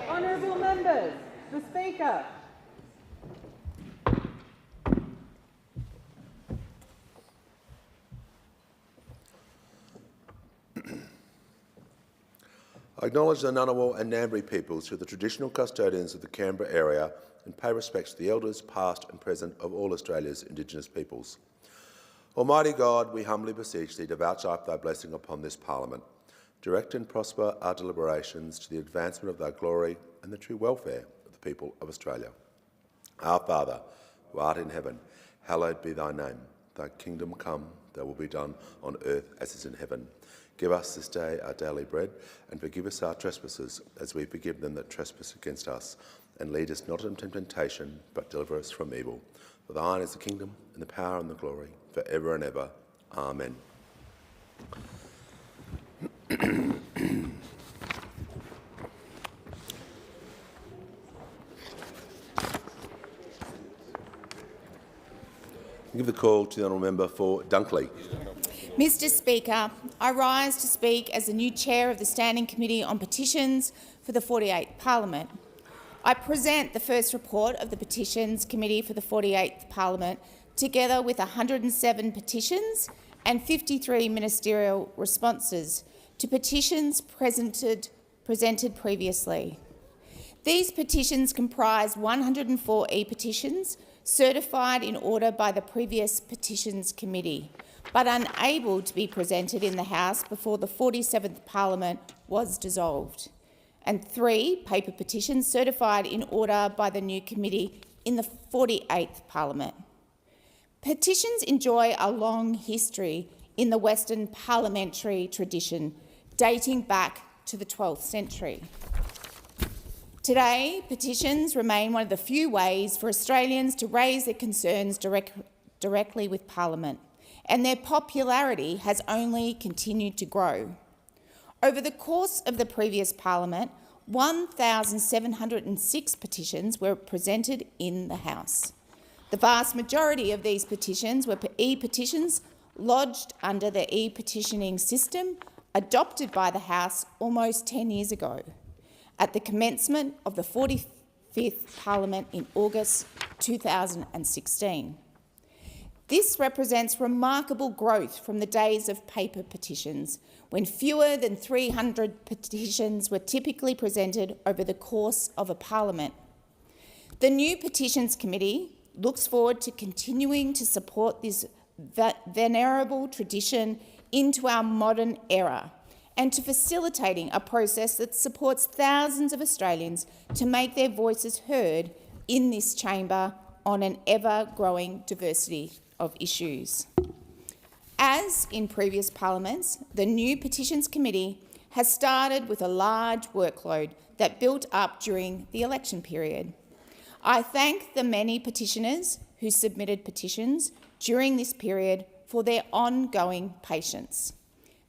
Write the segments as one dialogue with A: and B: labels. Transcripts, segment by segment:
A: Honourable members, the Speaker.
B: acknowledge the Ngunnawal and Ngambri peoples who are the traditional custodians of the Canberra area and pay respects to the elders, past and present, of all Australia's Indigenous peoples. Almighty God, we humbly beseech Thee to vouchsafe Thy blessing upon this Parliament. Direct and prosper our deliberations to the advancement of Thy glory and the true welfare of the people of Australia. Our Father, who art in heaven, hallowed be Thy name. Thy kingdom come, Thy will be done on earth as is in heaven. Give us this day our daily bread, and forgive us our trespasses, as we forgive them that trespass against us. And lead us not into temptation, but deliver us from evil. For Thine is the kingdom, and the power, and the glory, for ever and ever. Amen. Give the call to the honourable member for Dunkley.
C: Mr Speaker, I rise to speak as the new chair of the Standing Committee on Petitions for the 48th Parliament. I present the first report of the Petitions Committee for the 48th Parliament, together with 107 petitions and 53 ministerial responses to petitions presented previously. These petitions comprise 104 e-petitions certified in order by the previous Petitions Committee, but unable to be presented in the House before the 47th Parliament was dissolved, and 3 paper petitions certified in order by the new committee in the 48th Parliament. Petitions enjoy a long history in the Western parliamentary tradition, dating back to the 12th century. Today, petitions remain one of the few ways for Australians to raise their concerns directly with Parliament, and their popularity has only continued to grow. Over the course of the previous Parliament, 1,706 petitions were presented in the House. The vast majority of these petitions were e-petitions lodged under the e-petitioning system adopted by the House almost 10 years ago, at the commencement of the 45th Parliament in August 2016. This represents remarkable growth from the days of paper petitions, when fewer than 300 petitions were typically presented over the course of a parliament. The new Petitions Committee looks forward to continuing to support this venerable tradition into our modern era, and to facilitating a process that supports thousands of Australians to make their voices heard in this chamber on an ever-growing diversity of issues. As in previous parliaments, the new Petitions Committee has started with a large workload that built up during the election period. I thank the many petitioners who submitted petitions during this period for their ongoing patience.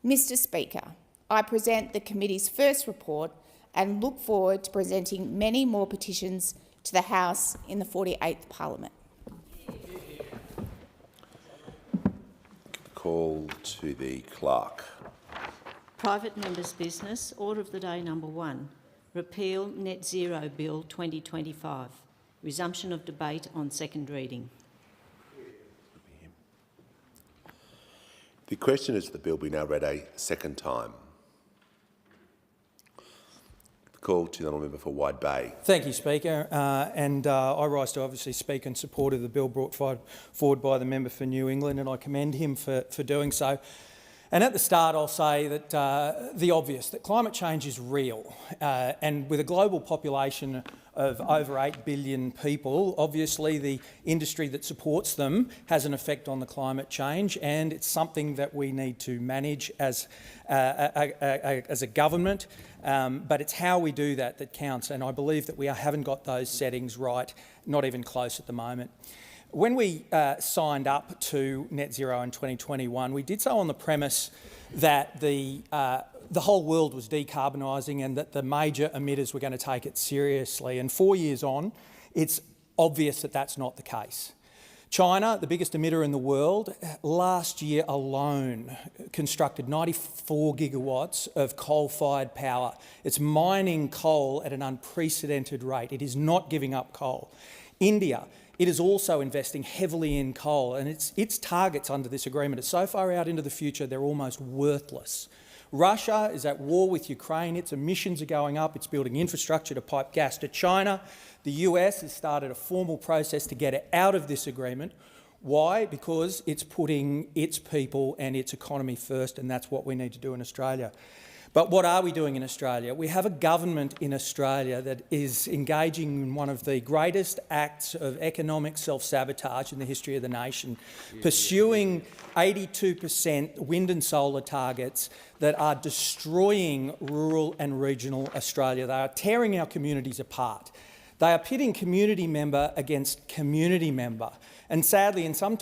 C: Mr Speaker, I present the committee's first report and look forward to presenting many more petitions to the House in the 48th Parliament.
B: Call to the clerk.
D: Private members' business. Order of the day number 1. Repeal Net Zero Bill 2025. Resumption of debate on second reading.
B: The question is that the bill be now read a second time. Call to the honourable member for Wide Bay.
E: Thank you, Speaker. I rise to obviously speak in support of the bill brought forward by the member for New England, and I commend him for doing so. And at the start, I'll say that the obvious, that climate change is real. And with a global population of over 8 billion people, obviously the industry that supports them has an effect on the climate change, and it's something that we need to manage as a government. But it's how we do that that counts, and I believe that we haven't got those settings right, not even close at the moment. When we signed up to net zero in 2021, we did so on the premise that the whole world was decarbonising and that the major emitters were going to take it seriously. And 4 years on, it's obvious that that's not the case. China, the biggest emitter in the world, last year alone constructed 94 gigawatts of coal-fired power. It's mining coal at an unprecedented rate. It is not giving up coal. India, it is also investing heavily in coal, and its targets under this agreement are so far out into the future they're almost worthless. Russia is at war with Ukraine. Its emissions are going up. It's building infrastructure to pipe gas to China. The US has started a formal process to get it out of this agreement. Why? Because it's putting its people and its economy first, and that's what we need to do in Australia. But what are we doing in Australia? We have a government in Australia that is engaging in one of the greatest acts of economic self-sabotage in the history of the nation, pursuing 82% wind and solar targets that are destroying rural and regional Australia. They are tearing our communities apart. They are pitting community member against community member. And sadly, in some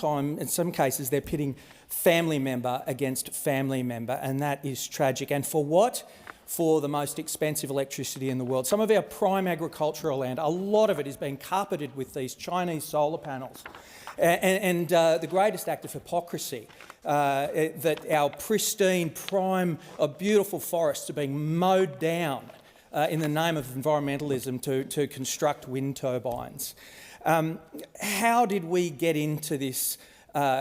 E: cases, they're pitting family member against family member, and that is tragic. And for what? For the most expensive electricity in the world. Some of our prime agricultural land, a lot of it is being carpeted with these Chinese solar panels. And the greatest act of hypocrisy, that our pristine, prime, beautiful forests are being mowed down in the name of environmentalism to construct wind turbines. How did we get into this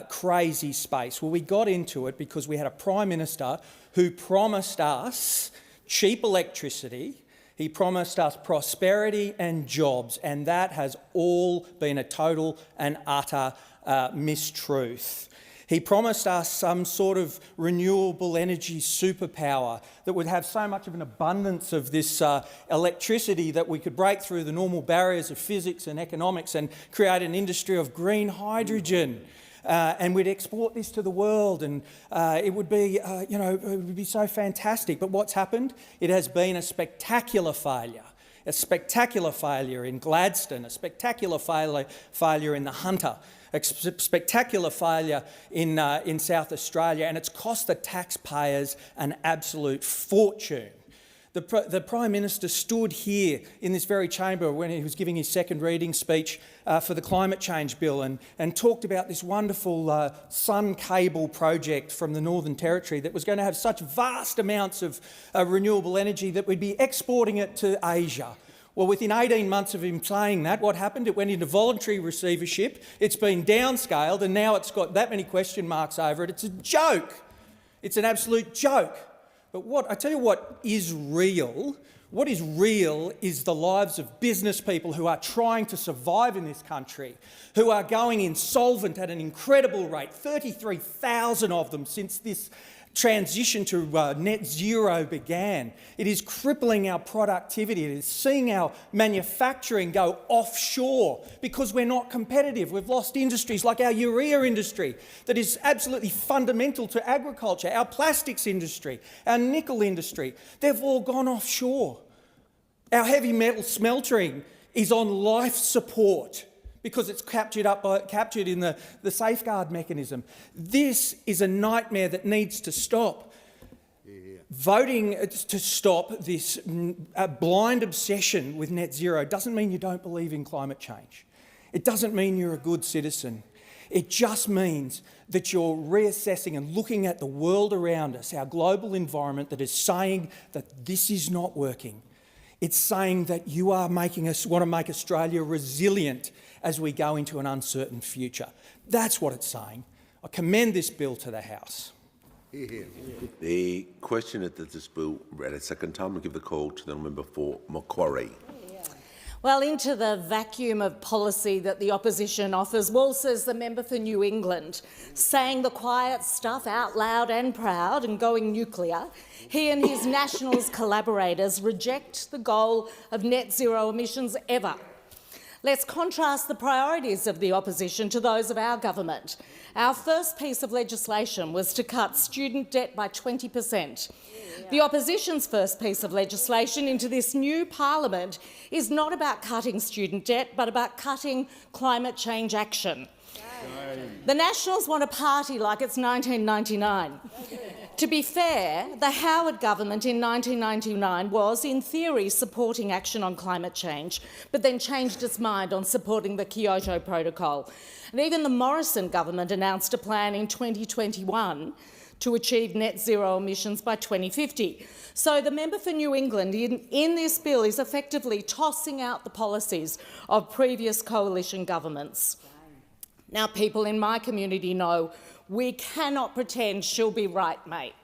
E: crazy space? Well, we got into it because we had a Prime Minister who promised us cheap electricity, he promised us prosperity and jobs, and that has all been a total and utter mistruth. He promised us some sort of renewable energy superpower that would have so much of an abundance of this electricity that we could break through the normal barriers of physics and economics and create an industry of green hydrogen. And we'd export this to the world, and it would be, it would be so fantastic. But what's happened? It has been a spectacular failure. A spectacular failure in Gladstone, a spectacular failure in the Hunter, a spectacular failure in South Australia, and it's cost the taxpayers an absolute fortune. The Prime Minister stood here in this very chamber when he was giving his second reading speech for the climate change bill and talked about this wonderful sun cable project from the Northern Territory that was going to have such vast amounts of renewable energy that we'd be exporting it to Asia. Well, within 18 months of him saying that, what happened? It went into voluntary receivership, it's been downscaled, and now it's got that many question marks over it. It's a joke. It's an absolute joke. But I tell you what is real. What is real is the lives of business people who are trying to survive in this country, who are going insolvent at an incredible rate, 33,000 of them since this transition to net zero began. It is crippling our productivity. It is seeing our manufacturing go offshore because we're not competitive. We've lost industries like our urea industry that is absolutely fundamental to agriculture, our plastics industry, our nickel industry. They've all gone offshore. Our heavy metal smelting is on life support because it's captured in the safeguard mechanism. This is a nightmare that needs to stop. Voting to stop this blind obsession with net zero doesn't mean you don't believe in climate change. It doesn't mean you're a good citizen. It just means that you're reassessing and looking at the world around us, our global environment that is saying that this is not working. It's saying that you are want to make Australia resilient as we go into an uncertain future. That's what it's saying. I commend this bill to the House.
B: The question is that this bill read a second time. We'll give the call to the member for Macquarie.
F: Well, into the vacuum of policy that the opposition offers waltzes the member for New England, saying the quiet stuff out loud and proud and going nuclear. He and his Nationals collaborators reject the goal of net zero emissions ever. Let's contrast the priorities of the opposition to those of our government. Our first piece of legislation was to cut student debt by 20%. The opposition's first piece of legislation into this new parliament is not about cutting student debt, but about cutting climate change action. The Nationals want a party like it's 1999. To be fair, the Howard government in 1999 was, in theory, supporting action on climate change, but then changed its mind on supporting the Kyoto Protocol. And even the Morrison government announced a plan in 2021 to achieve net zero emissions by 2050. So the member for New England in this bill is effectively tossing out the policies of previous coalition governments. Now, people in my community know we cannot pretend she'll be right, mate.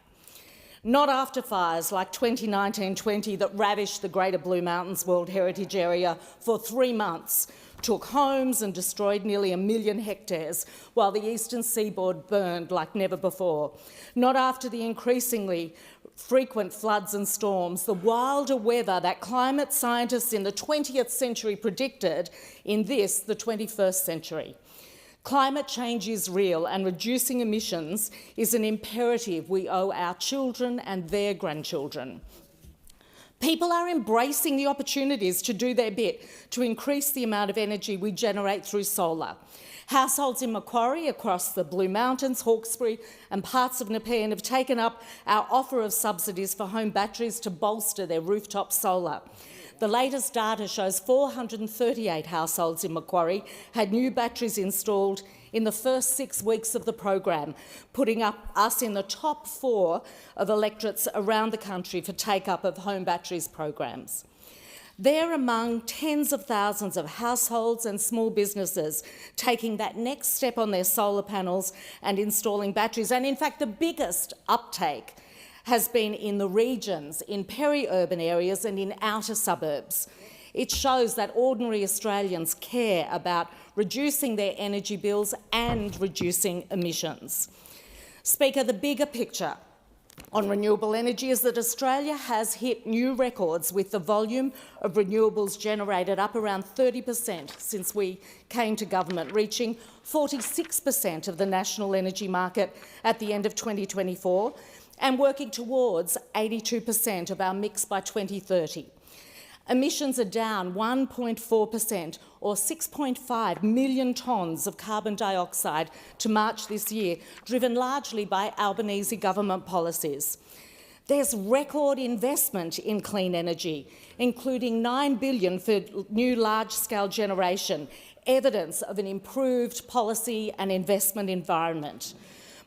F: Not after fires like 2019-20 that ravished the Greater Blue Mountains World Heritage Area for 3 months, took homes and destroyed nearly 1 million hectares, while the eastern seaboard burned like never before. Not after the increasingly frequent floods and storms, the wilder weather that climate scientists in the 20th century predicted in this, the 21st century. Climate change is real, and reducing emissions is an imperative we owe our children and their grandchildren. People are embracing the opportunities to do their bit to increase the amount of energy we generate through solar. Households in Macquarie, across the Blue Mountains, Hawkesbury and parts of Nepean have taken up our offer of subsidies for home batteries to bolster their rooftop solar. The latest data shows 438 households in Macquarie had new batteries installed in the first 6 weeks of the program, putting us in the top 4 of electorates around the country for take-up of home batteries programs. They're among tens of thousands of households and small businesses taking that next step on their solar panels and installing batteries. And in fact, the biggest uptake has been in the regions, in peri-urban areas and in outer suburbs. It shows that ordinary Australians care about reducing their energy bills and reducing emissions. Speaker, the bigger picture on renewable energy is that Australia has hit new records with the volume of renewables generated up around 30% since we came to government, reaching 46% of the national energy market at the end of 2024 and working towards 82% of our mix by 2030. Emissions are down 1.4%, or 6.5 million tonnes of carbon dioxide to March this year, driven largely by Albanese government policies. There's record investment in clean energy, including $9 billion for new large-scale generation, evidence of an improved policy and investment environment.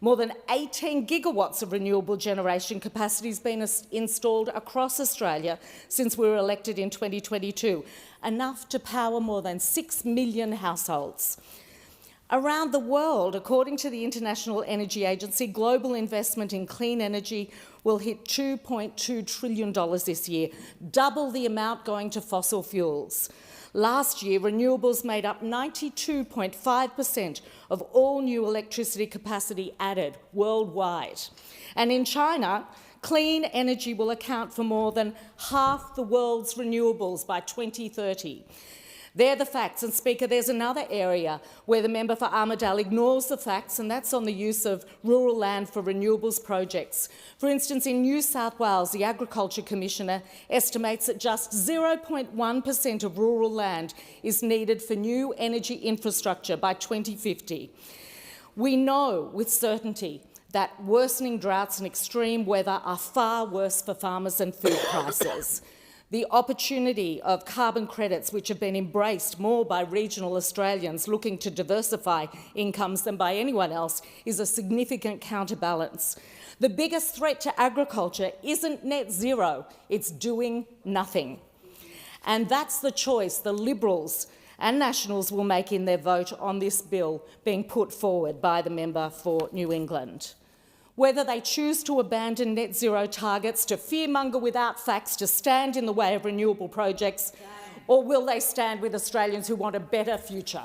F: More than 18 gigawatts of renewable generation capacity has been installed across Australia since we were elected in 2022, enough to power more than 6 million households. Around the world, according to the International Energy Agency, global investment in clean energy will hit $2.2 trillion this year, double the amount going to fossil fuels. Last year, renewables made up 92.5% of all new electricity capacity added worldwide. And in China, clean energy will account for more than half the world's renewables by 2030. They're the facts. And Speaker, there's another area where the member for Armidale ignores the facts, and that's on the use of rural land for renewables projects. For instance, in New South Wales, the Agriculture Commissioner estimates that just 0.1% of rural land is needed for new energy infrastructure by 2050. We know with certainty that worsening droughts and extreme weather are far worse for farmers than food prices. The opportunity of carbon credits, which have been embraced more by regional Australians looking to diversify incomes than by anyone else, is a significant counterbalance. The biggest threat to agriculture isn't net zero, it's doing nothing. And that's the choice the Liberals and Nationals will make in their vote on this bill being put forward by the member for New England. Whether they choose to abandon net zero targets, to fearmonger without facts, to stand in the way of renewable projects, or will they stand with Australians who want a better future?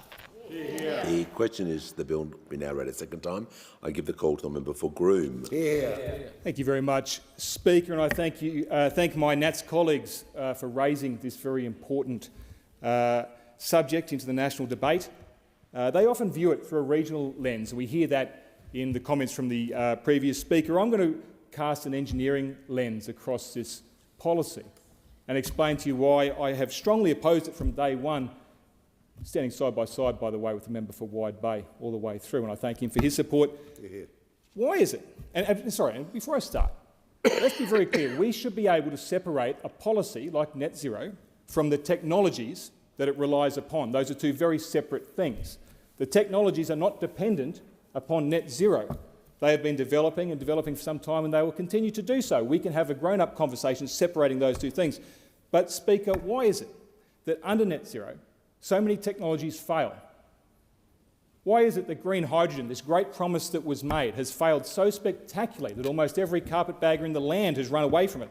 B: Yeah. The question is the bill be now read a second time. I give the call to the member for Groom.
G: Thank you very much, Speaker, and I thank my Nats colleagues for raising this very important subject into the national debate. They often view it through a regional lens. We hear that in the comments from the previous speaker. I'm going to cast an engineering lens across this policy and explain to you why I have strongly opposed it from day one, standing side by side, by the way, with the member for Wide Bay all the way through, and I thank him for his support. Why is it? And before I start, let's be very clear. We should be able to separate a policy like net zero from the technologies that it relies upon. Those are two very separate things. The technologies are not dependent upon net zero. They have been developing for some time, and they will continue to do so. We can have a grown-up conversation separating those two things. But, Speaker, why is it that under net zero so many technologies fail? Why is it that green hydrogen, this great promise that was made, has failed so spectacularly that almost every carpetbagger in the land has run away from it?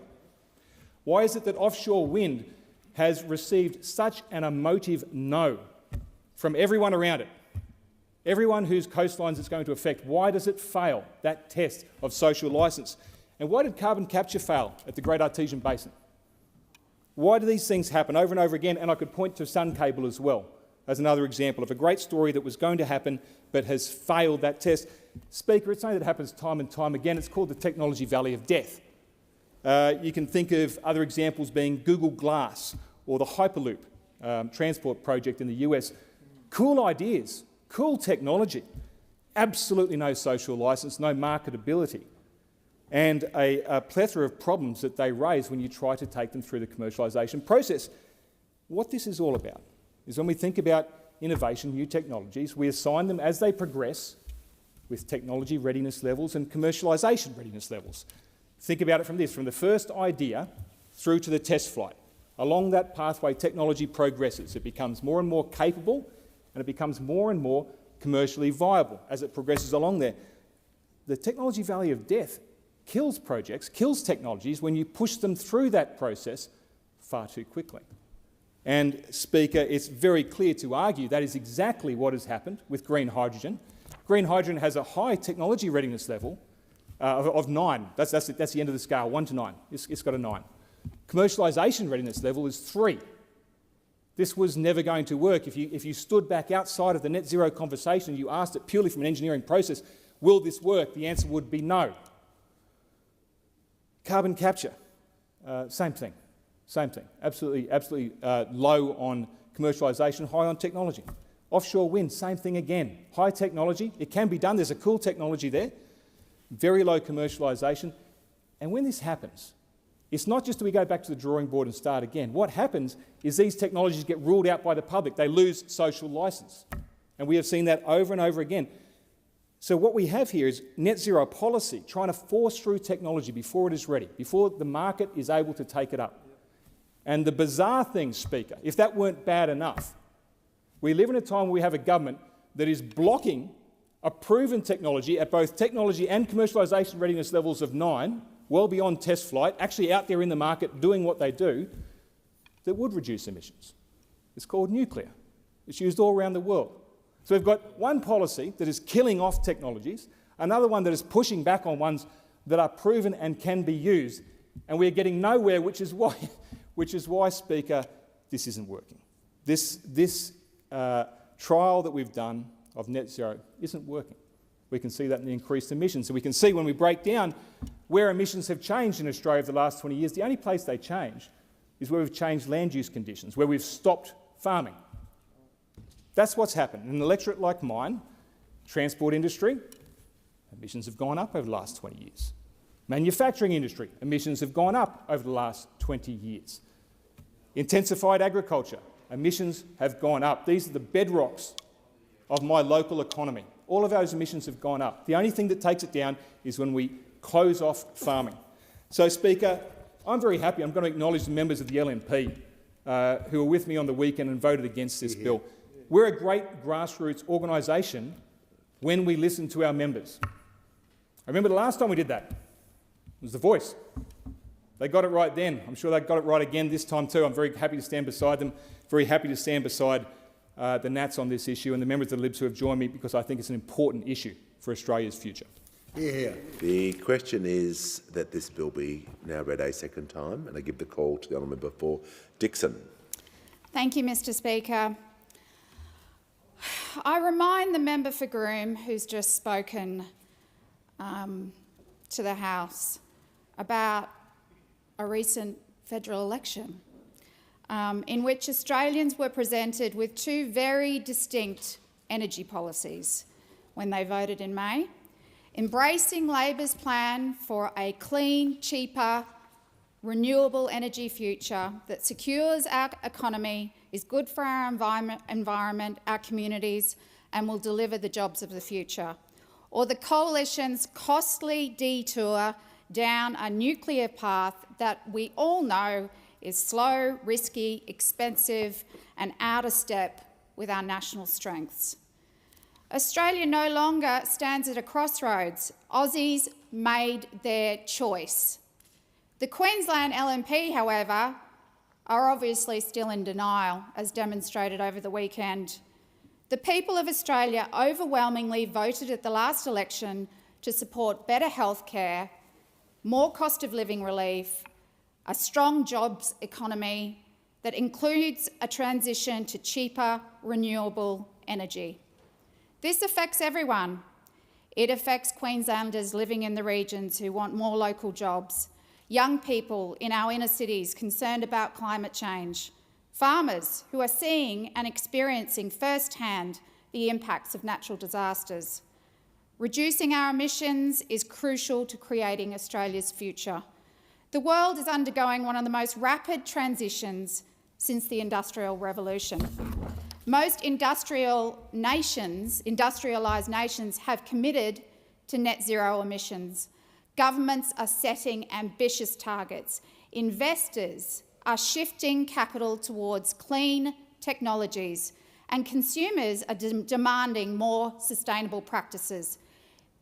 G: Why is it that offshore wind has received such an emotive no from everyone around it? Everyone whose coastlines it's going to affect. Why does it fail that test of social licence? And why did carbon capture fail at the Great Artesian Basin? Why do these things happen over and over again? And I could point to Sun Cable as well as another example of a great story that was going to happen but has failed that test. Speaker, it's something that happens time and time again. It's called the technology valley of death. You can think of other examples being Google Glass or the Hyperloop transport project in the US. Cool ideas, cool technology, absolutely no social licence, no marketability, and a plethora of problems that they raise when you try to take them through the commercialisation process. What this is all about is when we think about innovation, new technologies, we assign them as they progress with technology readiness levels and commercialisation readiness levels. Think about it from this, from the first idea through to the test flight. Along that pathway, technology progresses. It becomes more and more capable and it becomes more and more commercially viable as it progresses along there. The technology valley of death kills projects, kills technologies when you push them through that process far too quickly. And, Speaker, it's very clear to argue that is exactly what has happened with green hydrogen. Green hydrogen has a high technology readiness level of 9. That's the end of the scale, 1 to 9. It's got a 9. Commercialisation readiness level is 3. This was never going to work. If you stood back outside of the net zero conversation and you asked it purely from an engineering process, will this work? The answer would be no. Carbon capture, same thing. Same thing. Absolutely low on commercialisation, high on technology. Offshore wind, same thing again. High technology, it can be done. There's a cool technology there. Very low commercialisation. And when this happens, it's not just that we go back to the drawing board and start again. What happens is these technologies get ruled out by the public. They lose social licence. And we have seen that over and over again. So what we have here is net zero policy trying to force through technology before it is ready, before the market is able to take it up. And the bizarre thing, Speaker, if that weren't bad enough, we live in a time where we have a government that is blocking a proven technology at both technology and commercialisation readiness levels of 9, well beyond test flight, actually out there in the market doing what they do, that would reduce emissions. It's called nuclear. It's used all around the world. So we've got one policy that is killing off technologies, another one that is pushing back on ones that are proven and can be used, and we're getting nowhere, which is why, Speaker, this isn't working. This trial that we've done of net zero isn't working. We can see that in the increased emissions. So we can see when we break down where emissions have changed in Australia over the last 20 years, the only place they change is where we've changed land use conditions, where we've stopped farming. That's what's happened. In an electorate like mine, transport industry, emissions have gone up over the last 20 years. Manufacturing industry, emissions have gone up over the last 20 years. Intensified agriculture, emissions have gone up. These are the bedrocks of my local economy. All of those emissions have gone up. The only thing that takes it down is when we close off farming. So, Speaker, I'm very happy. I'm going to acknowledge the members of the LNP who were with me on the weekend and voted against this bill. We're a great grassroots organisation when we listen to our members. I remember the last time we did that. It was The Voice. They got it right then. I'm sure they got it right again this time too. I'm very happy to stand beside them, very happy to stand beside the Nats on this issue and the members of the Libs who have joined me because I think it's an important issue for Australia's future.
B: Yeah. The question is that this bill be now read a second time, and I give the call to the honourable member for Dixon.
C: Thank you, Mr Speaker. I remind the member for Groom, who's just spoken to the House, about a recent federal election in which Australians were presented with two very distinct energy policies when they voted in May, embracing Labor's plan for a clean, cheaper, renewable energy future that secures our economy, is good for our environment, our communities, and will deliver the jobs of the future, or the Coalition's costly detour down a nuclear path that we all know is slow, risky, expensive and out of step with our national strengths. Australia no longer stands at a crossroads. Aussies made their choice. The Queensland LNP, however, are obviously still in denial, as demonstrated over the weekend. The people of Australia overwhelmingly voted at the last election to support better healthcare, more cost of living relief, a strong jobs economy that includes a transition to cheaper, renewable energy. This affects everyone. It affects Queenslanders living in the regions who want more local jobs, young people in our inner cities concerned about climate change, farmers who are seeing and experiencing firsthand the impacts of natural disasters. Reducing our emissions is crucial to creating Australia's future. The world is undergoing one of the most rapid transitions since the Industrial Revolution. Most industrialised nations have committed to net zero emissions. Governments are setting ambitious targets. Investors are shifting capital towards clean technologies, and consumers are demanding more sustainable practices.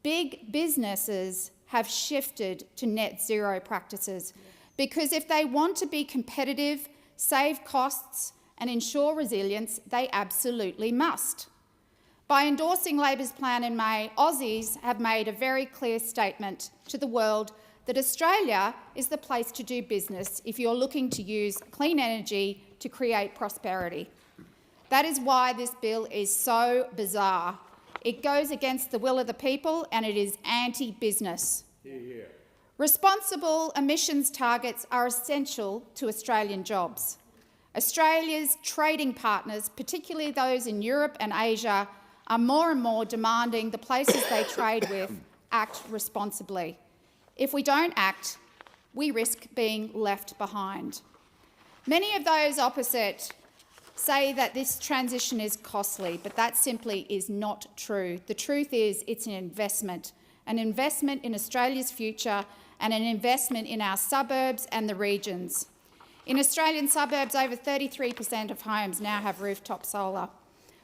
C: Big businesses have shifted to net zero practices because if they want to be competitive, save costs and ensure resilience, they absolutely must. By endorsing Labor's plan in May, Aussies have made a very clear statement to the world that Australia is the place to do business if you're looking to use clean energy to create prosperity. That is why this bill is so bizarre. It goes against the will of the people and it is anti-business. Responsible emissions targets are essential to Australian jobs. Australia's trading partners, particularly those in Europe and Asia, are more and more demanding the places they trade with act responsibly. If we don't act, we risk being left behind. Many of those opposite say that this transition is costly, but that simply is not true. The truth is it's an investment in Australia's future and an investment in our suburbs and the regions. In Australian suburbs, over 33% of homes now have rooftop solar.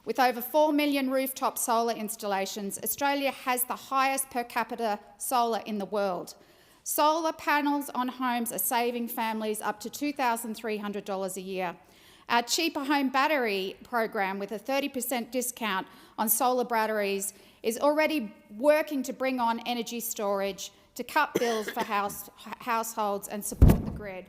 C: With over 4 million rooftop solar installations, Australia has the highest per capita solar in the world. Solar panels on homes are saving families up to $2,300 a year. Our Cheaper Home Battery program, with a 30% discount on solar batteries, is already working to bring on energy storage to cut bills for households and support the grid.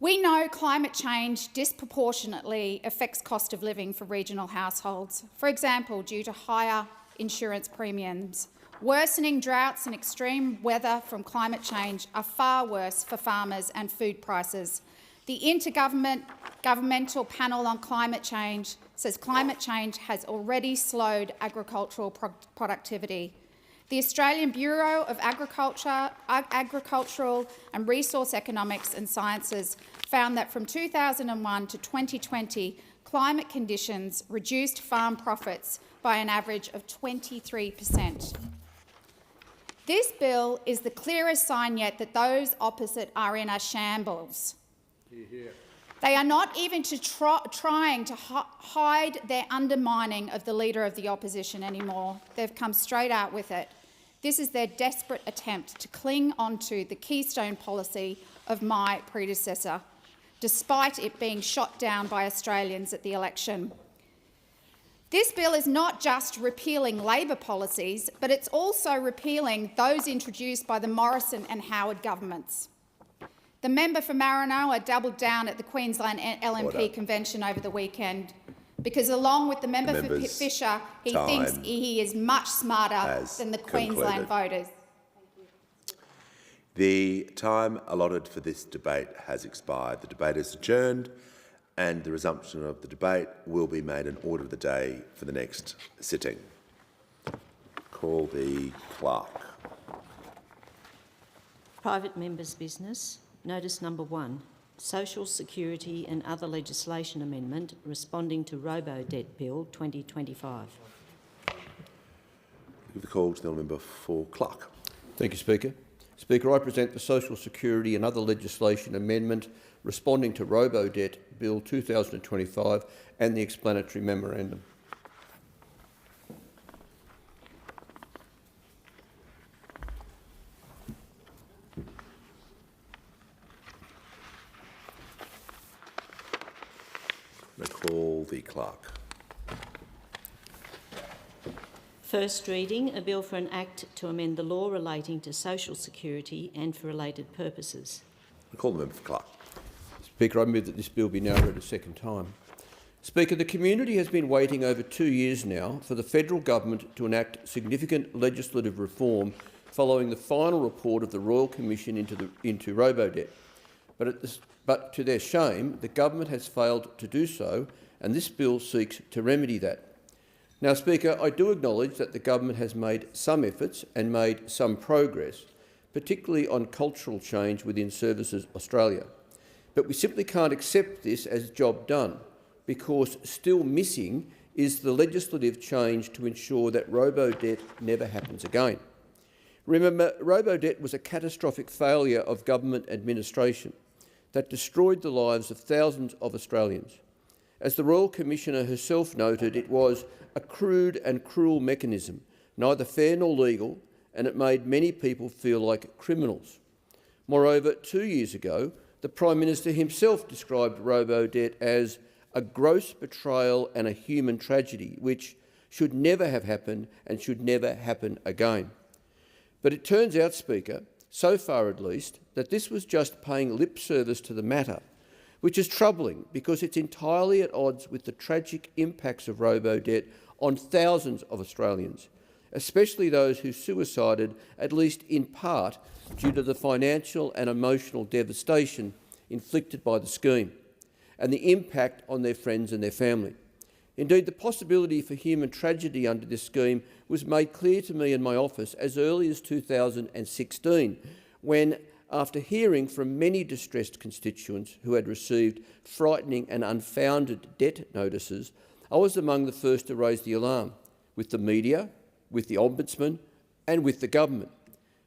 C: We know climate change disproportionately affects cost of living for regional households, for example, due to higher insurance premiums. Worsening droughts and extreme weather from climate change are far worse for farmers and food prices. The Intergovernmental Panel on Climate Change says climate change has already slowed agricultural productivity. The Australian Bureau of Agricultural and Resource Economics and Sciences found that from 2001 to 2020, climate conditions reduced farm profits by an average of 23%. This bill is the clearest sign yet that those opposite are in a shambles. They are not even trying to hide their undermining of the Leader of the Opposition anymore. They've come straight out with it. This is their desperate attempt to cling onto the keystone policy of my predecessor, despite it being shot down by Australians at the election. This bill is not just repealing Labor policies, but it's also repealing those introduced by the Morrison and Howard governments. The member for Maranoa doubled down at the Queensland LNP convention over the weekend because, along with the member for Fisher, he thinks he is much smarter than the Queensland voters.
B: The time allotted for this debate has expired. The debate is adjourned and the resumption of the debate will be made an order of the day for the next sitting. Call the clerk.
D: Private members' business. Notice number 1. Social Security and other legislation amendment responding to Robo Debt Bill 2025.
B: Give the call to the member for Clark.
H: Thank you, Speaker. Speaker, I present the Social Security and Other Legislation Amendment responding to Robo Debt Bill 2025 and the explanatory memorandum.
B: Call the clerk.
D: First reading, a bill for an act to amend the law relating to social security and for related purposes.
B: Call the member for clerk.
H: Speaker, I move that this bill be now read a second time. Speaker, the community has been waiting over 2 years now for the federal government to enact significant legislative reform following the final report of the Royal Commission into Robo-debt. But to their shame, the government has failed to do so, and this bill seeks to remedy that. Now, Speaker, I do acknowledge that the government has made some efforts and made some progress, particularly on cultural change within Services Australia. But we simply can't accept this as job done, because still missing is the legislative change to ensure that robo-debt never happens again. Remember, robo-debt was a catastrophic failure of government administration that destroyed the lives of thousands of Australians. As the Royal Commissioner herself noted, it was a crude and cruel mechanism, neither fair nor legal, and it made many people feel like criminals. Moreover, 2 years ago, the Prime Minister himself described robo-debt as a gross betrayal and a human tragedy, which should never have happened and should never happen again. But it turns out, Speaker, so far at least, that this was just paying lip service to the matter, which is troubling because it's entirely at odds with the tragic impacts of robo-debt on thousands of Australians, especially those who suicided, at least in part, due to the financial and emotional devastation inflicted by the scheme and the impact on their friends and their family. Indeed, the possibility for human tragedy under this scheme was made clear to me in my office as early as 2016, when, after hearing from many distressed constituents who had received frightening and unfounded debt notices, I was among the first to raise the alarm, with the media, with the Ombudsman and with the government.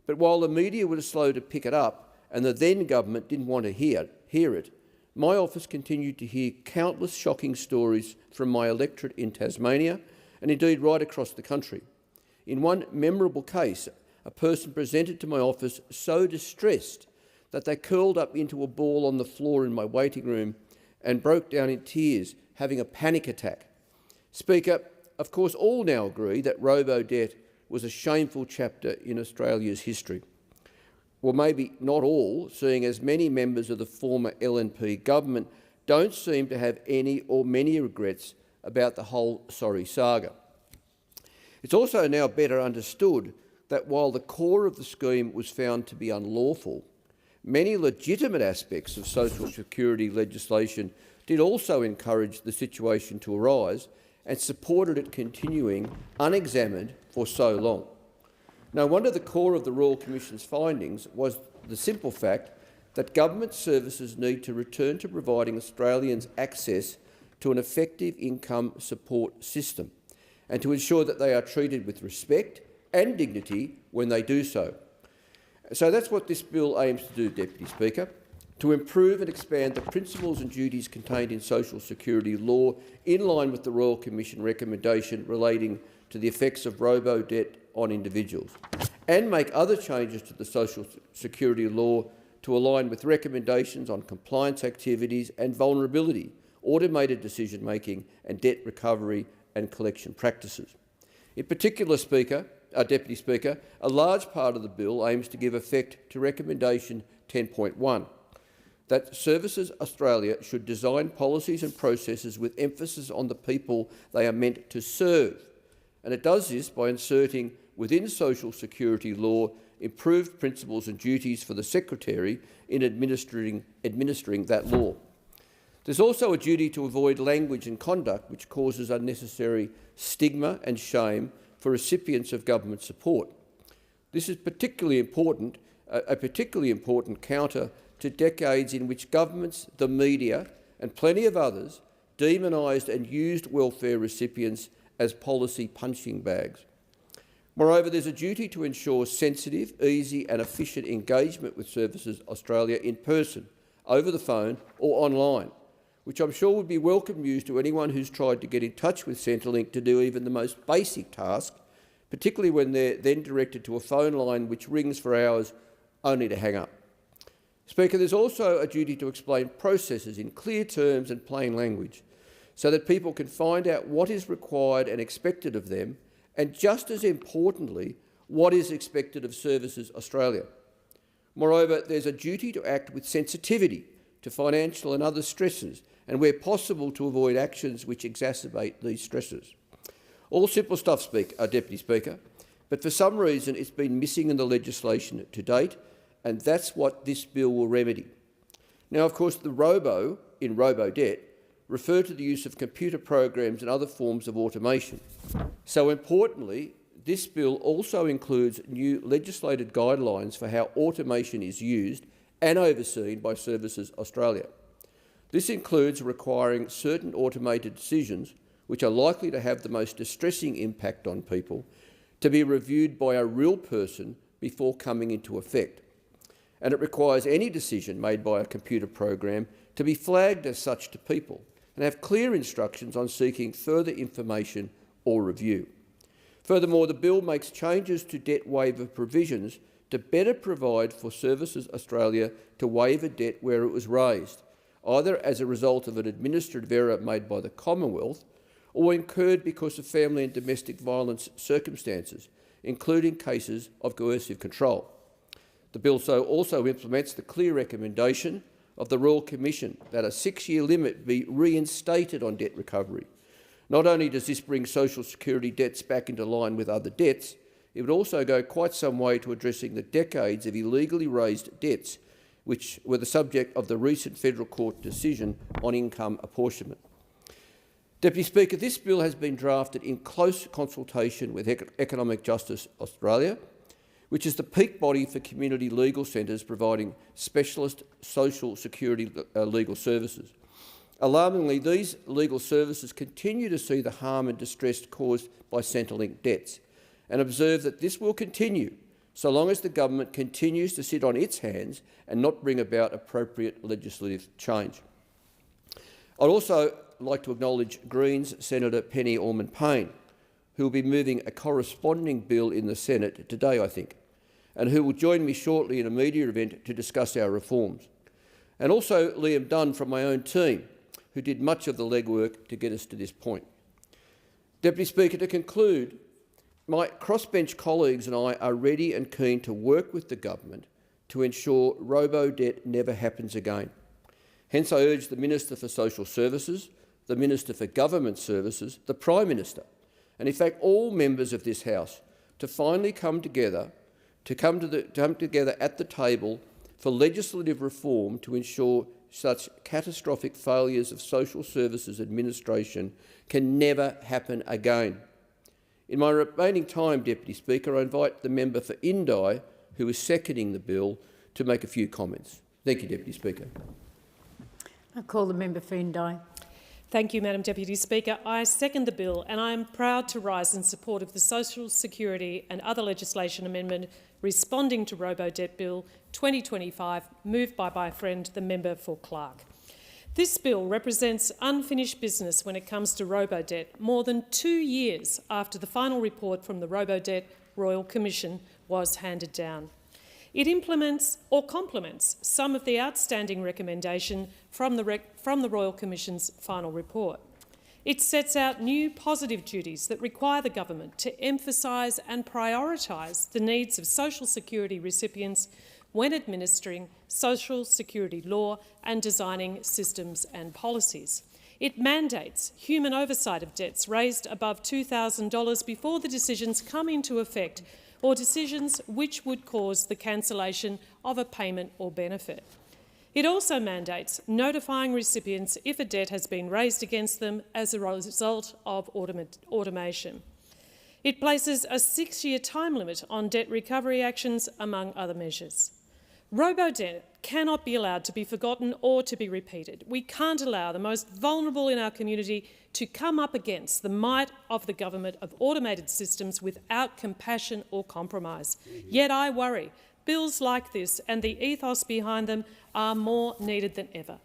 H: But while the media were slow to pick it up and the then government didn't want to hear it, my office continued to hear countless shocking stories from my electorate in Tasmania and indeed right across the country. In one memorable case, a person presented to my office so distressed that they curled up into a ball on the floor in my waiting room and broke down in tears, having a panic attack. Speaker, of course, all now agree that robo-debt was a shameful chapter in Australia's history. Well, maybe not all, seeing as many members of the former LNP government don't seem to have any or many regrets about the whole sorry saga. It's also now better understood that while the core of the scheme was found to be unlawful, many legitimate aspects of social security legislation did also encourage the situation to arise and supported it continuing unexamined for so long. No wonder the core of the Royal Commission's findings was the simple fact that government services need to return to providing Australians access to an effective income support system and to ensure that they are treated with respect and dignity when they do so. So that's what this bill aims to do, Deputy Speaker, to improve and expand the principles and duties contained in social security law in line with the Royal Commission recommendation relating to the effects of robo-debt on individuals, and make other changes to the social security law to align with recommendations on compliance activities and vulnerability, automated decision-making and debt recovery and collection practices. In particular, Deputy Speaker, a large part of the bill aims to give effect to Recommendation 10.1, that Services Australia should design policies and processes with emphasis on the people they are meant to serve. And it does this by inserting within social security law improved principles and duties for the Secretary in administering that law. There's also a duty to avoid language and conduct which causes unnecessary stigma and shame for recipients of government support. This is particularly important, a particularly important counter to decades in which governments, the media and plenty of others demonised and used welfare recipients as policy punching bags. Moreover, there's a duty to ensure sensitive, easy and efficient engagement with Services Australia in person, over the phone or online, which I'm sure would be welcome news to anyone who's tried to get in touch with Centrelink to do even the most basic task, particularly when they're then directed to a phone line which rings for hours only to hang up. Speaker, there's also a duty to explain processes in clear terms and plain language so that people can find out what is required and expected of them, and just as importantly, what is expected of Services Australia. Moreover, there's a duty to act with sensitivity to financial and other stresses, and where possible to avoid actions which exacerbate these stresses. All simple stuff, Deputy Speaker, but for some reason it's been missing in the legislation to date, and that's what this bill will remedy. Now, of course, the Robo in Robo debt refer to the use of computer programs and other forms of automation. So importantly, this bill also includes new legislated guidelines for how automation is used and overseen by Services Australia. This includes requiring certain automated decisions, which are likely to have the most distressing impact on people, to be reviewed by a real person before coming into effect. And it requires any decision made by a computer program to be flagged as such to people and have clear instructions on seeking further information or review. Furthermore, the bill makes changes to debt waiver provisions to better provide for Services Australia to waive a debt where it was raised, either as a result of an administrative error made by the Commonwealth or incurred because of family and domestic violence circumstances, including cases of coercive control. The bill also implements the clear recommendation of the Royal Commission that a 6-year limit be reinstated on debt recovery. Not only does this bring social security debts back into line with other debts, it would also go quite some way to addressing the decades of illegally raised debts which were the subject of the recent federal court decision on income apportionment. Deputy Speaker, this bill has been drafted in close consultation with Economic Justice Australia, which is the peak body for community legal centres providing specialist social security legal services. Alarmingly, these legal services continue to see the harm and distress caused by Centrelink debts and observe that this will continue so long as the government continues to sit on its hands and not bring about appropriate legislative change. I'd also like to acknowledge Greens Senator Penny Ormond-Payne, who will be moving a corresponding bill in the Senate today, I think, and who will join me shortly in a media event to discuss our reforms. And also Liam Dunn from my own team, who did much of the legwork to get us to this point. Deputy Speaker, to conclude, my crossbench colleagues and I are ready and keen to work with the government to ensure robo-debt never happens again. Hence, I urge the Minister for Social Services, the Minister for Government Services, the Prime Minister, and in fact all members of this House to finally come together at the table for legislative reform to ensure such catastrophic failures of social services administration can never happen again. In my remaining time, Deputy Speaker, I invite the member for Indi, who is seconding the bill, to make a few comments. Thank you, Deputy Speaker.
I: I call the member for Indi.
J: Thank you, Madam Deputy Speaker. I second the bill and I am proud to rise in support of the Social Security and other legislation amendment responding to Robo-Debt Bill 2025, moved by my friend, the member for Clark. This bill represents unfinished business when it comes to robo-debt, more than 2 years after the final report from the Robo-Debt Royal Commission was handed down. It implements or complements some of the outstanding recommendation from the Royal Commission's final report. It sets out new positive duties that require the government to emphasise and prioritise the needs of social security recipients when administering social security law and designing systems and policies. It mandates human oversight of debts raised above $2,000 before the decisions come into effect, or decisions which would cause the cancellation of a payment or benefit. It also mandates notifying recipients if a debt has been raised against them as a result of automation. It places a 6-year time limit on debt recovery actions, among other measures. Robo-debt cannot be allowed to be forgotten or to be repeated. We can't allow the most vulnerable in our community to come up against the might of the government of automated systems without compassion or compromise. Yet I worry bills like this and the ethos behind them are more needed than ever.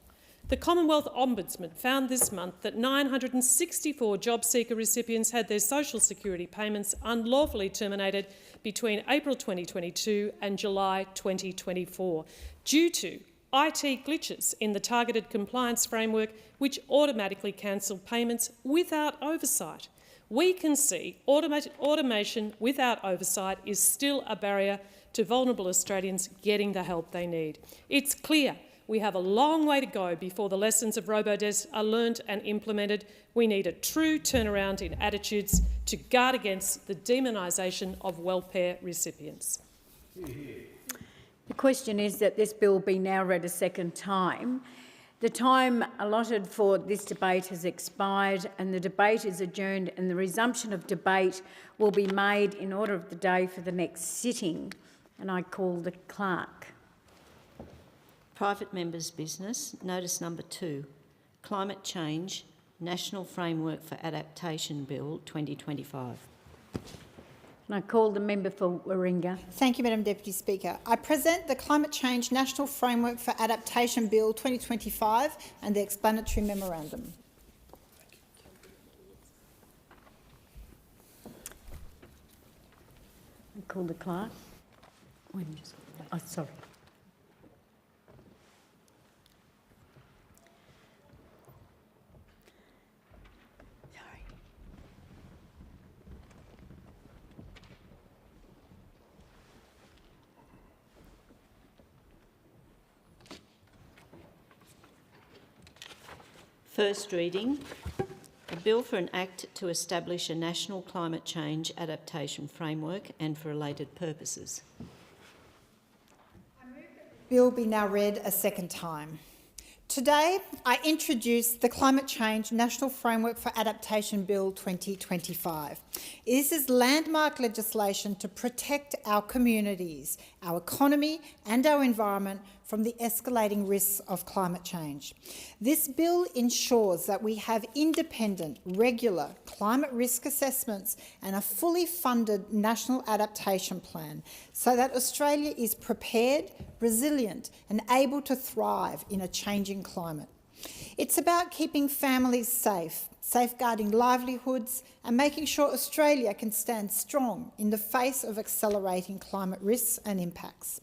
J: The Commonwealth Ombudsman found this month that 964 job seeker recipients had their social security payments unlawfully terminated between April 2022 and July 2024 due to IT glitches in the targeted compliance framework which automatically cancelled payments without oversight. We can see automation without oversight is still a barrier to vulnerable Australians getting the help they need. It's clear we have a long way to go before the lessons of Robo are learnt and implemented. We need a true turnaround in attitudes to guard against the demonisation of welfare recipients.
I: The question is that this bill be now read a second time. The time allotted for this debate has expired and the debate is adjourned, and the resumption of debate will be made in order of the day for the next sitting. And I call the clerk.
D: Private members' business. Notice number 2. Climate Change National Framework for Adaptation Bill 2025.
I: And I call the member for Warringah.
K: Thank you, Madam Deputy Speaker. I present the Climate Change National Framework for Adaptation Bill 2025 and the explanatory memorandum.
I: I call the clerk. Oh, sorry.
D: First reading, a bill for an act to establish a national climate change adaptation framework and for related purposes.
K: I move that the bill be now read a second time. Today, I introduce the Climate Change National Framework for Adaptation Bill 2025. This is landmark legislation to protect our communities, our economy and our environment from the escalating risks of climate change. This bill ensures that we have independent, regular climate risk assessments and a fully funded national adaptation plan so that Australia is prepared, resilient and able to thrive in a changing climate. It's about keeping families safe, safeguarding livelihoods and making sure Australia can stand strong in the face of accelerating climate risks and impacts.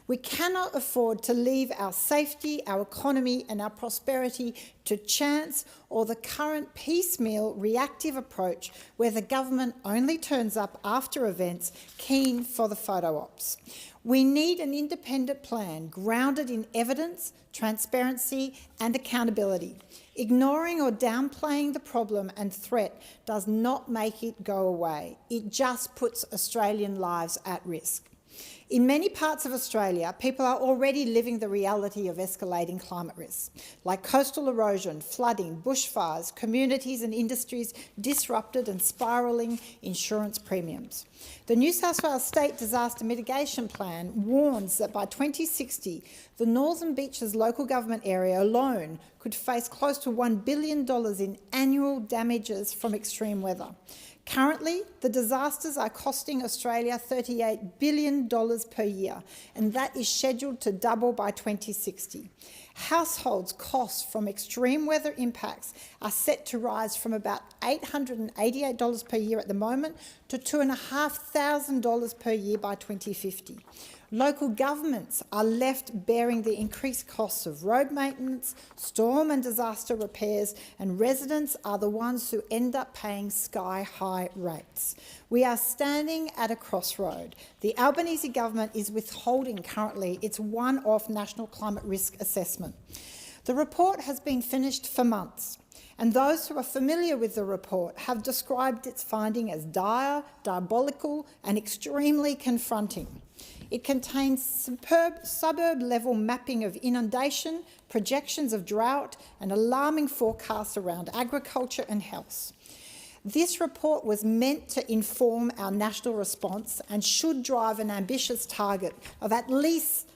K: We cannot afford to leave our safety, our economy and our prosperity to chance or the current piecemeal reactive approach where the government only turns up after events keen for the photo ops. We need an independent plan grounded in evidence, transparency and accountability. Ignoring or downplaying the problem and threat does not make it go away. It just puts Australian lives at risk. In many parts of Australia, people are already living the reality of escalating climate risks, like coastal erosion, flooding, bushfires, communities and industries disrupted and spiralling insurance premiums. The New South Wales State Disaster Mitigation Plan warns that by 2060, the Northern Beaches local government area alone could face close to $1 billion in annual damages from extreme weather. Currently, the disasters are costing Australia $38 billion per year, and that is scheduled to double by 2060. Households' costs from extreme weather impacts are set to rise from about $888 per year at the moment to $2,500 per year by 2050. Local governments are left bearing the increased costs of road maintenance, storm and disaster repairs, and residents are the ones who end up paying sky-high rates. We are standing at a crossroad. The Albanese government is withholding currently its one-off national climate risk assessment. The report has been finished for months, and those who are familiar with the report have described its finding as dire, diabolical, and extremely confronting. It contains superb suburb-level mapping of inundation, projections of drought, and alarming forecasts around agriculture and health. This report was meant to inform our national response and should drive an ambitious target of at least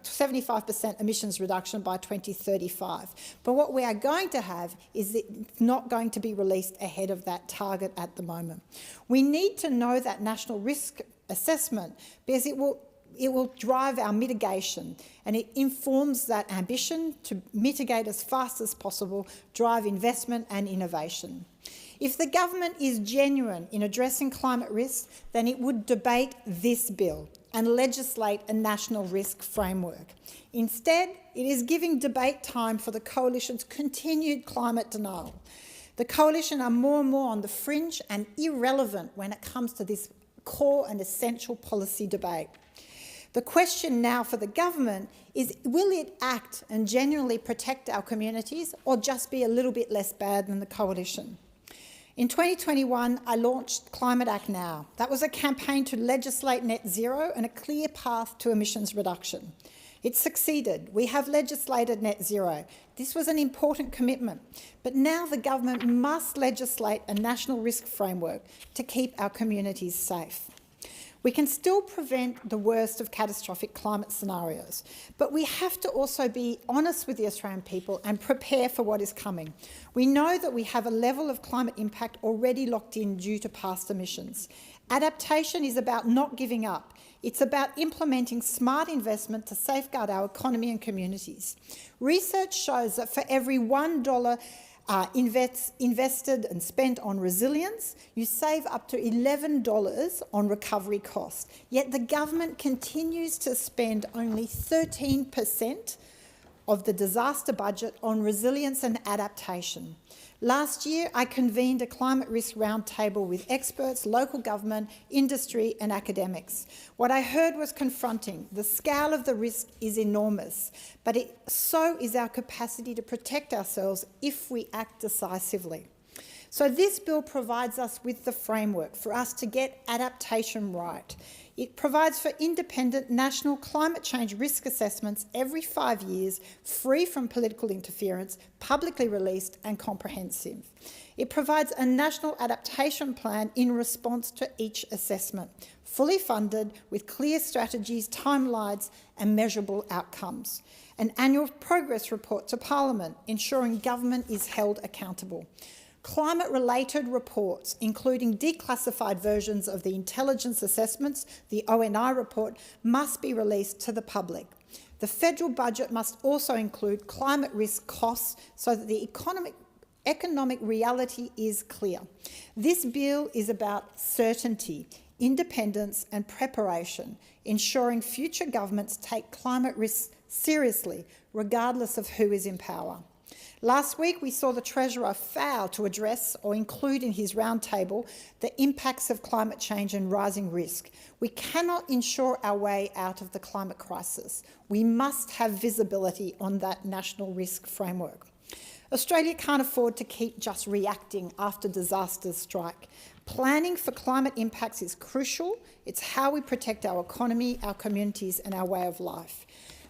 K: 75% emissions reduction by 2035. But what we are going to have is it's not going to be released ahead of that target at the moment. We need to know that national risk assessment because it will drive our mitigation, and it informs that ambition to mitigate as fast as possible, drive investment and innovation. If the government is genuine in addressing climate risk, then it would debate this bill and legislate a national risk framework. Instead, it is giving debate time for the Coalition's continued climate denial. The Coalition are more and more on the fringe and irrelevant when it comes to this core and essential policy debate. The question now for the government is, will it act and genuinely protect our communities, or just be a little bit less bad than the Coalition? In 2021, I launched Climate Act Now. That was a campaign to legislate net zero and a clear path to emissions reduction. It succeeded. We have legislated net zero. This was an important commitment. But now the government must legislate a national risk framework to keep our communities safe. We can still prevent the worst of catastrophic climate scenarios, but we have to also be honest with the Australian people and prepare for what is coming. We know that we have a level of climate impact already locked in due to past emissions. Adaptation is about not giving up. It's about implementing smart investment to safeguard our economy and communities. Research shows that for every $1 invested and spent on resilience, you save up to $11 on recovery costs. Yet the government continues to spend only 13% of the disaster budget on resilience and adaptation. Last year, I convened a climate risk roundtable with experts, local government, industry and academics. What I heard was confronting. The scale of the risk is enormous, but so is our capacity to protect ourselves if we act decisively. So this bill provides us with the framework for us to get adaptation right. It provides for independent national climate change risk assessments every 5 years, free from political interference, publicly released and comprehensive. It provides a national adaptation plan in response to each assessment, fully funded with clear strategies, timelines and measurable outcomes. An annual progress report to Parliament, ensuring government is held accountable. Climate-related reports, including declassified versions of the intelligence assessments, the ONI report, must be released to the public. The federal budget must also include climate risk costs so that the economic reality is clear. This bill is about certainty, independence and preparation, ensuring future governments take climate risks seriously, regardless of who is in power. Last week, we saw the Treasurer fail to address or include in his roundtable the impacts of climate change and rising risk. We cannot ensure our way out of the climate crisis. We must have visibility on that national risk framework. Australia can't afford to keep just reacting after disasters strike. Planning for climate impacts is crucial. It's how we protect our economy, our communities and our way of life.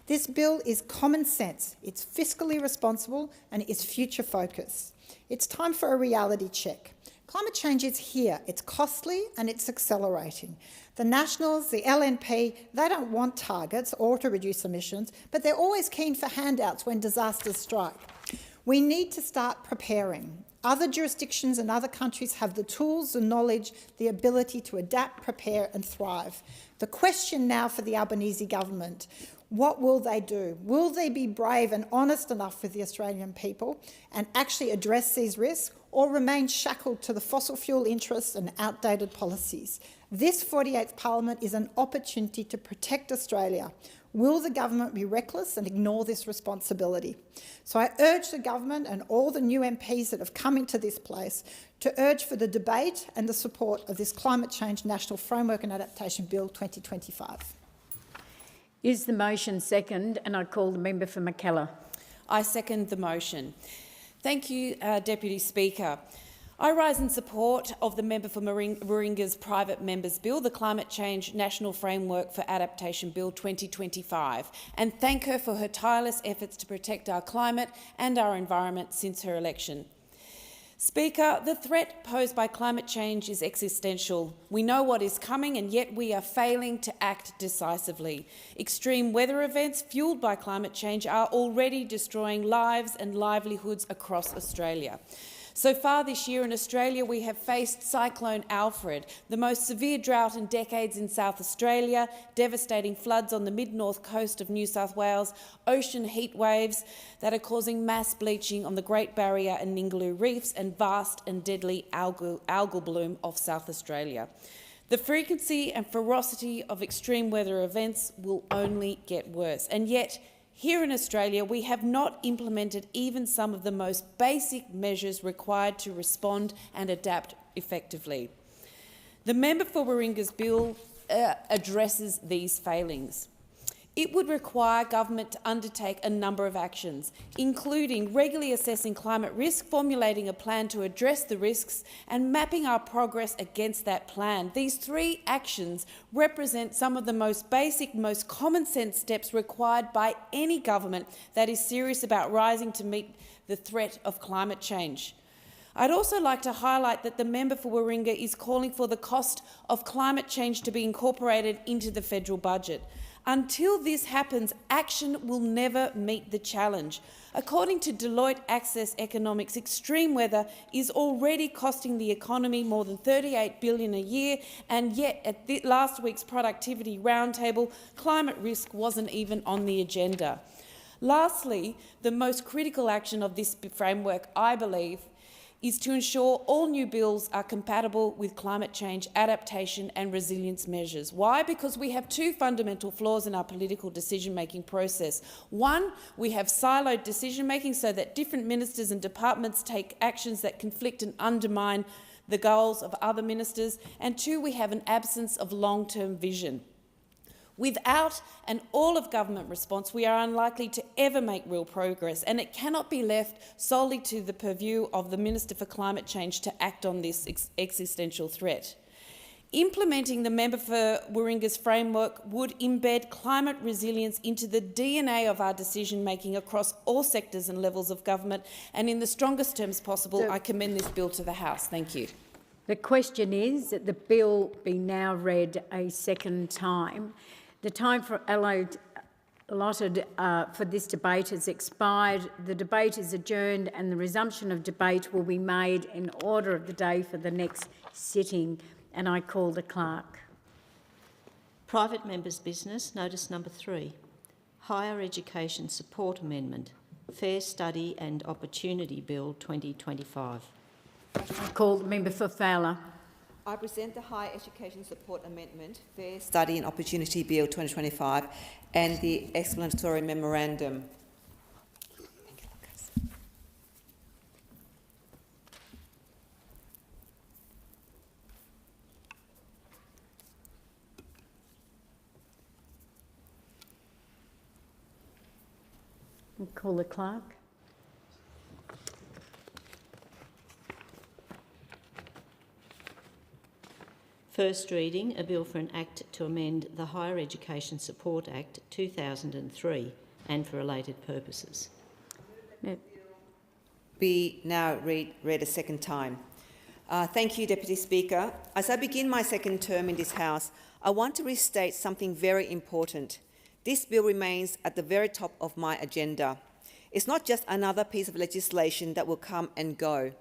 K: This bill is common sense, it's fiscally responsible and it's future focused. It's time for a reality check. Climate change is here, it's costly and it's accelerating. The Nationals, the LNP, they don't want targets or to reduce emissions, but they're always keen for handouts when disasters strike. We need to start preparing. Other jurisdictions and other countries have the tools, the knowledge, the ability to adapt, prepare and thrive. The question now for the Albanese government: what will they do? Will they be brave and honest enough with the Australian people and actually address these risks, or remain shackled to the fossil fuel interests and outdated policies? This 48th Parliament is an opportunity to protect Australia. Will the government be reckless and ignore this responsibility? So I urge the government and all the new MPs that have come into this place to urge for the debate and the support of this Climate Change National Framework and Adaptation Bill 2025.
I: Is the motion second? And I call the member for Mackellar.
C: I second the motion. Thank you, Deputy Speaker. I rise in support of the member for Warringah's private member's bill, the Climate Change National Framework for Adaptation Bill 2025, and thank her for her tireless efforts to protect our climate and our environment since her election.
L: Speaker, the threat posed by climate change is existential. We know what is coming, and yet we are failing to act decisively. Extreme weather events fuelled by climate change are already destroying lives and livelihoods across Australia. So far this year in Australia, we have faced Cyclone Alfred, the most severe drought in decades in South Australia, devastating floods on the mid-north coast of New South Wales, ocean heat waves that are causing mass bleaching on the Great Barrier and Ningaloo reefs, and vast and deadly algal bloom off South Australia. The frequency and ferocity of extreme weather events will only get worse, and yet here in Australia, we have not implemented even some of the most basic measures required to respond and adapt effectively. The member for Warringah's bill addresses these failings. It would require government to undertake a number of actions, including regularly assessing climate risk, formulating a plan to address the risks, and mapping our progress against that plan. These three actions represent some of the most basic, most common sense steps required by any government that is serious about rising to meet the threat of climate change. I'd also like to highlight that the member for Warringah is calling for the cost of climate change to be incorporated into the federal budget. Until this happens, action will never meet the challenge. According to Deloitte Access Economics, extreme weather is already costing the economy more than $38 billion a year, and yet at last week's productivity roundtable, climate risk wasn't even on the agenda. Lastly, the most critical action of this framework, I believe, is to ensure all new bills are compatible with climate change adaptation and resilience measures. Why? Because we have two fundamental flaws in our political decision-making process. One, we have siloed decision-making so that different ministers and departments take actions that conflict and undermine the goals of other ministers. And two, we have an absence of long-term vision. Without an all-of-government response, we are unlikely to ever make real progress, and it cannot be left solely to the purview of the Minister for Climate Change to act on this existential threat. Implementing the member for Warringah's framework would embed climate resilience into the DNA of our decision-making across all sectors and levels of government, and in the strongest terms possible, I commend this bill to the House. Thank you.
I: The question is that the bill be now read a second time. The time allotted for this debate has expired. The debate is adjourned, and the resumption of debate will be made in order of the day for the next sitting. And I call the clerk.
D: Private members' business, notice number 3. Higher Education Support Amendment, Fair Study and Opportunity Bill 2025.
I: I call the member for Fowler.
M: I present the Higher Education Support Amendment, Fair Study and Opportunity Bill 2025 and the explanatory memorandum.
I: I call the clerk.
D: First reading, a bill for an Act to amend the Higher Education Support Act 2003 and for related purposes.
M: Be now read a second time. Thank you, Deputy Speaker. As I begin my second term in this House, I want to restate something very important. This bill remains at the very top of my agenda. It's not just another piece of legislation that will come and go.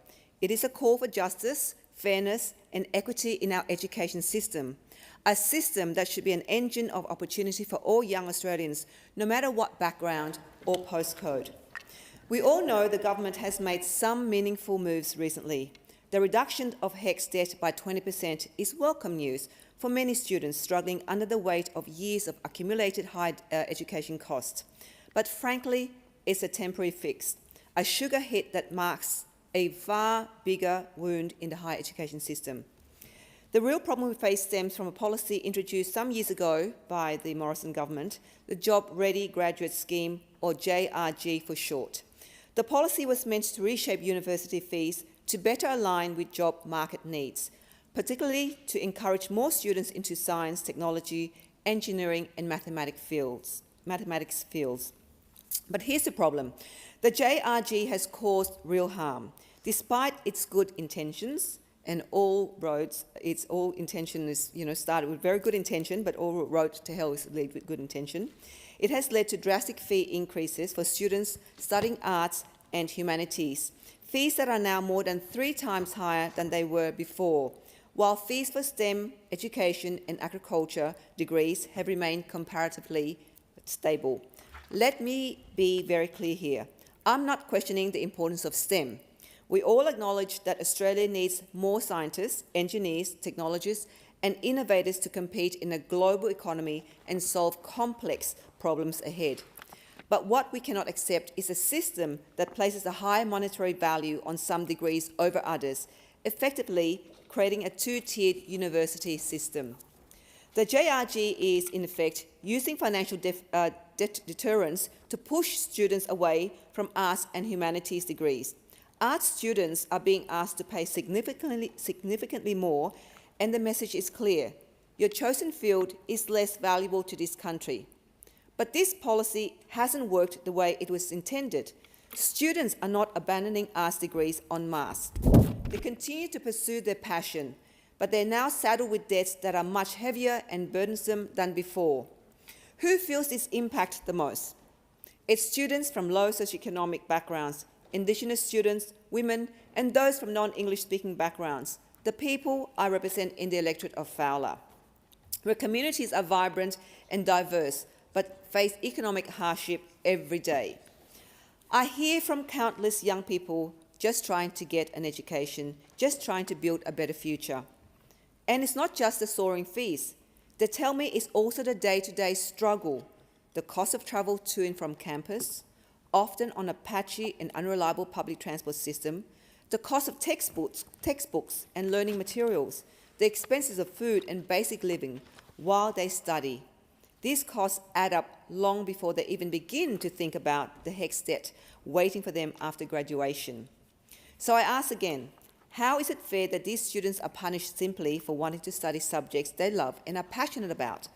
M: It is a call for justice, fairness and equity in our education system, a system that should be an engine of opportunity for all young Australians, no matter what background or postcode. We all know the government has made some meaningful moves recently. The reduction of HECS debt by 20% is welcome news for many students struggling under the weight of years of accumulated high education costs. But frankly, it's a temporary fix, a sugar hit that marks a far bigger wound in the higher education system. The real problem we face stems from a policy introduced some years ago by the Morrison government, the Job Ready Graduate Scheme, or JRG for short. The policy was meant to reshape university fees to better align with job market needs, particularly to encourage more students into science, technology, engineering and mathematics fields. But here's the problem. The JRG has caused real harm. Despite its good intentions, and all roads, its all intention is, started with very good intention, but all roads to hell is lead with good intention. It has led to drastic fee increases for students studying arts and humanities, fees that are now more than 3 times higher than they were before, while fees for STEM, education and agriculture degrees have remained comparatively stable. Let me be very clear here. I'm not questioning the importance of STEM. We all acknowledge that Australia needs more scientists, engineers, technologists and innovators to compete in a global economy and solve complex problems ahead. But what we cannot accept is a system that places a high monetary value on some degrees over others, effectively creating a 2-tiered university system. The JRG is, in effect, using financial deterrence to push students away from arts and humanities degrees. Arts students are being asked to pay significantly more, and the message is clear. Your chosen field is less valuable to this country. But this policy hasn't worked the way it was intended. Students are not abandoning arts degrees en masse. They continue to pursue their passion, but they're now saddled with debts that are much heavier and burdensome than before. Who feels this impact the most? It's students from low socioeconomic backgrounds, Indigenous students, women, and those from non-English speaking backgrounds, the people I represent in the electorate of Fowler, where communities are vibrant and diverse, but face economic hardship every day. I hear from countless young people just trying to get an education, just trying to build a better future. And it's not just the soaring fees. They tell me it's also the day-to-day struggle, the cost of travel to and from campus, often on a patchy and unreliable public transport system, the cost of textbooks and learning materials, the expenses of food and basic living while they study. These costs add up long before they even begin to think about the HECS debt waiting for them after graduation. So I ask again, how is it fair that these students are punished simply for wanting to study subjects they love and are passionate about?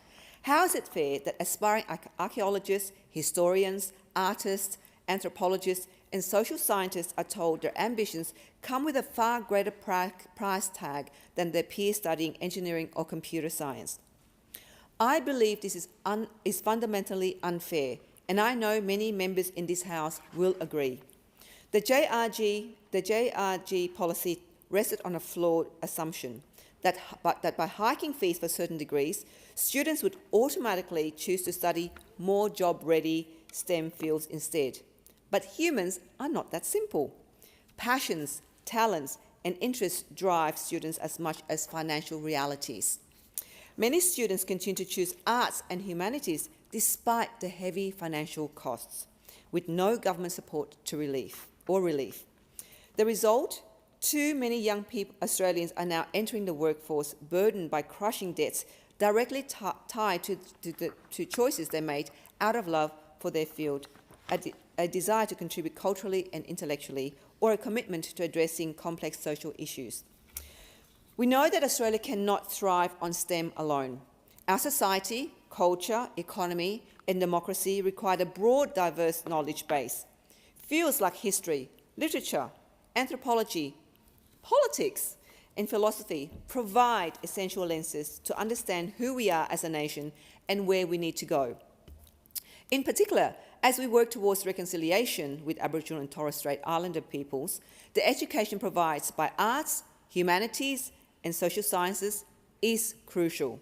M: How is it fair that aspiring archaeologists, historians, artists, anthropologists and social scientists are told their ambitions come with a far greater price tag than their peers studying engineering or computer science? I believe this is fundamentally unfair, and I know many members in this House will agree. The JRG policy rested on a flawed assumption that by hiking fees for certain degrees, students would automatically choose to study more job-ready STEM fields instead. But humans are not that simple. Passions, talents, and interests drive students as much as financial realities. Many students continue to choose arts and humanities despite the heavy financial costs, with no government support to relief. The result? Too many young Australians are now entering the workforce burdened by crushing debts directly tied to choices they made out of love for their field, a desire to contribute culturally and intellectually, or a commitment to addressing complex social issues. We know that Australia cannot thrive on STEM alone. Our society, culture, economy and democracy require a broad, diverse knowledge base. Fields like history, literature, anthropology, politics and philosophy provide essential lenses to understand who we are as a nation and where we need to go. In particular, as we work towards reconciliation with Aboriginal and Torres Strait Islander peoples, the education provided by arts, humanities and social sciences is crucial.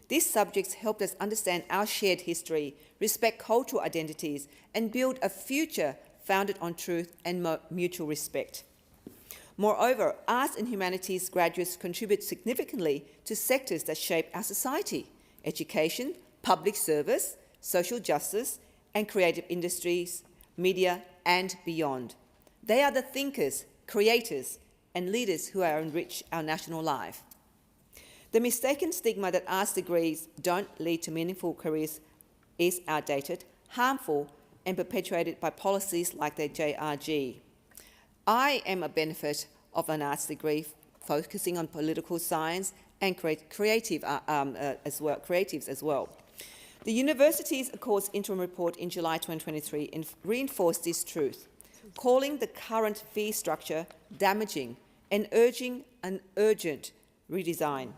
M: These subjects help us understand our shared history, respect cultural identities, and build a future founded on truth and mutual respect. Moreover, arts and humanities graduates contribute significantly to sectors that shape our society: education, public service, social justice, and creative industries, media, and beyond. They are the thinkers, creators, and leaders who enrich our national life. The mistaken stigma that arts degrees don't lead to meaningful careers is outdated, harmful, and perpetuated by policies like the JRG. I am a benefit of an arts degree focusing on political science and creatives as well. The Universities Accords interim report in July 2023 reinforced this truth. calling the current fee structure damaging and urging an urgent redesign.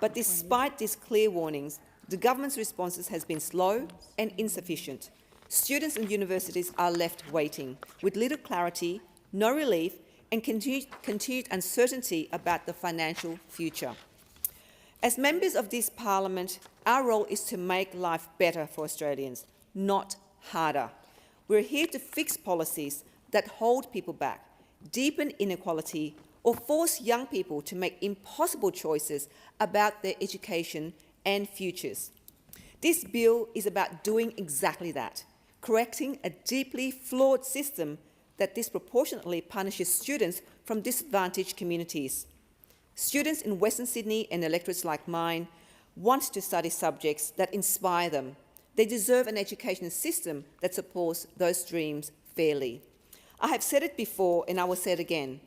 M: But despite these clear warnings, the government's responses has been slow and insufficient. Students and universities are left waiting, with little clarity, no relief, and continued uncertainty about the financial future. As members of this Parliament, our role is to make life better for Australians, not harder. We're here to fix policies that hold people back, deepen inequality, or force young people to make impossible choices about their education and futures. This bill is about doing exactly that, correcting a deeply flawed system that disproportionately punishes students from disadvantaged communities. Students in Western Sydney and electorates like mine want to study subjects that inspire them. They deserve an education system that supports those dreams fairly. I have said it before and I will say it again.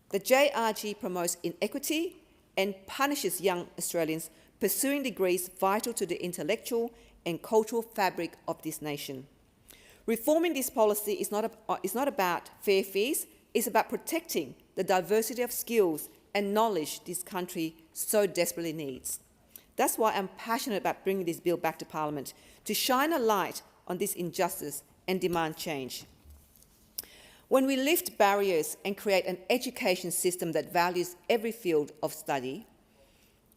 M: The JRG promotes inequity and punishes young Australians pursuing degrees vital to the intellectual and cultural fabric of this nation. Reforming this policy is not about fair fees, it's about protecting the diversity of skills and knowledge this country so desperately needs. That's why I'm passionate about bringing this bill back to Parliament, to shine a light on this injustice and demand change. When we lift barriers and create an education system that values every field of study,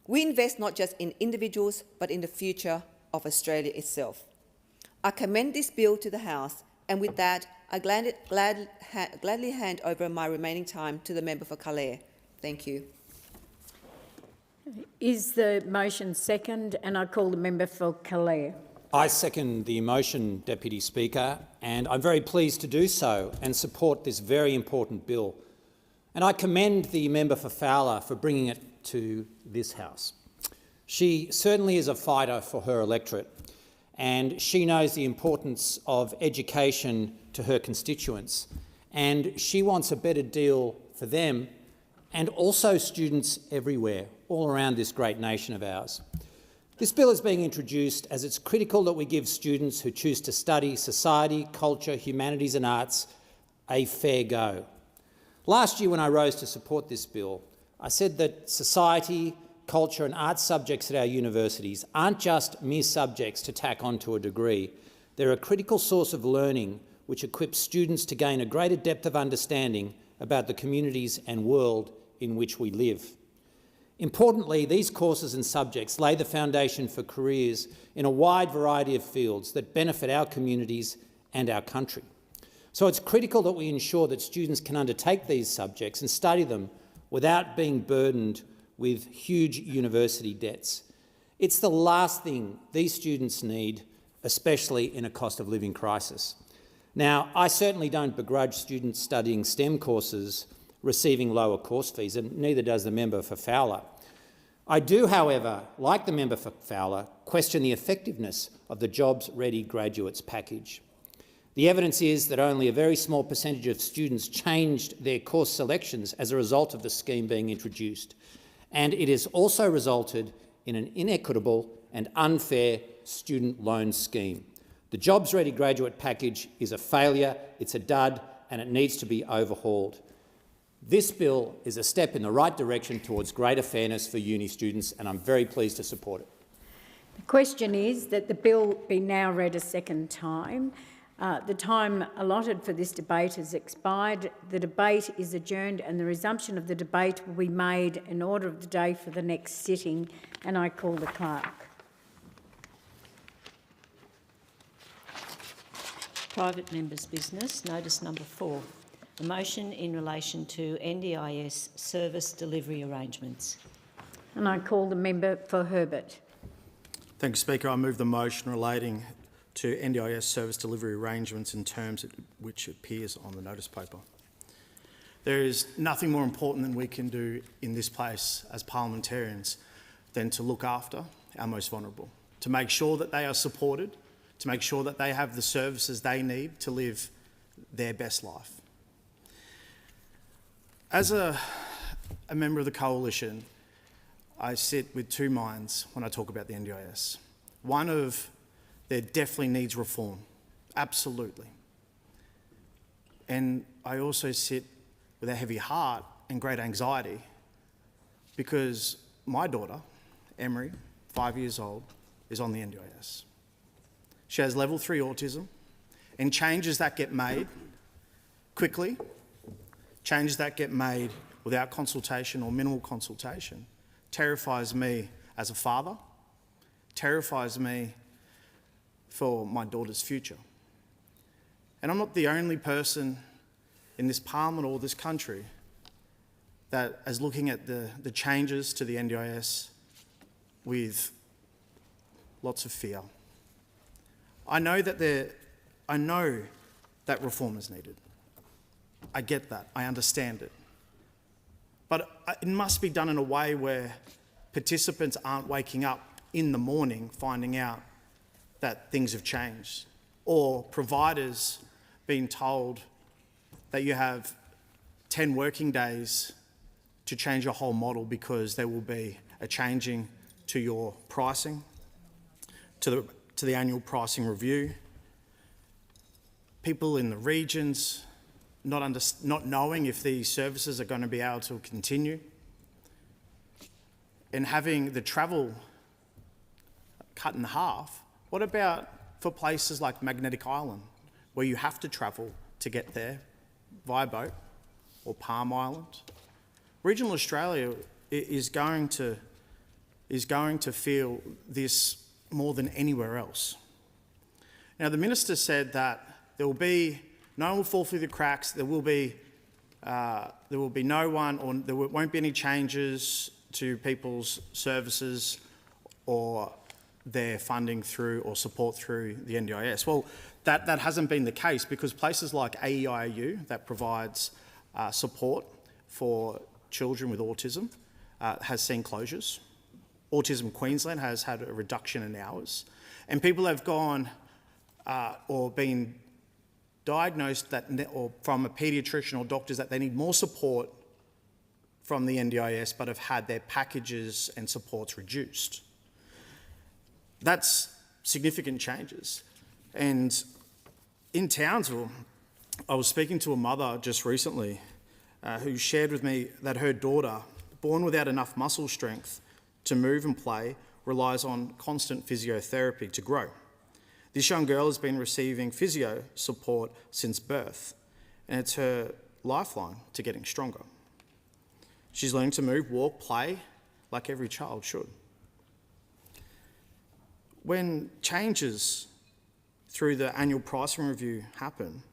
M: we invest not just in individuals, but in the future of Australia itself. I commend this bill to the House, and with that, I gladly hand over my remaining time to the member for Calais. Thank you.
I: Is the motion second? And I call the member for Calais.
E: I second the motion, Deputy Speaker, and I'm very pleased to do so and support this very important bill. And I commend the member for Fowler for bringing it to this House. She certainly is a fighter for her electorate, and she knows the importance of education to her constituents, and she wants a better deal for them and also students everywhere, all around this great nation of ours. This bill is being introduced as it's critical that we give students who choose to study society, culture, humanities and arts a fair go. Last year when I rose to support this bill, I said that society, culture and arts subjects at our universities aren't just mere subjects to tack onto a degree. They're a critical source of learning which equips students to gain a greater depth of understanding about the communities and world in which we live. Importantly, these courses and subjects lay the foundation for careers in a wide variety of fields that benefit our communities and our country. So it's critical that we ensure that students can undertake these subjects and study them without being burdened with huge university debts. It's the last thing these students need, especially in a cost of living crisis. Now, I certainly don't begrudge students studying STEM courses receiving lower course fees, and neither does the member for Fowler. I do, however, like the member for Fowler, question the effectiveness of the Jobs Ready Graduates package. The evidence is that only a very small percentage of students changed their course selections as a result of the scheme being introduced, and it has also resulted in an inequitable and unfair student loan scheme. The Jobs Ready Graduate package is a failure, it's a dud, and it needs to be overhauled. This bill is a step in the right direction towards greater fairness for uni students, and I'm very pleased to support it.
I: The question is that the bill be now read a second time. The time allotted for this debate has expired. The debate is adjourned and the resumption of the debate will be made in order of the day for the next sitting, and I call the clerk.
D: Private members' business, notice number 4. A motion in relation to NDIS service delivery arrangements.
I: And I call the member for Herbert.
N: Thank you, Speaker. I move the motion relating to NDIS service delivery arrangements in terms which appears on the notice paper. There is nothing more important than we can do in this place as parliamentarians than to look after our most vulnerable, to make sure that they are supported, to make sure that they have the services they need to live their best life. As a member of the Coalition, I sit with two minds when I talk about the NDIS. One of there definitely needs reform, absolutely. And I also sit with a heavy heart and great anxiety because my daughter, Emery, 5 years old, is on the NDIS. She has level 3 autism, and changes that get made quickly, changes that get made without consultation or minimal consultation, terrifies me as a father, terrifies me for my daughter's future. And I'm not the only person in this parliament or this country that is looking at the changes to the NDIS with lots of fear. I know that reform is needed. I get that. I understand it. But it must be done in a way where participants aren't waking up in the morning finding out that things have changed, or providers being told that you have 10 working days to change your whole model because there will be a changing to your pricing, to the annual pricing review. People in the regions not knowing if these services are going to be able to continue, and having the travel cut in half. What about for places like Magnetic Island, where you have to travel to get there via boat, or Palm Island? Regional Australia is going to feel this more than anywhere else. Now, the Minister said that no one will fall through the cracks, there will be no one, or there won't be any changes to people's services or their funding through or support through the NDIS. Well, that hasn't been the case, because places like AEIU, that provides support for children with autism, has seen closures. Autism Queensland has had a reduction in hours. And people have gone or been diagnosed or from a paediatrician or doctors that they need more support from the NDIS, but have had their packages and supports reduced. That's significant changes. And in Townsville, I was speaking to a mother just recently who shared with me that her daughter, born without enough muscle strength to move and play, relies on constant physiotherapy to grow. This young girl has been receiving physio support since birth, and it's her lifeline to getting stronger. She's learning to move, walk, play like every child should. When changes through the annual pricing review happen,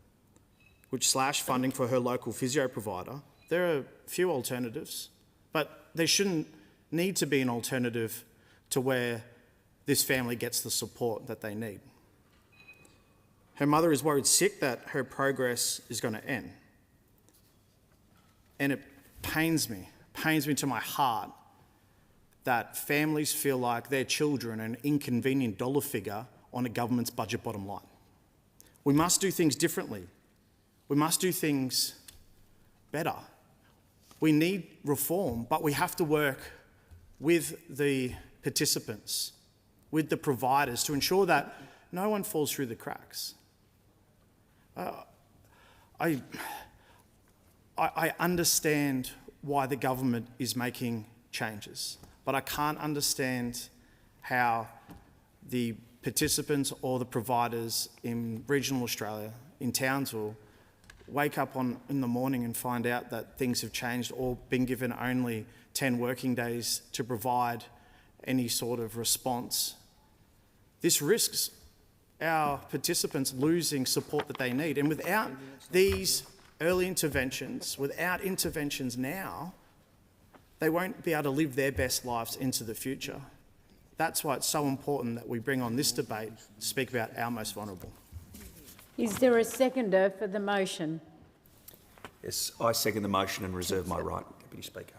N: which slash funding for her local physio provider, there are few alternatives, but there shouldn't need to be an alternative to where this family gets the support that they need. Her mother is worried sick that her progress is going to end. And it pains me to my heart that families feel like their children are an inconvenient dollar figure on a government's budget bottom line. We must do things differently. We must do things better. We need reform, but we have to work with the participants, with the providers, to ensure that no one falls through the cracks. I understand why the government is making changes, but I can't understand how the participants or the providers in regional Australia, in Townsville, wake up in the morning and find out that things have changed, or been given only 10 working days to provide any sort of response. This risks our participants losing support that they need. And without these early interventions, without interventions now, they won't be able to live their best lives into the future. That's why it's so important that we bring on this debate to speak about our most vulnerable.
I: Is there a seconder for the motion?
O: Yes, I second the motion and reserve my right, Deputy Speaker.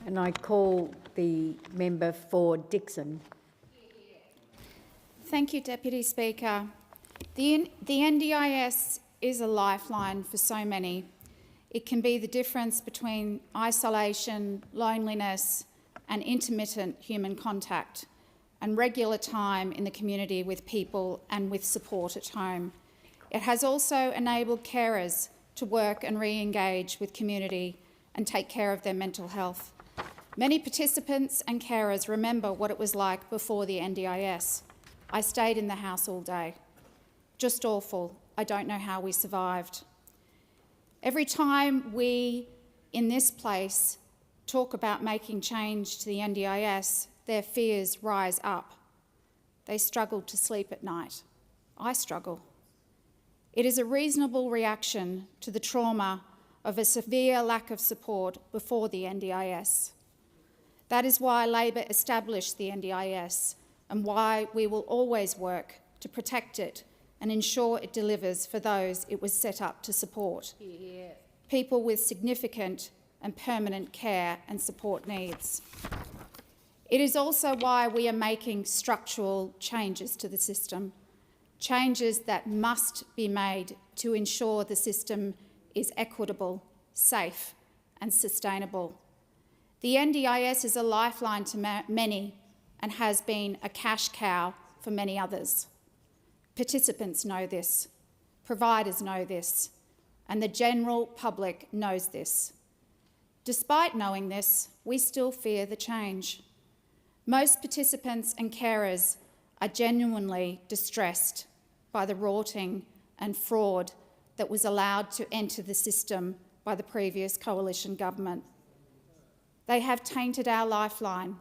I: And I call the member for Dixon.
C: Thank you, Deputy Speaker. The NDIS is a lifeline for so many. It can be the difference between isolation, loneliness, and intermittent human contact, and regular time in the community with people and with support at home.
P: It has also enabled carers to work and re-engage with community and take care of their mental health. Many participants and carers remember what it was like before the NDIS. I stayed in the house all day. Just awful. I don't know how we survived. Every time we, in this place, talk about making change to the NDIS, their fears rise up. They struggle to sleep at night. I struggle. It is a reasonable reaction to the trauma of a severe lack of support before the NDIS. That is why Labor established the NDIS and why we will always work to protect it and ensure it delivers for those it was set up to support. People with significant and permanent care and support needs. It is also why we are making structural changes to the system, changes that must be made to ensure the system is equitable, safe and sustainable. The NDIS is a lifeline to many and has been a cash cow for many others. Participants know this, providers know this, and the general public knows this. Despite knowing this, we still fear the change. Most participants and carers are genuinely distressed by the rorting and fraud that was allowed to enter the system by the previous coalition government. They have tainted our lifeline.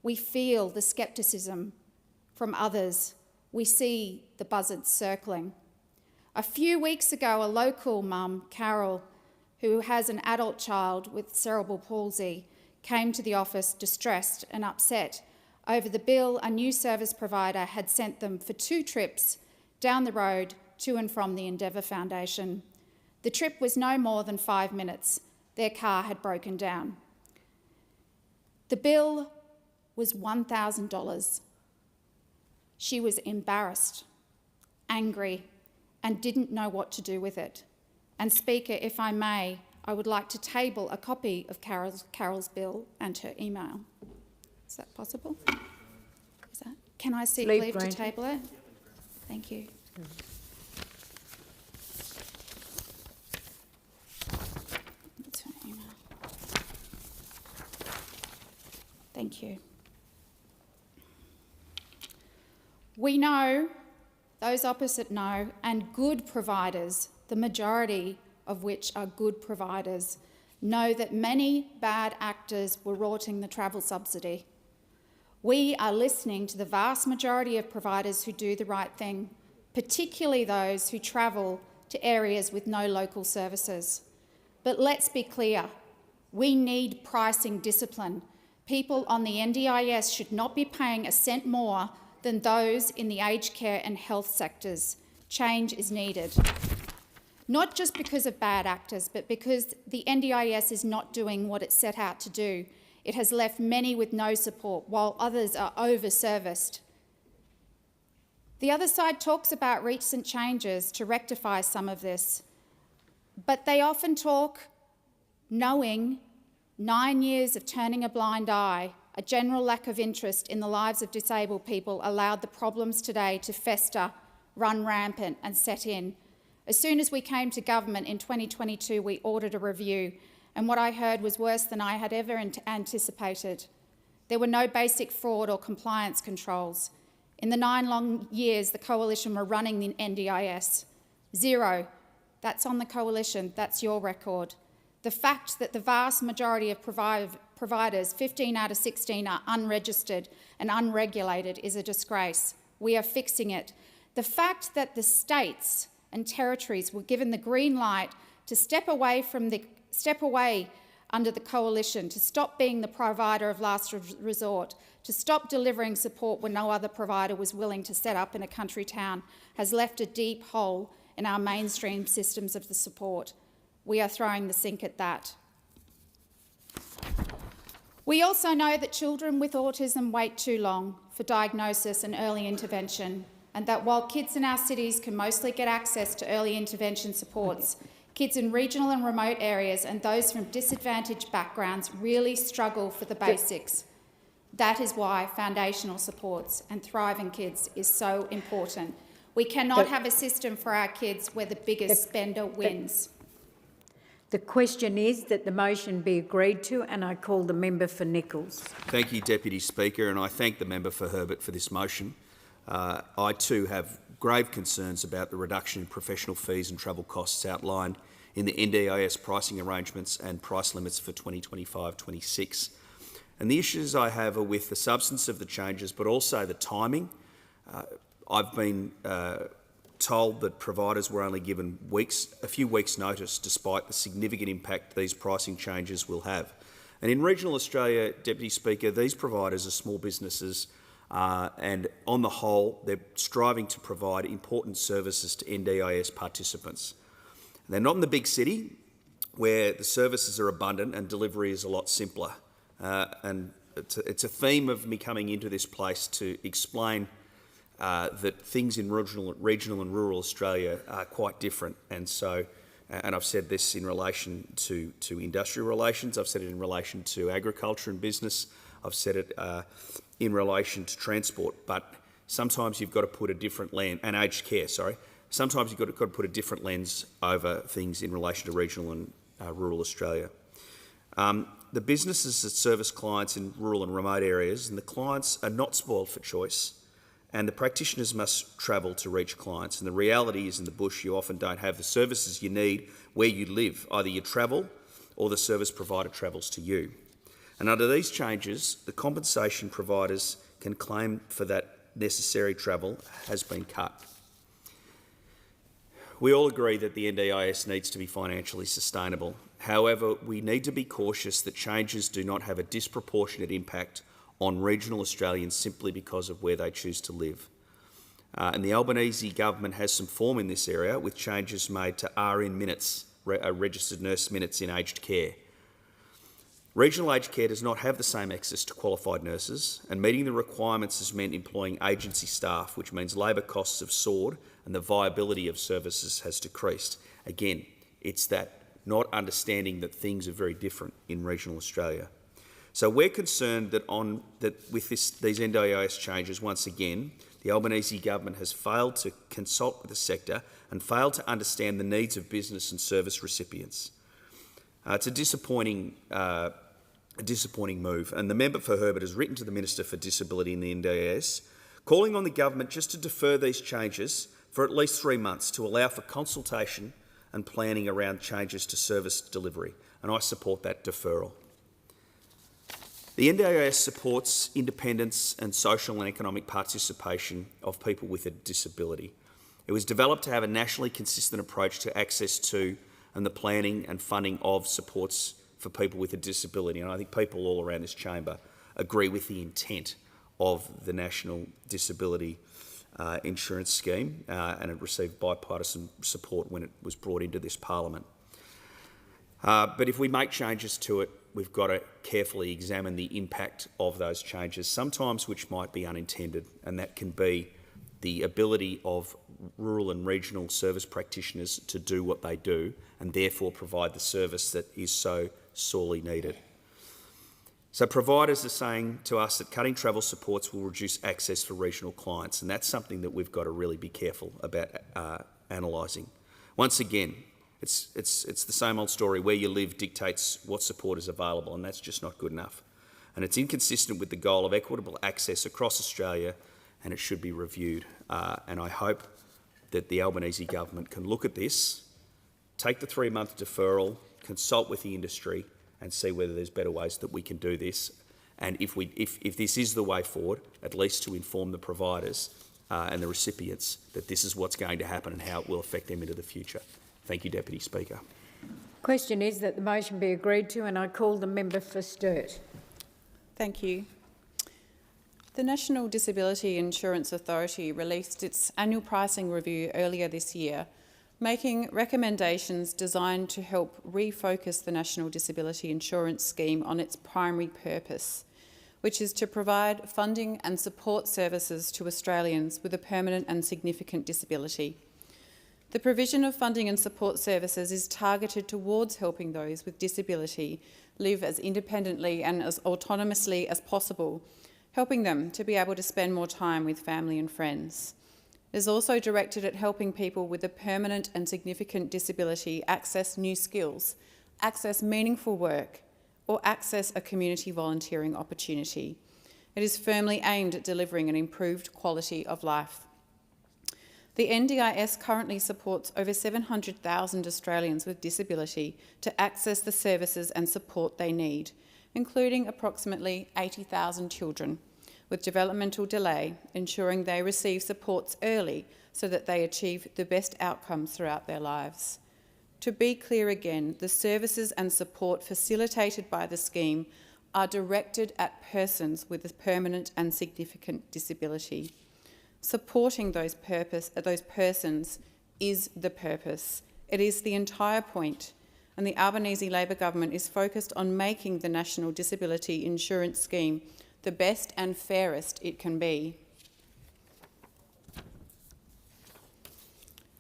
P: We feel the scepticism from others. We see the buzzards circling. A few weeks ago, a local mum, Carol, who has an adult child with cerebral palsy, came to the office distressed and upset over the bill a new service provider had sent them for 2 trips down the road to and from the Endeavour Foundation. The trip was no more than 5 minutes. Their car had broken down. The bill was $1,000. She was embarrassed, angry, and didn't know what to do with it. And Speaker, if I may, I would like to table a copy of Carol's bill and her email. Is that possible? Can I seek leave to table it? Thank you. That's her email. Thank you. We know, those opposite know, and good providers, the majority of which are good providers, know that many bad actors were rorting the travel subsidy. We are listening to the vast majority of providers who do the right thing, particularly those who travel to areas with no local services. But let's be clear, we need pricing discipline. People on the NDIS should not be paying a cent more than those in the aged care and health sectors. Change is needed. Not just because of bad actors, but because the NDIS is not doing what it set out to do. It has left many with no support, while others are over-serviced. The other side talks about recent changes to rectify some of this, but they often talk knowing 9 years of turning a blind eye, a general lack of interest in the lives of disabled people allowed the problems today to fester, run rampant and set in. As soon as we came to government in 2022, we ordered a review, and what I heard was worse than I had ever anticipated. There were no basic fraud or compliance controls. In the 9 long years the Coalition were running the NDIS, 0. That's on the Coalition, that's your record. The fact that the vast majority of providers, 15 out of 16, are unregistered and unregulated is a disgrace. We are fixing it. The fact that the states and territories were given the green light to step away under the Coalition, to stop being the provider of last resort, to stop delivering support when no other provider was willing to set up in a country town, has left a deep hole in our mainstream systems of the support. We are throwing the sink at that. We also know that children with autism wait too long for diagnosis and early intervention, and that while kids in our cities can mostly get access to early intervention supports, kids in regional and remote areas and those from disadvantaged backgrounds really struggle for the basics. That is why foundational supports and thriving kids is so important. We cannot have a system for our kids where the biggest spender wins.
I: The question is that the motion be agreed to, and I call the member for Nichols.
O: Thank you, Deputy Speaker, and I thank the member for Herbert for this motion. I too have grave concerns about the reduction in professional fees and travel costs outlined in the NDIS pricing arrangements and price limits for 2025-26. And the issues I have are with the substance of the changes, but also the timing. I've been told that providers were only given a few weeks' notice, despite the significant impact these pricing changes will have. And in regional Australia, Deputy Speaker, these providers are small businesses, and on the whole, they're striving to provide important services to NDIS participants. They're not in the big city, where the services are abundant and delivery is a lot simpler. And it's a theme of me coming into this place to explain that things in regional and rural Australia are quite different. And so, and I've said this in relation to industrial relations, I've said it in relation to agriculture and business, I've said it in relation to transport, but sometimes you've got to put a different lens, and aged care, sorry, sometimes you've got to put a different lens over things in relation to regional and rural Australia. The businesses that service clients in rural and remote areas, and the clients are not spoiled for choice, and the practitioners must travel to reach clients. And the reality is, in the bush, you often don't have the services you need where you live. Either you travel or the service provider travels to you. And under these changes, the compensation providers can claim for that necessary travel has been cut. We all agree that the NDIS needs to be financially sustainable. However, we need to be cautious that changes do not have a disproportionate impact on regional Australians simply because of where they choose to live. And the Albanese government has some form in this area, with changes made to RN minutes, registered nurse minutes in aged care. Regional aged care does not have the same access to qualified nurses, and meeting the requirements has meant employing agency staff, which means labour costs have soared and the viability of services has decreased. Again, it's that not understanding that things are very different in regional Australia. So we're concerned that with these NDIS changes, once again, the Albanese government has failed to consult with the sector and failed to understand the needs of business and service recipients. It's a disappointing move, and the member for Herbert has written to the Minister for Disability in the NDIS, calling on the government just to defer these changes for at least 3 months to allow for consultation and planning around changes to service delivery, and I support that deferral. The NDIS supports independence and social and economic participation of people with a disability. It was developed to have a nationally consistent approach to access to and the planning and funding of supports for people with a disability, and I think people all around this chamber agree with the intent of the National Disability Insurance Scheme, and it received bipartisan support when it was brought into this parliament. But if we make changes to it, we've got to carefully examine the impact of those changes, sometimes which might be unintended, and that can be the ability of rural and regional service practitioners to do what they do and therefore provide the service that is so sorely needed. So providers are saying to us that cutting travel supports will reduce access for regional clients, and that's something that we've got to really be careful about analysing. Once again, it's the same old story. Where you live dictates what support is available, and that's just not good enough. And it's inconsistent with the goal of equitable access across Australia, and it should be reviewed. And I hope that the Albanese government can look at this, take the 3-month deferral, consult with the industry, and see whether there's better ways that we can do this. And if this is the way forward, at least to inform the providers and the recipients that this is what's going to happen and how it will affect them into the future. Thank you, Deputy Speaker.
I: Question is that the motion be agreed to, and I call the member for Sturt.
L: Thank you. The National Disability Insurance Authority released its annual pricing review earlier this year, making recommendations designed to help refocus the National Disability Insurance Scheme on its primary purpose, which is to provide funding and support services to Australians with a permanent and significant disability. The provision of funding and support services is targeted towards helping those with disability live as independently and as autonomously as possible, helping them to be able to spend more time with family and friends. It is also directed at helping people with a permanent and significant disability access new skills, access meaningful work, or access a community volunteering opportunity. It is firmly aimed at delivering an improved quality of life. The NDIS currently supports over 700,000 Australians with disability to access the services and support they need, including approximately 80,000 children with developmental delay, ensuring they receive supports early so that they achieve the best outcomes throughout their lives. To be clear again, the services and support facilitated by the scheme are directed at persons with a permanent and significant disability. Supporting those persons is the purpose. It is the entire point, and the Albanese Labor government is focused on making the National Disability Insurance Scheme the best and fairest it can be.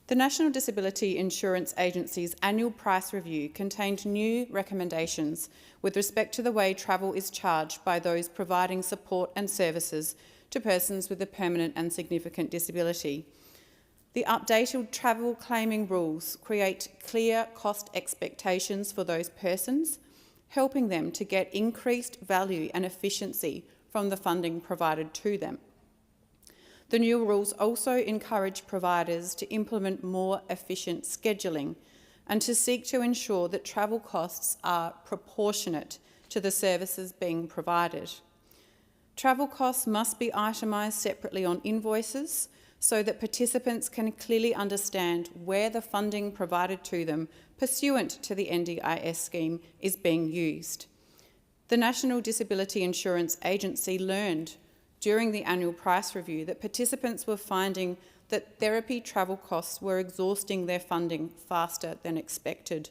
L: The National Disability Insurance Agency's annual price review contained new recommendations with respect to the way travel is charged by those providing support and services to persons with a permanent and significant disability. The updated travel claiming rules create clear cost expectations for those persons, helping them to get increased value and efficiency from the funding provided to them. The new rules also encourage providers to implement more efficient scheduling and to seek to ensure that travel costs are proportionate to the services being provided. Travel costs must be itemised separately on invoices so that participants can clearly understand where the funding provided to them pursuant to the NDIS scheme is being used. The National Disability Insurance Agency learned during the annual price review that participants were finding that therapy travel costs were exhausting their funding faster than expected.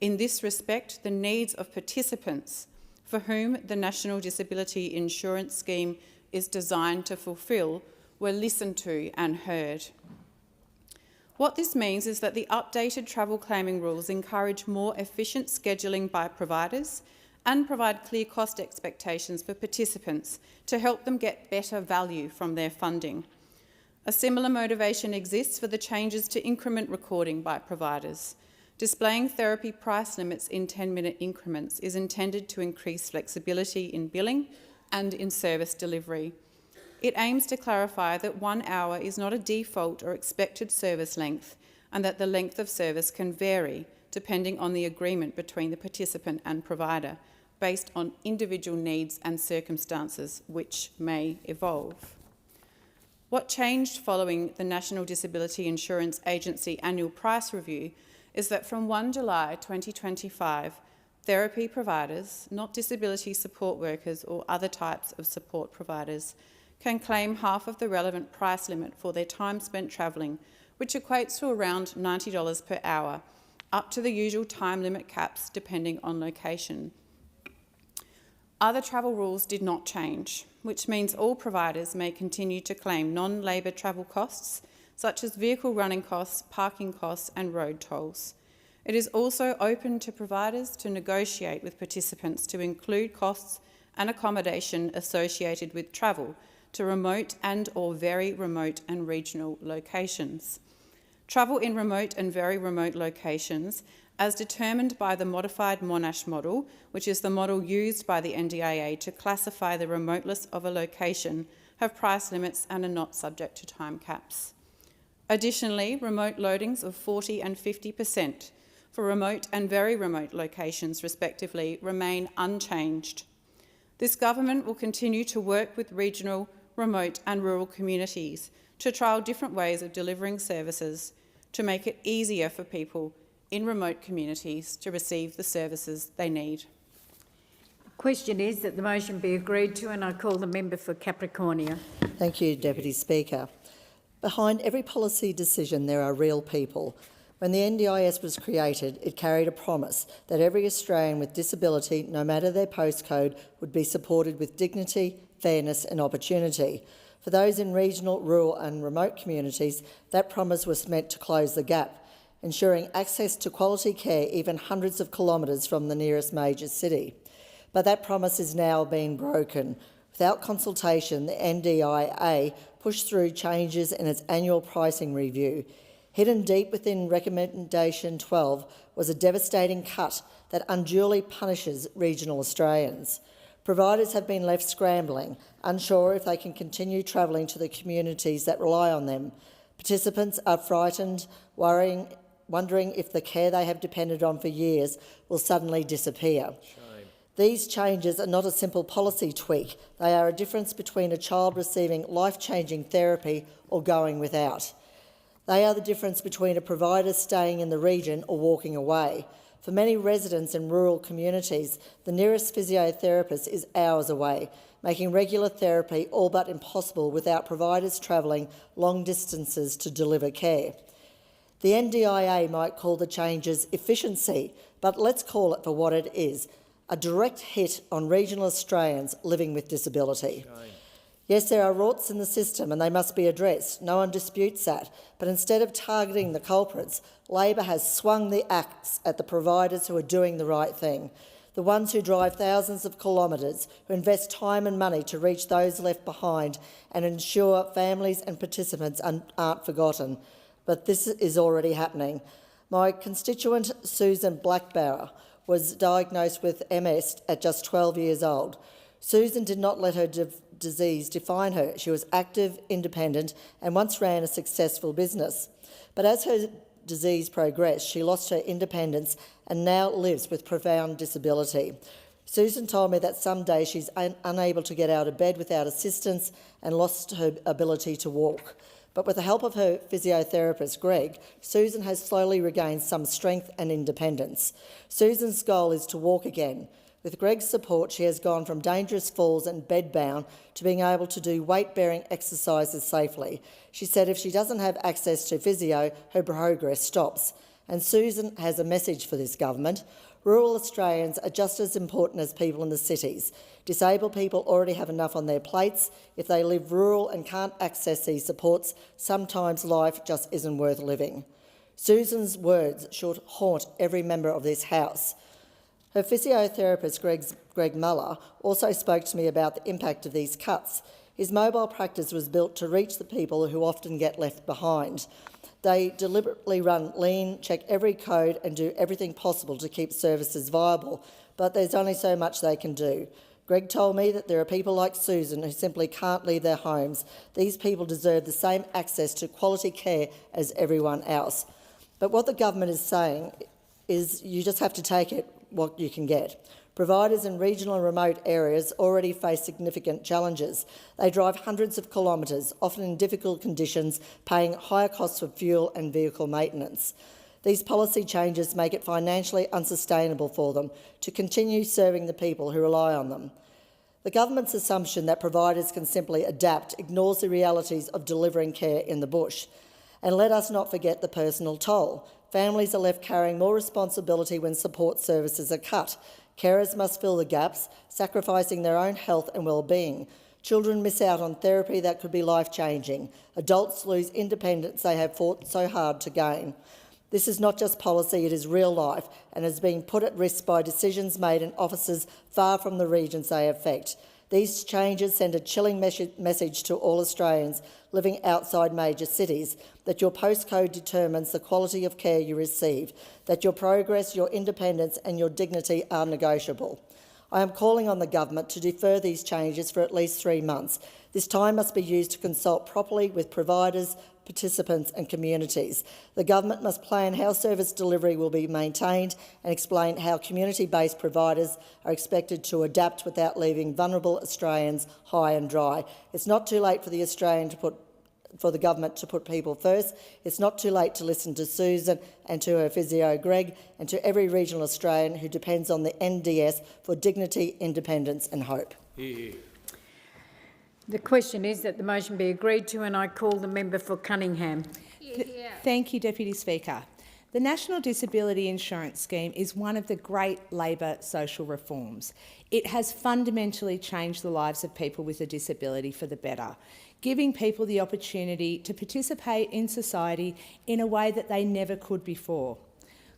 L: In this respect, the needs of participants for whom the National Disability Insurance Scheme is designed to fulfil were listened to and heard. What this means is that the updated travel claiming rules encourage more efficient scheduling by providers and provide clear cost expectations for participants to help them get better value from their funding. A similar motivation exists for the changes to increment recording by providers. Displaying therapy price limits in 10-minute increments is intended to increase flexibility in billing and in service delivery. It aims to clarify that 1 hour is not a default or expected service length, and that the length of service can vary depending on the agreement between the participant and provider, based on individual needs and circumstances which may evolve. What changed following the National Disability Insurance Agency annual price review is that from 1 July 2025, therapy providers, not disability support workers or other types of support providers, can claim half of the relevant price limit for their time spent travelling, which equates to around $90 per hour, up to the usual time limit caps depending on location. Other travel rules did not change, which means all providers may continue to claim non-labour travel costs, such as vehicle running costs, parking costs and road tolls. It is also open to providers to negotiate with participants to include costs and accommodation associated with travel to remote and/or very remote and regional locations. Travel in remote and very remote locations, as determined by the modified Monash model, which is the model used by the NDIA to classify the remoteness of a location, have price limits and are not subject to time caps. Additionally, remote loadings of 40% and 50% for remote and very remote locations, respectively, remain unchanged. This government will continue to work with regional, remote and rural communities to trial different ways of delivering services to make it easier for people in remote communities to receive the services they need.
I: The question is that the motion be agreed to, and I call the member for Capricornia.
Q: Thank you, Deputy Speaker. Behind every policy decision there are real people. When the NDIS was created, it carried a promise that every Australian with disability, no matter their postcode, would be supported with dignity, fairness and opportunity. For those in regional, rural and remote communities, that promise was meant to close the gap, ensuring access to quality care even hundreds of kilometres from the nearest major city. But that promise is now being broken. Without consultation, the NDIA pushed through changes in its annual pricing review. Hidden deep within Recommendation 12 was a devastating cut that unduly punishes regional Australians. Providers have been left scrambling, unsure if they can continue travelling to the communities that rely on them. Participants are frightened, wondering if the care they have depended on for years will suddenly disappear. These changes are not a simple policy tweak. They are a difference between a child receiving life-changing therapy or going without. They are the difference between a provider staying in the region or walking away. For many residents in rural communities, the nearest physiotherapist is hours away, making regular therapy all but impossible without providers travelling long distances to deliver care. The NDIA might call the changes efficiency, but let's call it for what it is, a direct hit on regional Australians living with disability. Yes, there are rorts in the system and they must be addressed. No one disputes that. But instead of targeting the culprits, Labor has swung the axe at the providers who are doing the right thing, the ones who drive thousands of kilometres, who invest time and money to reach those left behind and ensure families and participants aren't forgotten. But this is already happening. My constituent Susan Blackbarrow was diagnosed with MS at just 12 years old. Susan did not let her disease define her. She was active, independent, and once ran a successful business. But as her disease progressed, she lost her independence and now lives with profound disability. Susan told me that some days she's unable to get out of bed without assistance and lost her ability to walk. But with the help of her physiotherapist, Greg, Susan has slowly regained some strength and independence. Susan's goal is to walk again. With Greg's support, she has gone from dangerous falls and bedbound to being able to do weight-bearing exercises safely. She said if she doesn't have access to physio, her progress stops. And Susan has a message for this government. Rural Australians are just as important as people in the cities. Disabled people already have enough on their plates. If they live rural and can't access these supports, sometimes life just isn't worth living. Susan's words should haunt every member of this House. Her physiotherapist, Greg Muller, also spoke to me about the impact of these cuts. His mobile practice was built to reach the people who often get left behind. They deliberately run lean, check every code and do everything possible to keep services viable, but there's only so much they can do. Greg told me that there are people like Susan who simply can't leave their homes. These people deserve the same access to quality care as everyone else. But what the government is saying is you just have to take it what you can get. Providers in regional and remote areas already face significant challenges. They drive hundreds of kilometres, often in difficult conditions, paying higher costs for fuel and vehicle maintenance. These policy changes make it financially unsustainable for them to continue serving the people who rely on them. The government's assumption that providers can simply adapt ignores the realities of delivering care in the bush. And let us not forget the personal toll. Families are left carrying more responsibility when support services are cut. Carers must fill the gaps, sacrificing their own health and well-being. Children miss out on therapy that could be life-changing. Adults lose independence they have fought so hard to gain. This is not just policy, it is real life and is being put at risk by decisions made in offices far from the regions they affect. These changes send a chilling message to all Australians living outside major cities that your postcode determines the quality of care you receive, that your progress, your independence and your dignity are negotiable. I am calling on the government to defer these changes for at least 3 months. This time must be used to consult properly with providers, participants and communities. The government must plan how service delivery will be maintained and explain how community-based providers are expected to adapt without leaving vulnerable Australians high and dry. It's not too late for the government to put people first. It's not too late to listen to Susan and to her physio Greg and to every regional Australian who depends on the NDIS for dignity, independence and hope.
I: The question is that the motion be agreed to, and I call the member for Cunningham.
R: Thank you, Deputy Speaker. The National Disability Insurance Scheme is one of the great Labor social reforms. It has fundamentally changed the lives of people with a disability for the better, giving people the opportunity to participate in society in a way that they never could before.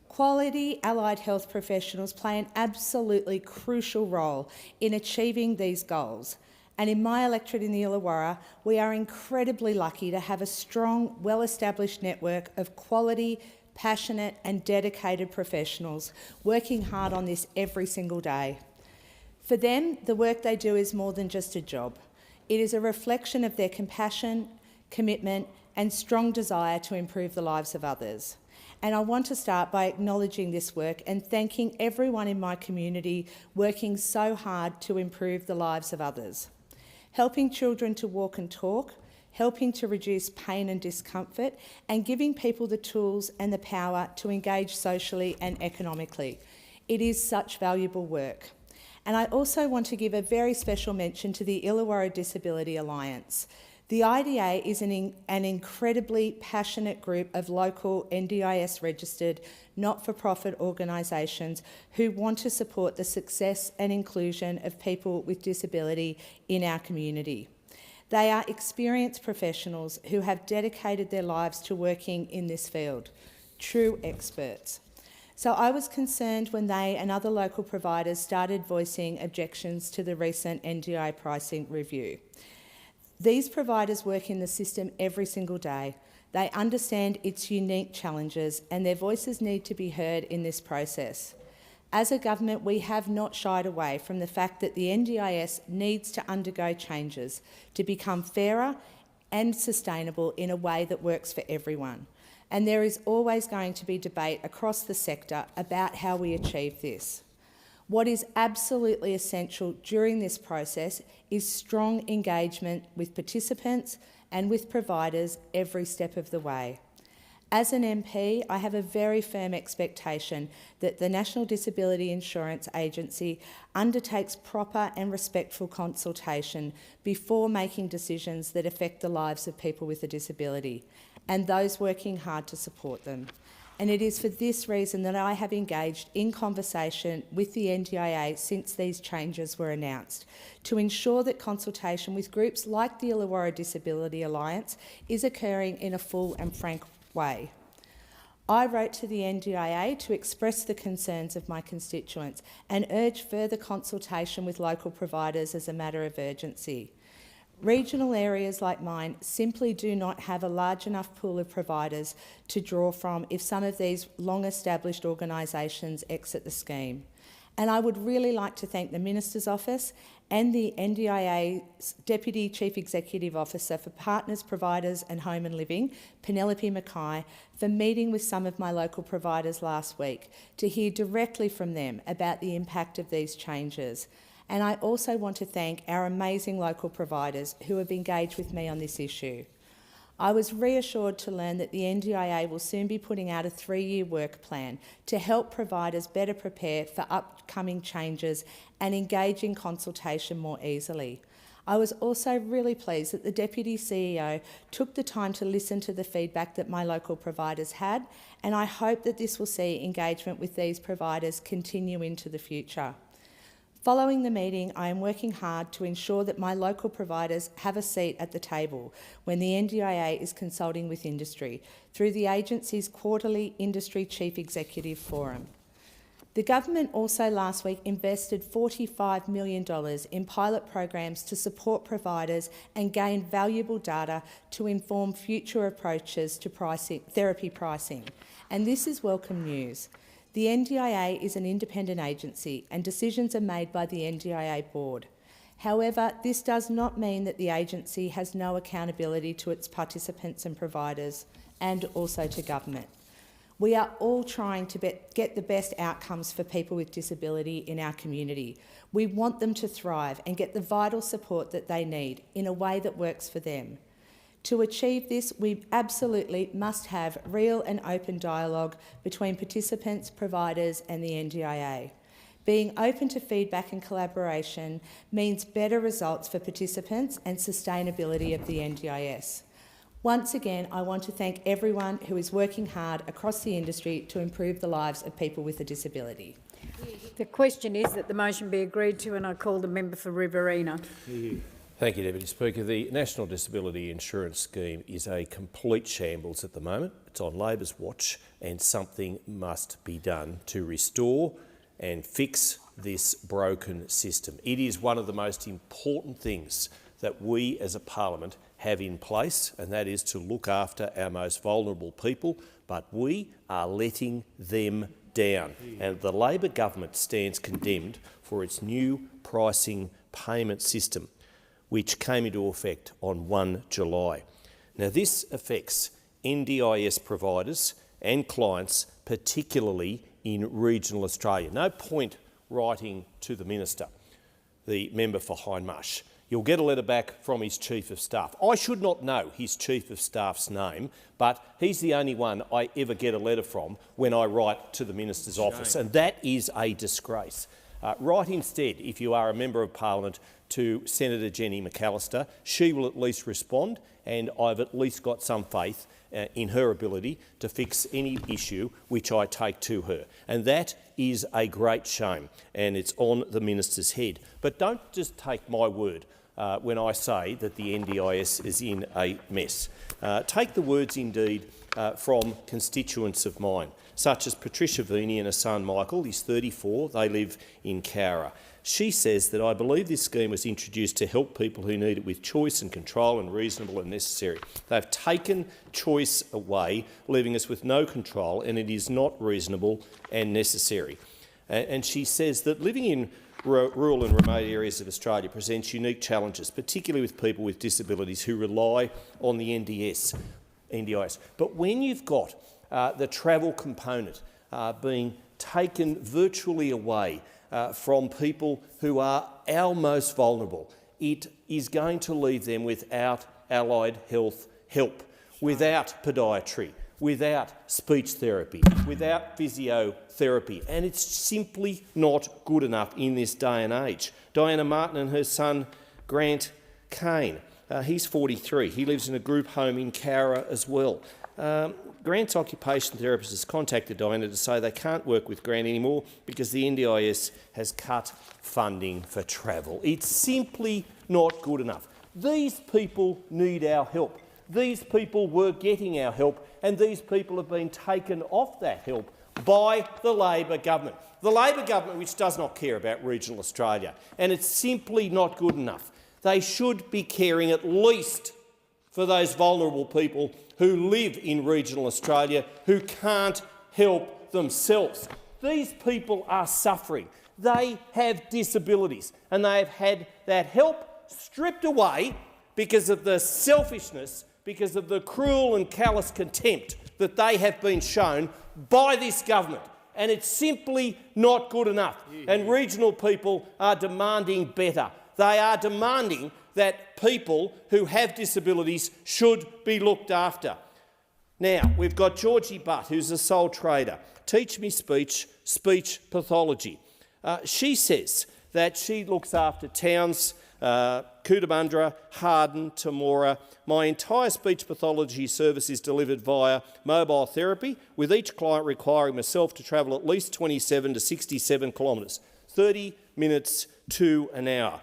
R: Quality allied health professionals play an absolutely crucial role in achieving these goals. And in my electorate in the Illawarra, we are incredibly lucky to have a strong, well-established network of quality, passionate and dedicated professionals working hard on this every single day. For them, the work they do is more than just a job. It is a reflection of their compassion, commitment and strong desire to improve the lives of others. And I want to start by acknowledging this work and thanking everyone in my community working so hard to improve the lives of others. Helping children to walk and talk, helping to reduce pain and discomfort, and giving people the tools and the power to engage socially and economically. It is such valuable work. And I also want to give a very special mention to the Illawarra Disability Alliance. The IDA is an incredibly passionate group of local NDIS registered not-for-profit organisations who want to support the success and inclusion of people with disability in our community. They are experienced professionals who have dedicated their lives to working in this field, true experts. So I was concerned when they and other local providers started voicing objections to the recent NDI pricing review. These providers work in the system every single day. They understand its unique challenges and their voices need to be heard in this process. As a government, we have not shied away from the fact that the NDIS needs to undergo changes to become fairer and sustainable in a way that works for everyone. And there is always going to be debate across the sector about how we achieve this. What is absolutely essential during this process is strong engagement with participants and with providers every step of the way. As an MP, I have a very firm expectation that the National Disability Insurance Agency undertakes proper and respectful consultation before making decisions that affect the lives of people with a disability and those working hard to support them. And it is for this reason that I have engaged in conversation with the NDIA since these changes were announced, to ensure that consultation with groups like the Illawarra Disability Alliance is occurring in a full and frank way. I wrote to the NDIA to express the concerns of my constituents and urge further consultation with local providers as a matter of urgency. Regional areas like mine simply do not have a large enough pool of providers to draw from if some of these long-established organisations exit the scheme. And I would really like to thank the Minister's Office and the NDIA's Deputy Chief Executive Officer for Partners, Providers and Home and Living, Penelope Mackay, for meeting with some of my local providers last week to hear directly from them about the impact of these changes. And I also want to thank our amazing local providers who have engaged with me on this issue. I was reassured to learn that the NDIA will soon be putting out a 3-year work plan to help providers better prepare for upcoming changes and engage in consultation more easily. I was also really pleased that the Deputy CEO took the time to listen to the feedback that my local providers had, and I hope that this will see engagement with these providers continue into the future. Following the meeting, I am working hard to ensure that my local providers have a seat at the table when the NDIA is consulting with industry through the agency's quarterly Industry Chief Executive Forum. The government also last week invested $45 million in pilot programs to support providers and gain valuable data to inform future approaches to therapy pricing. And this is welcome news. The NDIA is an independent agency and decisions are made by the NDIA board. However, this does not mean that the agency has no accountability to its participants and providers and also to government. We are all trying to get the best outcomes for people with disability in our community. We want them to thrive and get the vital support that they need in a way that works for them. To achieve this, we absolutely must have real and open dialogue between participants, providers and the NDIA. Being open to feedback and collaboration means better results for participants and sustainability of the NDIS. Once again, I want to thank everyone who is working hard across the industry to improve the lives of people with a disability.
I: The question is that the motion be agreed to, and I call the member for Riverina.
S: Thank you, Deputy Speaker. The National Disability Insurance Scheme is a complete shambles at the moment. It's on Labor's watch and something must be done to restore and fix this broken system. It is one of the most important things that we as a parliament have in place, and that is to look after our most vulnerable people, but we are letting them down. And the Labor government stands condemned for its new pricing payment system, which came into effect on 1 July. Now, this affects NDIS providers and clients, particularly in regional Australia. No point writing to the Minister, the member for Hindmarsh. You'll get a letter back from his Chief of Staff. I should not know his Chief of Staff's name, but he's the only one I ever get a letter from when I write to the Minister's office, and that is a disgrace. Write instead, if you are a Member of Parliament, to Senator Jenny McAllister. She will at least respond, and I've at least got some faith in her ability to fix any issue which I take to her. And that is a great shame, and it's on the Minister's head. But don't just take my word when I say that the NDIS is in a mess. Take the words indeed from constituents of mine, such as Patricia Veeney and her son Michael. He's 34. They live in Cowra. She says that I believe this scheme was introduced to help people who need it with choice and control and reasonable and necessary. They've taken choice away, leaving us with no control, and it is not reasonable and necessary. And she says that living in rural and remote areas of Australia presents unique challenges, particularly with people with disabilities who rely on the NDIS. But when you've got the travel component being taken virtually away from people who are our most vulnerable, it is going to leave them without allied health help, without podiatry, without speech therapy, without physiotherapy, and it's simply not good enough in this day and age. Diana Martin and her son Grant Kane, he's 43. He lives in a group home in Cowra as well. Grant's occupation therapist has contacted Diana to say they can't work with Grant anymore because the NDIS has cut funding for travel. It's simply not good enough. These people need our help. These people were getting our help, and these people have been taken off that help by the Labor government. The Labor government which does not care about regional Australia, and it's simply not good enough. They should be caring at least for those vulnerable people who live in regional Australia who can't help themselves. These people are suffering. They have disabilities, and they have had that help stripped away because of the selfishness, because of the cruel and callous contempt that they have been shown by this government. And it's simply not good enough. And regional people are demanding better. They are demanding that people who have disabilities should be looked after. Now, we've got Georgie Butt, who's a sole trader. Teach me speech pathology. She says that she looks after towns, Cootamundra, Harden, Temora. My entire speech pathology service is delivered via mobile therapy, with each client requiring myself to travel at least 27 to 67 kilometres, 30 minutes to an hour.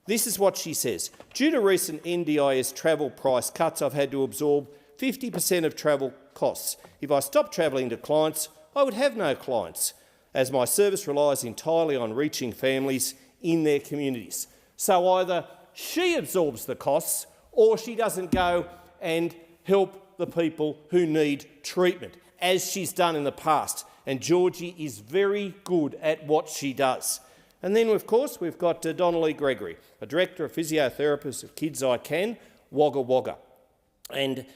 S: This is what she says. Due to recent NDIS travel price cuts, I've had to absorb 50% of travel costs. If I stopped travelling to clients, I would have no clients, as my service relies entirely on reaching families in their communities. So either she absorbs the costs or she doesn't go and help the people who need treatment, as she's done in the past. And Georgie is very good at what she does. And then, of course, we've got Donnelly Gregory, a Director of Physiotherapists of Kids I Can, Wagga Wagga. And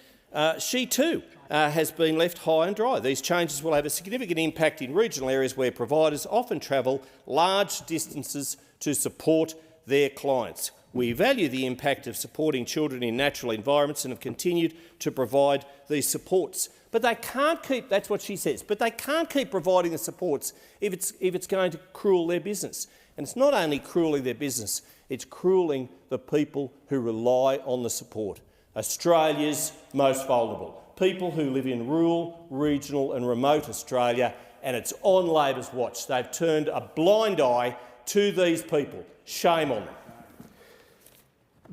S: she too has been left high and dry. These changes will have a significant impact in regional areas where providers often travel large distances to support their clients. We value the impact of supporting children in natural environments and have continued to provide these supports. But they can't keep, that's what she says, but they can't keep providing the supports if it's going to cruel their business. And it's not only cruelling their business, it's cruelling the people who rely on the support. Australia's most vulnerable, people who live in rural, regional and remote Australia, and it's on Labor's watch. They've turned a blind eye to these people. Shame on them.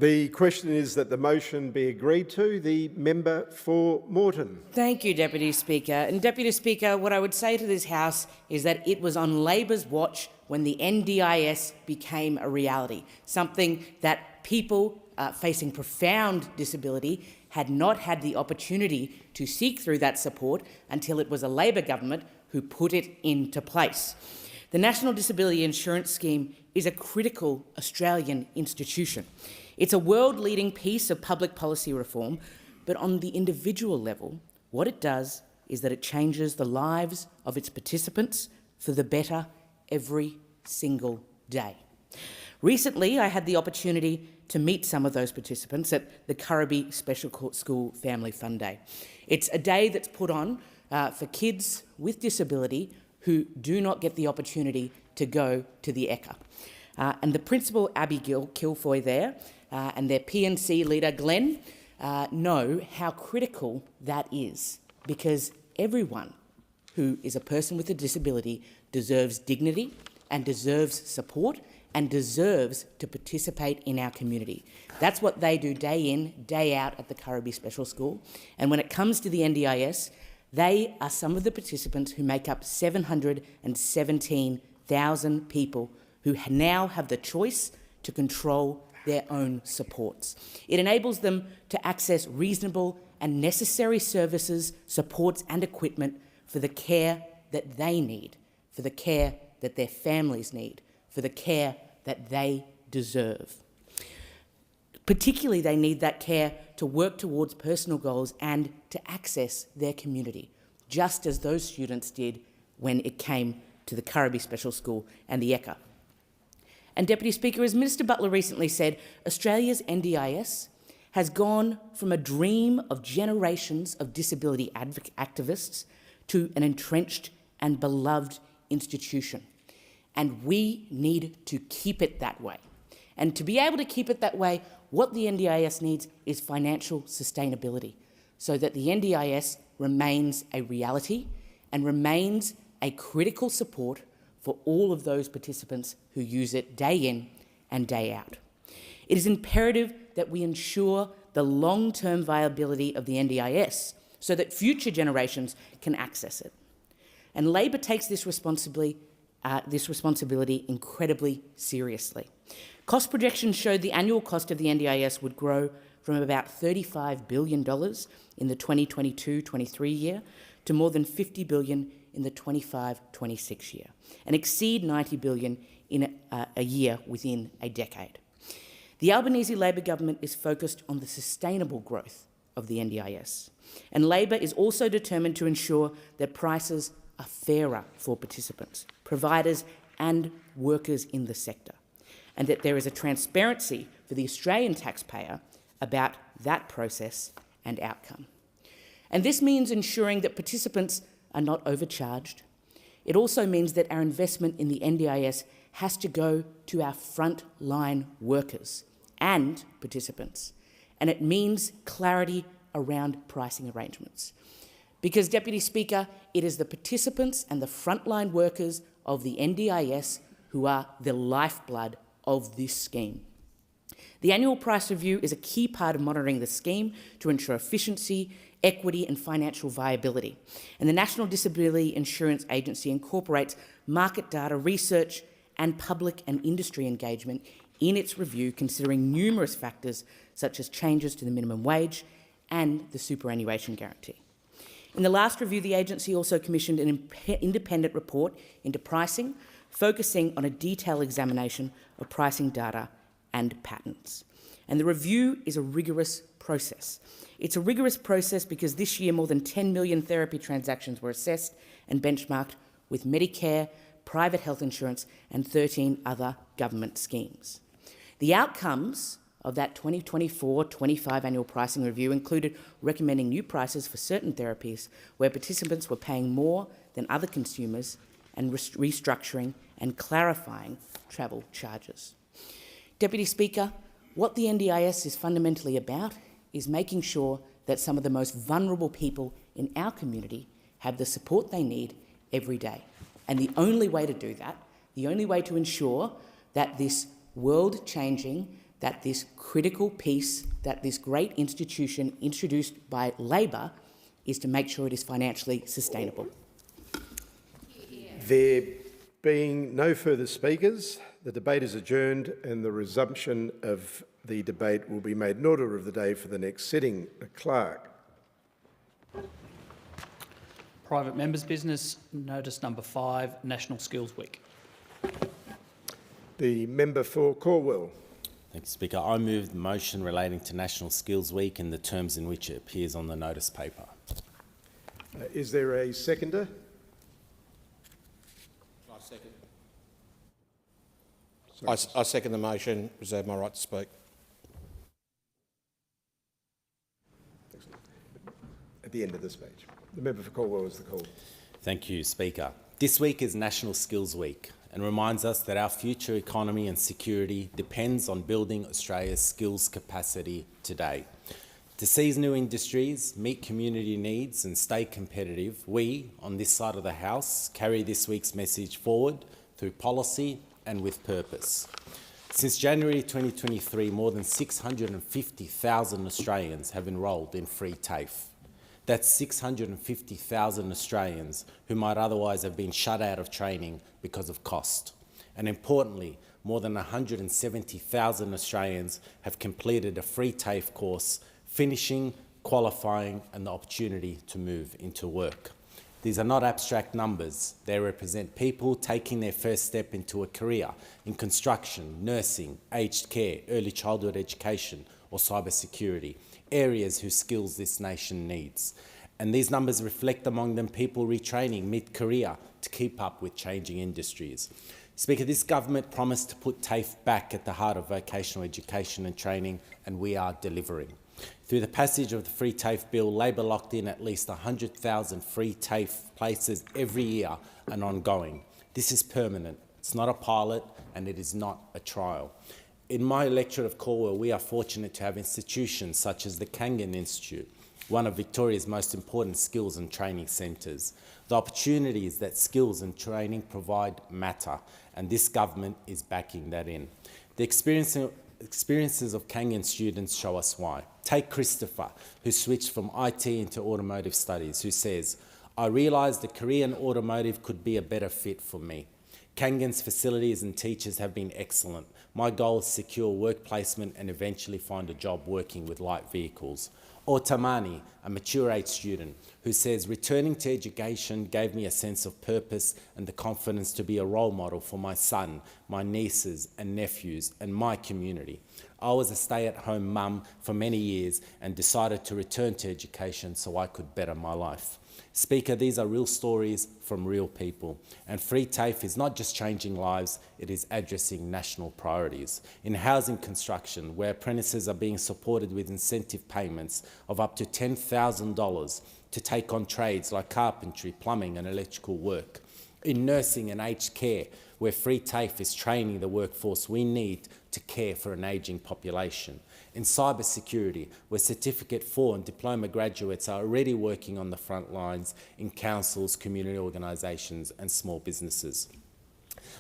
T: The question is that the motion be agreed to. The member for Moreton.
U: Thank you, Deputy Speaker. And Deputy Speaker, what I would say to this House is that it was on Labor's watch when the NDIS became a reality, something that people facing profound disability had not had the opportunity to seek through that support until it was a Labor government who put it into place. The National Disability Insurance Scheme is a critical Australian institution. It's a world-leading piece of public policy reform, but on the individual level, what it does is that it changes the lives of its participants for the better every single day. Recently, I had the opportunity to meet some of those participants at the Currabee Special School Family Fun Day. It's a day that's put on for kids with disability who do not get the opportunity to go to the ECA. And the principal, Abby Kilfoy there, and their PNC leader, Glenn, know how critical that is, because everyone who is a person with a disability deserves dignity and deserves support and deserves to participate in our community. That's what they do day in, day out at the Currabee Special School. And when it comes to the NDIS, they are some of the participants who make up 717,000 people who now have the choice to control their own supports. It enables them to access reasonable and necessary services, supports and equipment for the care that they need, for the care that their families need, for the care that they deserve. Particularly, they need that care to work towards personal goals and to access their community, just as those students did when it came to the Currabee Special School and the ECA. And Deputy Speaker, as Minister Butler recently said, Australia's NDIS has gone from a dream of generations of disability activists to an entrenched and beloved institution. And we need to keep it that way. And to be able to keep it that way, what the NDIS needs is financial sustainability, so that the NDIS remains a reality and remains a critical support for all of those participants who use it day in and day out. It is imperative that we ensure the long-term viability of the NDIS so that future generations can access it. And Labor takes this responsibility incredibly seriously. Cost projections showed the annual cost of the NDIS would grow from about $35 billion in the 2022-23 year to more than $50 billion in the 25-26 year, and exceed $90 billion in a year within a decade. The Albanese Labor government is focused on the sustainable growth of the NDIS, and Labor is also determined to ensure that prices are fairer for participants, providers and workers in the sector, and that there is a transparency for the Australian taxpayer about that process and outcome. And this means ensuring that participants are not overcharged. It also means that our investment in the NDIS has to go to our frontline workers and participants. And it means clarity around pricing arrangements. Because, Deputy Speaker, it is the participants and the frontline workers of the NDIS who are the lifeblood of this scheme. The annual price review is a key part of monitoring the scheme to ensure efficiency, equity and financial viability. And the National Disability Insurance Agency incorporates market data, research and public and industry engagement in its review, considering numerous factors such as changes to the minimum wage and the superannuation guarantee. In the last review, the agency also commissioned an independent report into pricing, focusing on a detailed examination of pricing data and patterns. And the review is a rigorous process. It's a rigorous process because this year more than 10 million therapy transactions were assessed and benchmarked with Medicare, private health insurance and 13 other government schemes. The outcomes of that 2024-25 annual pricing review included recommending new prices for certain therapies where participants were paying more than other consumers and restructuring and clarifying travel charges. Deputy Speaker, what the NDIS is fundamentally about is making sure that some of the most vulnerable people in our community have the support they need every day. And the only way to do that, the only way to ensure that this world-changing, that this critical piece, that this great institution introduced by Labor, is to make sure it is financially sustainable.
T: There being no further speakers, the debate is adjourned and the resumption of the debate will be made in order of the day for the next sitting. Clerk.
A: Private members' business, notice number 5, National Skills Week.
T: The member for Cornwall.
V: Thank you, Speaker. I move the motion relating to National Skills Week in the terms in which it appears on the notice paper.
T: Is there a seconder?
W: I second the motion. Reserve my right to speak.
T: At the end of the speech. The member for Cornwall is the call.
V: Thank you, Speaker. This week is National Skills Week and reminds us that our future economy and security depends on building Australia's skills capacity today. To seize new industries, meet community needs and stay competitive, we, on this side of the House, carry this week's message forward through policy and with purpose. Since January 2023, more than 650,000 Australians have enrolled in free TAFE. That's 650,000 Australians who might otherwise have been shut out of training because of cost. And importantly, more than 170,000 Australians have completed a free TAFE course, finishing, qualifying and the opportunity to move into work. These are not abstract numbers. They represent people taking their first step into a career in construction, nursing, aged care, early childhood education or cybersecurity, areas whose skills this nation needs. And these numbers reflect among them people retraining mid-career to keep up with changing industries. Speaker, this government promised to put TAFE back at the heart of vocational education and training, and we are delivering. Through the passage of the Free TAFE Bill, Labor locked in at least 100,000 free TAFE places every year and ongoing. This is permanent. It's not a pilot and it is not a trial. In my electorate of Cornwall, we are fortunate to have institutions such as the Kangan Institute, one of Victoria's most important skills and training centres. The opportunities that skills and training provide matter, and this government is backing that in. The experiences of Kangan students show us why. Take Christopher, who switched from IT into automotive studies, who says, "I realised the career in automotive could be a better fit for me. Kangan's facilities and teachers have been excellent. My goal is to secure work placement and eventually find a job working with light vehicles." Or Tamani, a mature age student, who says, "Returning to education gave me a sense of purpose and the confidence to be a role model for my son, my nieces and nephews and my community. I was a stay-at-home mum for many years and decided to return to education so I could better my life." Speaker, these are real stories from real people. And free TAFE is not just changing lives, it is addressing national priorities. In housing construction, where apprentices are being supported with incentive payments of up to $10,000 to take on trades like carpentry, plumbing and electrical work. In nursing and aged care, where free TAFE is training the workforce we need to care for an ageing population. In cybersecurity, where Certificate 4 and diploma graduates are already working on the front lines in councils, community organisations and small businesses.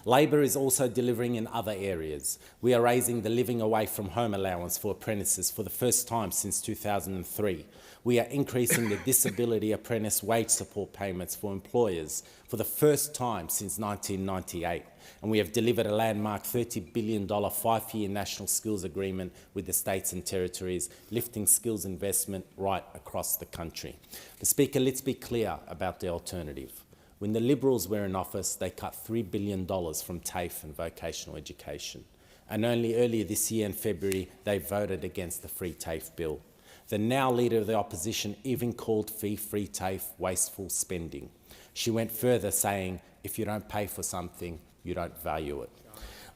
V: Labor is also delivering in other areas. We are raising the living away from home allowance for apprentices for the first time since 2003. We are increasing the disability apprentice wage support payments for employers for the first time since 1998. And we have delivered a landmark $30 billion 5-year national skills agreement with the states and territories, lifting skills investment right across the country. But Speaker, let's be clear about the alternative. When the Liberals were in office, they cut $3 billion from TAFE and vocational education. And only earlier this year in February, they voted against the free TAFE bill. The now Leader of the Opposition even called free TAFE wasteful spending. She went further, saying, "If you don't pay for something, you don't value it."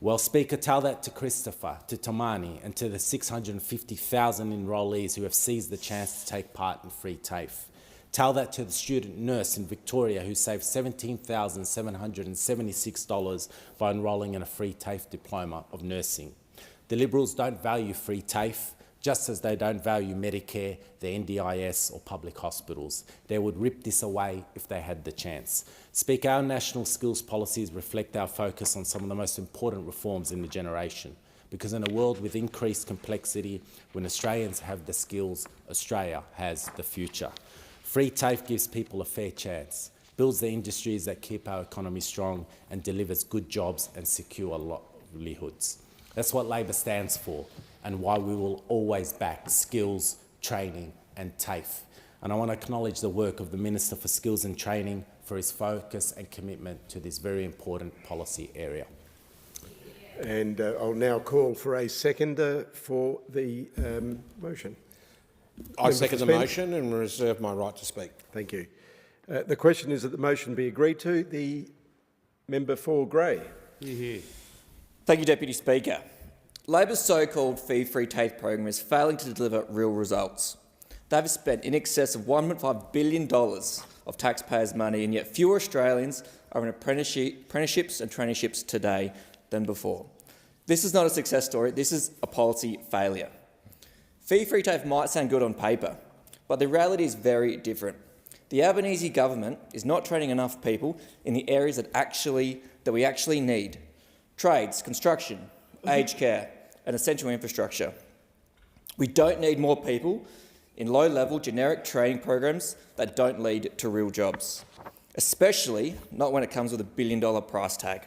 V: Well, Speaker, tell that to Christopher, to Tamani and to the 650,000 enrollees who have seized the chance to take part in free TAFE. Tell that to the student nurse in Victoria who saved $17,776 by enrolling in a free TAFE diploma of nursing. The Liberals don't value free TAFE, just as they don't value Medicare, the NDIS or public hospitals. They would rip this away if they had the chance. Speaker, our national skills policies reflect our focus on some of the most important reforms in the generation, because in a world with increased complexity, when Australians have the skills, Australia has the future. Free TAFE gives people a fair chance, builds the industries that keep our economy strong and delivers good jobs and secure livelihoods. That's what Labor stands for and why we will always back skills, training and TAFE. And I want to acknowledge the work of the Minister for Skills and Training for his focus and commitment to this very important policy area.
T: And I'll now call for a seconder for the motion.
W: I second the motion and reserve my right to speak.
T: Thank you. The question is that the motion be agreed to. The member for Grey.
B: Thank you, Deputy Speaker. Labor's so-called fee-free TAFE program is failing to deliver real results. They've spent in excess of $1.5 billion of taxpayers' money, and yet fewer Australians are in apprenticeships and traineeships today than before. This is not a success story, this is a policy failure. Fee-free TAFE might sound good on paper, but the reality is very different. The Albanese government is not training enough people in the areas that we actually need: trades, construction, aged care and essential infrastructure. We don't need more people in low-level generic training programs that don't lead to real jobs, especially not when it comes with $1 billion price tag.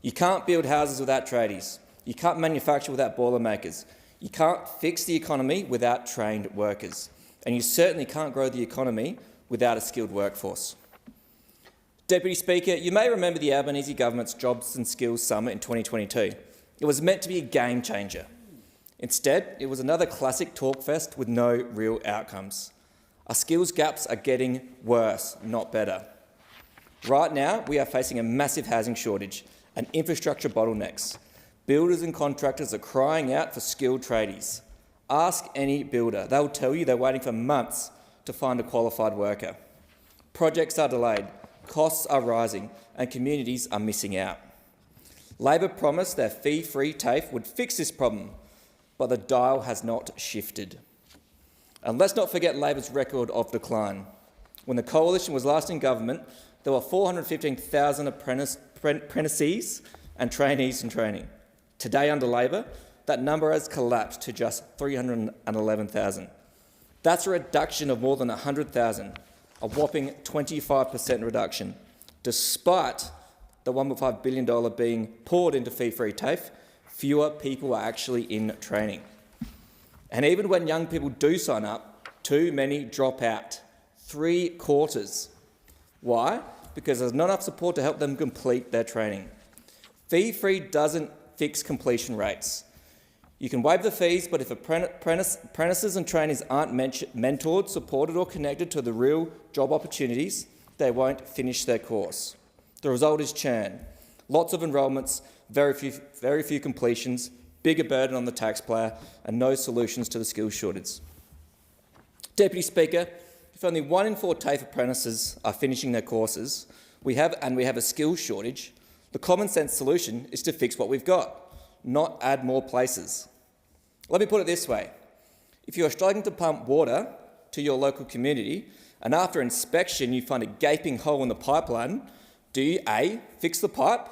B: You can't build houses without tradies. You can't manufacture without boilermakers. You can't fix the economy without trained workers. And you certainly can't grow the economy without a skilled workforce. Deputy Speaker, you may remember the Albanese government's Jobs and Skills Summit in 2022. It was meant to be a game changer. Instead, it was another classic talk fest with no real outcomes. Our skills gaps are getting worse, not better. Right now, we are facing a massive housing shortage and infrastructure bottlenecks. Builders and contractors are crying out for skilled tradies. Ask any builder. They'll tell you they're waiting for months to find a qualified worker. Projects are delayed, costs are rising, and communities are missing out. Labor promised their fee-free TAFE would fix this problem, but the dial has not shifted. And let's not forget Labor's record of decline. When the Coalition was last in government, there were 415,000 apprentices and trainees in training. Today, under Labor, that number has collapsed to just 311,000. That's a reduction of more than 100,000, a whopping 25% reduction. Despite the $1.5 billion being poured into fee-free TAFE, fewer people are actually in training. And even when young people do sign up, too many drop out. 3/4. Why? Because there's not enough support to help them complete their training. Fee-free doesn't fix completion rates. You can waive the fees, but if apprentices and trainees aren't mentored, supported or connected to the real job opportunities, they won't finish their course. The result is churn. Lots of enrolments, very few completions, bigger burden on the taxpayer and no solutions to the skills shortage. Deputy Speaker, if only 1 in 4 TAFE apprentices are finishing their courses, we have a skills shortage, the common sense solution is to fix what we've got, not add more places. Let me put it this way. If you are struggling to pump water to your local community and after inspection you find a gaping hole in the pipeline, do you A, fix the pipe,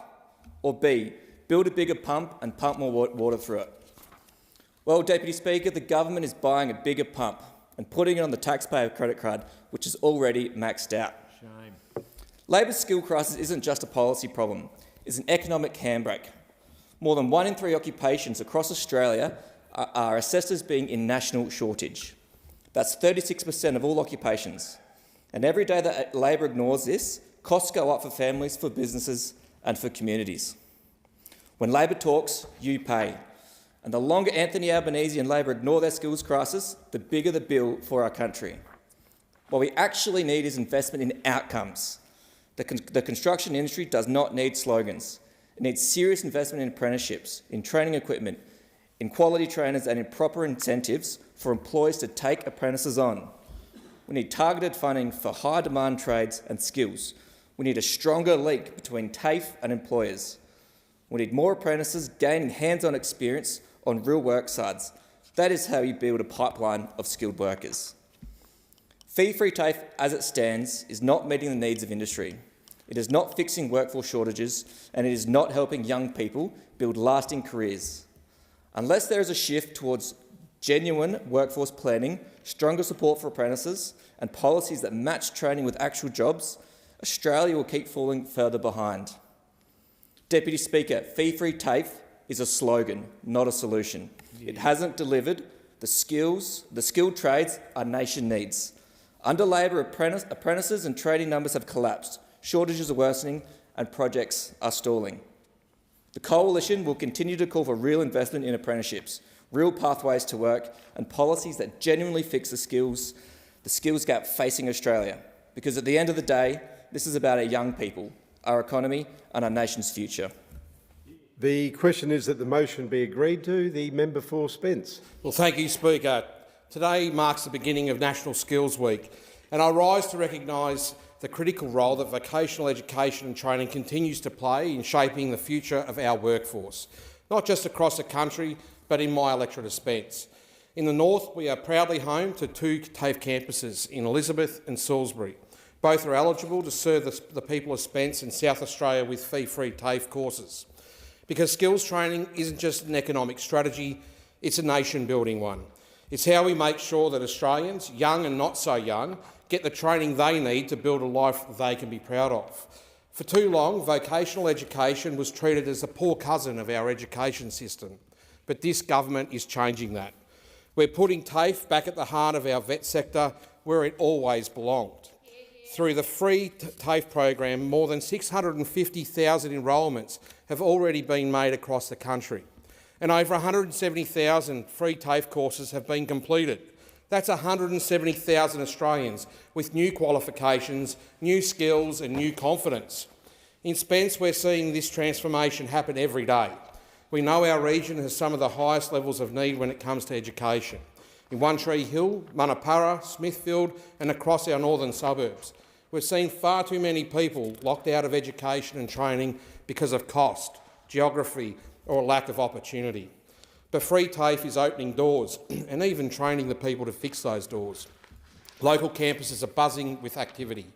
B: or B, build a bigger pump and pump more water through it? Well, Deputy Speaker, the government is buying a bigger pump and putting it on the taxpayer credit card, which is already maxed out. Shame. Labor's skill crisis isn't just a policy problem, it's an economic handbrake. More than 1 in 3 occupations across Australia are assessed as being in national shortage. That's 36% of all occupations. And every day that Labor ignores this, costs go up for families, for businesses and for communities. When Labor talks, you pay. And the longer Anthony Albanese and Labor ignore their skills crisis, the bigger the bill for our country. What we actually need is investment in outcomes. The construction industry does not need slogans. It needs serious investment in apprenticeships, in training equipment, in quality trainers and in proper incentives for employers to take apprentices on. We need targeted funding for high-demand trades and skills. We need a stronger link between TAFE and employers. We need more apprentices gaining hands-on experience on real work sites. That is how you build a pipeline of skilled workers. Fee-free TAFE, as it stands, is not meeting the needs of industry. It is not fixing workforce shortages, and it is not helping young people build lasting careers. Unless there is a shift towards genuine workforce planning, stronger support for apprentices, and policies that match training with actual jobs, Australia will keep falling further behind. Deputy Speaker, fee-free TAFE is a slogan, not a solution. It hasn't delivered the skilled trades our nation needs. Under Labor, apprentices and training numbers have collapsed, shortages are worsening, and projects are stalling. The Coalition will continue to call for real investment in apprenticeships, real pathways to work, and policies that genuinely fix the skills gap facing Australia. Because at the end of the day, this is about our young people, our economy, and our nation's future.
T: The question is that the motion be agreed to. The member for Spence.
W: Well, thank you, Speaker. Today marks the beginning of National Skills Week, and I rise to recognise the critical role that vocational education and training continues to play in shaping the future of our workforce, not just across the country, but in my electorate of Spence. In the north, we are proudly home to 2 TAFE campuses in Elizabeth and Salisbury. Both are eligible to serve the people of Spence and South Australia with fee-free TAFE courses. Because skills training isn't just an economic strategy, it's a nation-building one. It's how we make sure that Australians, young and not so young, get the training they need to build a life they can be proud of. For too long, vocational education was treated as the poor cousin of our education system, but this government is changing that. We're putting TAFE back at the heart of our vet sector where it always belonged. Through the free TAFE program, more than 650,000 enrolments have already been made across the country, and over 170,000 free TAFE courses have been completed. That's 170,000 Australians with new qualifications, new skills and new confidence. In Spence, we're seeing this transformation happen every day. We know our region has some of the highest levels of need when it comes to education. In One Tree Hill, Manapara, Smithfield and across our northern suburbs, we've seen far too many people locked out of education and training because of cost, geography or a lack of opportunity. But free TAFE is opening doors and even training the people to fix those doors. Local campuses are buzzing with activity.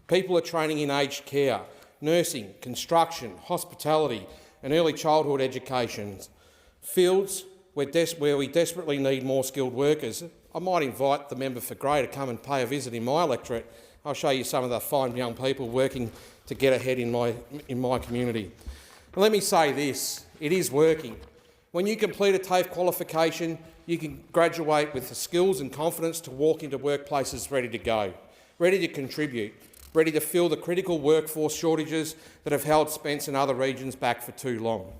W: People are training in aged care, nursing, construction, hospitality and early childhood education. Fields where we desperately need more skilled workers. I might invite the member for Grey to come and pay a visit in my electorate. I'll show you some of the fine young people working to get ahead in my community. And let me say this, it is working. When you complete a TAFE qualification, you can graduate with the skills and confidence to walk into workplaces ready to go, ready to contribute, ready to fill the critical workforce shortages that have held Spence and other regions back for too long.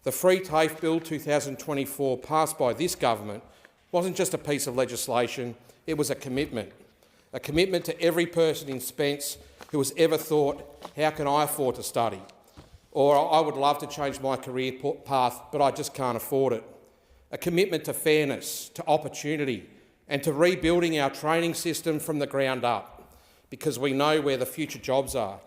W: The Free TAFE Bill 2024 passed by this government wasn't just a piece of legislation, it was a commitment to every person in Spence who has ever thought, how can I afford to study? Or I would love to change my career path, but I just can't afford it. A commitment to fairness, to opportunity, and to rebuilding our training system from the ground up, because we know where the future jobs are.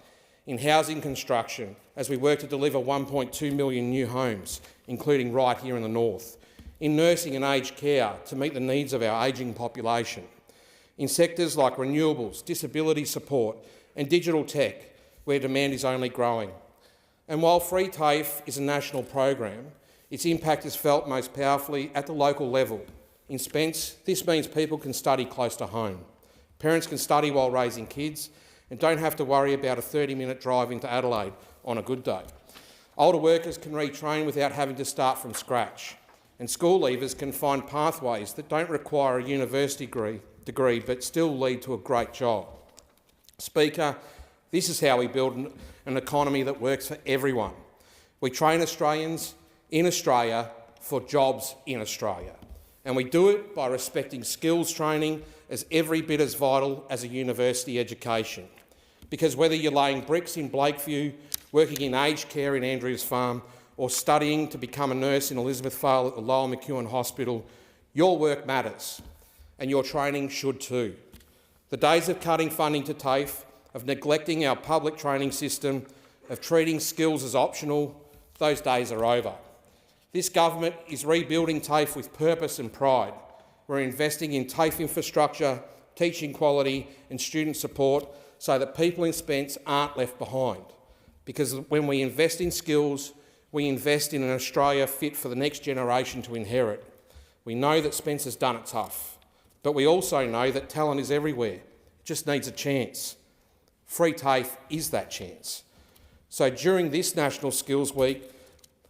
W: In housing construction, as we work to deliver 1.2 million new homes, including right here in the north. In nursing and aged care, to meet the needs of our ageing population. In sectors like renewables, disability support and digital tech, where demand is only growing. And while Free TAFE is a national program, its impact is felt most powerfully at the local level. In Spence, this means people can study close to home. Parents can study while raising kids and don't have to worry about a 30-minute drive into Adelaide on a good day. Older workers can retrain without having to start from scratch. And school leavers can find pathways that don't require a university degree but still lead to a great job. Speaker, this is how we build an economy that works for everyone. We train Australians in Australia for jobs in Australia. And we do it by respecting skills training as every bit as vital as a university education. Because whether you're laying bricks in Blakeview, working in aged care in Andrews Farm, or studying to become a nurse in Elizabeth Vale at the Lowell McEwen Hospital, your work matters, and your training should too. The days of cutting funding to TAFE, of neglecting our public training system, of treating skills as optional, those days are over. This government is rebuilding TAFE with purpose and pride. We're investing in TAFE infrastructure, teaching quality and student support so that people in Spence aren't left behind. Because when we invest in skills, we invest in an Australia fit for the next generation to inherit. We know that Spencer's done it tough, but we also know that talent is everywhere. It just needs a chance. Free TAFE is that chance. So during this National Skills Week,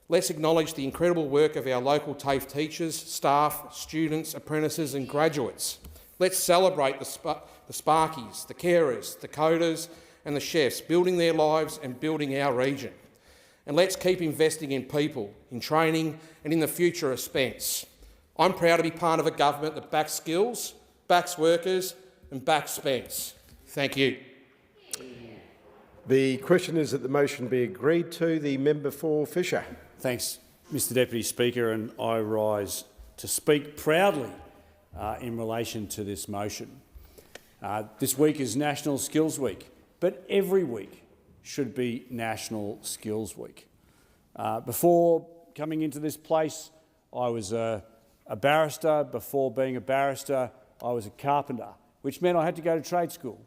W: let's acknowledge the incredible work of our local TAFE teachers, staff, students, apprentices and graduates. Let's celebrate the Sparkies, the carers, the coders and the chefs, building their lives and building our region. And let's keep investing in people, in training and in the future of Spence. I'm proud to be part of a government that backs skills, backs workers and backs Spence. Thank you.
T: The question is that the motion be agreed to. The member for Fisher.
F: Thanks, Mr Deputy Speaker, and I rise to speak proudly in relation to this motion. This week is National Skills Week, but every week should be National Skills Week. Before coming into this place, I was a barrister. Before being a barrister, I was a carpenter, which meant I had to go to trade school.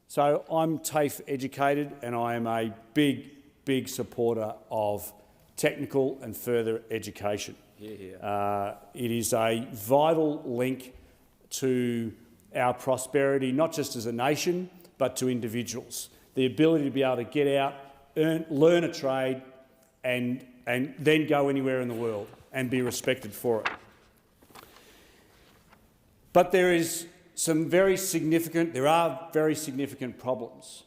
F: So I'm TAFE educated and I am a big supporter of technical and further education. It is a vital link to our prosperity, not just as a nation, but to individuals. The ability to be able to get out, learn a trade and then go anywhere in the world and be respected for it. But there are very significant problems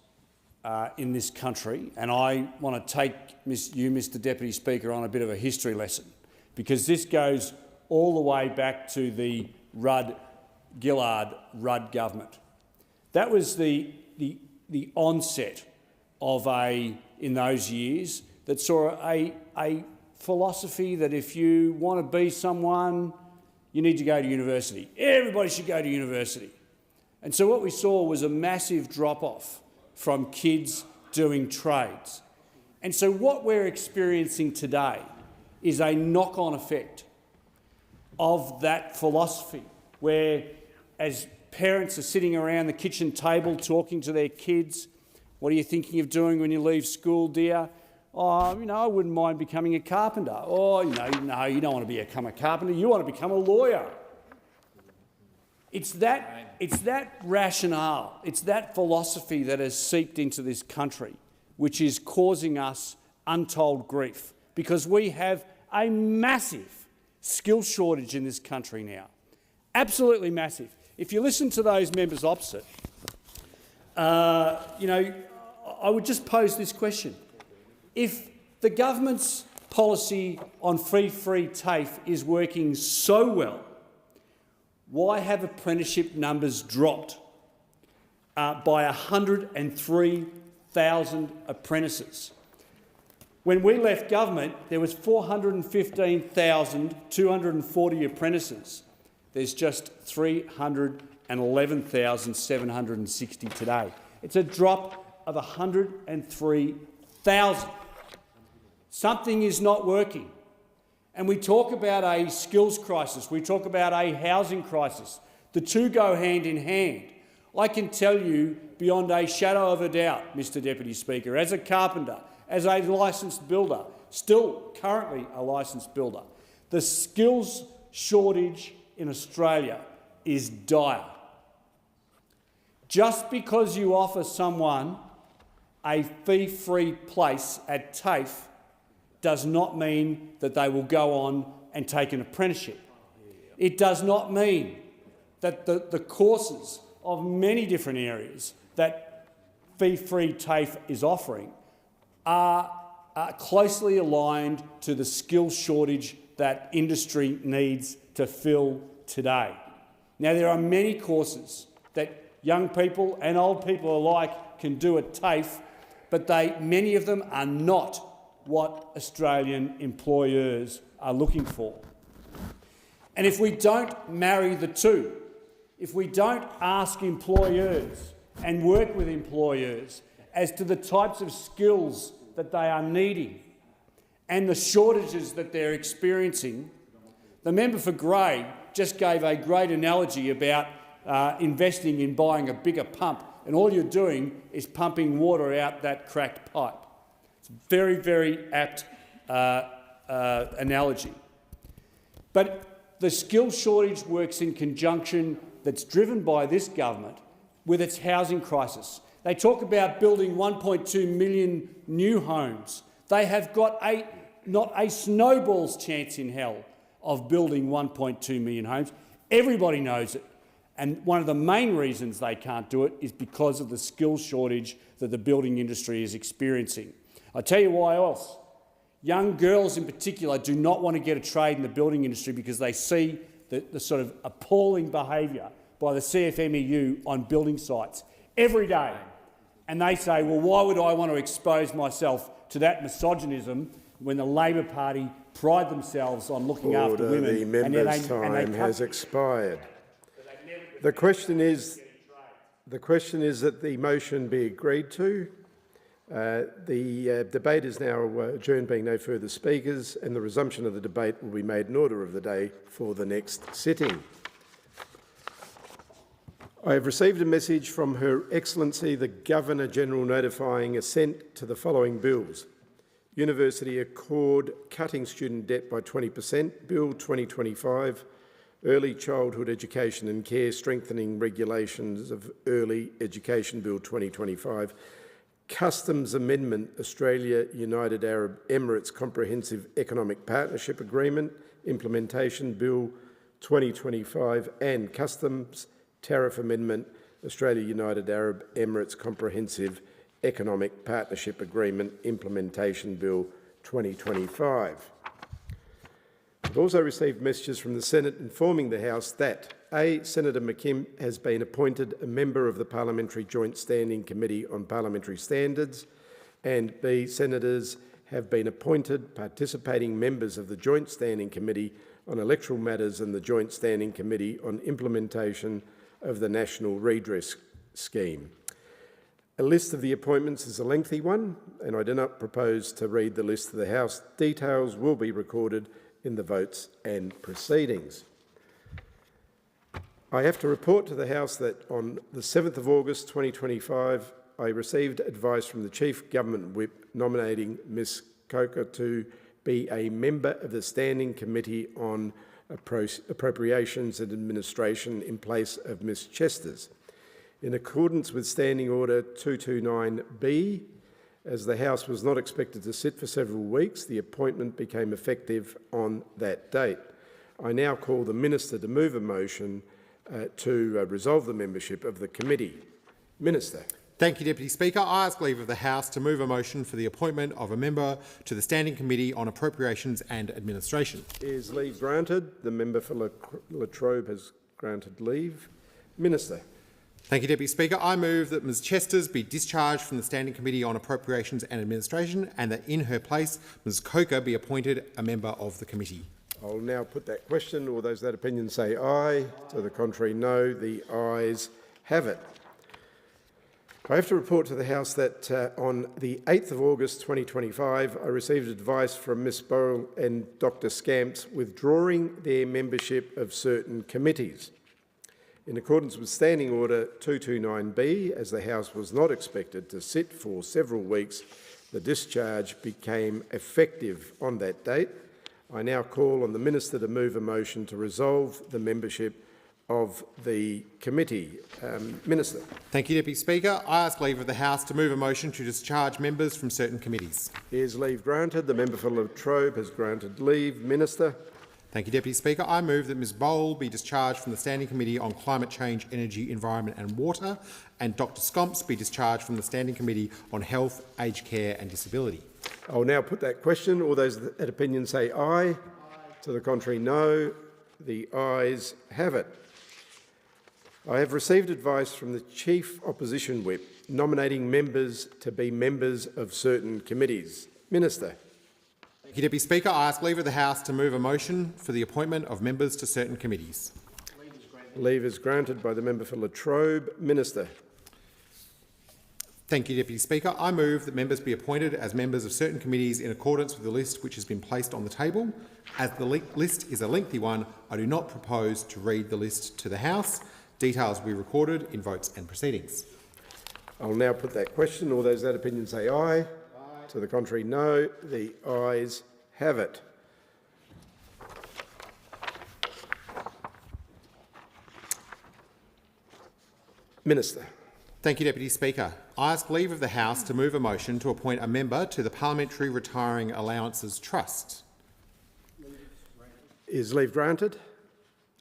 F: in this country, and I want to take you, Mr Deputy Speaker, on a bit of a history lesson, because this goes all the way back to the Gillard-Rudd government. That was the onset of in those years, that saw a philosophy that if you want to be someone, you need to go to university. Everybody should go to university. And so what we saw was a massive drop-off from kids doing trades. And so what we're experiencing today is a knock-on effect of that philosophy, where as parents are sitting around the kitchen table talking to their kids, what are you thinking of doing when you leave school, dear? Oh, I wouldn't mind becoming a carpenter. Oh, no, you don't want to become a carpenter. You want to become a lawyer. It's that rationale, it's that philosophy that has seeped into this country, which is causing us untold grief, because we have a massive skill shortage in this country now. Absolutely massive. If you listen to those members opposite, I would just pose this question. If the government's policy on free TAFE is working so well, why have apprenticeship numbers dropped by 103,000 apprentices? When we left government, there was 415,240 apprentices. There's just 311,760 today. It's a drop of 103,000. Something is not working. And we talk about a skills crisis, we talk about a housing crisis. The two go hand in hand. I can tell you beyond a shadow of a doubt, Mr Deputy Speaker, as a carpenter, as a licensed builder, still currently a licensed builder, the skills shortage in Australia is dire. Just because you offer someone a fee-free place at TAFE does not mean that they will go on and take an apprenticeship. It does not mean that the courses of many different areas that fee-free TAFE is offering are closely aligned to the skill shortage that industry needs to fill today. Now, there are many courses that young people and old people alike can do at TAFE, but many of them are not what Australian employers are looking for. And if we don't marry the two, if we don't ask employers and work with employers as to the types of skills that they are needing and the shortages that they're experiencing, the member for Grey just gave a great analogy about investing in buying a bigger pump, and all you're doing is pumping water out that cracked pipe. It's a very, very apt analogy. But the skills shortage works in conjunction, that's driven by this government, with its housing crisis. They talk about building 1.2 million new homes. They have got not a snowball's chance in hell of building 1.2 million homes. Everybody knows it. And one of the main reasons they can't do it is because of the skills shortage that the building industry is experiencing. I'll tell you why else. Young girls in particular do not want to get a trade in the building industry because they see the sort of appalling behaviour by the CFMEU on building sites every day. And they say, well, why would I want to expose myself to that misogynism when the Labor Party pride themselves on looking after women?
T: The member's time has expired. The question is that the motion be agreed to. The debate is now adjourned, being no further speakers, and the resumption of the debate will be made in order of the day for the next sitting. I have received a message from Her Excellency the Governor-General notifying assent to the following bills. University Accord Cutting Student Debt by 20%, Bill 2025, Early Childhood Education and Care Strengthening Regulations of Early Education Bill 2025, Customs Amendment Australia-United Arab Emirates Comprehensive Economic Partnership Agreement Implementation Bill 2025 and Customs Tariff Amendment Australia-United Arab Emirates Comprehensive Economic Partnership Agreement Implementation Bill 2025. I've also received messages from the Senate informing the House that A. Senator McKim has been appointed a member of the Parliamentary Joint Standing Committee on Parliamentary Standards, and B. Senators have been appointed participating members of the Joint Standing Committee on Electoral Matters and the Joint Standing Committee on Implementation of the National Redress Scheme. A list of the appointments is a lengthy one, and I do not propose to read the list to the House. Details will be recorded in the votes and proceedings. I have to report to the House that on the 7th of August 2025, I received advice from the Chief Government Whip nominating Ms Coker to be a member of the Standing Committee on Appropriations and Administration in place of Ms Chesters. In accordance with Standing Order 229B, as the House was not expected to sit for several weeks, the appointment became effective on that date. I now call the Minister to move a motion to resolve the membership of the committee. Minister.
W: Thank you, Deputy Speaker. I ask leave of the House to move a motion for the appointment of a member to the Standing Committee on Appropriations and Administration.
T: Is leave granted? The member for Latrobe has granted leave. Minister.
W: Thank you, Deputy Speaker. I move that Ms Chesters be discharged from the Standing Committee on Appropriations and Administration and that in her place Ms Coker be appointed a member of the committee.
T: I'll now put that question. All those that opinion say aye. To the contrary, no. The ayes have it. I have to report to the House that on the 8th of August 2025, I received advice from Ms Burrell and Dr Scamps withdrawing their membership of certain committees. In accordance with Standing Order 229B, as the House was not expected to sit for several weeks, the discharge became effective on that date. I now call on the Minister to move a motion to resolve the membership of the committee. Minister.
W: Thank you, Deputy Speaker. I ask leave of the House to move a motion to discharge members from certain committees.
T: Is leave granted? The member for Latrobe has granted leave. Minister.
W: Thank you, Deputy Speaker. I move that Ms Bowl be discharged from the Standing Committee on Climate Change, Energy, Environment and Water and Dr Scomps be discharged from the Standing Committee on Health, Aged Care and Disability.
T: I will now put that question. All those that opinion say aye. Aye. To the contrary, no. The ayes have it. I have received advice from the Chief Opposition Whip nominating members to be members of certain committees. Minister.
W: Thank you, Deputy Speaker. I ask leave of the House to move a motion for the appointment of members to certain committees.
T: Leave is granted by the member for Latrobe. Minister.
W: Thank you, Deputy Speaker. I move that members be appointed as members of certain committees in accordance with the list which has been placed on the table. As the list is a lengthy one, I do not propose to read the list to the House. Details will be recorded in votes and proceedings.
T: I will now put that question. All those that opinion say aye. Aye. To the contrary, no. The ayes have it. Minister.
G: Thank you, Deputy Speaker. I ask leave of the House to move a motion to appoint a member to the Parliamentary Retiring Allowances Trust.
T: Is leave granted?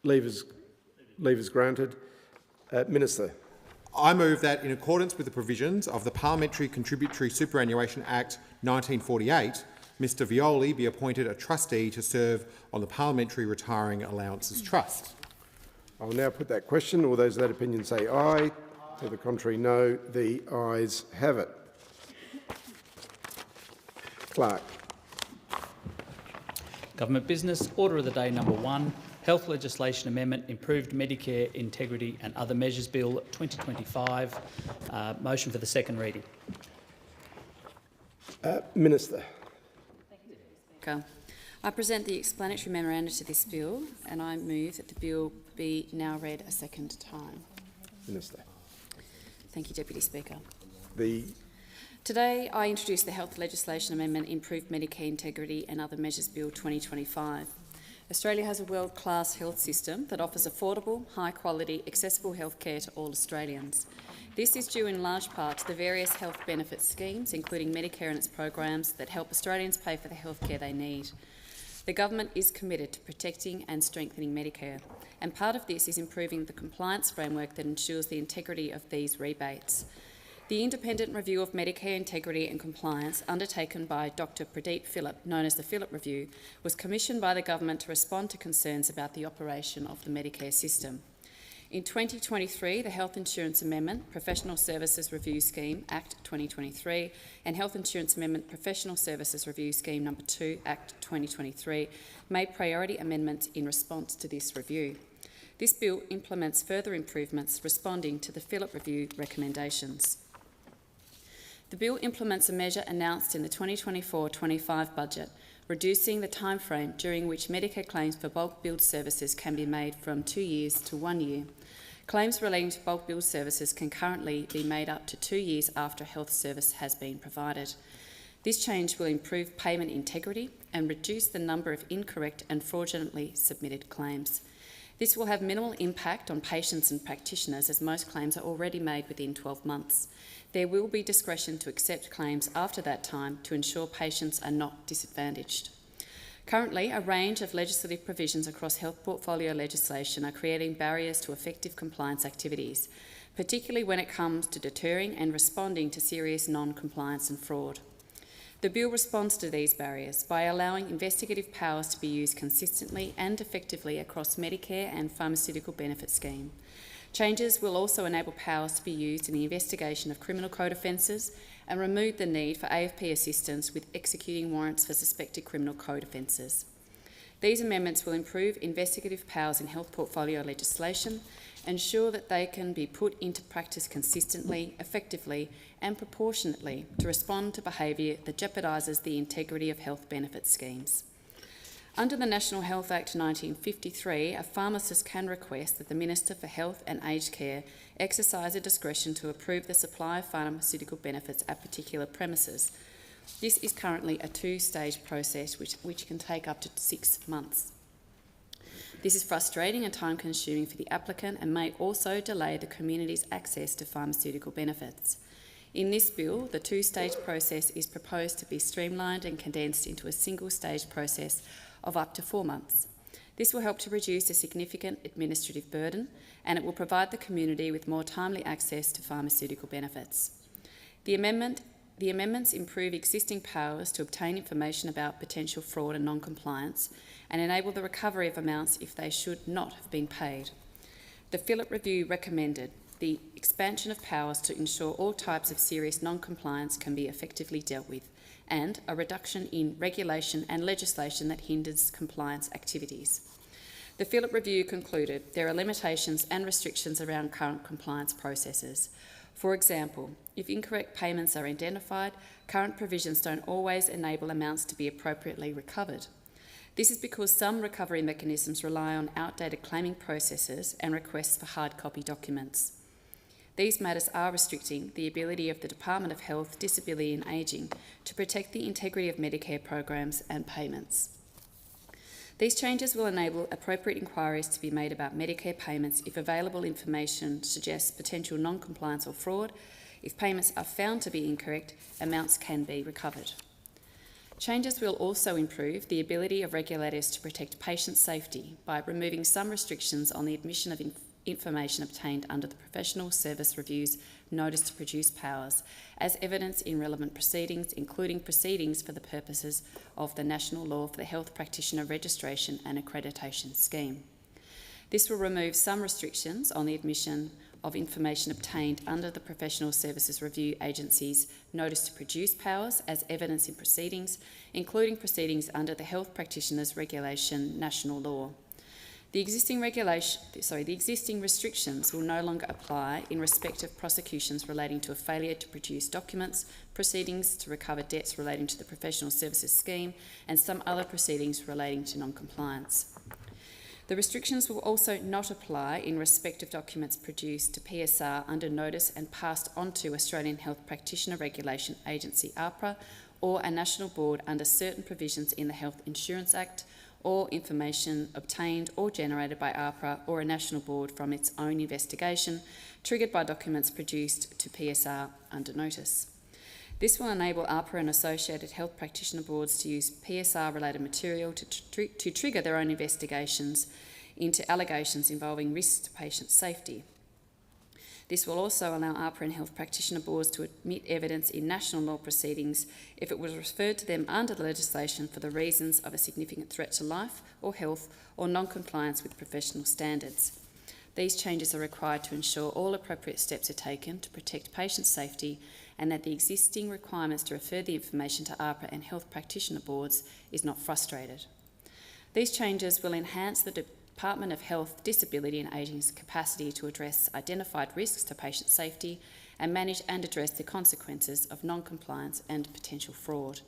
T: Leave is granted. Minister.
G: I move that, in accordance with the provisions of the Parliamentary Contributory Superannuation Act 1948, Mr Violi be appointed a trustee to serve on the Parliamentary Retiring Allowances Trust.
T: I will now put that question. All those of that opinion say aye. To the contrary, no. The ayes have it. Clerk.
A: Government business. Order of the day number 1. Health Legislation Amendment, Improved Medicare Integrity and Other Measures Bill 2025. Motion for the second reading.
T: Minister.
H: Speaker. I present the explanatory memoranda to this bill and I move that the bill be now read a second time.
T: Minister.
H: Thank you, Deputy Speaker.
T: The
H: Today, I introduce the Health Legislation Amendment, Improved Medicare Integrity and Other Measures Bill 2025. Australia has a world-class health system that offers affordable, high-quality, accessible health care to all Australians. This is due in large part to the various health benefit schemes, including Medicare and its programs, that help Australians pay for the health care they need. The government is committed to protecting and strengthening Medicare, and part of this is improving the compliance framework that ensures the integrity of these rebates. The independent review of Medicare integrity and compliance, undertaken by Dr Pradeep Phillip, known as the Phillip Review, was commissioned by the government to respond to concerns about the operation of the Medicare system. In 2023, the Health Insurance Amendment Professional Services Review Scheme Act 2023 and Health Insurance Amendment Professional Services Review Scheme No. 2 Act 2023 made priority amendments in response to this review. This bill implements further improvements responding to the Phillip Review recommendations. The bill implements a measure announced in the 2024-25 budget, reducing the timeframe during which Medicare claims for bulk billed services can be made from 2 years to 1 year. Claims relating to bulk billed services can currently be made up to 2 years after a health service has been provided. This change will improve payment integrity and reduce the number of incorrect and fraudulently submitted claims. This will have minimal impact on patients and practitioners, as most claims are already made within 12 months. There will be discretion to accept claims after that time to ensure patients are not disadvantaged. Currently, a range of legislative provisions across health portfolio legislation are creating barriers to effective compliance activities, particularly when it comes to deterring and responding to serious non-compliance and fraud. The bill responds to these barriers by allowing investigative powers to be used consistently and effectively across Medicare and pharmaceutical benefit scheme. Changes will also enable powers to be used in the investigation of criminal code offences and remove the need for AFP assistance with executing warrants for suspected criminal code offences. These amendments will improve investigative powers in health portfolio legislation, ensure that they can be put into practice consistently, effectively and proportionately to respond to behaviour that jeopardises the integrity of health benefit schemes. Under the National Health Act 1953, a pharmacist can request that the Minister for Health and Aged Care exercise a discretion to approve the supply of pharmaceutical benefits at particular premises. This is currently a two-stage process which can take up to 6 months. This is frustrating and time-consuming for the applicant and may also delay the community's access to pharmaceutical benefits. In this bill, the two-stage process is proposed to be streamlined and condensed into a single-stage process of up to 4 months. This will help to reduce a significant administrative burden, and it will provide the community with more timely access to pharmaceutical benefits. The amendments improve existing powers to obtain information about potential fraud and non-compliance and enable the recovery of amounts if they should not have been paid. The Phillip Review recommended the expansion of powers to ensure all types of serious non-compliance can be effectively dealt with, and a reduction in regulation and legislation that hinders compliance activities. The Phillip Review concluded there are limitations and restrictions around current compliance processes. For example, if incorrect payments are identified, current provisions don't always enable amounts to be appropriately recovered. This is because some recovery mechanisms rely on outdated claiming processes and requests for hard copy documents. These matters are restricting the ability of the Department of Health, Disability and Ageing to protect the integrity of Medicare programs and payments. These changes will enable appropriate inquiries to be made about Medicare payments if available information suggests potential non-compliance or fraud. If payments are found to be incorrect, amounts can be recovered. Changes will also improve the ability of regulators to protect patient safety by removing some restrictions on the admission of information obtained under the Professional Service Review's Notice to Produce powers, as evidence in relevant proceedings, including proceedings for the purposes of the National Law for the Health Practitioner Registration and Accreditation Scheme. This will remove some restrictions on the admission of information obtained under the Professional Services Review Agency's Notice to Produce powers as evidence in proceedings, including proceedings under the Health Practitioners Regulation National Law. The existing restrictions will no longer apply in respect of prosecutions relating to a failure to produce documents, proceedings to recover debts relating to the Professional Services Scheme, and some other proceedings relating to non-compliance. The restrictions will also not apply in respect of documents produced to PSR under notice and passed on to Australian Health Practitioner Regulation Agency (AHPRA) or a national board under certain provisions in the Health Insurance Act, or information obtained or generated by AHPRA or a national board from its own investigation, triggered by documents produced to PSR under notice. This will enable AHPRA and associated health practitioner boards to use PSR-related material to trigger their own investigations into allegations involving risks to patient safety. This will also allow AHPRA and health practitioner boards to admit evidence in national law proceedings if it was referred to them under the legislation for the reasons of a significant threat to life or health or non-compliance with professional standards. These changes are required to ensure all appropriate steps are taken to protect patient safety and that the existing requirements to refer the information to AHPRA and health practitioner boards is not frustrated. These changes will enhance the Department of Health, Disability and Ageing's capacity to address identified risks to patient safety and manage and address the consequences of non-compliance and potential fraud.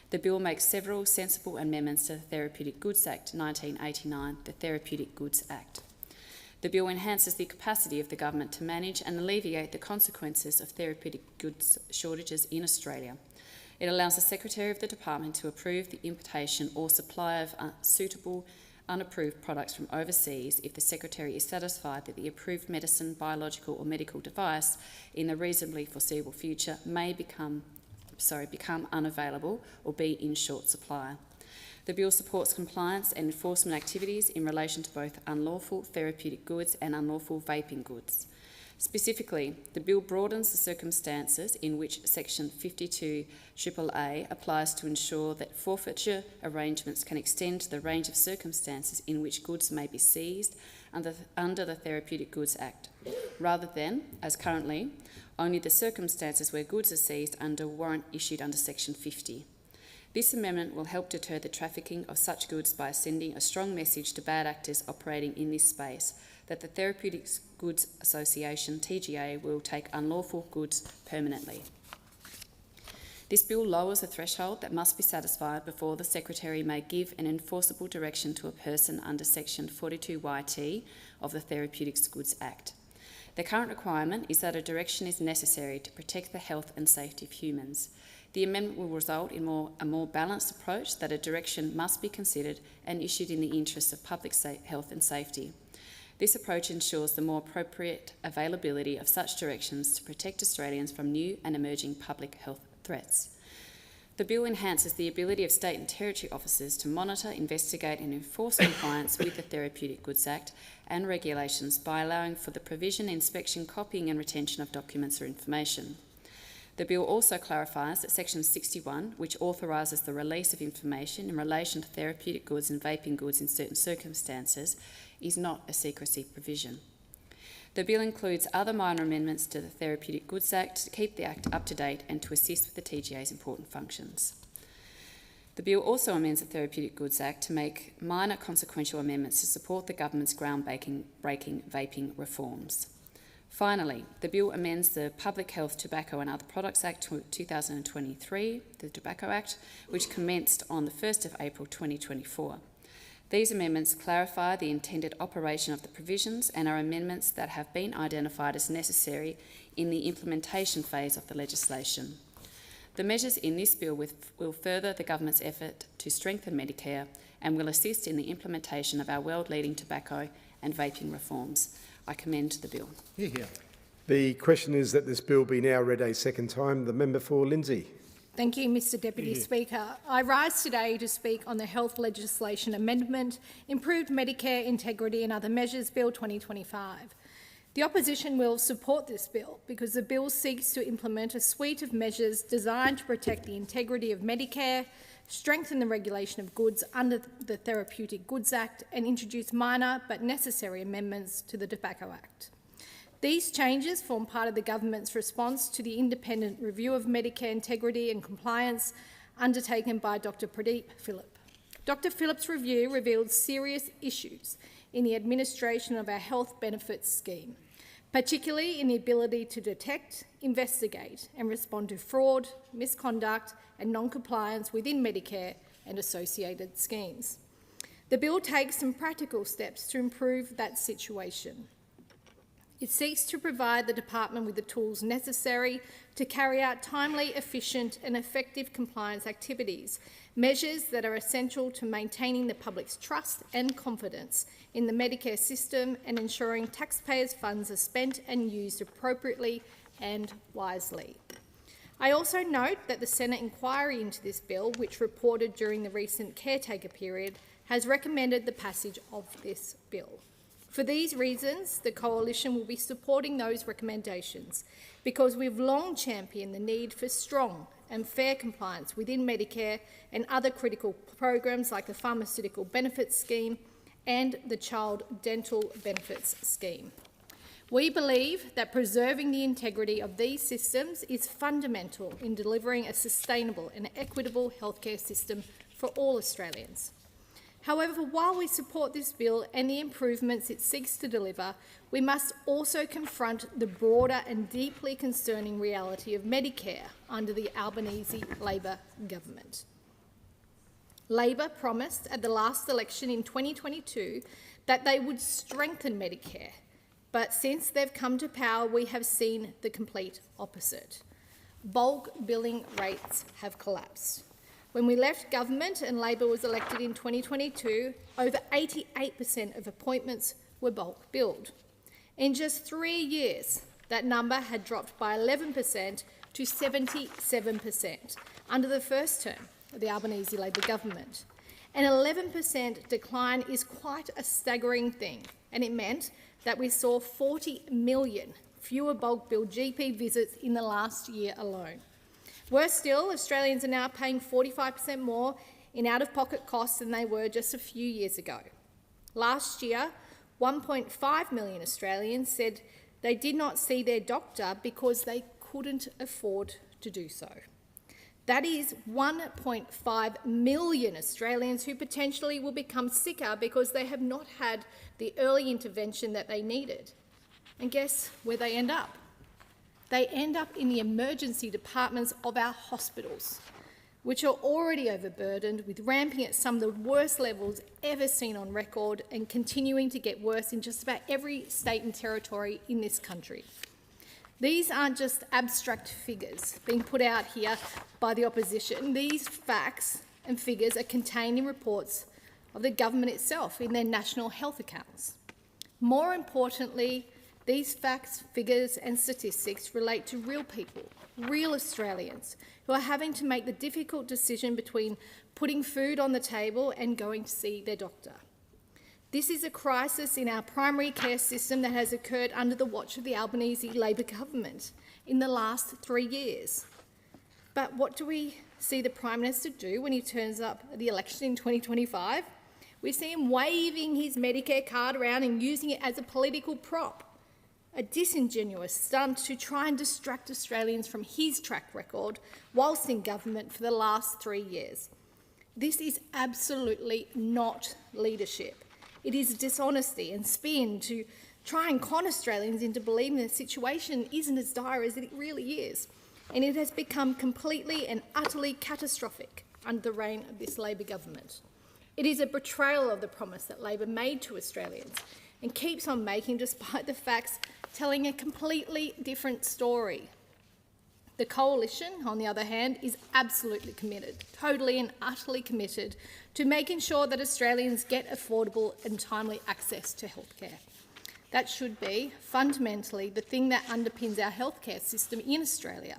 H: The bill makes several sensible amendments to the Therapeutic Goods Act 1989, the Therapeutic Goods Act. The bill enhances the capacity of the government to manage and alleviate the consequences of therapeutic goods shortages in Australia. It allows the Secretary of the Department to approve the importation or supply of suitable unapproved products from overseas if the Secretary is satisfied that the approved medicine, biological or medical device in the reasonably foreseeable future may become unavailable or be in short supply. The bill supports compliance and enforcement activities in relation to both unlawful therapeutic goods and unlawful vaping goods. Specifically, the bill broadens the circumstances in which Section 52AAA applies to ensure that forfeiture arrangements can extend to the range of circumstances in which goods may be seized under the Therapeutic Goods Act, rather than, as currently, only the circumstances where goods are seized under a warrant issued under Section 50. This amendment will help deter the trafficking of such goods by sending a strong message to bad actors operating in this space that the Therapeutic Goods Association, TGA, will take unlawful goods permanently. This bill lowers the threshold that must be satisfied before the Secretary may give an enforceable direction to a person under Section 42YT of the Therapeutic Goods Act. The current requirement is that a direction is necessary to protect the health and safety of humans. The amendment will result in a more balanced approach that a direction must be considered and issued in the interests of public health and safety. This approach ensures the more appropriate availability of such directions to protect Australians from new and emerging public health threats. The bill enhances the ability of state and territory officers to monitor, investigate and enforce compliance with the Therapeutic Goods Act and regulations by allowing for the provision, inspection, copying and retention of documents or information. The bill also clarifies that Section 61, which authorises the release of information in relation to therapeutic goods and vaping goods in certain circumstances, is not a secrecy provision. The bill includes other minor amendments to the Therapeutic Goods Act to keep the Act up to date and to assist with the TGA's important functions. The bill also amends the Therapeutic Goods Act to make minor consequential amendments to support the government's groundbreaking vaping reforms. Finally, the bill amends the Public Health, Tobacco and Other Products Act 2023, the Tobacco Act, which commenced on the 1st of April 2024. These amendments clarify the intended operation of the provisions and are amendments that have been identified as necessary in the implementation phase of the legislation. The measures in this bill will further the government's effort to strengthen Medicare and will assist in the implementation of our world-leading tobacco and vaping reforms. I commend the bill.
G: Hear, hear.
T: The question is that this bill be now read a second time. The member for Lindsay.
J: Thank you, Mr Deputy Speaker. I rise today to speak on the Health Legislation Amendment, Improved Medicare Integrity and Other Measures Bill 2025. The opposition will support this bill because the bill seeks to implement a suite of measures designed to protect the integrity of Medicare, strengthen the regulation of goods under the Therapeutic Goods Act and introduce minor but necessary amendments to the Tobacco Act. These changes form part of the government's response to the independent review of Medicare integrity and compliance undertaken by Dr Pradeep Philip. Dr Philip's review revealed serious issues in the administration of our health benefits scheme, particularly in the ability to detect, investigate and respond to fraud, misconduct and non-compliance within Medicare and associated schemes. The bill takes some practical steps to improve that situation. It seeks to provide the department with the tools necessary to carry out timely, efficient and effective compliance activities, measures that are essential to maintaining the public's trust and confidence in the Medicare system and ensuring taxpayers' funds are spent and used appropriately and wisely. I also note that the Senate inquiry into this bill, which reported during the recent caretaker period, has recommended the passage of this bill. For these reasons, the Coalition will be supporting those recommendations because we've long championed the need for strong and fair compliance within Medicare and other critical programs like the Pharmaceutical Benefits Scheme and the Child Dental Benefits Scheme. We believe that preserving the integrity of these systems is fundamental in delivering a sustainable and equitable healthcare system for all Australians. However, while we support this bill and the improvements it seeks to deliver, we must also confront the broader and deeply concerning reality of Medicare under the Albanese Labor government. Labor promised at the last election in 2022 that they would strengthen Medicare, but since they've come to power, we have seen the complete opposite. Bulk billing rates have collapsed. When we left government and Labor was elected in 2022, over 88% of appointments were bulk billed. In just 3 years, that number had dropped by 11% to 77% under the first term of the Albanese Labor government. An 11% decline is quite a staggering thing, and it meant that we saw 40 million fewer bulk billed GP visits in the last year alone. Worse still, Australians are now paying 45% more in out-of-pocket costs than they were just a few years ago. Last year, 1.5 million Australians said they did not see their doctor because they couldn't afford to do so. That is 1.5 million Australians who potentially will become sicker because they have not had the early intervention that they needed. And guess where they end up? They end up in the emergency departments of our hospitals, which are already overburdened with ramping at some of the worst levels ever seen on record and continuing to get worse in just about every state and territory in this country. These aren't just abstract figures being put out here by the opposition. These facts and figures are contained in reports of the government itself in their national health accounts. More importantly, these facts, figures and statistics relate to real people, real Australians, who are having to make the difficult decision between putting food on the table and going to see their doctor. This is a crisis in our primary care system that has occurred under the watch of the Albanese Labor government in the last 3 years. But what do we see the Prime Minister do when he turns up at the election in 2025? We see him waving his Medicare card around and using it as a political prop. A disingenuous stunt to try and distract Australians from his track record whilst in government for the last 3 years. This is absolutely not leadership. It is dishonesty and spin to try and con Australians into believing the situation isn't as dire as it really is. And it has become completely and utterly catastrophic under the reign of this Labor government. It is a betrayal of the promise that Labor made to Australians and keeps on making despite the facts telling a completely different story. The Coalition, on the other hand, is absolutely committed, totally and utterly committed to making sure that Australians get affordable and timely access to healthcare. That should be, fundamentally, the thing that underpins our healthcare system in Australia.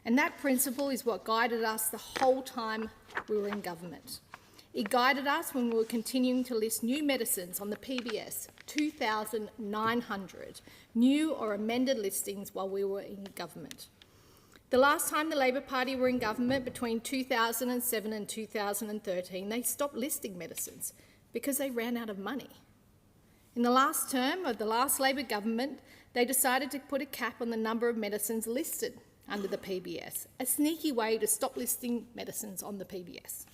J: And that principle is what guided us the whole time we were in government. It guided us when we were continuing to list new medicines on the PBS, 2,900 new or amended listings while we were in government. The last time the Labor Party were in government, between 2007 and 2013, they stopped listing medicines because they ran out of money. In the last term of the last Labor government, they decided to put a cap on the number of medicines listed under the PBS, a sneaky way to stop listing medicines on the PBS.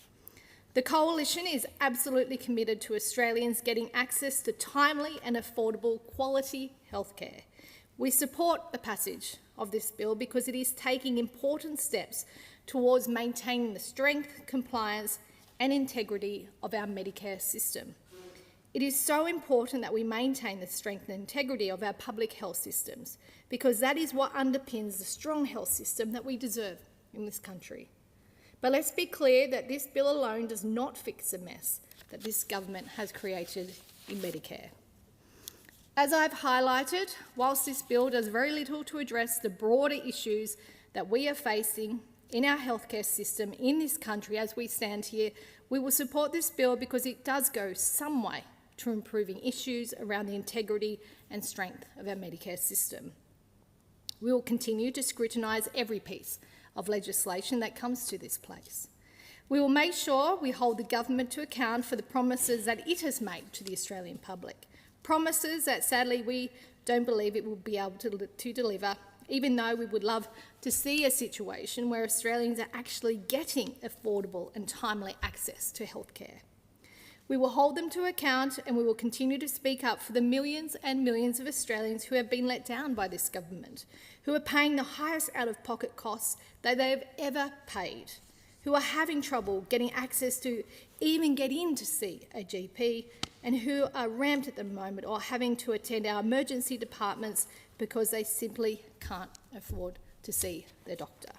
J: The Coalition is absolutely committed to Australians getting access to timely and affordable quality healthcare. We support the passage of this bill because it is taking important steps towards maintaining the strength, compliance and integrity of our Medicare system. It is so important that we maintain the strength and integrity of our public health systems because that is what underpins the strong health system that we deserve in this country. But let's be clear that this bill alone does not fix the mess that this government has created in Medicare. As I've highlighted, whilst this bill does very little to address the broader issues that we are facing in our healthcare system in this country as we stand here, we will support this bill because it does go some way to improving issues around the integrity and strength of our Medicare system. We will continue to scrutinise every piece of legislation that comes to this place. We will make sure we hold the government to account for the promises that it has made to the Australian public, promises that sadly we don't believe it will be able to deliver, even though we would love to see a situation where Australians are actually getting affordable and timely access to healthcare. We will hold them to account and we will continue to speak up for the millions and millions of Australians who have been let down by this government, who are paying the highest out-of-pocket costs that they have ever paid, who are having trouble getting access to even get in to see a GP, and who are ramped at the moment or having to attend our emergency departments because they simply can't afford to see their doctor.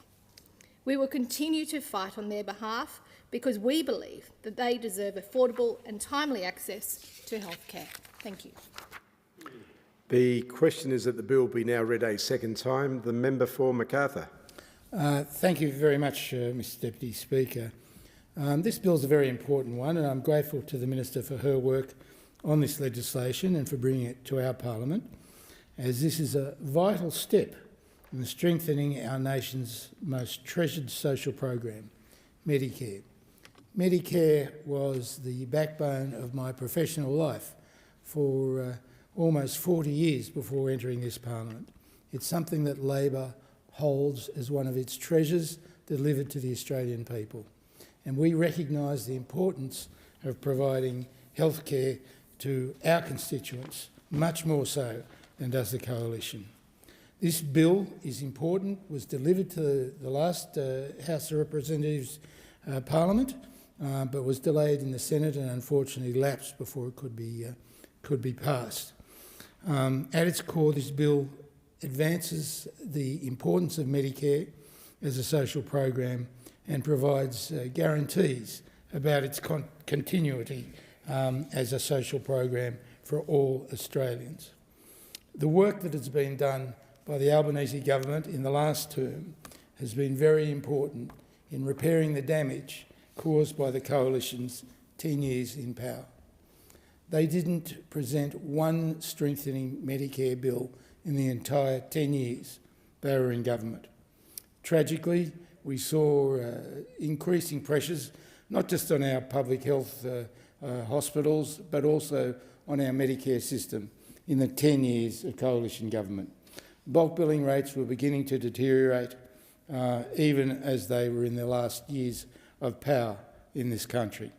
J: We will continue to fight on their behalf because we believe that they deserve affordable and timely access to healthcare. Thank you.
T: The question is that the bill be now read a second time. The member for Macarthur.
E: Thank you very much, Mr Deputy Speaker. This bill is a very important one, and I'm grateful to the Minister for her work on this legislation and for bringing it to our Parliament, as this is a vital step in strengthening our nation's most treasured social program, Medicare. Medicare was the backbone of my professional life for almost 40 years before entering this Parliament. It's something that Labor holds as one of its treasures delivered to the Australian people. And we recognise the importance of providing health care to our constituents, much more so than does the Coalition. This bill is important, was delivered to the last House of Representatives Parliament, but was delayed in the Senate and unfortunately lapsed before it could be passed. At its core, this bill advances the importance of Medicare as a social program and provides guarantees about its continuity as a social program for all Australians. The work that has been done by the Albanese government in the last term has been very important in repairing the damage caused by the Coalition's 10 years in power. They didn't present one strengthening Medicare bill in the entire 10 years they were in government. Tragically, we saw increasing pressures, not just on our public health hospitals, but also on our Medicare system in the 10 years of Coalition government. Bulk billing rates were beginning to deteriorate even as they were in their last years of power in this country.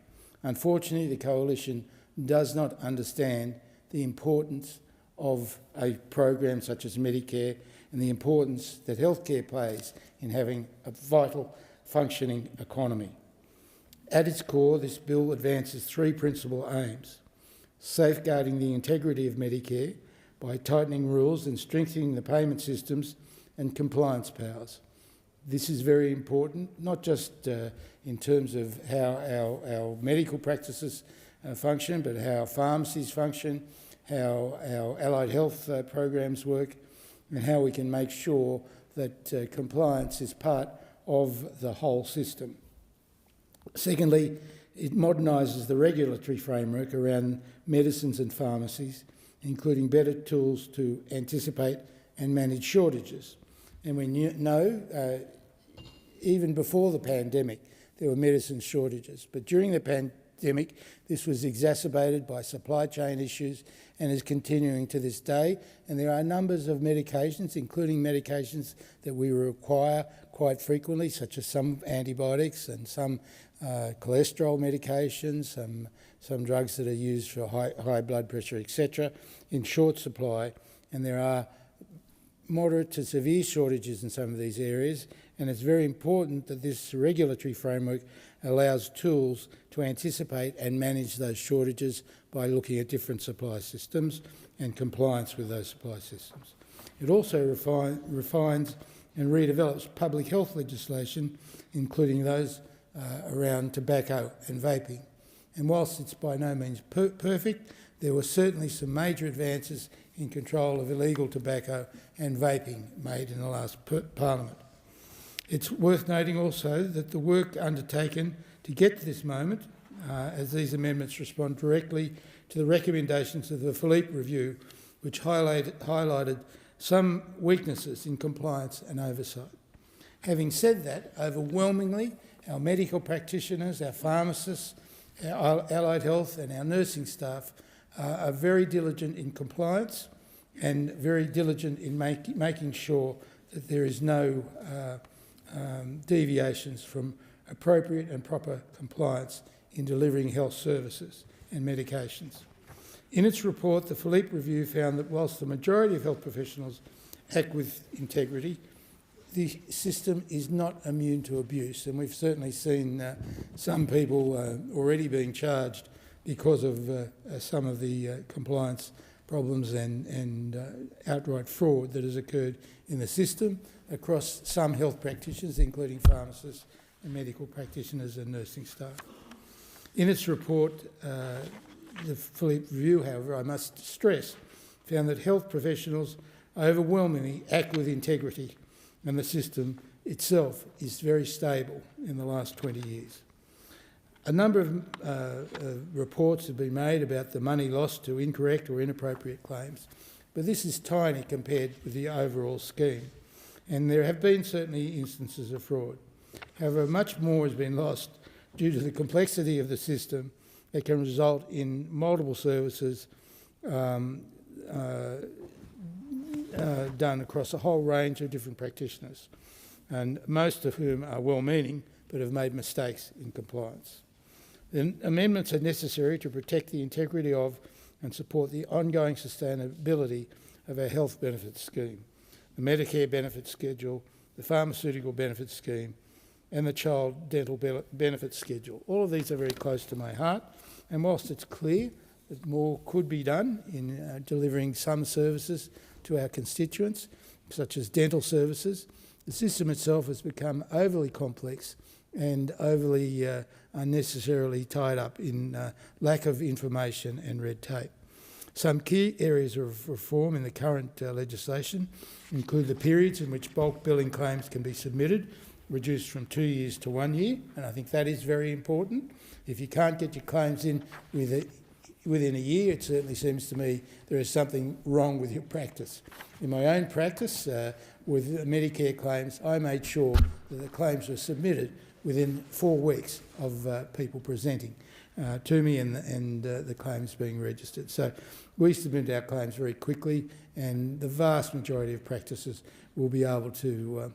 E: Unfortunately, the Coalition does not understand the importance of a program such as Medicare and the importance that healthcare plays in having a vital, functioning economy. At its core, this bill advances three principal aims: safeguarding the integrity of Medicare by tightening rules and strengthening the payment systems and compliance powers. This is very important, not just in terms of how our medical practices function, but how pharmacies function, how our allied health programs work, and how we can make sure that compliance is part of the whole system. Secondly, it modernises the regulatory framework around medicines and pharmacies, including better tools to anticipate and manage shortages. And we know, even before the pandemic, there were medicine shortages. But during the pandemic, this was exacerbated by supply chain issues and is continuing to this day. And there are numbers of medications, including medications that we require quite frequently, such as some antibiotics and some cholesterol medications, some drugs that are used for high blood pressure, etc., in short supply. And there are moderate to severe shortages in some of these areas, and it's very important that this regulatory framework allows tools to anticipate and manage those shortages by looking at different supply systems and compliance with those supply systems. It also refines and redevelops public health legislation, including those around tobacco and vaping. And whilst it's by no means perfect, there were certainly some major advances in control of illegal tobacco and vaping made in the last Parliament. It's worth noting also that the work undertaken to get to this moment, as these amendments respond directly to the recommendations of the Philippe Review, which highlighted some weaknesses in compliance and oversight. Having said that, overwhelmingly, our medical practitioners, our pharmacists, our allied health and our nursing staff are very diligent in compliance and very diligent in making sure that there is no deviations from appropriate and proper compliance in delivering health services and medications. In its report, the Philippe Review found that whilst the majority of health professionals act with integrity, the system is not immune to abuse, and we've certainly seen some people already being charged because of some of the compliance problems and outright fraud that has occurred in the system across some health practitioners, including pharmacists and medical practitioners and nursing staff. In its report, the Philippe Review, however, I must stress, found that health professionals overwhelmingly act with integrity, and the system itself is very stable in the last 20 years. A number of reports have been made about the money lost to incorrect or inappropriate claims, but this is tiny compared with the overall scheme, and there have been certainly instances of fraud. However, much more has been lost due to the complexity of the system that can result in multiple services done across a whole range of different practitioners, and most of whom are well-meaning but have made mistakes in compliance. The amendments are necessary to protect the integrity of and support the ongoing sustainability of our health benefits scheme, the Medicare benefit schedule, the pharmaceutical benefit scheme, and the child dental benefit schedule. All of these are very close to my heart, and whilst it's clear that more could be done in delivering some services to our constituents, such as dental services, the system itself has become overly complex and overly unnecessarily tied up in lack of information and red tape. Some key areas of reform in the current legislation include the periods in which bulk billing claims can be submitted, reduced from 2 years to 1 year, and I think that is very important. If you can't get your claims in within a year, it certainly seems to me there is something wrong with your practice. In my own practice, with Medicare claims, I made sure that the claims were submitted within 4 weeks of people presenting to me and the claims being registered. So we submit our claims very quickly, and the vast majority of practices will be able to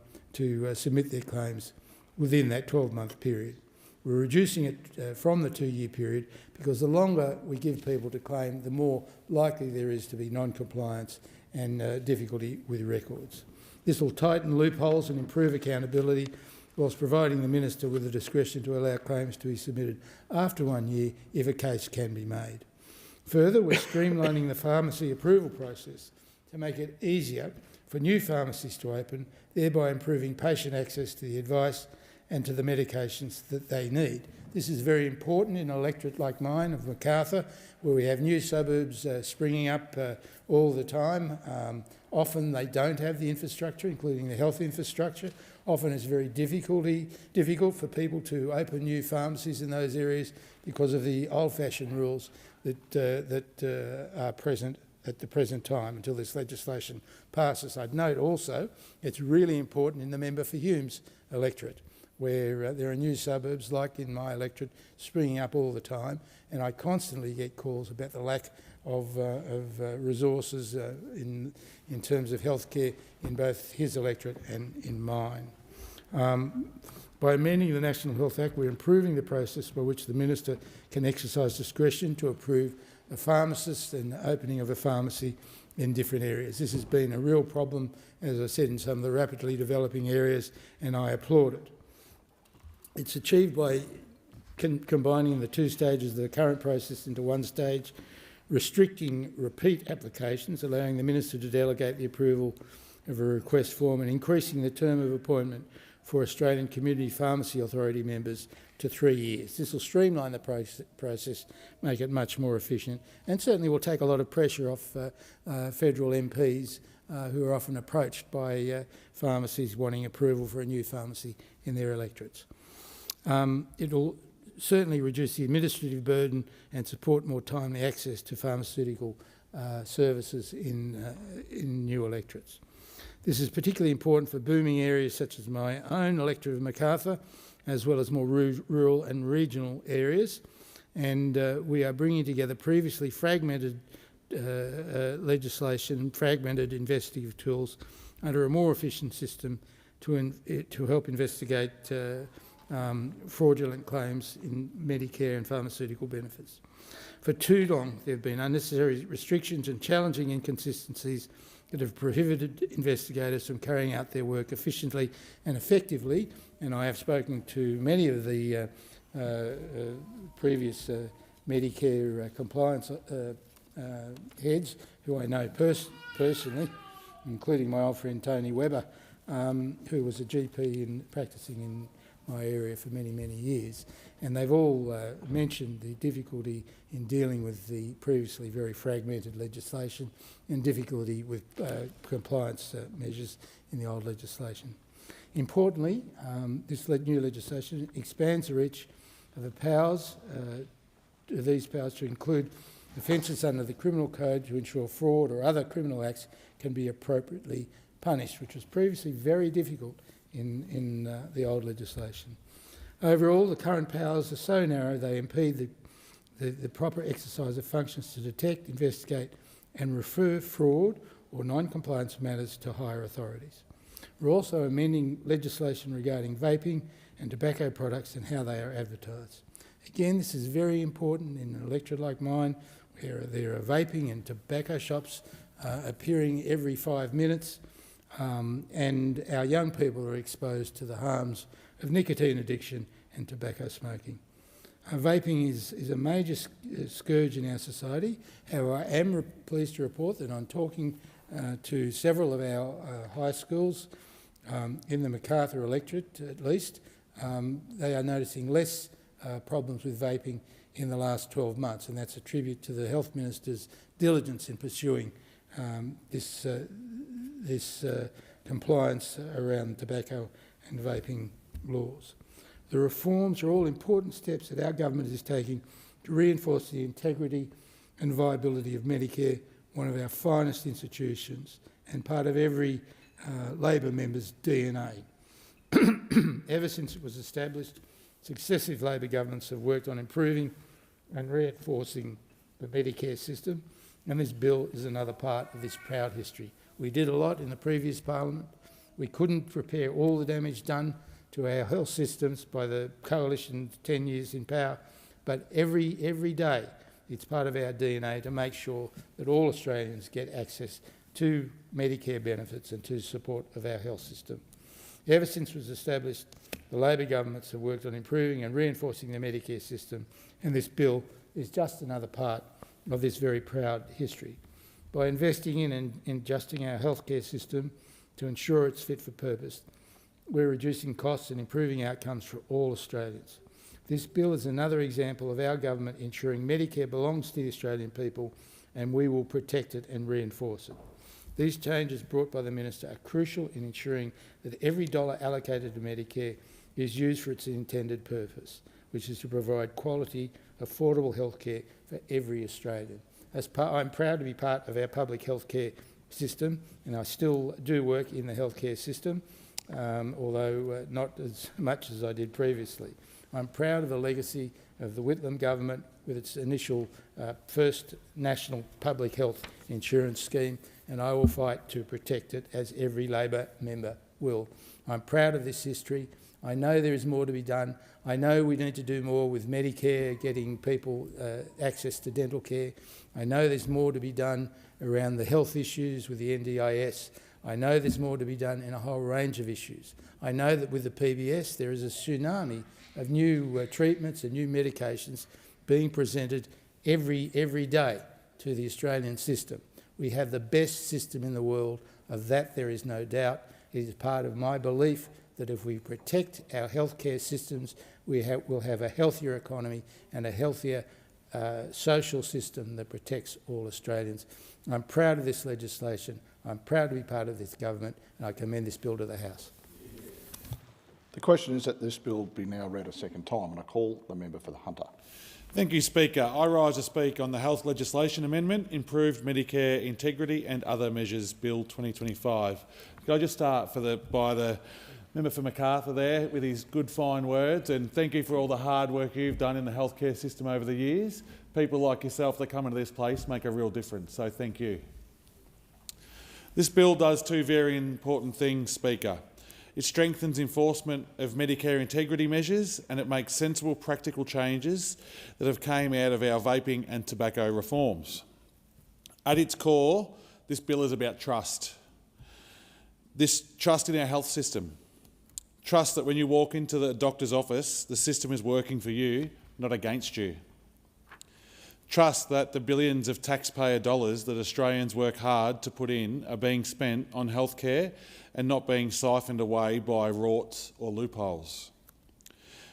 E: submit their claims within that 12-month period. We're reducing it from the 2-year period because the longer we give people to claim, the more likely there is to be non-compliance and difficulty with records. This will tighten loopholes and improve accountability whilst providing the Minister with the discretion to allow claims to be submitted after 1 year if a case can be made. Further, we're streamlining the pharmacy approval process to make it easier for new pharmacies to open, thereby improving patient access to the advice and to the medications that they need. This is very important in an electorate like mine of Macarthur, where we have new suburbs springing up all the time. Often they don't have the infrastructure, including the health infrastructure. Often it's very difficult for people to open new pharmacies in those areas because of the old-fashioned rules that are present at the present time until this legislation passes. I'd note also it's really important in the member for Hume's electorate, where there are new suburbs, like in my electorate, springing up all the time, and I constantly get calls about the lack of resources in terms of healthcare in both his electorate and in mine. By amending the National Health Act, we're improving the process by which the Minister can exercise discretion to approve a pharmacist and the opening of a pharmacy in different areas. This has been a real problem, as I said, in some of the rapidly developing areas, and I applaud it. It's achieved by combining the two stages of the current process into one stage, restricting repeat applications, allowing the Minister to delegate the approval of a request form, and increasing the term of appointment for Australian Community Pharmacy Authority members to 3 years. This will streamline the process, make it much more efficient, and certainly will take a lot of pressure off federal MPs who are often approached by pharmacies wanting approval for a new pharmacy in their electorates. It will certainly reduce the administrative burden and support more timely access to pharmaceutical services in new electorates. This is particularly important for booming areas such as my own electorate of Macarthur, as well as more rural and regional areas. And we are bringing together previously fragmented legislation and fragmented investigative tools under a more efficient system to help investigate fraudulent claims in Medicare and pharmaceutical benefits. For too long, there have been unnecessary restrictions and challenging inconsistencies that have prohibited investigators from carrying out their work efficiently and effectively, and I have spoken to many of the previous Medicare compliance heads who I know personally, including my old friend Tony Webber, who was a GP practising in my area for many, many years, and they've all mentioned the difficulty in dealing with the previously very fragmented legislation and difficulty with compliance measures in the old legislation. Importantly, this new legislation expands the reach of the powers, these powers to include offences under the Criminal Code to ensure fraud or other criminal acts can be appropriately punished, which was previously very difficult in the old legislation. Overall, the current powers are so narrow they impede the proper exercise of functions to detect, investigate and refer fraud or non-compliance matters to higher authorities. We're also amending legislation regarding vaping and tobacco products and how they are advertised. Again, this is very important in an electorate like mine, where there are vaping and tobacco shops appearing every 5 minutes, and our young people are exposed to the harms of nicotine addiction and tobacco smoking. Vaping is a major scourge in our society. However, I am pleased to report that I'm talking to several of our high schools in the Macarthur electorate, at least. They are noticing less problems with vaping in the last 12 months, and that's a tribute to the Health Minister's diligence in pursuing this compliance around tobacco and vaping laws. The reforms are all important steps that our government is taking to reinforce the integrity and viability of Medicare, one of our finest institutions and part of every Labor member's DNA. Ever since it was established, successive Labor governments have worked on improving and reinforcing the Medicare system, and this bill is another part of this proud history. We did a lot in the previous parliament. We couldn't repair all the damage done to our health systems by the coalition's 10 years in power, but every day it's part of our DNA to make sure that all Australians get access to Medicare benefits and to support of our health system. Ever since it was established, the Labor governments have worked on improving and reinforcing the Medicare system, and this bill is just another part of this very proud history. By investing in and adjusting our healthcare system to ensure it's fit for purpose, we're reducing costs and improving outcomes for all Australians. This bill is another example of our government ensuring Medicare belongs to the Australian people, and we will protect it and reinforce it. These changes brought by the Minister are crucial in ensuring that every dollar allocated to Medicare is used for its intended purpose, which is to provide quality, affordable healthcare for every Australian. I'm proud to be part of our public healthcare system, and I still do work in the healthcare system, although not as much as I did previously. I'm proud of the legacy of the Whitlam government with its initial first national public health insurance scheme, and I will fight to protect it, as every Labor member will. I'm proud of this history. I know there is more to be done. I know we need to do more with Medicare, getting people access to dental care. I know there's more to be done around the health issues with the NDIS. I know there's more to be done in a whole range of issues. I know that with the PBS there is a tsunami of new treatments and new medications being presented every day to the Australian system. We have the best system in the world. Of that there is no doubt. It is part of my belief that if we protect our healthcare systems, we'll have a healthier economy and a healthier social system that protects all Australians. I'm proud of this legislation. I'm proud to be part of this government, and I commend this bill to the House.
D: The question is that this bill be now read a second time, and I call the member for the Hunter.
K: Thank you, Speaker. I rise to speak on the Health Legislation Amendment, Improved Medicare Integrity and Other Measures Bill 2025. Could I just start by the member for Macarthur there with his good, fine words, and thank you for all the hard work you've done in the healthcare system over the years. People like yourself that come into this place make a real difference, so thank you. This bill does two very important things, Speaker. It strengthens enforcement of Medicare integrity measures, and it makes sensible practical changes that have come out of our vaping and tobacco reforms. At its core, this bill is about trust. This trust in our health system. Trust that when you walk into the doctor's office, the system is working for you, not against you. Trust that the billions of taxpayer dollars that Australians work hard to put in are being spent on healthcare and not being siphoned away by rorts or loopholes.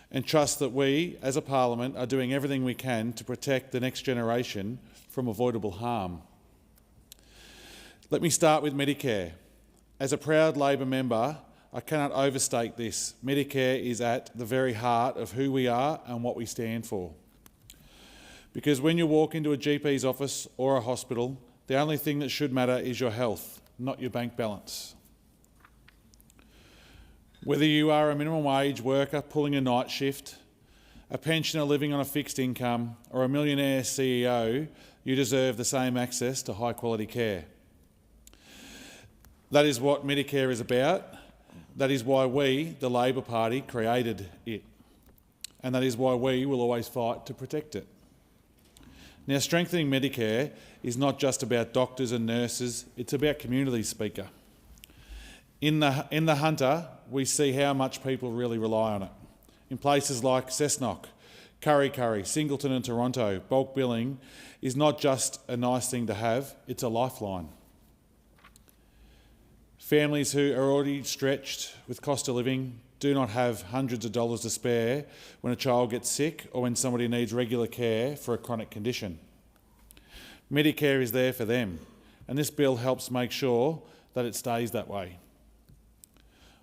K: And trust that we, as a parliament, are doing everything we can to protect the next generation from avoidable harm. Let me start with Medicare. As a proud Labor member, I cannot overstate this. Medicare is at the very heart of who we are and what we stand for. Because when you walk into a GP's office or a hospital, the only thing that should matter is your health, not your bank balance. Whether you are a minimum wage worker pulling a night shift, a pensioner living on a fixed income, or a millionaire CEO, you deserve the same access to high-quality care. That is what Medicare is about. That is why we, the Labor Party, created it. And that is why we will always fight to protect it. Now, strengthening Medicare is not just about doctors and nurses, it's about communities, Speaker. In the Hunter, we see how much people really rely on it. In places like Cessnock, Kurri, Singleton and Toronto, bulk billing is not just a nice thing to have, it's a lifeline. Families who are already stretched with cost of living do not have hundreds of dollars to spare when a child gets sick or when somebody needs regular care for a chronic condition. Medicare is there for them, and this bill helps make sure that it stays that way.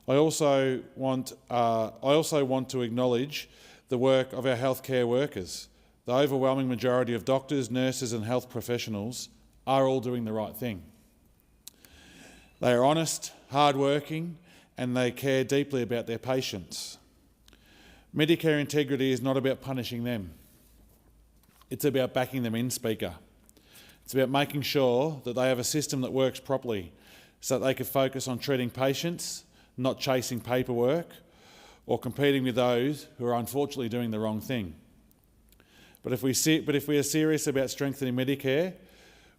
K: I also want to acknowledge the work of our healthcare workers. The overwhelming majority of doctors, nurses and health professionals are all doing the right thing. They are honest, hard-working, and they care deeply about their patients. Medicare integrity is not about punishing them. It's about backing them in, Speaker. It's about making sure that they have a system that works properly so that they can focus on treating patients, not chasing paperwork or competing with those who are unfortunately doing the wrong thing. But if we are serious about strengthening Medicare,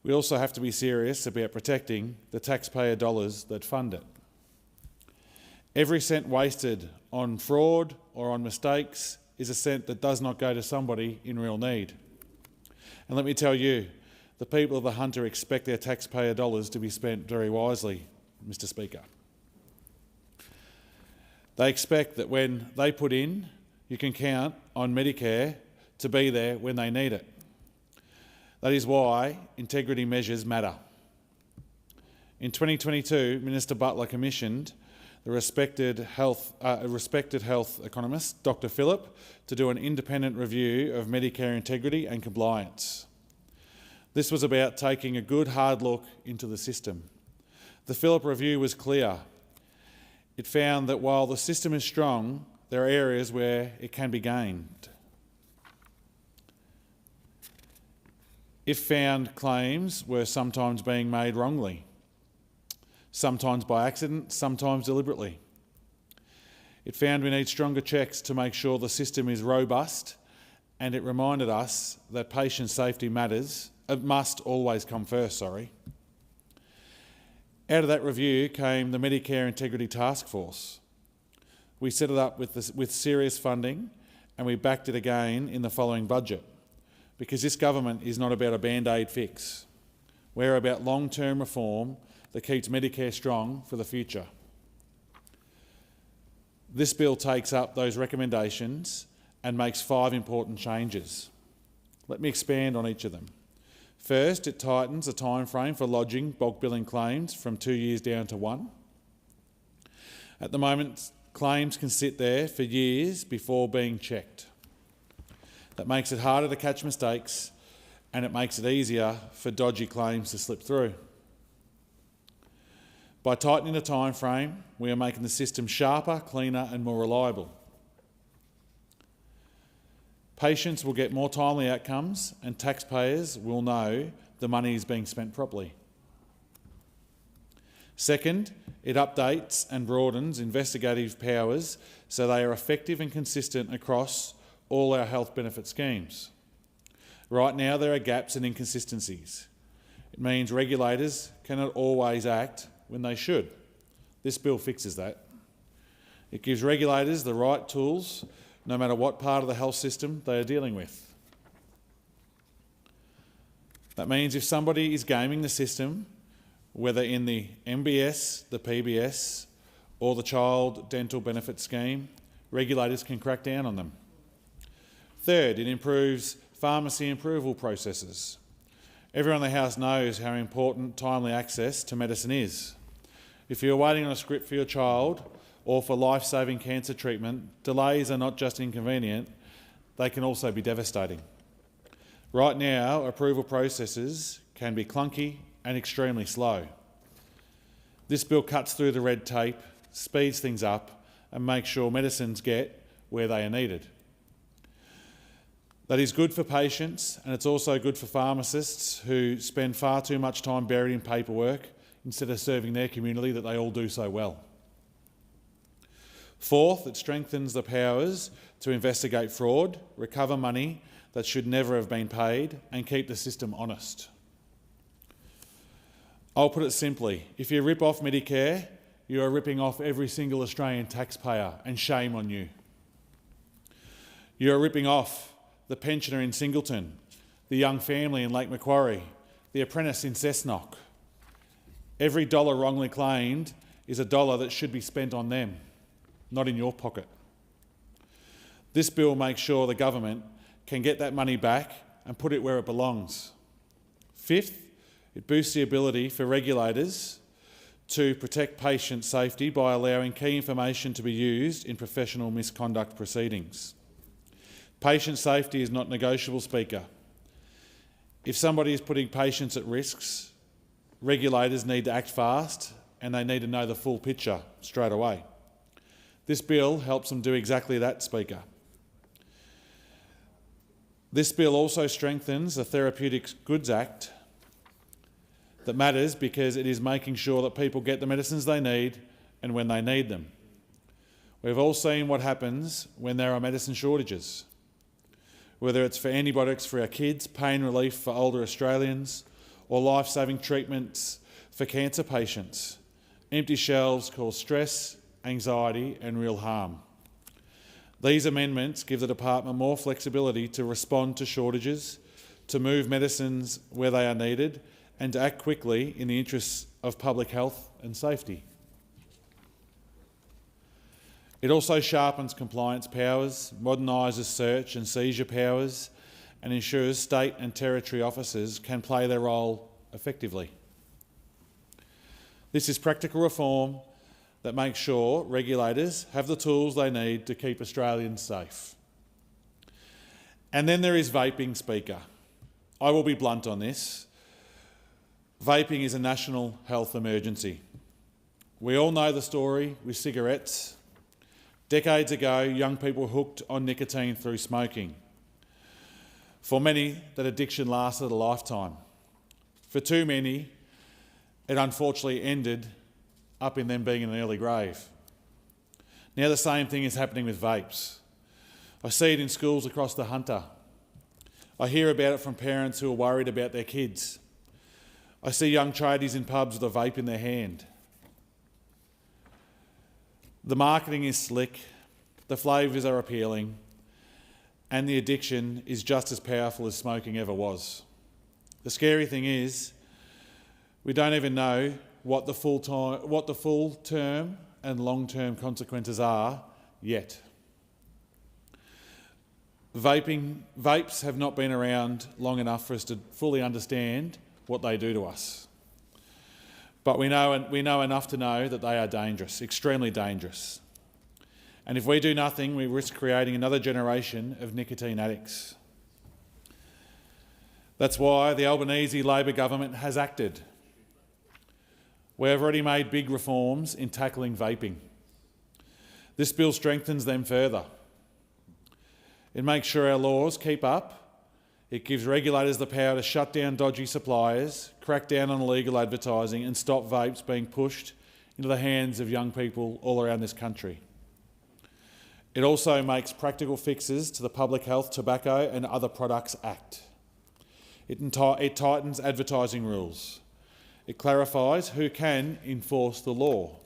K: we also have to be serious about protecting the taxpayer dollars that fund it. Every cent wasted on fraud or on mistakes is a cent that does not go to somebody in real need. And let me tell you, the people of the Hunter expect their taxpayer dollars to be spent very wisely, Mr. Speaker. They expect that when they put in, you can count on Medicare to be there when they need it. That is why integrity measures matter. In 2022, Minister Butler commissioned the respected health economist, Dr. Phillip, to do an independent review of Medicare integrity and compliance. This was about taking a good hard look into the system. The Phillip review was clear. It found that while the system is strong, there are areas where it can be gained. It found claims were sometimes being made wrongly, sometimes by accident, sometimes deliberately. It found we need stronger checks to make sure the system is robust, and it reminded us that patient safety must always come first. Out of that review came the Medicare Integrity Task Force. We set it up with serious funding, and we backed it again in the following budget, because this government is not about a band-aid fix. We're about long-term reform that keeps Medicare strong for the future. This bill takes up those recommendations and makes 5 important changes. Let me expand on each of them. First, it tightens the timeframe for lodging bulk billing claims from 2 years down to 1. At the moment, claims can sit there for years before being checked. That makes it harder to catch mistakes, and it makes it easier for dodgy claims to slip through. By tightening the time frame, we are making the system sharper, cleaner and more reliable. Patients will get more timely outcomes, and taxpayers will know the money is being spent properly. Second, it updates and broadens investigative powers so they are effective and consistent across all our health benefit schemes. Right now there are gaps and inconsistencies. It means regulators cannot always act when they should. This bill fixes that. It gives regulators the right tools no matter what part of the health system they are dealing with. That means if somebody is gaming the system, whether in the MBS, the PBS or the Child Dental Benefit Scheme, regulators can crack down on them. Third, it improves pharmacy approval processes. Everyone in the House knows how important timely access to medicine is. If you're waiting on a script for your child or for life-saving cancer treatment, delays are not just inconvenient, they can also be devastating. Right now, approval processes can be clunky and extremely slow. This bill cuts through the red tape, speeds things up and makes sure medicines get where they are needed. That is good for patients, and it's also good for pharmacists who spend far too much time buried in paperwork instead of serving their community that they all do so well. Fourth, it strengthens the powers to investigate fraud, recover money that should never have been paid, and keep the system honest. I'll put it simply, if you rip off Medicare, you are ripping off every single Australian taxpayer, and shame on you. You are ripping off the pensioner in Singleton, the young family in Lake Macquarie, the apprentice in Cessnock. Every dollar wrongly claimed is a dollar that should be spent on them, not in your pocket. This bill makes sure the government can get that money back and put it where it belongs. Fifth, it boosts the ability for regulators to protect patient safety by allowing key information to be used in professional misconduct proceedings. Patient safety is not negotiable, Speaker. If somebody is putting patients at risks, regulators need to act fast and they need to know the full picture straight away. This bill helps them do exactly that, Speaker. This bill also strengthens the Therapeutic Goods Act that matters because it is making sure that people get the medicines they need and when they need them. We've all seen what happens when there are medicine shortages, whether it's for antibiotics for our kids, pain relief for older Australians, or life-saving treatments for cancer patients. Empty shelves cause stress anxiety and real harm. These amendments give the department more flexibility to respond to shortages, to move medicines where they are needed, and to act quickly in the interests of public health and safety. It also sharpens compliance powers, modernises search and seizure powers, and ensures state and territory officers can play their role effectively. This is practical reform that makes sure regulators have the tools they need to keep Australians safe. And then there is vaping, Speaker. I will be blunt on this. Vaping is a national health emergency. We all know the story with cigarettes. Decades ago, young people were hooked on nicotine through smoking. For many, that addiction lasted a lifetime. For too many, it unfortunately ended up in them being in an early grave. Now the same thing is happening with vapes. I see it in schools across the Hunter. I hear about it from parents who are worried about their kids. I see young tradies in pubs with a vape in their hand. The marketing is slick, the flavours are appealing, and the addiction is just as powerful as smoking ever was. The scary thing is, we don't even know what the full term and long-term consequences are yet. Vapes have not been around long enough for us to fully understand what they do to us. But we know enough to know that they are dangerous, extremely dangerous. And if we do nothing, we risk creating another generation of nicotine addicts. That's why the Albanese Labor government has acted. We have already made big reforms in tackling vaping. This bill strengthens them further. It makes sure our laws keep up. It gives regulators the power to shut down dodgy suppliers, crack down on illegal advertising and stop vapes being pushed into the hands of young people all around this country. It also makes practical fixes to the Public Health, Tobacco and Other Products Act. It tightens advertising rules. It clarifies who can enforce the law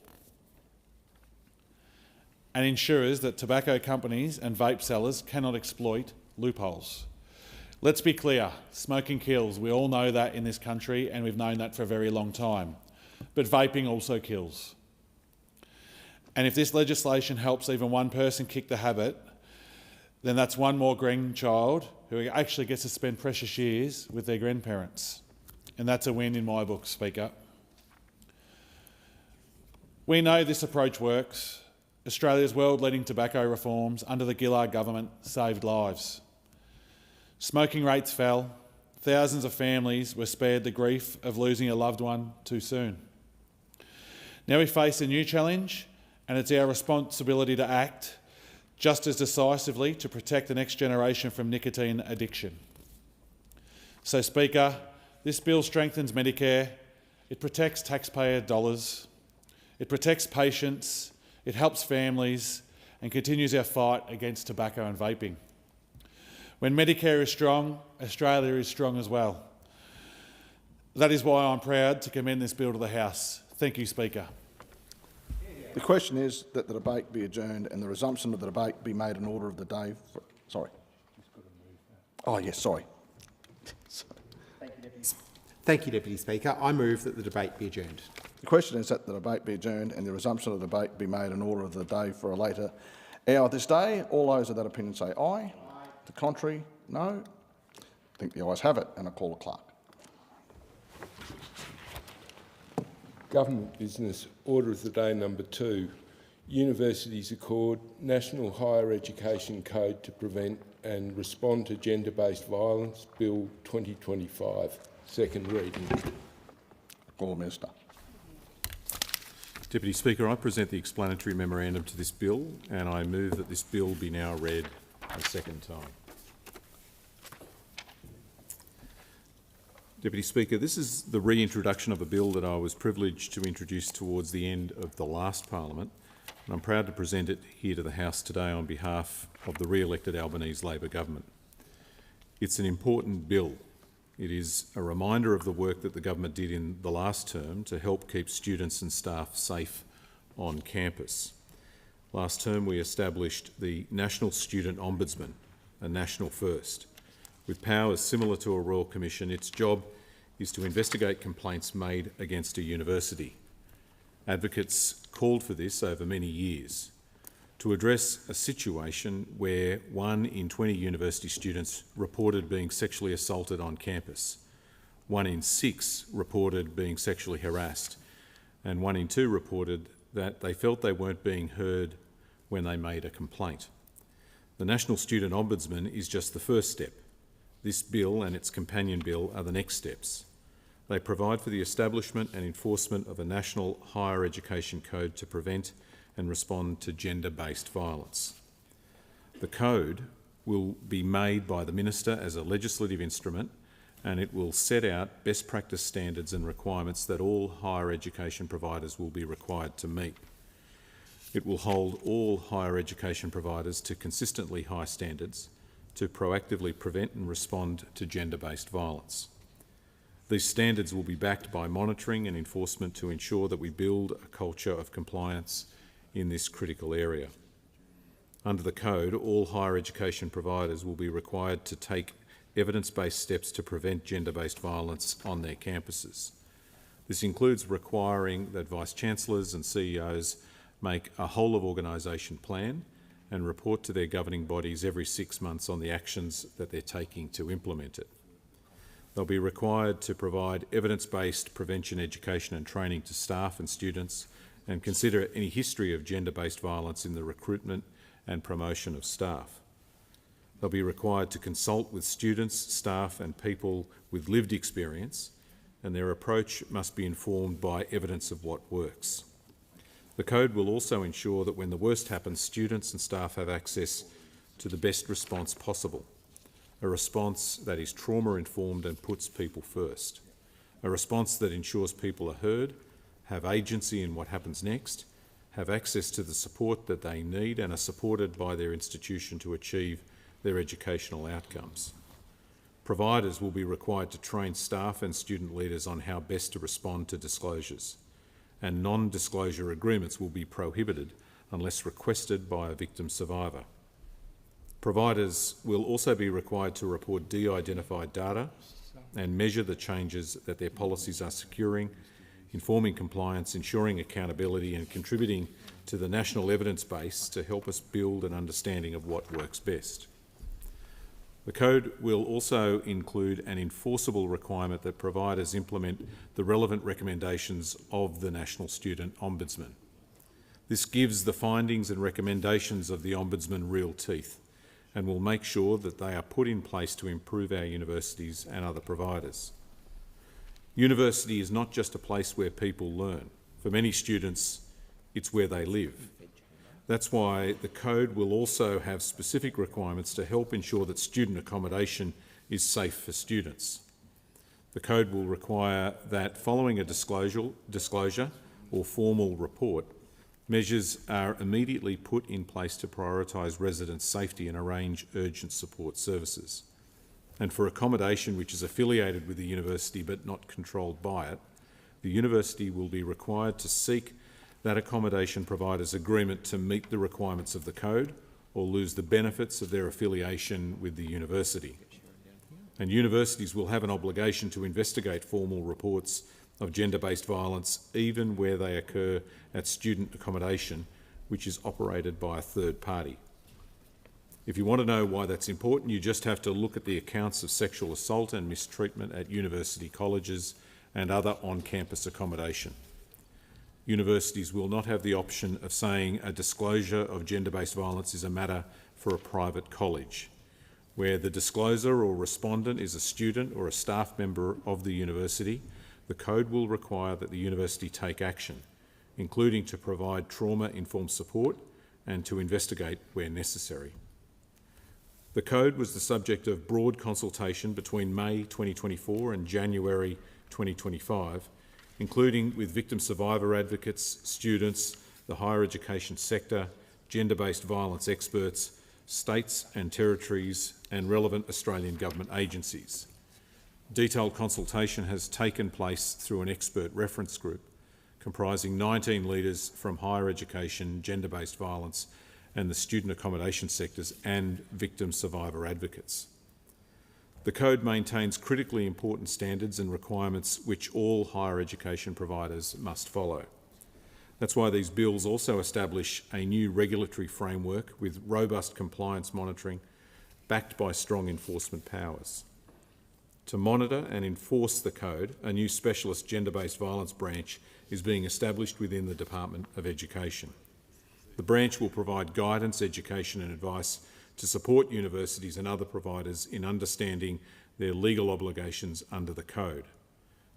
K: and ensures that tobacco companies and vape sellers cannot exploit loopholes. Let's be clear, smoking kills. We all know that in this country and we've known that for a very long time. But vaping also kills. And if this legislation helps even one person kick the habit, then that's one more grandchild who actually gets to spend precious years with their grandparents. And that's a win in my book, Speaker. We know this approach works. Australia's world-leading tobacco reforms under the Gillard government saved lives. Smoking rates fell. Thousands of families were spared the grief of losing a loved one too soon. Now we face a new challenge, and it's our responsibility to act just as decisively to protect the next generation from nicotine addiction. So, Speaker, this bill strengthens Medicare, it protects taxpayer dollars, it protects patients, it helps families and continues our fight against tobacco and vaping. When Medicare is strong, Australia is strong as well. That is why I'm proud to commend this bill to the House. Thank you, Speaker.
D: The question is that the debate be adjourned and the resumption of the debate be made in order of the day. Sorry. Oh, yes, sorry.
G: Thank you, Deputy Speaker. I move that the debate be adjourned.
D: The question is that the debate be adjourned and the resumption of the debate be made in order of the day for a later hour this day. All those of that opinion say aye. Aye. The contrary, no. I think the ayes have it, and I call the clerk.
C: Government business, order of the day number 2. Universities accord National Higher Education Code to prevent and respond to gender-based violence, Bill 2025. Second reading.
D: Call the Minister.
M: Deputy Speaker, I present the explanatory memorandum to this bill and I move that this bill be now read a second time. Deputy Speaker, this is the reintroduction of a bill that I was privileged to introduce towards the end of the last Parliament, and I'm proud to present it here to the House today on behalf of the re-elected Albanese Labor government. It's an important bill. It is a reminder of the work that the government did in the last term to help keep students and staff safe on campus. Last term we established the National Student Ombudsman, a national first. With powers similar to a Royal Commission, its job is to investigate complaints made against a university. Advocates called for this over many years to address a situation where 1 in 20 university students reported being sexually assaulted on campus, 1 in 6 reported being sexually harassed, and 1 in 2 reported that they felt they weren't being heard when they made a complaint. The National Student Ombudsman is just the first step. This bill and its companion bill are the next steps. They provide for the establishment and enforcement of a national higher education code to prevent and respond to gender-based violence. The code will be made by the Minister as a legislative instrument, and it will set out best practice standards and requirements that all higher education providers will be required to meet. It will hold all higher education providers to consistently high standards to proactively prevent and respond to gender-based violence. These standards will be backed by monitoring and enforcement to ensure that we build a culture of compliance in this critical area. Under the code, all higher education providers will be required to take evidence-based steps to prevent gender-based violence on their campuses. This includes requiring that Vice-Chancellors and CEOs make a whole-of-organisation plan and report to their governing bodies every 6 months on the actions that they're taking to implement it. They'll be required to provide evidence-based prevention education and training to staff and students and consider any history of gender-based violence in the recruitment and promotion of staff. They'll be required to consult with students, staff and people with lived experience, and their approach must be informed by evidence of what works. The code will also ensure that when the worst happens, students and staff have access to the best response possible, a response that is trauma-informed and puts people first, a response that ensures people are heard, have agency in what happens next, have access to the support that they need and are supported by their institution to achieve their educational outcomes. Providers will be required to train staff and student leaders on how best to respond to disclosures, and non-disclosure agreements will be prohibited unless requested by a victim survivor. Providers will also be required to report de-identified data and measure the changes that their policies are securing, informing compliance, ensuring accountability and contributing to the national evidence base to help us build an understanding of what works best. The code will also include an enforceable requirement that providers implement the relevant recommendations of the National Student Ombudsman. This gives the findings and recommendations of the Ombudsman real teeth and will make sure that they are put in place to improve our universities and other providers. University is not just a place where people learn. For many students, it's where they live. That's why the code will also have specific requirements to help ensure that student accommodation is safe for students. The code will require that following a disclosure or formal report, measures are immediately put in place to prioritise residents' safety and arrange urgent support services. And for accommodation which is affiliated with the university but not controlled by it, the university will be required to seek that accommodation provider's agreement to meet the requirements of the code or lose the benefits of their affiliation with the university. And universities will have an obligation to investigate formal reports of gender-based violence even where they occur at student accommodation, which is operated by a third party. If you want to know why that's important, you just have to look at the accounts of sexual assault and mistreatment at university colleges and other on-campus accommodation. Universities will not have the option of saying a disclosure of gender-based violence is a matter for a private college. Where the discloser or respondent is a student or a staff member of the university, the code will require that the university take action, including to provide trauma-informed support and to investigate where necessary. The code was the subject of broad consultation between May 2024 and January 2025, including with victim survivor advocates, students, the higher education sector, gender-based violence experts, states and territories and relevant Australian government agencies. Detailed consultation has taken place through an expert reference group comprising 19 leaders from higher education, gender-based violence and the student accommodation sectors and victim survivor advocates. The Code maintains critically important standards and requirements which all higher education providers must follow. That's why these bills also establish a new regulatory framework with robust compliance monitoring, backed by strong enforcement powers. To monitor and enforce the Code, a new specialist gender-based violence branch is being established within the Department of Education. The branch will provide guidance, education and advice to support universities and other providers in understanding their legal obligations under the Code.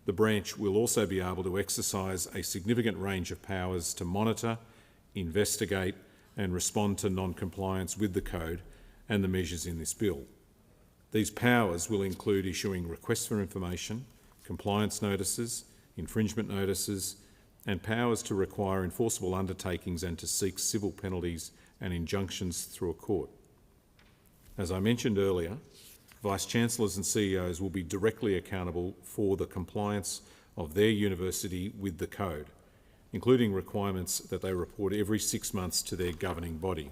M: The branch will also be able to exercise a significant range of powers to monitor, investigate and respond to non-compliance with the Code and the measures in this bill. These powers will include issuing requests for information, compliance notices, infringement notices, and powers to require enforceable undertakings and to seek civil penalties and injunctions through a court. As I mentioned earlier, Vice-Chancellors and CEOs will be directly accountable for the compliance of their university with the Code, including requirements that they report every 6 months to their governing body.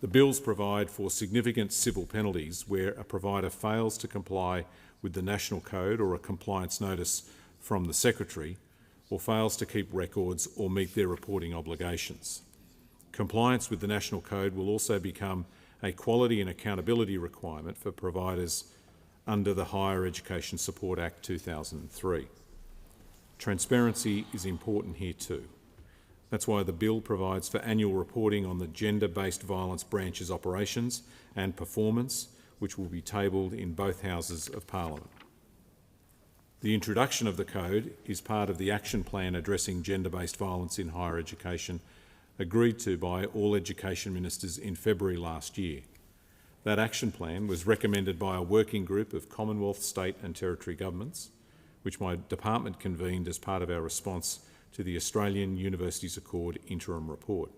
M: The bills provide for significant civil penalties where a provider fails to comply with the National Code or a compliance notice from the Secretary, or fails to keep records or meet their reporting obligations. Compliance with the National Code will also become a quality and accountability requirement for providers under the Higher Education Support Act 2003. Transparency is important here too. That's why the bill provides for annual reporting on the gender-based violence branch's operations and performance, which will be tabled in both Houses of Parliament. The introduction of the Code is part of the action plan addressing gender-based violence in higher education, agreed to by all education ministers in February last year. That action plan was recommended by a working group of Commonwealth, state and territory governments, which my department convened as part of our response to the Australian Universities Accord interim report.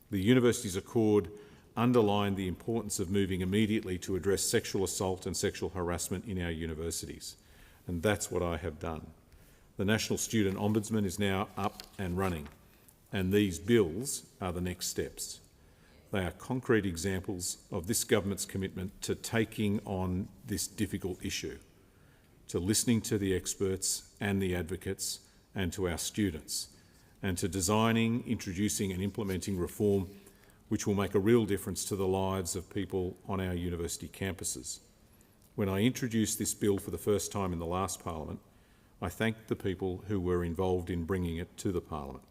M: The Universities Accord underlined the importance of moving immediately to address sexual assault and sexual harassment in our universities, and that's what I have done. The National Student Ombudsman is now up and running, and these bills are the next steps. They are concrete examples of this government's commitment to taking on this difficult issue, to listening to the experts and the advocates and to our students, and to designing, introducing and implementing reform which will make a real difference to the lives of people on our university campuses. When I introduced this bill for the first time in the last Parliament, I thanked the people who were involved in bringing it to the Parliament,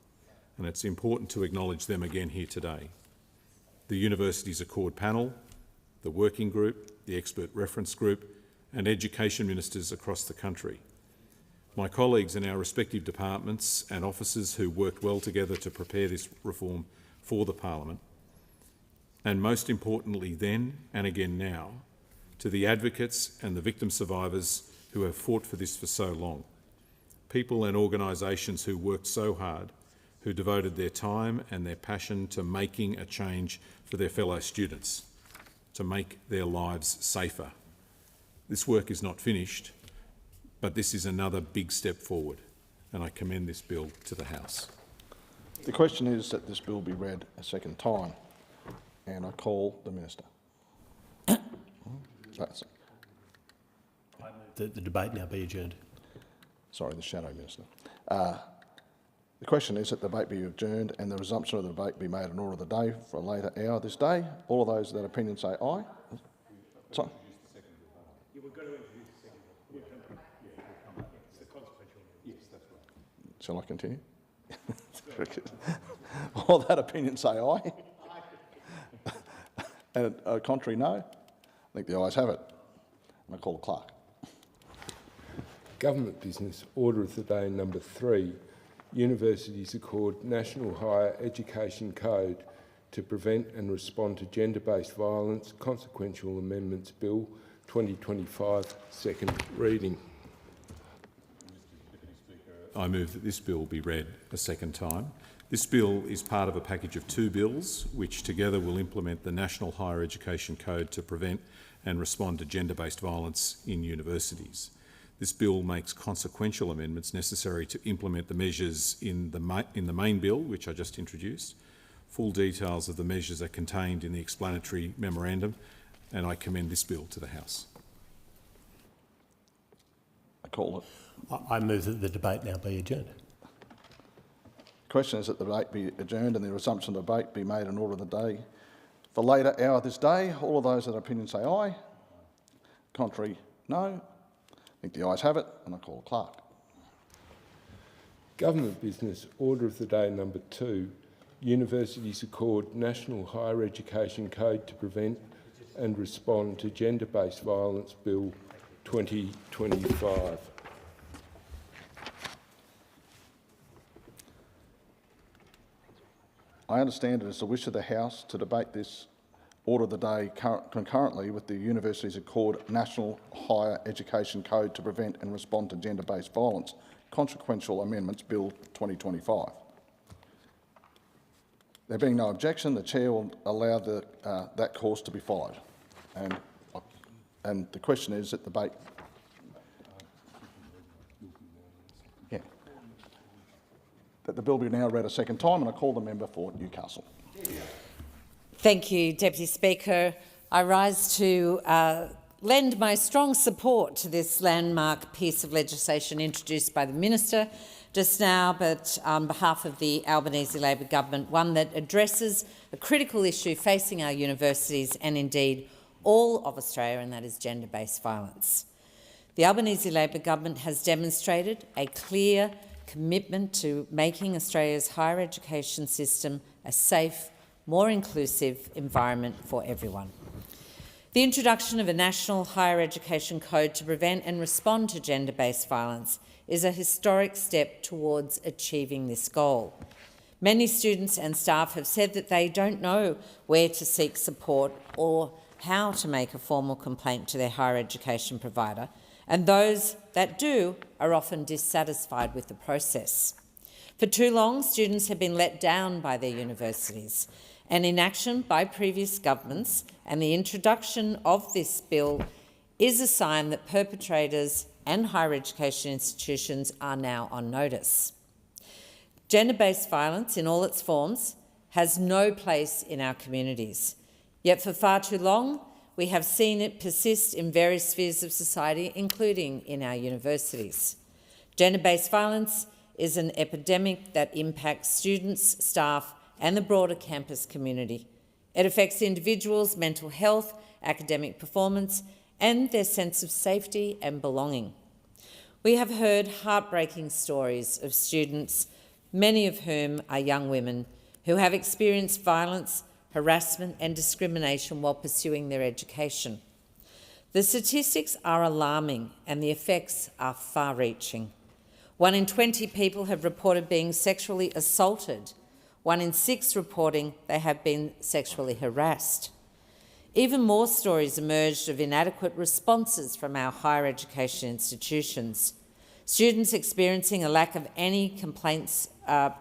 M: and it's important to acknowledge them again here today. The Universities Accord panel, the working group, the expert reference group, and education ministers across the country. My colleagues in our respective departments and offices who worked well together to prepare this reform for the Parliament, and most importantly then and again now, to the advocates and the victim survivors who have fought for this for so long, people and organisations who worked so hard, who devoted their time and their passion to making a change for their fellow students, to make their lives safer. This work is not finished, but this is another big step forward, and I commend this bill to the House.
D: The question is that this bill be read a second time, and I call the Minister.
N: The debate now be adjourned.
D: Sorry, the Shadow Minister. The question is that the debate be adjourned and the resumption of the debate be made an order of the day for a later hour this day. All of those of that opinion say aye. Sorry. Shall I continue? All that opinion say aye. And contrary, no. I think the ayes have it. And I call the clerk.
C: Government business, order of the day number 3, Universities Accord National Higher Education Code to prevent and respond to gender-based violence, consequential amendments Bill 2025, second reading.
M: I move that this bill be read a second time. This bill is part of a package of 2 bills which together will implement the National Higher Education Code to prevent and respond to gender-based violence in universities. This bill makes consequential amendments necessary to implement the measures in the main bill, which I just introduced. Full details of the measures are contained in the explanatory memorandum, and I commend this bill to the House.
D: I call it.
N: I move that the debate now be adjourned.
D: The question is that the debate be adjourned and the resumption of debate be made an order of the day for later hour this day. All of those that opinion say aye. Contrary, no. I think the ayes have it, and I call the clerk.
C: Government business, order of the day number 2. Universities accord National Higher Education Code to prevent and respond to gender-based violence Bill 2025.
D: I understand it is the wish of the House to debate this order of the day concurrently with the Universities Accord National Higher Education Code to prevent and respond to gender-based violence, consequential amendments Bill 2025. There being no objection, the Chair will allow that course to be followed. And the question is that debate. Yeah. That the bill be now read a second time, and I call the member for Newcastle.
L: Thank you, Deputy Speaker. I rise to lend my strong support to this landmark piece of legislation introduced by the Minister just now, but on behalf of the Albanese Labor Government, one that addresses a critical issue facing our universities and indeed all of Australia, and that is gender-based violence. The Albanese Labor Government has demonstrated a clear commitment to making Australia's higher education system a safe, more inclusive environment for everyone. The introduction of a National Higher Education Code to prevent and respond to gender-based violence is a historic step towards achieving this goal. Many students and staff have said that they don't know where to seek support or how to make a formal complaint to their higher education provider, and those that do are often dissatisfied with the process. For too long, students have been let down by their universities, and inaction by previous governments and the introduction of this bill is a sign that perpetrators and higher education institutions are now on notice. Gender-based violence in all its forms has no place in our communities, yet for far too long we have seen it persist in various spheres of society, including in our universities. Gender-based violence is an epidemic that impacts students, staff and the broader campus community. It affects individuals' mental health, academic performance and their sense of safety and belonging. We have heard heartbreaking stories of students, many of whom are young women, who have experienced violence, harassment and discrimination while pursuing their education. The statistics are alarming and the effects are far-reaching. 1 in 20 people have reported being sexually assaulted, 1 in 6 reporting they have been sexually harassed. Even more stories emerged of inadequate responses from our higher education institutions. Students experiencing a lack of any complaints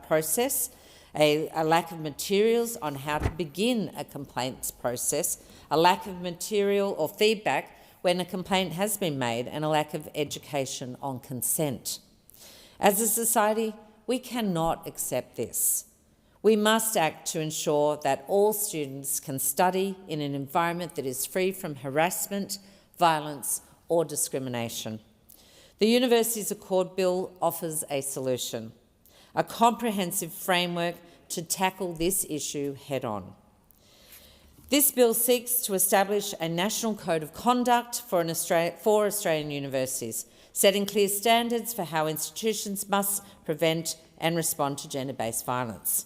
L: process, a lack of materials on how to begin a complaints process, a lack of material or feedback when a complaint has been made, and a lack of education on consent. As a society, we cannot accept this. We must act to ensure that all students can study in an environment that is free from harassment, violence or discrimination. The Universities Accord Bill offers a solution, a comprehensive framework to tackle this issue head-on. This bill seeks to establish a national code of conduct for Australian universities, setting clear standards for how institutions must prevent and respond to gender-based violence.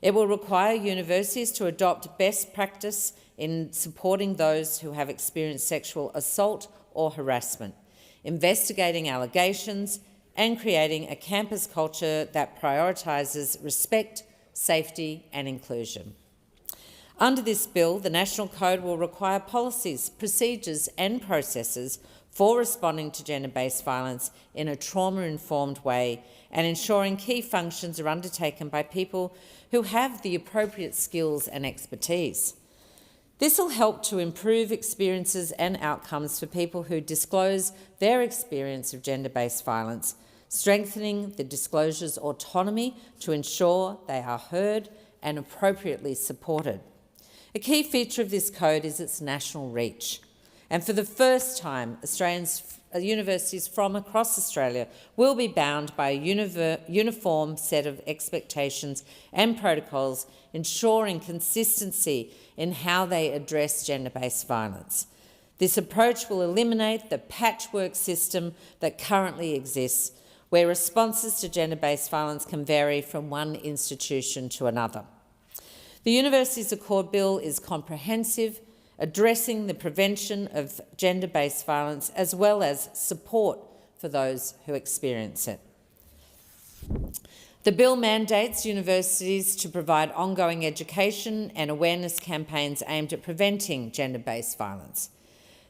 L: It will require universities to adopt best practice in supporting those who have experienced sexual assault or harassment, investigating allegations and creating a campus culture that prioritises respect, safety and inclusion. Under this bill, the National Code will require policies, procedures and processes for responding to gender-based violence in a trauma-informed way and ensuring key functions are undertaken by people who have the appropriate skills and expertise. This will help to improve experiences and outcomes for people who disclose their experience of gender-based violence, strengthening the disclosure's autonomy to ensure they are heard and appropriately supported. A key feature of this code is its national reach. And for the first time, universities from across Australia will be bound by a uniform set of expectations and protocols, ensuring consistency in how they address gender-based violence. This approach will eliminate the patchwork system that currently exists, where responses to gender-based violence can vary from one institution to another. The Universities Accord Bill is comprehensive, addressing the prevention of gender-based violence as well as support for those who experience it. The bill mandates universities to provide ongoing education and awareness campaigns aimed at preventing gender-based violence.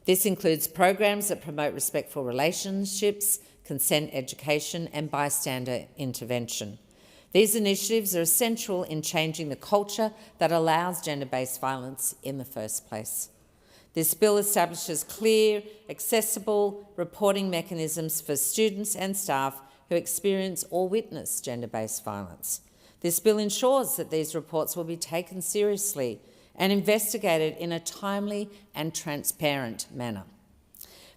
L: This includes programs that promote respectful relationships, consent education and bystander intervention. These initiatives are essential in changing the culture that allows gender-based violence in the first place. This bill establishes clear, accessible reporting mechanisms for students and staff who experience or witness gender-based violence. This bill ensures that these reports will be taken seriously and investigated in a timely and transparent manner.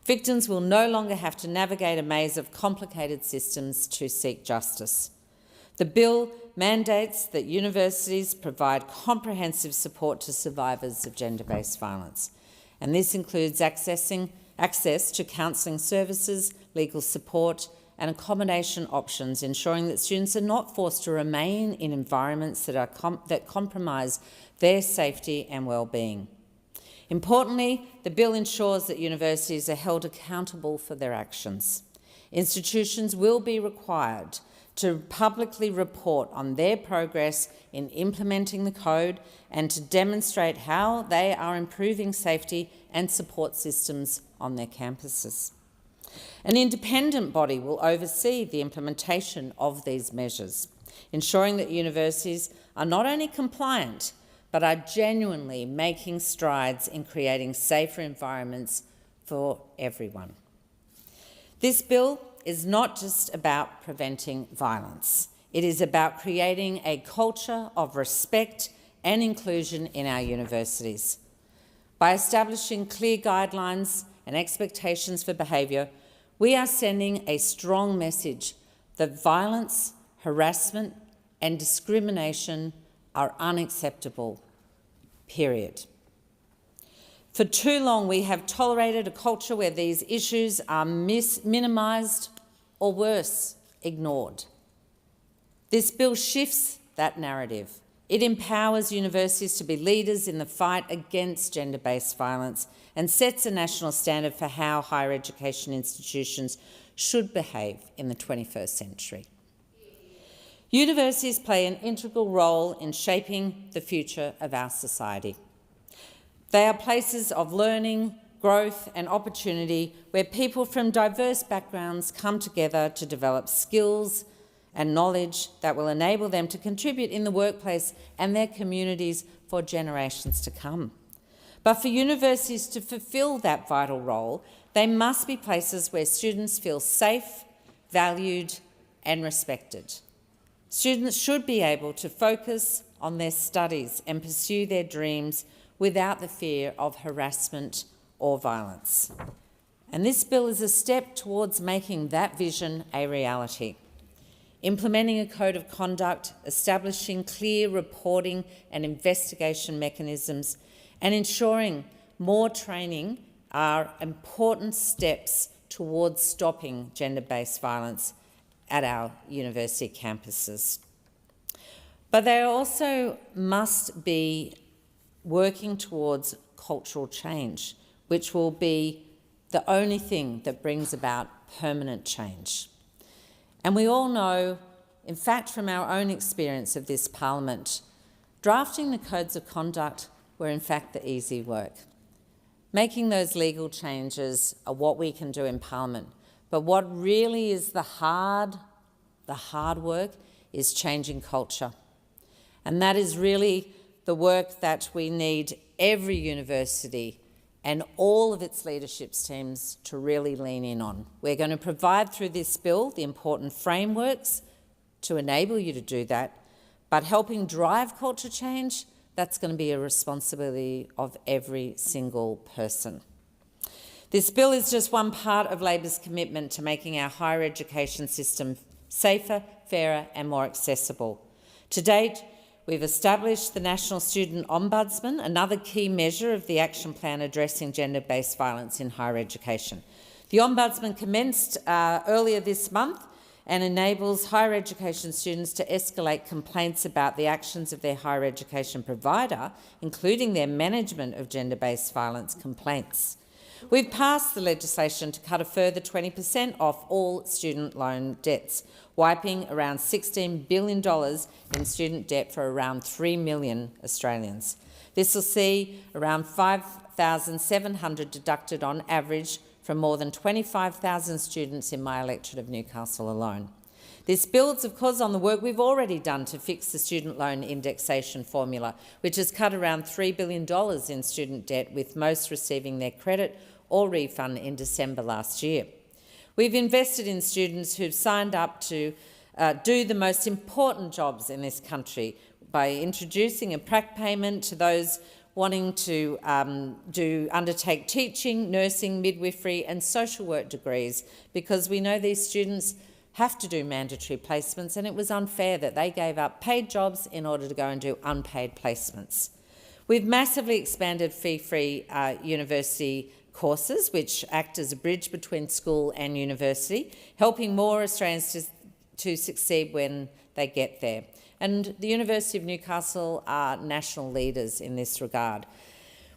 L: Victims will no longer have to navigate a maze of complicated systems to seek justice. The bill mandates that universities provide comprehensive support to survivors of gender-based violence, and this includes access to counselling services, legal support and accommodation options, ensuring that students are not forced to remain in environments that compromise their safety and well-being. Importantly, the bill ensures that universities are held accountable for their actions. Institutions will be required to publicly report on their progress in implementing the code and to demonstrate how they are improving safety and support systems on their campuses. An independent body will oversee the implementation of these measures, ensuring that universities are not only compliant, but are genuinely making strides in creating safer environments for everyone. This bill is not just about preventing violence. It is about creating a culture of respect and inclusion in our universities. By establishing clear guidelines and expectations for behaviour, we are sending a strong message that violence, harassment and discrimination are unacceptable, period. For too long, we have tolerated a culture where these issues are minimised or worse, ignored. This bill shifts that narrative. It empowers universities to be leaders in the fight against gender-based violence and sets a national standard for how higher education institutions should behave in the 21st century. Universities play an integral role in shaping the future of our society. They are places of learning, growth and opportunity where people from diverse backgrounds come together to develop skills and knowledge that will enable them to contribute in the workplace and their communities for generations to come. But for universities to fulfil that vital role, they must be places where students feel safe, valued and respected. Students should be able to focus on their studies and pursue their dreams without the fear of harassment or violence. And this bill is a step towards making that vision a reality. Implementing a code of conduct, establishing clear reporting and investigation mechanisms, and ensuring more training are important steps towards stopping gender-based violence at our university campuses. But they also must be working towards cultural change, which will be the only thing that brings about permanent change. And we all know, in fact, from our own experience of this Parliament, drafting the codes of conduct were in fact the easy work. Making those legal changes are what we can do in Parliament. But what really is the hard work is changing culture. And that is really the work that we need every university and all of its leadership teams to really lean in on. We're going to provide through this bill the important frameworks to enable you to do that, but helping drive culture change, that's going to be a responsibility of every single person. This bill is just one part of Labor's commitment to making our higher education system safer, fairer and more accessible. To date, we've established the National Student Ombudsman, another key measure of the action plan addressing gender-based violence in higher education. The Ombudsman commenced earlier this month and enables higher education students to escalate complaints about the actions of their higher education provider, including their management of gender-based violence complaints. We've passed the legislation to cut a further 20% off all student loan debts, wiping around $16 billion in student debt for around 3 million Australians. This will see around 5,700 deducted on average from more than 25,000 students in my electorate of Newcastle alone. This builds, of course, on the work we've already done to fix the student loan indexation formula, which has cut around $3 billion in student debt, with most receiving their credit or refund in December last year. We've invested in students who've signed up to do the most important jobs in this country by introducing a prac payment to those wanting to undertake teaching, nursing, midwifery and social work degrees, because we know these students have to do mandatory placements, and it was unfair that they gave up paid jobs in order to go and do unpaid placements. We've massively expanded fee-free university courses, which act as a bridge between school and university, helping more Australians to succeed when they get there. And the University of Newcastle are national leaders in this regard.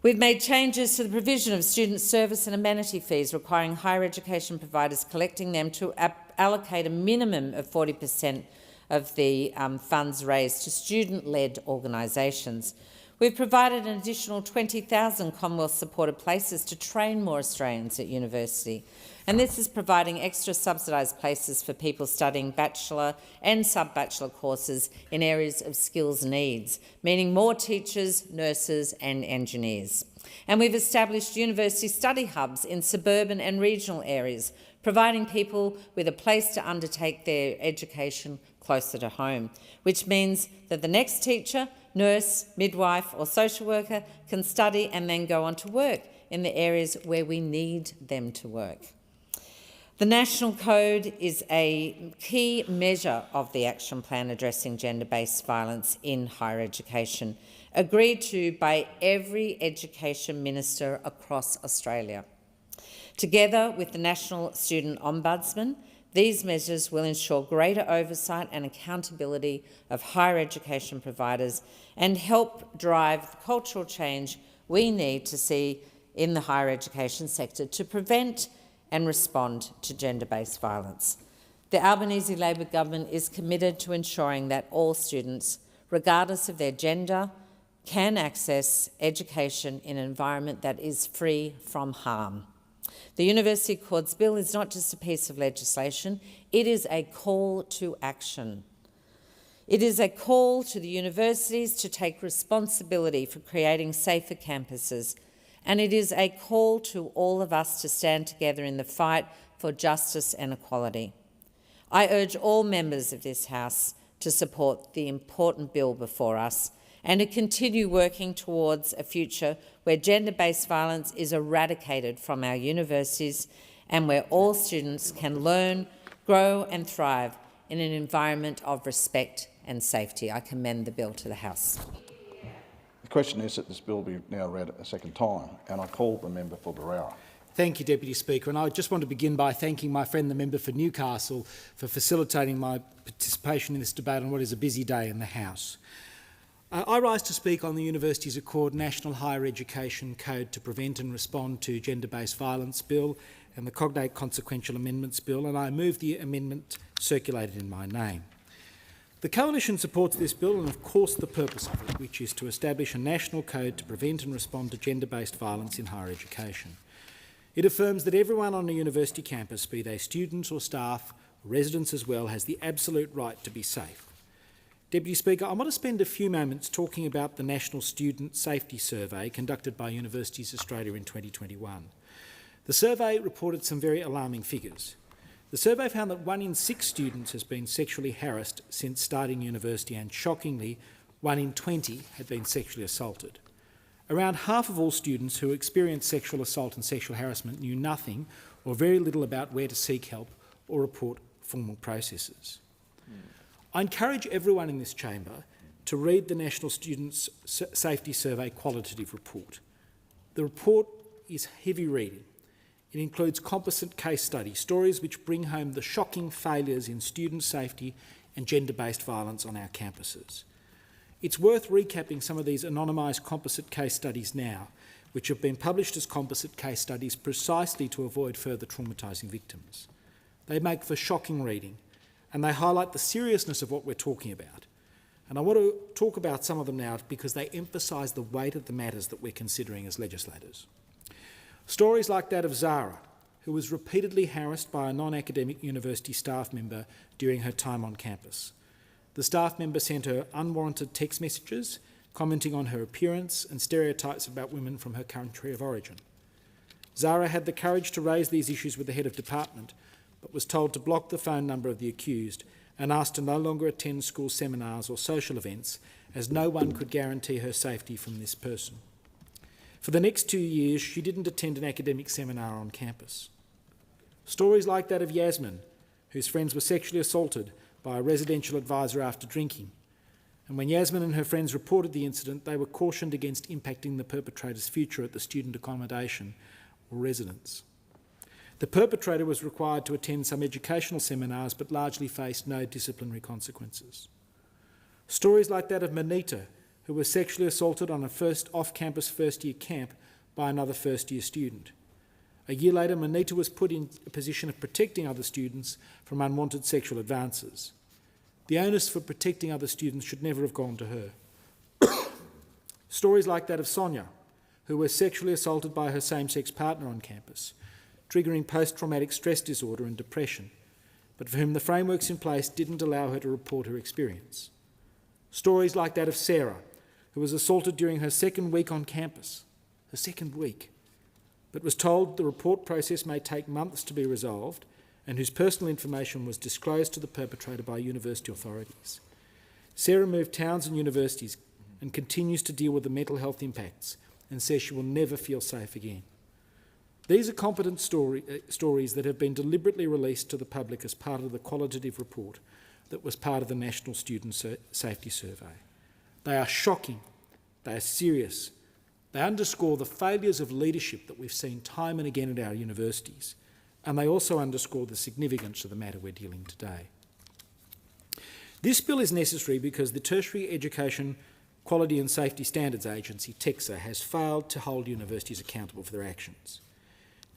L: We've made changes to the provision of student service and amenity fees, requiring higher education providers collecting them to allocate a minimum of 40% of the funds raised to student-led organisations. We've provided an additional 20,000 Commonwealth-supported places to train more Australians at university. And this is providing extra subsidised places for people studying bachelor and sub-bachelor courses in areas of skills needs, meaning more teachers, nurses and engineers. And we've established university study hubs in suburban and regional areas, providing people with a place to undertake their education closer to home, which means that the next teacher, nurse, midwife or social worker can study and then go on to work in the areas where we need them to work. The National Code is a key measure of the action plan addressing gender-based violence in higher education, agreed to by every education minister across Australia. Together with the National Student Ombudsman, these measures will ensure greater oversight and accountability of higher education providers and help drive the cultural change we need to see in the higher education sector to prevent and respond to gender-based violence. The Albanese Labor government is committed to ensuring that all students, regardless of their gender, can access education in an environment that is free from harm. The University Accords Bill is not just a piece of legislation, it is a call to action. It is a call to the universities to take responsibility for creating safer campuses, and it is a call to all of us to stand together in the fight for justice and equality. I urge all members of this House to support the important bill before us and to continue working towards a future where gender-based violence is eradicated from our universities and where all students can learn, grow and thrive in an environment of respect and safety. I commend the bill to the House.
D: The question is that this bill be now read a second time, and I call the member for Berowra.
O: Thank you, Deputy Speaker. And I just want to begin by thanking my friend, the member for Newcastle, for facilitating my participation in this debate on what is a busy day in the House. I rise to speak on the Universities Accord National Higher Education Code to Prevent and Respond to Gender-Based Violence Bill and the Cognate Consequential Amendments Bill, and I move the amendment circulated in my name. The Coalition supports this bill and, of course, the purpose of it, which is to establish a national code to prevent and respond to gender-based violence in higher education. It affirms that everyone on a university campus, be they students or staff, or residents as well, has the absolute right to be safe. Deputy Speaker, I want to spend a few moments talking about the National Student Safety Survey conducted by Universities Australia in 2021. The survey reported some very alarming figures. The survey found that 1 in 6 students has been sexually harassed since starting university, and shockingly, 1 in 20 had been sexually assaulted. Around half of all students who experienced sexual assault and sexual harassment knew nothing or very little about where to seek help or report formal processes. I encourage everyone in this chamber to read the National Student Safety Survey qualitative report. The report is heavy reading. It includes composite case studies, stories which bring home the shocking failures in student safety and gender-based violence on our campuses. It's worth recapping some of these anonymised composite case studies now, which have been published as composite case studies precisely to avoid further traumatising victims. They make for shocking reading, and they highlight the seriousness of what we're talking about. And I want to talk about some of them now because they emphasise the weight of the matters that we're considering as legislators. Stories like that of Zara, who was repeatedly harassed by a non-academic university staff member during her time on campus. The staff member sent her unwarranted text messages, commenting on her appearance and stereotypes about women from her country of origin. Zara had the courage to raise these issues with the head of department, but was told to block the phone number of the accused and asked to no longer attend school seminars or social events, as no one could guarantee her safety from this person. For the next 2 years, she didn't attend an academic seminar on campus. Stories like that of Yasmin, whose friends were sexually assaulted by a residential advisor after drinking. And when Yasmin and her friends reported the incident, they were cautioned against impacting the perpetrator's future at the student accommodation or residence. The perpetrator was required to attend some educational seminars but largely faced no disciplinary consequences. Stories like that of Manita, who was sexually assaulted on a off-campus first-year camp by another first-year student. A year later, Manita was put in a position of protecting other students from unwanted sexual advances. The onus for protecting other students should never have gone to her. Stories like that of Sonia, who was sexually assaulted by her same-sex partner on campus, triggering post-traumatic stress disorder and depression, but for whom the frameworks in place didn't allow her to report her experience. Stories like that of Sarah, who was assaulted during her second week on campus, but was told the report process may take months to be resolved, and whose personal information was disclosed to the perpetrator by university authorities. Sarah moved towns and universities and continues to deal with the mental health impacts and says she will never feel safe again. These are competent stories that have been deliberately released to the public as part of the qualitative report that was part of the National Student Safety Survey. They are shocking, they are serious, they underscore the failures of leadership that we've seen time and again at our universities, and they also underscore the significance of the matter we're dealing today. This bill is necessary because the Tertiary Education Quality and Safety Standards Agency, TEQSA, has failed to hold universities accountable for their actions.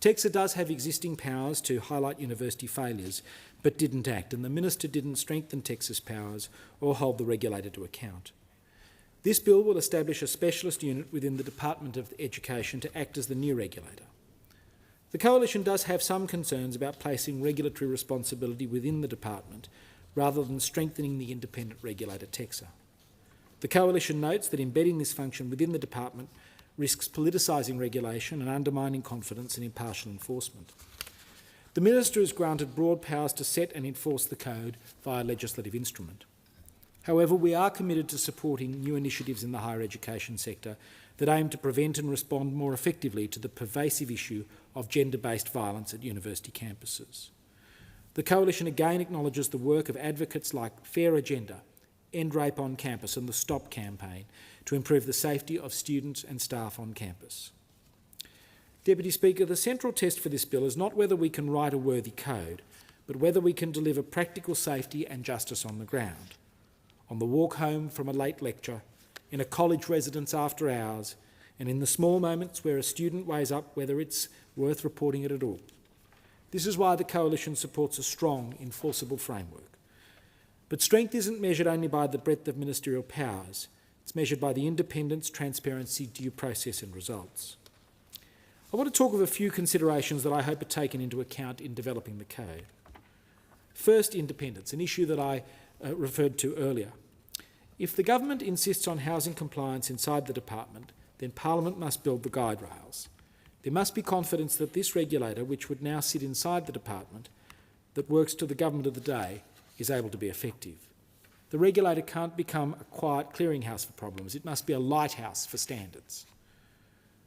O: TEQSA does have existing powers to highlight university failures, but didn't act, and the Minister didn't strengthen TEQSA's powers or hold the regulator to account. This bill will establish a specialist unit within the Department of Education to act as the new regulator. The Coalition does have some concerns about placing regulatory responsibility within the department rather than strengthening the independent regulator TEQSA. The Coalition notes that embedding this function within the department risks politicising regulation and undermining confidence in impartial enforcement. The Minister is granted broad powers to set and enforce the code via legislative instrument. However, we are committed to supporting new initiatives in the higher education sector that aim to prevent and respond more effectively to the pervasive issue of gender-based violence at university campuses. The Coalition again acknowledges the work of advocates like Fair Agenda, End Rape on Campus and the Stop campaign to improve the safety of students and staff on campus. Deputy Speaker, the central test for this bill is not whether we can write a worthy code, but whether we can deliver practical safety and justice on the ground. On the walk home from a late lecture, in a college residence after hours, and in the small moments where a student weighs up whether it's worth reporting it at all. This is why the Coalition supports a strong, enforceable framework. But strength isn't measured only by the breadth of ministerial powers. It's measured by the independence, transparency, due process and results. I want to talk of a few considerations that I hope are taken into account in developing the code. First, independence, an issue that I referred to earlier. If the government insists on housing compliance inside the department, then Parliament must build the guide rails. There must be confidence that this regulator, which would now sit inside the department, that works to the government of the day, is able to be effective. The regulator can't become a quiet clearinghouse for problems. It must be a lighthouse for standards.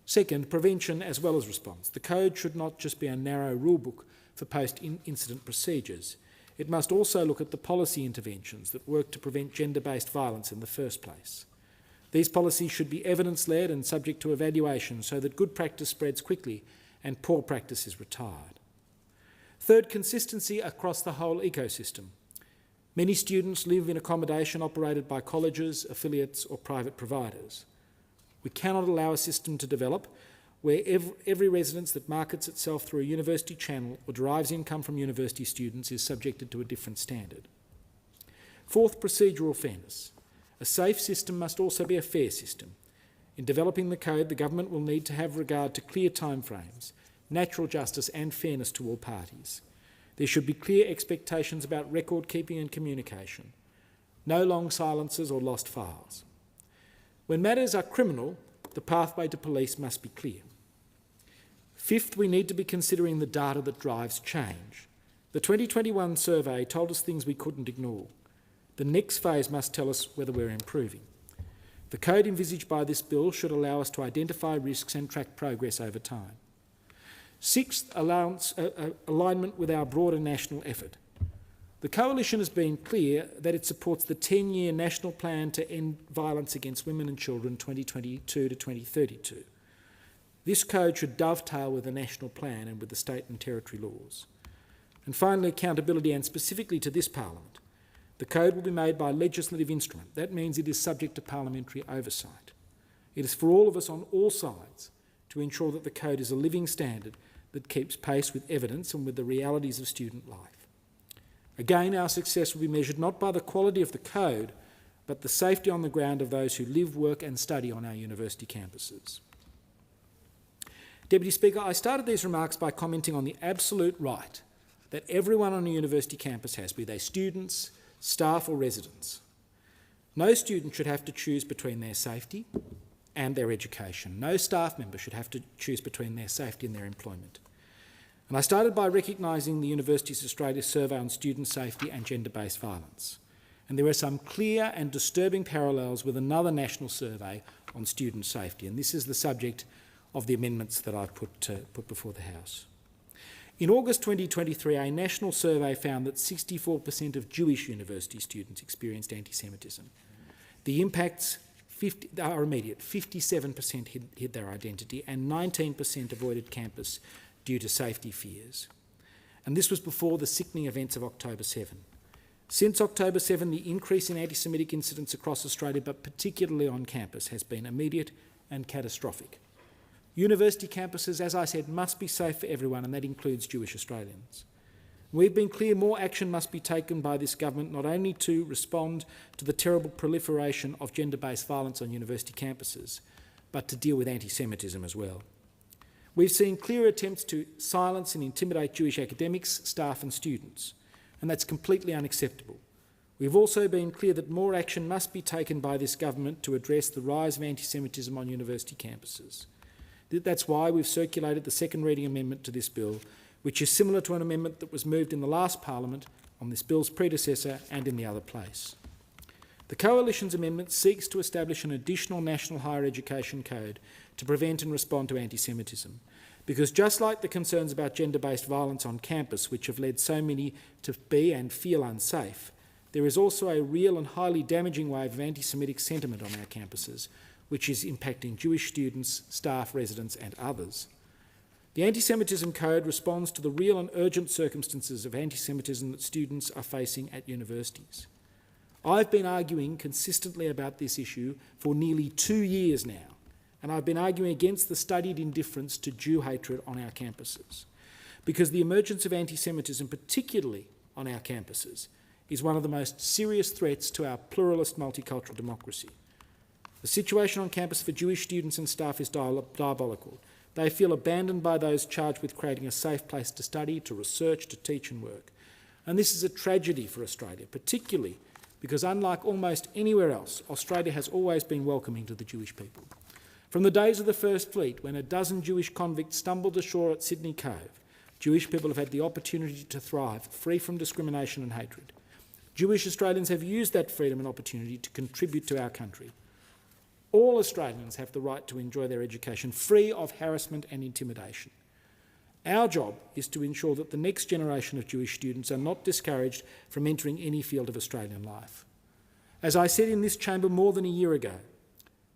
O: Second, prevention as well as response. The code should not just be a narrow rulebook for post-incident procedures. It must also look at the policy interventions that work to prevent gender-based violence in the first place. These policies should be evidence-led and subject to evaluation so that good practice spreads quickly and poor practice is retired. Third, consistency across the whole ecosystem. Many students live in accommodation operated by colleges, affiliates or private providers. We cannot allow a system to develop where every residence that markets itself through a university channel or derives income from university students is subjected to a different standard. Fourth, procedural fairness. A safe system must also be a fair system. In developing the code, the government will need to have regard to clear timeframes, natural justice and fairness to all parties. There should be clear expectations about record keeping and communication. No long silences or lost files. When matters are criminal, the pathway to police must be clear. Fifth, we need to be considering the data that drives change. The 2021 survey told us things we couldn't ignore. The next phase must tell us whether we're improving. The code envisaged by this bill should allow us to identify risks and track progress over time. Sixth, alignment with our broader national effort. The Coalition has been clear that it supports the 10-year National Plan to End Violence Against Women and Children 2022 to 2032. This code should dovetail with the national plan and with the state and territory laws. And finally, accountability, and specifically to this Parliament. The code will be made by a legislative instrument. That means it is subject to parliamentary oversight. It is for all of us on all sides to ensure that the code is a living standard that keeps pace with evidence and with the realities of student life. Again, our success will be measured not by the quality of the code, but the safety on the ground of those who live, work and study on our university campuses. Deputy Speaker, I started these remarks by commenting on the absolute right that everyone on a university campus has, be they students, staff or residents. No student should have to choose between their safety and their education. No staff member should have to choose between their safety and their employment. And I started by recognising the Universities Australia survey on student safety and gender-based violence. And there are some clear and disturbing parallels with another national survey on student safety, and this is the subject of the amendments that I've put before the House. In August 2023, a national survey found that 64% of Jewish university students experienced anti-Semitism. The impacts are immediate. 57% hid their identity and 19% avoided campus due to safety fears. And this was before the sickening events of October 7. Since October 7, the increase in anti-Semitic incidents across Australia, but particularly on campus, has been immediate and catastrophic. University campuses, as I said, must be safe for everyone, and that includes Jewish Australians. We've been clear more action must be taken by this government, not only to respond to the terrible proliferation of gender-based violence on university campuses, but to deal with anti-Semitism as well. We've seen clear attempts to silence and intimidate Jewish academics, staff and students, and that's completely unacceptable. We've also been clear that more action must be taken by this government to address the rise of anti-Semitism on university campuses. That's why we've circulated the second reading amendment to this bill, which is similar to an amendment that was moved in the last Parliament on this bill's predecessor and in the other place. The Coalition's amendment seeks to establish an additional national higher education code to prevent and respond to anti-Semitism, because just like the concerns about gender-based violence on campus, which have led so many to be and feel unsafe, there is also a real and highly damaging wave of anti-Semitic sentiment on our campuses, which is impacting Jewish students, staff, residents and others. The Anti-Semitism Code responds to the real and urgent circumstances of anti-Semitism that students are facing at universities. I've been arguing consistently about this issue for nearly 2 years now, and I've been arguing against the studied indifference to Jew hatred on our campuses, because the emergence of anti-Semitism, particularly on our campuses, is one of the most serious threats to our pluralist multicultural democracy. The situation on campus for Jewish students and staff is diabolical. They feel abandoned by those charged with creating a safe place to study, to research, to teach and work. And this is a tragedy for Australia, particularly because unlike almost anywhere else, Australia has always been welcoming to the Jewish people. From the days of the First Fleet, when a dozen Jewish convicts stumbled ashore at Sydney Cove, Jewish people have had the opportunity to thrive, free from discrimination and hatred. Jewish Australians have used that freedom and opportunity to contribute to our country. All Australians have the right to enjoy their education free of harassment and intimidation. Our job is to ensure that the next generation of Jewish students are not discouraged from entering any field of Australian life. As I said in this chamber more than a year ago,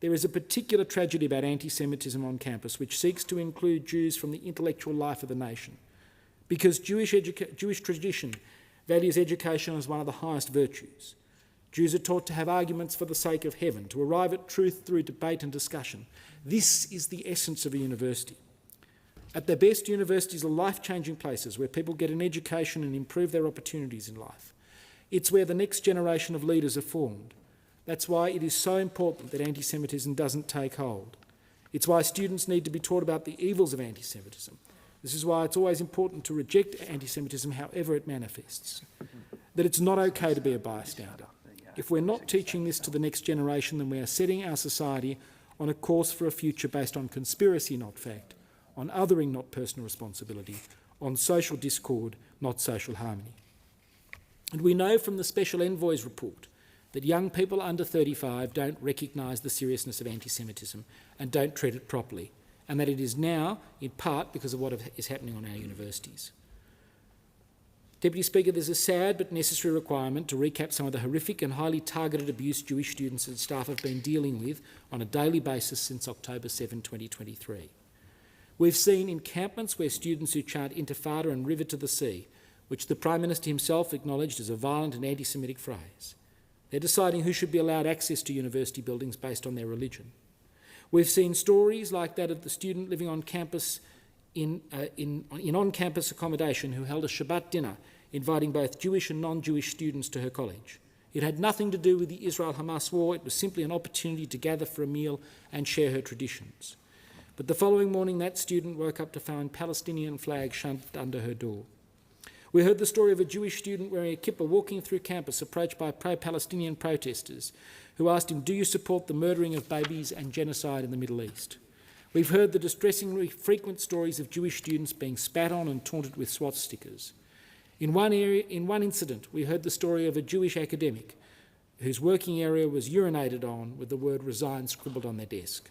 O: there is a particular tragedy about anti-Semitism on campus which seeks to include Jews from the intellectual life of the nation, because Jewish tradition values education as one of the highest virtues. Jews are taught to have arguments for the sake of heaven, to arrive at truth through debate and discussion. This is the essence of a university. At their best, universities are life-changing places where people get an education and improve their opportunities in life. It's where the next generation of leaders are formed. That's why it is so important that anti-Semitism doesn't take hold. It's why students need to be taught about the evils of anti-Semitism. This is why it's always important to reject anti-Semitism however it manifests. That it's not okay to be a bystander. If we're not teaching this to the next generation, then we are setting our society on a course for a future based on conspiracy, not fact, on othering, not personal responsibility, on social discord, not social harmony. And we know from the Special Envoy's report that young people under 35 don't recognise the seriousness of anti-Semitism and don't treat it properly, and that it is now, in part, because of what is happening on our universities. Deputy Speaker, there's a sad but necessary requirement to recap some of the horrific and highly targeted abuse Jewish students and staff have been dealing with on a daily basis since October 7, 2023. We've seen encampments where students who chant Intifada and River to the Sea, which the Prime Minister himself acknowledged as a violent and anti-Semitic phrase. They're deciding who should be allowed access to university buildings based on their religion. We've seen stories like that of the student living on campus in on-campus accommodation who held a Shabbat dinner inviting both Jewish and non-Jewish students to her college. It had nothing to do with the Israel-Hamas war. It was simply an opportunity to gather for a meal and share her traditions. But the following morning, that student woke up to find Palestinian flags shoved under her door. We heard the story of a Jewish student wearing a kippah walking through campus approached by pro-Palestinian protesters who asked him, "Do you support the murdering of babies and genocide in the Middle East?" We've heard the distressingly frequent stories of Jewish students being spat on and taunted with swastikas. In one incident, we heard the story of a Jewish academic whose working area was urinated on with the word resign scribbled on their desk.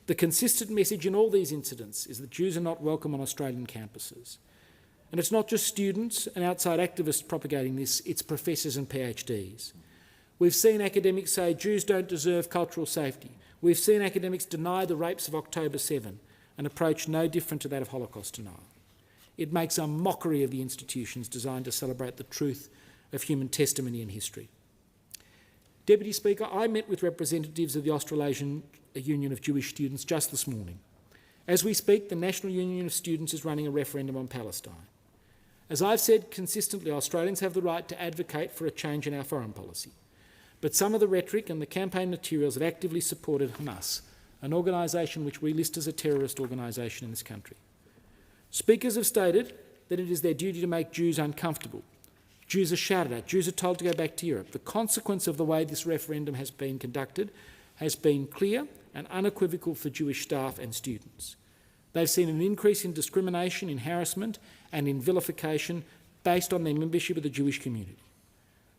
O: The consistent message in all these incidents is that Jews are not welcome on Australian campuses. And it's not just students and outside activists propagating this, it's professors and PhDs. We've seen academics say Jews don't deserve cultural safety. We've seen academics deny the rapes of October 7, an approach no different to that of Holocaust denial. It makes a mockery of the institutions designed to celebrate the truth of human testimony and history. Deputy Speaker, I met with representatives of the Australasian Union of Jewish Students just this morning. As we speak, the National Union of Students is running a referendum on Palestine. As I've said consistently, Australians have the right to advocate for a change in our foreign policy. But some of the rhetoric and the campaign materials have actively supported Hamas, an organisation which we list as a terrorist organisation in this country. Speakers have stated that it is their duty to make Jews uncomfortable. Jews are shouted at. Jews are told to go back to Europe. The consequence of the way this referendum has been conducted has been clear and unequivocal for Jewish staff and students. They've seen an increase in discrimination, in harassment and in vilification based on their membership of the Jewish community.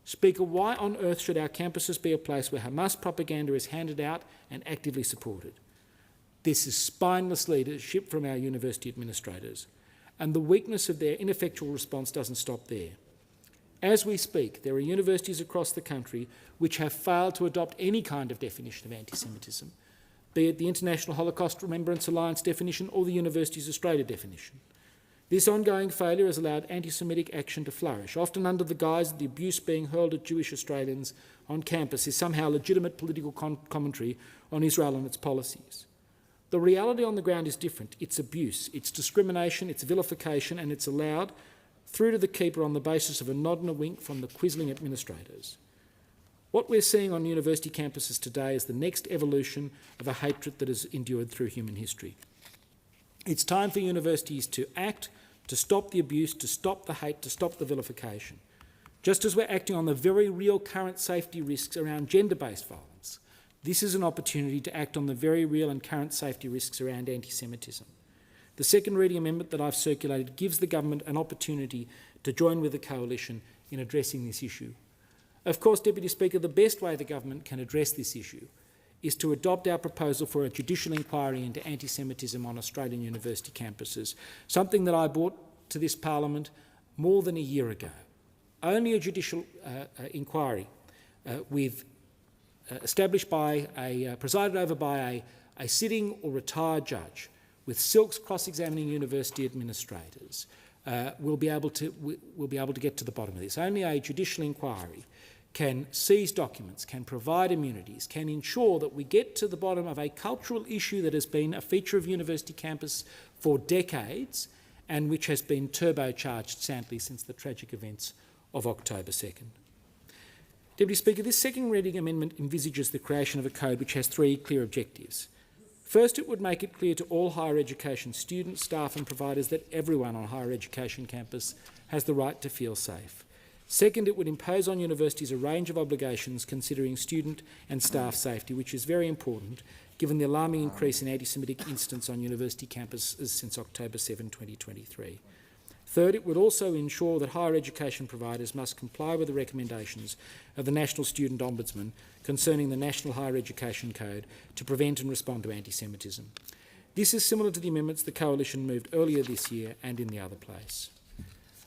O: Speaker, why on earth should our campuses be a place where Hamas propaganda is handed out and actively supported? This is spineless leadership from our university administrators, and the weakness of their ineffectual response doesn't stop there. As we speak, there are universities across the country which have failed to adopt any kind of definition of anti-Semitism, be it the International Holocaust Remembrance Alliance definition or the Universities Australia definition. This ongoing failure has allowed anti-Semitic action to flourish, often under the guise that the abuse being hurled at Jewish Australians on campus is somehow legitimate political commentary on Israel and its policies. The reality on the ground is different. It's abuse, it's discrimination, it's vilification, and it's allowed through to the keeper on the basis of a nod and a wink from the quizzling administrators. What we're seeing on university campuses today is the next evolution of a hatred that has endured through human history. It's time for universities to act, to stop the abuse, to stop the hate, to stop the vilification. Just as we're acting on the very real current safety risks around gender-based violence, this is an opportunity to act on the very real and current safety risks around anti-Semitism. The second reading amendment that I've circulated gives the government an opportunity to join with the coalition in addressing this issue. Of course, Deputy Speaker, the best way the government can address this issue is to adopt our proposal for a judicial inquiry into anti-Semitism on Australian university campuses, something that I brought to this Parliament more than a year ago. Only a judicial inquiry established by presided over by a sitting or retired judge with silks cross-examining university administrators will be able to get to the bottom of this. Only a judicial inquiry can seize documents, can provide immunities, can ensure that we get to the bottom of a cultural issue that has been a feature of university campus for decades and which has been turbocharged, sadly, since the tragic events of October 2nd. Deputy Speaker, this second reading amendment envisages the creation of a code which has three clear objectives. First, it would make it clear to all higher education students, staff and providers that everyone on higher education campus has the right to feel safe. Second, it would impose on universities a range of obligations considering student and staff safety, which is very important given the alarming increase in anti-Semitic incidents on university campuses since October 7, 2023. Third, it would also ensure that higher education providers must comply with the recommendations of the National Student Ombudsman concerning the National Higher Education Code to prevent and respond to anti-Semitism. This is similar to the amendments the Coalition moved earlier this year and in the other place.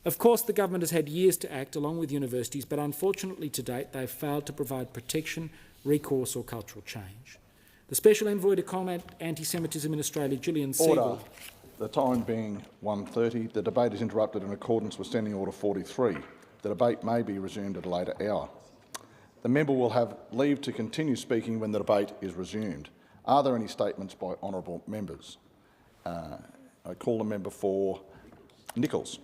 O: Of course, the government has had years to act along with universities, but unfortunately to date they've failed to provide protection, recourse or cultural change. The Special Envoy to Combat Anti-Semitism in Australia, Gillian Siegel...
D: The time being 1:30, the debate is interrupted in accordance with Standing Order 43. The debate may be resumed at a later hour. The member will have leave to continue speaking when the debate is resumed. Are there any statements by honourable members? I call the member for Nichols.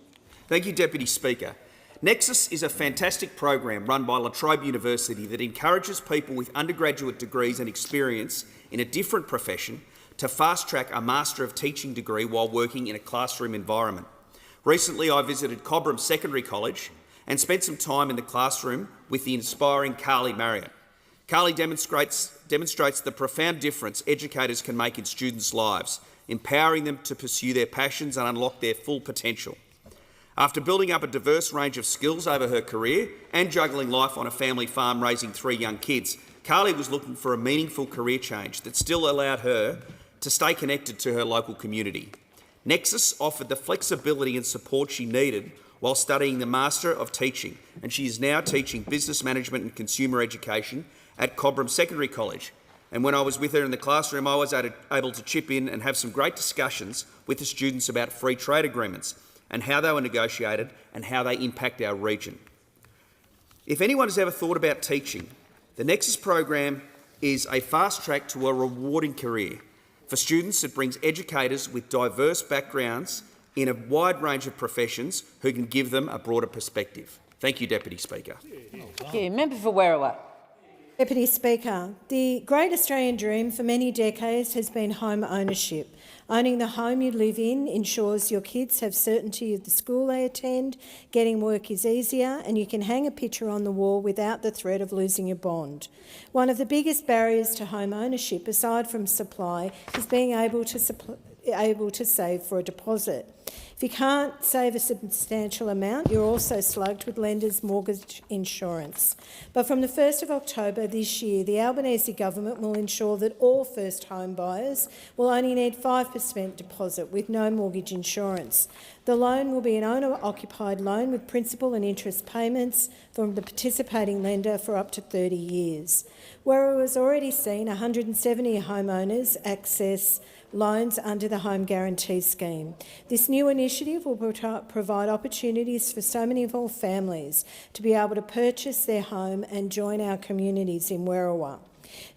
P: Thank you, Deputy Speaker. Nexus is a fantastic program run by La Trobe University that encourages people with undergraduate degrees and experience in a different profession to fast-track a Master of Teaching degree while working in a classroom environment. Recently, I visited Cobram Secondary College and spent some time in the classroom with the inspiring Carly Marriott. Carly demonstrates the profound difference educators can make in students' lives, empowering them to pursue their passions and unlock their full potential. After building up a diverse range of skills over her career and juggling life on a family farm raising 3 young kids, Carly was looking for a meaningful career change that still allowed her to stay connected to her local community. Nexus offered the flexibility and support she needed while studying the Master of Teaching, and she is now teaching Business Management and Consumer Education at Cobram Secondary College. And when I was with her in the classroom, I was able to chip in and have some great discussions with the students about free trade agreements and how they were negotiated and how they impact our region. If anyone has ever thought about teaching, the Nexus program is a fast track to a rewarding career. For students, it brings educators with diverse backgrounds in a wide range of professions who can give them a broader perspective. Thank you, Deputy Speaker.
L: Thank you. Member for Werriwa.
Q: Deputy Speaker, the great Australian dream for many decades has been home ownership. Owning the home you live in ensures your kids have certainty of the school they attend, getting work is easier, and you can hang a picture on the wall without the threat of losing your bond. One of the biggest barriers to home ownership, aside from supply, is being able to save for a deposit. If you can't save a substantial amount, you're also slugged with lenders' mortgage insurance. But from the 1st of October this year, the Albanese government will ensure that all first home buyers will only need 5% deposit with no mortgage insurance. The loan will be an owner-occupied loan with principal and interest payments from the participating lender for up to 30 years. Werriwa has already seen 170 homeowners access loans under the Home Guarantee Scheme. This new initiative will provide opportunities for so many more families to be able to purchase their home and join our communities in Werriwa.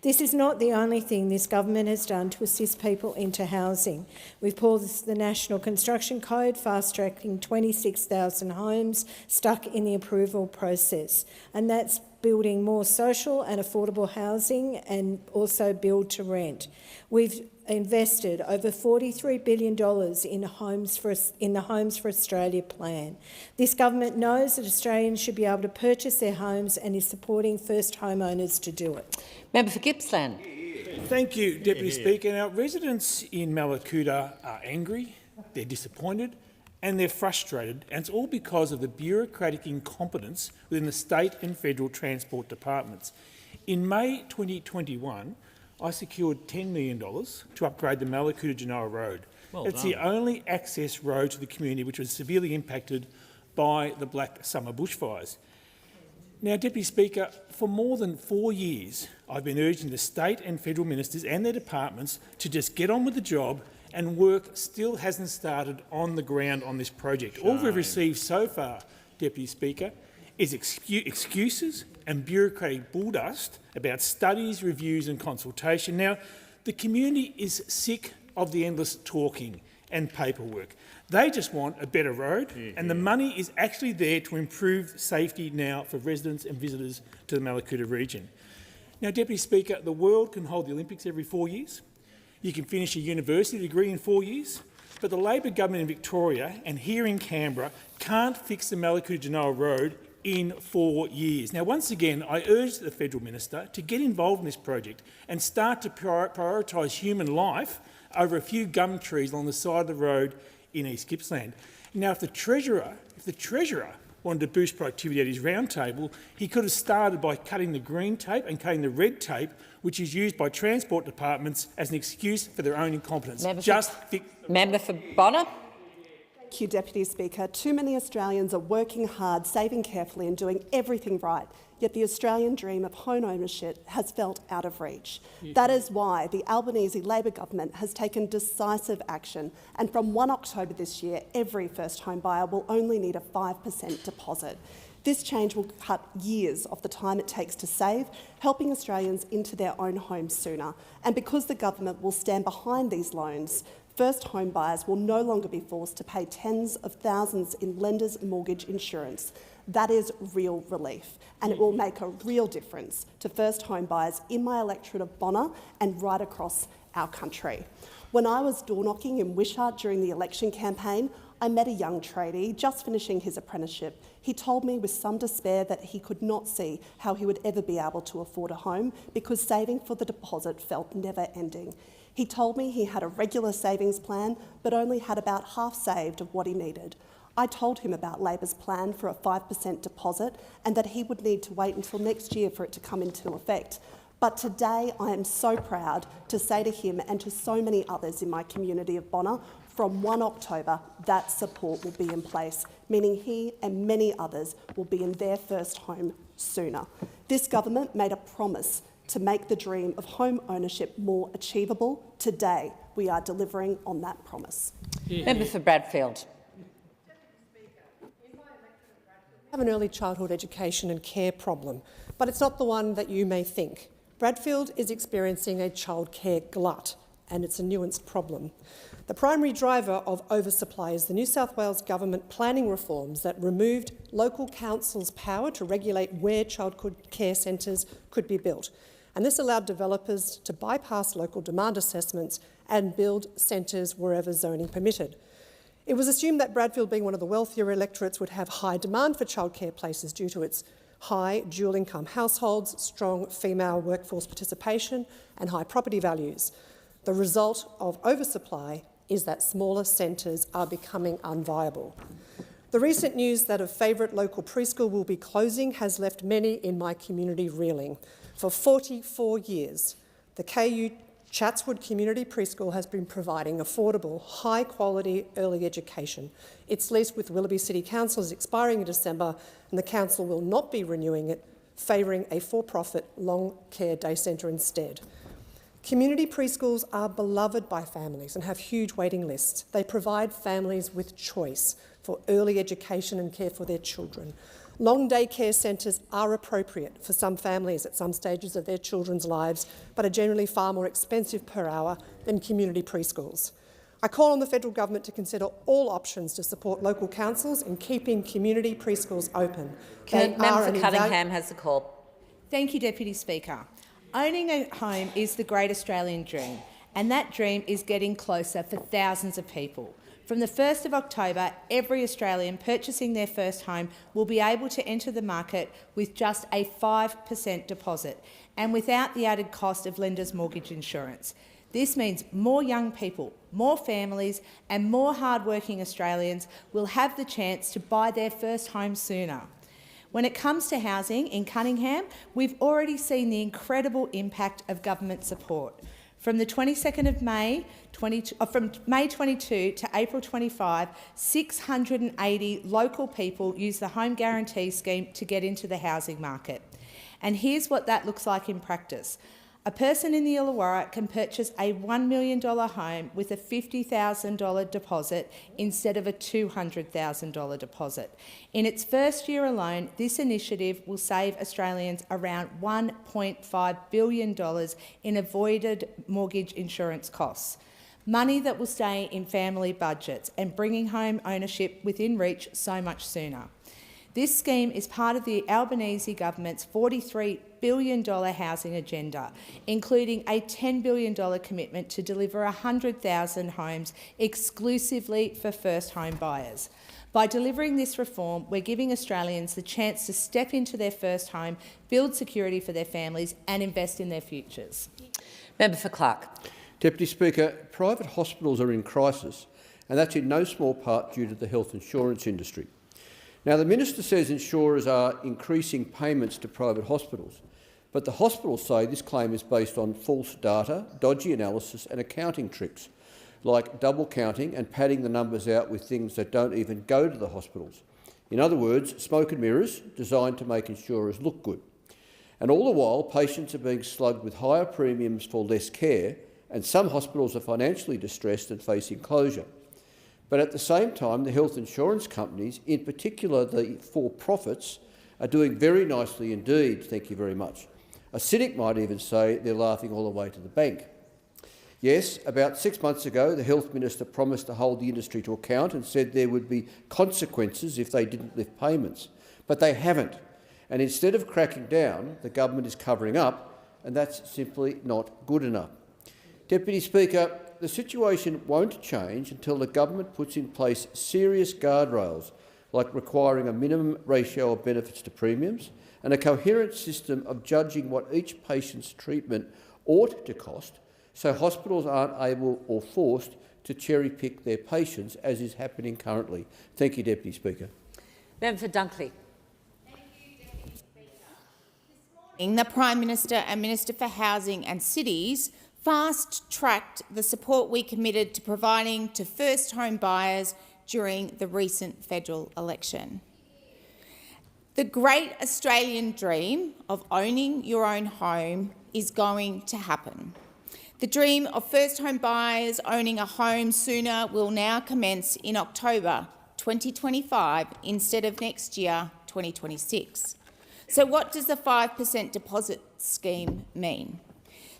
Q: This is not the only thing this government has done to assist people into housing. We've pulled the National Construction Code, fast-tracking 26,000 homes stuck in the approval process, and that's building more social and affordable housing and also build to rent. We've invested over $43 billion in the Homes for Australia plan. This government knows that Australians should be able to purchase their homes and is supporting first homeowners to do it.
L: Member for Gippsland.
O: Thank you, Deputy Speaker. Now, residents in Mallacoota are angry, they're disappointed and they're frustrated, and it's all because of the bureaucratic incompetence within the state and federal transport departments. In May 2021, I secured $10 million to upgrade the Mallacoota-Genoa Road. It's the only access road to the community which was severely impacted by the Black Summer bushfires. Now, Deputy Speaker, for more than 4 years, I've been urging the state and federal ministers and their departments to just get on with the job, and work still hasn't started on the ground on this project. All we've received so far, Deputy Speaker, is excuses and bureaucratic bulldust about studies, reviews and consultation. Now, the community is sick of the endless talking and paperwork. They just want a better road, and the money is actually there to improve safety now for residents and visitors to the Mallacoota region. Now, Deputy Speaker, the world can hold the Olympics every 4 years. You can finish a university degree in 4 years, but the Labor government in Victoria and here in Canberra can't fix the Mallacoota-Genoa Road in 4 years. Now, once again, I urge the federal minister to get involved in this project and start to prioritise human life over a few gum trees along the side of the road in East Gippsland. Now, if the Treasurer wanted to boost productivity at his round table, he could have started by cutting the green tape and cutting the red tape, which is used by transport departments as an excuse for their own incompetence.
L: Member for Bonner.
I: Thank you, Deputy Speaker. Too many Australians are working hard, saving carefully and doing everything right, yet the Australian dream of home ownership has felt out of reach. That is why the Albanese Labor government has taken decisive action, and from 1 October this year, every first home buyer will only need a 5% deposit. This change will cut years of the time it takes to save, helping Australians into their own homes sooner. And because the government will stand behind these loans, first home buyers will no longer be forced to pay tens of thousands in lenders' mortgage insurance. That is real relief, and it will make a real difference to first home buyers in my electorate of Bonner and right across our country. When I was door knocking in Wishart during the election campaign, I met a young tradie just finishing his apprenticeship. He told me with some despair that he could not see how he would ever be able to afford a home because saving for the deposit felt never ending. He told me he had a regular savings plan but only had about half saved of what he needed. I told him about Labor's plan for a 5% deposit and that he would need to wait until next year for it to come into effect. But today I am so proud to say to him and to so many others in my community of Bonner, from 1 October, that support will be in place, meaning he and many others will be in their first home sooner. This government made a promise to make the dream of home ownership more achievable. Today, we are delivering on that promise.
L: Member for Bradfield.
R: Have an early childhood education and care problem, but it's not the one that you may think. Bradfield is experiencing a childcare glut, and it's a nuanced problem. The primary driver of oversupply is the New South Wales government planning reforms that removed local councils' power to regulate where childcare centres could be built. And this allowed developers to bypass local demand assessments and build centres wherever zoning permitted. It was assumed that Bradfield, being one of the wealthier electorates, would have high demand for childcare places due to its high dual-income households, strong female workforce participation and high property values. The result of oversupply is that smaller centres are becoming unviable. The recent news that a favourite local preschool will be closing has left many in my community reeling. For 44 years, the KU Chatswood Community Preschool has been providing affordable, high-quality early education. Its lease with Willoughby City Council is expiring in December, and the council will not be renewing it, favouring a for-profit long-care day centre instead. Community preschools are beloved by families and have huge waiting lists. They provide families with choice for early education and care for their children. Long day care centres are appropriate for some families at some stages of their children's lives, but are generally far more expensive per hour than community preschools. I call on the federal government to consider all options to support local councils in keeping community preschools open.
L: Member for Cunningham has the call.
S: Thank you, Deputy Speaker. Owning a home is the great Australian dream, and that dream is getting closer for thousands of people. From the 1st of October, every Australian purchasing their first home will be able to enter the market with just a 5% deposit and without the added cost of lenders' mortgage insurance. This means more young people, more families and more hard-working Australians will have the chance to buy their first home sooner. When it comes to housing in Cunningham, we've already seen the incredible impact of government support. From the 22nd of May, from May 22 to April 25, 680 local people used the Home Guarantee Scheme to get into the housing market. And here's what that looks like in practice. A person in the Illawarra can purchase a $1 million home with a $50,000 deposit instead of a $200,000 deposit. In its first year alone, this initiative will save Australians around $1.5 billion in avoided mortgage insurance costs. Money that will stay in family budgets and bringing home ownership within reach so much sooner. This scheme is part of the Albanese government's $43 billion housing agenda, including a $10 billion commitment to deliver 100,000 homes exclusively for first home buyers. By delivering this reform, we're giving Australians the chance to step into their first home, build security for their families and invest in their futures.
L: Member for Clark.
U: Deputy Speaker, private hospitals are in crisis, and that's in no small part due to the health insurance industry. Now, the Minister says insurers are increasing payments to private hospitals, but the hospitals say this claim is based on false data, dodgy analysis and accounting tricks, like double counting and padding the numbers out with things that don't even go to the hospitals. In other words, smoke and mirrors designed to make insurers look good. And all the while, patients are being slugged with higher premiums for less care, and some hospitals are financially distressed and facing closure. But at the same time, the health insurance companies, in particular the for-profits, are doing very nicely indeed, thank you very much. A cynic might even say they're laughing all the way to the bank. Yes, about 6 months ago, the Health Minister promised to hold the industry to account and said there would be consequences if they didn't lift payments. But they haven't. And instead of cracking down, the government is covering up, and that's simply not good enough. Deputy Speaker, the situation won't change until the government puts in place serious guardrails, like requiring a minimum ratio of benefits to premiums and a coherent system of judging what each patient's treatment ought to cost, so hospitals aren't able or forced to cherry-pick their patients, as is happening currently. Thank you, Deputy Speaker.
L: Member for Dunkley.
V: The Prime Minister and Minister for Housing and Cities fast-tracked the support we committed to providing to first home buyers during the recent federal election. The great Australian dream of owning your own home is going to happen. The dream of first home buyers owning a home sooner will now commence in October 2025 instead of next year, 2026. So what does the 5% deposit scheme mean?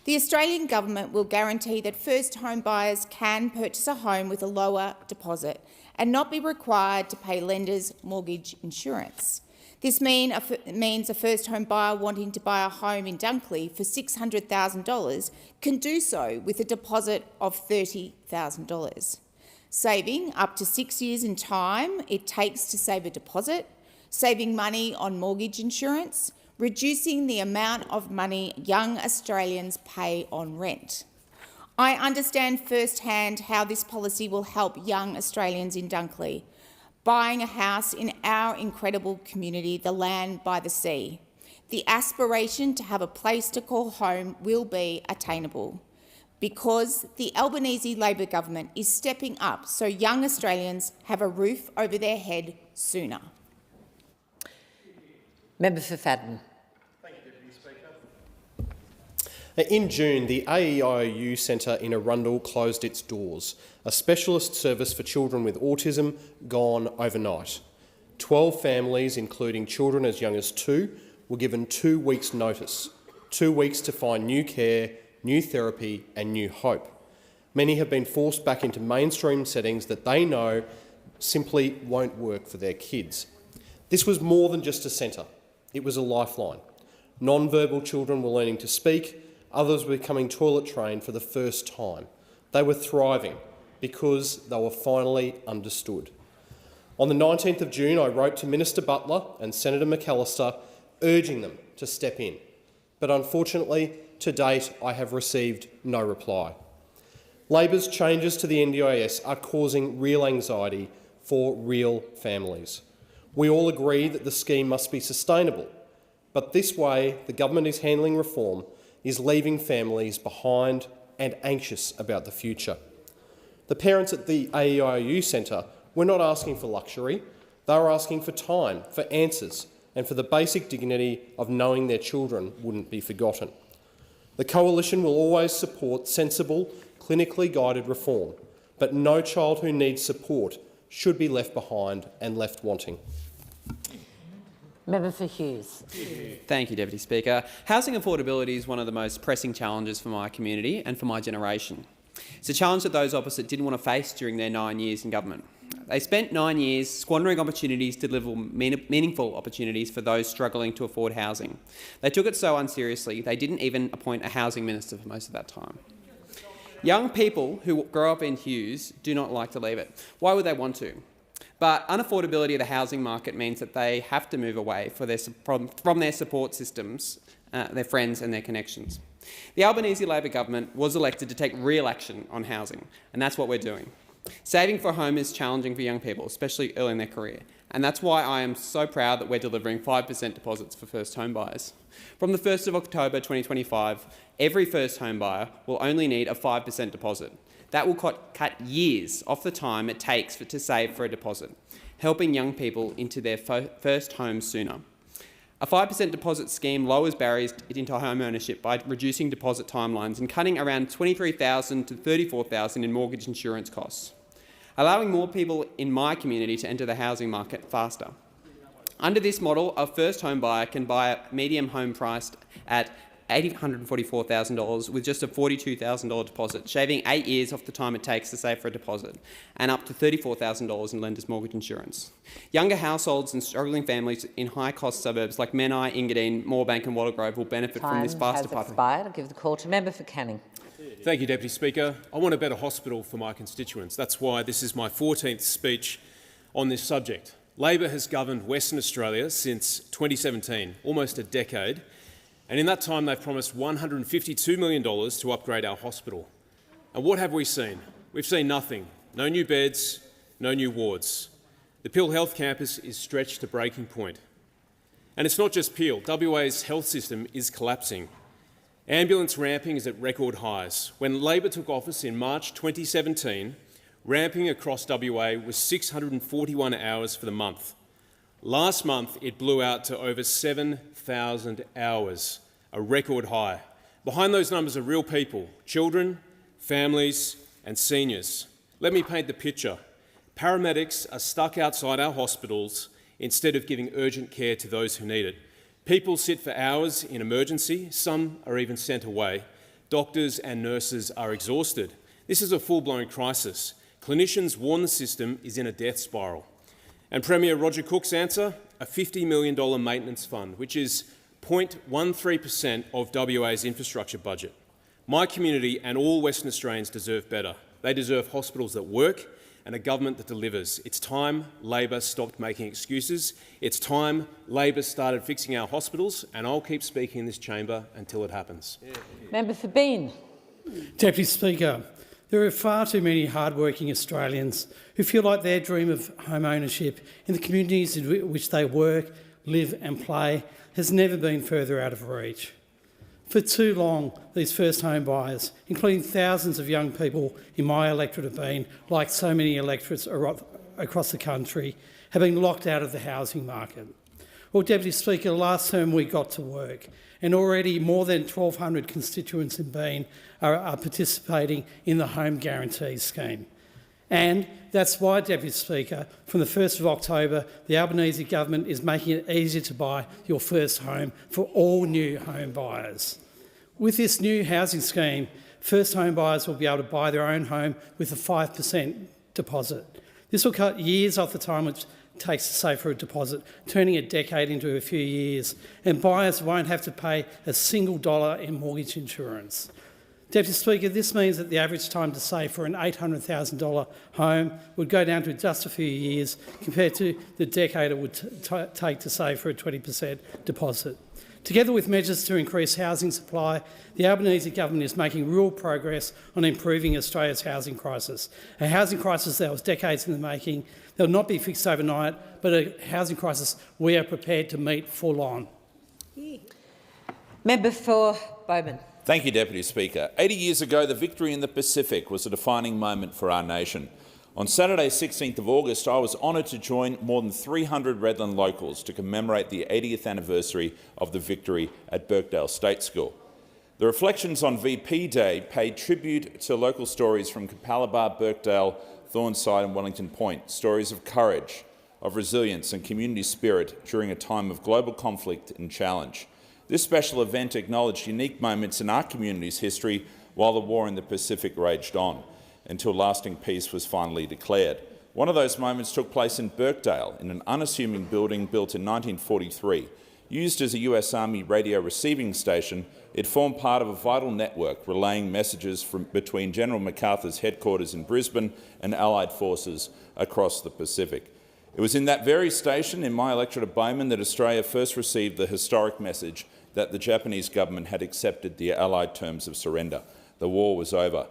V: The Australian Government will guarantee that first home buyers can purchase a home with a lower deposit and not be required to pay lenders' mortgage insurance. This means a first home buyer wanting to buy a home in Dunkley for $600,000 can do so with a deposit of $30,000, saving up to 6 years in time it takes to save a deposit, saving money on mortgage insurance, reducing the amount of money young Australians pay on rent. I understand firsthand how this policy will help young Australians in Dunkley, buying a house in our incredible community, the land by the sea. The aspiration to have a place to call home will be attainable because the Albanese Labor government is stepping up so young Australians have a roof over their head sooner.
L: Member for Fadden.
X: Thank you, Deputy Speaker. In June, the AEIOU Centre in Arundel closed its doors, a specialist service for children with autism gone overnight. 12 families, including children as young as 2, were given 2 weeks' notice, 2 weeks to find new care, new therapy and new hope. Many have been forced back into mainstream settings that they know simply won't work for their kids. This was more than just a centre. It was a lifeline. Non-verbal children were learning to speak, others were becoming toilet trained for the first time. They were thriving because they were finally understood. On the 19th of June, I wrote to Minister Butler and Senator McAllister urging them to step in. But unfortunately, to date, I have received no reply. Labor's changes to the NDIS are causing real anxiety for real families. We all agree that the scheme must be sustainable, but this way the government is handling reform is leaving families behind and anxious about the future. The parents at the AEIU Centre were not asking for luxury, they were asking for time, for answers, and for the basic dignity of knowing their children wouldn't be forgotten. The Coalition will always support sensible, clinically guided reform, but no child who needs support should be left behind and left wanting.
L: Member for Hughes.
A: Thank you, Deputy Speaker. Housing affordability is one of the most pressing challenges for my community and for my generation. It's a challenge that those opposite didn't want to face during their 9 years in government. They spent 9 years squandering opportunities to deliver meaningful opportunities for those struggling to afford housing. They took it so unseriously, they didn't even appoint a housing minister for most of that time. Young people who grow up in Hughes do not like to leave it. Why would they want to? But unaffordability of the housing market means that they have to move away from their support systems, their friends and their connections. The Albanese Labor government was elected to take real action on housing, and that's what we're doing. Saving for a home is challenging for young people, especially early in their career, and that's why I am so proud that we're delivering 5% deposits for first home buyers. From the 1st of October 2025, every first home buyer will only need a 5% deposit. That will cut years off the time it takes to save for a deposit, helping young people into their first home sooner. A 5% deposit scheme lowers barriers into home ownership by reducing deposit timelines and cutting around $23,000 to $34,000 in mortgage insurance costs, allowing more people in my community to enter the housing market faster. Under this model, a first home buyer can buy a medium home priced at $844,000 with just a $42,000 deposit, shaving 8 years off the time it takes to save for a deposit, and up to $34,000 in lender's mortgage insurance. Younger households and struggling families in high-cost suburbs like Menai, Engadine, Moorebank and Wattlegrove will benefit from this faster pathway.
L: Expired. I'll give the call to Member for Canning.
B: Thank you, Deputy Speaker. I want a better hospital for my constituents. That's why this is my 14th speech on this subject. Labor has governed Western Australia since 2017, almost a decade, and in that time they've promised $152 million to upgrade our hospital. And what have we seen? We've seen nothing. No new beds, no new wards. The Peel Health Campus is stretched to breaking point. And it's not just Peel. WA's health system is collapsing. Ambulance ramping is at record highs. When Labor took office in March 2017, ramping across WA was 641 hours for the month. Last month, it blew out to over 7,000 hours, a record high. Behind those numbers are real people, children, families and seniors. Let me paint the picture. Paramedics are stuck outside our hospitals instead of giving urgent care to those who need it. People sit for hours in emergency, some are even sent away. Doctors and nurses are exhausted. This is a full-blown crisis. Clinicians warn the system is in a death spiral. And Premier Roger Cook's answer? A $50 million maintenance fund, which is 0.13% of WA's infrastructure budget. My community and all Western Australians deserve better. They deserve hospitals that work and a government that delivers. It's time Labor stopped making excuses. It's time Labor started fixing our hospitals, and I'll keep speaking in this chamber until it happens.
L: Member for Bean.
F: Deputy Speaker, there are far too many hard-working Australians who feel like their dream of home ownership in the communities in which they work, live and play has never been further out of reach. For too long, these first home buyers, including thousands of young people in my electorate, have been, like so many electorates across the country, have been locked out of the housing market. Well, Deputy Speaker, last term we got to work, and already more than 1,200 constituents in Bean are participating in the Home Guarantee Scheme. And that's why, Deputy Speaker, from the 1st of October, the Albanese government is making it easier to buy your first home for all new home buyers. With this new housing scheme, first home buyers will be able to buy their own home with a 5% deposit. This will cut years off the time which takes to save for a deposit, turning a decade into a few years, and buyers won't have to pay a single dollar in mortgage insurance. Deputy Speaker, this means that the average time to save for an $800,000 home would go down to just a few years compared to the decade it would take to save for a 20% deposit. Together with measures to increase housing supply, the Albanese government is making real progress on improving Australia's housing crisis. A housing crisis that was decades in the making, that will not be fixed overnight, but a housing crisis we are prepared to meet full on.
L: Member for Bowman.
H: Thank you, Deputy Speaker. 80 years ago, the victory in the Pacific was a defining moment for our nation. On Saturday, 16th of August, I was honoured to join more than 300 Redland locals to commemorate the 80th anniversary of the victory at Birkdale State School. The reflections on VP Day paid tribute to local stories from Capalaba, Birkdale, Thornside and Wellington Point, stories of courage, of resilience and community spirit during a time of global conflict and challenge. This special event acknowledged unique moments in our community's history while the war in the Pacific raged on, until lasting peace was finally declared. One of those moments took place in Birkdale, in an unassuming building built in 1943. Used as a US Army radio receiving station, it formed part of a vital network relaying messages between General MacArthur's headquarters in Brisbane and Allied forces across the Pacific. It was in that very station in my electorate of Bowman that Australia first received the historic message that the Japanese government had accepted the Allied terms of surrender. The war was over.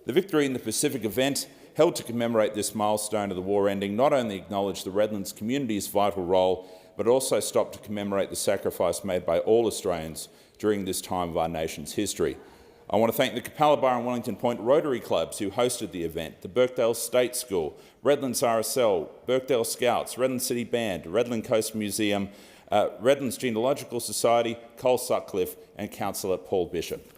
H: The Victory in the Pacific event, held to commemorate this milestone of the war ending, not only acknowledged the Redlands community's vital role, but also stopped to commemorate the sacrifice made by all Australians during this time of our nation's history. I want to thank the Capalaba and Wellington Point Rotary Clubs who hosted the event, the Birkdale State School, Redlands RSL, Birkdale Scouts, Redland City Band, Redland Coast Museum, Redlands Genealogical Society, Cole Sutcliffe and Councillor Paul Bishop.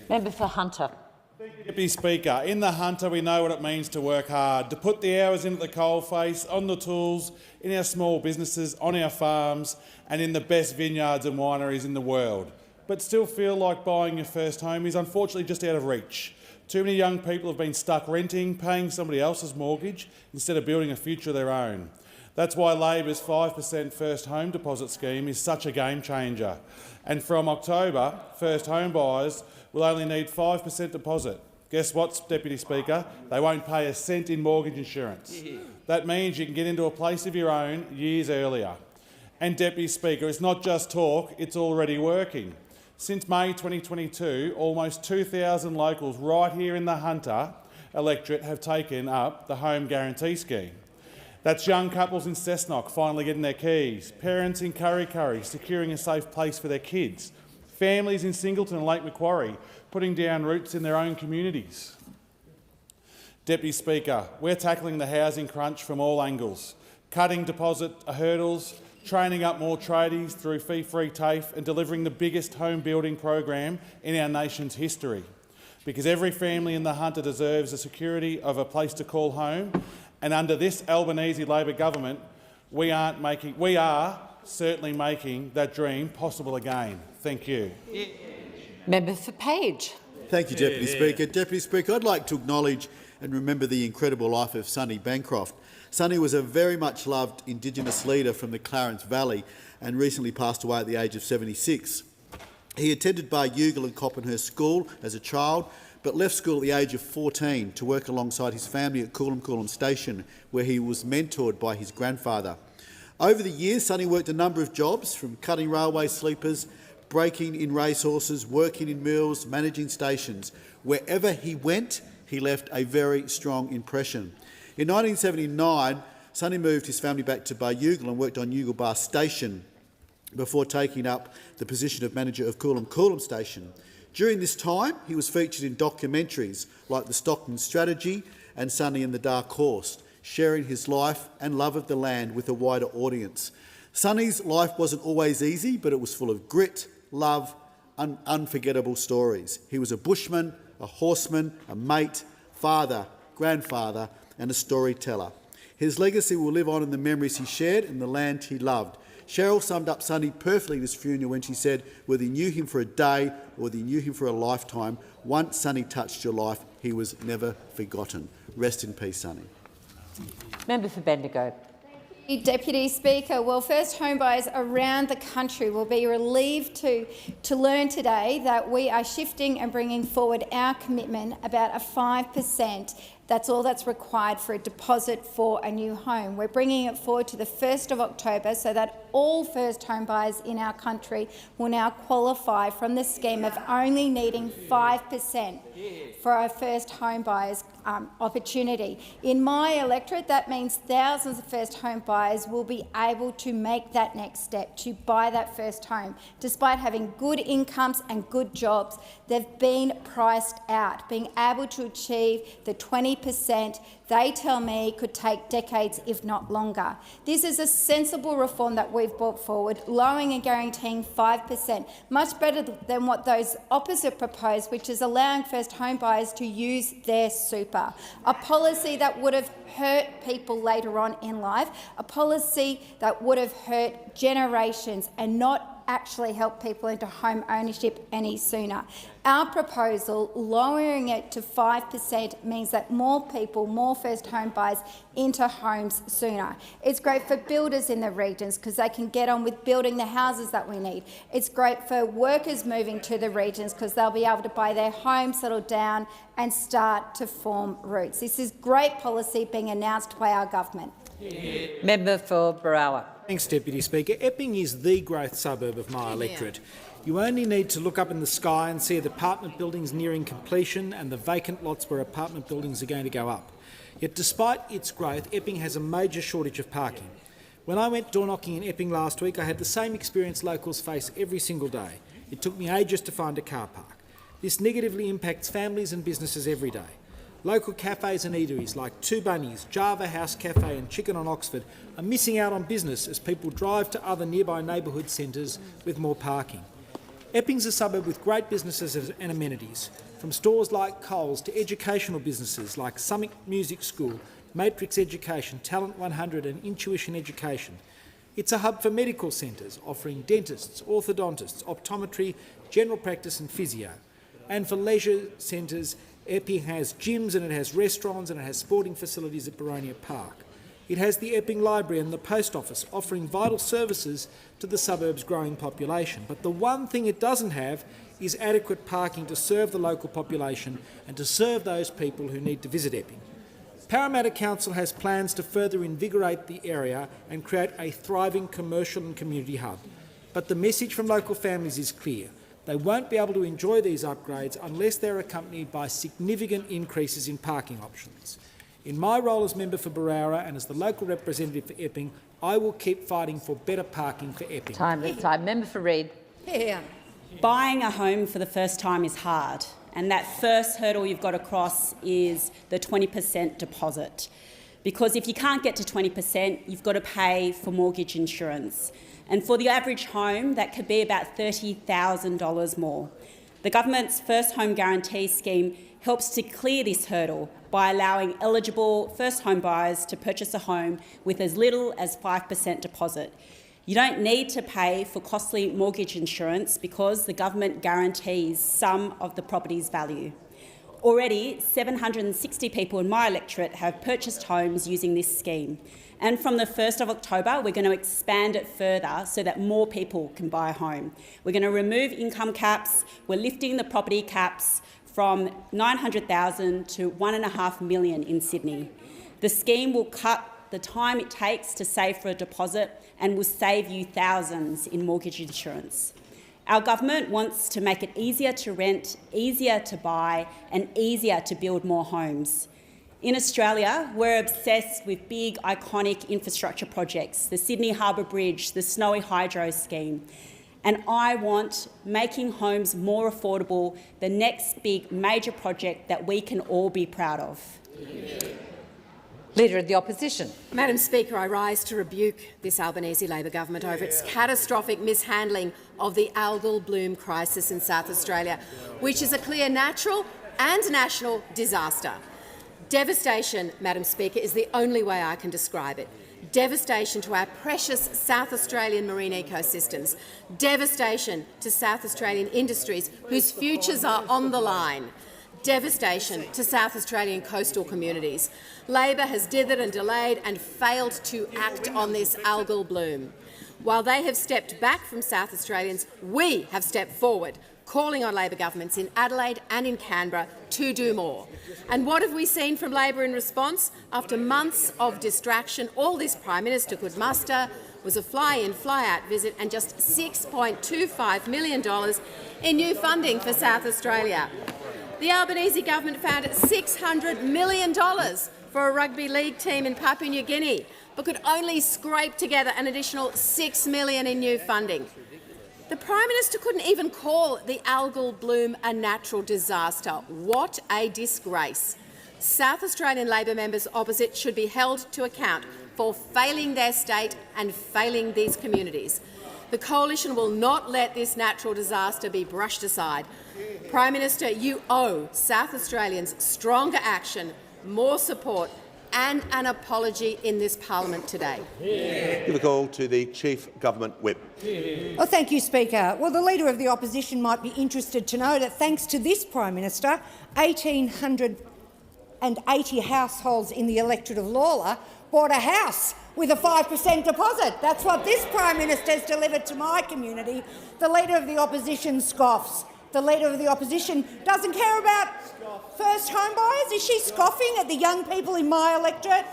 L: Member for Hunter.
K: Deputy Speaker, in the Hunter we know what it means to work hard, to put the hours into the coalface, on the tools, in our small businesses, on our farms and in the best vineyards and wineries in the world, but still feel like buying your first home is unfortunately just out of reach. Too many young people have been stuck renting, paying somebody else's mortgage instead of building a future of their own. That's why Labor's 5% first home deposit scheme is such a game changer. And from October, first home buyers will only need 5% deposit. Guess what, Deputy Speaker? They won't pay a cent in mortgage insurance. That means you can get into a place of your own years earlier. And Deputy Speaker, it's not just talk, it's already working. Since May 2022, almost 2,000 locals right here in the Hunter electorate have taken up the Home Guarantee Scheme. That's young couples in Cessnock finally getting their keys, parents in Kurri Kurri securing a safe place for their kids, families in Singleton and Lake Macquarie putting down roots in their own communities. Deputy Speaker, we're tackling the housing crunch from all angles, cutting deposit hurdles, training up more tradies through fee-free TAFE and delivering the biggest home building program in our nation's history. Because every family in the Hunter deserves the security of a place to call home, and under this Albanese Labor government, we are certainly making that dream possible again. Thank you.
L: Member for Page.
J: Thank you, Deputy Speaker. Deputy Speaker, I'd like to acknowledge and remember the incredible life of Sonny Bancroft. Sonny was a very much loved Indigenous leader from the Clarence Valley and recently passed away at the age of 76. He attended Baryugal and Coppenhurst School as a child, but left school at the age of 14 to work alongside his family at Coolum Station, where he was mentored by his grandfather. Over the years, Sonny worked a number of jobs, from cutting railway sleepers, breaking in racehorses, working in mills, managing stations. Wherever he went, he left a very strong impression. In 1979, Sonny moved his family back to Baryugal and worked on Yugal Bar Station before taking up the position of manager of Coolum Station. During this time, he was featured in documentaries like The Stockman Strategy and Sonny and the Dark Horse, sharing his life and love of the land with a wider audience. Sonny's life wasn't always easy, but it was full of grit, love and unforgettable stories. He was a bushman, a horseman, a mate, father, grandfather and a storyteller. His legacy will live on in the memories he shared and the land he loved. Cheryl summed up Sonny perfectly at his funeral when she said, whether you knew him for a day or whether you knew him for a lifetime, once Sonny touched your life, he was never forgotten. Rest in peace, Sonny.
L: Member for Bendigo.
E: Deputy Speaker, well, first homebuyers around the country will be relieved to learn today that we are shifting and bringing forward our commitment about a 5%. That's all that's required for a deposit for a new home. We're bringing it forward to the 1st of October so that all first home buyers in our country will now qualify from the scheme of only needing 5% for our first home buyers opportunity. In my electorate, that means thousands of first home buyers will be able to make that next step to buy that first home. Despite having good incomes and good jobs, they've been priced out. Being able to achieve the 20%, they tell me, could take decades, if not longer. This is a sensible reform that we've brought forward, lowering and guaranteeing 5%, much better than what those opposite proposed, which is allowing first home buyers to use their super. A policy that would have hurt people later on in life, a policy that would have hurt generations and not actually help people into home ownership any sooner. Our proposal, lowering it to 5%, means that more people, more first home buyers, into homes sooner. It's great for builders in the regions because they can get on with building the houses that we need. It's great for workers moving to the regions because they'll be able to buy their home, settle down and start to form roots. This is great policy being announced by our government.
L: Member for Barawa.
O: Thanks, Deputy Speaker. Epping is the growth suburb of my electorate. You only need to look up in the sky and see the apartment buildings nearing completion and the vacant lots where apartment buildings are going to go up. Yet despite its growth, Epping has a major shortage of parking. When I went door knocking in Epping last week, I had the same experience locals face every single day. It took me ages to find a car park. This negatively impacts families and businesses every day. Local cafes and eateries like Two Bunnies, Java House Cafe and Chicken on Oxford are missing out on business as people drive to other nearby neighbourhood centres with more parking. Epping's a suburb with great businesses and amenities, from stores like Coles to educational businesses like Summit Music School, Matrix Education, Talent 100 and Intuition Education. It's a hub for medical centres offering dentists, orthodontists, optometry, general practice and physio. And for leisure centres, Epping has gyms and it has restaurants and it has sporting facilities at Boronia Park. It has the Epping Library and the Post Office offering vital services to the suburb's growing population. But the one thing it doesn't have is adequate parking to serve the local population and to serve those people who need to visit Epping. Parramatta Council has plans to further invigorate the area and create a thriving commercial and community hub. But the message from local families is clear. They won't be able to enjoy these upgrades unless they're accompanied by significant increases in parking options. In my role as member for Barawa and as the local representative for Epping, I will keep fighting for better parking for Epping.
L: Time. Member for Reid.
G: Yeah. Buying a home for the first time is hard, and that first hurdle you've got to cross is the 20% deposit. Because if you can't get to 20%, you've got to pay for mortgage insurance. And for the average home, that could be about $30,000 more. The government's First Home Guarantee Scheme helps to clear this hurdle by allowing eligible first home buyers to purchase a home with as little as 5% deposit. You don't need to pay for costly mortgage insurance because the government guarantees some of the property's value. Already, 760 people in my electorate have purchased homes using this scheme. And from the 1st of October, we're going to expand it further so that more people can buy a home. We're going to remove income caps. We're lifting the property caps from $900,000 to $1.5 million in Sydney. The scheme will cut the time it takes to save for a deposit and will save you thousands in mortgage insurance. Our government wants to make it easier to rent, easier to buy and easier to build more homes. In Australia, we're obsessed with big, iconic infrastructure projects, the Sydney Harbour Bridge, the Snowy Hydro scheme. And I want making homes more affordable, the next big major project that we can all be proud of.
L: Leader of the Opposition.
T: Madam Speaker, I rise to rebuke this Albanese Labor government over its catastrophic mishandling of the algal bloom crisis in South Australia, which is a clear natural and national disaster. Devastation, Madam Speaker, is the only way I can describe it. Devastation to our precious South Australian marine ecosystems. Devastation to South Australian industries whose futures are on the line. devastation to South Australian coastal communities. Labor has dithered and delayed and failed to act on this algal bloom. While they have stepped back from South Australians, we have stepped forward, calling on Labor governments in Adelaide and in Canberra to do more. And what have we seen from Labor in response? After months of distraction, all this Prime Minister could muster was a fly-in, fly-out visit and just $6.25 million in new funding for South Australia. The Albanese government found $600 million for a rugby league team in Papua New Guinea, but could only scrape together an additional $6 million in new funding. The Prime Minister couldn't even call the algal bloom a natural disaster. What a disgrace. South Australian Labor members opposite should be held to account for failing their state and failing these communities. The Coalition will not let this natural disaster be brushed aside. Prime Minister, you owe South Australians stronger action, more support and an apology in this parliament today.
C: Give a call to the Chief Government Whip.
M: Well, thank you, Speaker. Well, the Leader of the Opposition might be interested to know that thanks to this Prime Minister, 1,880 households in the electorate of Lalor bought a house with a 5% deposit. That's what this Prime Minister has delivered to my community. The Leader of the Opposition scoffs. The Leader of the Opposition doesn't care about first home buyers. Is she scoffing at the young people in my electorate?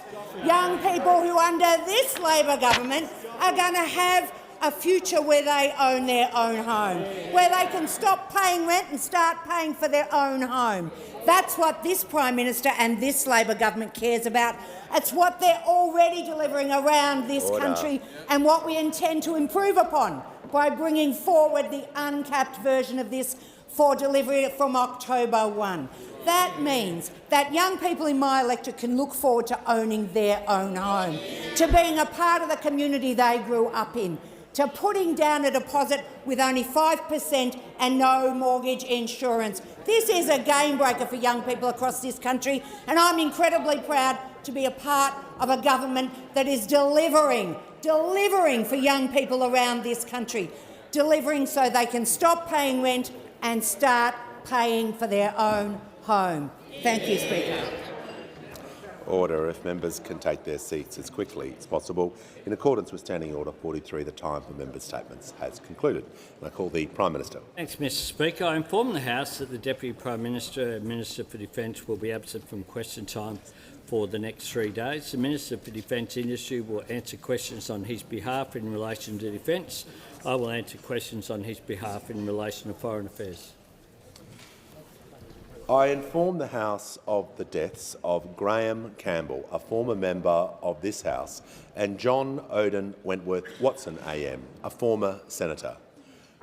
M: Young people who under this Labor government are going to have a future where they own their own home, where they can stop paying rent and start paying for their own home. That's what this Prime Minister and this Labor government cares about. It's what they're already delivering around this country and what we intend to improve upon by bringing forward the uncapped version of this for delivery from October 1. That means that young people in my electorate can look forward to owning their own home, to being a part of the community they grew up in, to putting down a deposit with only 5% and no mortgage insurance. This is a game breaker for young people across this country, and I'm incredibly proud to be a part of a government that is delivering for young people around this country, delivering so they can stop paying rent and start paying for their own home. Thank you, Speaker.
C: Order. If members can take their seats as quickly as possible. In accordance with Standing Order 43, the time for members' statements has concluded. And I call the Prime Minister.
N: Thanks, Mr Speaker. I inform the House that the Deputy Prime Minister and Minister for Defence will be absent from question time for the next 3 days. The Minister for Defence Industry will answer questions on his behalf in relation to defence. I will answer questions on his behalf in relation to foreign affairs.
C: I inform the House of the deaths of Graham Campbell, a former member of this House, and John Odin Wentworth Watson AM, a former senator.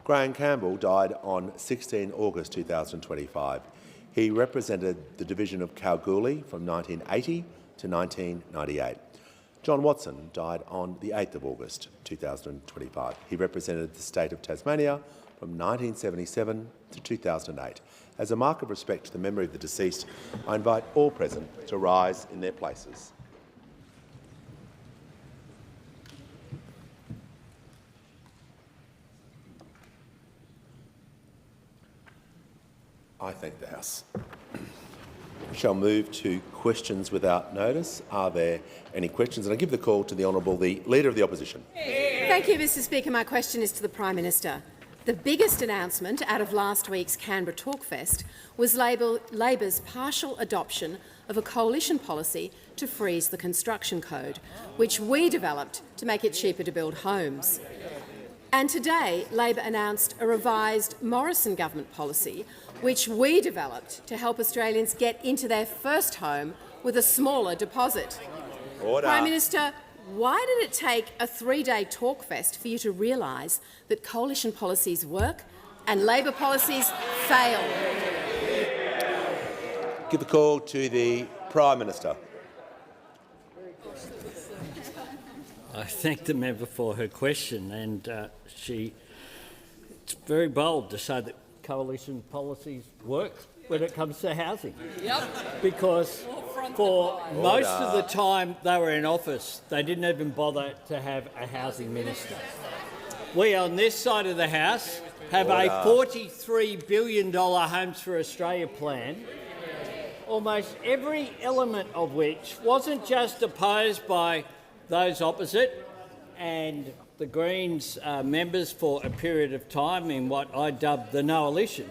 C: Graham Campbell died on 16 August 2025. He represented the division of Kalgoorlie from 1980 to 1998. John Watson died on the 8th of August 2025. He represented the state of Tasmania from 1977 to 2008. As a mark of respect to the memory of the deceased, I invite all present to rise in their places. I thank the House. We shall move to questions without notice. Are there any questions? And I give the call to the Honourable the Leader of the Opposition.
T: Thank you, Mr Speaker. My question is to the Prime Minister. The biggest announcement out of last week's Canberra Talkfest was Labor's partial adoption of a coalition policy to freeze the construction code, which we developed to make it cheaper to build homes. And today, Labor announced a revised Morrison government policy, which we developed to help Australians get into their first home with a smaller deposit.
C: Order.
T: Prime Minister, why did it take a 3-day talkfest for you to realise that coalition policies work and Labor policies fail?
C: Give the call to the Prime Minister.
N: I thank the member for her question, and it's very bold to say that coalition policies work when it comes to housing. Yep. Because for most of the time they were in office, they didn't even bother to have a housing minister. We on this side of the House have a $43 billion Homes for Australia plan almost every element of which wasn't just opposed by those opposite and the Greens members for a period of time in what I dubbed the no-alition.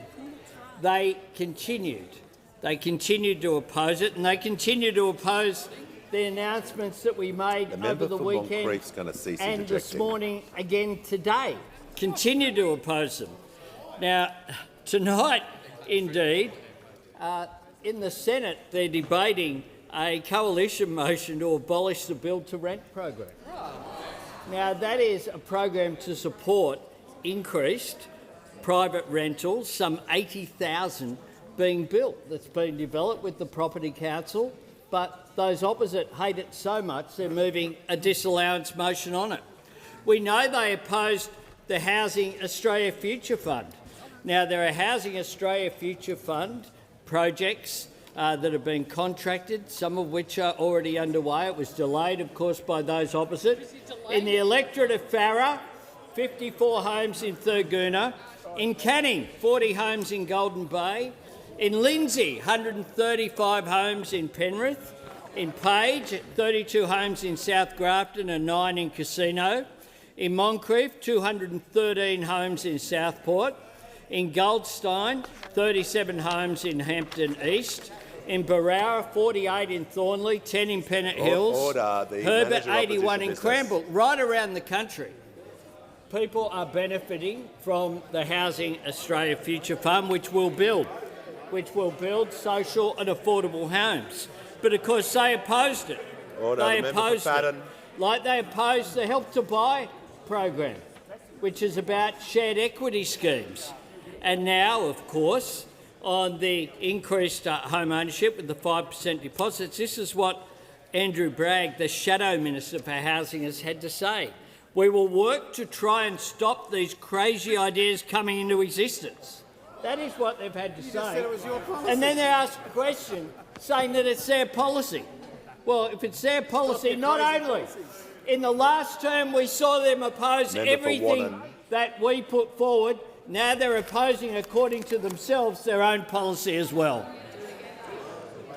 N: They continued. They continued to oppose it, and they continue to oppose the announcements that we made over the weekend and this morning again today. Continue to oppose them. Now, tonight, indeed, in the Senate, they're debating a coalition motion to abolish the build-to-rent program. Now, that is a program to support increased private rentals, some 80,000 being built, that's been developed with the Property Council, but those opposite hate it so much they're moving a disallowance motion on it. We know they opposed the Housing Australia Future Fund. Now, there are Housing Australia Future Fund projects that have been contracted, some of which are already underway. It was delayed, of course, by those opposite. In the electorate of Farrer, 54 homes in Thurgoona. In Canning, 40 homes in Golden Bay. In Lindsay, 135 homes in Penrith. In Page, 32 homes in South Grafton and 9 in Casino. In Moncrief, 213 homes in Southport. In Goldstein, 37 homes in Hampton East. In Barrow, 48 in Thornley, 10 in Pennant Hills. Herbert, 81 in Cranbrook. Right around the country, people are benefiting from the Housing Australia Future Fund, which will build social and affordable homes. But of course, they opposed it. They opposed it. Like they opposed the Help to Buy program, which is about shared equity schemes. And now, of course, on the increased home ownership with the 5% deposits, this is what Andrew Bragg, the Shadow Minister for Housing, has had to say. We will work to try and stop these crazy ideas coming into existence. That is what they've had to say. And then they ask a question saying that it's their policy. Well, if it's their policy, not only in the last term we saw them oppose everything that we put forward, now they're opposing, according to themselves, their own policy as well.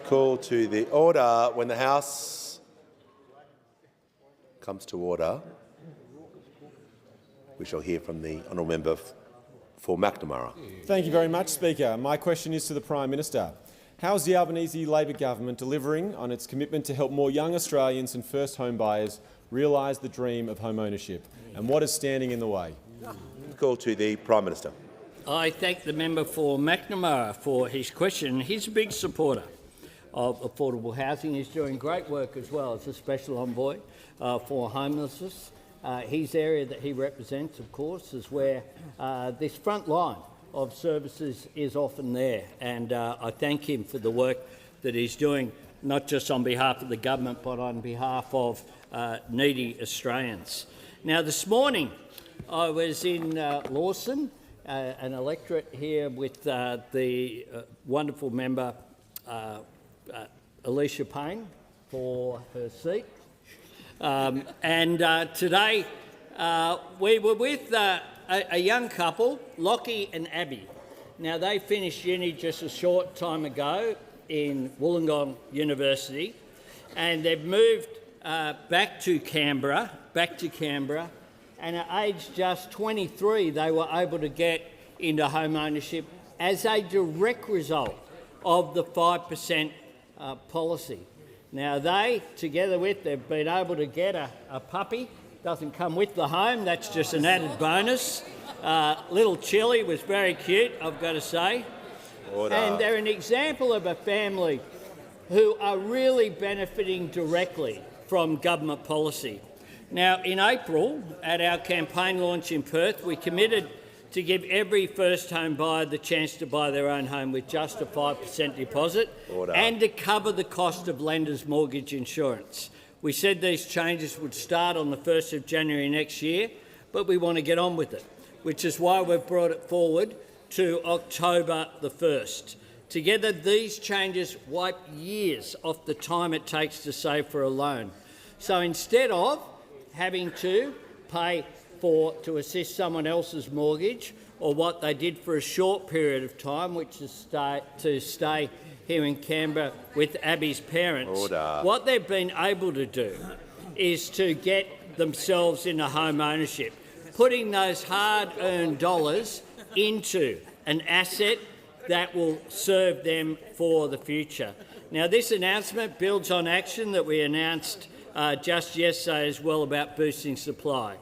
C: Call to the order. When the House comes to order, we shall hear from the honourable member for McNamara.
D: Thank you very much, Speaker. My question is to the Prime Minister. How is the Albanese Labor government delivering on its commitment to help more young Australians and first home buyers realise the dream of home ownership? And what is standing in the way?
C: Call to the Prime Minister.
N: I thank the member for McNamara for his question. He's a big supporter of affordable housing. He's doing great work as well as a special envoy for homelessness. His area that he represents, of course, is where this front line of services is often there. And I thank him for the work that he's doing, not just on behalf of the government, but on behalf of needy Australians. Now, this morning, I was in Lawson, an electorate here with the wonderful member Alicia Payne for her seat. Today we were with a young couple, Lockie and Abby. Now, they finished uni just a short time ago in Wollongong University, and they've moved back to Canberra, and at age just 23 they were able to get into home ownership as a direct result of the 5% policy. Now they, together with, they've been able to get a puppy. Doesn't come with the home, that's just an added bonus. Little Chili was very cute, I've got to say. Order. And they're an example of a family who are really benefiting directly from government policy. Now, in April, at our campaign launch in Perth, we committed to give every first home buyer the chance to buy their own home with just a 5% deposit. Order. And to cover the cost of lenders' mortgage insurance. We said these changes would start on the 1st of January next year, but we want to get on with it, which is why we've brought it forward to October the 1st. Together, these changes wipe years off the time it takes to save for a loan. So instead of having to pay to assist someone else's mortgage, or what they did for a short period of time, which is to stay here in Canberra with Abby's parents.
C: Order.
N: What they've been able to do is to get themselves into home ownership, putting those hard-earned dollars into an asset that will serve them for the future. Now, this announcement builds on action that we announced just yesterday as well about boosting supply,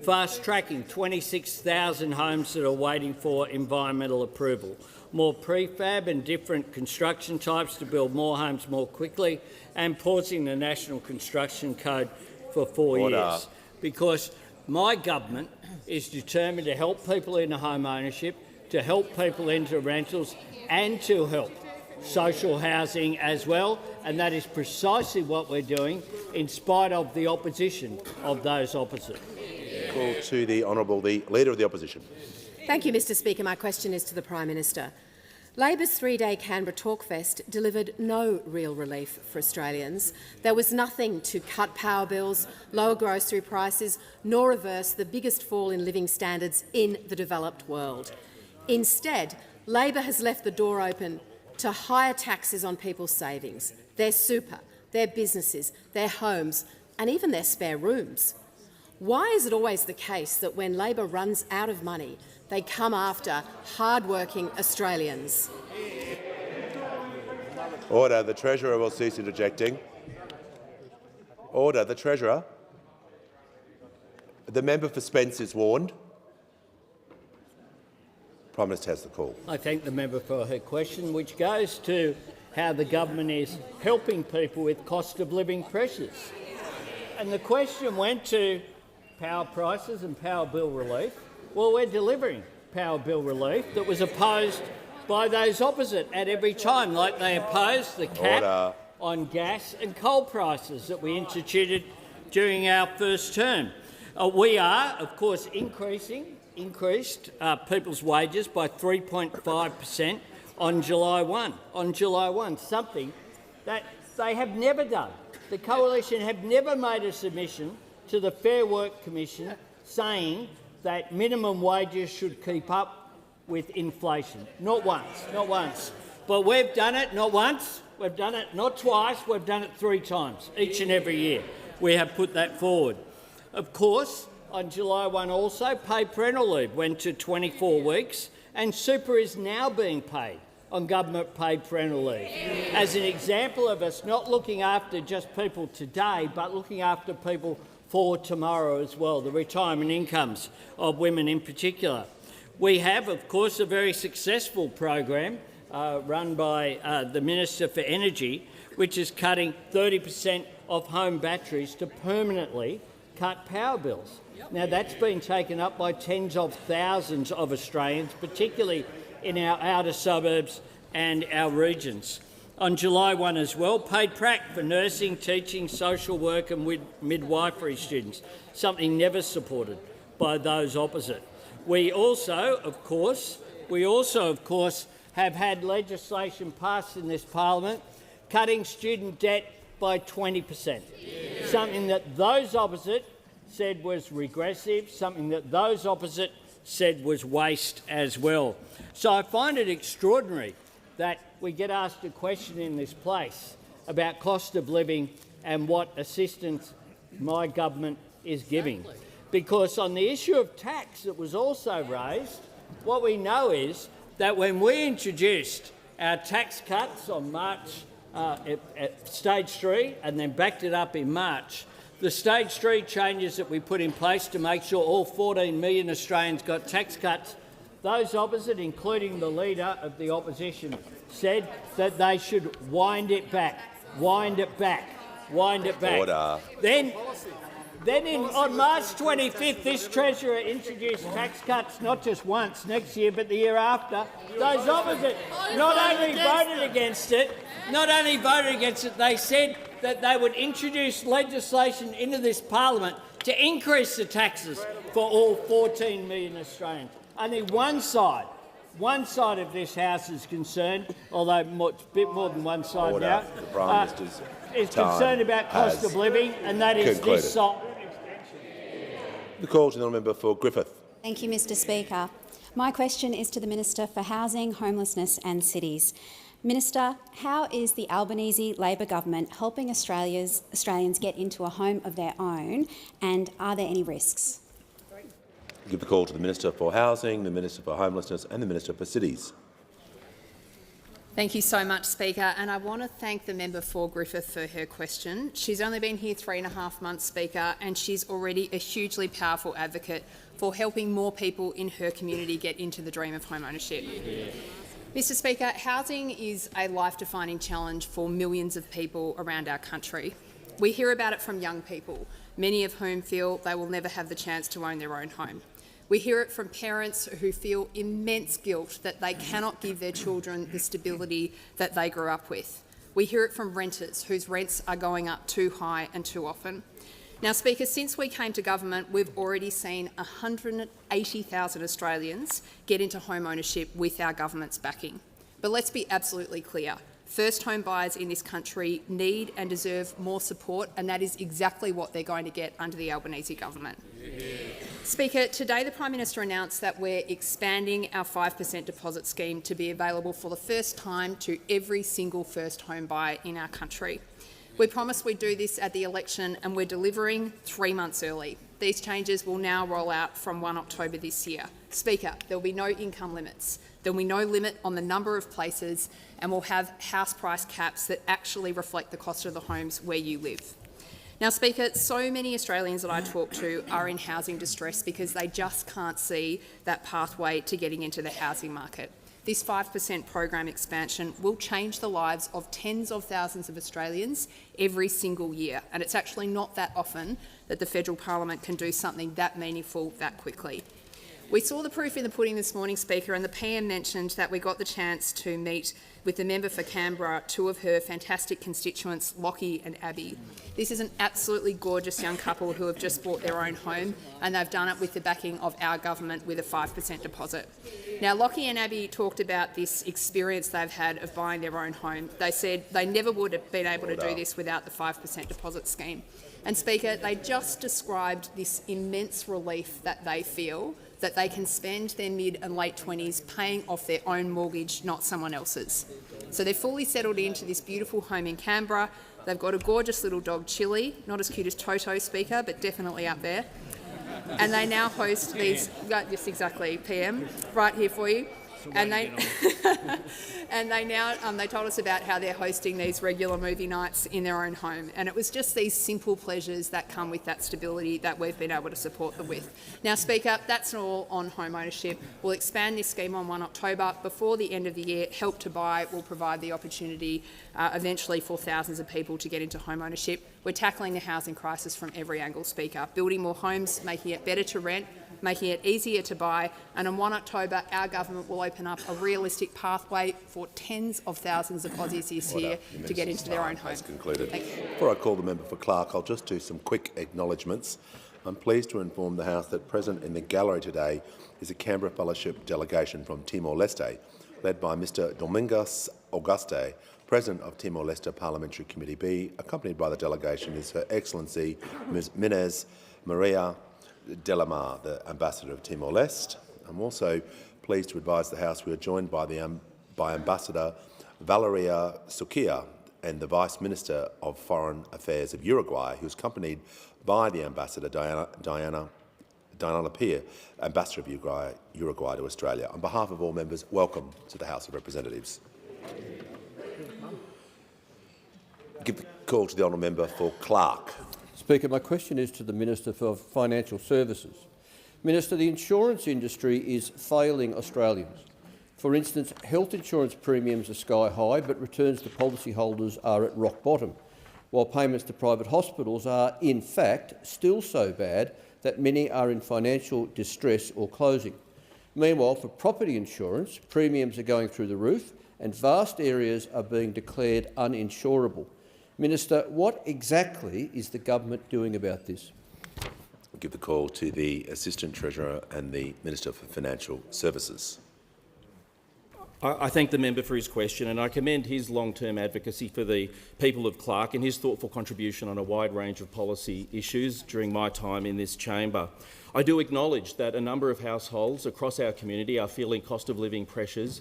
N: fast-tracking 26,000 homes that are waiting for environmental approval, more prefab and different construction types to build more homes more quickly, and pausing the National Construction Code for 4 years. Because my government is determined to help people into home ownership, to help people into rentals and to help social housing as well, and that is precisely what we're doing in spite of the opposition of those opposite.
C: Call to the Honourable the Leader of the Opposition.
T: Thank you, Mr Speaker. My question is to the Prime Minister. Labor's three-day Canberra Talkfest delivered no real relief for Australians. There was nothing to cut power bills, lower grocery prices, nor reverse the biggest fall in living standards in the developed world. Instead, Labor has left the door open to higher taxes on people's savings, their super, their businesses, their homes and even their spare rooms. Why is it always the case that when Labor runs out of money, they come after hard-working Australians?
C: Order. The Treasurer will cease interjecting. Order. The Treasurer. The member for Spence is warned. Prime Minister has the call.
N: I thank the member for her question, which goes to how the government is helping people with cost of living pressures. And the question went to power prices and power bill relief. Well, we're delivering power bill relief that was opposed by those opposite at every time, like they opposed the cap on gas and coal prices that we instituted during our first term. We are, of course, increased people's wages by 3.5% on July 1, something that they have never done. The Coalition have never made a submission to the Fair Work Commission saying that minimum wages should keep up with inflation. Not once. But we've done it not once, we've done it not twice, we've done it 3 times, each and every year. We have put that forward. Of course, on July 1 also, paid parental leave went to 24 weeks and super is now being paid on government paid parental leave, as an example of us not looking after just people today but looking after people for tomorrow as well, the retirement incomes of women in particular. We have, of course, a very successful program run by the Minister for Energy, which is cutting 30% of home batteries to permanently cut power bills. Now, that's been taken up by tens of thousands of Australians, particularly in our outer suburbs and our regions. On July 1 as well, paid prac for nursing, teaching, social work and midwifery students, something never supported by those opposite. We also, of course, have had legislation passed in this parliament cutting student debt by 20%, something that those opposite said was regressive, something that those opposite said was waste as well. So I find it extraordinary that we get asked a question in this place about cost of living and what assistance my government is giving. Because on the issue of tax that was also raised, what we know is that when we introduced our tax cuts on March at stage 3 and then backed it up in March, the stage 3 changes that we put in place to make sure all 14 million Australians got tax cuts, those opposite, including the Leader of the Opposition, said that they should wind it back. Order. Then on March 25th, this Treasurer introduced tax cuts not just once next year but the year after. Those opposite not only voted against it, they said that they would introduce legislation into this parliament to increase the taxes for all 14 million Australians. Only one side of this House is concerned, although a bit more than one side now,
C: The Prime Minister's
N: is concerned about cost of living, and that is this side.
C: The call to the member for Griffith.
I: Thank you, Mr Speaker. My question is to the Minister for Housing, Homelessness and Cities. Minister, how is the Albanese Labor government helping Australians get into a home of their own, and are there any risks?
C: I give the call to the Minister for Housing, the Minister for Homelessness and the Minister for Cities.
P: Thank you so much, Speaker, and I want to thank the member for Griffith for her question. She's only been here 3.5 months, Speaker, and she's already a hugely powerful advocate for helping more people in her community get into the dream of home ownership. Mr Speaker, housing is a life-defining challenge for millions of people around our country. We hear about it from young people, many of whom feel they will never have the chance to own their own home. We hear it from parents who feel immense guilt that they cannot give their children the stability that they grew up with. We hear it from renters whose rents are going up too high and too often. Now, Speaker, since we came to government, we've already seen 180,000 Australians get into home ownership with our government's backing. But let's be absolutely clear. First home buyers in this country need and deserve more support, and that is exactly what they're going to get under the Albanese government. Speaker, today the Prime Minister announced that we're expanding our 5% deposit scheme to be available for the first time to every single first home buyer in our country. We promised we'd do this at the election, and we're delivering 3 months early. These changes will now roll out from 1 October this year. Speaker, there will be no income limits. There will be no limit on the number of places, and we'll have house price caps that actually reflect the cost of the homes where you live. Now, Speaker, so many Australians that I talk to are in housing distress because they just can't see that pathway to getting into the housing market. This 5% program expansion will change the lives of tens of thousands of Australians every single year, and it's actually not that often that the federal parliament can do something that meaningful that quickly. We saw the proof in the pudding this morning, Speaker, and the PM mentioned that we got the chance to meet with the member for Canberra, two of her fantastic constituents, Lockie and Abby. This is an absolutely gorgeous young couple who have just bought their own home, and they've done it with the backing of our government with a 5% deposit. Now, Lockie and Abby talked about this experience they've had of buying their own home. They said they never would have been able to do this without the 5% deposit scheme. And, Speaker, they just described this immense relief that they feel that they can spend their mid and late 20s paying off their own mortgage, not someone else's. So they're fully settled into this beautiful home in Canberra. They've got a gorgeous little dog, Chili, not as cute as Toto, Speaker, but definitely up there. And they now host these, just exactly, PM, right here for you. And they they told us about how they're hosting these regular movie nights in their own home, and it was just these simple pleasures that come with that stability that we've been able to support them with. Now, Speaker, that's not all on home ownership. We'll expand this scheme on 1 October. Before the end of the year, Help to Buy will provide the opportunity eventually for thousands of people to get into home ownership. We're tackling the housing crisis from every angle, Speaker, building more homes, making it better to rent, making it easier to buy, and on 1 October our government will open up a realistic pathway for tens of thousands of Aussies this year to get into their own home.
C: Concluded. Before I call the member for Clark, I'll just do some quick acknowledgements. I'm pleased to inform the House that present in the gallery today is a Canberra Fellowship delegation from Timor-Leste, led by Mr Domingos Auguste, President of Timor-Leste Parliamentary Committee B. Accompanied by the delegation is Her Excellency Ms Minez Maria Delamar, the Ambassador of Timor-Leste. I'm also pleased to advise the House we are joined by Ambassador Valeria Suquia and the Vice Minister of Foreign Affairs of Uruguay, who is accompanied by the Ambassador Diana Lapierre, Ambassador of Uruguay to Australia. On behalf of all members, welcome to the House of Representatives. Give the call to the honourable member for Clark.
U: Speaker, my question is to the Minister for Financial Services. Minister, the insurance industry is failing Australians. For instance, health insurance premiums are sky high, but returns to policyholders are at rock bottom, while payments to private hospitals are, in fact, still so bad that many are in financial distress or closing. Meanwhile, for property insurance, premiums are going through the roof and vast areas are being declared uninsurable. Minister, what exactly is the government doing about this?
C: I'll give the call to the Assistant Treasurer and the Minister for Financial Services.
Q: I thank the member for his question, and I commend his long-term advocacy for the people of Clark and his thoughtful contribution on a wide range of policy issues during my time in this chamber. I do acknowledge that a number of households across our community are feeling cost of living pressures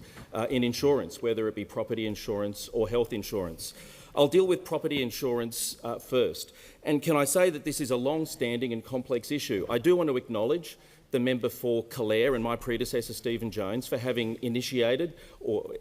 Q: in insurance, whether it be property insurance or health insurance. I'll deal with property insurance first. And can I say that this is a long-standing and complex issue? I do want to acknowledge the member for Calare and my predecessor Stephen Jones for having initiated or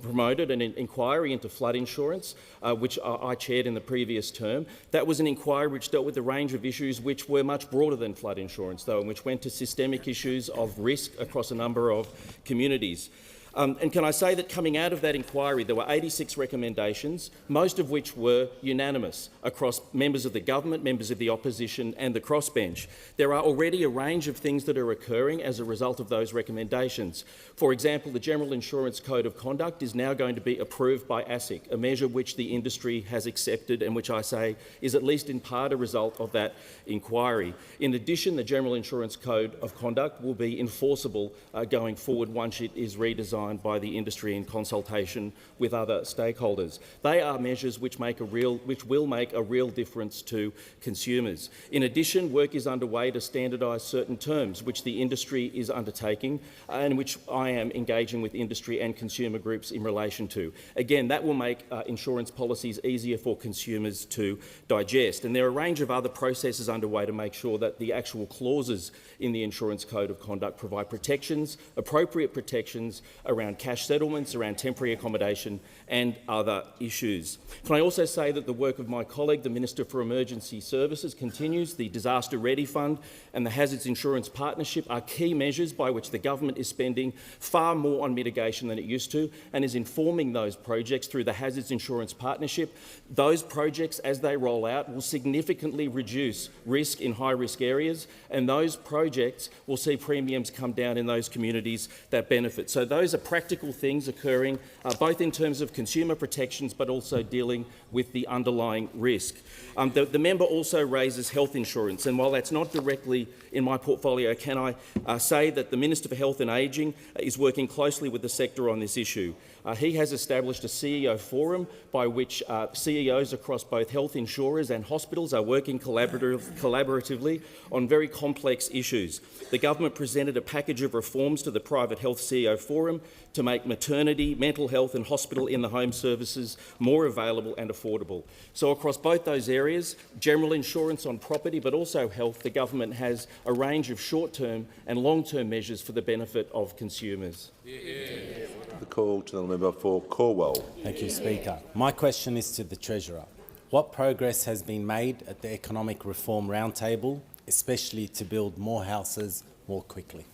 Q: promoted an inquiry into flood insurance, which I chaired in the previous term. That was an inquiry which dealt with a range of issues which were much broader than flood insurance, though, and which went to systemic issues of risk across a number of communities. And can I say that coming out of that inquiry, there were 86 recommendations, most of which were unanimous across members of the government, members of the opposition and the crossbench. There are already a range of things that are occurring as a result of those recommendations. For example, the General Insurance Code of Conduct is now going to be approved by ASIC, a measure which the industry has accepted and which I say is at least in part a result of that inquiry. In addition, the General Insurance Code of Conduct will be enforceable going forward once it is redesigned by the industry in consultation with other stakeholders. They are measures which will make a real difference to consumers. In addition, work is underway to standardise certain terms which the industry is undertaking and which I am engaging with industry and consumer groups in relation to. Again, that will make insurance policies easier for consumers to digest. And there are a range of other processes underway to make sure that the actual clauses in the Insurance Code of Conduct provide protections, appropriate protections around cash settlements, around temporary accommodation and other issues. Can I also say that the work of my colleague, the Minister for Emergency Services, continues. The Disaster Ready Fund and the Hazards Insurance Partnership are key measures by which the government is spending far more on mitigation than it used to and is informing those projects through the Hazards Insurance Partnership. Those projects, as they roll out, will significantly reduce risk in high-risk areas, and those projects will see premiums come down in those communities that benefit. So those are practical things occurring, both in terms of consumer protections but also dealing with the underlying risk. The member also raises health insurance, and while that's not directly in my portfolio, can I say that the Minister for Health and Ageing is working closely with the sector on this issue. He has established a CEO forum by which CEOs across both health insurers and hospitals are working collaboratively on very complex issues. The government presented a package of reforms to the Private Health CEO Forum to make maternity, mental health and hospital in the home services more available and affordable. So across both those areas, general insurance on property but also health, the government has a range of short-term and long-term measures for the benefit of consumers.
C: The call to the member for Cornwall.
R: Thank you, Speaker. My question is to the Treasurer. What progress has been made at the Economic Reform Roundtable, especially to build more houses more quickly?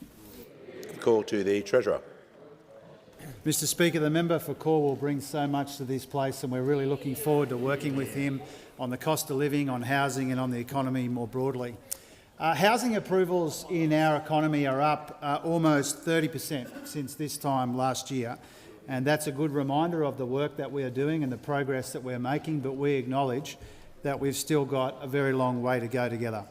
C: The call to the Treasurer.
S: Mr Speaker, the member for Cornwall brings so much to this place and we're really looking forward to working with him on the cost of living, on housing and on the economy more broadly. Housing approvals in our economy are up almost 30% since this time last year, and that's a good reminder of the work that we are doing and the progress that we're making, but we acknowledge that we've still got a very long way to go together.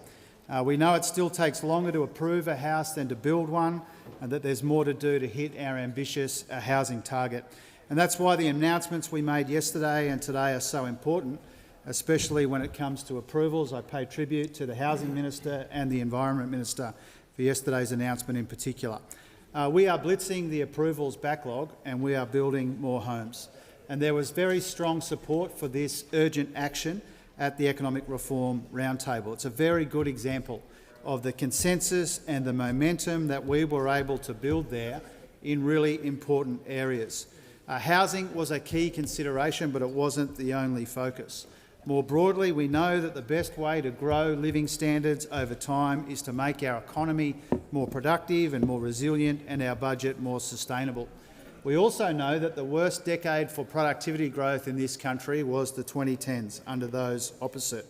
S: We know it still takes longer to approve a house than to build one, and that there's more to do to hit our ambitious housing target. And that's why the announcements we made yesterday and today are so important, especially when it comes to approvals. I pay tribute to the Housing Minister and the Environment Minister for yesterday's announcement in particular. We are blitzing the approvals backlog and we are building more homes. And there was very strong support for this urgent action at the Economic Reform Roundtable. It's a very good example of the consensus and the momentum that we were able to build there in really important areas. Housing was a key consideration, but it wasn't the only focus. More broadly, we know that the best way to grow living standards over time is to make our economy more productive and more resilient and our budget more sustainable. We also know that the worst decade for productivity growth in this country was the 2010s under those opposite.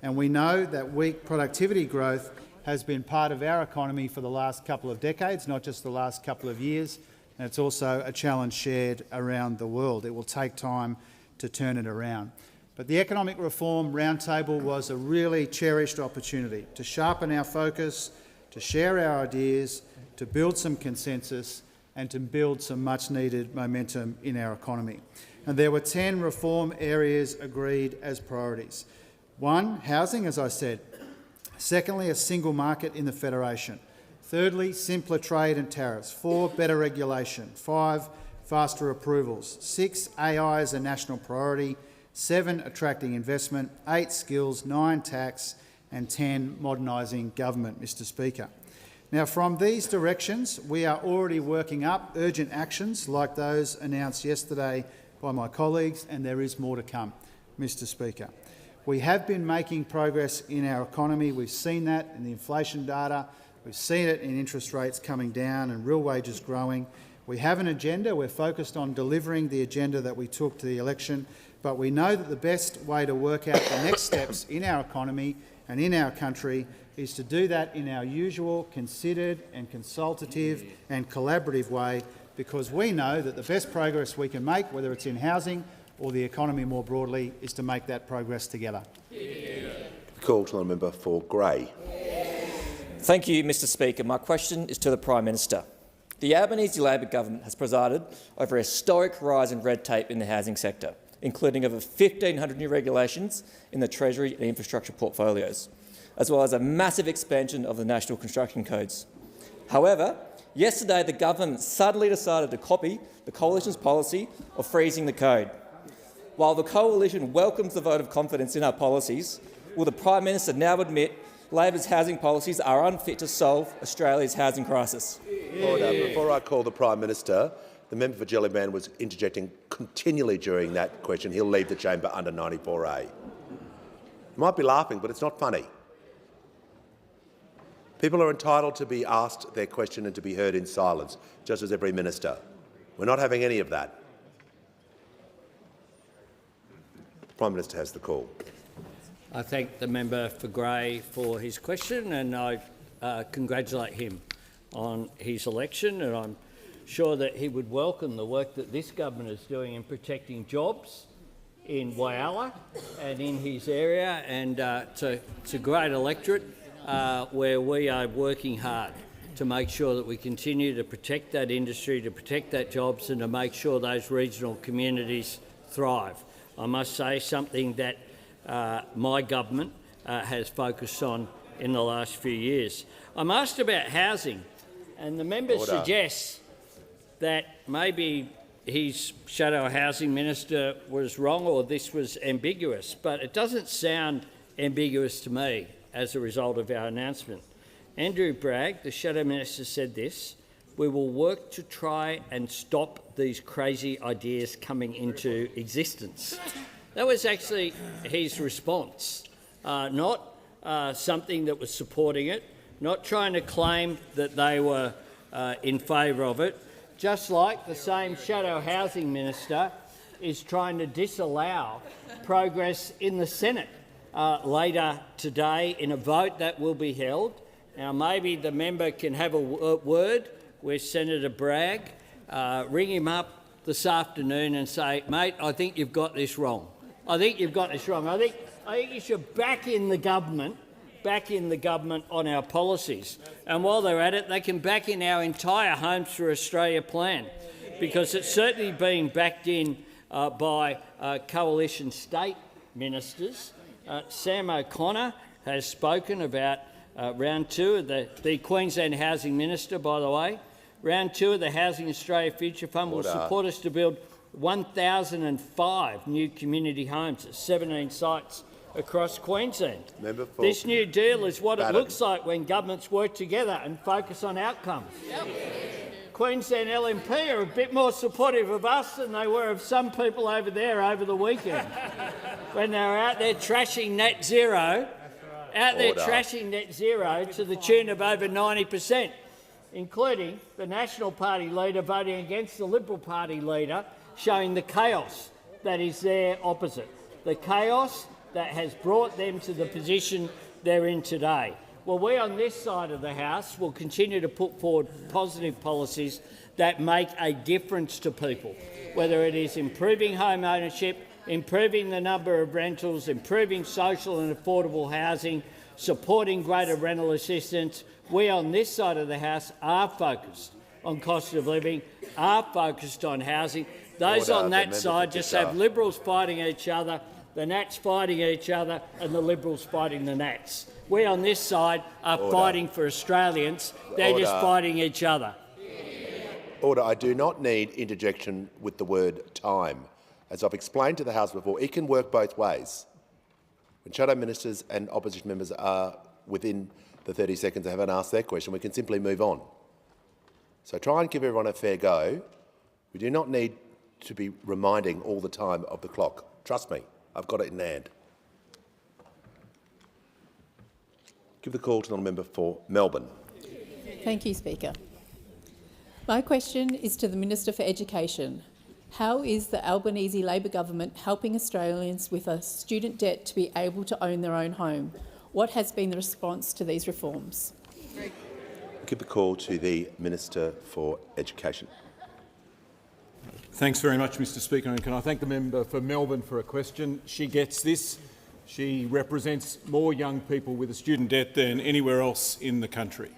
S: And we know that weak productivity growth has been part of our economy for the last couple of decades, not just the last couple of years, and it's also a challenge shared around the world. It will take time to turn it around. But the Economic Reform Roundtable was a really cherished opportunity to sharpen our focus, to share our ideas, to build some consensus and to build some much-needed momentum in our economy. And there were 10 reform areas agreed as priorities. 1, housing, as I said. Secondly, a single market in the Federation. Thirdly, simpler trade and tariffs. 4, better regulation. 5, faster approvals. 6, AI as a national priority. 7, attracting investment. 8, skills. 9, tax. And 10, modernising government, Mr Speaker. Now, from these directions, we are already working up urgent actions like those announced yesterday by my colleagues, and there is more to come, Mr Speaker. We have been making progress in our economy. We've seen that in the inflation data. We've seen it in interest rates coming down and real wages growing. We have an agenda. We're focused on delivering the agenda that we took to the election, but we know that the best way to work out the next steps in our economy and in our country is to do that in our usual considered and consultative and collaborative way, because we know that the best progress we can make, whether it's in housing or the economy more broadly, is to make that progress together.
C: Call to the member for Grey.
A: Thank you, Mr Speaker. My question is to the Prime Minister. The Albanese Labor government has presided over a historic rise in red tape in the housing sector, including over 1,500 new regulations in the Treasury and infrastructure portfolios, as well as a massive expansion of the national construction codes. However, yesterday the government suddenly decided to copy the Coalition's policy of freezing the code. While the Coalition welcomes the vote of confidence in our policies, will the Prime Minister now admit Labor's housing policies are unfit to solve Australia's housing crisis?
C: Order. Before I call the Prime Minister, the member for Jellyman was interjecting continually during that question. He'll leave the chamber under 94A. You might be laughing, but it's not funny. People are entitled to be asked their question and to be heard in silence, just as every minister. We're not having any of that. The Prime Minister has the call.
N: I thank the member for Grey for his question, and I congratulate him on his election, and I'm sure that he would welcome the work that this government is doing in protecting jobs in Whyalla and in his area, and it's a great electorate where we are working hard to make sure that we continue to protect that industry, to protect that jobs, and to make sure those regional communities thrive. I must say something that my government has focused on in the last few years. I'm asked about housing, and the member suggests that maybe his shadow housing minister was wrong or this was ambiguous, but it doesn't sound ambiguous to me as a result of our announcement. Andrew Bragg, the shadow minister, said this: "We will work to try and stop these crazy ideas coming into existence." That was actually his response, not something that was supporting it, not trying to claim that they were in favour of it, just like the same shadow housing minister is trying to disallow progress in the Senate later today in a vote that will be held. Now, maybe the member can have a word with Senator Bragg, ring him up this afternoon and say, "Mate, I think you've got this wrong. I think you've got this wrong. I think you should back in the government on our policies." And while they're at it, they can back in our entire Homes for Australia plan, because it's certainly being backed in by coalition state ministers. Sam O'Connor has spoken about round 2 of the Queensland Housing Minister, by the way. Round 2 of the Housing Australia Future Fund will support us to build 1,005 new community homes at 17 sites across Queensland. This new deal is what it looks like when governments work together and focus on outcomes. Yep. Queensland LNP are a bit more supportive of us than they were of some people over there over the weekend when they were out there trashing net zero, trashing net zero to the tune of over 90%, including the National Party leader voting against the Liberal Party leader, showing the chaos that is there opposite, the chaos that has brought them to the position they're in today. Well, we on this side of the House will continue to put forward positive policies that make a difference to people, whether it is improving home ownership, improving the number of rentals, improving social and affordable housing, supporting greater rental assistance. We on this side of the House are focused on cost of living, are focused on housing. Those on that side just have Liberals fighting each other, the Nats fighting each other, and the Liberals fighting the Nats. We on this side are fighting for Australians. They're just fighting each other.
C: Order. I do not need interjection with the word time. As I've explained to the House before, it can work both ways. When shadow ministers and opposition members are within the 30 seconds they haven't asked their question, we can simply move on. So try and give everyone a fair go. We do not need to be reminding all the time of the clock. Trust me, I've got it in hand. Give the call to the member for Melbourne.
B: Thank you, Speaker. My question is to the Minister for Education. How is the Albanese Labor government helping Australians with a student debt to be able to own their own home? What has been the response to these reforms?
C: Give the call to the Minister for Education.
V: Thanks very much, Mr Speaker. And can I thank the member for Melbourne for a question? She gets this. She represents more young people with a student debt than anywhere else in the country.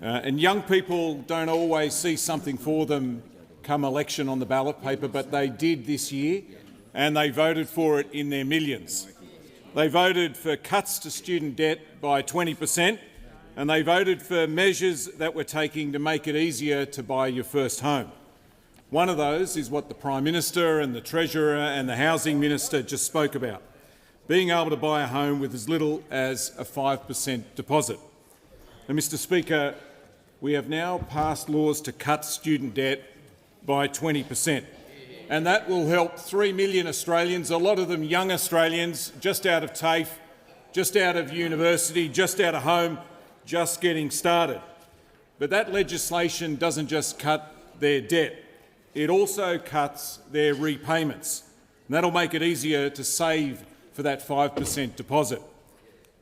V: And young people don't always see something for them come election on the ballot paper, but they did this year, and they voted for it in their millions. They voted for cuts to student debt by 20%, and they voted for measures that we're taking to make it easier to buy your first home. One of those is what the Prime Minister and the Treasurer and the Housing Minister just spoke about, being able to buy a home with as little as a 5% deposit. And, Mr Speaker, we have now passed laws to cut student debt by 20%, and that will help 3 million Australians, a lot of them young Australians, just out of TAFE, just out of university, just out of home, just getting started. But that legislation doesn't just cut their debt, it also cuts their repayments. And that'll make it easier to save for that 5% deposit.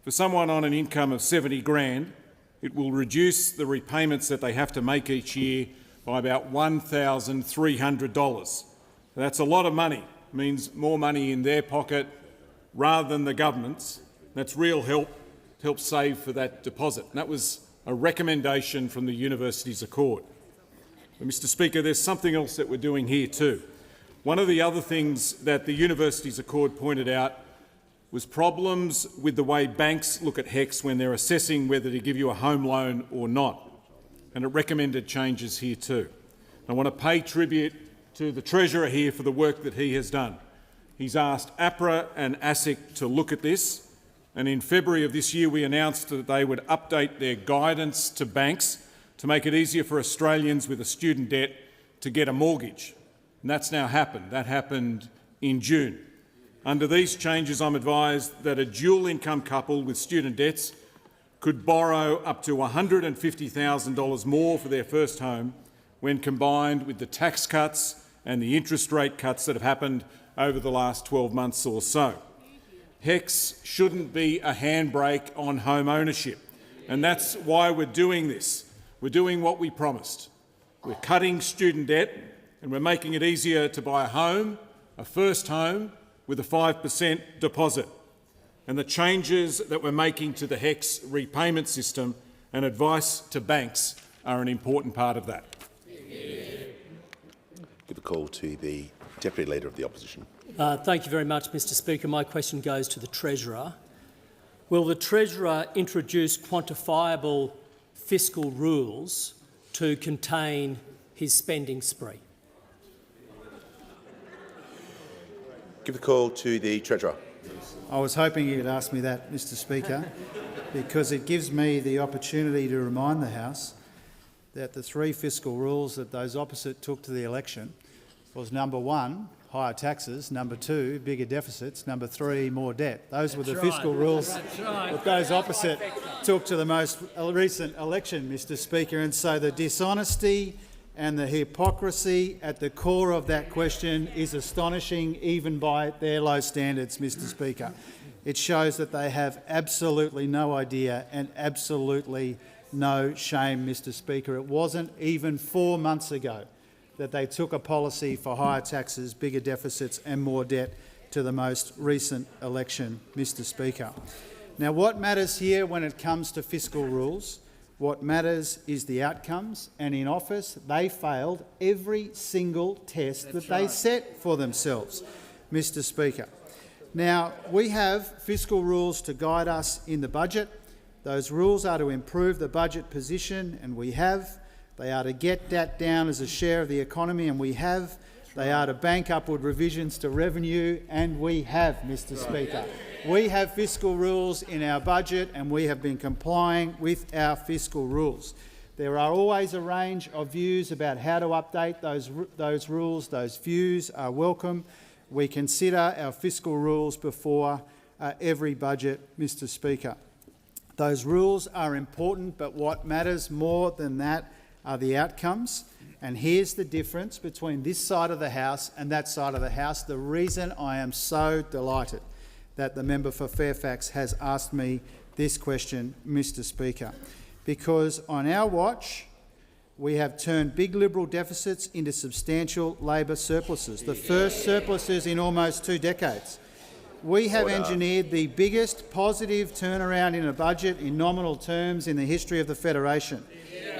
V: For someone on an income of 70 grand, it will reduce the repayments that they have to make each year by about $1,300. That's a lot of money. It means more money in their pocket rather than the government's. That's real help to help save for that deposit. And that was a recommendation from the Universities Accord. But, Mr Speaker, there's something else that we're doing here too. One of the other things that the Universities Accord pointed out was problems with the way banks look at HECS when they're assessing whether to give you a home loan or not, and it recommended changes here too. I want to pay tribute to the Treasurer here for the work that he has done. He's asked APRA and ASIC to look at this, and in February of this year we announced that they would update their guidance to banks to make it easier for Australians with a student debt to get a mortgage. And that's now happened. That happened in June. Under these changes, I'm advised that a dual income couple with student debts could borrow up to $150,000 more for their first home when combined with the tax cuts and the interest rate cuts that have happened over the last 12 months or so. HECS shouldn't be a handbrake on home ownership, and that's why we're doing this. We're doing what we promised. We're cutting student debt and we're making it easier to buy a home, a first home, with a 5% deposit. And the changes that we're making to the HECS repayment system and advice to banks are an important part of that.
C: Give a call to the Deputy Leader of the Opposition.
W: Thank you very much, Mr Speaker. My question goes to the Treasurer. Will the Treasurer introduce quantifiable fiscal rules to contain his spending spree?
C: Give the call to the Treasurer.
S: I was hoping you could ask me that, Mr Speaker, because it gives me the opportunity to remind the House that the three fiscal rules that those opposite took to the election was, number one, higher taxes, number two, bigger deficits, number three, more debt. Those were the fiscal rules that those opposite took to the most recent election, Mr Speaker. And so the dishonesty and the hypocrisy at the core of that question is astonishing, even by their low standards, Mr Speaker. It shows that they have absolutely no idea and absolutely no shame, Mr Speaker. It wasn't even 4 months ago that they took a policy for higher taxes, bigger deficits and more debt to the most recent election, Mr Speaker. Now, what matters here when it comes to fiscal rules What matters is the outcomes, and in office they failed every single test that they set for themselves, Mr Speaker. Now, we have fiscal rules to guide us in the budget. Those rules are to improve the budget position, and we have. They are to get that down as a share of the economy, and we have. They are to bank upward revisions to revenue, and we have, Mr Speaker. We have fiscal rules in our budget, and we have been complying with our fiscal rules. There are always a range of views about how to update those rules. Those views are welcome. We consider our fiscal rules before every budget, Mr Speaker. Those rules are important, but what matters more than that are the outcomes. And here's the difference between this side of the House and that side of the House. The reason I am so delighted that the member for Fairfax has asked me this question, Mr Speaker, because on our watch we have turned big Liberal deficits into substantial Labor surpluses, the first surpluses in almost 2 decades. We have engineered the biggest positive turnaround in a budget in nominal terms in the history of the Federation.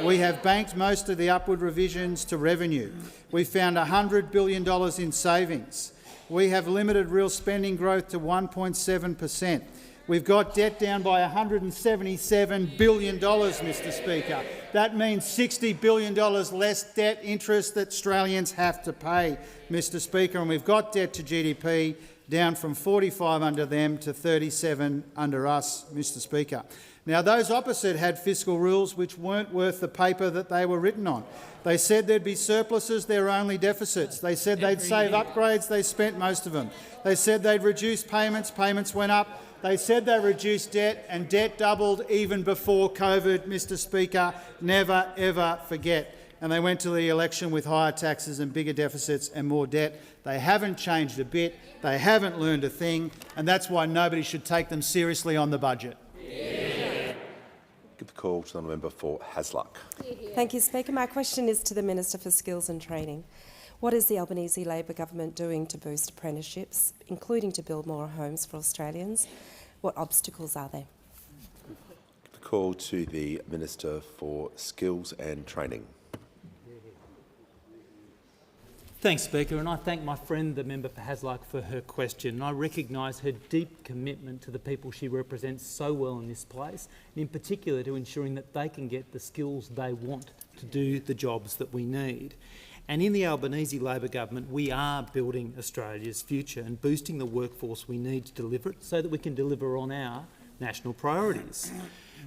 S: We have banked most of the upward revisions to revenue. We found $100 billion in savings. We have limited real spending growth to 1.7%. We've got debt down by $177 billion, Mr Speaker. That means $60 billion less debt interest that Australians have to pay, Mr Speaker, and we've got debt to GDP down from 45 under them to 37 under us, Mr Speaker. Now, those opposite had fiscal rules which weren't worth the paper that they were written on. They said there'd be surpluses, there were only deficits. They said they'd save upgrades, they spent most of them. They said they'd reduce payments, payments went up. They said they reduced debt, and debt doubled even before COVID, Mr Speaker. Never, ever forget. And they went to the election with higher taxes and bigger deficits and more debt. They haven't changed a bit. They haven't learned a thing, and that's why nobody should take them seriously on the budget.
C: Give the call to the member for Hasluck.
F: Thank you, Speaker. My question is to the Minister for Skills and Training. What is the Albanese Labor government doing to boost apprenticeships, including to build more homes for Australians? What obstacles are there?
C: Give the call to the Minister for Skills and Training.
W: Thanks, Speaker, and I thank my friend, the member for Hasluck, for her question. I recognise her deep commitment to the people she represents so well in this place, and in particular to ensuring that they can get the skills they want to do the jobs that we need. And in the Albanese Labor government, we are building Australia's future and boosting the workforce we need to deliver it so that we can deliver on our national priorities.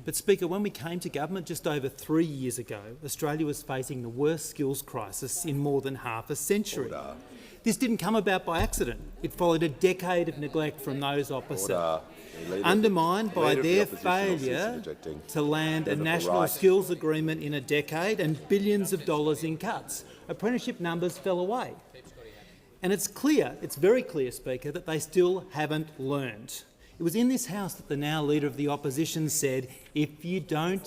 W: But, Speaker, when we came to government just over 3 years ago, Australia was facing the worst skills crisis in more than half a century. This didn't come about by accident. It followed a decade of neglect from those opposite, undermined by their failure to land a national skills agreement in a decade and billions of dollars in cuts. Apprenticeship numbers fell away. And it's clear, it's very clear, Speaker, that they still haven't learned. It was in this House that the now Leader of the Opposition said, if you don't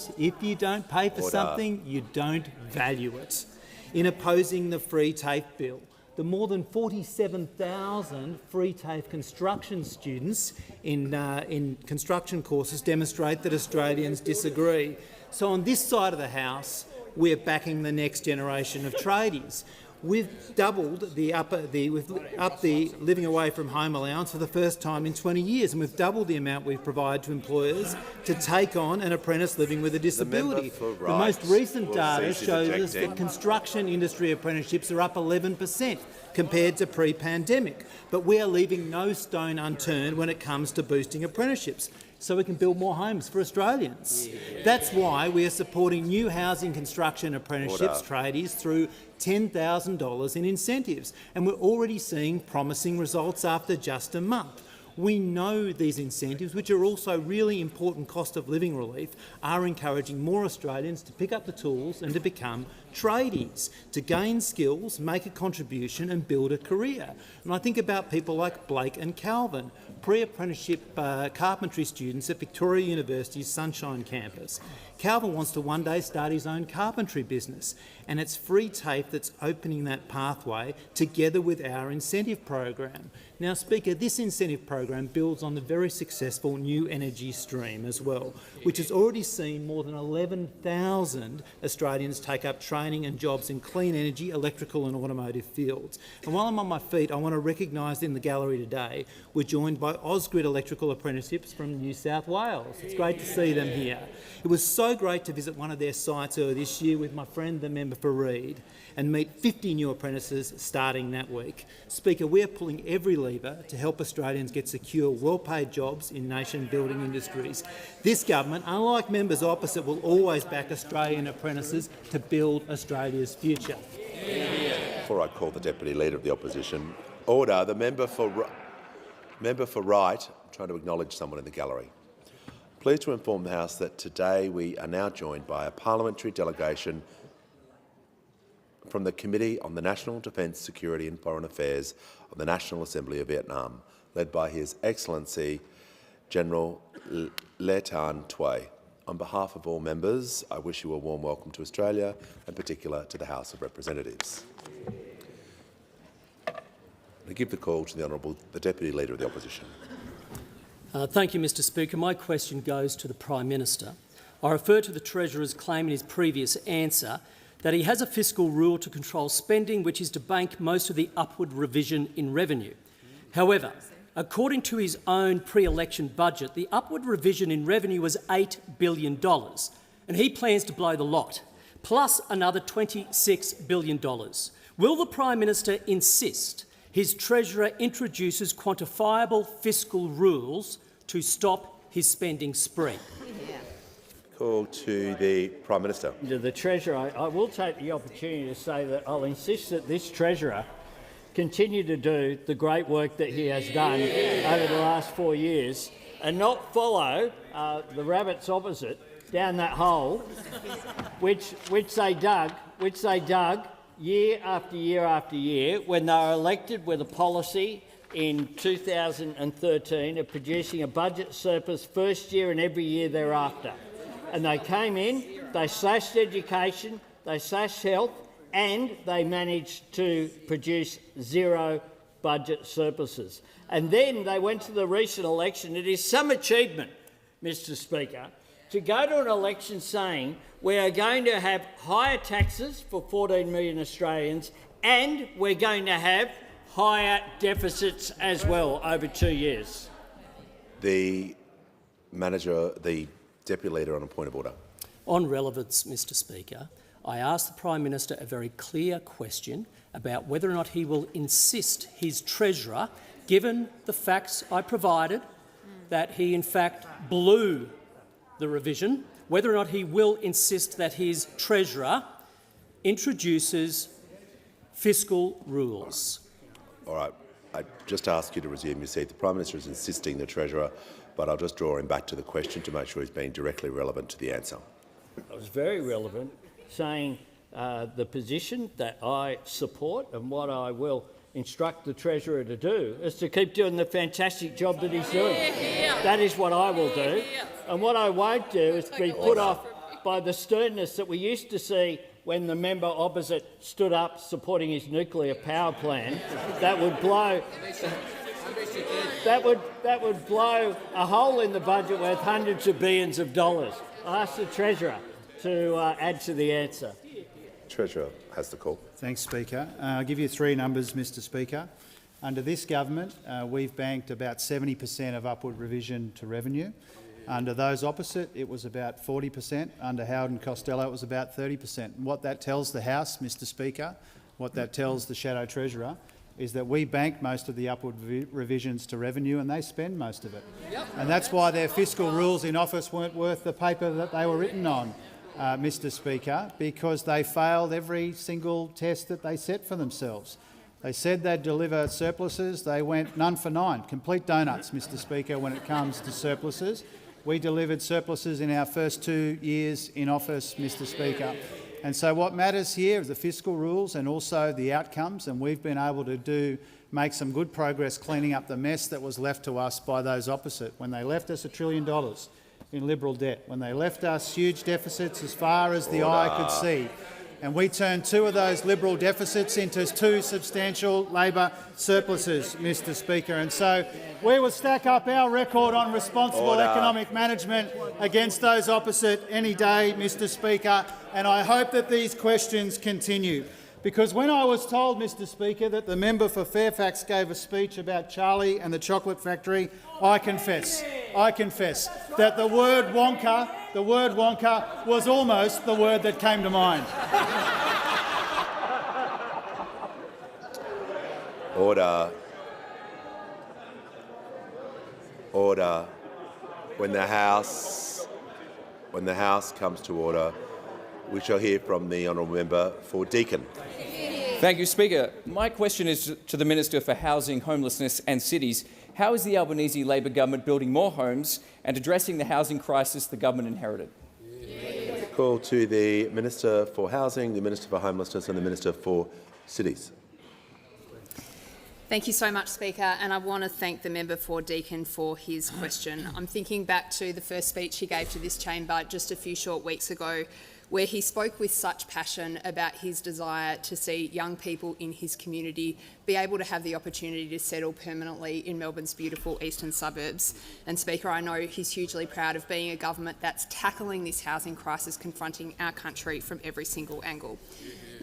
W: pay for something, you don't value it. In opposing the free TAFE bill, the more than 47,000 free TAFE construction students in construction courses demonstrate that Australians disagree. So on this side of the House, we're backing the next generation of tradies. We've doubled we've upped the living away from home allowance for the first time in 20 years, and we've doubled the amount we provide to employers to take on an apprentice living with a disability. The most recent data shows us that construction industry apprenticeships are up 11% compared to pre-pandemic, but we are leaving no stone unturned when it comes to boosting apprenticeships, so we can build more homes for Australians. That's why we are supporting new housing construction apprenticeships tradies through $10,000 in incentives, and we're already seeing promising results after just a month. We know these incentives, which are also really important cost of living relief, are encouraging more Australians to pick up the tools and to become
O: tradies to gain skills, make a contribution and build a career. And I think about people like Blake and Calvin, pre-apprenticeship carpentry students at Victoria University's Sunshine campus. Calvin wants to one day start his own carpentry business, and it's free TAFE that's opening that pathway together with our incentive program. Now, Speaker, this incentive program builds on the very successful new energy stream as well, which has already seen more than 11,000 Australians take up training and jobs in clean energy, electrical and automotive fields. And while I'm on my feet, I want to recognise in the gallery today we're joined by Ausgrid electrical apprenticeships from New South Wales. It's great to see them here. It was so great to visit one of their sites earlier this year with my friend, the member for Reid, and meet 50 new apprentices starting that week. Speaker, we're pulling every lever to help Australians get secure, well-paid jobs in nation-building industries. This government, unlike members opposite, will always back Australian apprentices to build Australia's future.
C: Before I call the Deputy Leader of the Opposition, order. The member for Wright, I'm trying to acknowledge someone in the gallery. Pleased to inform the House that today we are now joined by a parliamentary delegation from the Committee on the National Defence, Security and Foreign Affairs of the National Assembly of Vietnam, led by His Excellency General Le Tan Thuy. On behalf of all members, I wish you a warm welcome to Australia, in particular to the House of Representatives. I give the call to the Deputy Leader of the Opposition.
W: Thank you, Mr Speaker. My question goes to the Prime Minister. I refer to the Treasurer's claim in his previous answer that he has a fiscal rule to control spending, which is to bank most of the upward revision in revenue. However, according to his own pre-election budget, the upward revision in revenue was $8 billion, and he plans to blow the lot, plus another $26 billion. Will the Prime Minister insist his Treasurer introduces quantifiable fiscal rules to stop his spending spree?
C: Call to the Prime Minister.
N: To the Treasurer, I will take the opportunity to say that I'll insist that this Treasurer continue to do the great work that he has done over the last 4 years and not follow the rabbits opposite down that hole, which they dug year after year after year when they were elected with a policy in 2013 of producing a budget surplus first year and every year thereafter. And they came in, they slashed education, they slashed health, and they managed to produce zero budget surpluses. And then they went to the recent election. It is some achievement, Mr Speaker, to go to an election saying we are going to have higher taxes for 14 million Australians and we're going to have higher deficits as well over 2 years.
C: The Deputy Leader on a point of order.
W: On relevance, Mr Speaker, I asked the Prime Minister a very clear question about whether or not he will insist his Treasurer, given the facts I provided, that he in fact blew the revision, whether or not he will insist that his Treasurer introduces fiscal rules.
C: All right. I just ask you to resume your seat. The Prime Minister is insisting the Treasurer, but I'll just draw him back to the question to make sure he's being directly relevant to the answer.
N: It was very relevant, saying the position that I support and what I will instruct the Treasurer to do is to keep doing the fantastic job that he's doing. That is what I will do. And what I won't do is be put off by the sternness that we used to see when the member opposite stood up supporting his nuclear power plan. That would blow a hole in the budget worth hundreds of billions of dollars. I ask the Treasurer to add to the answer.
C: Treasurer has the call.
S: Thanks, Speaker. I'll give you three numbers, Mr Speaker. Under this government, we've banked about 70% of upward revision to revenue. Under those opposite, it was about 40%. Under Howard and Costello, it was about 30%. And what that tells the House, Mr Speaker, what that tells the Shadow Treasurer, is that we bank most of the upward revisions to revenue and they spend most of it. And that's why their fiscal rules in office weren't worth the paper that they were written on, Mr Speaker, because they failed every single test that they set for themselves. They said they'd deliver surpluses. They went none for nine, complete donuts, Mr Speaker, when it comes to surpluses. We delivered surpluses in our first 2 years in office, Mr Speaker. And so what matters here is the fiscal rules and also the outcomes, and we've been able to make some good progress cleaning up the mess that was left to us by those opposite when they left us $1 trillion in Liberal debt, when they left us huge deficits as far as the eye could see. And we turned 2 of those Liberal deficits into 2 substantial Labor surpluses, Mr Speaker. And so we will stack up our record on responsible economic management against those opposite any day, Mr Speaker, and I hope that these questions continue. Because when I was told, Mr Speaker, that the member for Fairfax gave a speech about Charlie and the chocolate factory, I confess that the word wonka was almost the word that came to mind.
C: Order. Order. When the House comes to order, we shall hear from the honourable member for Deakin.
H: Thank you, Speaker. My question is to the Minister for Housing, Homelessness and Cities. How is the Albanese Labor government building more homes and addressing the housing crisis the government inherited?
C: Call to the Minister for Housing, the Minister for Homelessness and the Minister for Cities.
P: Thank you so much, Speaker, and I want to thank the member for Deakin for his question. I'm thinking back to the first speech he gave to this chamber just a few short weeks ago, where he spoke with such passion about his desire to see young people in his community be able to have the opportunity to settle permanently in Melbourne's beautiful eastern suburbs. And Speaker, I know he's hugely proud of being a government that's tackling this housing crisis confronting our country from every single angle.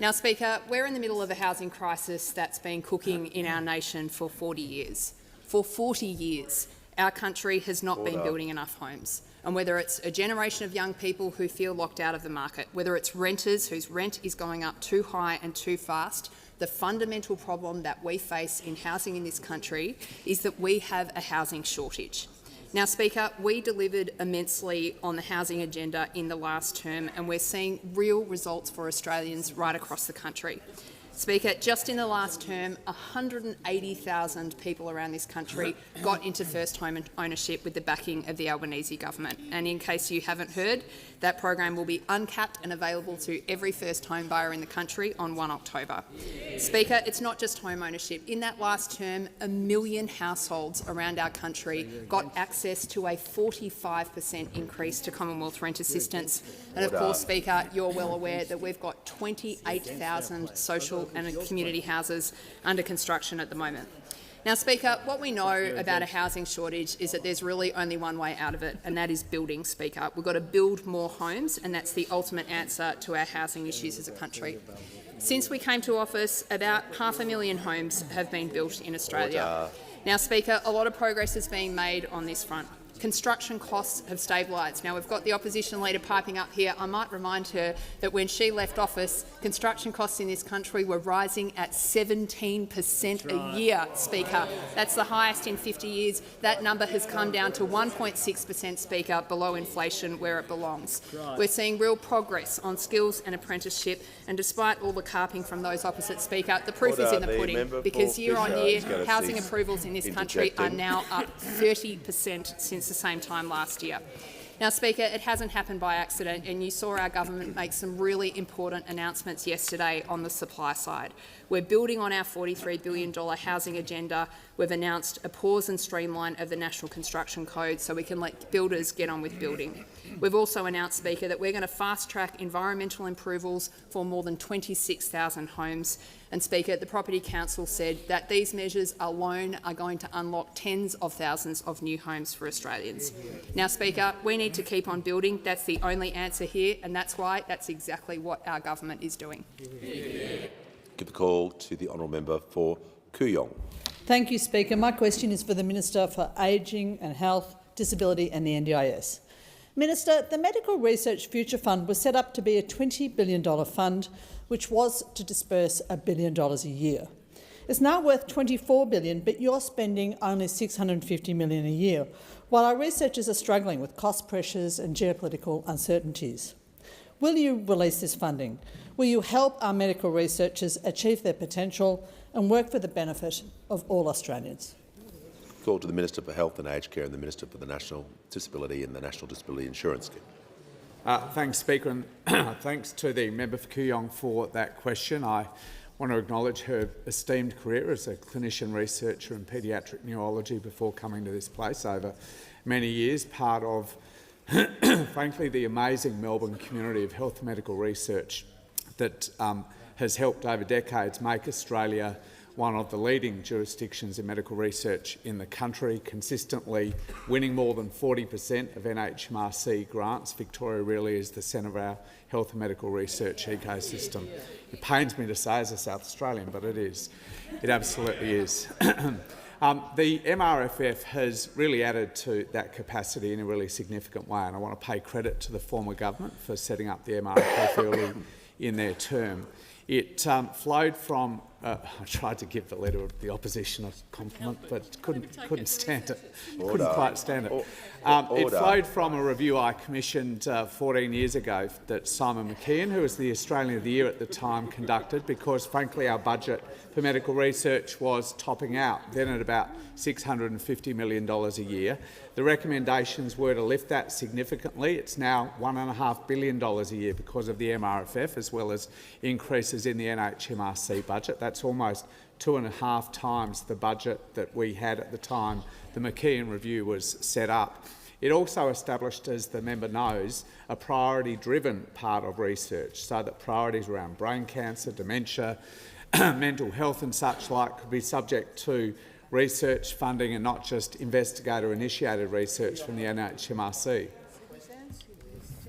P: Now, Speaker, we're in the middle of a housing crisis that's been cooking in our nation for 40 years. For 40 years, our country has not been building enough homes. And whether it's a generation of young people who feel locked out of the market, whether it's renters whose rent is going up too high and too fast, the fundamental problem that we face in housing in this country is that we have a housing shortage. Now, Speaker, we delivered immensely on the housing agenda in the last term, and we're seeing real results for Australians right across the country. Speaker, just in the last term, 180,000 people around this country got into first home ownership with the backing of the Albanese government. And in case you haven't heard, that program will be uncapped and available to every first home buyer in the country on 1 October. Speaker, it's not just home ownership. In that last term, 1 million households around our country got access to a 45% increase to Commonwealth rent assistance. And of course, Speaker, you're well aware that we've got 28,000 social and community houses under construction at the moment. Now, Speaker, what we know about a housing shortage is that there's really only one way out of it, and that is building, Speaker. We've got to build more homes, and that's the ultimate answer to our housing issues as a country. Since we came to office, about 500,000 homes have been built in Australia. Now, Speaker, a lot of progress is being made on this front. Construction costs have stabilised. Now, we've got the opposition leader piping up here. I might remind her that when she left office, construction costs in this country were rising at 17% a year, Speaker. That's the highest in 50 years. That number has come down to 1.6%, Speaker, below inflation where it belongs. We're seeing real progress on skills and apprenticeship, and despite all the carping from those opposite, Speaker, the proof is in the pudding, because year on year, housing approvals in this country are now up 30% since the same time last year. Now, Speaker, it hasn't happened by accident, and you saw our government make some really important announcements yesterday on the supply side. We're building on our $43 billion housing agenda. We've announced a pause and streamline of the National Construction Code so we can let builders get on with building. We've also announced, Speaker, that we're going to fast-track environmental approvals for more than 26,000 homes. And, Speaker, the Property Council said that these measures alone are going to unlock tens of thousands of new homes for Australians. Now, Speaker, we need to keep on building. That's the only answer here, and that's why that's exactly what our government is doing.
C: Give the call to the honourable member for Kooyong.
J: Thank you, Speaker. My question is for the Minister for Ageing and Health, Disability and the NDIS. Minister, the Medical Research Future Fund was set up to be a $20 billion fund, which was to disburse $1 billion a year. It's now worth $24 billion, but you're spending only $650 million a year, while our researchers are struggling with cost pressures and geopolitical uncertainties. Will you release this funding? Will you help our medical researchers achieve their potential and work for the benefit of all Australians?
C: Call to the Minister for Health and Aged Care and the Minister for the National Disability and the National Disability Insurance Scheme.
V: Thanks, Speaker, and thanks to the member for Kooyong for that question. I want to acknowledge her esteemed career as a clinician researcher in paediatric neurology before coming to this place over many years, part of, frankly, the amazing Melbourne community of health and medical research that has helped over decades make Australia one of the leading jurisdictions in medical research in the country, consistently winning more than 40% of NHMRC grants. Victoria really is the centre of our health and medical research ecosystem. It pains me to say as a South Australian, but it is. It absolutely is. The MRFF has really added to that capacity in a really significant way, and I want to pay credit to the former government for setting up the MRFF early in their term. It flowed from I tried to give the Leader of the Opposition a compliment, but couldn't stand it. Couldn't quite stand it. It flowed from a review I commissioned 14 years ago that Simon McKeon, who was the Australian of the Year at the time, conducted because, frankly, our budget for medical research was topping out, then at about $650 million a year. The recommendations were to lift that significantly. It's now $1.5 billion a year because of the MRFF, as well as increases in the NHMRC budget. That's almost 2.5 times the budget that we had at the time the McKeon review was set up. It also established, as the member knows, a priority-driven part of research, so that priorities around brain cancer, dementia, mental health and such like could be subject to research funding and not just investigator-initiated research from the NHMRC.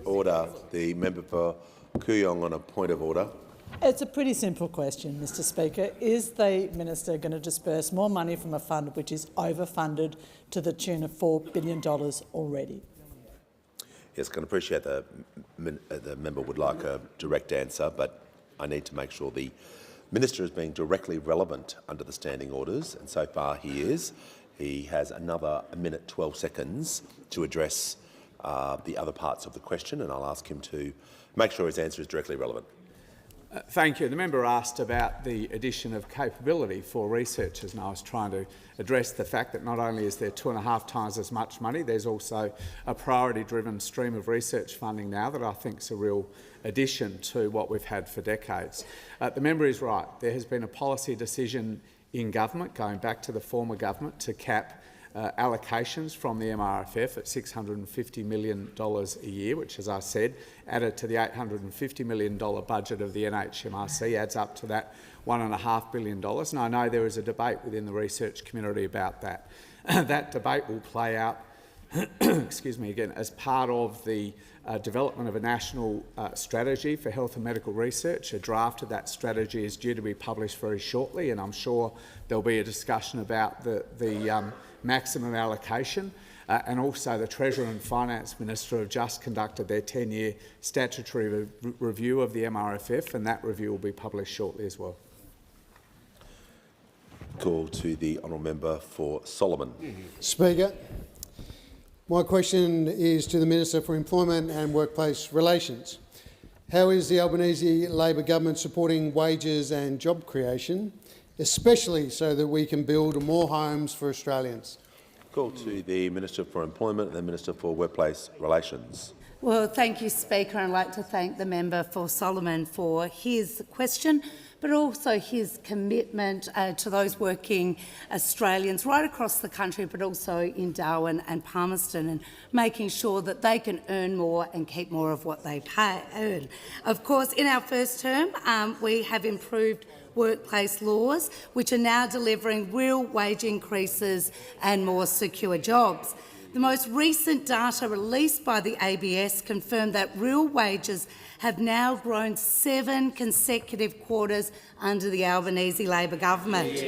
C: Order. The member for Kooyong on a point of order.
J: It's a pretty simple question, Mr Speaker. Is the minister going to disburse more money from a fund which is overfunded to the tune of $4 billion already?
C: Yes, I can appreciate the member would like a direct answer, but I need to make sure the minister is being directly relevant under the standing orders, and so far he is. He has another 1 minute 12 seconds to address the other parts of the question, and I'll ask him to make sure his answer is directly relevant.
V: Thank you. The member asked about the addition of capability for researchers, and I was trying to address the fact that not only is there 2.5 times as much money, there's also a priority-driven stream of research funding now that I think is a real addition to what we've had for decades. The member is right. There has been a policy decision in government, going back to the former government, to cap allocations from the MRFF at $650 million a year, which, as I said, added to the $850 million budget of the NHMRC, adds up to that $1.5 billion. And I know there is a debate within the research community about that. That debate will play out excuse me, again, as part of the development of a national strategy for health and medical research. A draft of that strategy is due to be published very shortly, and I'm sure there'll be a discussion about the maximum allocation. And also the Treasurer and Finance Minister have just conducted their 10-year statutory review of the MRFF, and that review will be published shortly as well.
C: Call to the honourable member for Solomon.
E: Speaker, my question is to the Minister for Employment and Workplace Relations. How is the Albanese Labor government supporting wages and job creation, especially so that we can build more homes for Australians?
C: Call to the Minister for Employment and the Minister for Workplace Relations.
G: Well, thank you, Speaker. I'd like to thank the member for Solomon for his question, but also his commitment to those working Australians right across the country, but also in Darwin and Palmerston, and making sure that they can earn more and keep more of what they earn. Of course, in our first term, we have improved workplace laws, which are now delivering real wage increases and more secure jobs. The most recent data released by the ABS confirmed that real wages have now grown 7 consecutive quarters under the Albanese Labor government.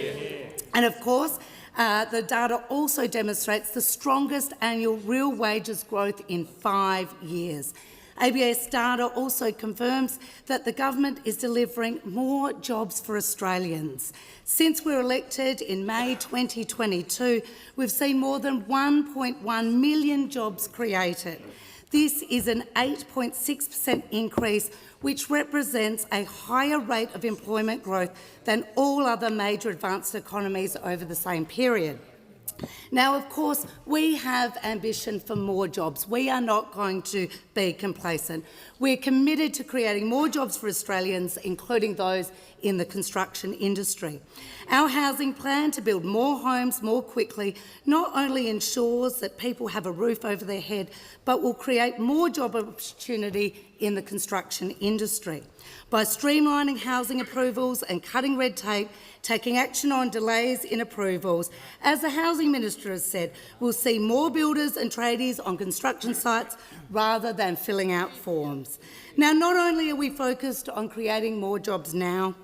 G: And of course, the data also demonstrates the strongest annual real wages growth in 5 years. ABS data also confirms that the government is delivering more jobs for Australians. Since we were elected in May 2022, we've seen more than 1.1 million jobs created. This is an 8.6% increase, which represents a higher rate of employment growth than all other major advanced economies over the same period. Now, of course, we have ambition for more jobs. We are not going to be complacent. We're committed to creating more jobs for Australians, including those in the construction industry. Our housing plan to build more homes more quickly not only ensures that people have a roof over their head, but will create more job opportunity in the construction industry. By streamlining housing approvals and cutting red tape, taking action on delays in approvals, as the Housing Minister has said, we'll see more builders and tradies on construction sites rather than filling out forms. Now, not only are we focused on creating more jobs now,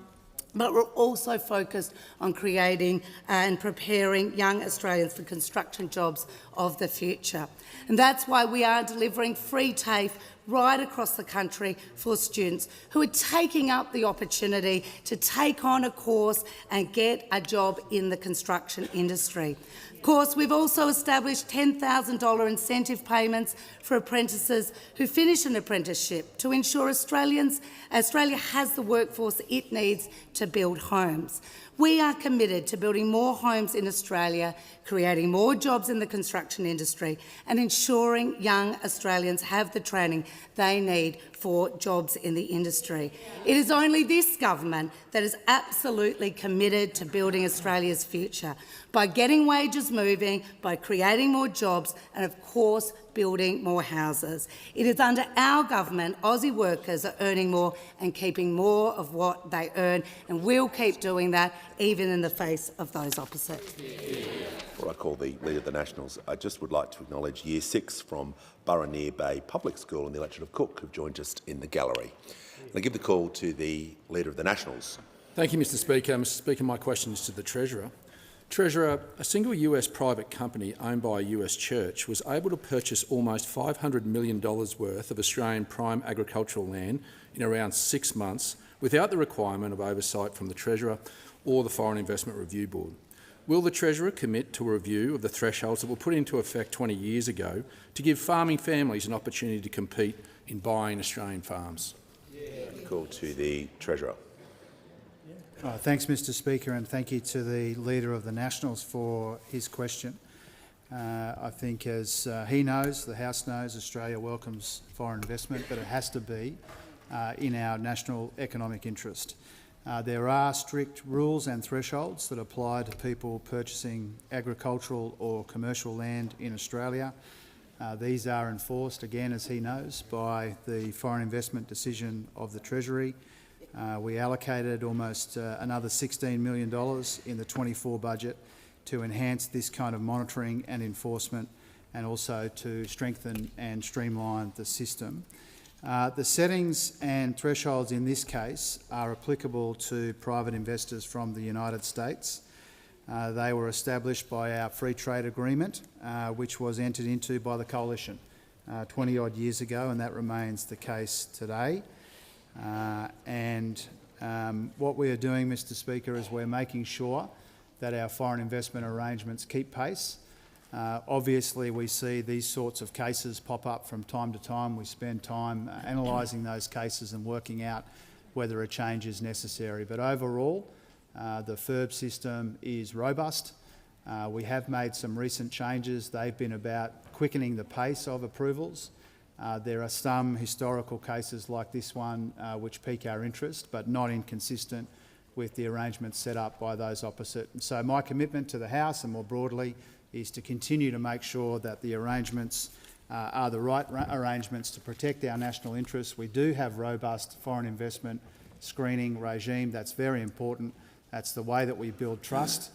G: but we're also focused on creating and preparing young Australians for construction jobs of the future. And that's why we are delivering free TAFE right across the country for students who are taking up the opportunity to take on a course and get a job in the construction industry. Of course, we've also established $10,000 incentive payments for apprentices who finish an apprenticeship to ensure Australia has the workforce it needs to build homes. We are committed to building more homes in Australia, creating more jobs in the construction industry and ensuring young Australians have the training they need for jobs in the industry. It is only this government that is absolutely committed to building Australia's future by getting wages moving, by creating more jobs and, of course, building more houses. It is under our government Aussie workers are earning more and keeping more of what they earn, and we'll keep doing that even in the face of those opposite.
C: Before I call the Leader of the Nationals, I just would like to acknowledge Year 6 from Burraneer Bay Public School in the electorate of Cook who've joined us in the gallery. And I give the call to the Leader of the Nationals.
K: Thank you, Mr Speaker. Mr Speaker, my question is to the Treasurer. Treasurer, a single US private company owned by a US church was able to purchase almost $500 million worth of Australian prime agricultural land in around 6 months without the requirement of oversight from the Treasurer or the Foreign Investment Review Board. Will the Treasurer commit to a review of the thresholds that were put into effect 20 years ago to give farming families an opportunity to compete in buying Australian farms?
C: Call to the Treasurer.
S: Thanks, Mr Speaker, and thank you to the Leader of the Nationals for his question. I think, as he knows, the House knows, Australia welcomes foreign investment, but it has to be in our national economic interest. There are strict rules and thresholds that apply to people purchasing agricultural or commercial land in Australia. These are enforced, again, as he knows, by the foreign investment decision of the Treasury. We allocated almost another $16 million in the 24 budget to enhance this kind of monitoring and enforcement and also to strengthen and streamline the system. The settings and thresholds in this case are applicable to private investors from the United States. They were established by our free trade agreement, which was entered into by the Coalition 20-odd years ago, and that remains the case today. What we are doing, Mr Speaker, is we're making sure that our foreign investment arrangements keep pace. Obviously, we see these sorts of cases pop up from time to time. We spend time analysing those cases and working out whether a change is necessary. But overall, the FIRB system is robust. We have made some recent changes. They've been about quickening the pace of approvals. There are some historical cases like this one which pique our interest, but not inconsistent with the arrangements set up by those opposite. And so my commitment to the House and more broadly is to continue to make sure that the arrangements are the right arrangements to protect our national interests. We do have robust foreign investment screening regime. That's very important. That's the way that we build trust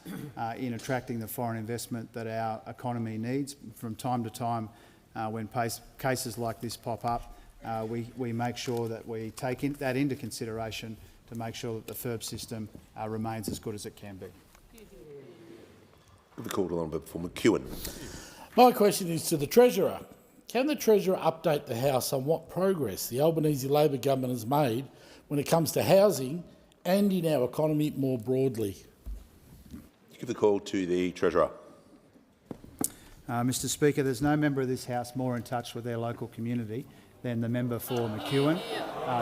S: in attracting the foreign investment that our economy needs. From time to time, when cases like this pop up, we make sure that we take that into consideration to make sure that the FIRB system remains as good as it can be.
C: The call to Honourable for McEwen.
L: My question is to the Treasurer. Can the Treasurer update the House on what progress the Albanese Labor government has made when it comes to housing and in our economy more broadly?
C: Give the call to the Treasurer.
S: Mr Speaker, there's no member of this House more in touch with their local community than the member for McEwen.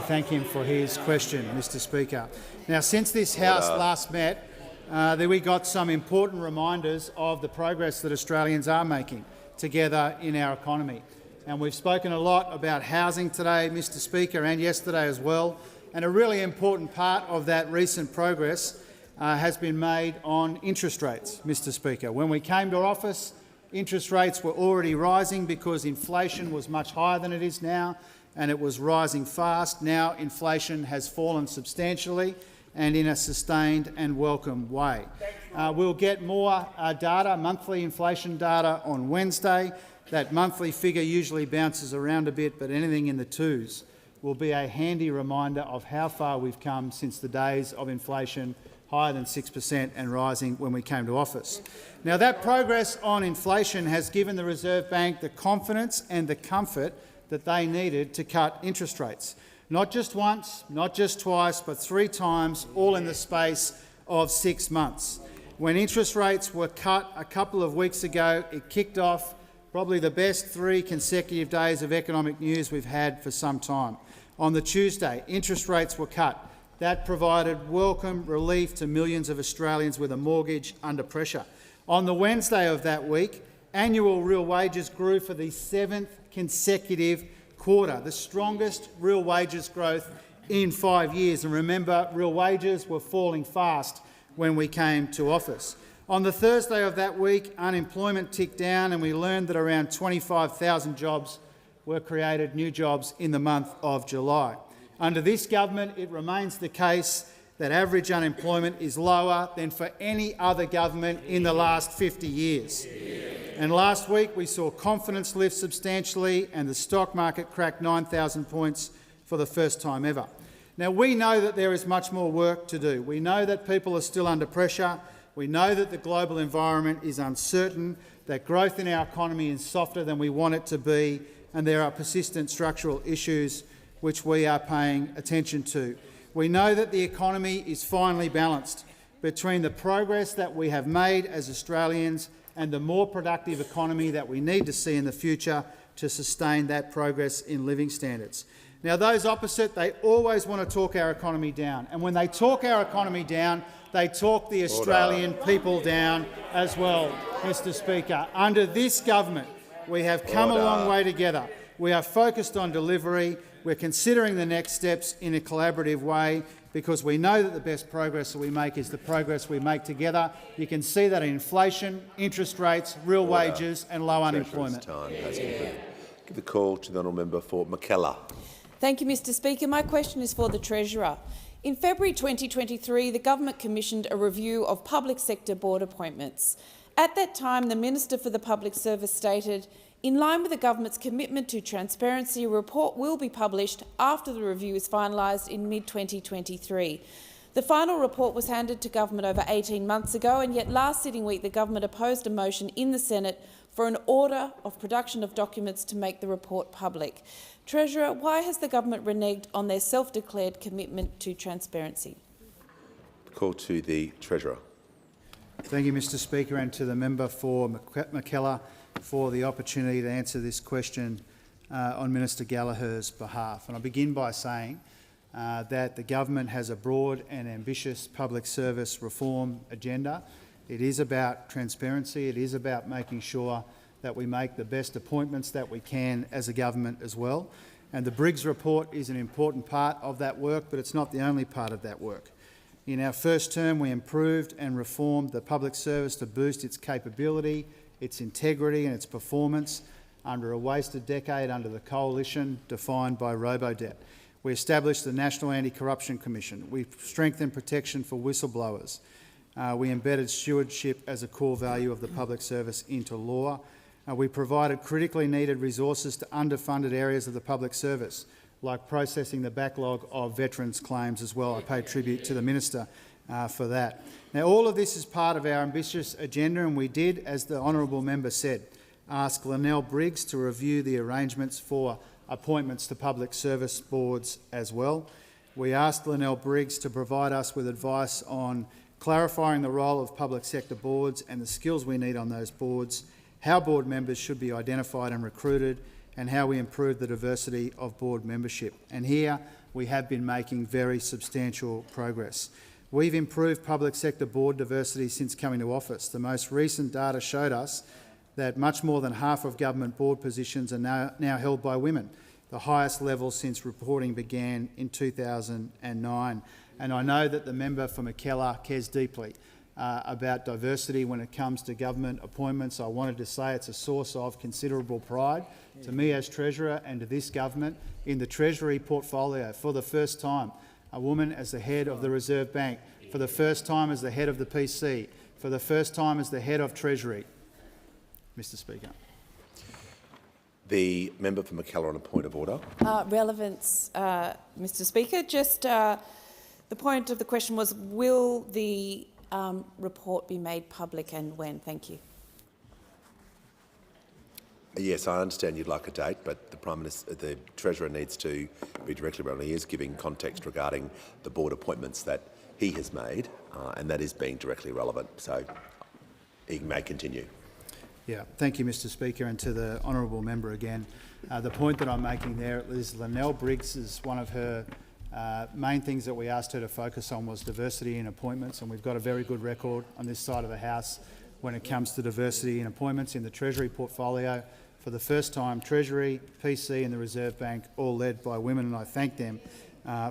S: Thank him for his question, Mr Speaker. Now, since this House last met, we got some important reminders of the progress that Australians are making together in our economy. And we've spoken a lot about housing today, Mr Speaker, and yesterday as well. And a really important part of that recent progress has been made on interest rates, Mr Speaker. When we came to office, interest rates were already rising because inflation was much higher than it is now, and it was rising fast. Now inflation has fallen substantially and in a sustained and welcome way. We'll get more data, monthly inflation data, on Wednesday. That monthly figure usually bounces around a bit, but anything in the twos will be a handy reminder of how far we've come since the days of inflation higher than 6% and rising when we came to office. Now, that progress on inflation has given the Reserve Bank the confidence and the comfort that they needed to cut interest rates. Not just once, not just twice, but 3 times, all in the space of 6 months. When interest rates were cut a couple of weeks ago, it kicked off probably the best 3 consecutive days of economic news we've had for some time. On the Tuesday, interest rates were cut. That provided welcome relief to millions of Australians with a mortgage under pressure. On the Wednesday of that week, annual real wages grew for the 7th consecutive quarter, the strongest real wages growth in 5 years. And remember, real wages were falling fast when we came to office. On the Thursday of that week, unemployment ticked down and we learned that around 25,000 jobs were created, new jobs, in the month of July. Under this government, it remains the case that average unemployment is lower than for any other government in the last 50 years. And last week we saw confidence lift substantially and the stock market cracked 9,000 points for the first time ever. Now, we know that there is much more work to do. We know that people are still under pressure. We know that the global environment is uncertain, that growth in our economy is softer than we want it to be, and there are persistent structural issues which we are paying attention to. We know that the economy is finely balanced between the progress that we have made as Australians and the more productive economy that we need to see in the future to sustain that progress in living standards. Now, those opposite, they always want to talk our economy down. And when they talk our economy down, they talk the Australian people down as well, Mr Speaker. Under this government, we have come a long way together. We are focused on delivery. We're considering the next steps in a collaborative way because we know that the best progress that we make is the progress we make together. You can see that in inflation, interest rates, real wages and low unemployment.
C: Time has concluded. Give the call to the honourable member for McKellar.
D: Thank you, Mr Speaker. My question is for the Treasurer. In February 2023, the government commissioned a review of public sector board appointments. At that time, the Minister for the Public Service stated, "In line with the government's commitment to transparency, a report will be published after the review is finalised in mid-2023. The final report was handed to government over 18 months ago, and yet last sitting week the government opposed a motion in the Senate for an order of production of documents to make the report public. Treasurer, why has the government reneged on their self-declared commitment to transparency?"
C: Call to the Treasurer.
S: Thank you, Mr Speaker, and to the member for McKellar for the opportunity to answer this question on Minister Gallagher's behalf. And I'll begin by saying that the government has a broad and ambitious public service reform agenda. It is about transparency. It is about making sure that we make the best appointments that we can as a government as well. And the Briggs report is an important part of that work, but it's not the only part of that work. In our first term, we improved and reformed the public service to boost its capability, its integrity and its performance under a wasted decade under the coalition defined by Robo debt. We established the National Anti-Corruption Commission. We strengthened protection for whistleblowers. We embedded stewardship as a core value of the public service into law. We provided critically needed resources to underfunded areas of the public service, like processing the backlog of veterans' claims as well. I pay tribute to the Minister for that. Now, all of this is part of our ambitious agenda, and we did, as the honourable member said, ask Linnell Briggs to review the arrangements for appointments to public service boards as well. We asked Linnell Briggs to provide us with advice on clarifying the role of public sector boards and the skills we need on those boards, how board members should be identified and recruited, and how we improve the diversity of board membership. And here we have been making very substantial progress. We've improved public sector board diversity since coming to office. The most recent data showed us that much more than half of government board positions are now held by women, the highest level since reporting began in 2009. And I know that the member for Mackellar cares deeply about diversity when it comes to government appointments. I wanted to say it's a source of considerable pride to me as Treasurer and to this government. In the Treasury portfolio, for the first time, a woman as the head of the Reserve Bank, for the first time as the head of the PC, for the first time as the head of Treasury. Mr Speaker.
C: The member for Mackellar on a point of order.
D: Relevance, Mr Speaker. Just the point of the question was, will the report be made public and when? Thank you.
C: Yes, I understand you'd like a date, but the Treasurer needs to be directly relevant. He is giving context regarding the board appointments that he has made, and that is being directly relevant. So he may continue.
S: Yeah, thank you, Mr Speaker, and to the honourable member again. The point that I'm making there is Linnell Briggs is one of her main things that we asked her to focus on was diversity in appointments, and we've got a very good record on this side of the House when it comes to diversity in appointments in the Treasury portfolio. For the first time, Treasury, PC and the Reserve Bank all led by women, and I thank them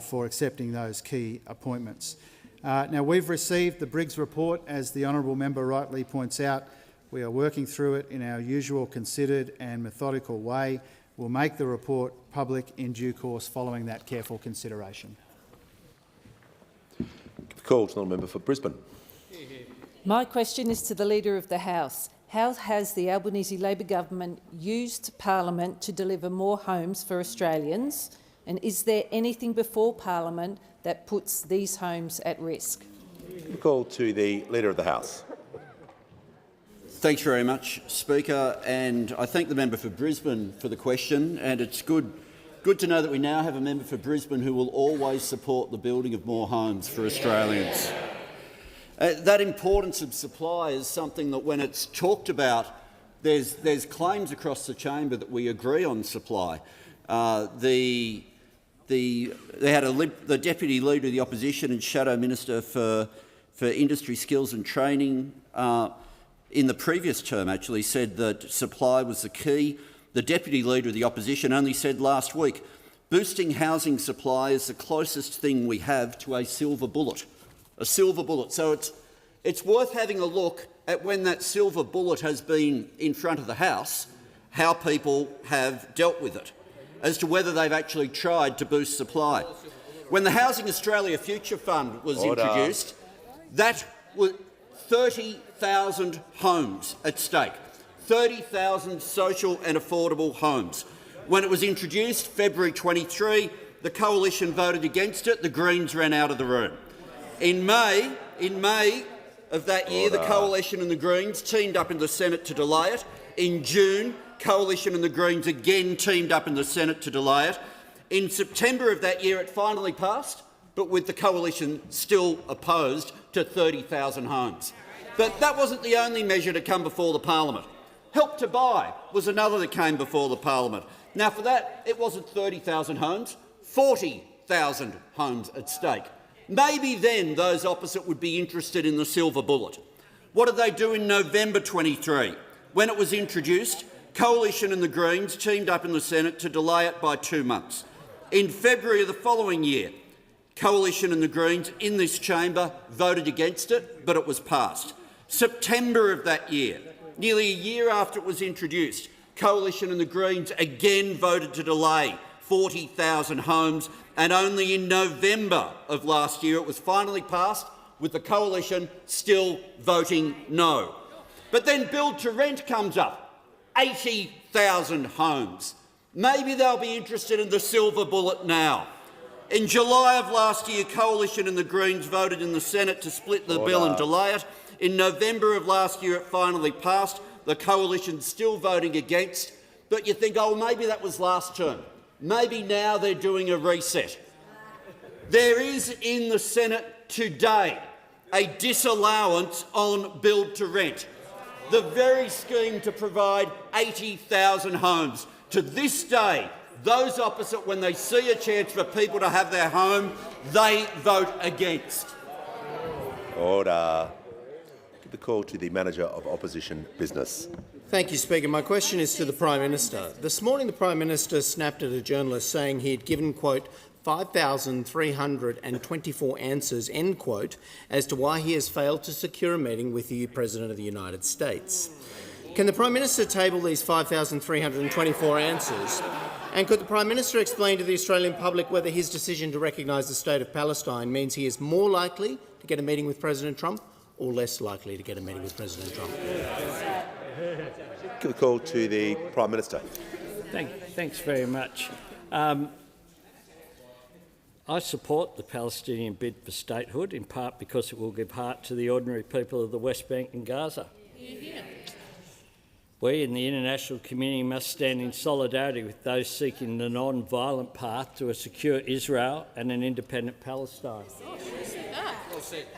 S: for accepting those key appointments. Now, we've received the Briggs report, as the honourable member rightly points out. We are working through it in our usual considered and methodical way. We'll make the report public in due course following that careful consideration.
C: Call to the member for Brisbane.
I: My question is to the Leader of the House. How has the Albanese Labor government used Parliament to deliver more homes for Australians? And is there anything before Parliament that puts these homes at risk?
C: Call to the Leader of the House.
M: Thanks very much, Speaker, and I thank the member for Brisbane for the question. And it's good to know that we now have a member for Brisbane who will always support the building of more homes for Australians. That importance of supply is something that, when it's talked about, there's claims across the chamber that we agree on supply. The Deputy Leader of the Opposition and Shadow Minister for Industry, Skills and Training in the previous term actually said that supply was the key. The Deputy Leader of the Opposition only said last week, boosting housing supply is the closest thing we have to a silver bullet. A silver bullet. So it's worth having a look at, when that silver bullet has been in front of the House, how people have dealt with it, as to whether they've actually tried to boost supply. When the Housing Australia Future Fund was introduced, that was 30,000 homes at stake, 30,000 social and affordable homes. When it was introduced, February 23, the Coalition voted against it. The Greens ran out of the room. In May of that year, the Coalition and the Greens teamed up in the Senate to delay it. In June, Coalition and the Greens again teamed up in the Senate to delay it. In September of that year, it finally passed, but with the Coalition still opposed to 30,000 homes. But that wasn't the only measure to come before the Parliament. Help to Buy was another that came before the Parliament. Now, for that, it wasn't 30,000 homes, 40,000 homes at stake. Maybe then those opposite would be interested in the silver bullet. What did they do in November 23? When it was introduced, Coalition and the Greens teamed up in the Senate to delay it by 2 months. In February of the following year, Coalition and the Greens in this chamber voted against it, but it was passed. September of that year, nearly a year after it was introduced, Coalition and the Greens again voted to delay 40,000 homes, and only in November of last year it was finally passed, with the Coalition still voting no. But then Build to Rent comes up, 80,000 homes. Maybe they'll be interested in the silver bullet now. In July of last year, Coalition and the Greens voted in the Senate to split the bill and delay it. In November of last year, it finally passed. The Coalition's still voting against. But you think, oh, maybe that was last term. Maybe now they're doing a reset. There is in the Senate today a disallowance on Build to Rent, the very scheme to provide 80,000 homes. To this day, those opposite, when they see a chance for people to have their home, they vote against.
C: Order. Give the call to the Manager of Opposition Business.
Q: Thank you, Speaker. My question is to the Prime Minister. This morning the Prime Minister snapped at a journalist saying he had given, quote, 5,324 answers, end quote, as to why he has failed to secure a meeting with the President of the United States. Can the Prime Minister table these 5,324 answers? And could the Prime Minister explain to the Australian public whether his decision to recognise the State of Palestine means he is more likely to get a meeting with President Trump or less likely to get a meeting with President Trump?
C: Give the call to the Prime Minister.
N: Thanks very much. I support the Palestinian bid for statehood, in part because it will give heart to the ordinary people of the West Bank and Gaza. We in the international community must stand in solidarity with those seeking the non-violent path to a secure Israel and an independent Palestine.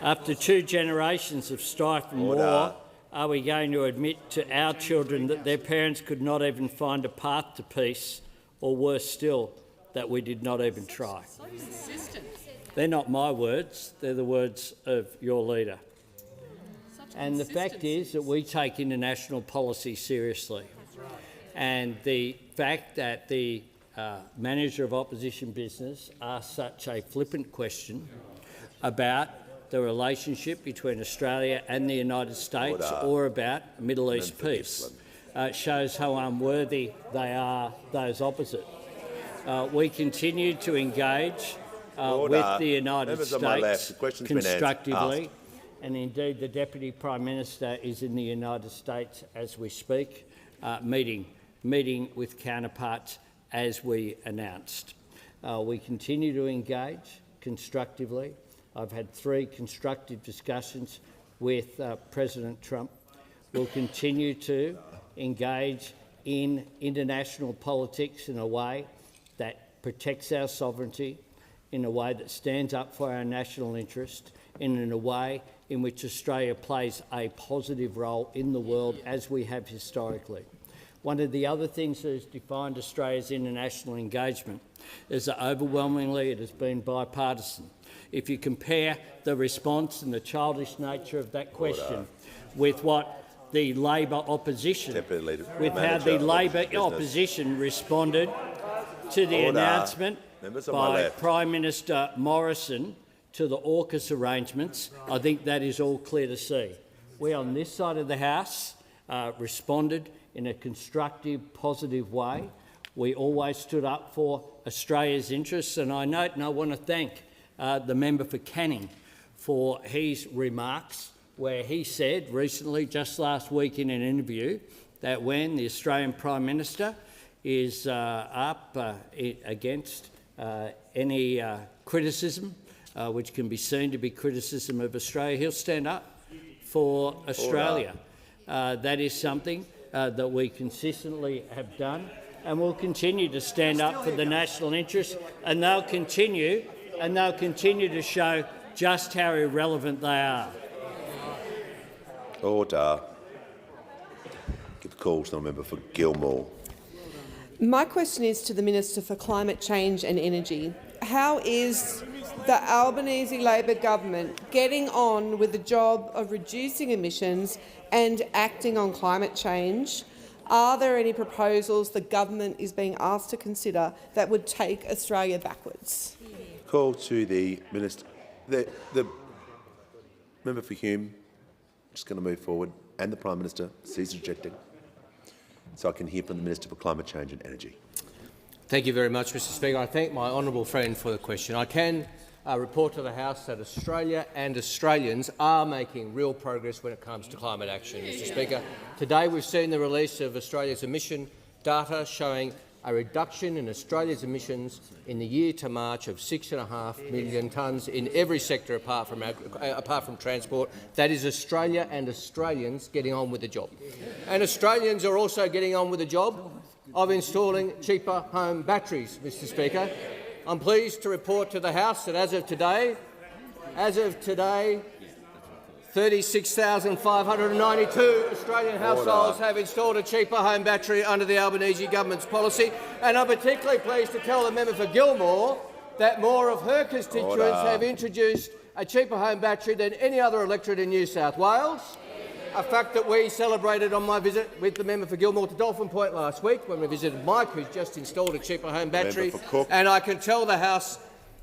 N: After 2 generations of strife and war, are we going to admit to our children that their parents could not even find a path to peace, or worse still, that we did not even try? They're not my words, they're the words of your leader. And the fact is that we take international policy seriously. And the fact that the Manager of Opposition Business asked such a flippant question about the relationship between Australia and the United States or about Middle East peace shows how unworthy they are, those opposite. We continue to engage with the United States constructively, and indeed the Deputy Prime Minister is in the United States as we speak, meeting with counterparts as we announced. We continue to engage constructively. I've had 3 constructive discussions with President Trump. We'll continue to engage in international politics in a way that protects our sovereignty, in a way that stands up for our national interest, and in a way in which Australia plays a positive role in the world, as we have historically. One of the other things that has defined Australia's international engagement is that overwhelmingly it has been bipartisan. If you compare the response and the childish nature of that question with what the Labor opposition, with how the Labor opposition responded to the announcement by Prime Minister Morrison to the AUKUS arrangements, I think that is all clear to see. We on this side of the House responded in a constructive, positive way. We always stood up for Australia's interests, and I note and I want to thank the member for Canning for his remarks, where he said recently, just last week in an interview, that when the Australian Prime Minister is up against any criticism, which can be seen to be criticism of Australia, he'll stand up for Australia. That is something that we consistently have done, and we'll continue to stand up for the national interest, and they'll continue to show just how irrelevant they are.
C: Order. Give the call to the member for Gilmore.
T: My question is to the Minister for Climate Change and Energy. How is the Albanese Labor government getting on with the job of reducing emissions and acting on climate change? Are there any proposals the government is being asked to consider that would take Australia backwards?
C: Call to the Minister. The member for Hume. Just going to move forward, and the Prime Minister cease objecting, so I can hear from the Minister for Climate Change and Energy.
U: Thank you very much, Mr Speaker. I thank my honourable friend for the question. I can report to the House that Australia and Australians are making real progress when it comes to climate action, Mr Speaker. Today we've seen the release of Australia's emission data showing a reduction in Australia's emissions in the year to March of 6.5 million tonnes in every sector apart from transport. That is Australia and Australians getting on with the job. And Australians are also getting on with the job of installing cheaper home batteries, Mr Speaker. I'm pleased to report to the House that as of today, 36,592 Australian households have installed a cheaper home battery under the Albanese government's policy, and I'm particularly pleased to tell the member for Gilmore that more of her constituents have introduced a cheaper home battery than any other electorate in New South Wales. A fact that we celebrated on my visit with the member for Gilmore to Dolphin Point last week when we visited Mike, who's just installed a cheaper home battery. And I can tell the House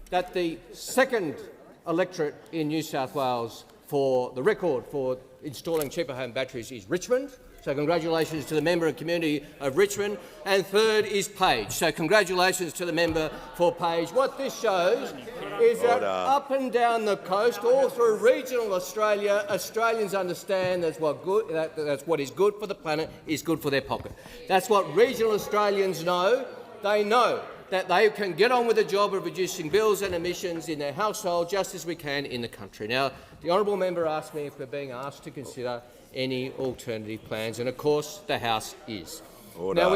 U: that the second electorate in New South Wales for the record for installing cheaper home batteries is Richmond. So congratulations to the member of community of Richmond. And third is Page. So congratulations to the member for Page. What this shows is that up and down the coast, all through regional Australia, Australians understand that's what is good for the planet is good for their pocket. That's what regional Australians know. They know that they can get on with the job of reducing bills and emissions in their household just as we can in the country. Now, the honourable member asked me if we're being asked to consider any alternative plans, and of course the House is.
C: Order.
U: Now,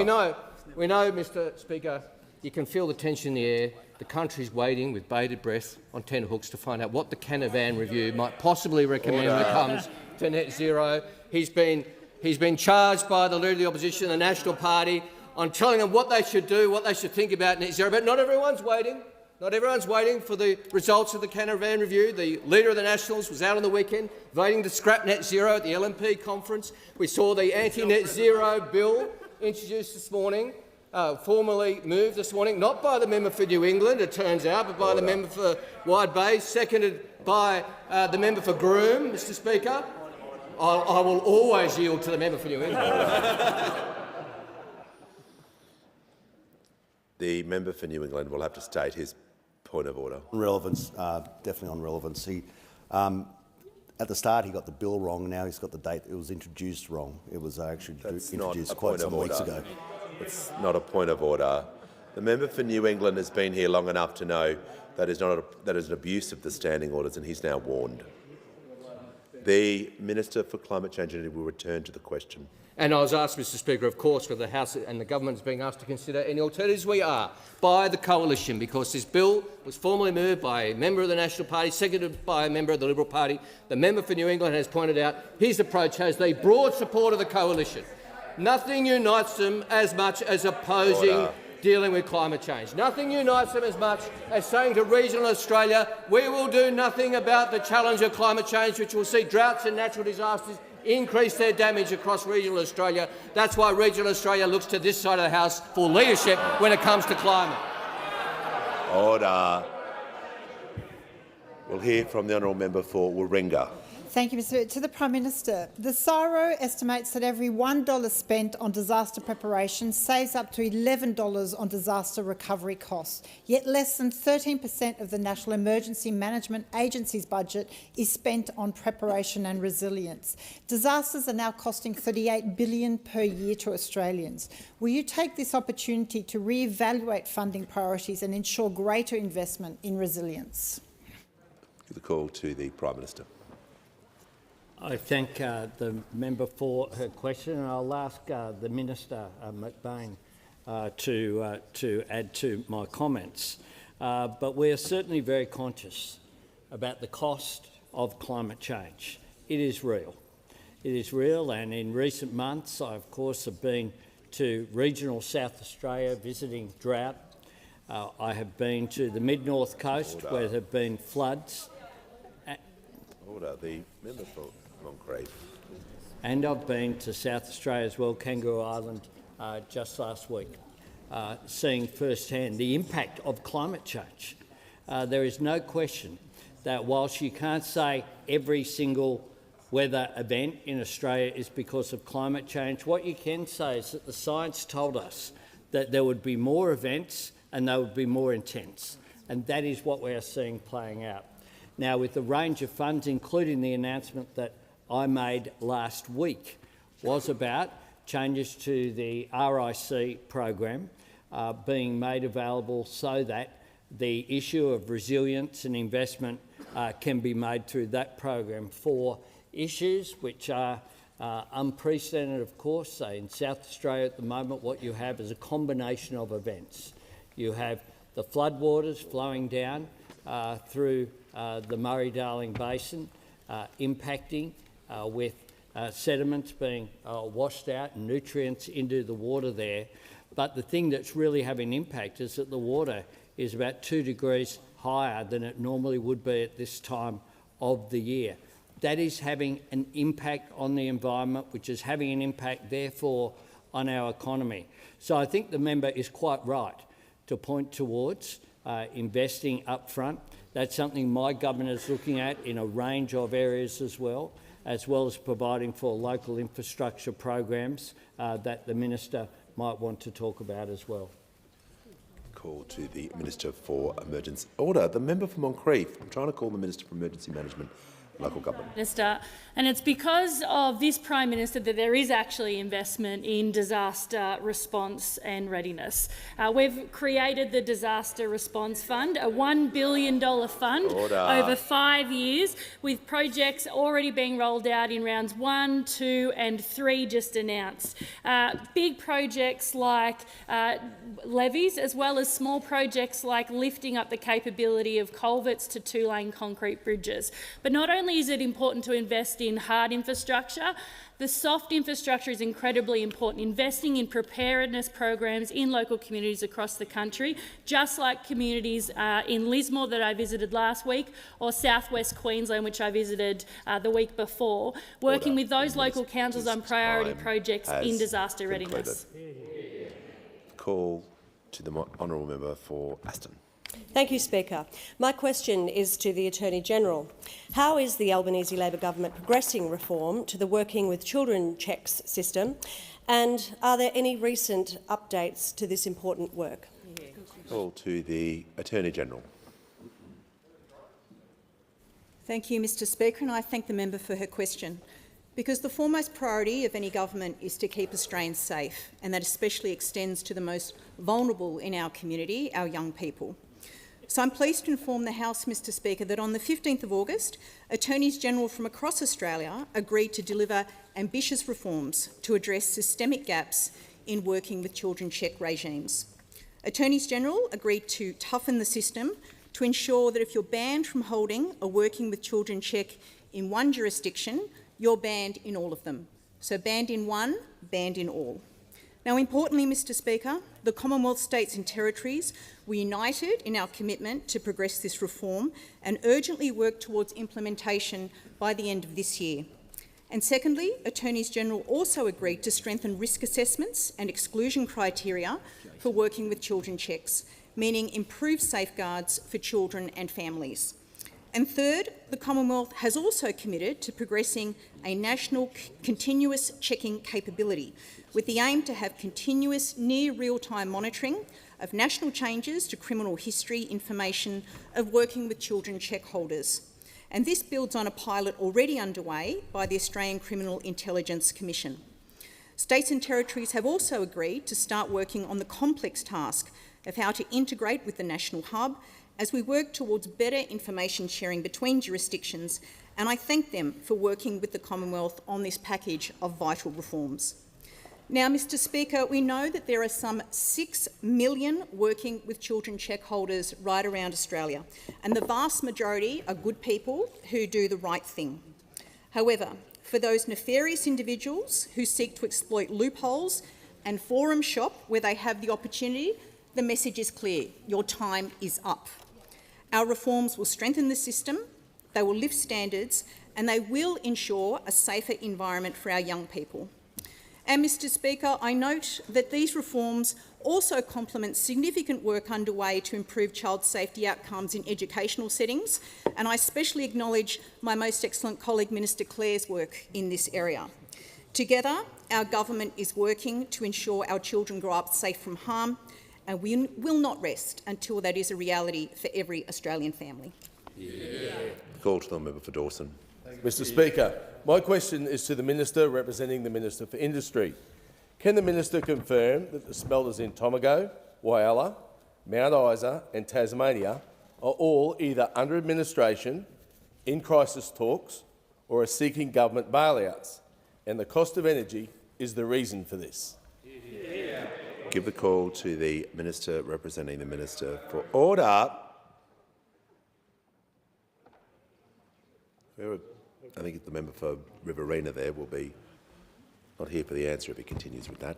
U: we know, Mr Speaker, you can feel the tension in the air. The country's waiting with bated breath on tenterhooks to find out what the Canavan review might possibly recommend when it comes to net zero. He's been charged by the Leader of the Opposition, the National Party, on telling them what they should do, what they should think about net zero. But not everyone's waiting. Not everyone's waiting for the results of the Canavan review. The Leader of the Nationals was out on the weekend voting to scrap net zero at the LNP conference. We saw the anti-net zero bill introduced this morning, formally moved this morning, not by the member for New England, it turns out, but by the member for Wide Bay, seconded by the member for Groom, Mr Speaker. I will always yield to the member for New England.
C: The member for New England will have to state his point of order.
A: Relevance, definitely on relevance. At the start, he got the bill wrong. Now he's got the date it was introduced wrong. It was actually introduced quite some weeks ago.
C: It's not a point of order. The member for New England has been here long enough to know that is an abuse of the standing orders, and he's now warned. The Minister for Climate Change and Energy will return to the question.
U: And I was asked, Mr Speaker, of course, whether the House and the government is being asked to consider any alternatives. We are, by the coalition, because this bill was formally moved by a member of the National Party, seconded by a member of the Liberal Party. The member for New England has pointed out his approach has the broad support of the coalition. Nothing unites them as much as opposing dealing with climate change. Nothing unites them as much as saying to regional Australia, we will do nothing about the challenge of climate change, which will see droughts and natural disasters increase their damage across regional Australia. That's why regional Australia looks to this side of the House for leadership when it comes to climate.
C: Order. We'll hear from the honourable member for Warringah.
B: Thank you, Mr. Speaker. To the Prime Minister, the CSIRO estimates that every $1 spent on disaster preparation saves up to $11 on disaster recovery costs, yet less than 13% of the National Emergency Management Agency's budget is spent on preparation and resilience. Disasters are now costing $38 billion per year to Australians. Will you take this opportunity to re-evaluate funding priorities and ensure greater investment in resilience?
C: Give the call to the Prime Minister.
N: I thank the member for her question, and I'll ask the Minister, McBain, to add to my comments. But we are certainly very conscious about the cost of climate change. It is real. It is real, and in recent months I, of course, have been to regional South Australia visiting drought. I have been to the mid-north coast where there have been floods.
C: Order. The member for Moncrief.
N: And I've been to South Australia as well, Kangaroo Island, just last week, seeing firsthand the impact of climate change. There is no question that whilst you can't say every single weather event in Australia is because of climate change, what you can say is that the science told us that there would be more events and they would be more intense. And that is what we are seeing playing out. Now, with the range of funds, including the announcement that I made last week, was about changes to the RIC program being made available so that the issue of resilience and investment can be made through that program for issues which are unprecedented, of course. So in South Australia at the moment, what you have is a combination of events. You have the floodwaters flowing down through the Murray-Darling Basin, impacting with sediments being washed out and nutrients into the water there. But the thing that's really having an impact is that the water is about 2 degrees higher than it normally would be at this time of the year. That is having an impact on the environment, which is having an impact, therefore, on our economy. So I think the member is quite right to point towards investing up front. That's something my government is looking at in a range of areas as well as providing for local infrastructure programs that the minister might want to talk about as well.
C: Call to the Minister for Emergency Order. The member for Moncrieff. I'm trying to call the Minister for Emergency Management, Local Government.
F: Minister, and it's because of this Prime Minister that there is actually investment in disaster response and readiness. We've created the Disaster Response Fund, a $1 billion fund over 5 years, with projects already being rolled out in rounds 1, 2 and 3 just announced. Big projects like levees, as well as small projects like lifting up the capability of culverts to 2-lane concrete bridges. But not only is it important to invest in hard infrastructure, the soft infrastructure is incredibly important, investing in preparedness programs in local communities across the country, just like communities in Lismore that I visited last week, or southwest Queensland, which I visited the week before, working with those local councils on priority projects in disaster readiness.
C: Call to the honourable member for Aston.
O: Thank you, Speaker. My question is to the Attorney-General. How is the Albanese Labor government progressing reform to the Working with Children checks system, and are there any recent updates to this important work?
C: Call to the Attorney-General.
R: Thank you, Mr Speaker, and I thank the member for her question. Because the foremost priority of any government is to keep Australians safe, and that especially extends to the most vulnerable in our community, our young people. So I'm pleased to inform the House, Mr Speaker, that on the 15th of August, Attorneys General from across Australia agreed to deliver ambitious reforms to address systemic gaps in working with children check regimes. Attorneys General agreed to toughen the system to ensure that if you're banned from holding a working with children check in one jurisdiction, you're banned in all of them. So banned in one, banned in all. Now, importantly, Mr Speaker, the Commonwealth states and territories were united in our commitment to progress this reform and urgently work towards implementation by the end of this year. And secondly, Attorneys General also agreed to strengthen risk assessments and exclusion criteria for working with children checks, meaning improved safeguards for children and families. And third, the Commonwealth has also committed to progressing a national continuous checking capability with the aim to have continuous near real-time monitoring of national changes to criminal history information of working with children check holders. And this builds on a pilot already underway by the Australian Criminal Intelligence Commission. States and territories have also agreed to start working on the complex task of how to integrate with the National Hub as we work towards better information sharing between jurisdictions, and I thank them for working with the Commonwealth on this package of vital reforms. Now, Mr Speaker, we know that there are some 6 million working with children check holders right around Australia, and the vast majority are good people who do the right thing. However, for those nefarious individuals who seek to exploit loopholes and forum shop where they have the opportunity, the message is clear: your time is up. Our reforms will strengthen the system, they will lift standards, and they will ensure a safer environment for our young people. And, Mr Speaker, I note that these reforms also complement significant work underway to improve child safety outcomes in educational settings, and I especially acknowledge my most excellent colleague Minister Clare's work in this area. Together, our government is working to ensure our children grow up safe from harm, and we will not rest until that is a reality for every Australian family.
C: Call to the member for Dawson.
X: Mr Speaker, my question is to the Minister representing the Minister for Industry. Can the Minister confirm that the smelters in Tomago, Whyalla, Mount Isa and Tasmania are all either under administration, in crisis talks or are seeking government bailouts, and the cost of energy is the reason for this?
C: Give the call to the Minister representing the Minister for Order. I think the member for Riverina there will be not here for the answer if he continues with that.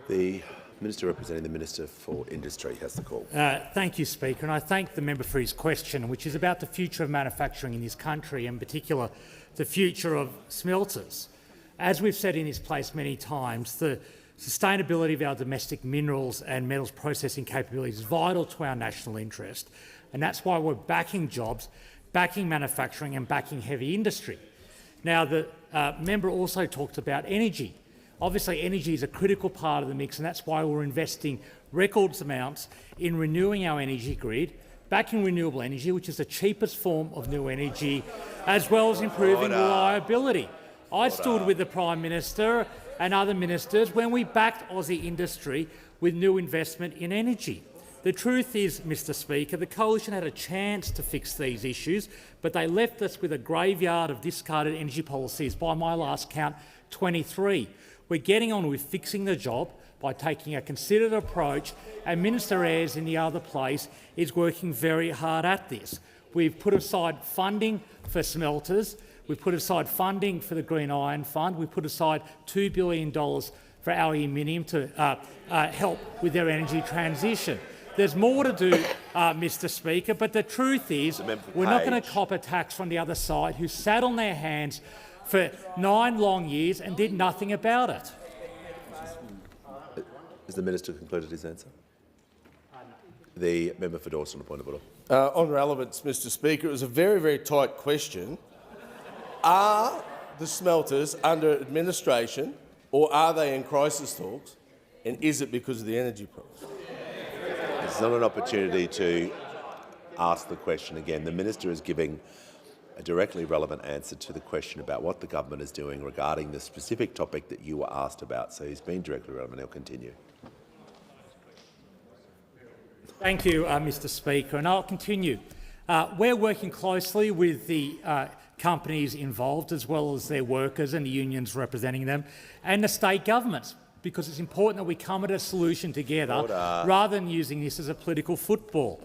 C: The Minister representing the Minister for Industry has the call.
H: Thank you, Speaker, and I thank the member for his question, which is about the future of manufacturing in this country, in particular the future of smelters. As we've said in this place many times, the sustainability of our domestic minerals and metals processing capabilities is vital to our national interest, and that's why we're backing jobs, backing manufacturing and backing heavy industry. Now, the member also talked about energy. Obviously, energy is a critical part of the mix, and that's why we're investing record amounts in renewing our energy grid, backing renewable energy, which is the cheapest form of new energy, as well as improving reliability. I stood with the Prime Minister and other ministers when we backed Aussie industry with new investment in energy. The truth is, Mr Speaker, the Coalition had a chance to fix these issues, but they left us with a graveyard of discarded energy policies, by my last count, 23. We're getting on with fixing the job by taking a considered approach, and Minister Ayres in the other place is working very hard at this. We've put aside funding for smelters, we've put aside funding for the Green Iron Fund, we've put aside $2 billion for aluminium to help with their energy transition. There's more to do, Mr Speaker, but the truth is we're not going to cop a tax from the other side who sat on their hands for 9 long years and did nothing about it.
C: Has the Minister concluded his answer? The member for Dawson, a point of order.
X: On relevance, Mr Speaker, it was a very, very tight question. Are the smelters under administration or are they in crisis talks, and is it because of the energy price?
C: It's not an opportunity to ask the question again. The Minister is giving a directly relevant answer to the question about what the government is doing regarding the specific topic that you were asked about. So he's been directly relevant. He'll continue.
H: Thank you, Mr Speaker, and I'll continue. We're working closely with the companies involved, as well as their workers and the unions representing them, and the state governments, because it's important that we come at a solution together rather than using this as a political football.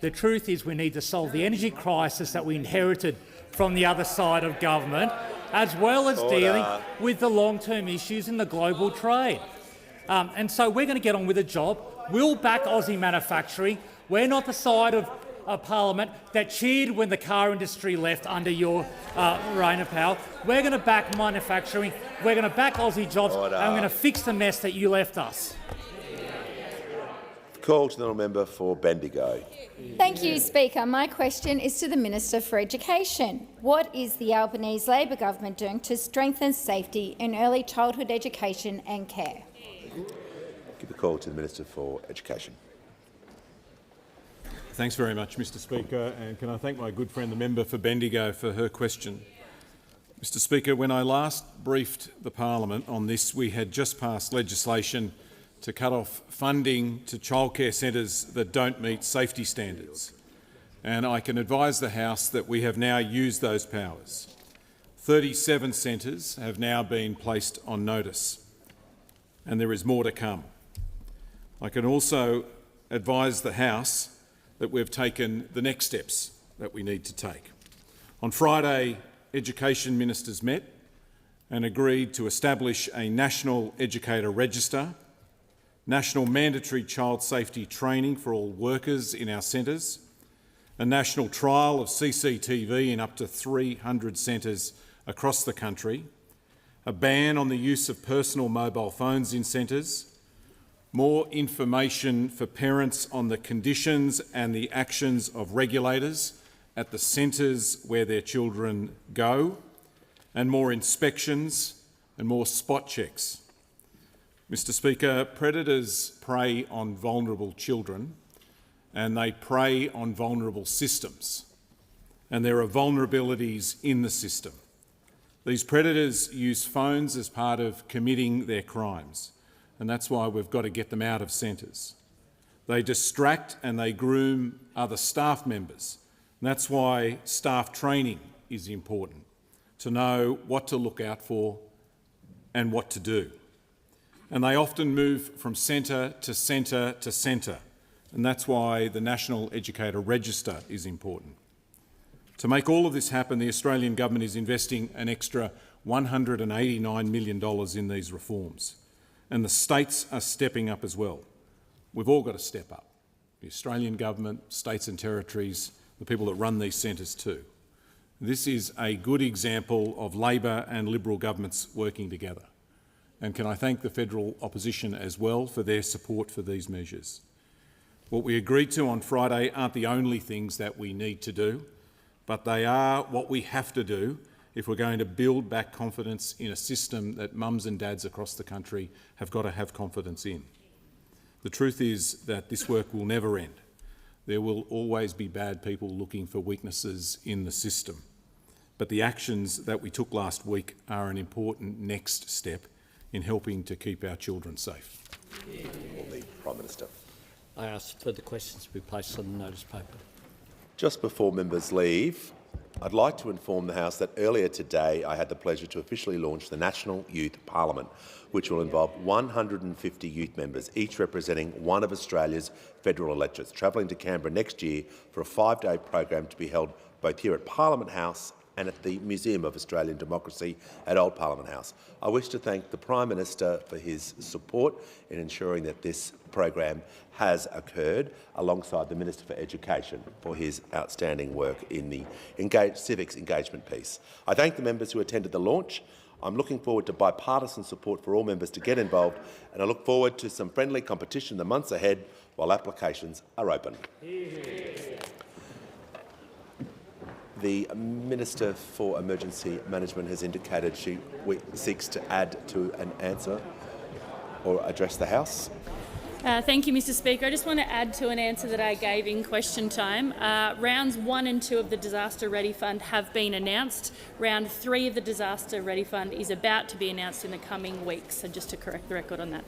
H: The truth is we need to solve the energy crisis that we inherited from the other side of government, as well as dealing with the long-term issues in the global trade. And so we're going to get on with the job. We'll back Aussie manufacturing. We're not the side of Parliament that cheered when the car industry left under your reign of power. We're going to back manufacturing. We're going to back Aussie jobs, and we're going to fix the mess that you left us.
C: Call to the member for Bendigo.
J: Thank you, Speaker. My question is to the Minister for Education. What is the Albanese Labor government doing to strengthen safety in early childhood education and care?
C: Give the call to the Minister for Education.
V: Thanks very much, Mr Speaker, and can I thank my good friend the member for Bendigo for her question. Mr Speaker, when I last briefed the Parliament on this, we had just passed legislation to cut off funding to childcare centres that don't meet safety standards. And I can advise the House that we have now used those powers. 37 centres have now been placed on notice, and there is more to come. I can also advise the House that we've taken the next steps that we need to take. On Friday, Education Ministers met and agreed to establish a National Educator Register, national mandatory child safety training for all workers in our centres, a national trial of CCTV in up to 300 centres across the country, a ban on the use of personal mobile phones in centres, more information for parents on the conditions and the actions of regulators at the centres where their children go, and more inspections and more spot checks. Mr Speaker, predators prey on vulnerable children and they prey on vulnerable systems, and there are vulnerabilities in the system. These predators use phones as part of committing their crimes, and that's why we've got to get them out of centres. They distract and they groom other staff members, and that's why staff training is important, to know what to look out for and what to do. And they often move from centre to centre to centre, and that's why the National Educator Register is important. To make all of this happen, the Australian Government is investing an extra $189 million in these reforms. and the states are stepping up as well. We've all got to step up. The Australian government, states and territories, the people that run these centres too. This is a good example of Labor and Liberal governments working together. And can I thank the federal opposition as well for their support for these measures. What we agreed to on Friday aren't the only things that we need to do, but they are what we have to do if we're going to build back confidence in a system that mums and dads across the country have got to have confidence in. The truth is that this work will never end. There will always be bad people looking for weaknesses in the system. But the actions that we took last week are an important next step in helping to keep our children safe.
C: The Prime Minister.
N: I ask further questions to be placed on the notice paper.
C: Just before members leave, I'd like to inform the House that earlier today I had the pleasure to officially launch the National Youth Parliament, which will involve 150 youth members, each representing one of Australia's federal electorates, travelling to Canberra next year for a 5-day program to be held both here at Parliament House and at the Museum of Australian Democracy at Old Parliament House. I wish to thank the Prime Minister for his support in ensuring that this program has occurred, alongside the Minister for Education for his outstanding work in the civics engagement piece. I thank the members who attended the launch. I'm looking forward to bipartisan support for all members to get involved, and I look forward to some friendly competition in the months ahead while applications are open. The Minister for Emergency Management has indicated she seeks to add to an answer or address the House.
F: Thank you, Mr Speaker. I just want to add to an answer that I gave in question time. Rounds 1 and 2 of the Disaster Ready Fund have been announced. Round 3 of the Disaster Ready Fund is about to be announced in the coming weeks, so just to correct the record on that.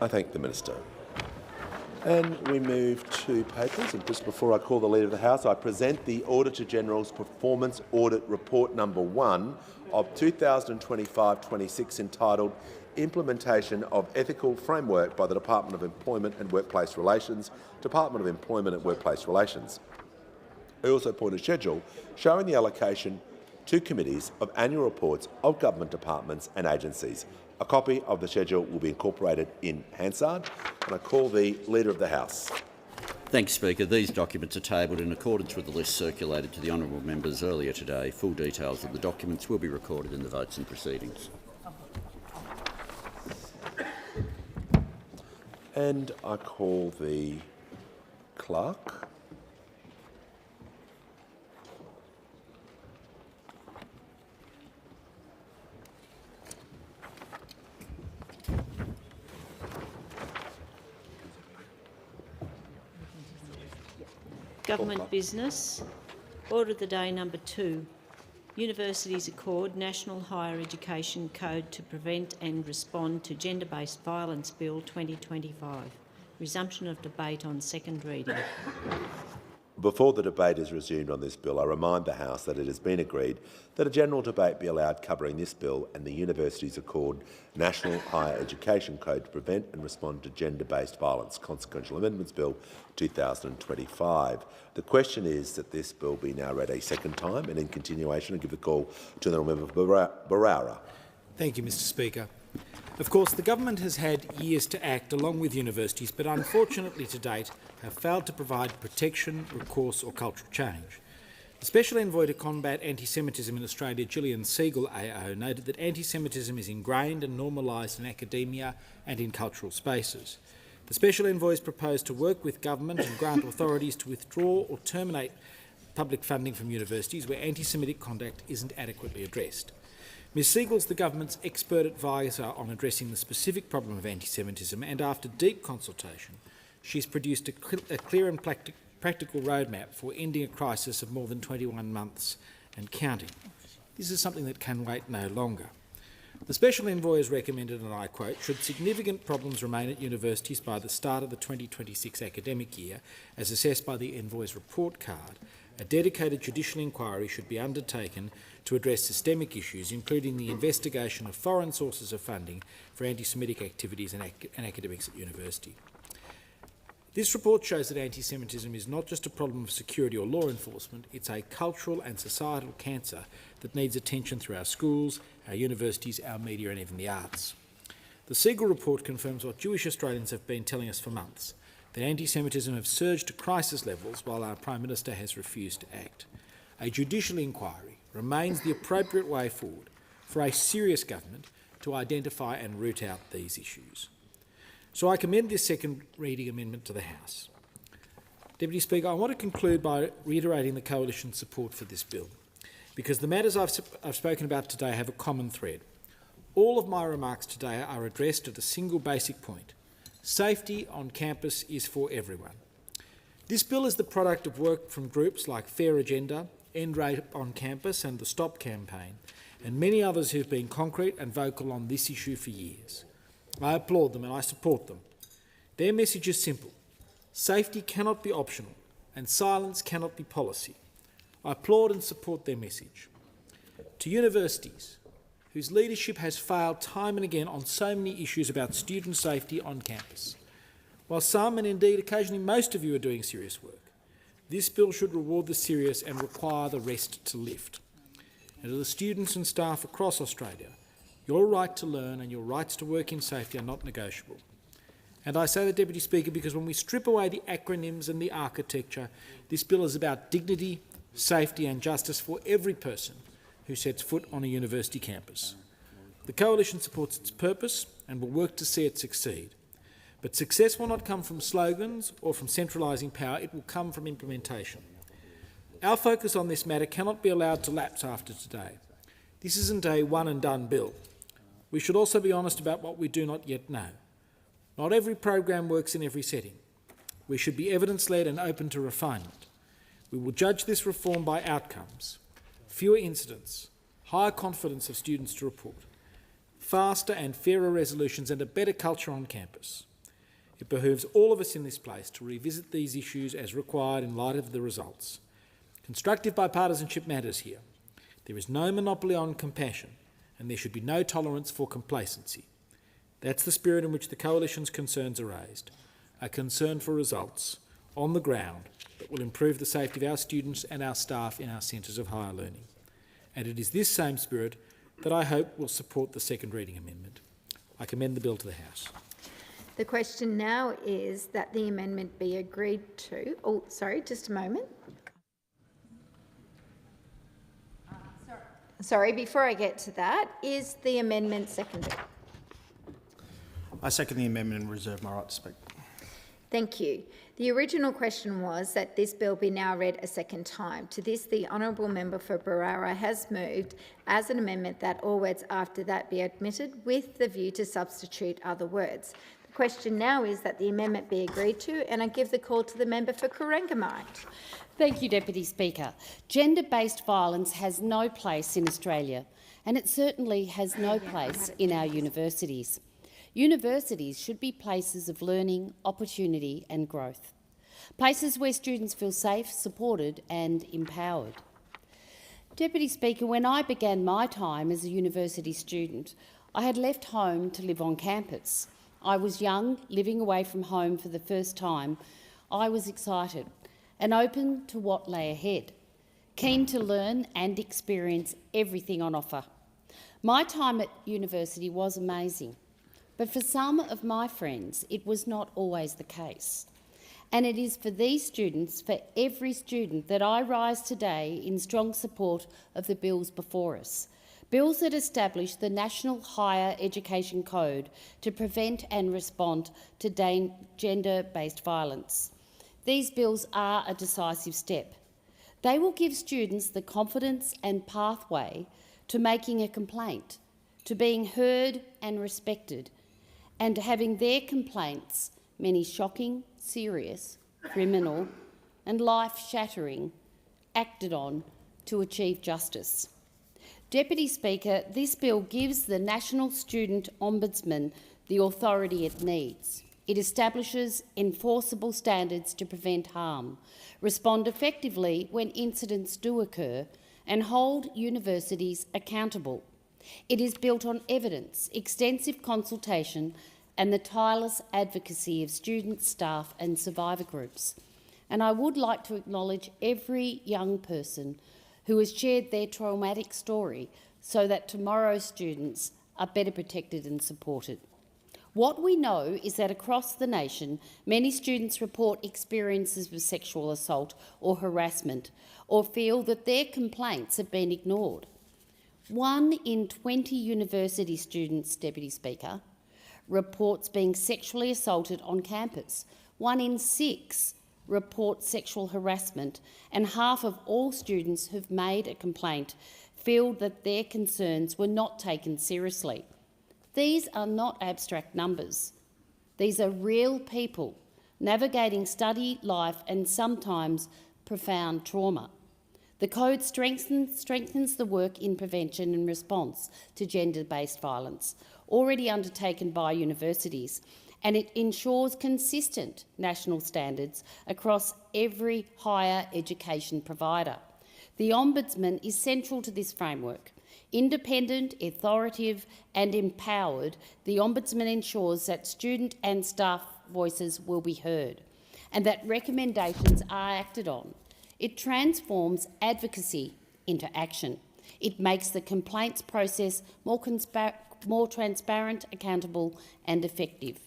C: I thank the Minister. And we move to papers. And just before I call the Leader of the House, I present the Auditor-General's Performance Audit Report number 1 of 2025-26, entitled Implementation of Ethical Framework by the Department of Employment and Workplace Relations, Department of Employment and Workplace Relations. I also point a schedule showing the allocation to committees of annual reports of government departments and agencies. A copy of the schedule will be incorporated in Hansard, and I call the Leader of the House.
M: Thanks, Speaker. These documents are tabled in accordance with the list circulated to the honourable members earlier today. Full details of the documents will be recorded in the votes and proceedings.
C: And I call the Clerk.
E: Government business. Order of the day number 2. Universities accord National Higher Education Code to prevent and respond to gender-based violence Bill 2025. Resumption of debate on second reading.
C: Before the debate is resumed on this bill, I remind the House that it has been agreed that a general debate be allowed covering this bill and the Universities Accord National Higher Education Code to prevent and respond to gender-based violence, Consequential Amendments Bill 2025. The question is that this bill be now read a second time, and in continuation I give the call to the Member for Barara.
G: Thank you, Mr Speaker. Of course, the government has had years to act along with universities, but unfortunately to date have failed to provide protection, recourse or cultural change. The Special Envoy to Combat Anti-Semitism in Australia, Gillian Siegel AO, noted that anti-Semitism is ingrained and normalised in academia and in cultural spaces. The Special Envoy has proposed to work with government and grant authorities to withdraw or terminate public funding from universities where anti-Semitic conduct isn't adequately addressed. Ms Siegel is the government's expert advisor on addressing the specific problem of anti-Semitism, and after deep consultation, she's produced a clear and practical roadmap for ending a crisis of more than 21 months and counting. This is something that can wait no longer. The Special Envoy has recommended, and I quote, should significant problems remain at universities by the start of the 2026 academic year, as assessed by the Envoy's report card, a dedicated judicial inquiry should be undertaken to address systemic issues, including the investigation of foreign sources of funding for anti-Semitic activities and academics at university. This report shows that anti-Semitism is not just a problem of security or law enforcement, it's a cultural and societal cancer that needs attention through our schools, our universities, our media and even the arts. The Siegel report confirms what Jewish Australians have been telling us for months, that anti-Semitism has surged to crisis levels while our Prime Minister has refused to act. A judicial inquiry remains the appropriate way forward for a serious government to identify and root out these issues. So I commend this second reading amendment to the House. Deputy Speaker, I want to conclude by reiterating the Coalition's support for this bill, because the matters I've spoken about today have a common thread. All of my remarks today are addressed at a single basic point. Safety on campus is for everyone. This bill is the product of work from groups like Fair Agenda, End Rape on Campus and the Stop campaign, and many others who've been concrete and vocal on this issue for years. I applaud them and I support them. Their message is simple. Safety cannot be optional and silence cannot be policy. I applaud and support their message. To universities, whose leadership has failed time and again on so many issues about student safety on campus, while some, and indeed occasionally most of you, are doing serious work, this bill should reward the serious and require the rest to lift. And to the students and staff across Australia, your right to learn and your rights to work in safety are not negotiable. And I say that, Deputy Speaker, because when we strip away the acronyms and the architecture, this bill is about dignity, safety and justice for every person who sets foot on a university campus. The Coalition supports its purpose and will work to see it succeed. But success will not come from slogans or from centralising power, it will come from implementation. Our focus on this matter cannot be allowed to lapse after today. This isn't a one-and-done bill. We should also be honest about what we do not yet know. Not every program works in every setting. We should be evidence-led and open to refinement. We will judge this reform by outcomes: fewer incidents, higher confidence of students to report, faster and fairer resolutions and a better culture on campus. It behooves all of us in this place to revisit these issues as required in light of the results. Constructive bipartisanship matters here. There is no monopoly on compassion, and there should be no tolerance for complacency. That's the spirit in which the Coalition's concerns are raised, a concern for results on the ground that will improve the safety of our students and our staff in our centres of higher learning. And it is this same spirit that I hope will support the second reading amendment. I commend the bill to the House.
J: The question now is that the amendment be agreed to. Oh, sorry, just a moment. Sorry, before I get to that, is the amendment seconded?
K: I second the amendment and reserve my right to speak.
J: Thank you. The original question was that this bill be now read a second time. To this, the honourable member for Barara has moved as an amendment that all words after that be admitted with the view to substitute other words. The question now is that the amendment be agreed to, and I give the call to the member for Corangamite.
L: Thank you, Deputy Speaker. Gender-based violence has no place in Australia, and it certainly has no place in our universities. Universities should be places of learning, opportunity and growth, places where students feel safe, supported and empowered. Deputy Speaker, when I began my time as a university student, I had left home to live on campus. I was young, living away from home for the first time. I was excited and open to what lay ahead, keen to learn and experience everything on offer. My time at university was amazing, but for some of my friends it was not always the case. And it is for these students, for every student, that I rise today in strong support of the bills before us. Bills that establish the National Higher Education Code to prevent and respond to gender-based violence. These bills are a decisive step. They will give students the confidence and pathway to making a complaint, to being heard and respected, and to having their complaints, many shocking, serious, criminal and life-shattering, acted on to achieve justice. Deputy Speaker, this bill gives the National Student Ombudsman the authority it needs. It establishes enforceable standards to prevent harm, respond effectively when incidents do occur, and hold universities accountable. It is built on evidence, extensive consultation and the tireless advocacy of students, staff and survivor groups. And I would like to acknowledge every young person who has shared their traumatic story so that tomorrow's students are better protected and supported. What we know is that across the nation, many students report experiences of sexual assault or harassment or feel that their complaints have been ignored. 1 in 20 university students, Deputy Speaker, reports being sexually assaulted on campus. 1 in 6 reports sexual harassment, and half of all students who've made a complaint feel that their concerns were not taken seriously. These are not abstract numbers. These are real people navigating study, life and sometimes profound trauma. The Code strengthens the work in prevention and response to gender-based violence already undertaken by universities, and it ensures consistent national standards across every higher education provider. The Ombudsman is central to this framework. Independent, authoritative and empowered, the Ombudsman ensures that student and staff voices will be heard and that recommendations are acted on. It transforms advocacy into action. It makes the complaints process more transparent, accountable and effective.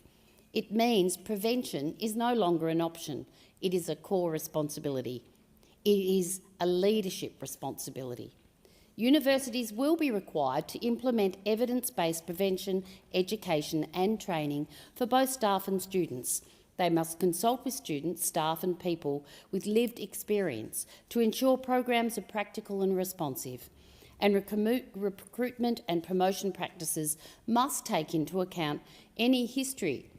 L: It means prevention is no longer an option. It is a core responsibility. It is a leadership responsibility. Universities will be required to implement evidence-based prevention, education and training for both staff and students. They must consult with students, staff and people with lived experience to ensure programs are practical and responsive. And recruitment and promotion practices must take into account any history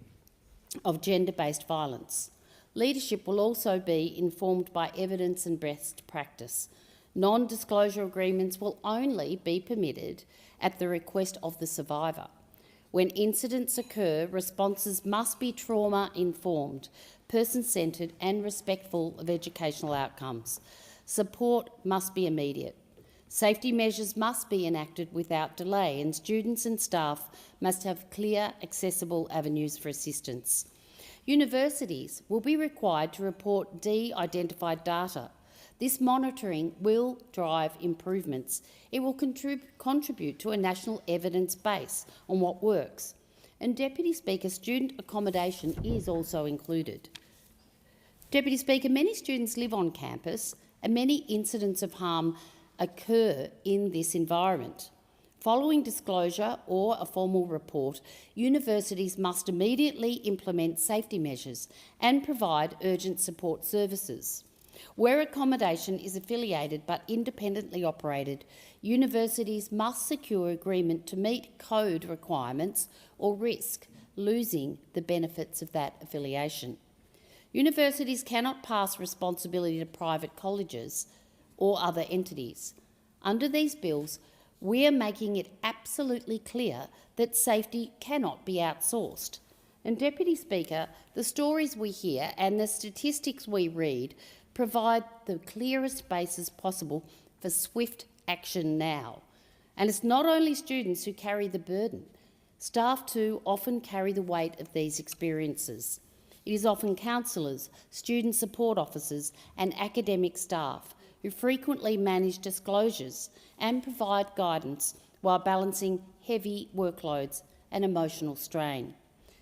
L: of gender-based violence. Leadership will also be informed by evidence and best practice. Non-disclosure agreements will only be permitted at the request of the survivor. When incidents occur, responses must be trauma-informed, person-centred and respectful of educational outcomes. Support must be immediate. Safety measures must be enacted without delay, and students and staff must have clear, accessible avenues for assistance. Universities will be required to report de-identified data. This monitoring will drive improvements. It will contribute to a national evidence base on what works. And Deputy Speaker, student accommodation is also included. Deputy Speaker, many students live on campus and many incidents of harm occur in this environment. Following disclosure or a formal report, universities must immediately implement safety measures and provide urgent support services. Where accommodation is affiliated but independently operated, universities must secure agreement to meet code requirements or risk losing the benefits of that affiliation. Universities cannot pass responsibility to private colleges or other entities. Under these bills, we are making it absolutely clear that safety cannot be outsourced. And Deputy Speaker, the stories we hear and the statistics we read provide the clearest basis possible for swift action now. And it's not only students who carry the burden. Staff too often carry the weight of these experiences. It is often counsellors, student support officers and academic staff who frequently manage disclosures and provide guidance while balancing heavy workloads and emotional strain.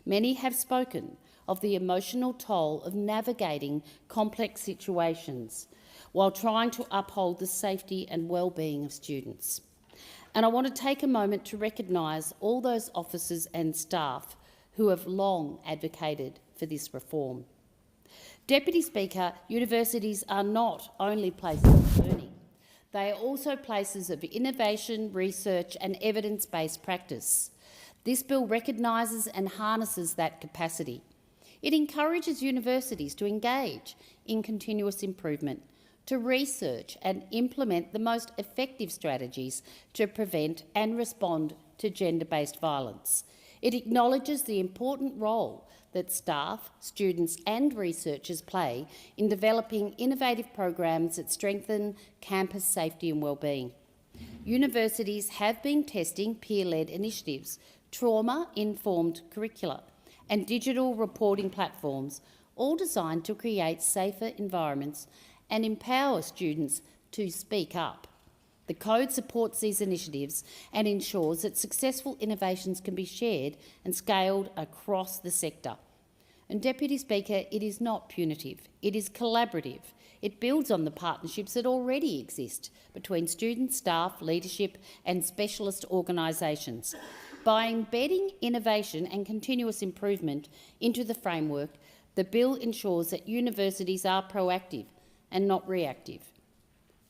L: Many have spoken of the emotional toll of navigating complex situations while trying to uphold the safety and well-being of students. And I want to take a moment to recognise all those officers and staff who have long advocated for this reform. Deputy Speaker, universities are not only places of learning. They are also places of innovation, research and evidence-based practice. This bill recognises and harnesses that capacity. It encourages universities to engage in continuous improvement, to research and implement the most effective strategies to prevent and respond to gender-based violence. It acknowledges the important role that staff, students and researchers play in developing innovative programs that strengthen campus safety and wellbeing. Universities have been testing peer-led initiatives, trauma-informed curricula and digital reporting platforms, all designed to create safer environments and empower students to speak up. The Code supports these initiatives and ensures that successful innovations can be shared and scaled across the sector. And Deputy Speaker, it is not punitive, it is collaborative. It builds on the partnerships that already exist between students, staff, leadership and specialist organisations. By embedding innovation and continuous improvement into the framework, the bill ensures that universities are proactive and not reactive.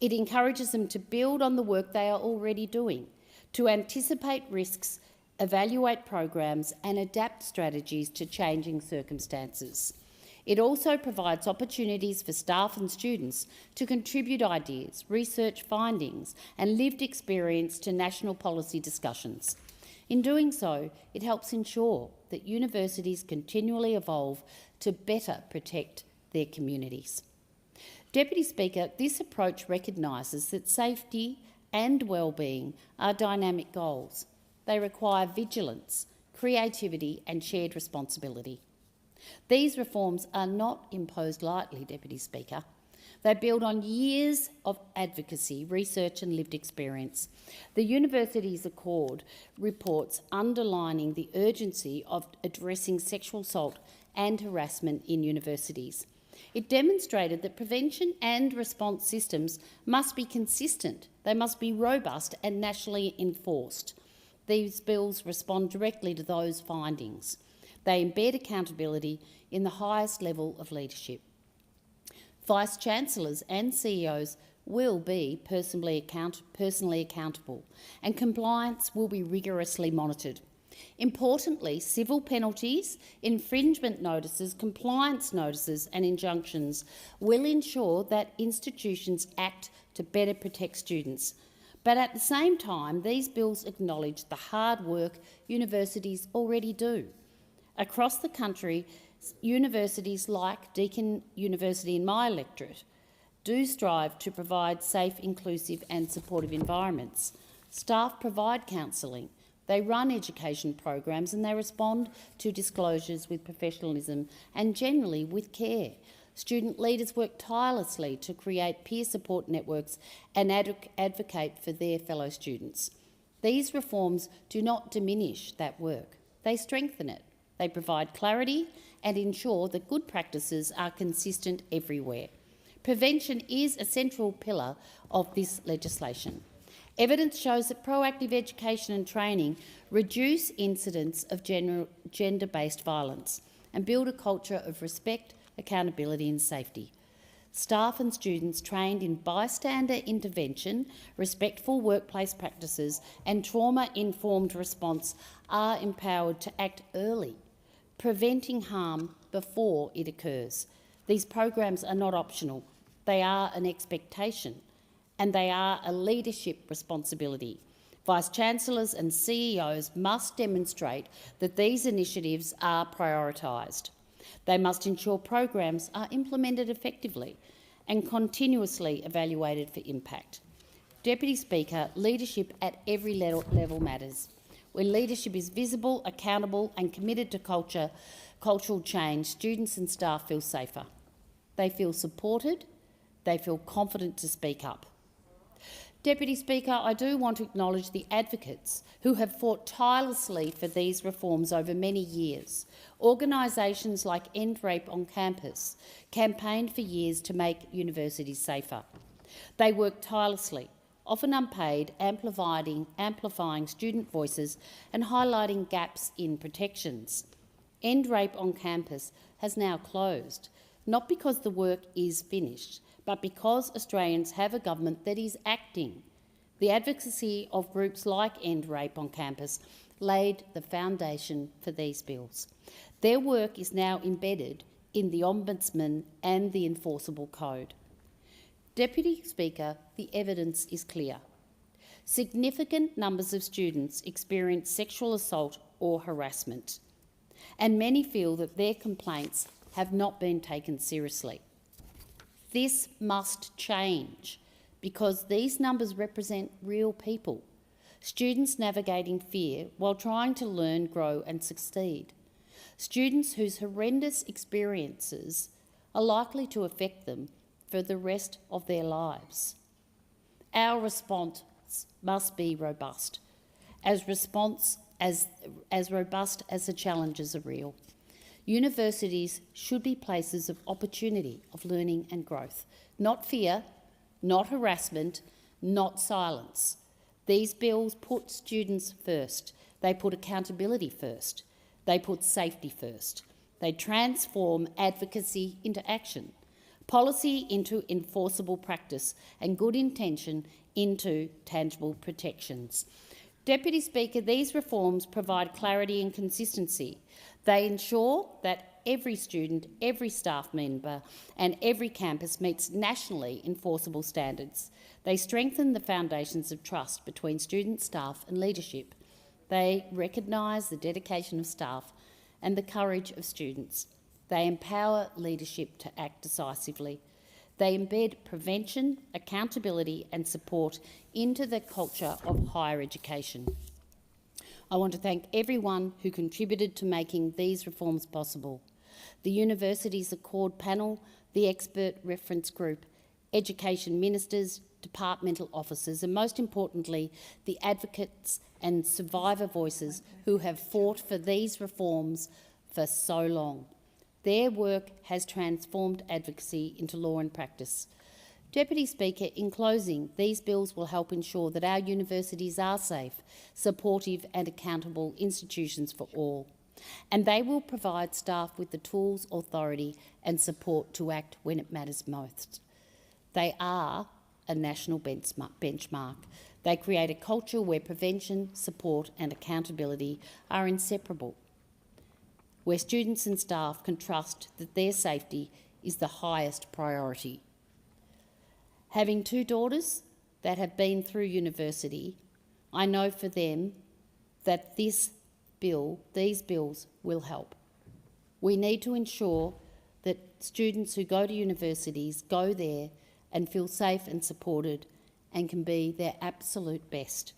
L: It encourages them to build on the work they are already doing, to anticipate risks, evaluate programs and adapt strategies to changing circumstances. It also provides opportunities for staff and students to contribute ideas, research findings and lived experience to national policy discussions. In doing so, it helps ensure that universities continually evolve to better protect their communities. Deputy Speaker, this approach recognises that safety and well-being are dynamic goals. They require vigilance, creativity and shared responsibility. These reforms are not imposed lightly, Deputy Speaker. They build on years of advocacy, research and lived experience. The Universities Accord reports underlining the urgency of addressing sexual assault and harassment in universities. It demonstrated that prevention and response systems must be consistent, they must be robust and nationally enforced. These bills respond directly to those findings. They embed accountability in the highest level of leadership. Vice-Chancellors and CEOs will be personally accountable and compliance will be rigorously monitored. Importantly, civil penalties, infringement notices, compliance notices and injunctions will ensure that institutions act to better protect students. But at the same time, these bills acknowledge the hard work universities already do. Across the country, universities like Deakin University in my electorate do strive to provide safe, inclusive and supportive environments. Staff provide counselling. They run education programs and they respond to disclosures with professionalism and generally with care. Student leaders work tirelessly to create peer support networks and advocate for their fellow students. These reforms do not diminish that work. They strengthen it. They provide clarity and ensure that good practices are consistent everywhere. Prevention is a central pillar of this legislation. Evidence shows that proactive education and training reduce incidents of gender-based violence and build a culture of respect, accountability and safety. Staff and students trained in bystander intervention, respectful workplace practices and trauma-informed response are empowered to act early, preventing harm before it occurs. These programs are not optional. They are an expectation and they are a leadership responsibility. Vice-Chancellors and CEOs must demonstrate that these initiatives are prioritised. They must ensure programs are implemented effectively and continuously evaluated for impact. Deputy Speaker, leadership at every level matters. When leadership is visible, accountable and committed to cultural change, students and staff feel safer. They feel supported, they feel confident to speak up. Deputy Speaker, I do want to acknowledge the advocates who have fought tirelessly for these reforms over many years. Organisations like End Rape on Campus campaigned for years to make universities safer. They worked tirelessly, often unpaid, amplifying student voices and highlighting gaps in protections. End Rape on Campus has now closed, not because the work is finished, but because Australians have a government that is acting. The advocacy of groups like End Rape on Campus laid the foundation for these bills. Their work is now embedded in the Ombudsman and the Enforceable Code. Deputy Speaker, the evidence is clear. Significant numbers of students experience sexual assault or harassment, and many feel that their complaints have not been taken seriously. This must change because these numbers represent real people, students navigating fear while trying to learn, grow and succeed. students whose horrendous experiences are likely to affect them for the rest of their lives. Our response must be robust, as robust as the challenges are real. Universities should be places of opportunity, of learning and growth, not fear, not harassment, not silence. These bills put students first. They put accountability first. They put safety first. They transform advocacy into action, policy into enforceable practice, and good intention into tangible protections. Deputy Speaker, these reforms provide clarity and consistency. They ensure that every student, every staff member and every campus meets nationally enforceable standards. They strengthen the foundations of trust between students, staff and leadership. They recognise the dedication of staff and the courage of students. They empower leadership to act decisively. They embed prevention, accountability and support into the culture of higher education. I want to thank everyone who contributed to making these reforms possible. The Universities Accord Panel, the Expert Reference Group, education ministers, departmental officers and, most importantly, the advocates and survivor voices who have fought for these reforms for so long. Their work has transformed advocacy into law and practice. Deputy Speaker, in closing, these bills will help ensure that our universities are safe, supportive and accountable institutions for all, and they will provide staff with the tools, authority and support to act when it matters most. They are a national benchmark. They create a culture where prevention, support and accountability are inseparable, where students and staff can trust that their safety is the highest priority. Having two daughters that have been through university, I know for them that these bills will help. We need to ensure that students who go to universities go there and feel safe and supported and can be their absolute best.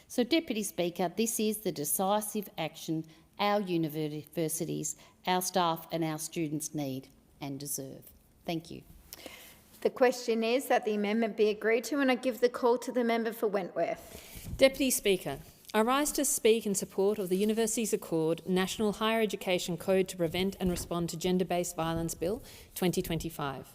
L: So, Deputy Speaker, this is the decisive action our universities, our staff and our students need and deserve. Thank you.
J: The question is that the amendment be agreed to, and I give the call to the member for Wentworth.
D: Deputy Speaker, I rise to speak in support of the Universities Accord National Higher Education Code to Prevent and Respond to Gender-Based Violence Bill 2025.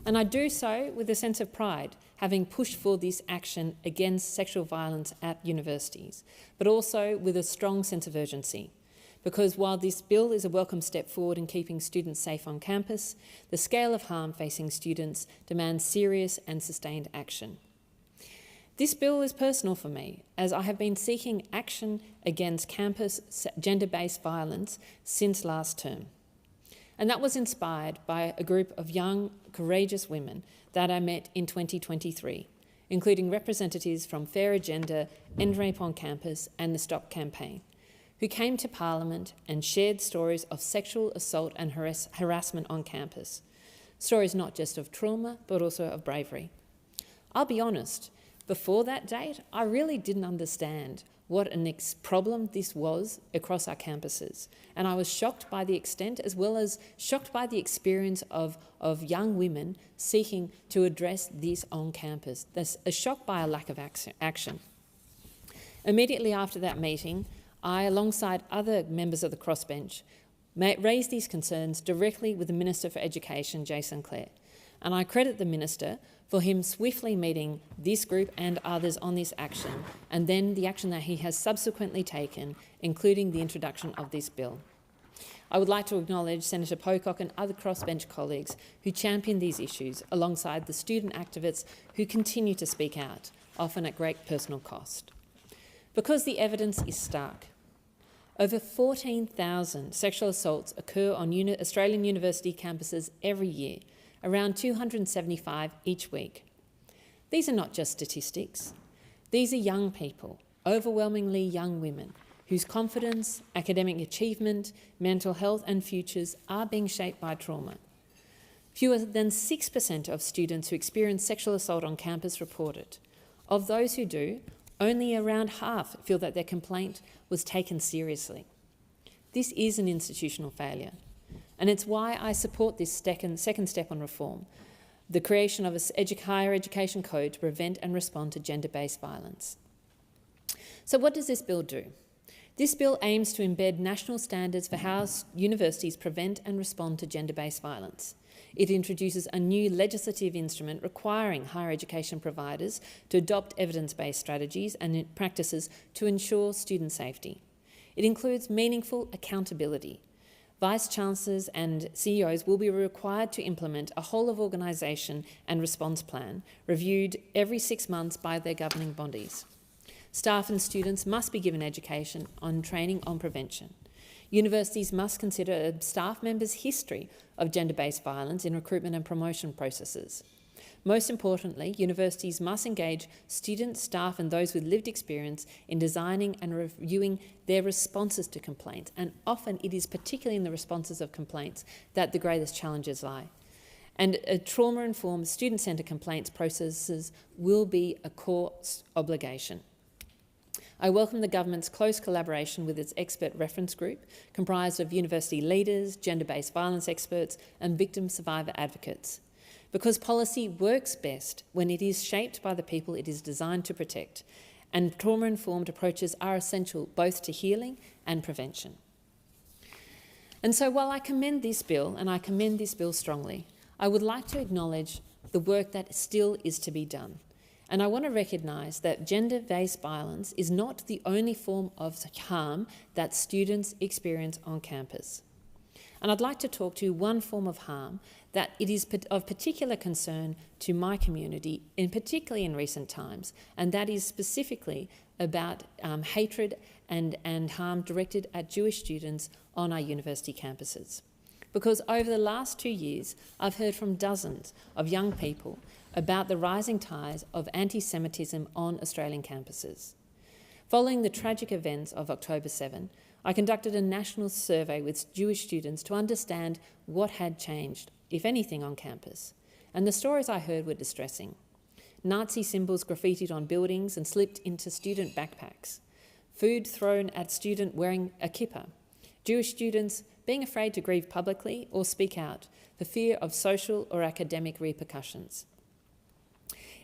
D: And I do so with a sense of pride, having pushed for this action against sexual violence at universities, but also with a strong sense of urgency. Because while this bill is a welcome step forward in keeping students safe on campus, the scale of harm facing students demands serious and sustained action. This bill is personal for me, as I have been seeking action against campus gender-based violence since last term. And that was inspired by a group of young, courageous women that I met in 2023, including representatives from Fair Agenda, End Rape on Campus and the Stop Campaign, who came to Parliament and shared stories of sexual assault and harassment on campus. Stories not just of trauma, but also of bravery. I'll be honest, before that date, I really didn't understand what a problem this was across our campuses. And I was shocked by the extent, as well as shocked by the experience of young women seeking to address this on campus. There's a shock by a lack of action. Immediately after that meeting, I, alongside other members of the crossbench, raised these concerns directly with the Minister for Education, Jason Clare. And I credit the Minister for him swiftly meeting this group and others on this action, and then the action that he has subsequently taken, including the introduction of this bill. I would like to acknowledge Senator Pocock and other crossbench colleagues who championed these issues alongside the student activists who continue to speak out, often at great personal cost. Because the evidence is stark. Over 14,000 sexual assaults occur on Australian university campuses every year, around 275 each week. These are not just statistics. These are young people, overwhelmingly young women, whose confidence, academic achievement, mental health and futures are being shaped by trauma. Fewer than 6% of students who experience sexual assault on campus report it. Of those who do, only around half feel that their complaint was taken seriously. This is an institutional failure. And it's why I support this second step on reform, the creation of a higher education code to prevent and respond to gender-based violence. So what does this bill do? This bill aims to embed national standards for how universities prevent and respond to gender-based violence. It introduces a new legislative instrument requiring higher education providers to adopt evidence-based strategies and practices to ensure student safety. It includes meaningful accountability. Vice-Chancellors and CEOs will be required to implement a whole-of-organisation and response plan reviewed every 6 months by their governing bodies. Staff and students must be given education on training on prevention. Universities must consider a staff member's history of gender-based violence in recruitment and promotion processes. Most importantly, universities must engage students, staff and those with lived experience in designing and reviewing their responses to complaints, and often it is particularly in the responses of complaints that the greatest challenges lie. And a trauma-informed student-centred complaints processes will be a core obligation. I welcome the government's close collaboration with its expert reference group, comprised of university leaders, gender-based violence experts and victim survivor advocates. Because policy works best when it is shaped by the people it is designed to protect, and trauma-informed approaches are essential both to healing and prevention. And so while I commend this bill, and I commend this bill strongly, I would like to acknowledge the work that still is to be done. And I want to recognise that gender-based violence is not the only form of harm that students experience on campus. And I'd like to talk to one form of harm that it is of particular concern to my community, particularly in recent times, and that is specifically about hatred and harm directed at Jewish students on our university campuses. Because over the last 2 years, I've heard from dozens of young people about the rising tides of anti-Semitism on Australian campuses. Following the tragic events of October 7, I conducted a national survey with Jewish students to understand what had changed, if anything, on campus. And the stories I heard were distressing. Nazi symbols graffitied on buildings and slipped into student backpacks. Food thrown at student wearing a kippah. Jewish students being afraid to grieve publicly or speak out for fear of social or academic repercussions.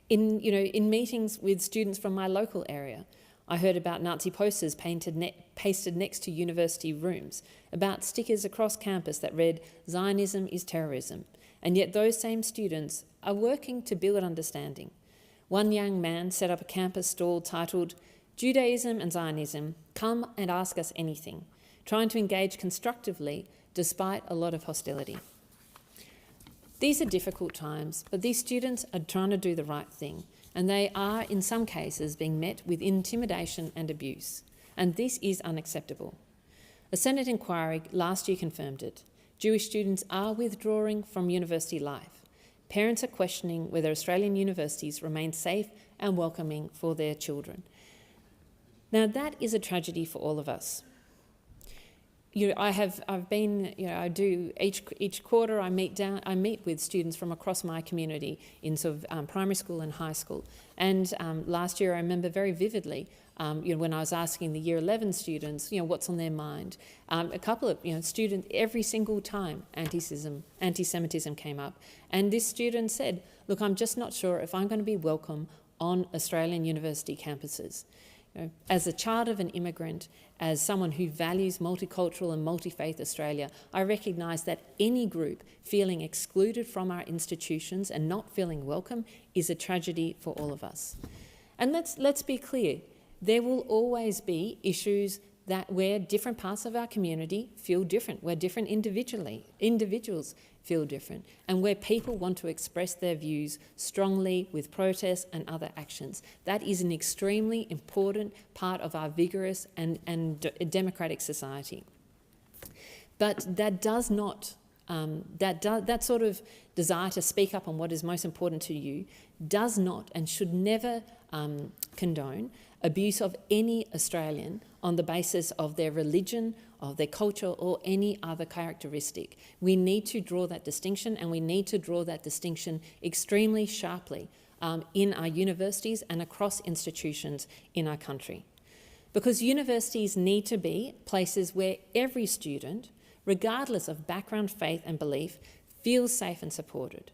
D: In meetings with students from my local area, I heard about Nazi posters pasted next to university rooms, about stickers across campus that read, "Zionism is terrorism," and yet those same students are working to build understanding. One young man set up a campus stall titled, "Judaism and Zionism, come and ask us anything," trying to engage constructively despite a lot of hostility. These are difficult times, but these students are trying to do the right thing, and they are, in some cases, being met with intimidation and abuse, and this is unacceptable. A Senate inquiry last year confirmed it. Jewish students are withdrawing from university life. Parents are questioning whether Australian universities remain safe and welcoming for their children. Now, that is a tragedy for all of us. I do each quarter. I meet with students from across my community in sort of primary school and high school. And last year, I remember very vividly, when I was asking the Year 11 students, what's on their mind. A couple of students, every single time anti-Semitism came up, and this student said, "Look, I'm just not sure if I'm going to be welcome on Australian university campuses." As a child of an immigrant, as someone who values multicultural and multi-faith Australia, I recognise that any group feeling excluded from our institutions and not feeling welcome is a tragedy for all of us. And let's be clear, there will always be issues where different parts of our community feel different, where different individuals feel different, and where people want to express their views strongly with protests and other actions. That is an extremely important part of our vigorous and democratic society. But that does not, that sort of desire to speak up on what is most important to you does not and should never condone abuse of any Australian on the basis of their religion, of their culture or any other characteristic. We need to draw that distinction, and we need to draw that distinction extremely sharply in our universities and across institutions in our country. Because universities need to be places where every student, regardless of background, faith and belief, feels safe and supported.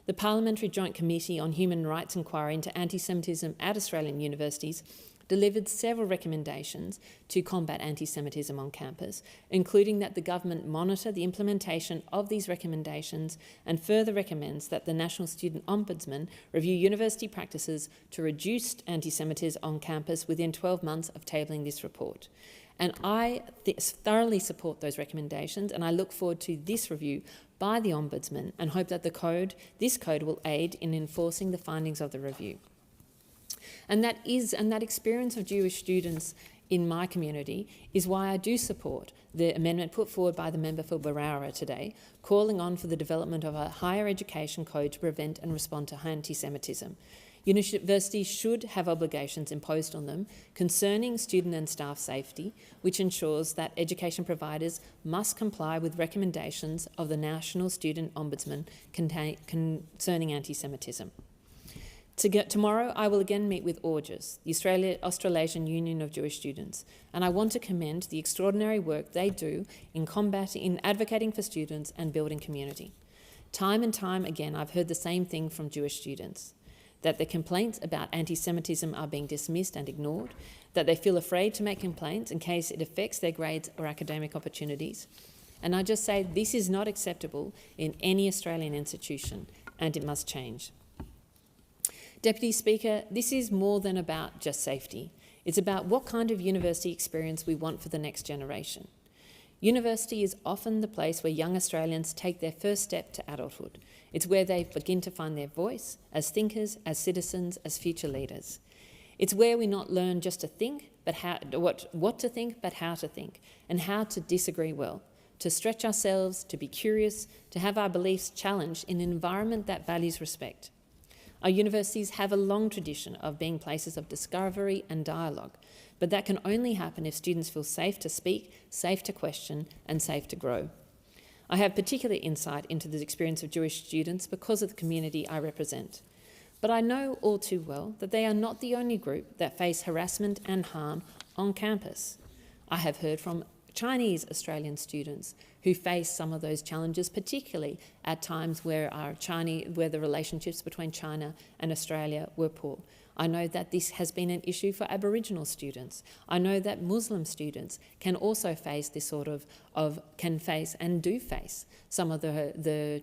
D: The Parliamentary Joint Committee on Human Rights Inquiry into Anti-Semitism at Australian universities delivered several recommendations to combat anti-Semitism on campus, including that the government monitor the implementation of these recommendations and further recommends that the National Student Ombudsman review university practices to reduce anti-Semitism on campus within 12 months of tabling this report. And I thoroughly support those recommendations, and I look forward to this review by the Ombudsman and hope that this code will aid in enforcing the findings of the review. And that experience of Jewish students in my community is why I do support the amendment put forward by the member for Barara today, calling on for the development of a higher education code to prevent and respond to anti-Semitism. Universities should have obligations imposed on them concerning student and staff safety, which ensures that education providers must comply with recommendations of the National Student Ombudsman concerning anti-Semitism. Tomorrow, I will again meet with AUJS, the Australasian Union of Jewish Students, and I want to commend the extraordinary work they do in advocating for students and building community. Time and time again, I've heard the same thing from Jewish students, that their complaints about anti-Semitism are being dismissed and ignored, that they feel afraid to make complaints in case it affects their grades or academic opportunities. And I just say this is not acceptable in any Australian institution, and it must change. Deputy Speaker, this is more than about just safety. It's about what kind of university experience we want for the next generation. University is often the place where young Australians take their first step to adulthood. It's where they begin to find their voice as thinkers, as citizens, as future leaders. It's where we not learn just to think, but what to think, but how to think, and how to disagree well, to stretch ourselves, to be curious, to have our beliefs challenged in an environment that values respect. Our universities have a long tradition of being places of discovery and dialogue, but that can only happen if students feel safe to speak, safe to question, and safe to grow. I have particular insight into the experience of Jewish students because of the community I represent. But I know all too well that they are not the only group that face harassment and harm on campus. I have heard from Chinese Australian students who face some of those challenges, particularly at times where the relationships between China and Australia were poor. I know that this has been an issue for Aboriginal students. I know that Muslim students can also face this sort of and do face some of the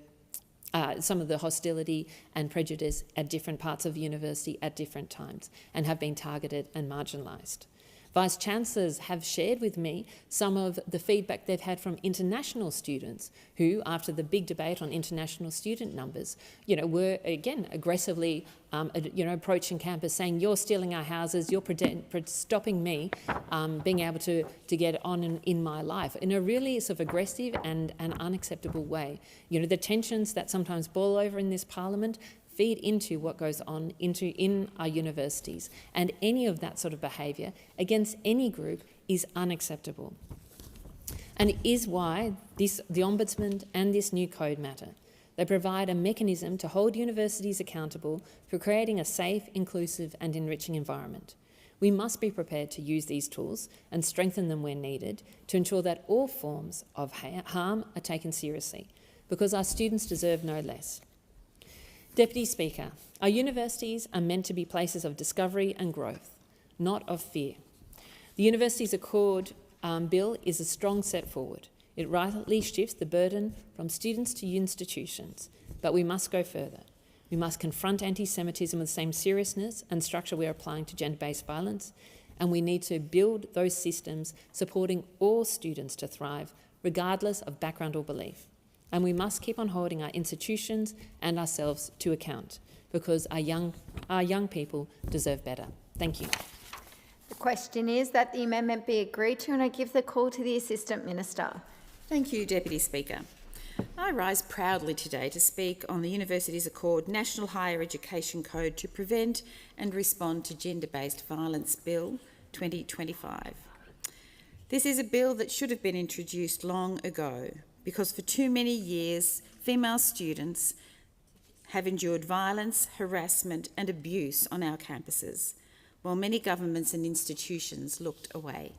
D: hostility and prejudice at different parts of the university at different times and have been targeted and marginalised. Vice-Chancellors have shared with me some of the feedback they've had from international students who, after the big debate on international student numbers, were again aggressively approaching campus saying, you're stealing our houses, you're stopping me being able to get on in my life in a really sort of aggressive and unacceptable way. The tensions that sometimes boil over in this parliament feed into what goes on in our universities, and any of that sort of behaviour against any group is unacceptable. And it is why the Ombudsman and this new code matter. They provide a mechanism to hold universities accountable for creating a safe, inclusive and enriching environment. We must be prepared to use these tools and strengthen them where needed to ensure that all forms of harm are taken seriously, because our students deserve no less. Deputy Speaker, our universities are meant to be places of discovery and growth, not of fear. The Universities Accord Bill is a strong step forward. It rightly shifts the burden from students to institutions, but we must go further. We must confront anti-Semitism with the same seriousness and structure we are applying to gender-based violence, and we need to build those systems supporting all students to thrive, regardless of background or belief. And we must keep on holding our institutions and ourselves to account, because our young people deserve better. Thank you.
J: The question is that the amendment be agreed to, and I give the call to the Assistant Minister.
I: Thank you, Deputy Speaker. I rise proudly today to speak on the Universities Accord National Higher Education Code to Prevent and Respond to Gender-Based Violence Bill 2025. This is a bill that should have been introduced long ago, because for too many years, female students have endured violence, harassment and abuse on our campuses. while many governments and institutions looked away.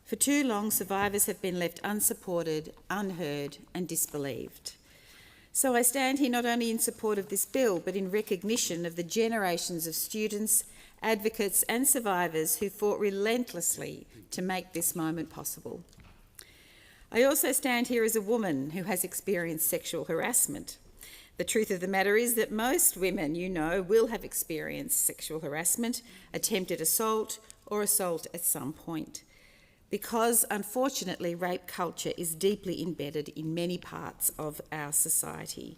I: For too long, survivors have been left unsupported, unheard and disbelieved. So I stand here not only in support of this bill, but in recognition of the generations of students, advocates and survivors who fought relentlessly to make this moment possible. I also stand here as a woman who has experienced sexual harassment. The truth of the matter is that most women you know will have experienced sexual harassment, attempted assault or assault at some point, because unfortunately rape culture is deeply embedded in many parts of our society.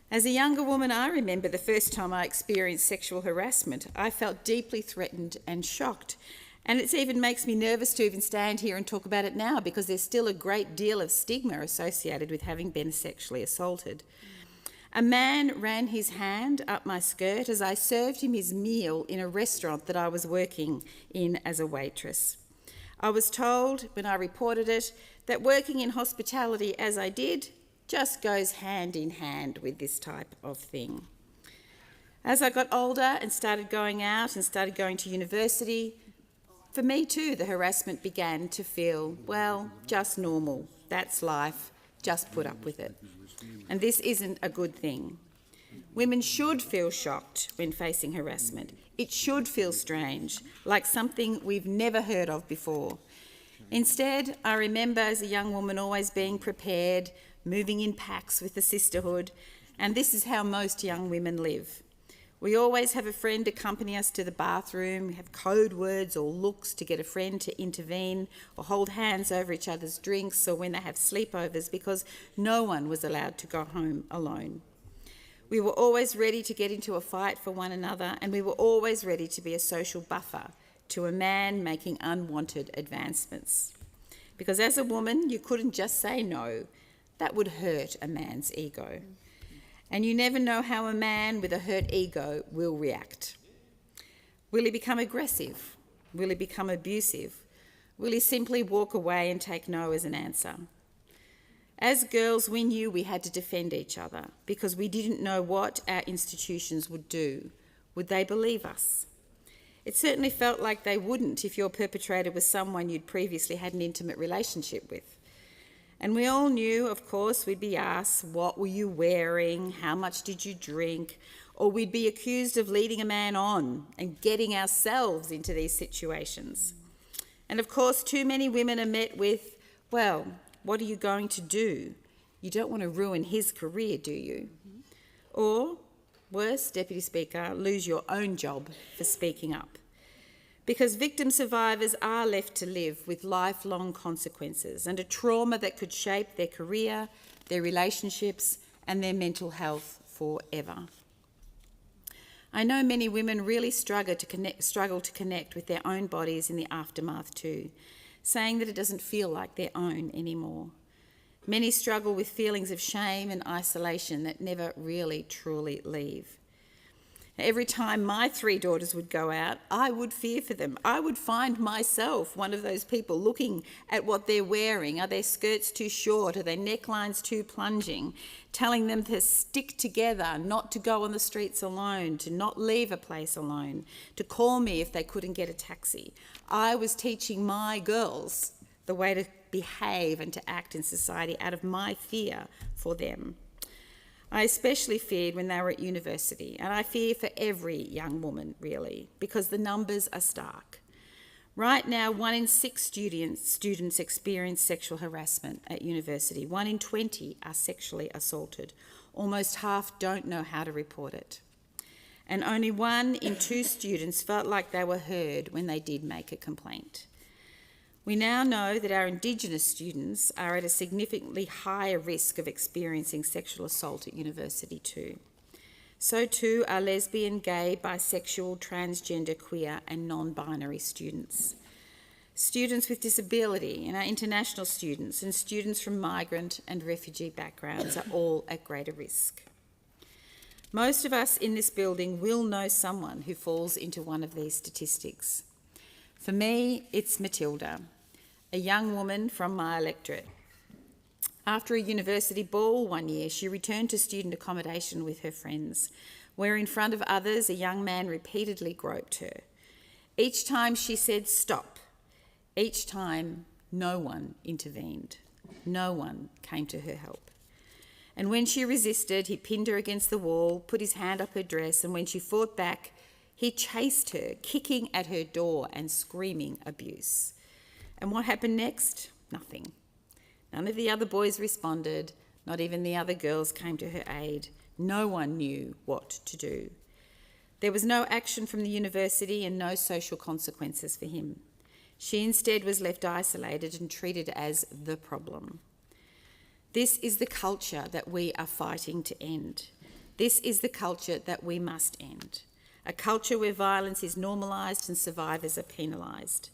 I: As a younger woman, I remember the first time I experienced sexual harassment. I felt deeply threatened and shocked. And it even makes me nervous to even stand here and talk about it now, because there's still a great deal of stigma associated with having been sexually assaulted. A man ran his hand up my skirt as I served him his meal in a restaurant that I was working in as a waitress. I was told when I reported it that working in hospitality as I did just goes hand in hand with this type of thing. As I got older and started going out and started going to university, for me too, the harassment began to feel, well, just normal. That's life. Just put up with it. And this isn't a good thing. Women should feel shocked when facing harassment. It should feel strange, like something we've never heard of before. Instead, I remember as a young woman always being prepared, moving in packs with the sisterhood, and this is how most young women live. We always have a friend accompany us to the bathroom, we have code words or looks to get a friend to intervene, or hold hands over each other's drinks, or when they have sleepovers, because no one was allowed to go home alone. We were always ready to get into a fight for one another, and we were always ready to be a social buffer to a man making unwanted advancements. Because as a woman, you couldn't just say no. That would hurt a man's ego. And you never know how a man with a hurt ego will react. Will he become aggressive? Will he become abusive? Will he simply walk away and take no as an answer? As girls, we knew we had to defend each other because we didn't know what our institutions would do. Would they believe us? It certainly felt like they wouldn't if your perpetrator was someone you'd previously had an intimate relationship with. And we all knew, of course, we'd be asked, what were you wearing? How much did you drink? Or we'd be accused of leading a man on and getting ourselves into these situations. And of course, too many women are met with, well, what are you going to do? You don't want to ruin his career, do you? Or, worse, Deputy Speaker, lose your own job for speaking up. Because victim survivors are left to live with lifelong consequences and a trauma that could shape their career, their relationships and their mental health forever. I know many women really struggle to connect with their own bodies in the aftermath too, saying that it doesn't feel like their own anymore. Many struggle with feelings of shame and isolation that never really truly leave. Every time my 3 daughters would go out, I would fear for them. I would find myself one of those people looking at what they're wearing. Are their skirts too short? Are their necklines too plunging? Telling them to stick together, not to go on the streets alone, to not leave a place alone, to call me if they couldn't get a taxi. I was teaching my girls the way to behave and to act in society out of my fear for them. I especially feared when they were at university, and I fear for every young woman, really, because the numbers are stark. Right now, 1 in 6 students experience sexual harassment at university. 1 in 20 are sexually assaulted. Almost half don't know how to report it. And only 1 in 2 students felt like they were heard when they did make a complaint. We now know that our Indigenous students are at a significantly higher risk of experiencing sexual assault at university too. So too are lesbian, gay, bisexual, transgender, queer and non-binary students. Students with disability and our international students and students from migrant and refugee backgrounds are all at greater risk. Most of us in this building will know someone who falls into one of these statistics. For me, it's Matilda, a young woman from my electorate. After a university ball one year, she returned to student accommodation with her friends where in front of others a young man repeatedly groped her. Each time she said stop. Each time no one intervened. No one came to her help. And when she resisted, he pinned her against the wall, put his hand up her dress, and when she fought back, he chased her, kicking at her door and screaming abuse. And what happened next? Nothing. None of the other boys responded. Not even the other girls came to her aid. No one knew what to do. There was no action from the university and no social consequences for him. She instead was left isolated and treated as the problem. This is the culture that we are fighting to end. This is the culture that we must end. A culture where violence is normalised and survivors are penalised.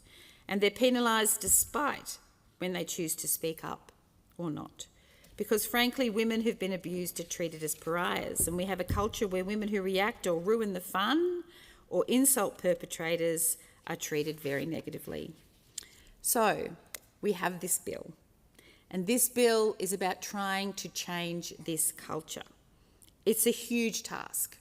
I: And they're penalised despite when they choose to speak up or not. Because frankly, women who've been abused are treated as pariahs, and we have a culture where women who react or ruin the fun or insult perpetrators are treated very negatively. So we have this bill, and this bill is about trying to change this culture. It's a huge task,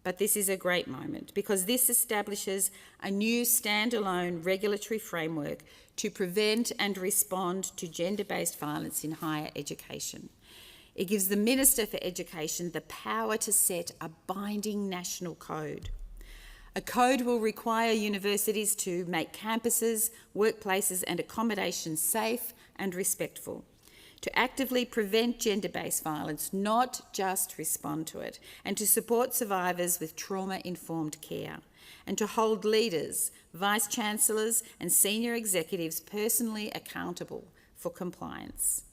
I: but this is a great moment because this establishes a new standalone regulatory framework to prevent and respond to gender-based violence in higher education. It gives the Minister for Education the power to set a binding national code. A code will require universities to make campuses, workplaces and accommodations safe and respectful, to actively prevent gender-based violence, not just respond to it, and to support survivors with trauma-informed care, and to hold leaders, vice-chancellors and senior executives personally accountable for compliance.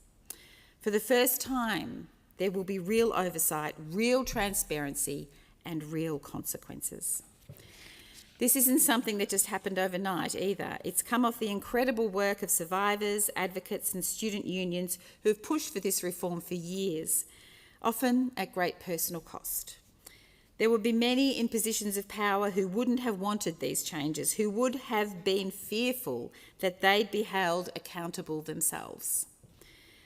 I: For the first time, there will be real oversight, real transparency and real consequences. This isn't something that just happened overnight either. It's come off the incredible work of survivors, advocates and student unions who have pushed for this reform for years, often at great personal cost. There would be many in positions of power who wouldn't have wanted these changes, who would have been fearful that they'd be held accountable themselves.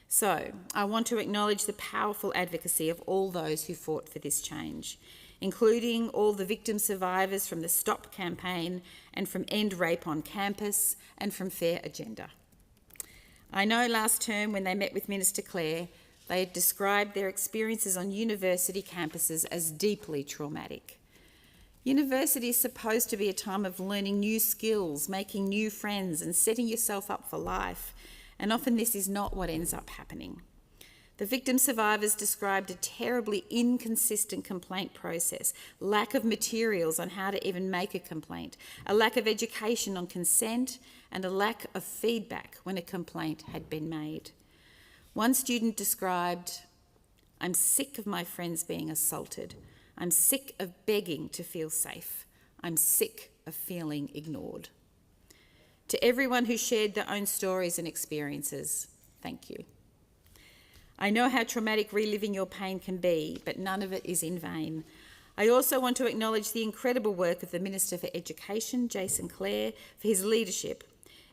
I: So, I want to acknowledge the powerful advocacy of all those who fought for this change, including all the victim survivors from the Stop campaign and from End Rape on Campus and from Fair Agenda. I know last term when they met with Minister Clare, they had described their experiences on university campuses as deeply traumatic. University is supposed to be a time of learning new skills, making new friends and setting yourself up for life, and often this is not what ends up happening. The victim survivors described a terribly inconsistent complaint process, lack of materials on how to even make a complaint, a lack of education on consent, and a lack of feedback when a complaint had been made. One student described, "I'm sick of my friends being assaulted. I'm sick of begging to feel safe. I'm sick of feeling ignored." To everyone who shared their own stories and experiences, thank you. I know how traumatic reliving your pain can be, but none of it is in vain. I also want to acknowledge the incredible work of the Minister for Education, Jason Clare, for his leadership.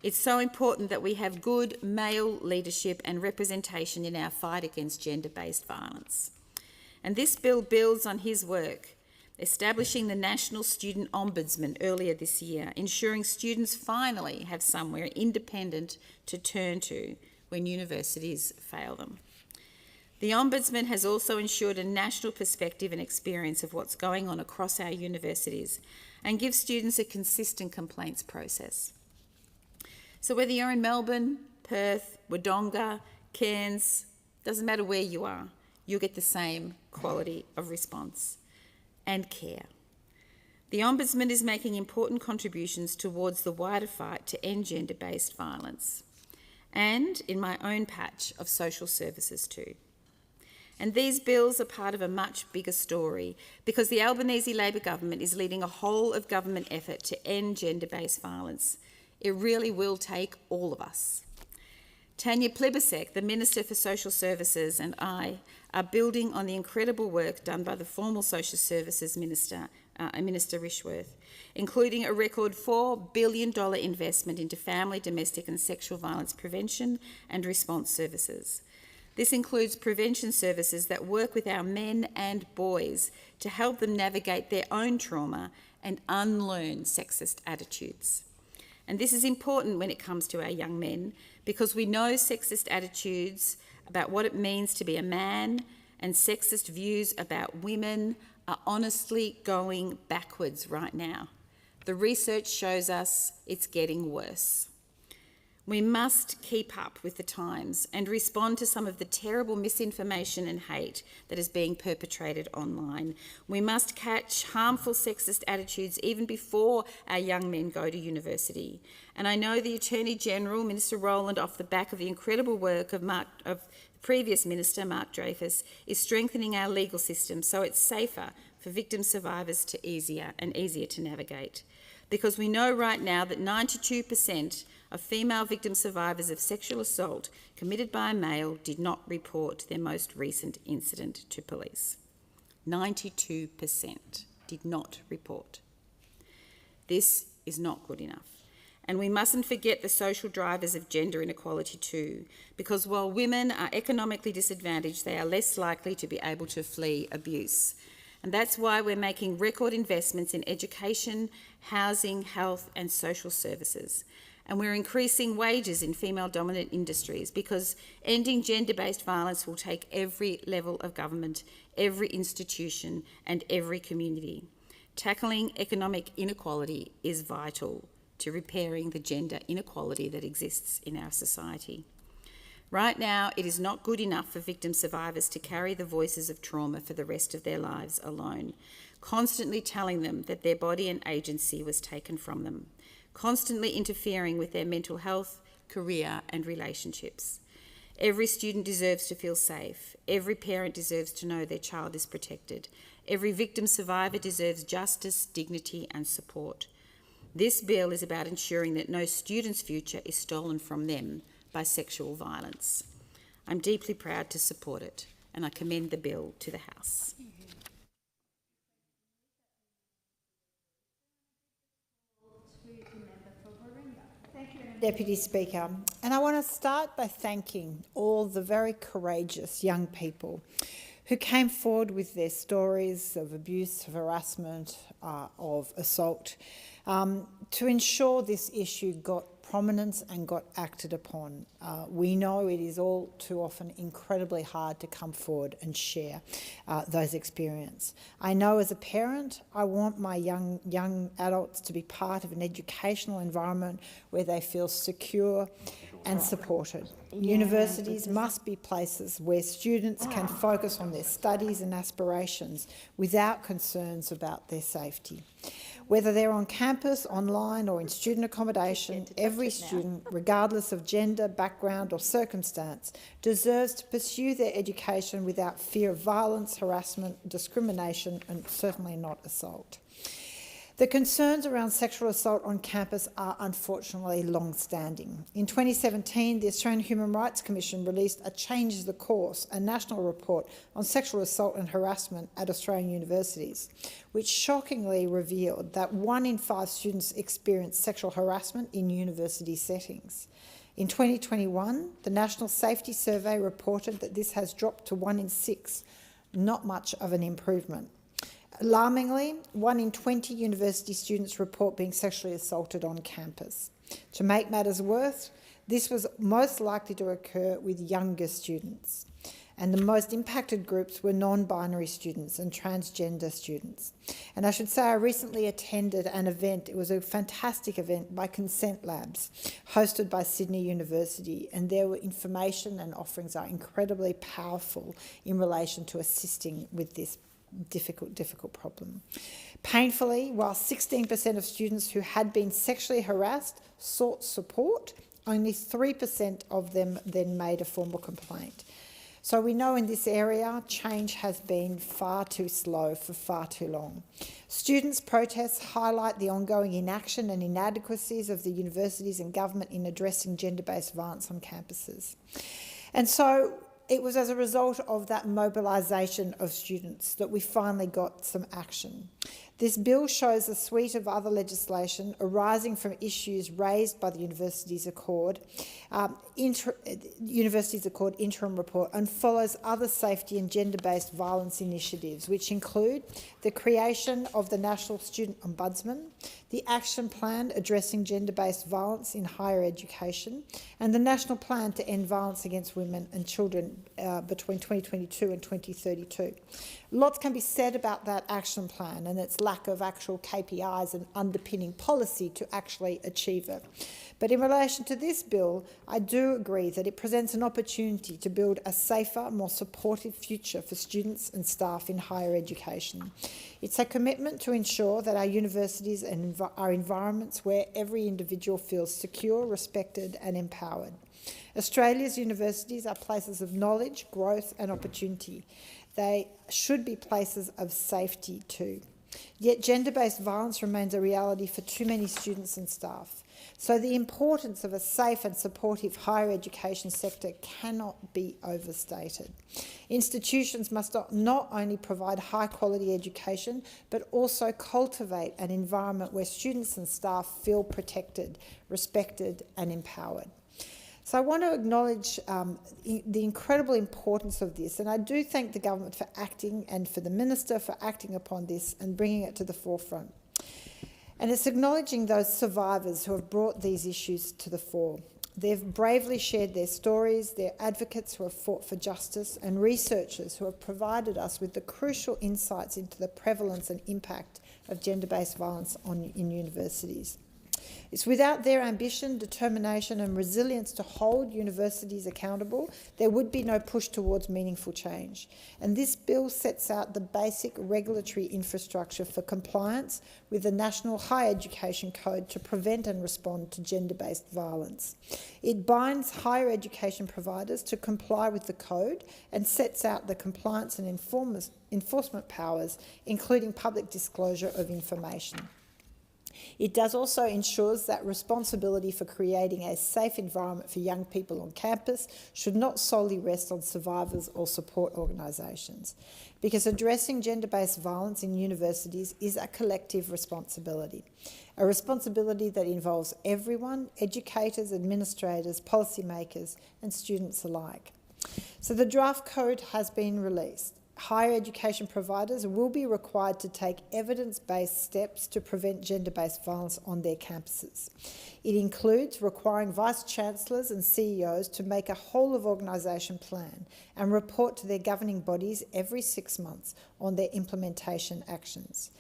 I: It's so important that we have good male leadership and representation in our fight against gender-based violence. And this bill builds on his work, establishing the National Student Ombudsman earlier this year, ensuring students finally have somewhere independent to turn to when universities fail them. The Ombudsman has also ensured a national perspective and experience of what's going on across our universities and gives students a consistent complaints process. So whether you're in Melbourne, Perth, Wodonga, Cairns, doesn't matter where you are, you'll get the same quality of response and care. The Ombudsman is making important contributions towards the wider fight to end gender-based violence and in my own patch of social services too. And these bills are part of a much bigger story because the Albanese Labor government is leading a whole-of-government effort to end gender-based violence. It really will take all of us. Tanya Plibersek, the Minister for Social Services, and I are building on the incredible work done by the former Social Services Minister, Minister Rishworth, including a record $4 billion investment into family, domestic and sexual violence prevention and response services. This includes prevention services that work with our men and boys to help them navigate their own trauma and unlearn sexist attitudes. And this is important when it comes to our young men, because we know sexist attitudes about what it means to be a man and sexist views about women are honestly going backwards right now. The research shows us it's getting worse. We must keep up with the times and respond to some of the terrible misinformation and hate that is being perpetrated online. We must catch harmful sexist attitudes even before our young men go to university. And I know the Attorney-General, Minister Rowland, off the back of the incredible work of previous Minister Mark Dreyfus, is strengthening our legal system so it's safer for victim survivors to easier to navigate. Because we know right now that 92% of female victim survivors of sexual assault committed by a male did not report their most recent incident to police. 92% did not report. This is not good enough. And we mustn't forget the social drivers of gender inequality too, because while women are economically disadvantaged, they are less likely to be able to flee abuse. And that's why we're making record investments in education, housing, health and social services. And we're increasing wages in female-dominant industries, because ending gender-based violence will take every level of government, every institution and every community. Tackling economic inequality is vital to repairing the gender inequality that exists in our society. Right now, it is not good enough for victim survivors to carry the voices of trauma for the rest of their lives alone, constantly telling them that their body and agency was taken from them, constantly interfering with their mental health, career and relationships. Every student deserves to feel safe. Every parent deserves to know their child is protected. Every victim survivor deserves justice, dignity and support. This bill is about ensuring that no student's future is stolen from them by sexual violence. I'm deeply proud to support it, and I commend the bill to the House.
B: Thank you, Deputy Speaker. And I want to start by thanking all the very courageous young people who came forward with their stories of abuse, of harassment, of assault, to ensure this issue got prominence and got acted upon. We know it is all too often incredibly hard to come forward and share those experiences. I know as a parent, I want my young adults to be part of an educational environment where they feel secure and supported. Universities must be places where students can focus on their studies and aspirations without concerns about their safety. Whether they're on campus, online or in student accommodation, every student, regardless of gender, background or circumstance, deserves to pursue their education without fear of violence, harassment, discrimination and certainly not assault. The concerns around sexual assault on campus are unfortunately long-standing. In 2017, the Australian Human Rights Commission released a Change the Course, a national report on sexual assault and harassment at Australian universities, which shockingly revealed that 1 in 5 students experience sexual harassment in university settings. In 2021, the National Safety Survey reported that this has dropped to 1 in 6, not much of an improvement. Alarmingly, 1 in 20 university students report being sexually assaulted on campus. To make matters worse, this was most likely to occur with younger students, and the most impacted groups were non-binary students and transgender students. And I should say I recently attended an event, it was a fantastic event by Consent Labs, hosted by Sydney University, and there were information and offerings are incredibly powerful in relation to assisting with this difficult problem. Painfully, while 16% of students who had been sexually harassed sought support, only 3% of them then made a formal complaint. So we know in this area, change has been far too slow for far too long. Students' protests highlight the ongoing inaction and inadequacies of the universities and government in addressing gender-based violence on campuses. And so it was as a result of that mobilisation of students that we finally got some action. This bill shows a suite of other legislation arising from issues raised by the Universities Accord, interim report, and follows other safety and gender-based violence initiatives, which include the creation of the National Student Ombudsman, the Action Plan addressing gender-based violence in higher education, and the National Plan to end violence against women and children between 2022 and 2032. Lots can be said about that action plan and its lack of actual KPIs and underpinning policy to actually achieve it. But in relation to this bill, I do agree that it presents an opportunity to build a safer, more supportive future for students and staff in higher education. It's a commitment to ensure that our universities are environments where every individual feels secure, respected and empowered. Australia's universities are places of knowledge, growth and opportunity. They should be places of safety too. Yet gender-based violence remains a reality for too many students and staff. So the importance of a safe and supportive higher education sector cannot be overstated. Institutions must not only provide high-quality education, but also cultivate an environment where students and staff feel protected, respected and empowered. So I want to acknowledge the incredible importance of this, and I do thank the government for acting and for the Minister for acting upon this and bringing it to the forefront. And it's acknowledging those survivors who have brought these issues to the fore. They've bravely shared their stories, their advocates who have fought for justice, and researchers who have provided us with the crucial insights into the prevalence and impact of gender-based violence in universities. It's without their ambition, determination and resilience to hold universities accountable, there would be no push towards meaningful change. And this bill sets out the basic regulatory infrastructure for compliance with the National Higher Education Code to prevent and respond to gender-based violence. It binds higher education providers to comply with the code and sets out the compliance and enforcement powers, including public disclosure of information. It does also ensures that responsibility for creating a safe environment for young people on campus should not solely rest on survivors or support organisations, because addressing gender-based violence in universities is a collective responsibility, a responsibility that involves everyone, educators, administrators, policymakers and students alike. So the draft code has been released. Higher education providers will be required to take evidence-based steps to prevent gender-based violence on their campuses. It includes requiring Vice-Chancellors and CEOs to make a whole-of-organisation plan and report to their governing bodies every 6 months on their implementation actions.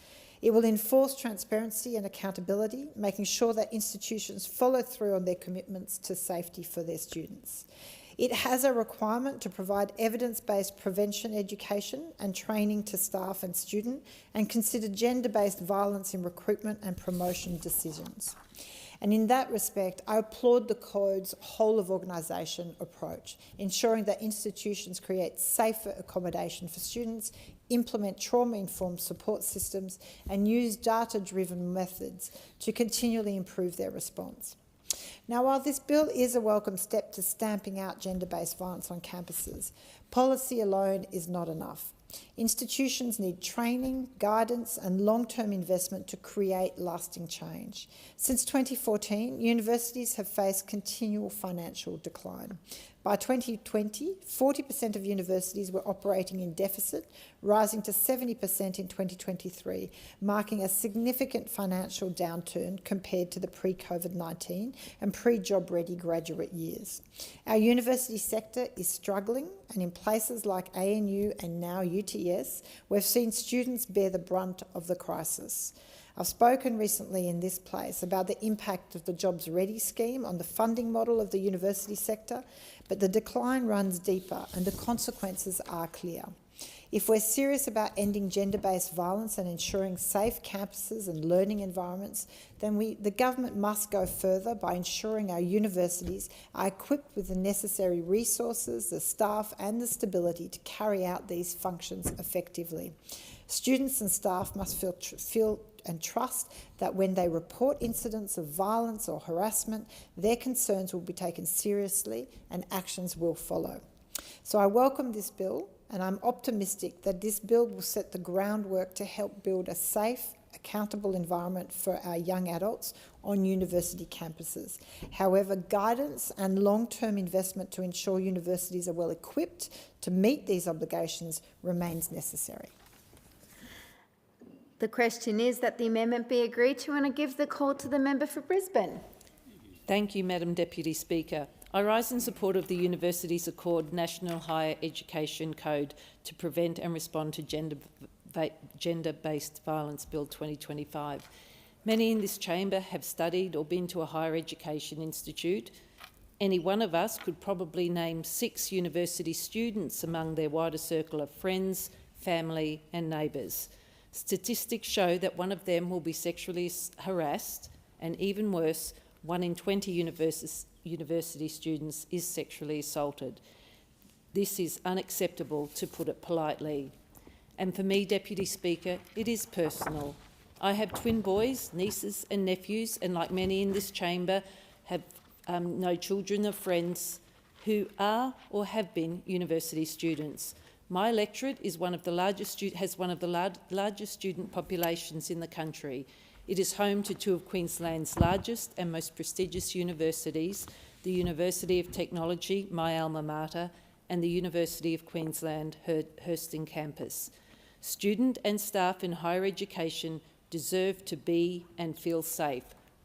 B: It will enforce transparency and accountability, making sure that institutions follow through on their commitments to safety for their students. It has a requirement to provide evidence-based prevention education and training to staff and students and consider gender-based violence in recruitment and promotion decisions. And in that respect, I applaud the Code's whole-of-organisation approach, ensuring that institutions create safer accommodation for students, implement trauma-informed support systems and use data-driven methods to continually improve their response. Now, while this bill is a welcome step to stamping out gender-based violence on campuses, policy alone is not enough. Institutions need training, guidance and long-term investment to create lasting change. Since 2014, universities have faced continual financial decline. By 2020, 40% of universities were operating in deficit, rising to 70% in 2023, marking a significant financial downturn compared to the pre-COVID-19 and pre-job-ready graduate years. Our university sector is struggling, and in places like ANU and now UTS, we've seen students bear the brunt of the crisis. I've spoken recently in this place about the impact of the Jobs Ready scheme on the funding model of the university sector, but the decline runs deeper and the consequences are clear. If we're serious about ending gender-based violence and ensuring safe campuses and learning environments, then the government must go further by ensuring our universities are equipped with the necessary resources, the staff and the stability to carry out these functions effectively. Students and staff must feel and trust that when they report incidents of violence or harassment, their concerns will be taken seriously and actions will follow. So I welcome this bill, and I'm optimistic that this bill will set the groundwork to help build a safe, accountable environment for our young adults on university campuses. However, guidance and long-term investment to ensure universities are well equipped to meet these obligations remains necessary.
J: The question is that the amendment be agreed to, and I give the call to the member for Brisbane.
P: Thank you, Madam Deputy Speaker. I rise in support of the Universities Accord National Higher Education Code to prevent and respond to gender-based violence Bill 2025. Many in this chamber have studied or been to a higher education institute. Any one of us could probably name 6 university students among their wider circle of friends, family and neighbours. Statistics show that one of them will be sexually harassed, and even worse, 1 in 20 university students is sexually assaulted. This is unacceptable, to put it politely. And for me, Deputy Speaker, it is personal. I have twin boys, nieces and nephews, and like many in this chamber, have no children or friends who are or have been university students. My electorate is has one of the largest student populations in the country. It is home to 2 of Queensland's largest and most prestigious universities, the University of Technology, my alma mater, and the University of Queensland, Hurston campus. Student and staff in higher education deserve to be and feel safe.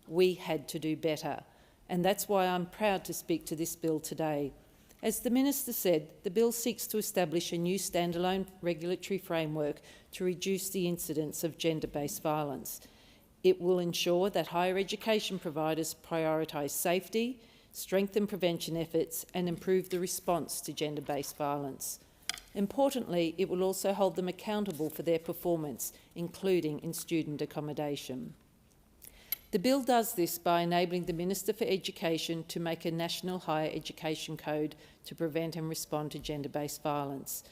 P: We had to do better, and that's why I'm proud to speak to this bill today. As the Minister said, the bill seeks to establish a new standalone regulatory framework to reduce the incidence of gender-based violence. It will ensure that higher education providers prioritise safety, strengthen prevention efforts and improve the response to gender-based violence. Importantly, it will also hold them accountable for their performance, including in student accommodation. The bill does this by enabling the Minister for Education to make a national higher education code to prevent and respond to gender-based violence.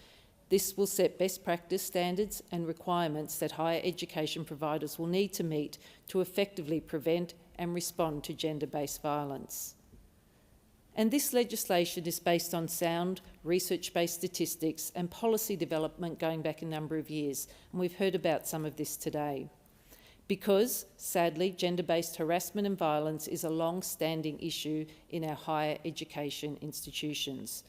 P: This will set best practice standards and requirements that higher education providers will need to meet to effectively prevent and respond to gender-based violence. And this legislation is based on sound, research-based statistics and policy development going back a number of years, and we've heard about some of this today. Because, sadly, gender-based harassment and violence is a long-standing issue in our higher education institutions.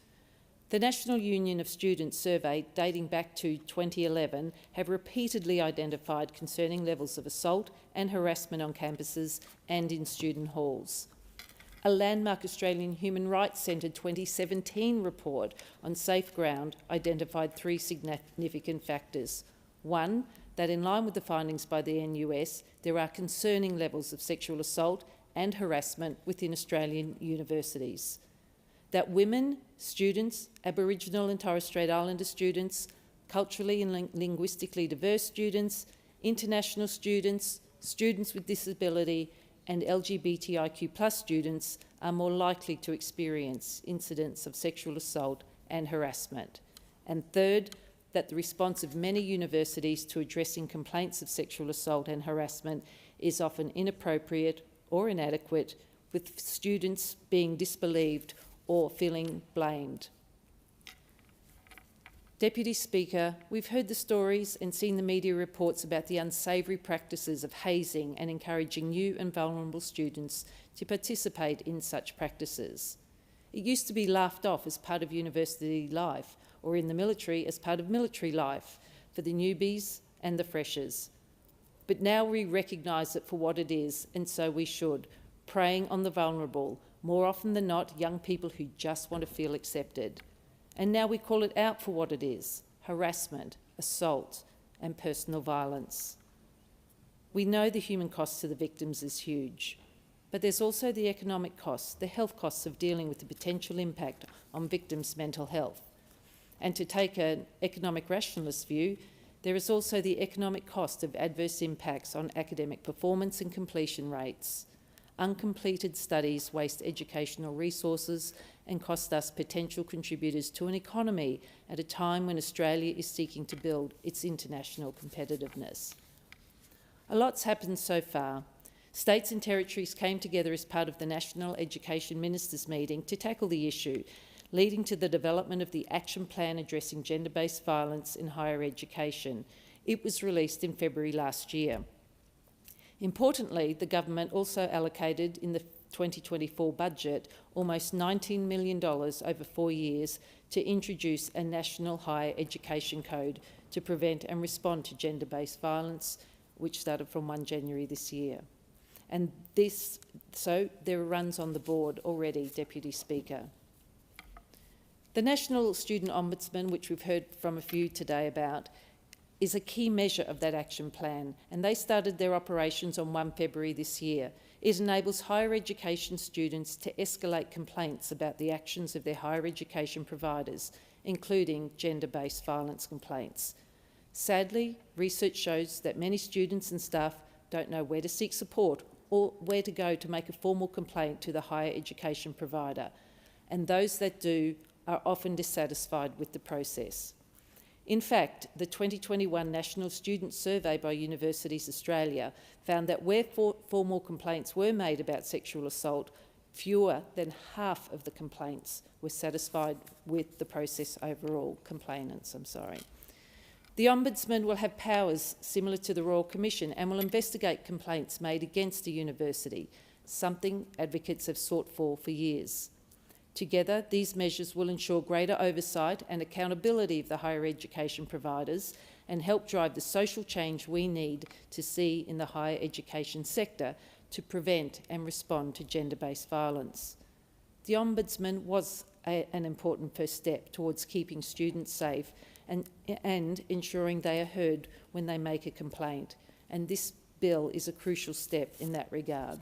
P: The National Union of Students survey, dating back to 2011, have repeatedly identified concerning levels of assault and harassment on campuses and in student halls. A landmark Australian Human Rights Centre 2017 report on Safe Ground identified 3 significant factors. 1, that in line with the findings by the NUS, there are concerning levels of sexual assault and harassment within Australian universities. That women, students, Aboriginal and Torres Strait Islander students, culturally and linguistically diverse students, international students, students with disability and LGBTIQ+ students are more likely to experience incidents of sexual assault and harassment. And third, that the response of many universities to addressing complaints of sexual assault and harassment is often inappropriate or inadequate, with students being disbelieved or feeling blamed. Deputy Speaker, we've heard the stories and seen the media reports about the unsavoury practices of hazing and encouraging new and vulnerable students to participate in such practices. It used to be laughed off as part of university life, or in the military as part of military life, for the newbies and the freshers. But now we recognise it for what it is, and so we should, preying on the vulnerable, more often than not young people who just want to feel accepted. And now we call it out for what it is: harassment, assault and personal violence. We know the human cost to the victims is huge, but there's also the economic costs, the health costs of dealing with the potential impact on victims' mental health. And to take an economic rationalist view, there is also the economic cost of adverse impacts on academic performance and completion rates. Uncompleted studies waste educational resources and cost us potential contributors to an economy at a time when Australia is seeking to build its international competitiveness. A lot's happened so far. States and territories came together as part of the National Education Ministers' meeting to tackle the issue, leading to the development of the Action Plan addressing gender-based violence in higher education. It was released in February last year. Importantly, the government also allocated in the 2024 budget almost $19 million over 4 years to introduce a national higher education code to prevent and respond to gender-based violence, which started from 1 January this year. And there are runs on the board already, Deputy Speaker. The National Student Ombudsman, which we've heard from a few today about, is a key measure of that action plan, and they started their operations on 1 February this year. It enables higher education students to escalate complaints about the actions of their higher education providers, including gender-based violence complaints. Sadly, research shows that many students and staff don't know where to seek support or where to go to make a formal complaint to the higher education provider, and those that do are often dissatisfied with the process. In fact, the 2021 National Student Survey by Universities Australia found that where formal complaints were made about sexual assault, fewer than half of the complaints were satisfied with the process overall. The Ombudsman will have powers similar to the Royal Commission and will investigate complaints made against a university, something advocates have sought for years. Together, these measures will ensure greater oversight and accountability of the higher education providers and help drive the social change we need to see in the higher education sector to prevent and respond to gender-based violence. The Ombudsman was an important first step towards keeping students safe and ensuring they are heard when they make a complaint, and this bill is a crucial step in that regard.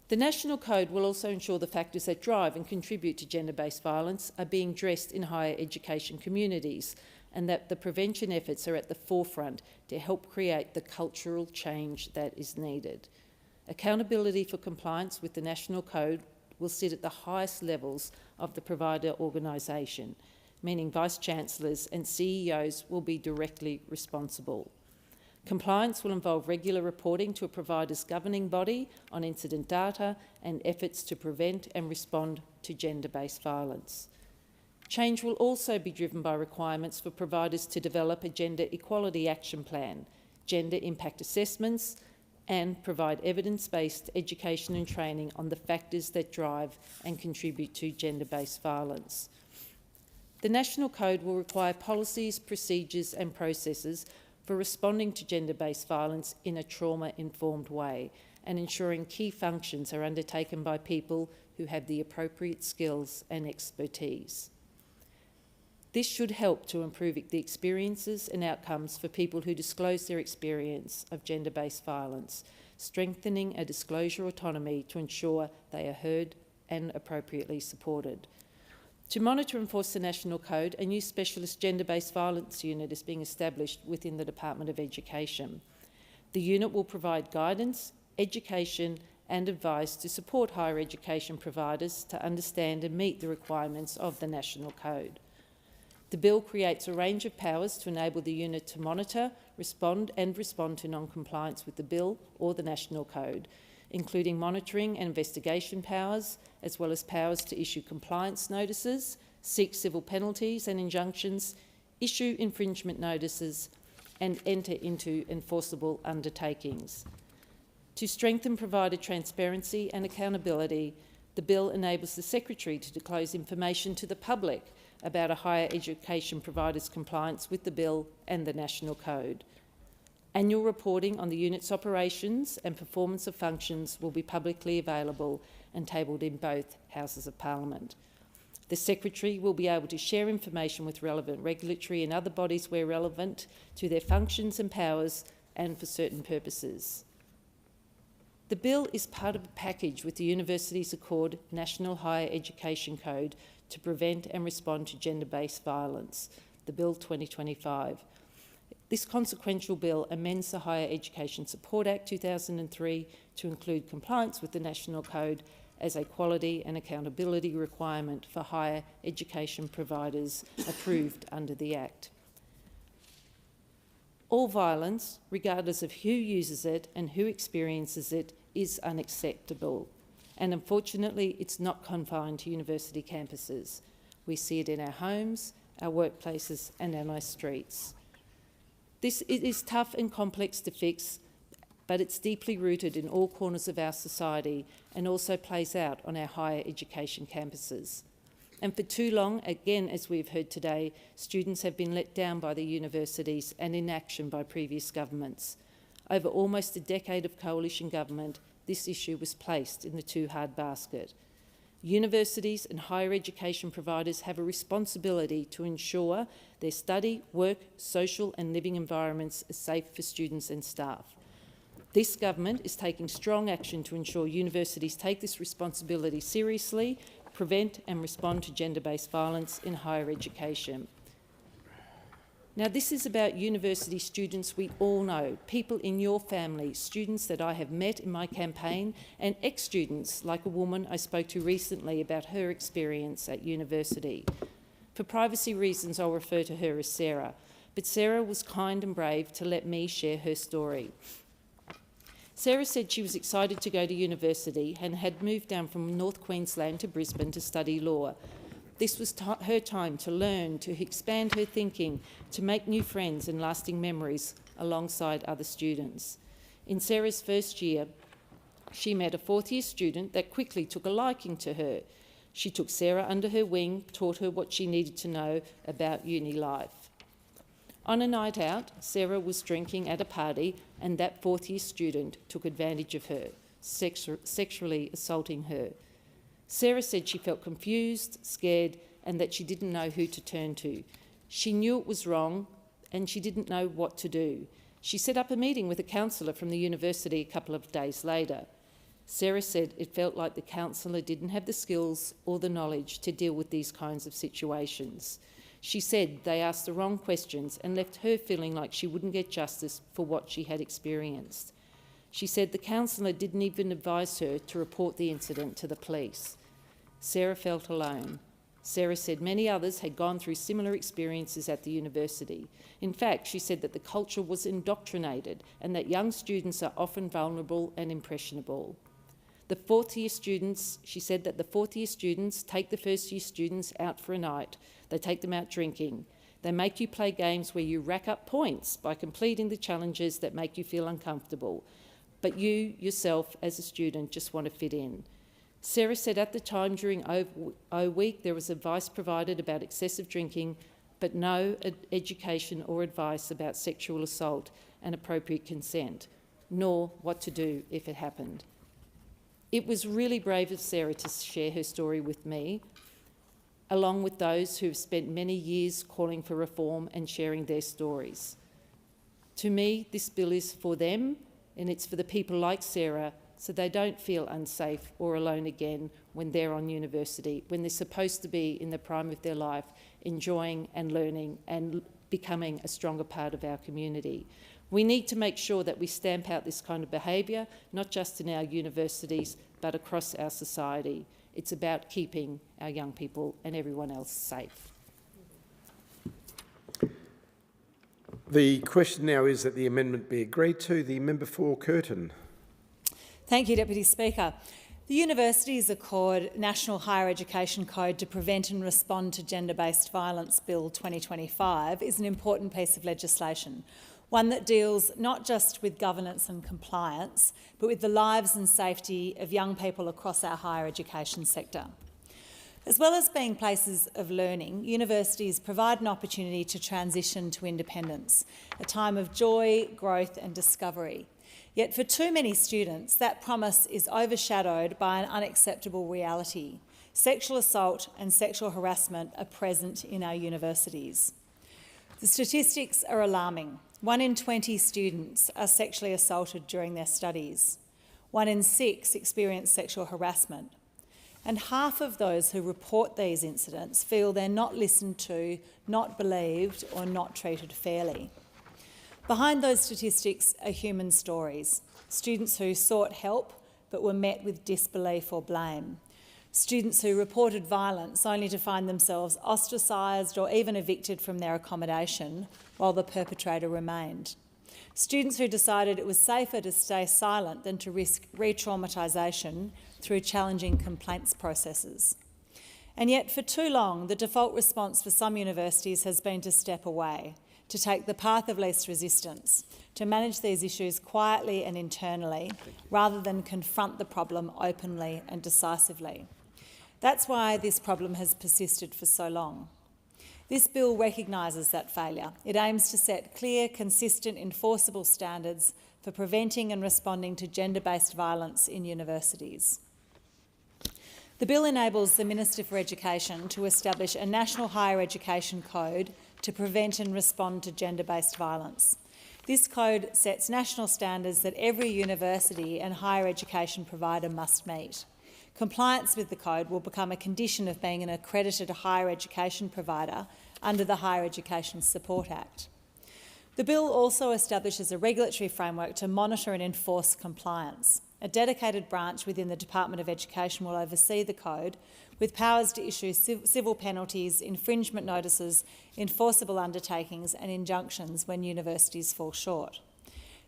P: The National Code will also ensure the factors that drive and contribute to gender-based violence are being addressed in higher education communities, and that the prevention efforts are at the forefront to help create the cultural change that is needed. Accountability for compliance with the National Code will sit at the highest levels of the provider organisation, meaning Vice-Chancellors and CEOs will be directly responsible. Compliance will involve regular reporting to a provider's governing body on incident data and efforts to prevent and respond to gender-based violence. Change will also be driven by requirements for providers to develop a gender equality action plan, gender impact assessments, and provide evidence-based education and training on the factors that drive and contribute to gender-based violence. The National Code will require policies, procedures and processes for responding to gender-based violence in a trauma-informed way and ensuring key functions are undertaken by people who have the appropriate skills and expertise. This should help to improve the experiences and outcomes for people who disclose their experience of gender-based violence, strengthening a disclosure autonomy to ensure they are heard and appropriately supported. To monitor and enforce the National Code, a new specialist gender-based violence unit is being established within the Department of Education. The unit will provide guidance, education and advice to support higher education providers to understand and meet the requirements of the National Code. The bill creates a range of powers to enable the unit to monitor, respond to non-compliance with the bill or the National Code, including monitoring and investigation powers, as well as powers to issue compliance notices, seek civil penalties and injunctions, issue infringement notices, and enter into enforceable undertakings. To strengthen provider transparency and accountability, the bill enables the Secretary to disclose information to the public about a higher education provider's compliance with the bill and the National Code. Annual reporting on the unit's operations and performance of functions will be publicly available and tabled in both Houses of Parliament. The Secretary will be able to share information with relevant regulatory and other bodies where relevant to their functions and powers and for certain purposes. The bill is part of a package with the Universities Accord National Higher Education Code to prevent and respond to gender-based violence, the Bill 2025. This consequential bill amends the Higher Education Support Act 2003 to include compliance with the National Code as a quality and accountability requirement for higher education providers approved under the Act. All violence, regardless of who uses it and who experiences it, is unacceptable. And unfortunately, it's not confined to university campuses. We see it in our homes, our workplaces and on our streets. It is tough and complex to fix, but it's deeply rooted in all corners of our society and also plays out on our higher education campuses. And for too long, again, as we've heard today, students have been let down by the universities and inaction by previous governments. Over almost a decade of coalition government, this issue was placed in the too hard basket. Universities and higher education providers have a responsibility to ensure their study, work, social and living environments are safe for students and staff. This government is taking strong action to ensure universities take this responsibility seriously, prevent and respond to gender-based violence in higher education. Now, this is about university students we all know, people in your family, students that I have met in my campaign, and ex-students like a woman I spoke to recently about her experience at university. For privacy reasons, I'll refer to her as Sarah, but Sarah was kind and brave to let me share her story. Sarah said she was excited to go to university and had moved down from North Queensland to Brisbane to study law. This was her time to learn, to expand her thinking, to make new friends and lasting memories alongside other students. In Sarah's first year, she met a fourth-year student that quickly took a liking to her. She took Sarah under her wing, taught her what she needed to know about uni life. On a night out, Sarah was drinking at a party and that fourth-year student took advantage of her, sexually assaulting her. Sarah said she felt confused, scared, and that she didn't know who to turn to. She knew it was wrong and she didn't know what to do. She set up a meeting with a counsellor from the university a couple of days later. Sarah said it felt like the counsellor didn't have the skills or the knowledge to deal with these kinds of situations. She said they asked the wrong questions and left her feeling like she wouldn't get justice for what she had experienced. She said the counsellor didn't even advise her to report the incident to the police. Sarah felt alone. Sarah said many others had gone through similar experiences at the university. In fact, she said that the culture was indoctrinated and that young students are often vulnerable and impressionable. She said that the fourth-year students take the first-year students out for a night. They take them out drinking. They make you play games where you rack up points by completing the challenges that make you feel uncomfortable. But you, yourself, as a student, just want to fit in. Sarah said at the time during O Week there was advice provided about excessive drinking, but no education or advice about sexual assault and appropriate consent, nor what to do if it happened. It was really brave of Sarah to share her story with me, along with those who have spent many years calling for reform and sharing their stories. To me, this bill is for them, and it's for the people like Sarah, so they don't feel unsafe or alone again when they're on university, when they're supposed to be in the prime of their life, enjoying and learning and becoming a stronger part of our community. We need to make sure that we stamp out this kind of behaviour, not just in our universities, but across our society. It's about keeping our young people and everyone else safe.
Q: The question now is that the amendment be agreed to. The member for Curtin.
S: Thank you, Deputy Speaker. The Universities Accord National Higher Education Code to Prevent and Respond to Gender-Based Violence Bill 2025 is an important piece of legislation, one that deals not just with governance and compliance, but with the lives and safety of young people across our higher education sector. As well as being places of learning, universities provide an opportunity to transition to independence, a time of joy, growth and discovery. Yet for too many students, that promise is overshadowed by an unacceptable reality. Sexual assault and sexual harassment are present in our universities. The statistics are alarming. 1 in 20 students are sexually assaulted during their studies. 1 in 6 experience sexual harassment. And half of those who report these incidents feel they're not listened to, not believed or not treated fairly. Behind those statistics are human stories. Students who sought help but were met with disbelief or blame. Students who reported violence only to find themselves ostracised or even evicted from their accommodation while the perpetrator remained. Students who decided it was safer to stay silent than to risk re-traumatisation through challenging complaints processes. And yet, for too long, the default response for some universities has been to step away, to take the path of least resistance, to manage these issues quietly and internally, rather than confront the problem openly and decisively. That's why this problem has persisted for so long. This bill recognises that failure. It aims to set clear, consistent, enforceable standards for preventing and responding to gender-based violence in universities. The bill enables the Minister for Education to establish a national higher education code to prevent and respond to gender-based violence. This code sets national standards that every university and higher education provider must meet. Compliance with the code will become a condition of being an accredited higher education provider under the Higher Education Support Act. The bill also establishes a regulatory framework to monitor and enforce compliance. A dedicated branch within the Department of Education will oversee the code, with powers to issue civil penalties, infringement notices, enforceable undertakings and injunctions when universities fall short.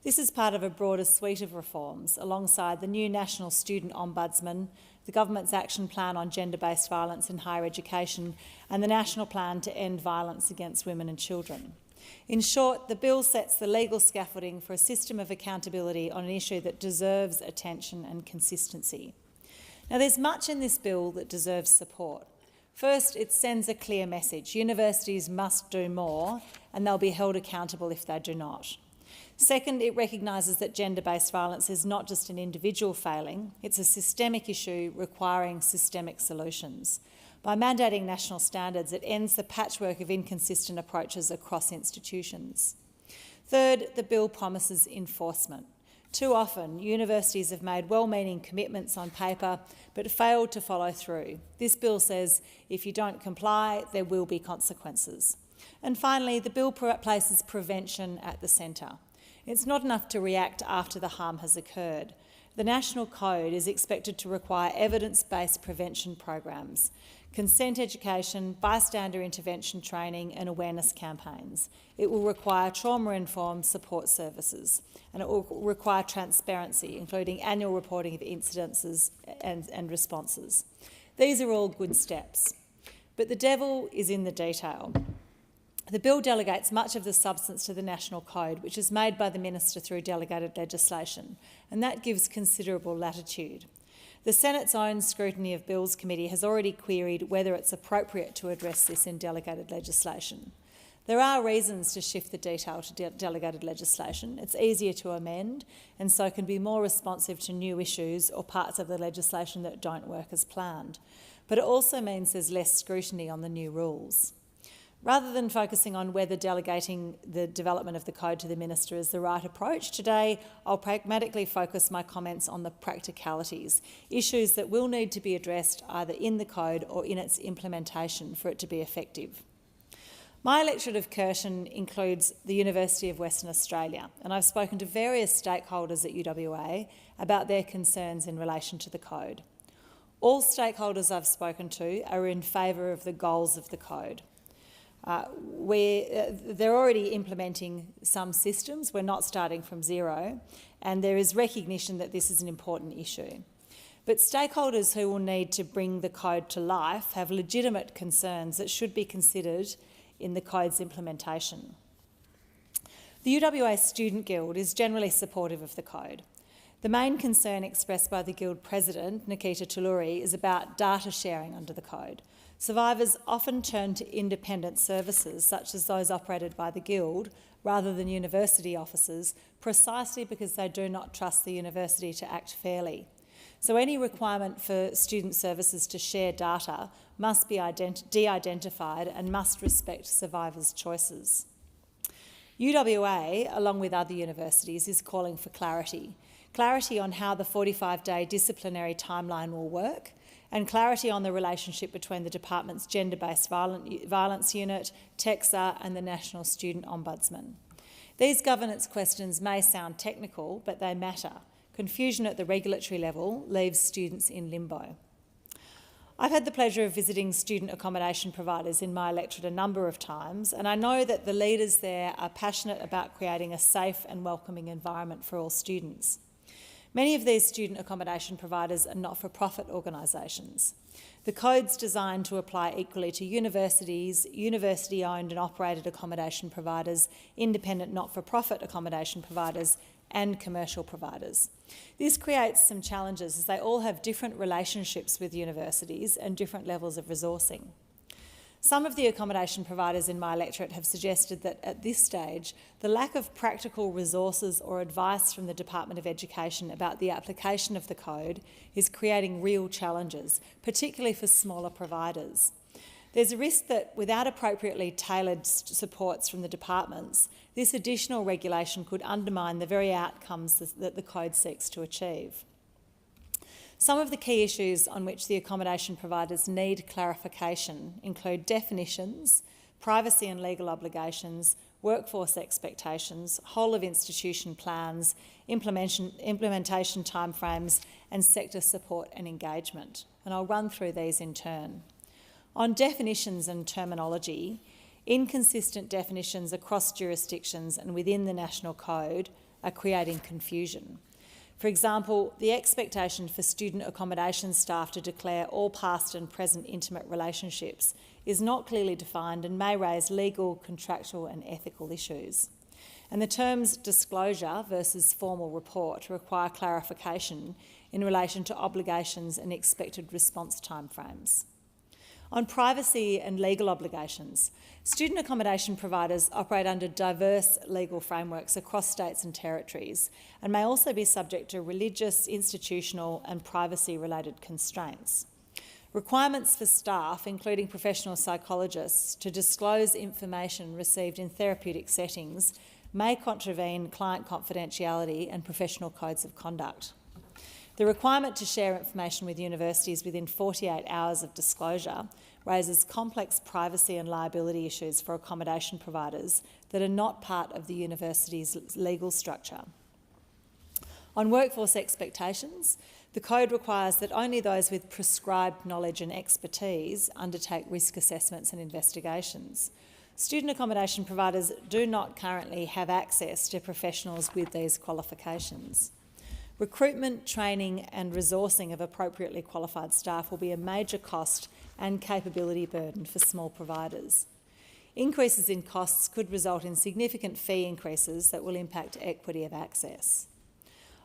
S: This is part of a broader suite of reforms alongside the new National Student Ombudsman, the Government's Action Plan on Gender-Based Violence in Higher Education and the National Plan to End Violence Against Women and Children. In short, the bill sets the legal scaffolding for a system of accountability on an issue that deserves attention and consistency. Now, there's much in this bill that deserves support. First, it sends a clear message. Universities must do more and they'll be held accountable if they do not. Second, it recognises that gender-based violence is not just an individual failing, it's a systemic issue requiring systemic solutions. By mandating national standards, it ends the patchwork of inconsistent approaches across institutions. Third, the bill promises enforcement. Too often, universities have made well-meaning commitments on paper but failed to follow through. This bill says if you don't comply, there will be consequences. And finally, the bill places prevention at the centre. It's not enough to react after the harm has occurred. The National Code is expected to require evidence-based prevention programs, consent education, bystander intervention training and awareness campaigns. It will require trauma-informed support services, and it will require transparency, including annual reporting of incidences and responses. These are all good steps, but the devil is in the detail. The bill delegates much of the substance to the National Code, which is made by the Minister through delegated legislation, and that gives considerable latitude. The Senate's own Scrutiny of Bills Committee has already queried whether it's appropriate to address this in delegated legislation. There are reasons to shift the detail to delegated legislation. It's easier to amend and so can be more responsive to new issues or parts of the legislation that don't work as planned. But it also means there's less scrutiny on the new rules. Rather than focusing on whether delegating the development of the code to the Minister is the right approach, today I'll pragmatically focus my comments on the practicalities, issues that will need to be addressed either in the code or in its implementation for it to be effective. My electorate of Curtin includes the University of Western Australia, and I've spoken to various stakeholders at UWA about their concerns in relation to the code. All stakeholders I've spoken to are in favour of the goals of the code. They're already implementing some systems. We're not starting from zero, and there is recognition that this is an important issue. But stakeholders who will need to bring the code to life have legitimate concerns that should be considered in the code's implementation. The UWA Student Guild is generally supportive of the code. The main concern expressed by the Guild President, Nikita Talluri, is about data sharing under the code. Survivors often turn to independent services, such as those operated by the Guild, rather than university officers, precisely because they do not trust the university to act fairly. So any requirement for student services to share data must be de-identified and must respect survivors' choices. UWA, along with other universities, is calling for clarity. Clarity on how the 45-day disciplinary timeline will work, and clarity on the relationship between the department's gender-based violence unit, TEXA and the National Student Ombudsman. These governance questions may sound technical, but they matter. Confusion at the regulatory level leaves students in limbo. I've had the pleasure of visiting student accommodation providers in my electorate a number of times, and I know that the leaders there are passionate about creating a safe and welcoming environment for all students. Many of these student accommodation providers are not-for-profit organisations. The code's designed to apply equally to universities, university-owned and operated accommodation providers, independent not-for-profit accommodation providers and commercial providers. This creates some challenges as they all have different relationships with universities and different levels of resourcing. Some of the accommodation providers in my electorate have suggested that at this stage, the lack of practical resources or advice from the Department of Education about the application of the code is creating real challenges, particularly for smaller providers. There's a risk that without appropriately tailored supports from the departments, this additional regulation could undermine the very outcomes that the code seeks to achieve. Some of the key issues on which the accommodation providers need clarification include definitions, privacy and legal obligations, workforce expectations, whole-of-institution plans, implementation timeframes and sector support and engagement. And I'll run through these in turn. On definitions and terminology, inconsistent definitions across jurisdictions and within the National Code are creating confusion. For example, the expectation for student accommodation staff to declare all past and present intimate relationships is not clearly defined and may raise legal, contractual and ethical issues. And the terms disclosure versus formal report require clarification in relation to obligations and expected response timeframes. On privacy and legal obligations, student accommodation providers operate under diverse legal frameworks across states and territories and may also be subject to religious, institutional and privacy-related constraints. Requirements for staff, including professional psychologists, to disclose information received in therapeutic settings may contravene client confidentiality and professional codes of conduct. The requirement to share information with universities within 48 hours of disclosure raises complex privacy and liability issues for accommodation providers that are not part of the university's legal structure. On workforce expectations, the code requires that only those with prescribed knowledge and expertise undertake risk assessments and investigations. Student accommodation providers do not currently have access to professionals with these qualifications. Recruitment, training and resourcing of appropriately qualified staff will be a major cost and capability burden for small providers. Increases in costs could result in significant fee increases that will impact equity of access.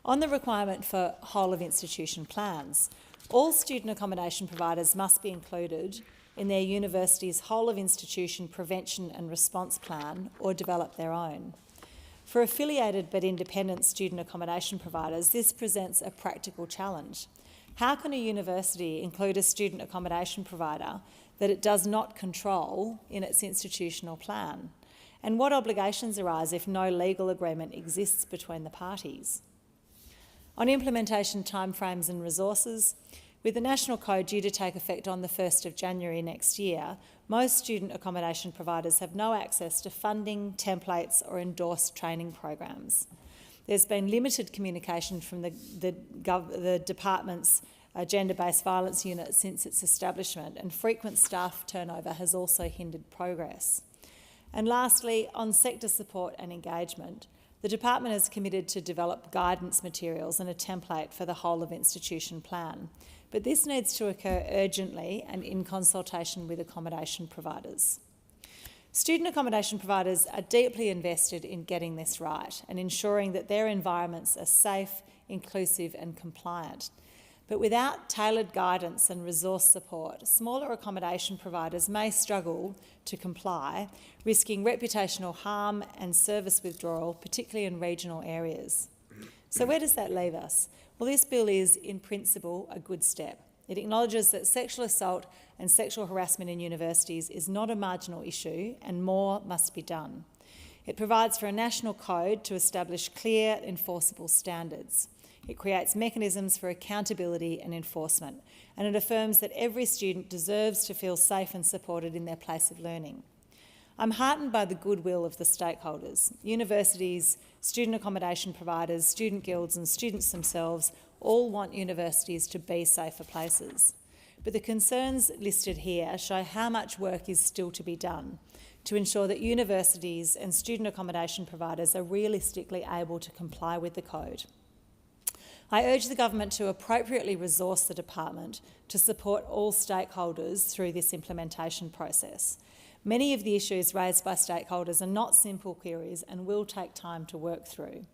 S: On the requirement for whole-of-institution plans, all student accommodation providers must be included in their university's whole-of-institution prevention and response plan or develop their own. For affiliated but independent student accommodation providers, this presents a practical challenge. How can a university include a student accommodation provider that it does not control in its institutional plan? And what obligations arise if no legal agreement exists between the parties? On implementation timeframes and resources, with the National Code due to take effect on the 1st of January next year, most student accommodation providers have no access to funding, templates or endorsed training programs. There's been limited communication from the department's gender-based violence unit since its establishment, and frequent staff turnover has also hindered progress. And lastly, on sector support and engagement, the department has committed to develop guidance materials and a template for the whole-of-institution plan. But this needs to occur urgently and in consultation with accommodation providers. Student accommodation providers are deeply invested in getting this right and ensuring that their environments are safe, inclusive and compliant. But without tailored guidance and resource support, smaller accommodation providers may struggle to comply, risking reputational harm and service withdrawal, particularly in regional areas. So where does that leave us? Well, this bill is, in principle, a good step. It acknowledges that sexual assault and sexual harassment in universities is not a marginal issue and more must be done. It provides for a national code to establish clear, enforceable standards. It creates mechanisms for accountability and enforcement, and it affirms that every student deserves to feel safe and supported in their place of learning. I'm heartened by the goodwill of the stakeholders. Universities, student accommodation providers, student guilds and students themselves all want universities to be safer places. But the concerns listed here show how much work is still to be done to ensure that universities and student accommodation providers are realistically able to comply with the code. I urge the government to appropriately resource the department to support all stakeholders through this implementation process. Many of the issues raised by stakeholders are not simple queries and will take time to work through.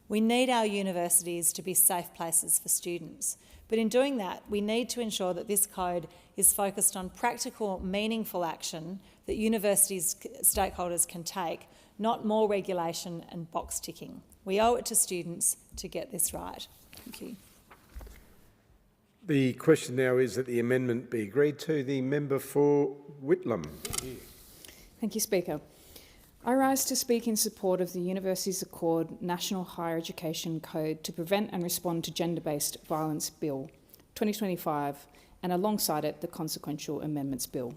S: We need our universities to be safe places for students, but in doing that, we need to ensure that this code is focused on practical, meaningful action that universities' stakeholders can take, not more regulation and box ticking. We owe it to students to get this right. Thank you.
Q: The question now is that the amendment be agreed to. The member for Whitlam.
A: Thank you, Speaker. I rise to speak in support of the Universities Accord National Higher Education Code to Prevent and Respond to Gender-Based Violence Bill 2025 and alongside it the Consequential Amendments Bill.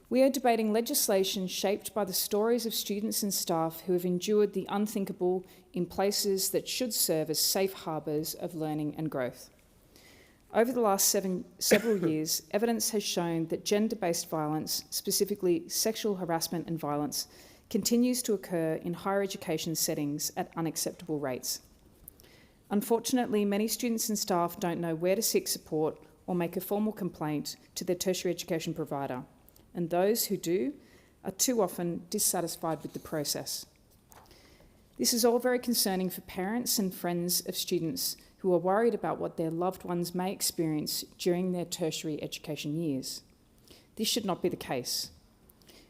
A: We are debating legislation shaped by the stories of students and staff who have endured the unthinkable in places that should serve as safe harbours of learning and growth. Over the last several years, evidence has shown that gender-based violence, specifically sexual harassment and violence, continues to occur in higher education settings at unacceptable rates. Unfortunately, many students and staff don't know where to seek support or make a formal complaint to their tertiary education provider, and those who do are too often dissatisfied with the process. This is all very concerning for parents and friends of students who are worried about what their loved ones may experience during their tertiary education years. This should not be the case.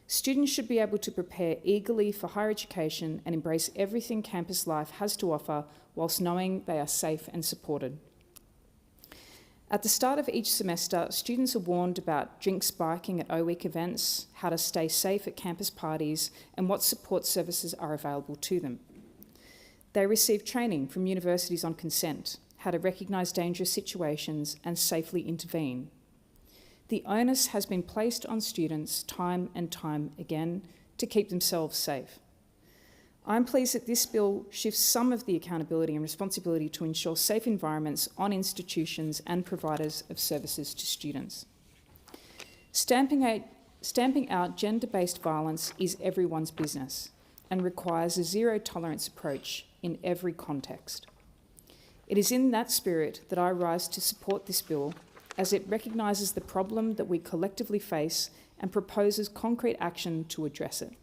A: Students should be able to prepare eagerly for higher education and embrace everything campus life has to offer whilst knowing they are safe and supported. At the start of each semester, students are warned about drink spiking at O-Week events, how to stay safe at campus parties, and what support services are available to them. They receive training from universities on consent, how to recognise dangerous situations and safely intervene. The onus has been placed on students time and time again to keep themselves safe. I'm pleased that this bill shifts some of the accountability and responsibility to ensure safe environments on institutions and providers of services to students. Stamping out gender-based violence is everyone's business and requires a zero-tolerance approach in every context. It is in that spirit that I rise to support this bill, as it recognises the problem that we collectively face and proposes concrete action to address it.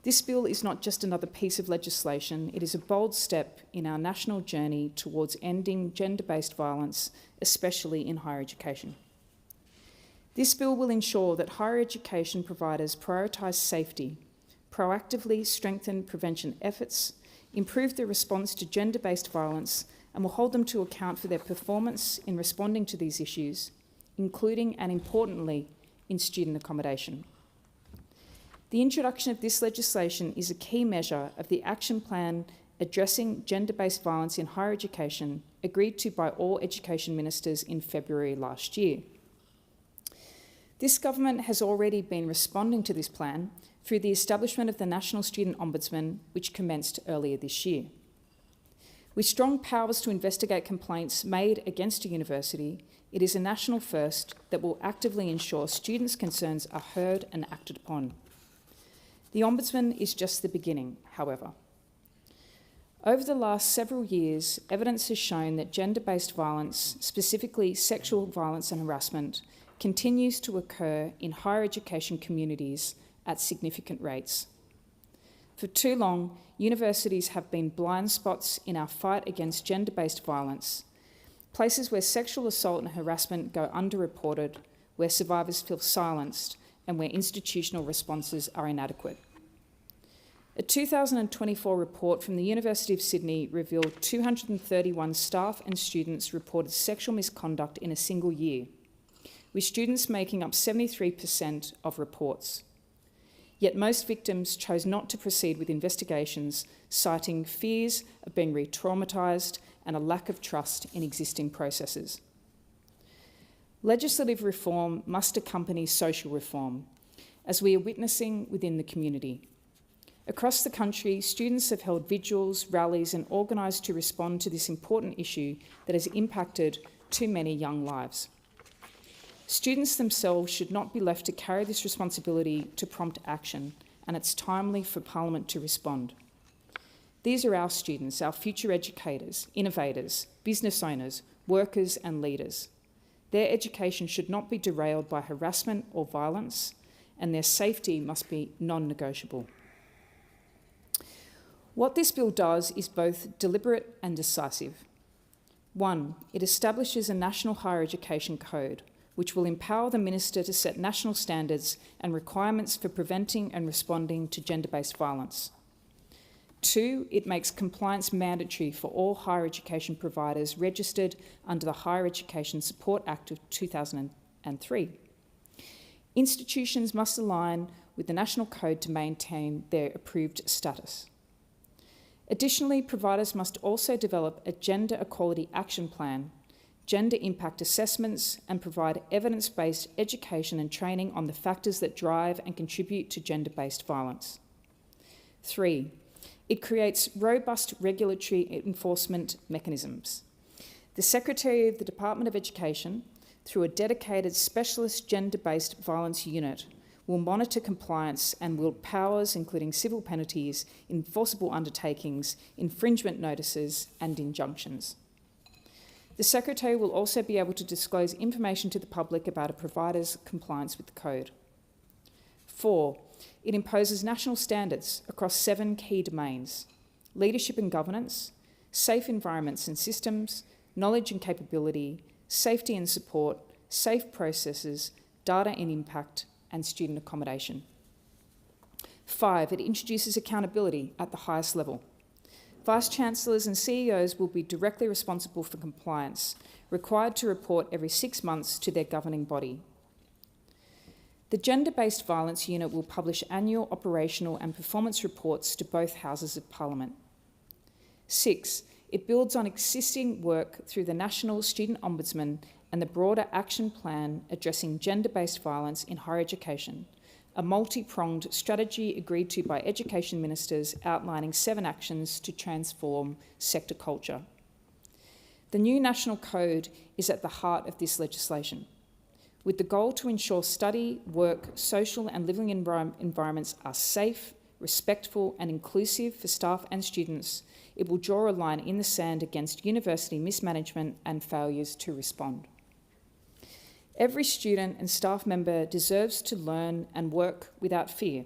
A: This bill is not just another piece of legislation, it is a bold step in our national journey towards ending gender-based violence, especially in higher education. This bill will ensure that higher education providers prioritise safety, proactively strengthen prevention efforts, improve the response to gender-based violence, and will hold them to account for their performance in responding to these issues, including and importantly in student accommodation. The introduction of this legislation is a key measure of the action plan addressing gender-based violence in higher education agreed to by all education ministers in February last year. This government has already been responding to this plan through the establishment of the National Student Ombudsman, which commenced earlier this year. With strong powers to investigate complaints made against a university, it is a national first that will actively ensure students' concerns are heard and acted upon. The Ombudsman is just the beginning, however. Over the last several years, evidence has shown that gender-based violence, specifically sexual violence and harassment, continues to occur in higher education communities at significant rates. For too long, universities have been blind spots in our fight against gender-based violence, places where sexual assault and harassment go underreported, where survivors feel silenced, and where institutional responses are inadequate. A 2024 report from the University of Sydney revealed 231 staff and students reported sexual misconduct in a single year, with students making up 73% of reports. Yet most victims chose not to proceed with investigations, citing fears of being re-traumatised and a lack of trust in existing processes. Legislative reform must accompany social reform, as we are witnessing within the community. Across the country, students have held vigils, rallies and organised to respond to this important issue that has impacted too many young lives. Students themselves should not be left to carry this responsibility to prompt action, and it's timely for Parliament to respond. These are our students, our future educators, innovators, business owners, workers and leaders. Their education should not be derailed by harassment or violence, and their safety must be non-negotiable. What this bill does is both deliberate and decisive. 1, it establishes a national higher education code, which will empower the minister to set national standards and requirements for preventing and responding to gender-based violence. 2, it makes compliance mandatory for all higher education providers registered under the Higher Education Support Act of 2003. Institutions must align with the National Code to maintain their approved status. Additionally, providers must also develop a gender equality action plan, gender impact assessments, and provide evidence-based education and training on the factors that drive and contribute to gender-based violence. 3, it creates robust regulatory enforcement mechanisms. The Secretary of the Department of Education, through a dedicated specialist gender-based violence unit, will monitor compliance and wield powers including civil penalties, enforceable undertakings, infringement notices and injunctions. The Secretary will also be able to disclose information to the public about a provider's compliance with the code. 4, it imposes national standards across 7 key domains: leadership and governance, safe environments and systems, knowledge and capability, safety and support, safe processes, data and impact, and student accommodation. 5, it introduces accountability at the highest level. Vice-Chancellors and CEOs will be directly responsible for compliance, required to report every 6 months to their governing body. The Gender-Based Violence Unit will publish annual operational and performance reports to both Houses of Parliament. 6, it builds on existing work through the National Student Ombudsman and the broader action plan addressing gender-based violence in higher education, a multi-pronged strategy agreed to by education ministers outlining 7 actions to transform sector culture. The new National Code is at the heart of this legislation, with the goal to ensure study, work, social and living environments are safe, respectful and inclusive for staff and students. It will draw a line in the sand against university mismanagement and failures to respond. Every student and staff member deserves to learn and work without fear.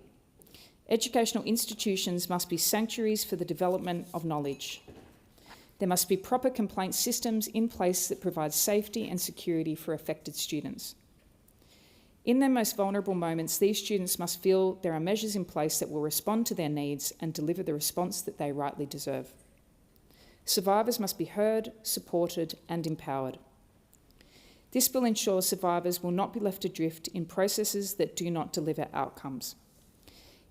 A: Educational institutions must be sanctuaries for the development of knowledge. There must be proper complaint systems in place that provide safety and security for affected students. In their most vulnerable moments, these students must feel there are measures in place that will respond to their needs and deliver the response that they rightly deserve. Survivors must be heard, supported and empowered. This bill ensures survivors will not be left adrift in processes that do not deliver outcomes.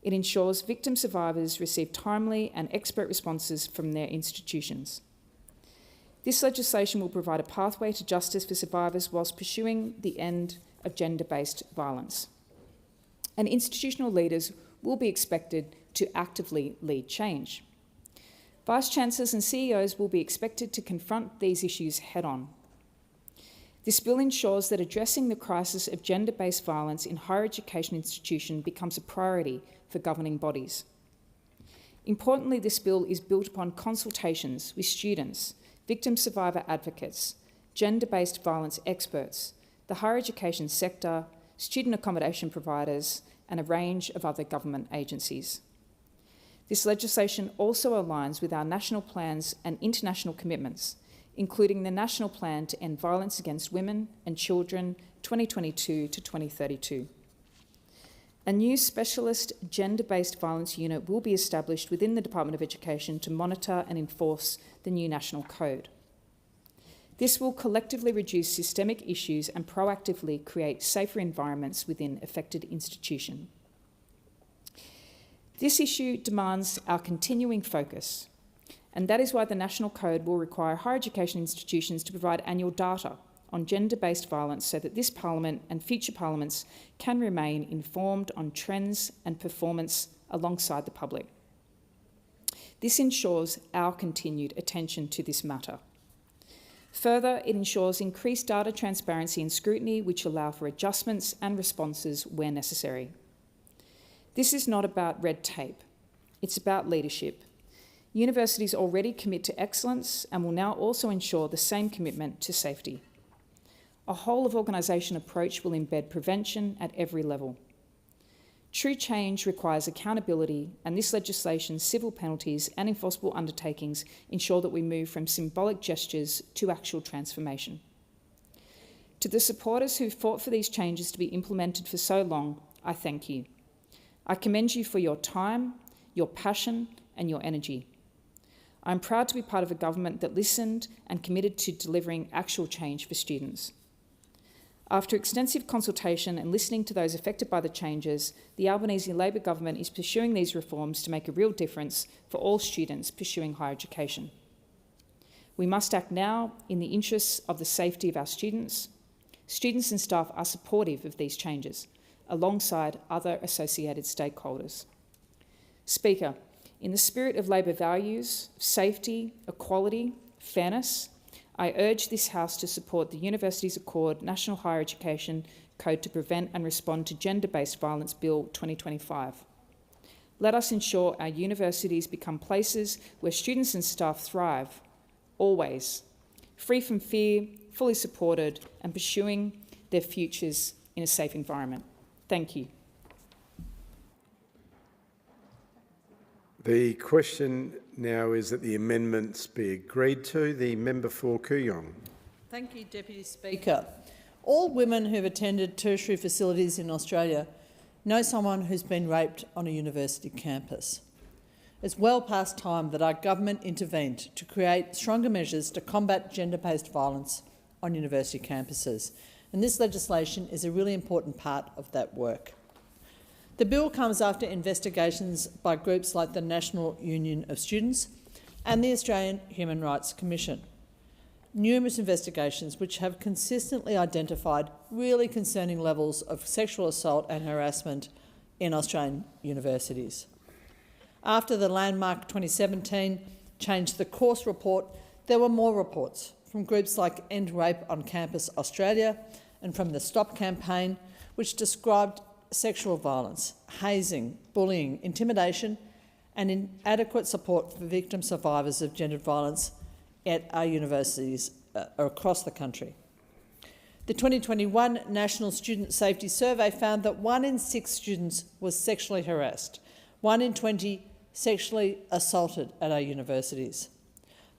A: It ensures victim survivors receive timely and expert responses from their institutions. This legislation will provide a pathway to justice for survivors whilst pursuing the end of gender-based violence. And institutional leaders will be expected to actively lead change. Vice-Chancellors and CEOs will be expected to confront these issues head-on. This bill ensures that addressing the crisis of gender-based violence in higher education institutions becomes a priority for governing bodies. Importantly, this bill is built upon consultations with students, victim survivor advocates, gender-based violence experts, the higher education sector, student accommodation providers, and a range of other government agencies. This legislation also aligns with our national plans and international commitments, including the National Plan to End Violence Against Women and Children 2022 to 2032. A new specialist gender-based violence unit will be established within the Department of Education to monitor and enforce the new National Code. This will collectively reduce systemic issues and proactively create safer environments within affected institutions. This issue demands our continuing focus, and that is why the National Code will require higher education institutions to provide annual data on gender-based violence so that this Parliament and future Parliaments can remain informed on trends and performance alongside the public. This ensures our continued attention to this matter. Further, it ensures increased data transparency and scrutiny which allow for adjustments and responses where necessary. This is not about red tape, it's about leadership. Universities already commit to excellence and will now also ensure the same commitment to safety. A whole-of-organisation approach will embed prevention at every level. True change requires accountability, and this legislation's civil penalties and enforceable undertakings ensure that we move from symbolic gestures to actual transformation. To the supporters who fought for these changes to be implemented for so long, I thank you. I commend you for your time, your passion, and your energy. I'm proud to be part of a government that listened and committed to delivering actual change for students. After extensive consultation and listening to those affected by the changes, the Albanese Labor government is pursuing these reforms to make a real difference for all students pursuing higher education. We must act now in the interests of the safety of our students. Students and staff are supportive of these changes, alongside other associated stakeholders. Speaker, in the spirit of Labor values, safety, equality, fairness, I urge this House to support the Universities Accord National Higher Education Code to Prevent and Respond to Gender-Based Violence Bill 2025. Let us ensure our universities become places where students and staff thrive, always, free from fear, fully supported, and pursuing their futures in a safe environment. Thank you.
Q: The question now is that the amendments be agreed to. The member for Kooyong.
O: Thank you, Deputy Speaker. All women who've attended tertiary facilities in Australia know someone who's been raped on a university campus. It's well past time that our government intervened to create stronger measures to combat gender-based violence on university campuses, and this legislation is a really important part of that work. The bill comes after investigations by groups like the National Union of Students and the Australian Human Rights Commission. Numerous investigations which have consistently identified really concerning levels of sexual assault and harassment in Australian universities. After the landmark 2017 changed the course report, there were more reports from groups like End Rape on Campus Australia and from the Stop campaign, which described sexual violence, hazing, bullying, intimidation and inadequate support for victim survivors of gendered violence at our universities across the country. The 2021 National Student Safety Survey found that 1 in 6 students was sexually harassed, 1 in 20 sexually assaulted at our universities.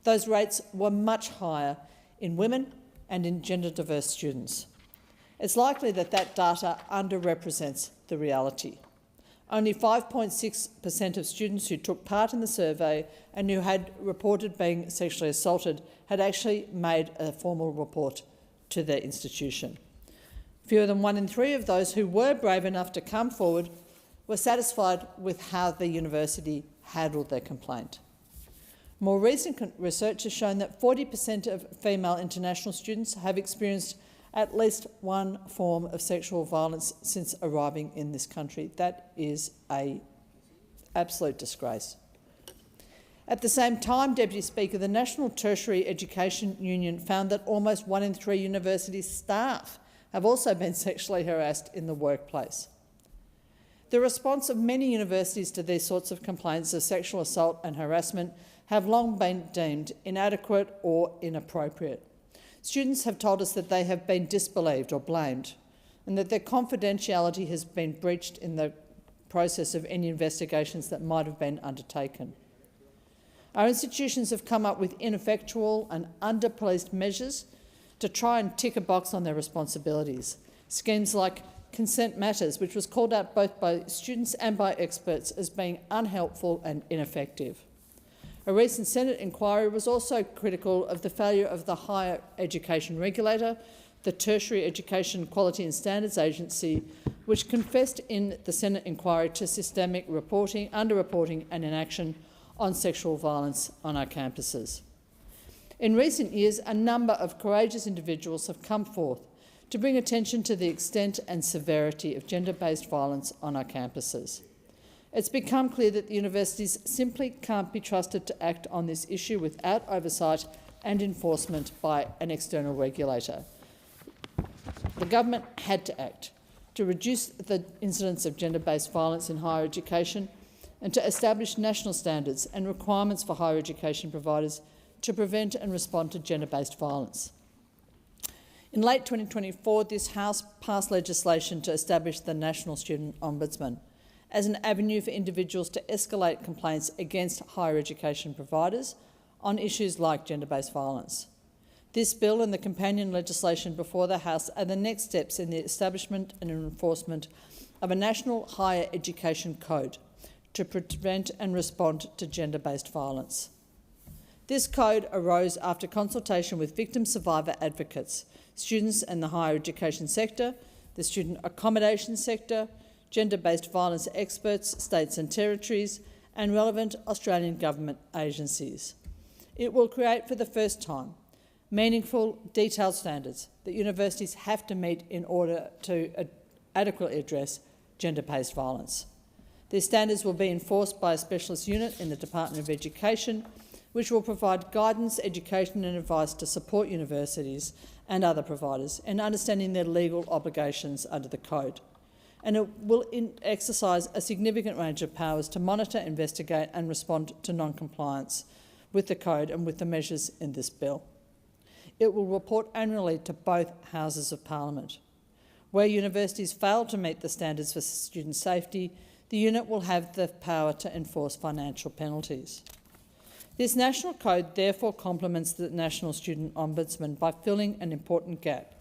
O: Those rates were much higher in women and in gender-diverse students. It's likely that that data underrepresents the reality. Only 5.6% of students who took part in the survey and who had reported being sexually assaulted had actually made a formal report to their institution. Fewer than 1 in 3 of those who were brave enough to come forward were satisfied with how the university handled their complaint. More recent research has shown that 40% of female international students have experienced at least one form of sexual violence since arriving in this country. That is an absolute disgrace. At the same time, Deputy Speaker, the National Tertiary Education Union found that almost 1 in 3 university staff have also been sexually harassed in the workplace. The response of many universities to these sorts of complaints of sexual assault and harassment have long been deemed inadequate or inappropriate. Students have told us that they have been disbelieved or blamed and that their confidentiality has been breached in the process of any investigations that might have been undertaken. Our institutions have come up with ineffectual and under-policed measures to try and tick a box on their responsibilities. Schemes like Consent Matters, which was called out both by students and by experts as being unhelpful and ineffective. A recent Senate inquiry was also critical of the failure of the higher education regulator, the Tertiary Education Quality and Standards Agency, which confessed in the Senate inquiry to systemic reporting, underreporting and inaction on sexual violence on our campuses. In recent years, a number of courageous individuals have come forth to bring attention to the extent and severity of gender-based violence on our campuses. It's become clear that the universities simply can't be trusted to act on this issue without oversight and enforcement by an external regulator. The government had to act to reduce the incidence of gender-based violence in higher education and to establish national standards and requirements for higher education providers to prevent and respond to gender-based violence. In late 2024, this House passed legislation to establish the National Student Ombudsman as an avenue for individuals to escalate complaints against higher education providers on issues like gender-based violence. This bill and the companion legislation before the House are the next steps in the establishment and enforcement of a national higher education code to prevent and respond to gender-based violence. This code arose after consultation with victim survivor advocates, students in the higher education sector, the student accommodation sector, gender-based violence experts, states and territories, and relevant Australian government agencies. It will create for the first time meaningful, detailed standards that universities have to meet in order to adequately address gender-based violence. These standards will be enforced by a specialist unit in the Department of Education, which will provide guidance, education and advice to support universities and other providers in understanding their legal obligations under the Code. And it will exercise a significant range of powers to monitor, investigate and respond to non-compliance with the Code and with the measures in this bill. It will report annually to both Houses of Parliament. Where universities fail to meet the standards for student safety, the unit will have the power to enforce financial penalties. This national code therefore complements the National Student Ombudsman by filling an important gap.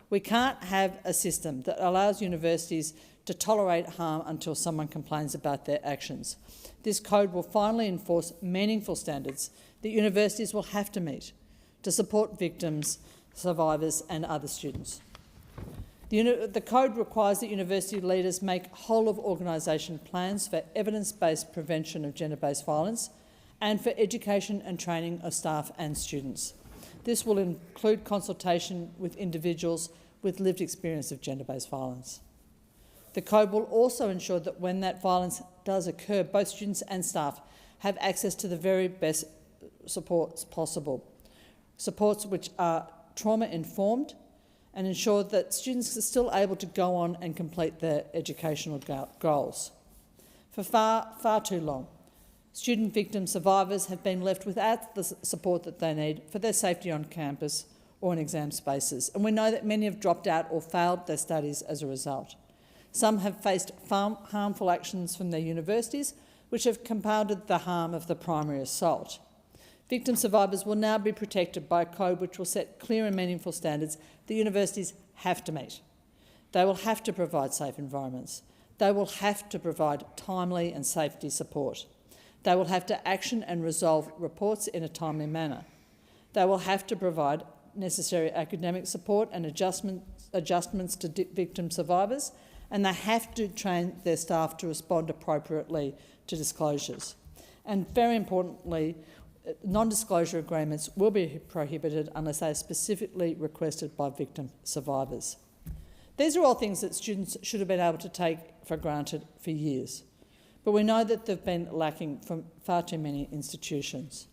O: We can't have a system that allows universities to tolerate harm until someone complains about their actions. This code will finally enforce meaningful standards that universities will have to meet to support victims, survivors and other students. The code requires that university leaders make whole-of-organisation plans for evidence-based prevention of gender-based violence and for education and training of staff and students. This will include consultation with individuals with lived experience of gender-based violence. The code will also ensure that when that violence does occur, both students and staff have access to the very best supports possible, supports which are trauma-informed and ensure that students are still able to go on and complete their educational goals. For far too long, student victim survivors have been left without the support that they need for their safety on campus or in exam spaces, and we know that many have dropped out or failed their studies as a result. Some have faced harmful actions from their universities, which have compounded the harm of the primary assault. Victim survivors will now be protected by a code which will set clear and meaningful standards that universities have to meet. They will have to provide safe environments. They will have to provide timely and safety support. They will have to action and resolve reports in a timely manner. They will have to provide necessary academic support and adjustments to victim survivors, and they have to train their staff to respond appropriately to disclosures. And very importantly, non-disclosure agreements will be prohibited unless they are specifically requested by victim survivors. These are all things that students should have been able to take for granted for years, but we know that they've been lacking from far too many institutions.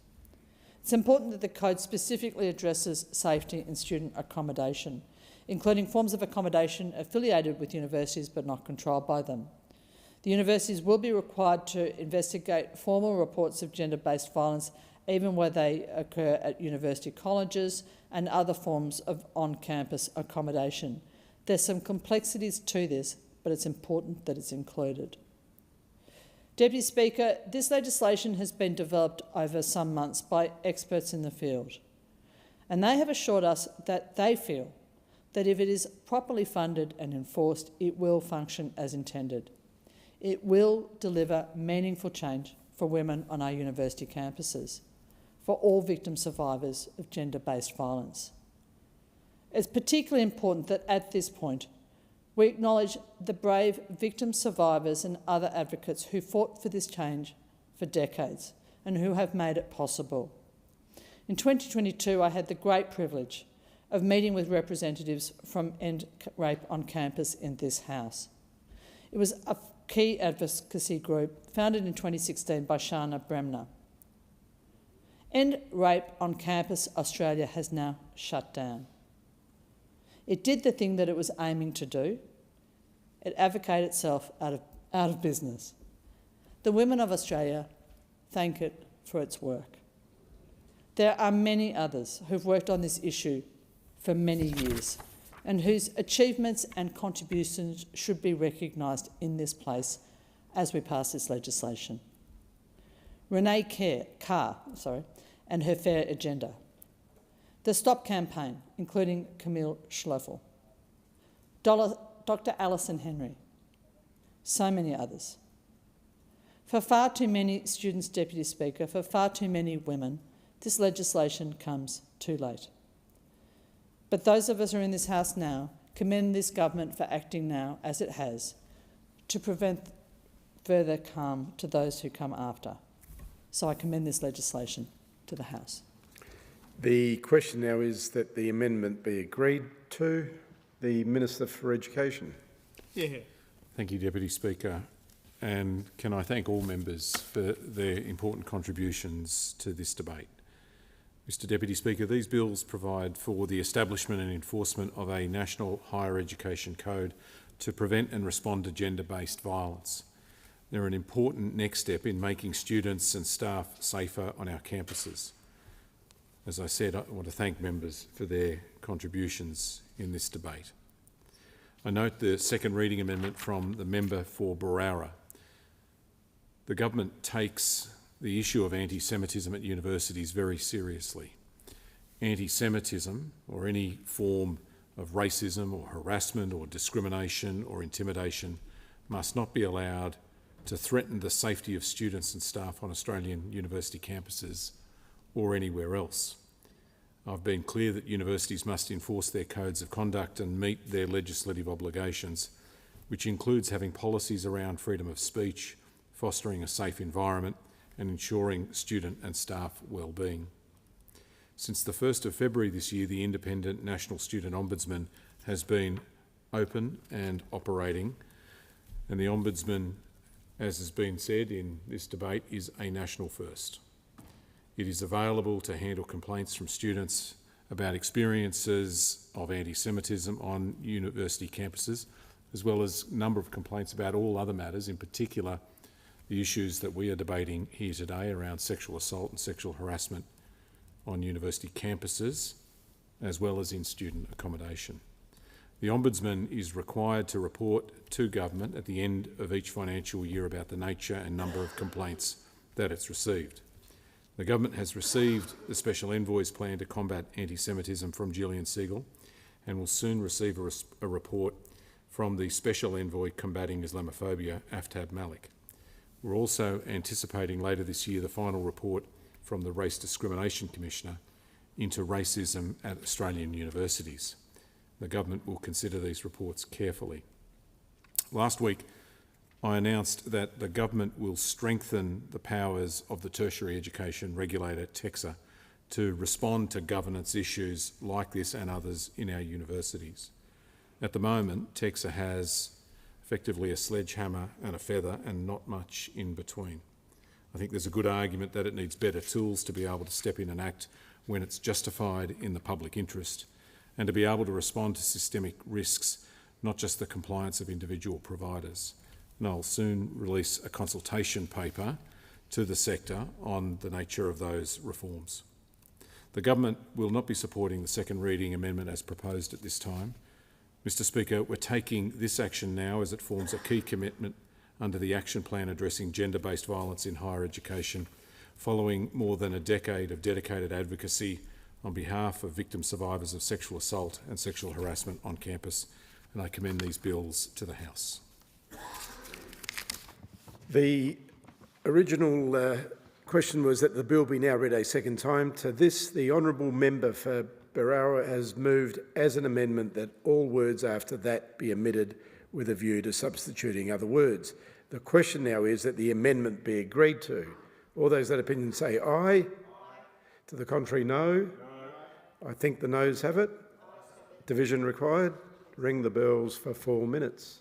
O: It's important that the code specifically addresses safety in student accommodation, including forms of accommodation affiliated with universities but not controlled by them. The universities will be required to investigate formal reports of gender-based violence even where they occur at university colleges and other forms of on-campus accommodation. There's some complexities to this, but it's important that it's included. Deputy Speaker, this legislation has been developed over some months by experts in the field, and they have assured us that they feel that if it is properly funded and enforced, it will function as intended. It will deliver meaningful change for women on our university campuses, for all victim survivors of gender-based violence. It's particularly important that at this point we acknowledge the brave victim survivors and other advocates who fought for this change for decades and who have made it possible. In 2022, I had the great privilege of meeting with representatives from End Rape on Campus in this House. It was a key advocacy group founded in 2016 by Shana Bremner. End Rape on Campus Australia has now shut down. It did the thing that it was aiming to do. It advocated itself out of business. the women of Australia thank it for its work. There are many others who've worked on this issue for many years and whose achievements and contributions should be recognised in this place as we pass this legislation. Renee Carr and her Fair Agenda. The Stop campaign, including Camille Schloeffel. Dr. Alison Henry. So many others. For far too many students, Deputy Speaker, for far too many women, this legislation comes too late. But those of us who are in this House now commend this government for acting now, as it has, to prevent further harm to those who come after. So I commend this legislation to the House.
Q: The question now is that the amendment be agreed to. The Minister for Education.
V: Thank you, Deputy Speaker. And can I thank all members for their important contributions to this debate. Mr Deputy Speaker, these bills provide for the establishment and enforcement of a national higher education code to prevent and respond to gender-based violence. They're an important next step in making students and staff safer on our campuses. As I said, I want to thank members for their contributions in this debate. I note the second reading amendment from the member for Berowra. The government takes the issue of anti-Semitism at universities very seriously. Anti-Semitism, or any form of racism or harassment or discrimination or intimidation, must not be allowed to threaten the safety of students and staff on Australian university campuses or anywhere else. I've been clear that universities must enforce their codes of conduct and meet their legislative obligations, which includes having policies around freedom of speech, fostering a safe environment and ensuring student and staff well-being. Since the 1st of February this year, the Independent National Student Ombudsman has been open and operating, and the Ombudsman, as has been said in this debate, is a national first. It is available to handle complaints from students about experiences of anti-Semitism on university campuses, as well as a number of complaints about all other matters, in particular the issues that we are debating here today around sexual assault and sexual harassment on university campuses, as well as in student accommodation. The Ombudsman is required to report to government at the end of each financial year about the nature and number of complaints that it's received. The government has received the Special Envoy's plan to combat anti-Semitism from Gillian Segal and will soon receive a report from the Special Envoy combating Islamophobia, Aftab Malik. We're also anticipating later this year the final report from the Race Discrimination Commissioner into racism at Australian universities. The government will consider these reports carefully. Last week, I announced that the government will strengthen the powers of the tertiary education regulator, TEXA, to respond to governance issues like this and others in our universities. At the moment, TEXA has effectively a sledgehammer and a feather and not much in between. I think there's a good argument that it needs better tools to be able to step in and act when it's justified in the public interest and to be able to respond to systemic risks, not just the compliance of individual providers. And I'll soon release a consultation paper to the sector on the nature of those reforms. The government will not be supporting the second reading amendment as proposed at this time. Mr Speaker, we're taking this action now as it forms a key commitment under the action plan addressing gender-based violence in higher education, following more than a decade of dedicated advocacy on behalf of victim survivors of sexual assault and sexual harassment on campus, and I commend these bills to the House.
Q: The original question was that the bill be now read a second time. To this, the honourable member for Berowra has moved as an amendment that all words after that be omitted with a view to substituting other words. The question now is that the amendment be agreed to. All those that opinion say aye. To the contrary, no. I think the noes have it. Division required. Ring the bells for 4 minutes.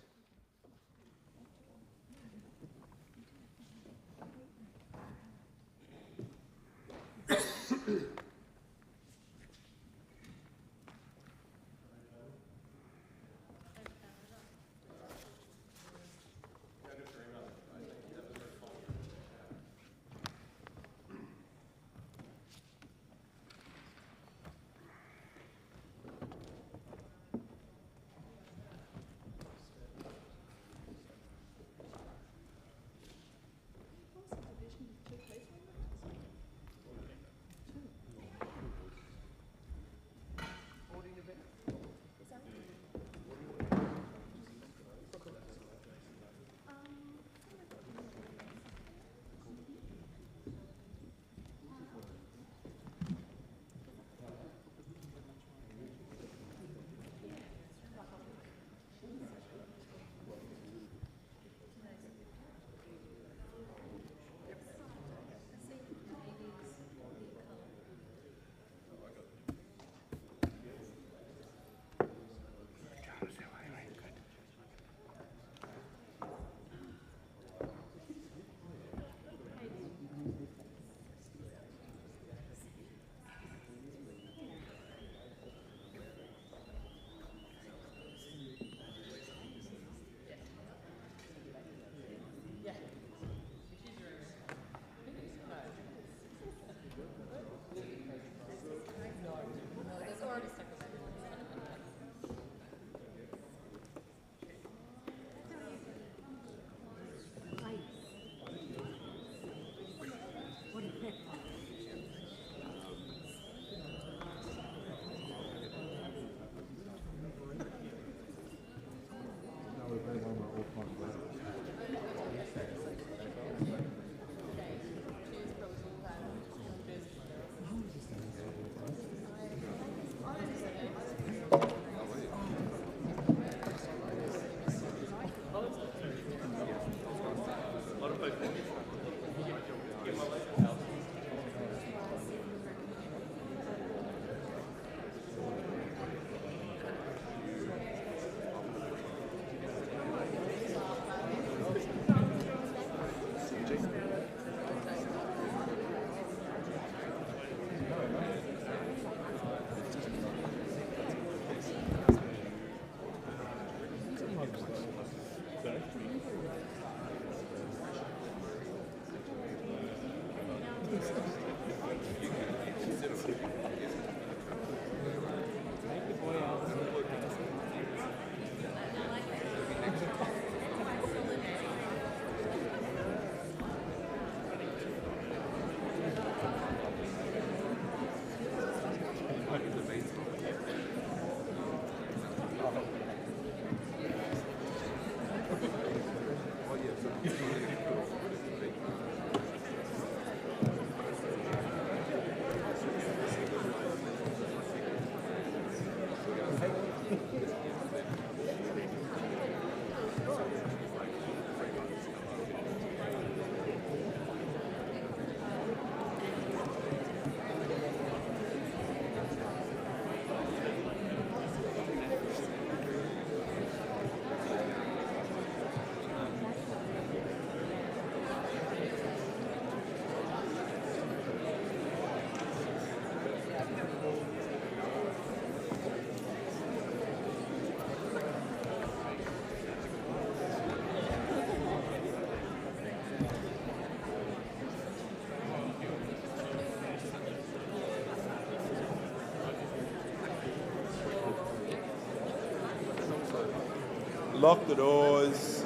C: Lock the doors.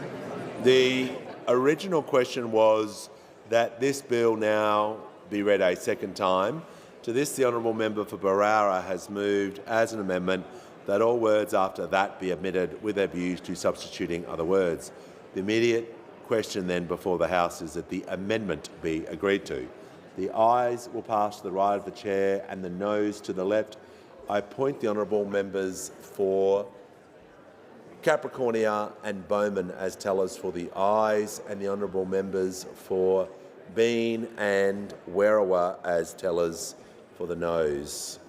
C: The original question was that this bill now be read a second time. To this, the honourable member for Barara has moved as an amendment that all words after that be omitted with a view to substituting other words. The immediate question then before the House is that the amendment be agreed to. The ayes will pass to the right of the chair and the noes to the left. I appoint the honourable members for Capricornia and Bowman as tellers for the ayes and the honourable members for Bean and Werriwa as tellers for the noes.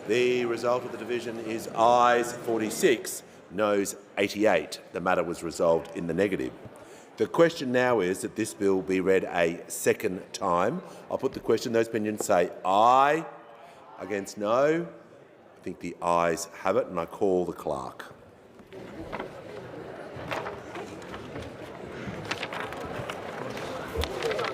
C: The result of the division is ayes 46, noes 88. The matter was resolved in the negative. The question now is that this bill be read a second time. I'll put the question. Those opinions say aye. Against no. I think the ayes have it, and I call the clerk.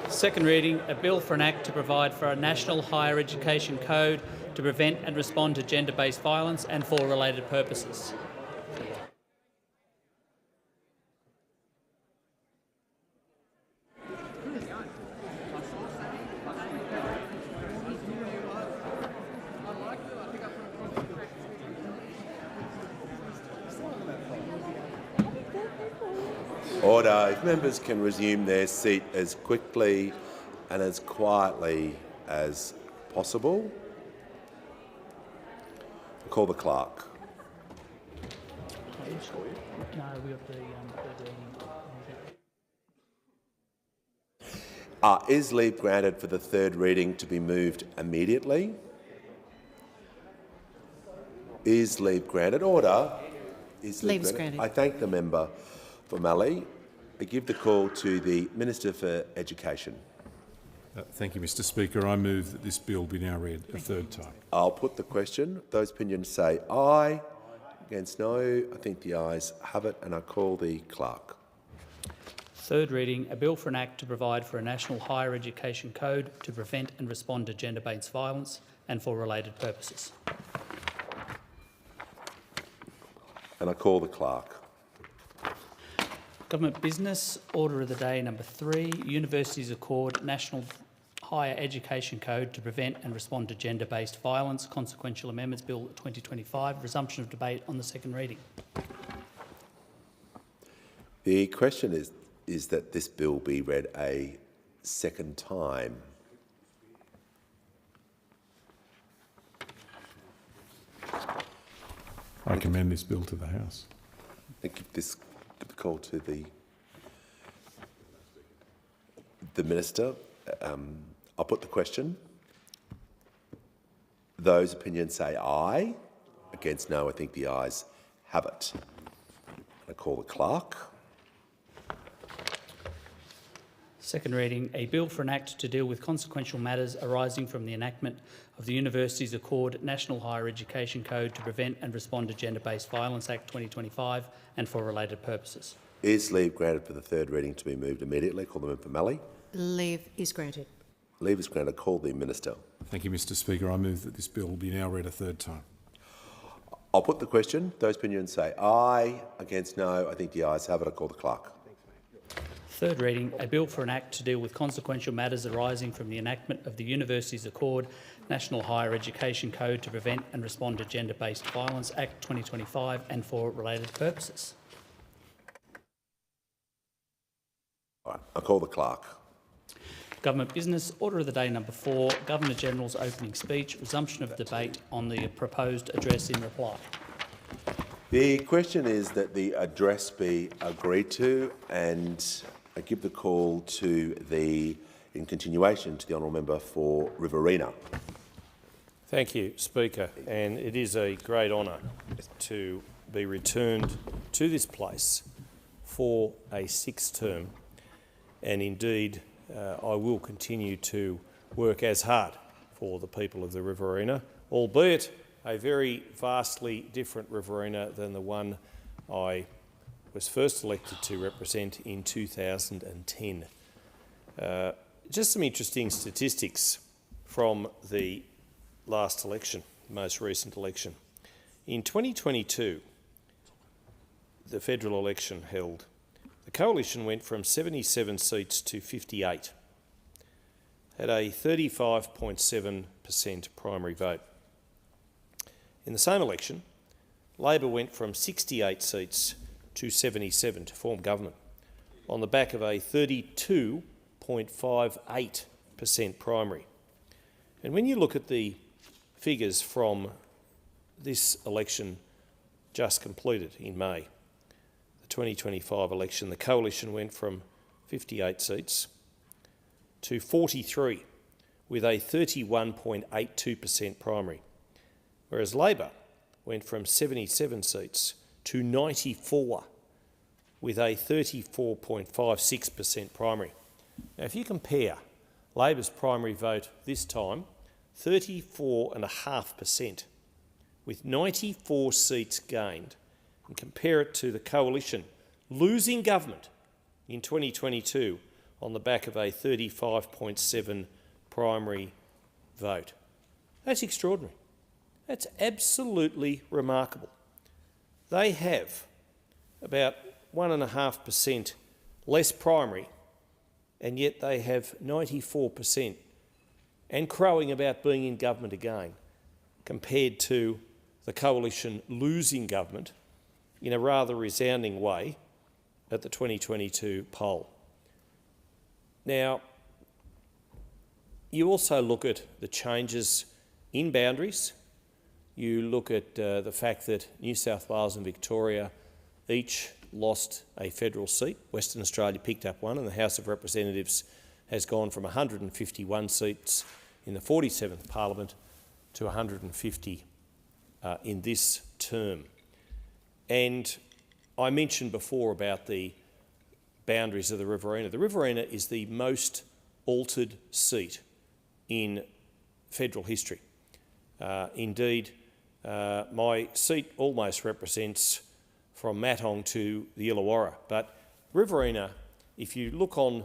R: Second reading, a bill for an act to provide for a national higher education code to prevent and respond to gender-based violence and for related purposes.
C: Order. If members can resume their seat as quickly and as quietly as possible. I'll call the clerk. Is leave granted for the third reading to be moved immediately? Is leave granted? Order. Is leave granted? I thank the member for Mallee. I give the call to the Minister for Education.
V: Thank you, Mr Speaker. I move that this bill be now read a third time.
C: I'll put the question. Those opinions say aye. Against no. I think the ayes have it, and I call the clerk.
R: Third reading, a bill for an act to provide for a national higher education code to prevent and respond to gender-based violence and for related purposes.
C: And I call the clerk.
R: Government business, order of the day number 3, Universities Accord National Higher Education Code to prevent and respond to gender-based violence, consequential amendments Bill 2025, resumption of debate on the second reading.
C: The question is that this bill be read a second time.
V: I commend this bill to the House.
C: I give the call to the Minister. I'll put the question. Those opinions say aye. Against no. I think the ayes have it. I call the clerk.
R: Second reading, a bill for an act to deal with consequential matters arising from the enactment of the Universities Accord National Higher Education Code to prevent and respond to Gender-Based Violence Act 2025 and for related purposes.
C: Is leave granted for the third reading to be moved immediately? Call the member for Mallee.
T: Leave is granted.
C: Leave is granted. Call the Minister.
V: Thank you, Mr Speaker. I move that this bill be now read a third time.
C: I'll put the question. Those opinions say aye. Against no. I think the ayes have it. I call the clerk.
R: Third reading, a bill for an act to deal with consequential matters arising from the enactment of the Universities Accord National Higher Education Code to prevent and respond to Gender-Based Violence Act 2025 and for related purposes.
C: All right, I'll call the clerk.
R: Government business, order of the day number 4, Governor-General's opening speech, resumption of debate on the proposed address in reply.
C: The question is that the address be agreed to, and I give the call to in continuation to the honourable member for Riverina.
U: Thank you, Speaker, and it is a great honour to be returned to this place for a 6th term, and indeed I will continue to work as hard for the people of the Riverina, albeit a very vastly different Riverina than the one I was first elected to represent in 2010. Just some interesting statistics from the last election, most recent election. In 2022, the federal election held, the coalition went from 77 seats to 58, had a 35.7% primary vote. In the same election, Labor went from 68 seats to 77 to form government, on the back of a 32.58% primary. And when you look at the figures from this election just completed in May, the 2025 election, the coalition went from 58 seats to 43 with a 31.82% primary. whereas Labor went from 77 seats to 94, with a 34.56% primary. Now, if you compare Labor's primary vote this time, 34.5%, with 94 seats gained, and compare it to the Coalition losing government in 2022 on the back of a 35.7 primary vote. That's extraordinary. That's absolutely remarkable. They have about 1.5% less primary, and yet they have 94% and crowing about being in government again, compared to the Coalition losing government in a rather resounding way at the 2022 poll. Now, you also look at the changes in boundaries. You look at the fact that New South Wales and Victoria each lost a federal seat. Western Australia picked up one, and the House of Representatives has gone from 151 seats in the 47th Parliament to 150 in this term. And I mentioned before about the boundaries of the Riverina. The Riverina is the most altered seat in federal history. Indeed, my seat almost represents from Matong to the Illawarra, but Riverina, if you look on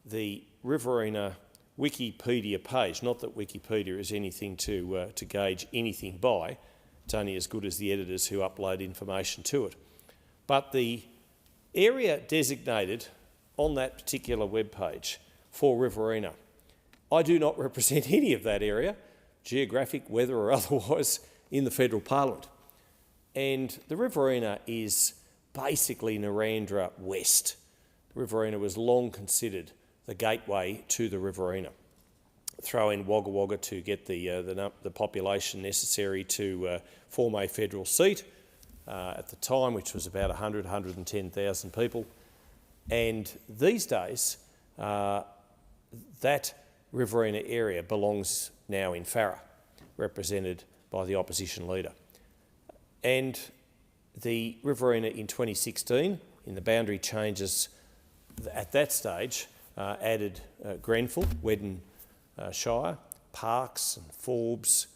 U: the Riverina Wikipedia page, not that Wikipedia is anything to gauge anything by, it's only as good as the editors who upload information to it, but the area designated on that particular web page for Riverina, I do not represent any of that area, geographic, weather or otherwise, in the federal parliament. And the Riverina is basically Narrandera West. The Riverina was long considered the gateway to the Riverina. Throw in Wagga Wagga to get the population necessary to form a federal seat at the time, which was about 110,000 people. And these days, that Riverina area belongs now in Farrer, represented by the opposition leader. And the Riverina in 2016, in the boundary changes at that stage, added Grenfell, Wedden Shire, Parkes and Forbes,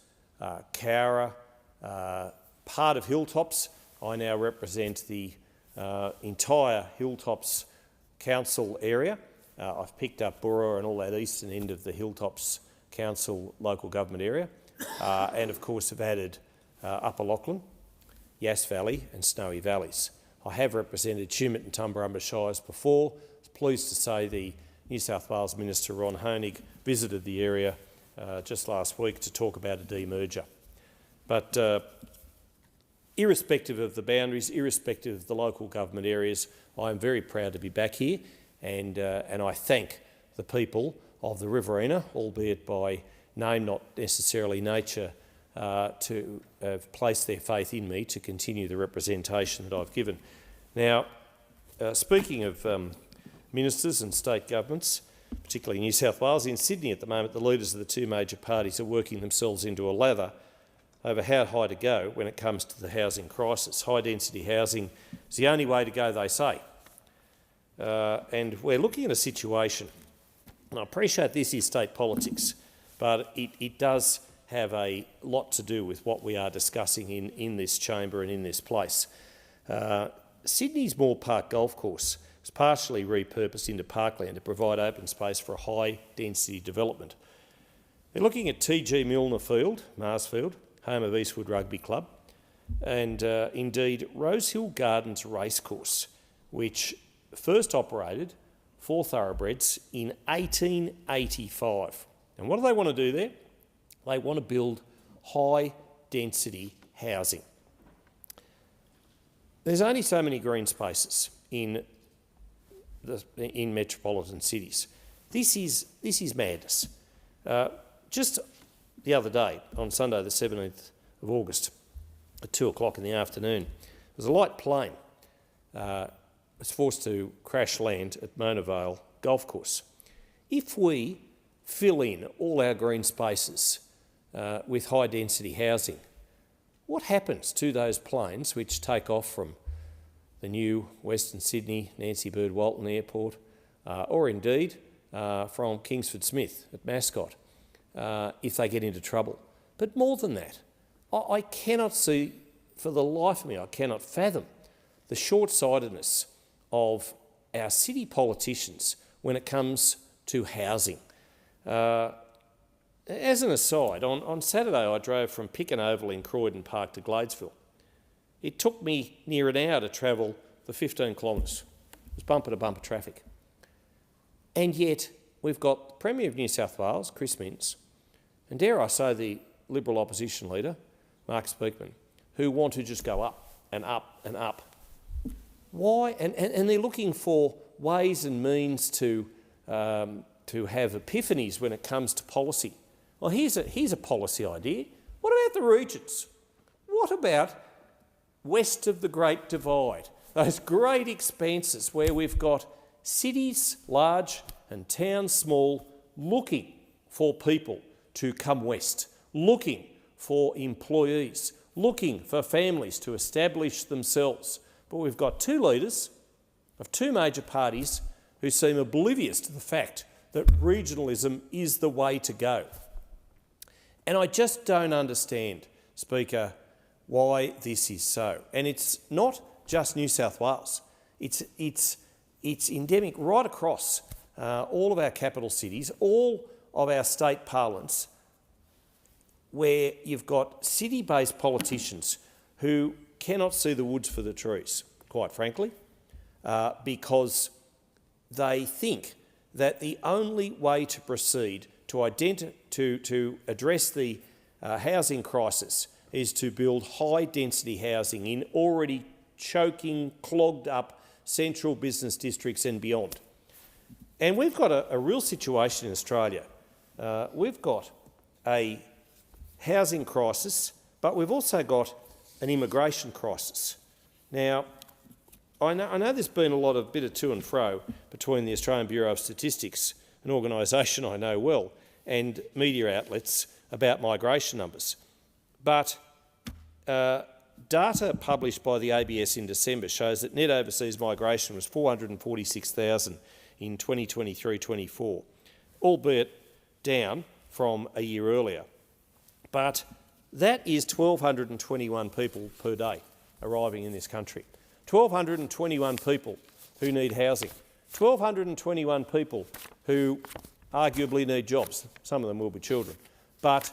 U: Cowra, part of Hilltops. I now represent the entire Hilltops Council area. I've picked up Burra and all that eastern end of the Hilltops Council local government area, and of course have added Upper Lachlan, Yass Valley and Snowy Valleys. I have represented Tumut and Tumbarumba Shires before. I was pleased to say the New South Wales Minister Ron Honig visited the area just last week to talk about a demerger. But irrespective of the boundaries, irrespective of the local government areas, I am very proud to be back here, and I thank the people of the Riverina, albeit by name, not necessarily nature, to have placed their faith in me to continue the representation that I've given. Now, speaking of ministers and state governments, particularly New South Wales, in Sydney at the moment, the leaders of the two major parties are working themselves into a lather over how high to go when it comes to the housing crisis. High-density housing is the only way to go, they say. And we're looking at a situation, and I appreciate this is state politics, but it does have a lot to do with what we are discussing in this chamber and in this place. Sydney's Moore Park Golf Course was partially repurposed into parkland to provide open space for a high-density development. They're looking at TG Milner Field, Marsfield, home of Eastwood Rugby Club, and indeed Rosehill Gardens Racecourse, which first operated 4 thoroughbreds in 1885. And what do they want to do there? They want to build high-density housing. There's only so many green spaces in metropolitan cities. This is madness. Just the other day, on Sunday the 17th of August, at 2 o'clock in the afternoon, there was a light plane was forced to crash land at Mona Vale Golf Course. If we fill in all our green spaces with high-density housing, what happens to those planes which take off from the new Western Sydney Nancy Bird Walton Airport, or indeed from Kingsford Smith at Mascot, if they get into trouble? But more than that, I cannot see, for the life of me, I cannot fathom the short-sightedness of our city politicians when it comes to housing. As an aside, on Saturday I drove from Picken Oval in Croydon Park to Gladesville. It took me near an hour to travel the 15 kilometres. It was bumper-to-bumper traffic. And yet we've got the Premier of New South Wales, Chris Minns, and dare I say the Liberal opposition leader, Mark Speakman, who want to just go up and up and up. Why? And they're looking for ways and means to have epiphanies when it comes to policy. Well, here's a policy idea. What about the regions? What about west of the Great Divide? Those great expanses where we've got cities large and towns small looking for people to come west, looking for employees, looking for families to establish themselves. But we've got two leaders of two major parties who seem oblivious to the fact that regionalism is the way to go. And I just don't understand, Speaker, why this is so. And it's not just New South Wales. It's endemic right across all of our capital cities, all of our state parliaments, where you've got city-based politicians who cannot see the woods for the trees, quite frankly, because they think that the only way to proceed to address the housing crisis is to build high-density housing in already choking, clogged-up central business districts and beyond. And we've got a real situation in Australia. We've got a housing crisis, but we've also got an immigration crisis. Now, I know there's been a bit of to and fro between the Australian Bureau of Statistics, an organisation I know well, and media outlets about migration numbers. But data published by the ABS in December shows that net overseas migration was 446,000 in 2023-24, albeit down from a year earlier. But that is 1,221 people per day arriving in this country. 1,221 people who need housing. 1,221 people who arguably need jobs. Some of them will be children. But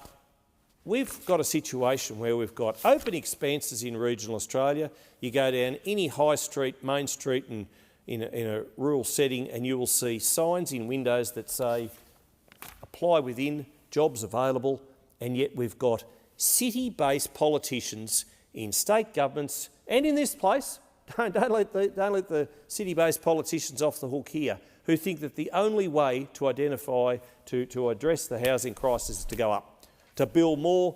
U: we've got a situation where we've got open expanses in regional Australia. You go down any high street, main street in a rural setting and you will see signs in windows that say, apply within, jobs available, and yet we've got city-based politicians in state governments and in this place. Don't let the city-based politicians off the hook here, who think that the only way to identify, to address the housing crisis is to go up, to build more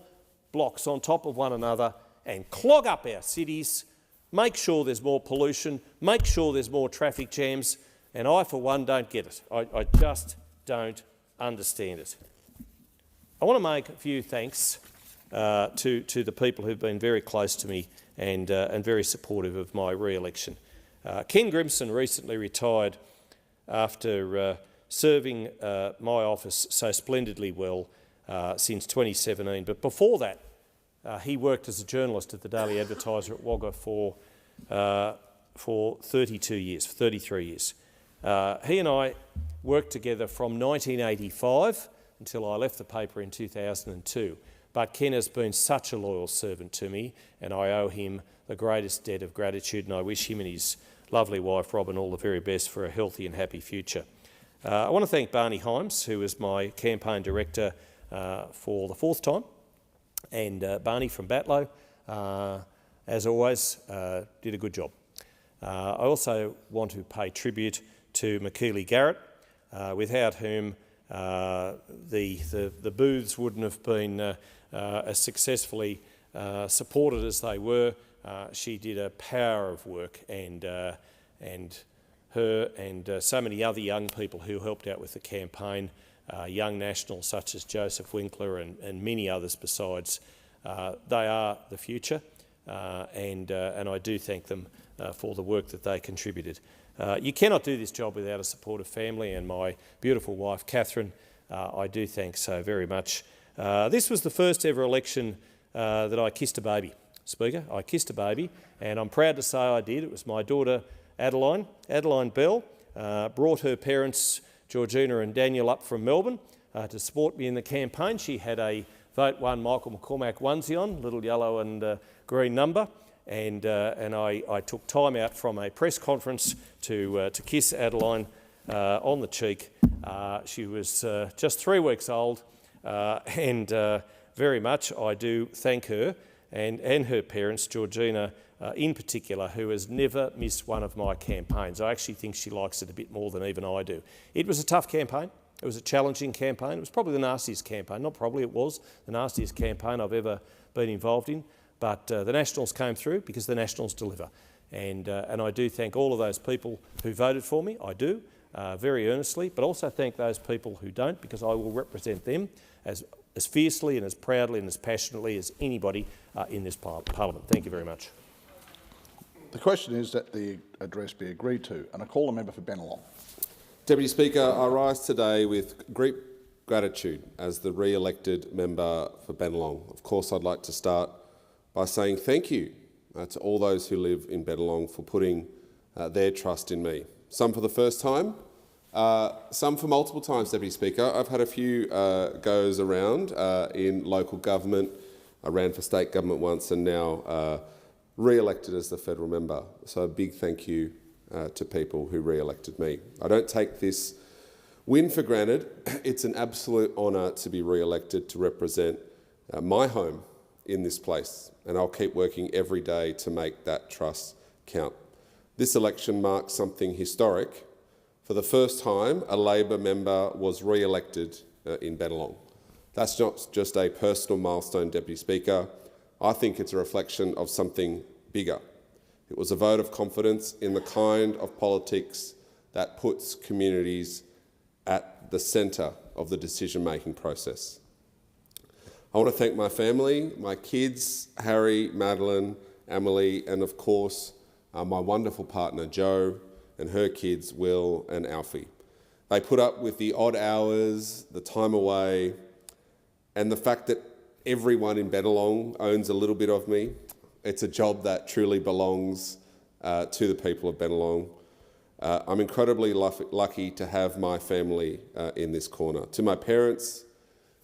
U: blocks on top of one another and clog up our cities, make sure there's more pollution, make sure there's more traffic jams, and I, for one, don't get it. I just don't understand it. I want to make a few thanks to the people who've been very close to me and very supportive of my re-election. Ken Grimson recently retired after serving my office so splendidly well since 2017. But before that, he worked as a journalist at the Daily Advertiser at Wagga for 33 years. He and I worked together from 1985 until I left the paper in 2002. But Ken has been such a loyal servant to me, and I owe him the greatest debt of gratitude, and I wish him and his lovely wife Robin all the very best for a healthy and happy future. I want to thank Barney Himes, who was my campaign director for the fourth time, and Barney from Batlow, as always, did a good job. I also want to pay tribute to McKeely Garrett, without whom the booths wouldn't have been as successfully supported as they were. She did a power of work, and her and so many other young people who helped out with the campaign, young nationals such as Joseph Winkler and many others besides, They are the future, and I do thank them for the work that they contributed. You cannot do this job without a supportive family, and my beautiful wife, Catherine, I do thank so very much. This was the first ever election that I kissed a baby, Speaker. I kissed a baby, and I'm proud to say I did. It was my daughter, Adeline Bell, brought her parents, Georgina and Daniel, up from Melbourne to support me in the campaign. She had a Vote 1 Michael McCormack onesie on, little yellow and green number, and I took time out from a press conference to kiss Adeline on the cheek. She was just 3 weeks old, and very much I do thank her and her parents, Georgina in particular, who has never missed one of my campaigns. I actually think she likes it a bit more than even I do. It was a tough campaign. It was a challenging campaign. It was probably the nastiest campaign. Not probably, it was the nastiest campaign I've ever been involved in. But the Nationals came through because the Nationals deliver. And I do thank all of those people who voted for me. I do, very earnestly, but also thank those people who don't, because I will represent them as fiercely and as proudly and as passionately as anybody in this Parliament. Thank you very much.
H: The question is that the address be agreed to, and I call the member for Bennelong.
N: Deputy Speaker, I rise today with great gratitude as the re-elected member for Bennelong. Of course, I'd like to start by saying thank you to all those who live in Bennelong for putting their trust in me. Some for the first time, some for multiple times, Deputy Speaker. I've had a few goes around in local government. I ran for state government once and now re-elected as the federal member. So a big thank you to people who re-elected me. I don't take this win for granted. It's an absolute honour to be re-elected to represent my home in this place, and I'll keep working every day to make that trust count. This election marks something historic. For the first time, a Labor member was re-elected in Bennelong. That's not just a personal milestone, Deputy Speaker. I think it's a reflection of something bigger. It was a vote of confidence in the kind of politics that puts communities at the centre of the decision-making process. I want to thank my family, my kids, Harry, Madeline, Emily, and of course, my wonderful partner, Jo, and her kids, Will and Alfie. They put up with the odd hours, the time away, and the fact that everyone in Bennelong owns a little bit of me. It's a job that truly belongs to the people of Bennelong. I'm incredibly lucky to have my family in this corner. To my parents,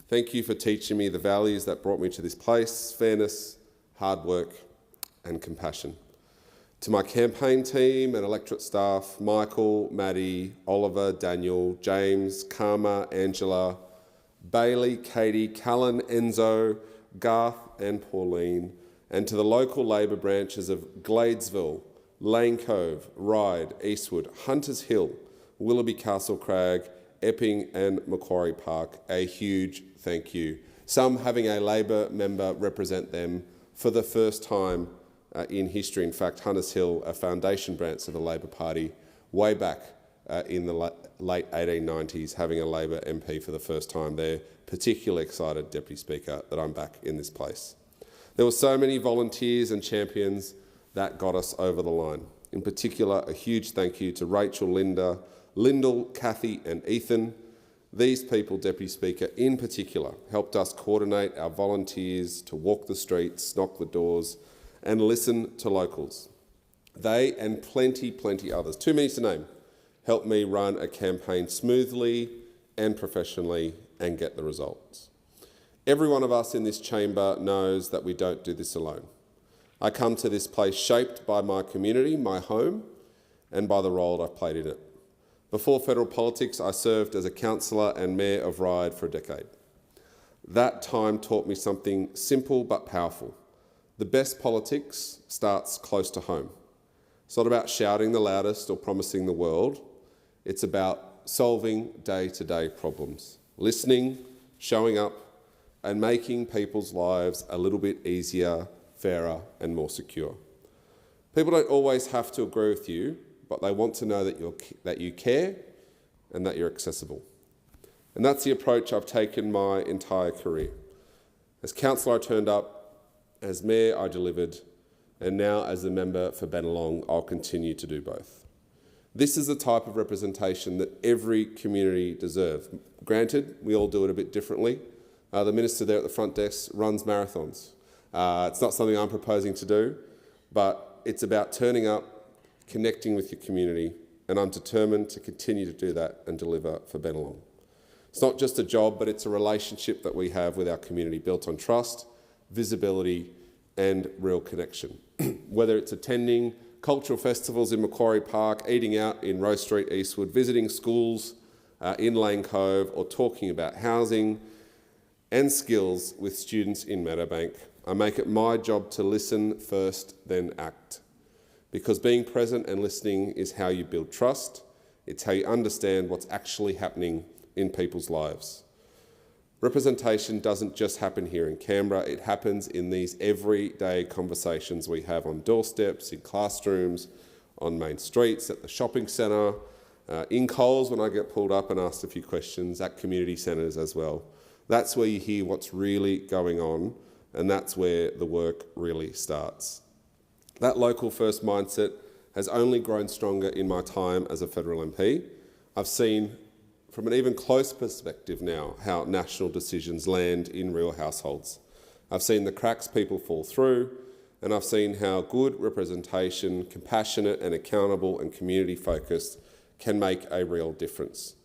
N: thank you for teaching me the values that brought me to this place: fairness, hard work and compassion. To my campaign team and electorate staff, Michael, Maddie, Oliver, Daniel, James, Karma, Angela, Bailey, Katie, Callan, Enzo, Garth and Pauline, and to the local Labor branches of Gladesville, Lane Cove, Ryde, Eastwood, Hunters Hill, Willoughby Castle Crag, Epping and Macquarie Park, a huge thank you. Some having a Labor member represent them for the first time in history. In fact, Hunters Hill, a foundation branch of the Labor Party, way back in the late 1890s, having a Labor MP for the first time. They're particularly excited, Deputy Speaker, that I'm back in this place. There were so many volunteers and champions that got us over the line. In particular, a huge thank you to Rachel, Linda, Lyndall, Kathy and Ethan. These people, Deputy Speaker, in particular, helped us coordinate our volunteers to walk the streets, knock the doors and listen to locals. They and plenty others, too many to name, helped me run a campaign smoothly and professionally and get the results. Every one of us in this chamber knows that we don't do this alone. I come to this place shaped by my community, my home, and by the role I've played in it. Before federal politics, I served as a councillor and mayor of Ryde for a decade. That time taught me something simple but powerful. The best politics starts close to home. It's not about shouting the loudest or promising the world. It's about solving day-to-day problems, listening, showing up, and making people's lives a little bit easier, fairer and more secure. People don't always have to agree with you, but they want to know that you care and that you're accessible. And that's the approach I've taken my entire career. As councillor, I turned up As Mayor, I delivered, and now as the member for Bennelong, I'll continue to do both. This is the type of representation that every community deserves. Granted, we all do it a bit differently. The minister there at the front desk runs marathons. It's not something I'm proposing to do, but it's about turning up, connecting with your community, and I'm determined to continue to do that and deliver for Bennelong. It's not just a job, but it's a relationship that we have with our community built on trust, visibility, and real connection. Whether it's attending cultural festivals in Macquarie Park, eating out in Rose Street, Eastwood, visiting schools in Lane Cove, or talking about housing and skills with students in Meadowbank, I make it my job to listen first, then act. Because being present and listening is how you build trust. It's how you understand what's actually happening in people's lives. Representation doesn't just happen here in Canberra, it happens in these everyday conversations we have on doorsteps, in classrooms, on main streets, at the shopping centre, in Coles when I get pulled up and asked a few questions, at community centres as well. That's where you hear what's really going on, and that's where the work really starts. That local first mindset has only grown stronger in my time as a federal MP. I've seen from an even close perspective now how national decisions land in real households. I've seen the cracks people fall through, and I've seen how good representation, compassionate and accountable and community-focused, can make a real difference.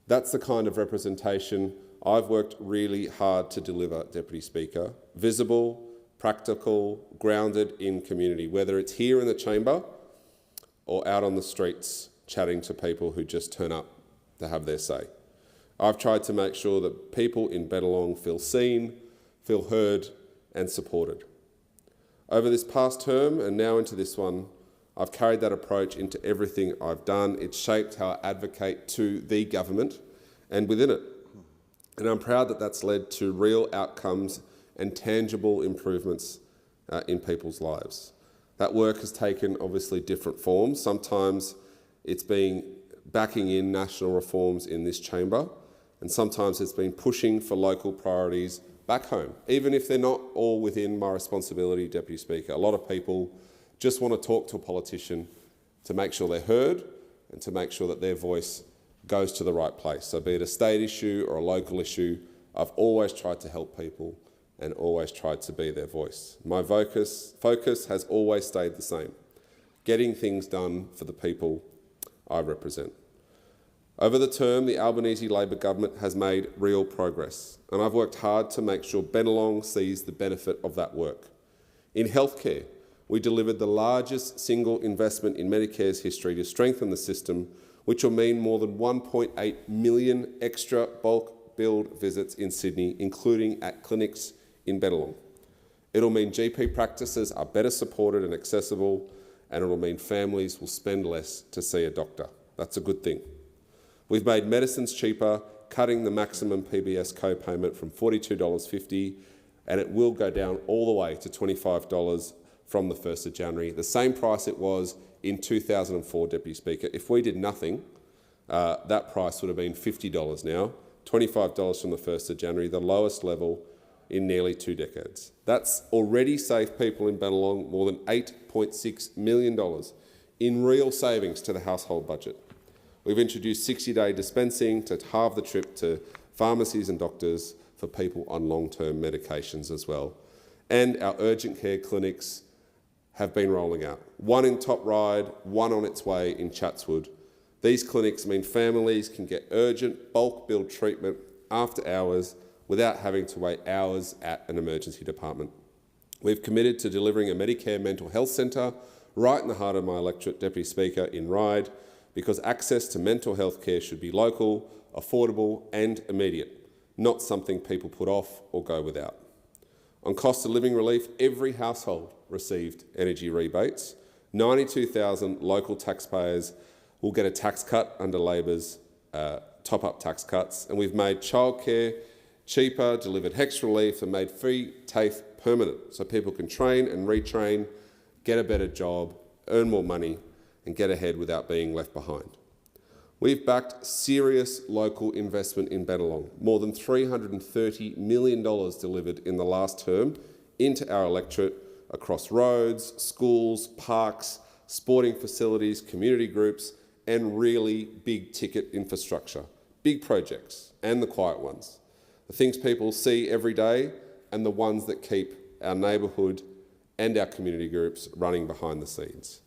N: That's the kind of representation I've worked really hard to deliver, Deputy Speaker. Visible, practical, grounded in community, whether it's here in the chamber or out on the streets chatting to people who just turn up to have their say. I've tried to make sure that people in Bennelong feel seen, feel heard and supported. Over this past term and now into this one, I've carried that approach into everything I've done. It's shaped how I advocate to the government and within it. And I'm proud that that's led to real outcomes and tangible improvements in people's lives. That work has taken obviously different forms. Sometimes it's been backing in national reforms in this chamber, and sometimes it's been pushing for local priorities back home, even if they're not all within my responsibility, Deputy Speaker. A lot of people just want to talk to a politician to make sure they're heard and to make sure that their voice goes to the right place. So be it a state issue or a local issue, I've always tried to help people and always tried to be their voice. My focus has always stayed the same, getting things done for the people I represent. Over the term, the Albanese Labor government has made real progress, and I've worked hard to make sure Bennelong sees the benefit of that work. In healthcare, we delivered the largest single investment in Medicare's history to strengthen the system, which will mean more than 1.8 million extra bulk billed visits in Sydney, including at clinics in Bennelong. It'll mean GP practices are better supported and accessible, and it'll mean families will spend less to see a doctor. That's a good thing. We've made medicines cheaper, cutting the maximum PBS co-payment from $42.50, and it will go down all the way to $25 from the 1st of January, the same price it was in 2004, Deputy Speaker. If we did nothing, that price would have been $50 now, $25 from the 1st of January, the lowest level in nearly 2 decades. That's already saved people in Bennelong more than $8.6 million in real savings to the household budget. We've introduced 60-day dispensing to halve the trip to pharmacies and doctors for people on long-term medications as well. And our urgent care clinics have been rolling out. One in Top Ryde, one on its way in Chatswood. These clinics mean families can get urgent bulk billed treatment after hours without having to wait hours at an emergency department. We've committed to delivering a Medicare mental health centre right in the heart of my electorate, Deputy Speaker, in Ryde, because access to mental health care should be local, affordable and immediate, not something people put off or go without. On cost of living relief, every household received energy rebates. 92,000 local taxpayers will get a tax cut under Labor's top-up tax cuts, and we've made childcare cheaper, delivered HECS relief and made free TAFE permanent so people can train and retrain, get a better job, earn more money and get ahead without being left behind. We've backed serious local investment in Bennelong, more than $330 million delivered in the last term into our electorate across roads, schools, parks, sporting facilities, community groups, and really big ticket infrastructure, big projects and the quiet ones, the things people see every day and the ones that keep our neighbourhood and our community groups running behind the scenes.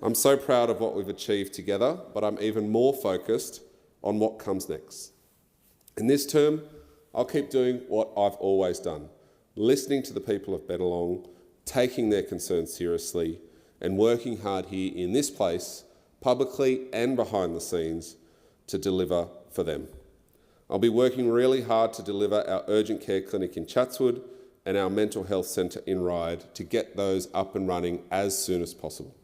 N: I'm so proud of what we've achieved together, but I'm even more focused on what comes next. In this term, I'll keep doing what I've always done, listening to the people of Bennelong, taking their concerns seriously, and working hard here in this place, publicly and behind the scenes, to deliver for them. I'll be working really hard to deliver our urgent care clinic in Chatswood and our mental health centre in Ryde to get those up and running as soon as possible.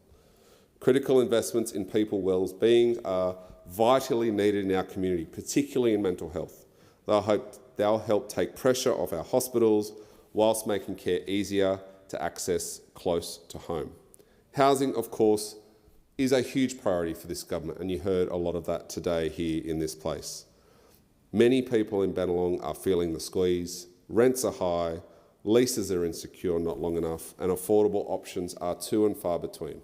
N: Critical investments in people's well-being are vitally needed in our community, particularly in mental health. They'll help take pressure off our hospitals whilst making care easier to access close to home. Housing, of course, is a huge priority for this government, and you heard a lot of that today here in this place. Many people in Bennelong are feeling the squeeze, rents are high, leases are insecure, not long enough, and affordable options are few and far between.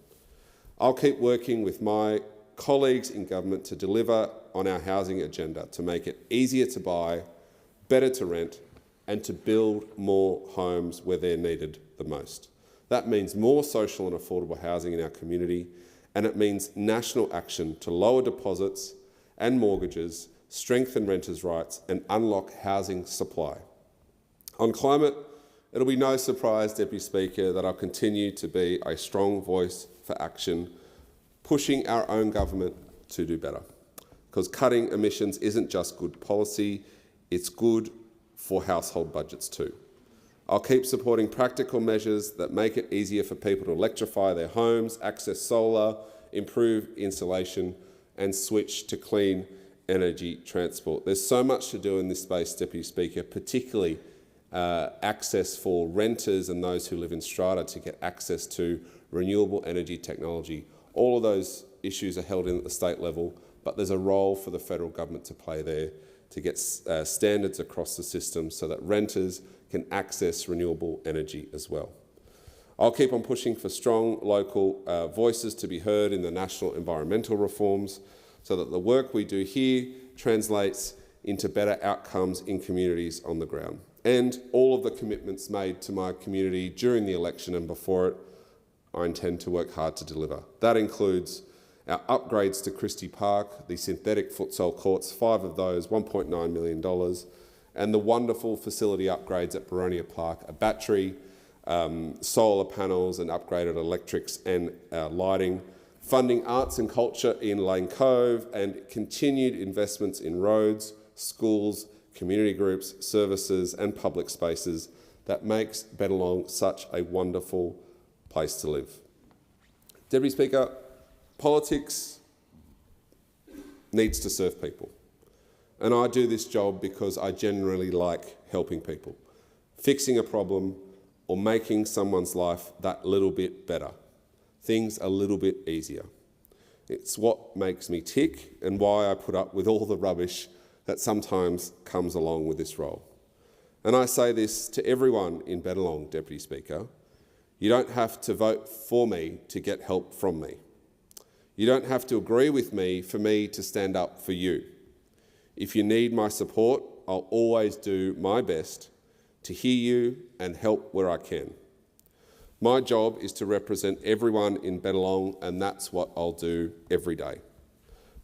N: I'll keep working with my colleagues in government to deliver on our housing agenda, to make it easier to buy, better to rent, and to build more homes where they're needed the most. That means more social and affordable housing in our community, and it means national action to lower deposits and mortgages, strengthen renters' rights, and unlock housing supply. On climate, it'll be no surprise, Deputy Speaker, that I'll continue to be a strong voice for action, pushing our own government to do better. Because cutting emissions isn't just good policy, it's good for household budgets too. I'll keep supporting practical measures that make it easier for people to electrify their homes, access solar, improve insulation, and switch to clean energy transport. There's so much to do in this space, Deputy Speaker, particularly access for renters and those who live in strata to get access to renewable energy technology. All of those issues are held in at the state level, but there's a role for the federal government to play there to get standards across the system so that renters can access renewable energy as well. I'll keep on pushing for strong local voices to be heard in the national environmental reforms so that the work we do here translates into better outcomes in communities on the ground. And all of the commitments made to my community during the election and before it, I intend to work hard to deliver. That includes our upgrades to Christie Park, the synthetic futsal courts, 5 of those, $1.9 million, and the wonderful facility upgrades at Baronia Park, a battery, solar panels and upgraded electrics and lighting, funding arts and culture in Lane Cove, and continued investments in roads, schools, community groups, services and public spaces that makes Bennelong such a wonderful place to live. Deputy Speaker, politics needs to serve people. And I do this job because I genuinely like helping people, fixing a problem or making someone's life that little bit better, things a little bit easier. It's what makes me tick and why I put up with all the rubbish that sometimes comes along with this role. And I say this to everyone in Bennelong, Deputy Speaker, you don't have to vote for me to get help from me. You don't have to agree with me for me to stand up for you. If you need my support, I'll always do my best to hear you and help where I can. My job is to represent everyone in Bennelong, and that's what I'll do every day.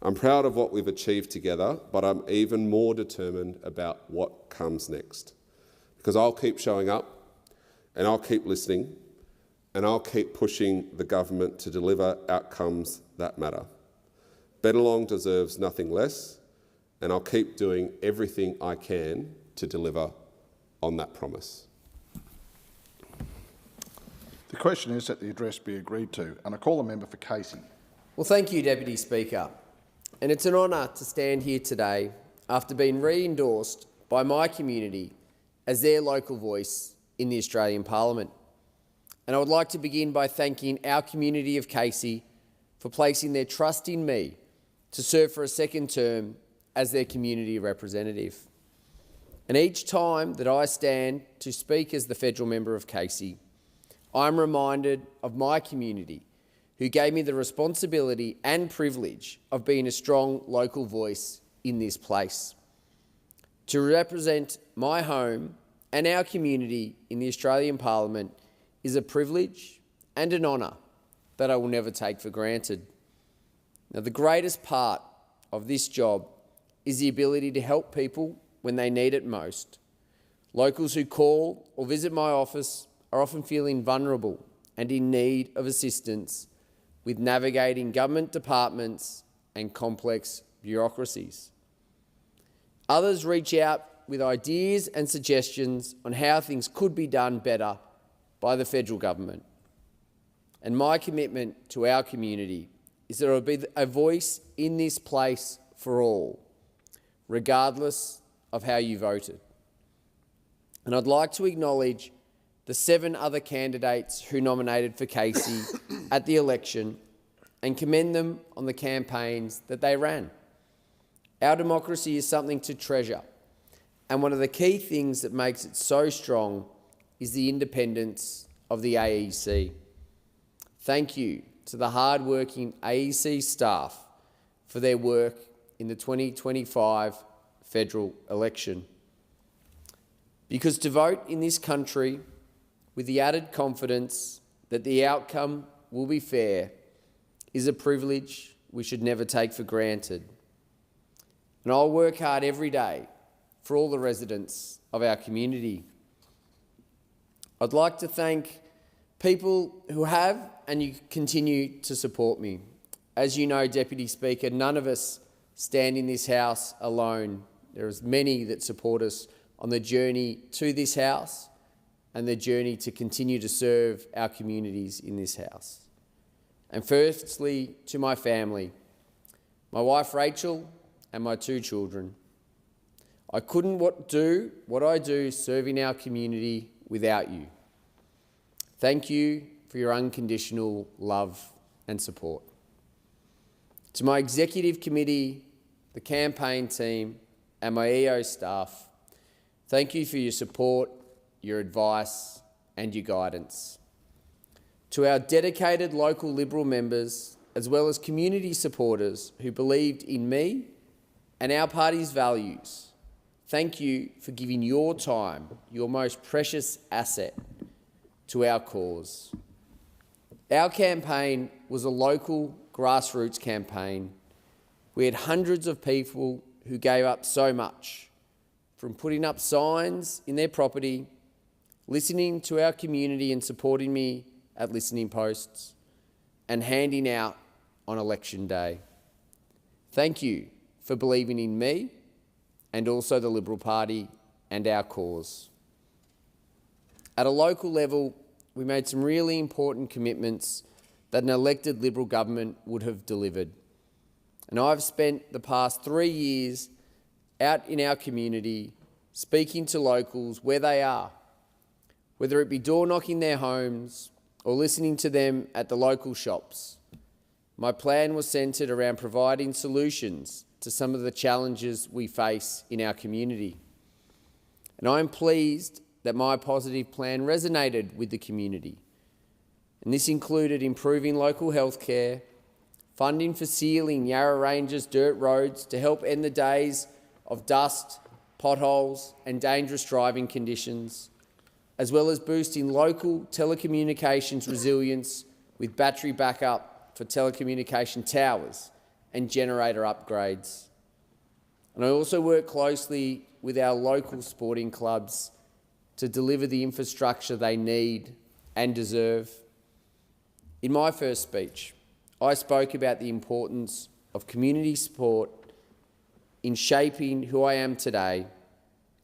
N: I'm proud of what we've achieved together, but I'm even more determined about what comes next. Because I'll keep showing up, and I'll keep listening, and I'll keep pushing the government to deliver outcomes that matter. Bennelong deserves nothing less, and I'll keep doing everything I can to deliver on that promise.
H: The question is that the address be agreed to, and I call the member for Casey.
F: Well, thank you, Deputy Speaker. And it's an honour to stand here today after being re-endorsed by my community as their local voice in the Australian Parliament. And I would like to begin by thanking our community of Casey for placing their trust in me to serve for a second term as their community representative. And each time that I stand to speak as the federal member of Casey, I'm reminded of my community who gave me the responsibility and privilege of being a strong local voice in this place. To represent my home and our community in the Australian Parliament is a privilege and an honour that I will never take for granted. Now, the greatest part of this job is the ability to help people when they need it most. Locals who call or visit my office are often feeling vulnerable and in need of assistance with navigating government departments and complex bureaucracies. Others reach out with ideas and suggestions on how things could be done better by the federal government. And my commitment to our community is that there will be a voice in this place for all, regardless of how you voted. And I'd like to acknowledge the 7 other candidates who nominated for Casey at the election and commend them on the campaigns that they ran. Our democracy is something to treasure, and one of the key things that makes it so strong is the independence of the AEC. Thank you to the hard-working AEC staff for their work in the 2025 federal election. Because to vote in this country with the added confidence that the outcome will be fair is a privilege we should never take for granted. And I'll work hard every day for all the residents of our community. I'd like to thank people who have and you continue to support me. As you know, Deputy Speaker, none of us stand in this House alone. There are many that support us on the journey to this House and the journey to continue to serve our communities in this House. And firstly, to my family, my wife Rachel and my 2 children. I couldn't do what I do serving our community without you. Thank you for your unconditional love and support. To my executive committee, the campaign team and my EO staff, thank you for your support, your advice and your guidance. To our dedicated local Liberal members, as well as community supporters who believed in me and our party's values, thank you for giving your time, your most precious asset, to our cause. Our campaign was a local grassroots campaign. We had hundreds of people who gave up so much, from putting up signs in their property, listening to our community and supporting me at listening posts, and handing out on election day. Thank you for believing in me and also the Liberal Party and our cause. At a local level, we made some really important commitments that an elected Liberal government would have delivered. And I've spent the past 3 years out in our community speaking to locals where they are, whether it be door-knocking their homes or listening to them at the local shops. My plan was centred around providing solutions to some of the challenges we face in our community. And I'm pleased that my positive plan resonated with the community. And this included improving local healthcare, funding for sealing Yarra Ranges dirt roads to help end the days of dust, potholes and dangerous driving conditions, as well as boosting local telecommunications resilience with battery backup for telecommunication towers and generator upgrades. And I also work closely with our local sporting clubs to deliver the infrastructure they need and deserve. In my first speech, I spoke about the importance of community support in shaping who I am today.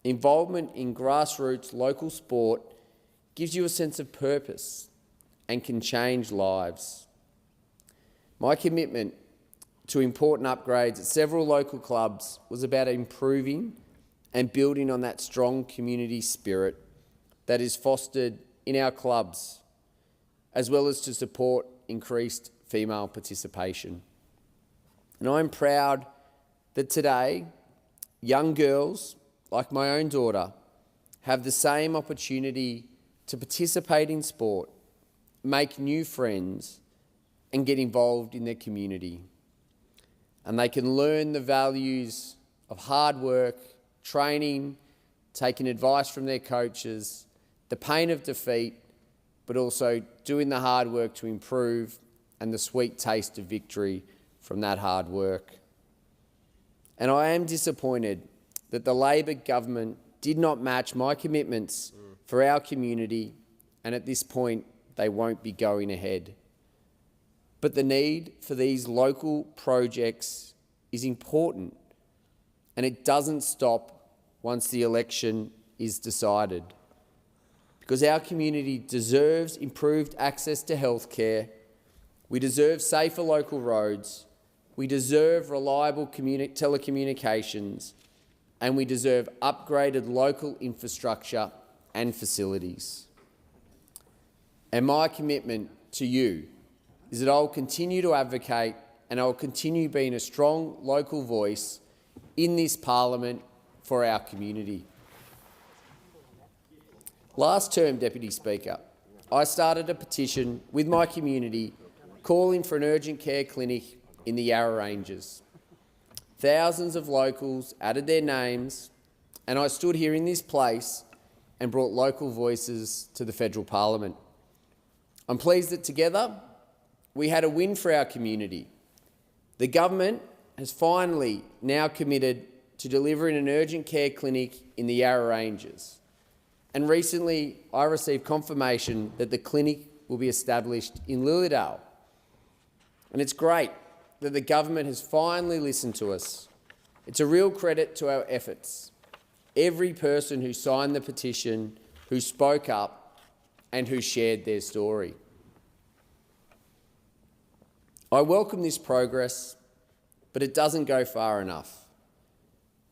F: Involvement in grassroots local sport gives you a sense of purpose and can change lives. My commitment to important upgrades at several local clubs was about improving and building on that strong community spirit that is fostered in our clubs, as well as to support increased female participation. And I'm proud that today, young girls like my own daughter, have the same opportunity to participate in sport, make new friends, and get involved in their community. And they can learn the values of hard work, training, taking advice from their coaches, the pain of defeat, but also doing the hard work to improve and the sweet taste of victory from that hard work. And I am disappointed that the Labor government did not match my commitments for our community, and at this point they won't be going ahead. But the need for these local projects is important, and it doesn't stop once the election is decided. Because our community deserves improved access to healthcare, we deserve safer local roads, we deserve reliable telecommunications, and we deserve upgraded local infrastructure and facilities. And my commitment to you is that I will continue to advocate and I will continue being a strong local voice in this Parliament for our community. Last term, Deputy Speaker, I started a petition with my community calling for an urgent care clinic in the Yarra Ranges. Thousands of locals added their names, and I stood here in this place and brought local voices to the federal Parliament. I'm pleased that together we had a win for our community. The government has finally now committed to delivering an urgent care clinic in the Yarra Ranges. And recently I received confirmation that the clinic will be established in Lilydale. And it's great that the government has finally listened to us. It's a real credit to our efforts. Every person who signed the petition, who spoke up and who shared their story. I welcome this progress, but it doesn't go far enough.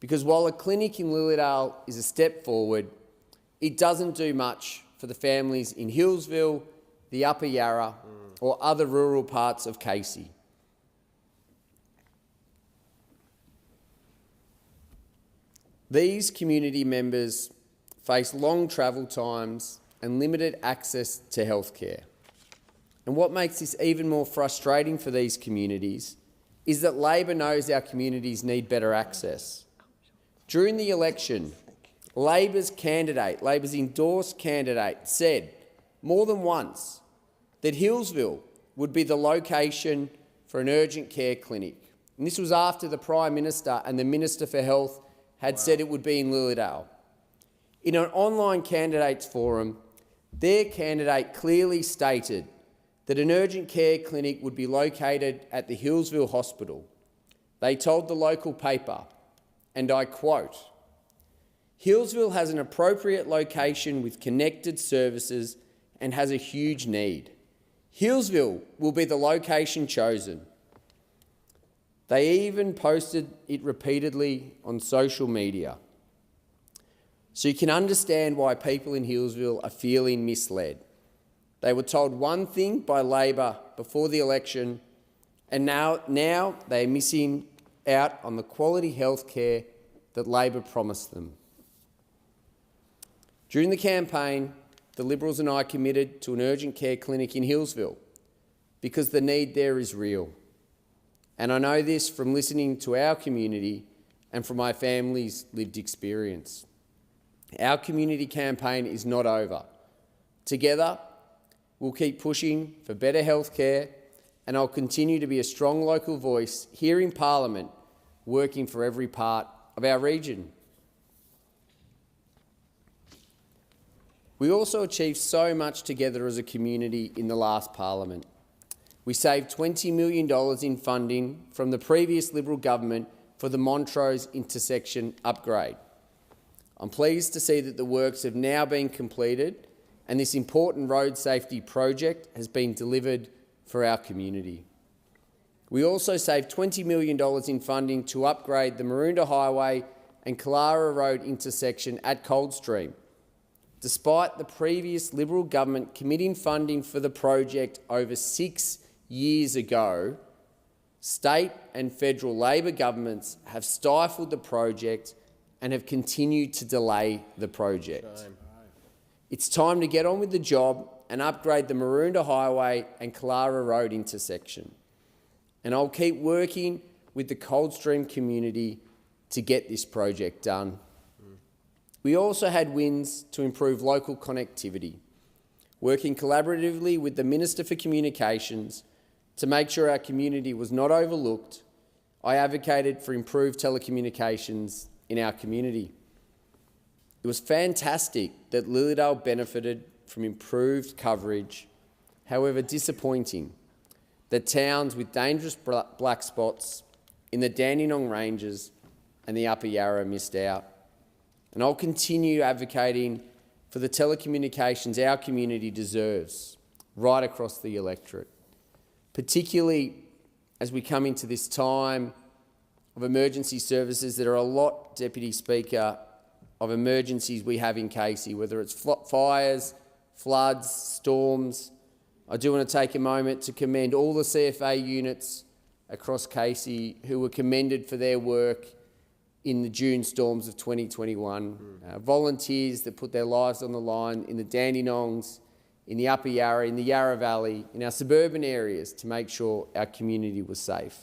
F: Because while a clinic in Lilydale is a step forward, it doesn't do much for the families in Hillsville, the Upper Yarra, or other rural parts of Casey. These community members face long travel times and limited access to healthcare. And what makes this even more frustrating for these communities is that Labor knows our communities need better access. During the election, Labor's endorsed candidate said more than once that Hillsville would be the location for an urgent care clinic. And this was after the Prime Minister and the Minister for Health had said it would be in Lilydale. In an online candidates forum, their candidate clearly stated that an urgent care clinic would be located at the Hillsville Hospital. They told the local paper, and I quote, "Hillsville has an appropriate location with connected services and has a huge need. Hillsville will be the location chosen." They even posted it repeatedly on social media. So you can understand why people in Hillsville are feeling misled. They were told one thing by Labor before the election, and now they are missing out on the quality health care that Labor promised them. During the campaign, the Liberals and I committed to an urgent care clinic in Hillsville because the need there is real. And I know this from listening to our community and from my family's lived experience. Our community campaign is not over. Together, we'll keep pushing for better health care, and I'll continue to be a strong local voice here in Parliament, working for every part of our region. We also achieved so much together as a community in the last Parliament. We saved $20 million in funding from the previous Liberal government for the Montrose intersection upgrade. I'm pleased to see that the works have now been completed and this important road safety project has been delivered for our community. We also saved $20 million in funding to upgrade the Maroondah Highway and Kalara Road intersection at Coldstream. Despite the previous Liberal government committing funding for the project over 6 years ago, state and federal Labor governments have stifled the project and have continued to delay the project. It's time to get on with the job and upgrade the Maroondah Highway and Clara Road intersection. And I'll keep working with the Coldstream community to get this project done. We also had wins to improve local connectivity, working collaboratively with the Minister for Communications to make sure our community was not overlooked. I advocated for improved telecommunications in our community. It was fantastic that Lilydale benefited from improved coverage, however disappointing that towns with dangerous black spots in the Dandenong Ranges and the Upper Yarra missed out. And I'll continue advocating for the telecommunications our community deserves right across the electorate, particularly as we come into this time of emergency services. There are a lot, Deputy Speaker, of emergencies we have in Casey, whether it's fires, floods, storms. I do want to take a moment to commend all the CFA units across Casey who were commended for their work in the June storms of 2021. Volunteers that put their lives on the line in the Dandenongs, in the Upper Yarra, in the Yarra Valley, in our suburban areas to make sure our community was safe.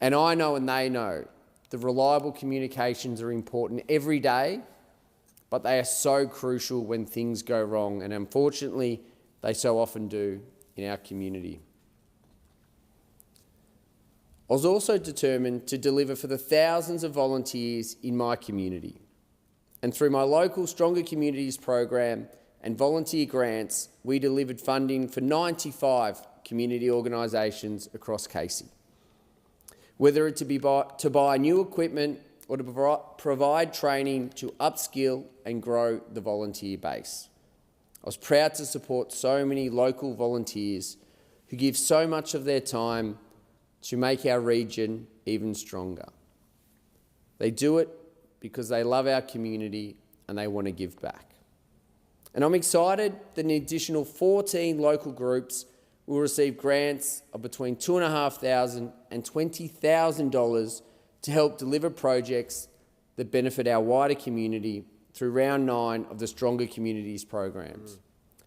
F: And I know and they know that reliable communications are important every day, but they are so crucial when things go wrong, and unfortunately they so often do in our community. I was also determined to deliver for the thousands of volunteers in my community. And through my local Stronger Communities program and volunteer grants, we delivered funding for 95 community organisations across Casey. Whether it to buy new equipment or to provide training to upskill and grow the volunteer base. I was proud to support so many local volunteers who give so much of their time to make our region even stronger. They do it because they love our community and they want to give back. And I'm excited that an additional 14 local groups will receive grants of between $2,500 and $20,000 to help deliver projects that benefit our wider community through round 9 of the Stronger Communities programs.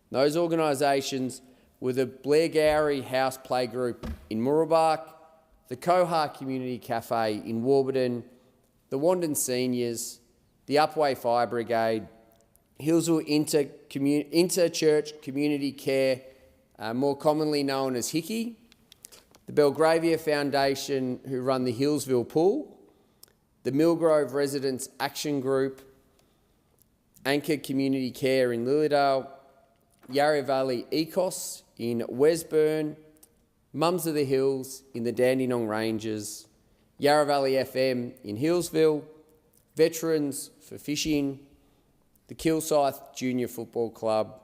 F: Those organisations were the Blair Gowrie House Playgroup in Mooroolbark, the Cohar Community Cafe in Warburton, the Wandon Seniors, the Upwey Fire Brigade, Hillsville Inter-Church Community Care, more commonly known as Hickey, the Belgravia Foundation, who run the Hillsville Pool, the Millgrove Residents Action Group, Anchor Community Care in Lilydale, Yarra Valley Ecos in Wesburn, Mums of the Hills in the Dandenong Ranges, Yarra Valley FM in Hillsville, Veterans for Fishing, the Kilsyth Junior Football Club,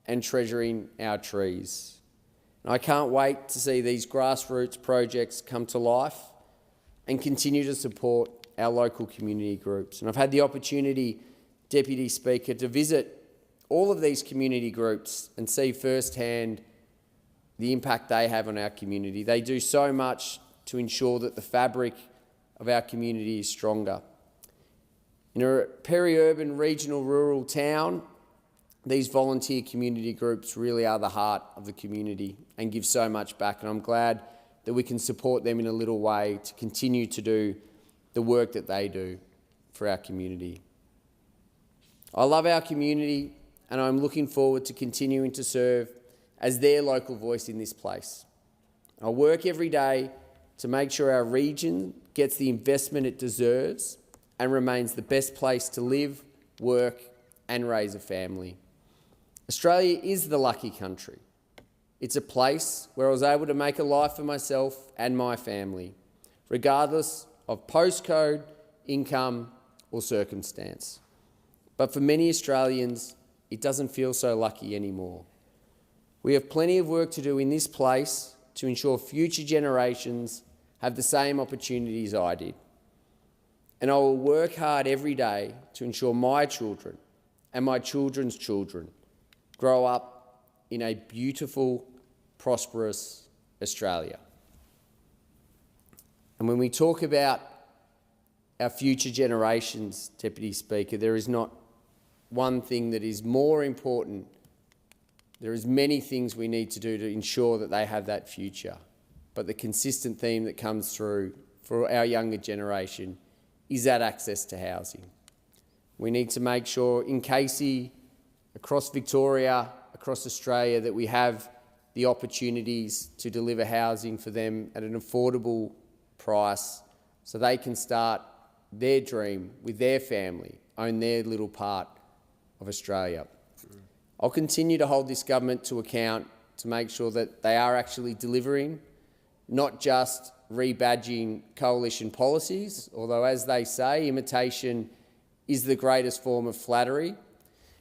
F: and Treasuring Our Trees. And I can't wait to see these grassroots projects come to life and continue to support our local community groups. And I've had the opportunity, Deputy Speaker, to visit all of these community groups and see firsthand the impact they have on our community. They do so much to ensure that the fabric of our community is stronger. In a peri-urban, regional, rural town, these volunteer community groups really are the heart of the community and give so much back, and I'm glad that we can support them in a little way to continue to do the work that they do for our community. I love our community and I'm looking forward to continuing to serve as their local voice in this place. I work every day to make sure our region gets the investment it deserves and remains the best place to live, work and raise a family. Australia is the lucky country. It's a place where I was able to make a life for myself and my family, regardless of postcode, income or circumstance. But for many Australians, it doesn't feel so lucky anymore. We have plenty of work to do in this place to ensure future generations have the same opportunities I did. And I will work hard every day to ensure my children and my children's children grow up in a beautiful, prosperous Australia. And when we talk about our future generations, Deputy Speaker, there is not one thing that is more important. There is many things we need to do to ensure that they have that future. But the consistent theme that comes through for our younger generation is that access to housing. We need to make sure in Casey, across Victoria, across Australia, that we have the opportunities to deliver housing for them at an affordable price so they can start their dream with their family, own their little part of Australia. I'll continue to hold this government to account to make sure that they are actually delivering, not just rebadging coalition policies, although, as they say, imitation is the greatest form of flattery. It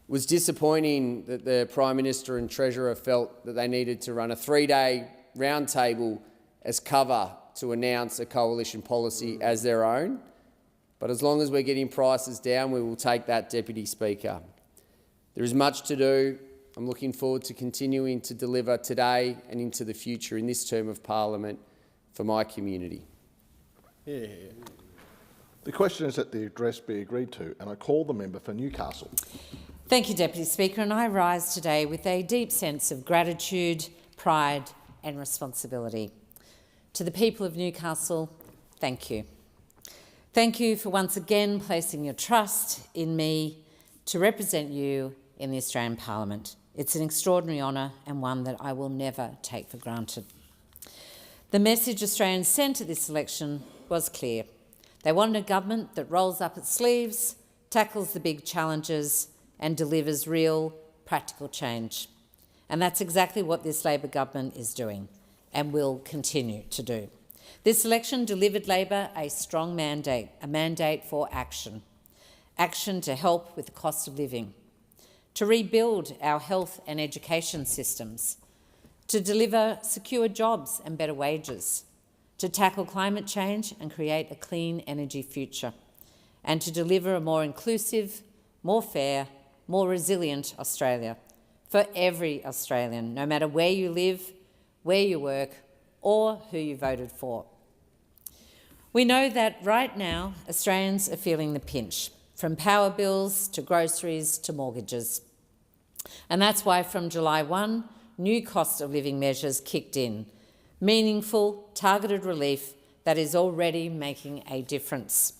F: was disappointing that the Prime Minister and Treasurer felt that they needed to run a 3-day roundtable as cover to announce a coalition policy as their own. But as long as we're getting prices down, we will take that, Deputy Speaker. There is much to do. I'm looking forward to continuing to deliver today and into the future in this term of Parliament for my community.
H: Yeah. The question is that the address be agreed to, and I call the member for Newcastle.
E: Thank you, Deputy Speaker, and I rise today with a deep sense of gratitude, pride and responsibility. To the people of Newcastle, thank you. Thank you for once again placing your trust in me to represent you in the Australian Parliament. It's an extraordinary honour and one that I will never take for granted. The message Australians sent at this election was clear. They wanted a government that rolls up its sleeves, tackles the big challenges and delivers real, practical change. And that's exactly what this Labor government is doing and will continue to do. This election delivered Labor a strong mandate, a mandate for action. Action to help with the cost of living, to rebuild our health and education systems, to deliver secure jobs and better wages, to tackle climate change and create a clean energy future, and to deliver a more inclusive, more fair, more resilient Australia for every Australian, no matter where you live, where you work, or who you voted for. We know that right now Australians are feeling the pinch, from power bills to groceries to mortgages. And that's why from July 1, new cost of living measures kicked in, meaningful, targeted relief that is already making a difference.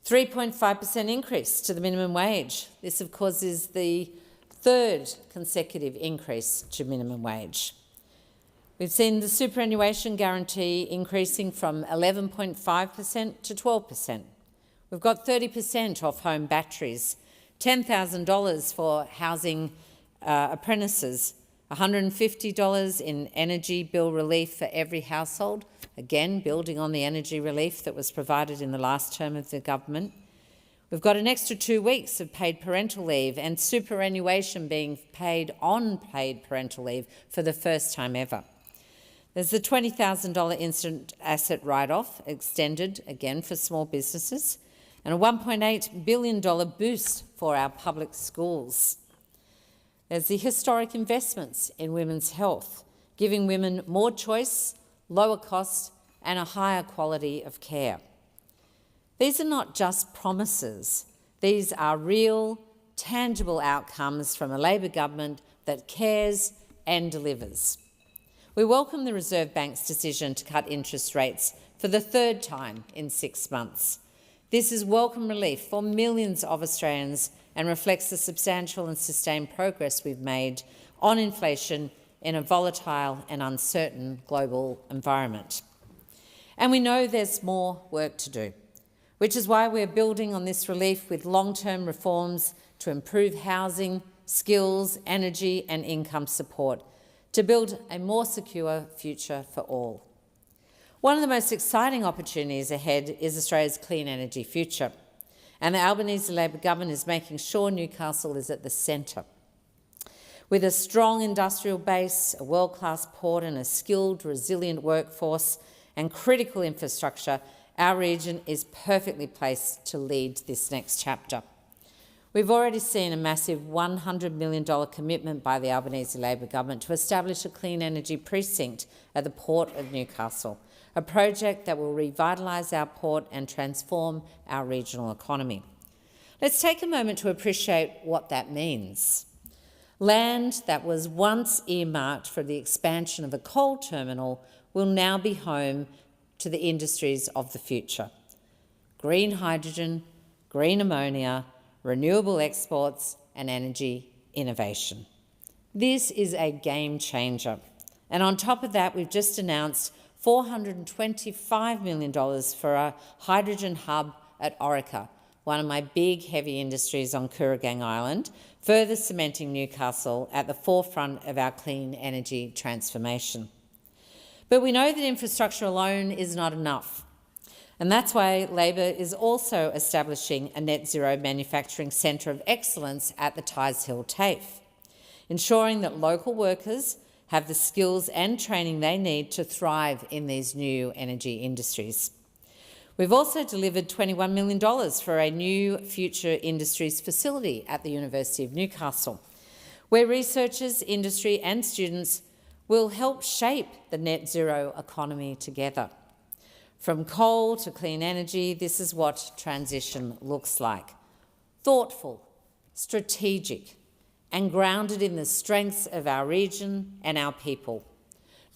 E: 3.5% increase to the minimum wage. This, of course, is the third consecutive increase to minimum wage. We've seen the superannuation guarantee increasing from 11.5% to 12%. We've got 30% off home batteries, $10,000 for housing apprentices, $150 in energy bill relief for every household, again building on the energy relief that was provided in the last term of the government. We've got an extra 2 weeks of paid parental leave and superannuation being paid on paid parental leave for the first time ever. There's the $20,000 instant asset write-off extended again for small businesses, and a $1.8 billion boost for our public schools. There's the historic investments in women's health, giving women more choice, lower cost and a higher quality of care. These are not just promises. These are real, tangible outcomes from a Labor government that cares and delivers. We welcome the Reserve Bank's decision to cut interest rates for the third time in 6 months. This is welcome relief for millions of Australians and reflects the substantial and sustained progress we've made on inflation in a volatile and uncertain global environment. And we know there's more work to do, which is why we're building on this relief with long-term reforms to improve housing, skills, energy and income support to build a more secure future for all. One of the most exciting opportunities ahead is Australia's clean energy future, and the Albanese Labor government is making sure Newcastle is at the centre. With a strong industrial base, a world-class port and a skilled, resilient workforce and critical infrastructure, our region is perfectly placed to lead this next chapter. We've already seen a massive $100 million commitment by the Albanese Labor government to establish a clean energy precinct at the Port of Newcastle, a project that will revitalise our port and transform our regional economy. Let's take a moment to appreciate what that means. Land that was once earmarked for the expansion of a coal terminal will now be home to the industries of the future. Green hydrogen, green ammonia, renewable exports and energy innovation. This is a game changer. And on top of that, we've just announced $425 million for a hydrogen hub at Orica, one of my big heavy industries on Kooragang Island, further cementing Newcastle at the forefront of our clean energy transformation. But we know that infrastructure alone is not enough. And that's why Labor is also establishing a net zero manufacturing centre of excellence at the Tighes Hill TAFE, ensuring that local workers have the skills and training they need to thrive in these new energy industries. We've also delivered $21 million for a new future industries facility at the University of Newcastle, where researchers, industry and students will help shape the net zero economy together. From coal to clean energy, this is what transition looks like. Thoughtful, strategic, and grounded in the strengths of our region and our people.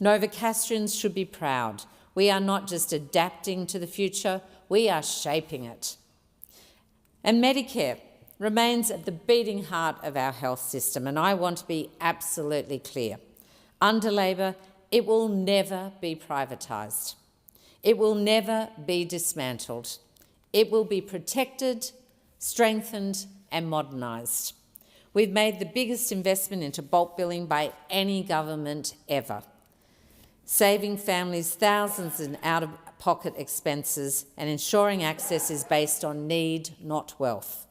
E: Novocastrians should be proud. We are not just adapting to the future, we are shaping it. And Medicare remains at the beating heart of our health system, and I want to be absolutely clear. Under Labor, it will never be privatised. It will never be dismantled. It will be protected, strengthened and modernised. We've made the biggest investment into bulk billing by any government ever, saving families thousands in out-of-pocket expenses and ensuring access is based on need, not wealth.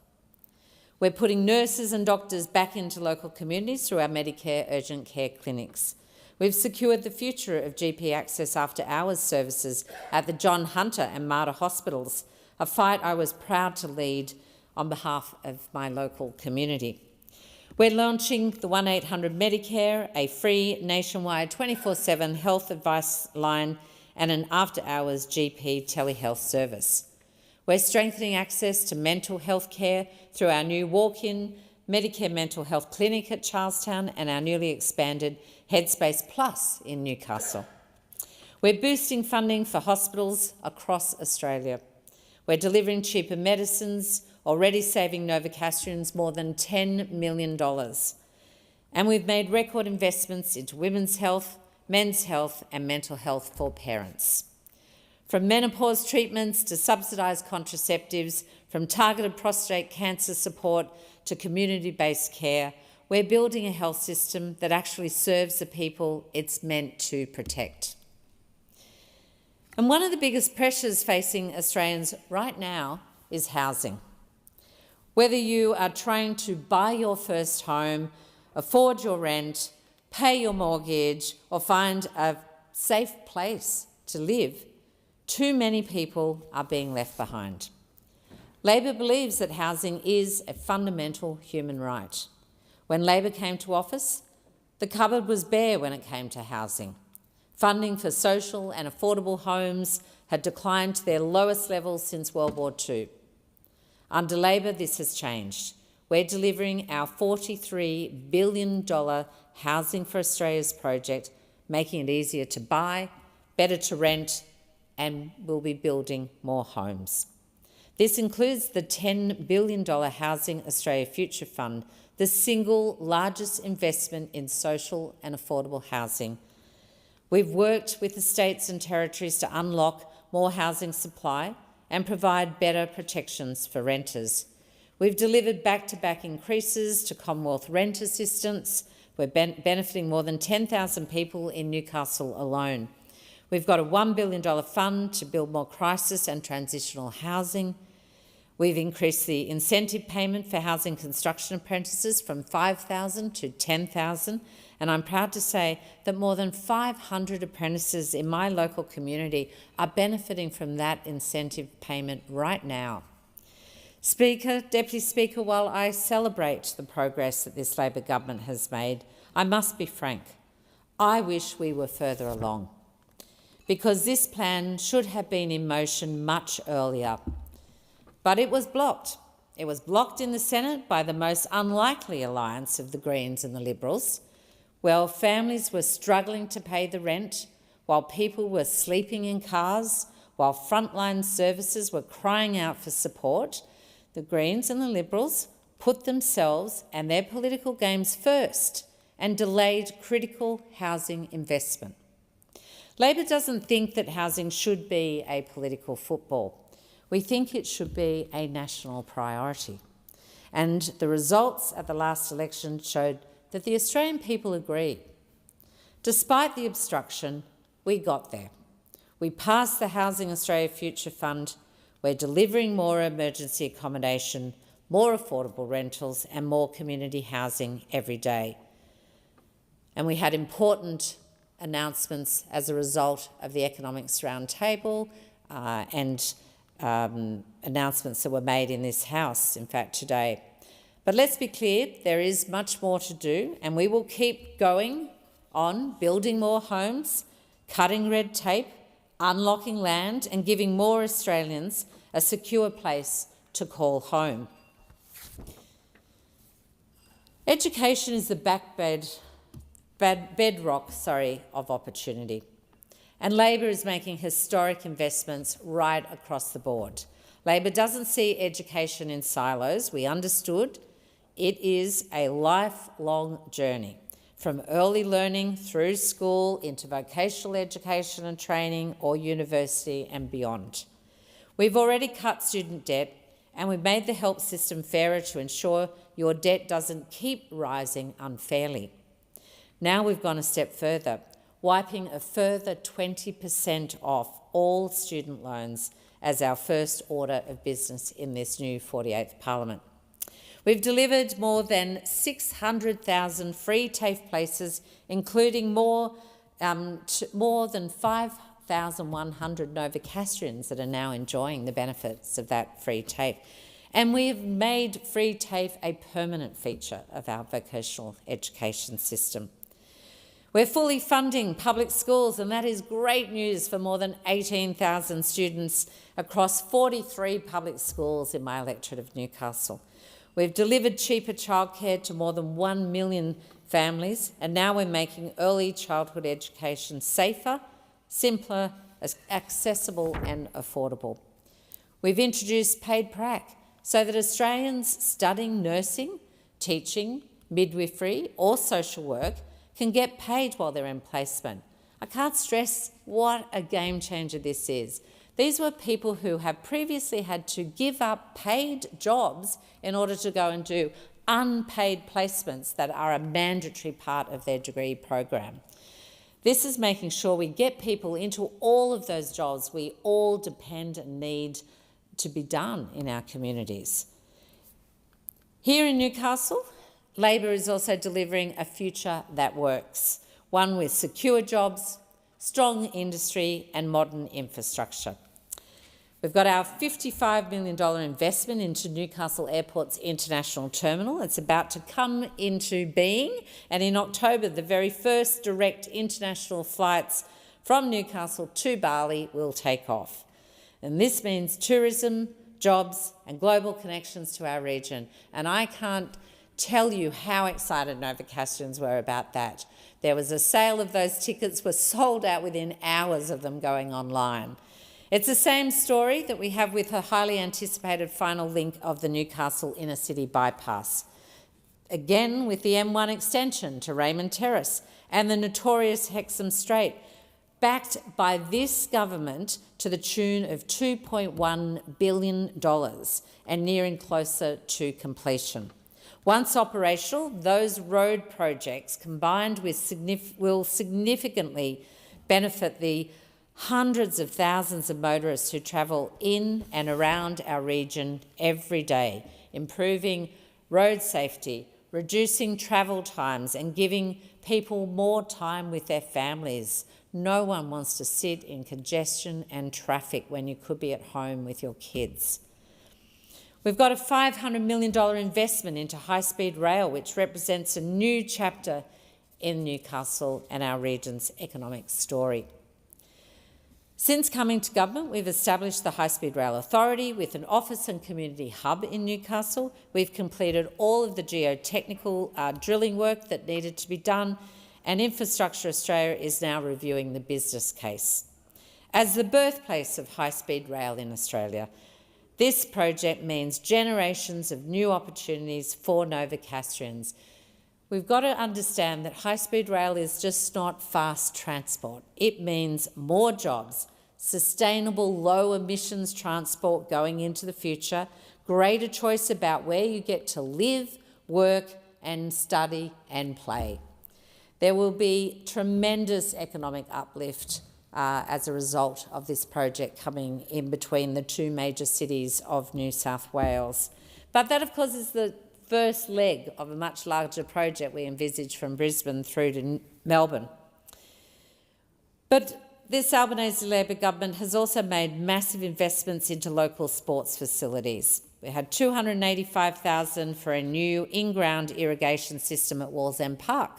E: We're putting nurses and doctors back into local communities through our Medicare urgent care clinics. We've secured the future of GP access after hours services at the John Hunter and Mater hospitals, a fight I was proud to lead on behalf of my local community. We're launching the 1800 Medicare, a free nationwide 24/7 health advice line and an after-hours GP telehealth service. We're strengthening access to mental health care through our new walk-in Medicare mental health clinic at Charlestown and our newly expanded Headspace Plus in Newcastle. We're boosting funding for hospitals across Australia. We're delivering cheaper medicines, already saving Novocastrians more than $10 million. And we've made record investments into women's health, men's health and mental health for parents. From menopause treatments to subsidised contraceptives, from targeted prostate cancer support to community-based care, we're building a health system that actually serves the people it's meant to protect. And one of the biggest pressures facing Australians right now is housing. Whether you are trying to buy your first home, afford your rent, pay your mortgage, or find a safe place to live, too many people are being left behind. Labor believes that housing is a fundamental human right. When Labor came to office, the cupboard was bare when it came to housing. Funding for social and affordable homes had declined to their lowest levels since World War II. Under Labor, this has changed. We're delivering our $43 billion Housing for Australia's project, making it easier to buy, better to rent, and we'll be building more homes. This includes the $10 billion Housing Australia Future Fund, the single largest investment in social and affordable housing. We've worked with the states and territories to unlock more housing supply and provide better protections for renters. We've delivered back-to-back increases to Commonwealth rent assistance. We're benefiting more than 10,000 people in Newcastle alone. We've got a $1 billion fund to build more crisis and transitional housing. We've increased the incentive payment for housing construction apprentices from $5,000 to $10,000, and I'm proud to say that more than 500 apprentices in my local community are benefiting from that incentive payment right now. Speaker, Deputy Speaker, while I celebrate the progress that this Labor government has made, I must be frank. I wish we were further along. because this plan should have been in motion much earlier. But it was blocked. It was blocked in the Senate by the most unlikely alliance of the Greens and the Liberals, while families were struggling to pay the rent, while people were sleeping in cars, while frontline services were crying out for support. The Greens and the Liberals put themselves and their political games first and delayed critical housing investment. Labor doesn't think that housing should be a political football. We think it should be a national priority. And the results at the last election showed that the Australian people agreed. Despite the obstruction, we got there. We passed the Housing Australia Future Fund. We're delivering more emergency accommodation, more affordable rentals and more community housing every day. And we had important announcements as a result of the Economics Roundtable and announcements that were made in this House, in fact, today. But let's be clear, there is much more to do, and we will keep going on building more homes, cutting red tape, unlocking land and giving more Australians a secure place to call home. Education is the bedrock of opportunity. And Labor is making historic investments right across the board. Labor doesn't see education in silos. We understood it is a lifelong journey, from early learning through school into vocational education and training or university and beyond. We've already cut student debt and we've made the help system fairer to ensure your debt doesn't keep rising unfairly. Now we've gone a step further, wiping a further 20% off all student loans as our first order of business in this new 48th Parliament. We've delivered more than 600,000 free TAFE places, including more than 5,100 Novocastrians that are now enjoying the benefits of that free TAFE. And we've made free TAFE a permanent feature of our vocational education system. We're fully funding public schools, and that is great news for more than 18,000 students across 43 public schools in my electorate of Newcastle. We've delivered cheaper childcare to more than 1 million families, and now we're making early childhood education safer, simpler, accessible and affordable. We've introduced paid prac so that Australians studying nursing, teaching, midwifery or social work can get paid while they're in placement. I can't stress what a game changer this is. These were people who have previously had to give up paid jobs in order to go and do unpaid placements that are a mandatory part of their degree program. This is making sure we get people into all of those jobs we all depend and need to be done in our communities. Here in Newcastle, Labor is also delivering a future that works, one with secure jobs, strong industry and modern infrastructure. We've got our $55 million investment into Newcastle Airport's international terminal. It's about to come into being, and in October, the very first direct international flights from Newcastle to Bali will take off. And this means tourism, jobs and global connections to our region. And I can't tell you how excited Novocastrians were about that. There was a sale of those tickets, were sold out within hours of them going online. It's the same story that we have with the highly anticipated final link of the Newcastle inner city bypass. Again, with the M1 extension to Raymond Terrace and the notorious Hexham Strait, backed by this government to the tune of $2.1 billion and nearing closer to completion. Once operational, those road projects combined with will significantly benefit the hundreds of thousands of motorists who travel in and around our region every day, improving road safety, reducing travel times and giving people more time with their families. No one wants to sit in congestion and traffic when you could be at home with your kids. We've got a $500 million investment into high-speed rail, which represents a new chapter in Newcastle and our region's economic story. Since coming to government, we've established the High Speed Rail Authority with an office and community hub in Newcastle. We've completed all of the geotechnical drilling work that needed to be done, and Infrastructure Australia is now reviewing the business case. As the birthplace of high-speed rail in Australia, this project means generations of new opportunities for Novocastrians. We've got to understand that high-speed rail is just not fast transport. It means more jobs, sustainable low-emissions transport going into the future, greater choice about where you get to live, work and study and play. There will be tremendous economic uplift as a result of this project coming in between the two major cities of New South Wales. But that, of course, is the first leg of a much larger project we envisage from Brisbane through to Melbourne. But this Albanese Labor government has also made massive investments into local sports facilities. We had $285,000 for a new in-ground irrigation system at Wallsend Park,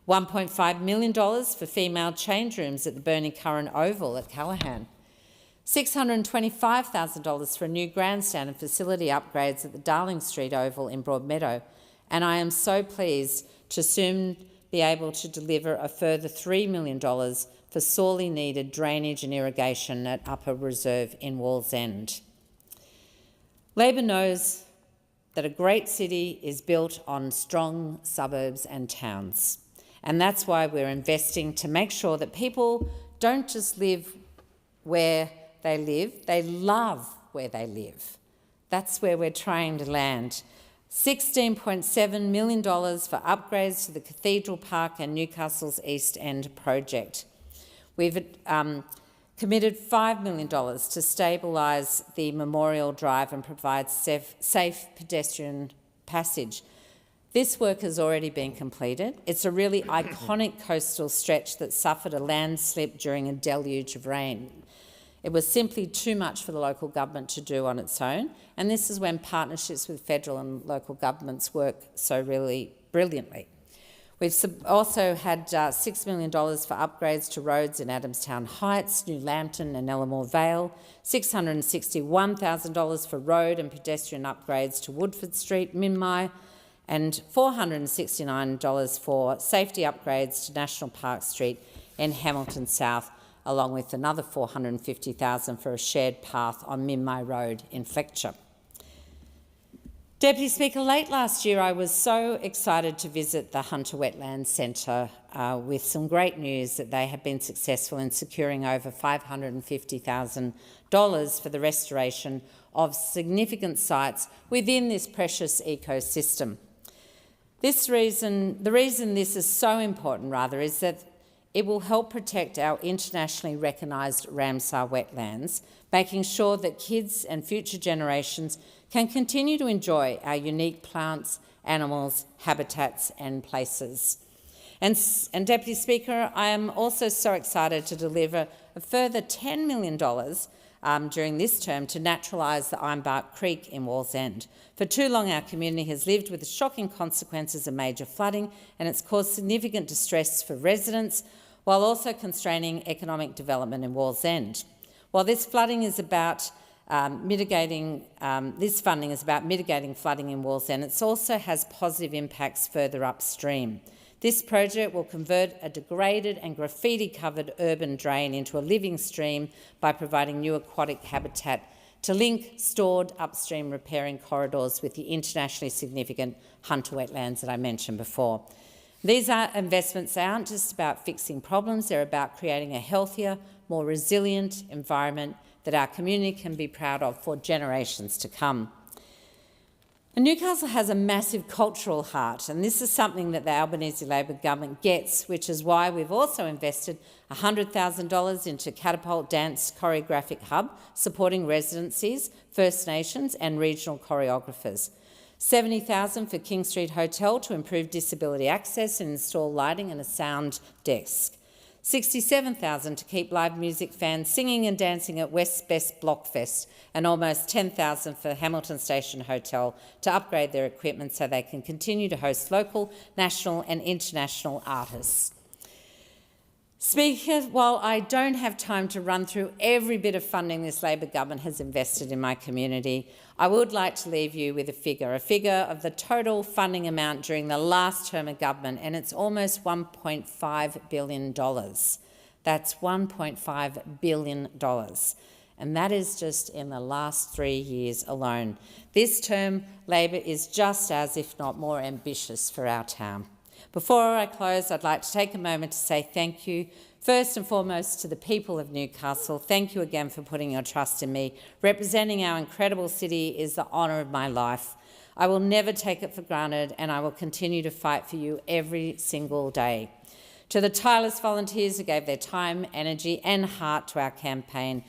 E: $1.5 million for female change rooms at the Burnie Curran Oval at Callaghan, $625,000 for a new grandstand and facility upgrades at the Darling Street Oval in Broadmeadow, and I am so pleased to soon be able to deliver a further $3 million for sorely needed drainage and irrigation at Upper Reserve in Wallsend. Labor knows that a great city is built on strong suburbs and towns, and that's why we're investing to make sure that people don't just live where they live, they love where they live. That's where we're trying to land. $16.7 million for upgrades to the Cathedral Park and Newcastle's East End project. We've committed $5 million to stabilise the Memorial Drive and provide safe pedestrian passage. This work has already been completed. It's a really iconic coastal stretch that suffered a landslip during a deluge of rain. It was simply too much for the local government to do on its own, and this is when partnerships with federal and local governments work so really brilliantly. We've also had $6 million for upgrades to roads in Adamstown Heights, New Lambton and Ellamore Vale, $661,000 for road and pedestrian upgrades to Woodford Street, Minmi, and $469 for safety upgrades to National Park Street in Hamilton South, along with another $450,000 for a shared path on Minmi Road in Fletcher. Deputy Speaker, late last year I was so excited to visit the Hunter Wetlands Centre with some great news that they have been successful in securing over $550,000 for the restoration of significant sites within this precious ecosystem. The reason this is so important, is that it will help protect our internationally recognised Ramsar wetlands, making sure that kids and future generations can continue to enjoy our unique plants, animals, habitats and places. And Deputy Speaker, I am also so excited to deliver a further $10 million during this term to naturalise the Ironbark Creek in Wallsend. For too long, our community has lived with the shocking consequences of major flooding, and it's caused significant distress for residents, while also constraining economic development in Wallsend. While this funding is about mitigating flooding in Wallsend, it also has positive impacts further upstream. This project will convert a degraded and graffiti-covered urban drain into a living stream by providing new aquatic habitat to link stored upstream riparian corridors with the internationally significant Hunter wetlands that I mentioned before. These investments aren't just about fixing problems, they're about creating a healthier, more resilient environment that our community can be proud of for generations to come. And Newcastle has a massive cultural heart, and this is something that the Albanese Labor government gets, which is why we've also invested $100,000 into Catapult Dance Choreographic Hub, supporting residencies, First Nations and regional choreographers. $70,000 for King Street Hotel to improve disability access and install lighting and a sound desk. $67,000 to keep live music fans singing and dancing at West Best Blockfest, and almost $10,000 for Hamilton Station Hotel to upgrade their equipment so they can continue to host local, national and international artists. Speaker, while I don't have time to run through every bit of funding this Labor government has invested in my community, I would like to leave you with a figure of the total funding amount during the last term of government, and it's almost $1.5 billion. That's $1.5 billion. And that is just in the last 3 years alone. This term, Labor is just as, if not more, ambitious for our town. Before I close, I'd like to take a moment to say thank you, first and foremost, to the people of Newcastle. Thank you again for putting your trust in me. Representing our incredible city is the honour of my life. I will never take it for granted, and I will continue to fight for you every single day. To the tireless volunteers who gave their time, energy and heart to our campaign,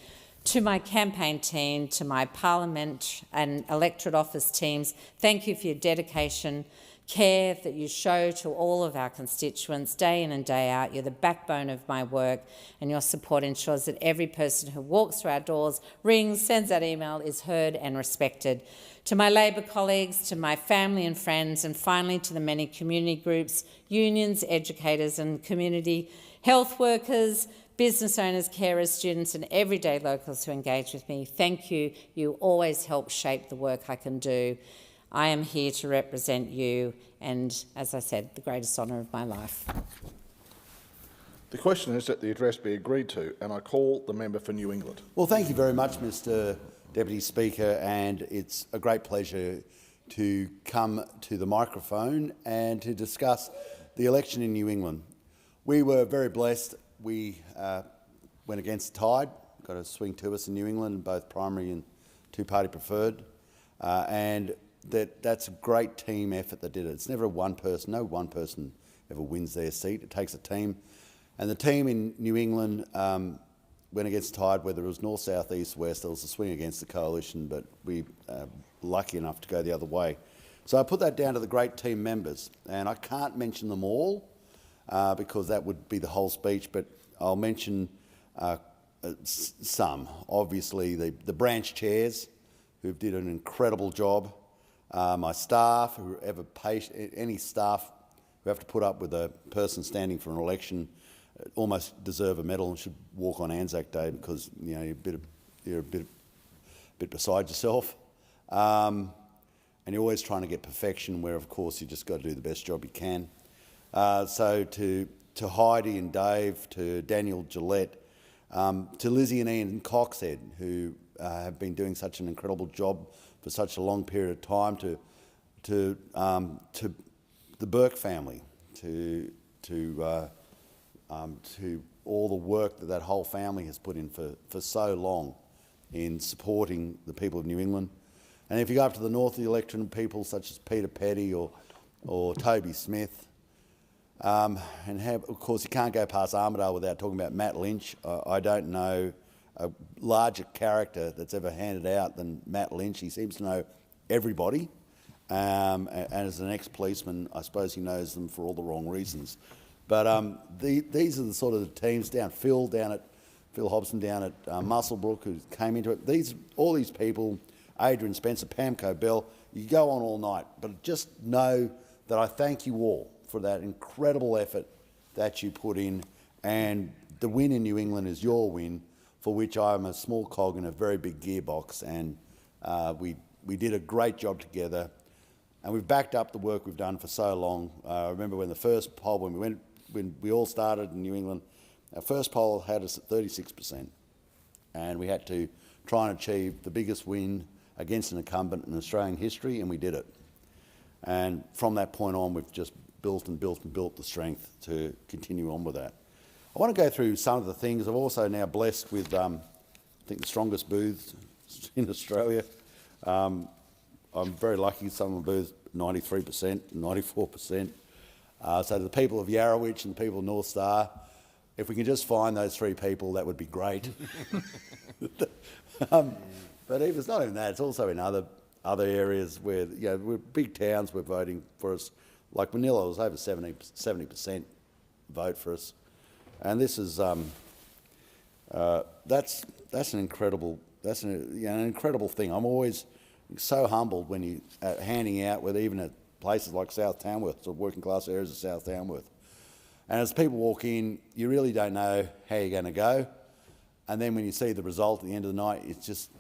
E: to my campaign team, to my Parliament and electorate office teams, thank you for your dedication, care that you show to all of our constituents day in and day out. You're the backbone of my work, and your support ensures that every person who walks through our doors, rings, sends that email is heard and respected. To my Labor colleagues, to my family and friends, and finally to the many community groups, unions, educators and community health workers, business owners, carers, students and everyday locals who engage with me, thank you. You always help shape the work I can do. I am here to represent you and, as I said, the greatest honour of my life.
H: The question is that the address be agreed to, and I call the member for New England.
G: Well, thank you very much, Mr Deputy Speaker, and it's a great pleasure to come to the microphone and to discuss the election in New England. We were very blessed. We went against the tide, got a swing to us in New England, both primary and two-party preferred, and that's a great team effort that did it. It's never one person, no one person ever wins their seat. It takes a team. And the team in New England went against the tide, whether it was north, south, east, west. There was a swing against the coalition, but we were lucky enough to go the other way. So I put that down to the great team members. And I can't mention them all because that would be the whole speech, but I'll mention some. Obviously, the branch chairs who did an incredible job. My staff, any staff who have to put up with a person standing for an election almost deserve a medal and should walk on Anzac Day because you're a bit beside yourself, and you're always trying to get perfection. Where of course you just got to do the best job you can. So to Heidi and Dave, to Daniel Gillette, to Lizzie and Ian Coxhead, who have been doing such an incredible job for such a long period of time, to the Burke family, to all the work that whole family has put in for so long in supporting the people of New England. And if you go up to the north of the electorate, people such as Peter Petty or Toby Smith, of course you can't go past Armidale without talking about Matt Lynch. I don't know a larger character that's ever handed out than Matt Lynch. He seems to know everybody, and as an ex-policeman, I suppose he knows them for all the wrong reasons. But these are the sort of the teams down. Phil Hobson down at Muswellbrook, who came into it. All these people, Adrian Spencer, Pamco Bell. You go on all night, but just know that I thank you all for that incredible effort that you put in, and the win in New England is your win, for which I am a small cog in a very big gearbox, and we did a great job together, and we've backed up the work we've done for so long. I remember when the first poll, when we all started in New England, our first poll had us at 36%, and we had to try and achieve the biggest win against an incumbent in Australian history, and we did it. And from that point on, we've just built and built and built the strength to continue on with that. I want to go through some of the things. I'm also now blessed with, I think, the strongest booths in Australia. I'm very lucky. Some of the booths, 93%, 94%. So the people of Yarrowitch and the people of North Star, if we can just find those three people, that would be great. But it's not even that. It's also in other areas where we're big towns. We're voting for us. Like Manila was over 70% vote for us, and this is that's an incredible an incredible thing. I'm always so humbled when you handing out, even at places like South Tamworth, or working class areas of South Tamworth. And as people walk in, you really don't know how you're going to go. And then when you see the result at the end of the night, it's just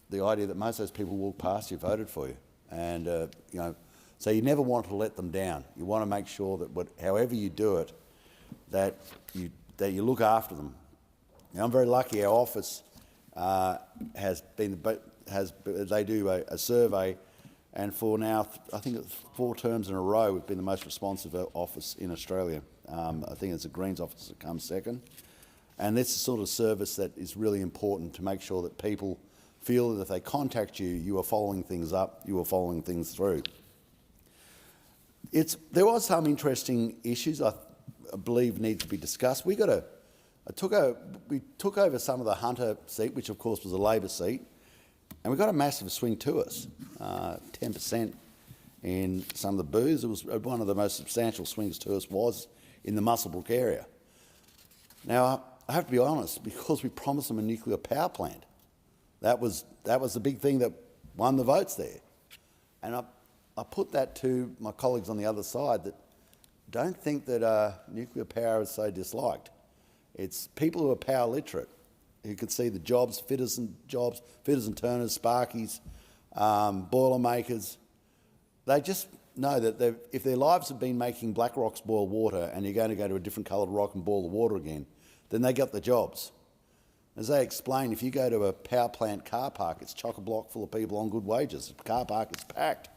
G: the idea that most of those people walk past you, voted for you. And, so you never want to let them down. You want to make sure that however you do it, that you look after them. Now, I'm very lucky. Our office they do a survey, and for now, I think it's 4 terms in a row, we've been the most responsive office in Australia. I think it's the Greens office that comes second. And that's the sort of service that is really important to make sure that people feel that if they contact you, you are following things up, you are following things through. There was some interesting issues I believe need to be discussed. We took over some of the Hunter seat, which of course was a Labor seat, and we got a massive swing to us, 10% in some of the booths. It was one of the most substantial swings to us was in the Muswellbrook area. Now, I have to be honest, because we promised them a nuclear power plant. That was the big thing that won the votes there. And I put that to my colleagues on the other side, that don't think that nuclear power is so disliked. It's people who are power literate, who could see the jobs, fitters and turners, sparkies, boilermakers. They just know that if their lives have been making black rocks boil water and you're going to go to a different coloured rock and boil the water again, then they got the jobs. As they explain, if you go to a power plant car park, it's chock-a-block full of people on good wages. The car park is packed.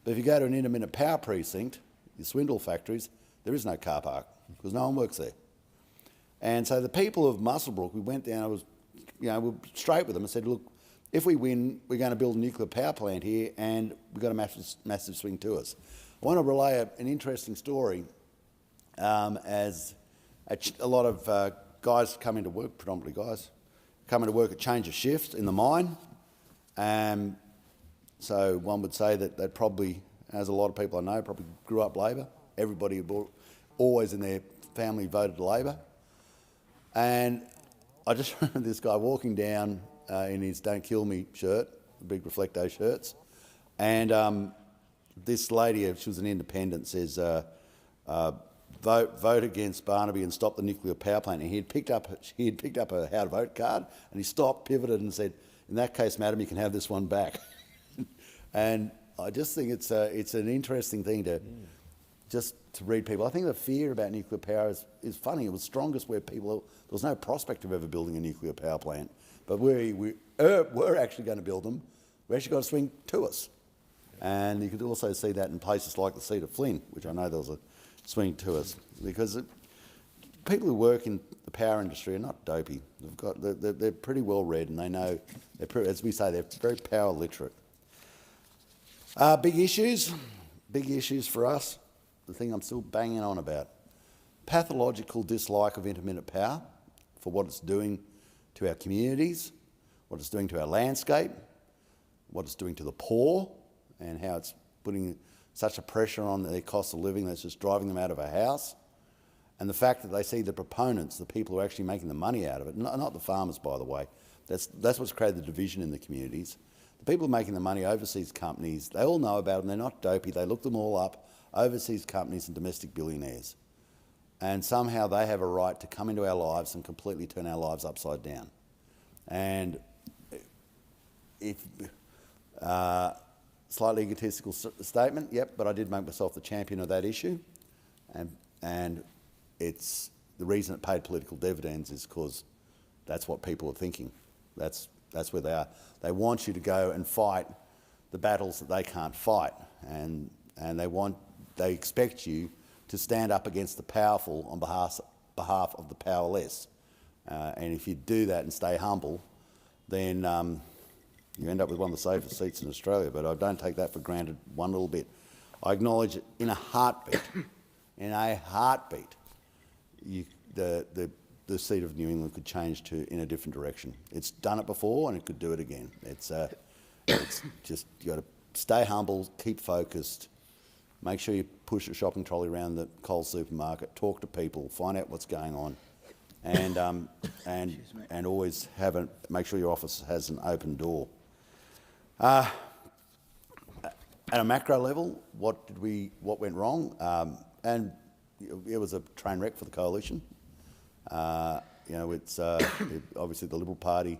G: But if you go to an intermittent power precinct, your swindle factories, there is no car park because no one works there. And so the people of Muswellbrook, we went down, we were straight with them and said, look, if we win, we're going to build a nuclear power plant here and we've got a massive swing to us. I want to relay an interesting story as a lot of guys come into work, predominantly guys, come into work at change of shift in the mine. So one would say that they probably, as a lot of people I know, probably grew up Labor. Everybody always in their family voted Labor. And I just remember this guy walking down in his Don't Kill Me shirt, the big Reflecto shirts, and this lady, she was an independent, says, vote against Barnaby and stop the nuclear power plant. And he had picked up a how to vote card, and he stopped, pivoted, and said, "In that case, madam, you can have this one back." And I just think it's an interesting thing to read people. I think the fear about nuclear power is funny. It was strongest where there was no prospect of ever building a nuclear power plant, but we're actually going to build them. We actually got a swing to us, and you could also see that in places like the seat of Flynn, which I know there was a swing to us, because people who work in the power industry are not dopey. They're pretty well read, and they know, as we say, they're very power literate. Big issues for us. The thing I'm still banging on about: pathological dislike of intermittent power for what it's doing to our communities, what it's doing to our landscape, what it's doing to the poor, and how it's putting such a pressure on their cost of living that's just driving them out of a house. And the fact that they see the proponents, the people who are actually making the money out of it, not the farmers, by the way, that's what's created the division in the communities. The people making the money, overseas companies, they all know about them. They're not dopey. They look them all up. Overseas companies and domestic billionaires. And somehow they have a right to come into our lives and completely turn our lives upside down. And slightly egotistical statement, yep, but I did make myself the champion of that issue. And it's the reason it paid political dividends is because that's what people are thinking. That's where they are. They want you to go and fight the battles that they can't fight, and they expect you to stand up against the powerful on behalf of the powerless. And if you do that and stay humble, then you end up with one of the safest seats in Australia. But I don't take that for granted one little bit. I acknowledge it in a heartbeat. The seat of New England could change in a different direction. It's done it before, and it could do it again. It's just, you got to stay humble, keep focused, make sure you push a shopping trolley around the Coles supermarket, talk to people, find out what's going on, and always make sure your office has an open door. At a macro level, what went wrong? And it was a train wreck for the coalition. It's obviously the Liberal Party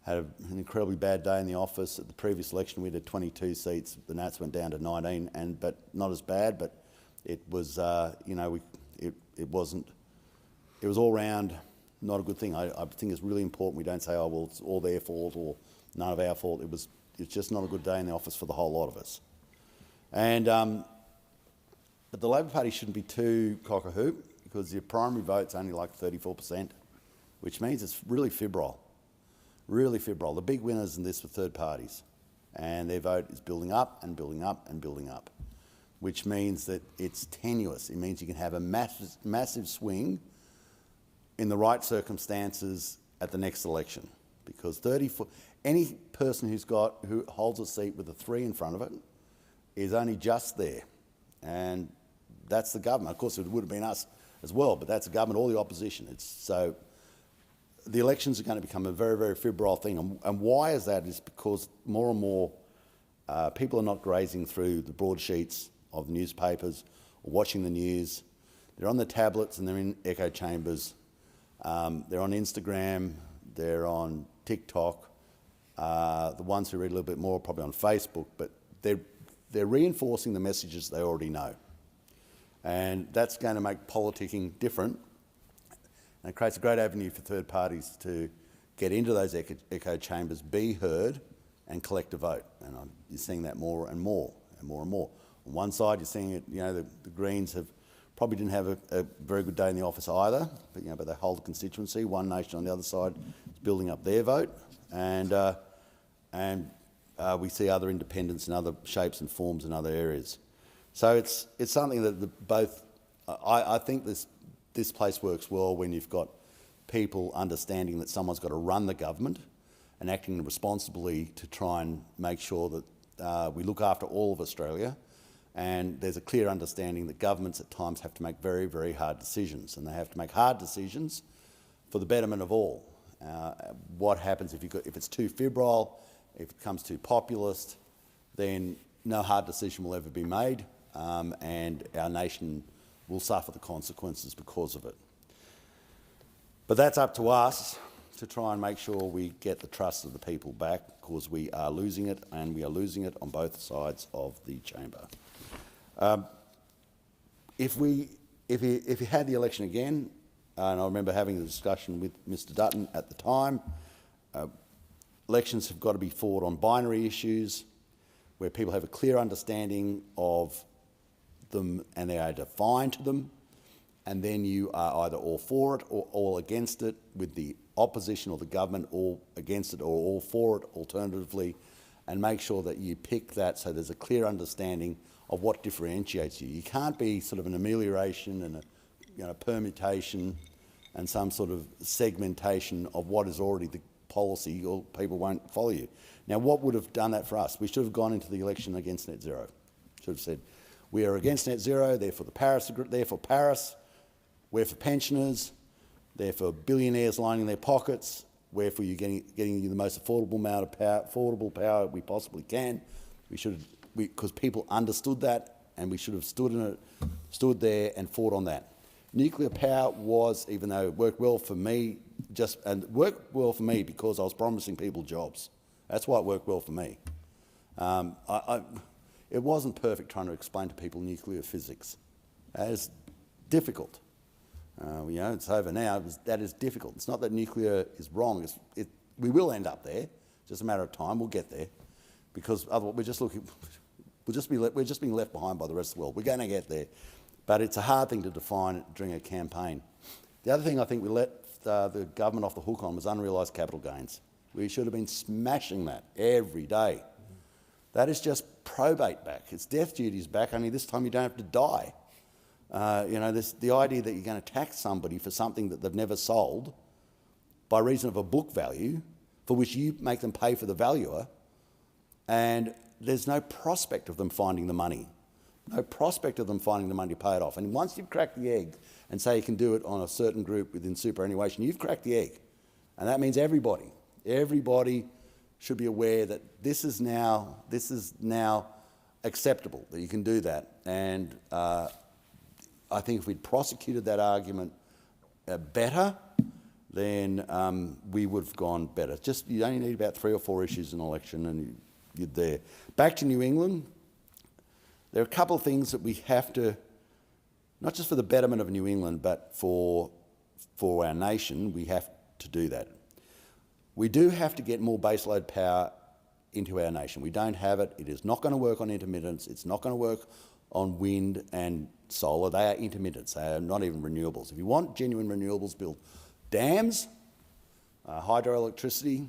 G: had an incredibly bad day in the office. At the previous election, we had 22 seats. The Nats went down to 19, but not as bad. But it was, it wasn't. It was all round not a good thing. I think it's really important we don't say, oh well, it's all their fault or none of our fault. It's just not a good day in the office for the whole lot of us. And but the Labor Party shouldn't be too cock a hoop, because your primary vote's only like 34%, which means it's really febrile. Really febrile. The big winners in this were third parties, and their vote is building up and building up and building up, which means that it's tenuous. It means you can have a massive swing in the right circumstances at the next election, because any person who holds a seat with a 3 in front of it is only just there, and that's the government. Of course, it would have been us as well, but that's the government or the opposition. So the elections are going to become a very, very febrile thing. And why is that? Is because more and more people are not grazing through the broadsheets of newspapers or watching the news. They're on the tablets and they're in echo chambers. They're on Instagram, they're on TikTok. The ones who read a little bit more are probably on Facebook, but they're reinforcing the messages they already know. And that's going to make politicking different. And it creates a great avenue for third parties to get into those echo chambers, be heard, and collect a vote. And you're seeing that more and more and more and more. On one side, you're seeing it, the Greens probably didn't have a very good day in the office either, but they hold the constituency. One Nation on the other side is building up their vote, and we see other independents in other shapes and forms in other areas. So it's something that I think this place works well when you've got people understanding that someone's got to run the government and acting responsibly to try and make sure that we look after all of Australia. And there's a clear understanding that governments at times have to make very, very hard decisions, and they have to make hard decisions for the betterment of all. What happens if it's too febrile, if it becomes too populist, then no hard decision will ever be made, and our nation will suffer the consequences because of it. But that's up to us to try and make sure we get the trust of the people back, because we are losing it, and we are losing it on both sides of the chamber. If you had the election again, and I remember having the discussion with Mr Dutton at the time, elections have got to be fought on binary issues where people have a clear understanding of them and they are defined to them, and then you are either all for it or all against it, with the opposition or the government all against it or all for it alternatively, and make sure that you pick that so there's a clear understanding of what differentiates you. You can't be sort of an amelioration and a permutation and some sort of segmentation of what is already the policy, or people won't follow you. Now, what would have done that for us? We should have gone into the election against net zero. Should have said, we are against net zero, they're for Paris, we're for pensioners, they're for billionaires lining their pockets, we're for you getting you the most affordable amount of power we possibly can. Because people understood that, and we should have stood there and fought on that. Nuclear power was, even though it worked well for me, because I was promising people jobs. That's why it worked well for me. It wasn't perfect trying to explain to people nuclear physics. That is difficult. It's over now. That is difficult. It's not that nuclear is wrong. We will end up there. It's just a matter of time. We'll get there, because otherwise we're just being left behind by the rest of the world. We're going to get there, but it's a hard thing to define during a campaign. The other thing I think we let the government off the hook on was unrealised capital gains. We should have been smashing that every day. That is just probate back. It's death duties back, only this time you don't have to die. The idea that you're going to tax somebody for something that they've never sold by reason of a book value, for which you make them pay for the valuer, and there's no prospect of them finding the money. No prospect of them finding the money to pay it off. And once you've cracked the egg and say you can do it on a certain group within superannuation, you've cracked the egg. And that means everybody should be aware that this is now acceptable, that you can do that. And I think if we'd prosecuted that argument better, then we would have gone better. Just, you only need about 3 or 4 issues in an election and you're there. Back to New England, there are a couple of things that we have to, not just for the betterment of New England, but for our nation, we have to do that. We do have to get more baseload power into our nation. We don't have it. It is not going to work on intermittence. It's not going to work on wind and solar. They are intermittents. They are not even renewables. If you want genuine renewables, build dams, hydroelectricity,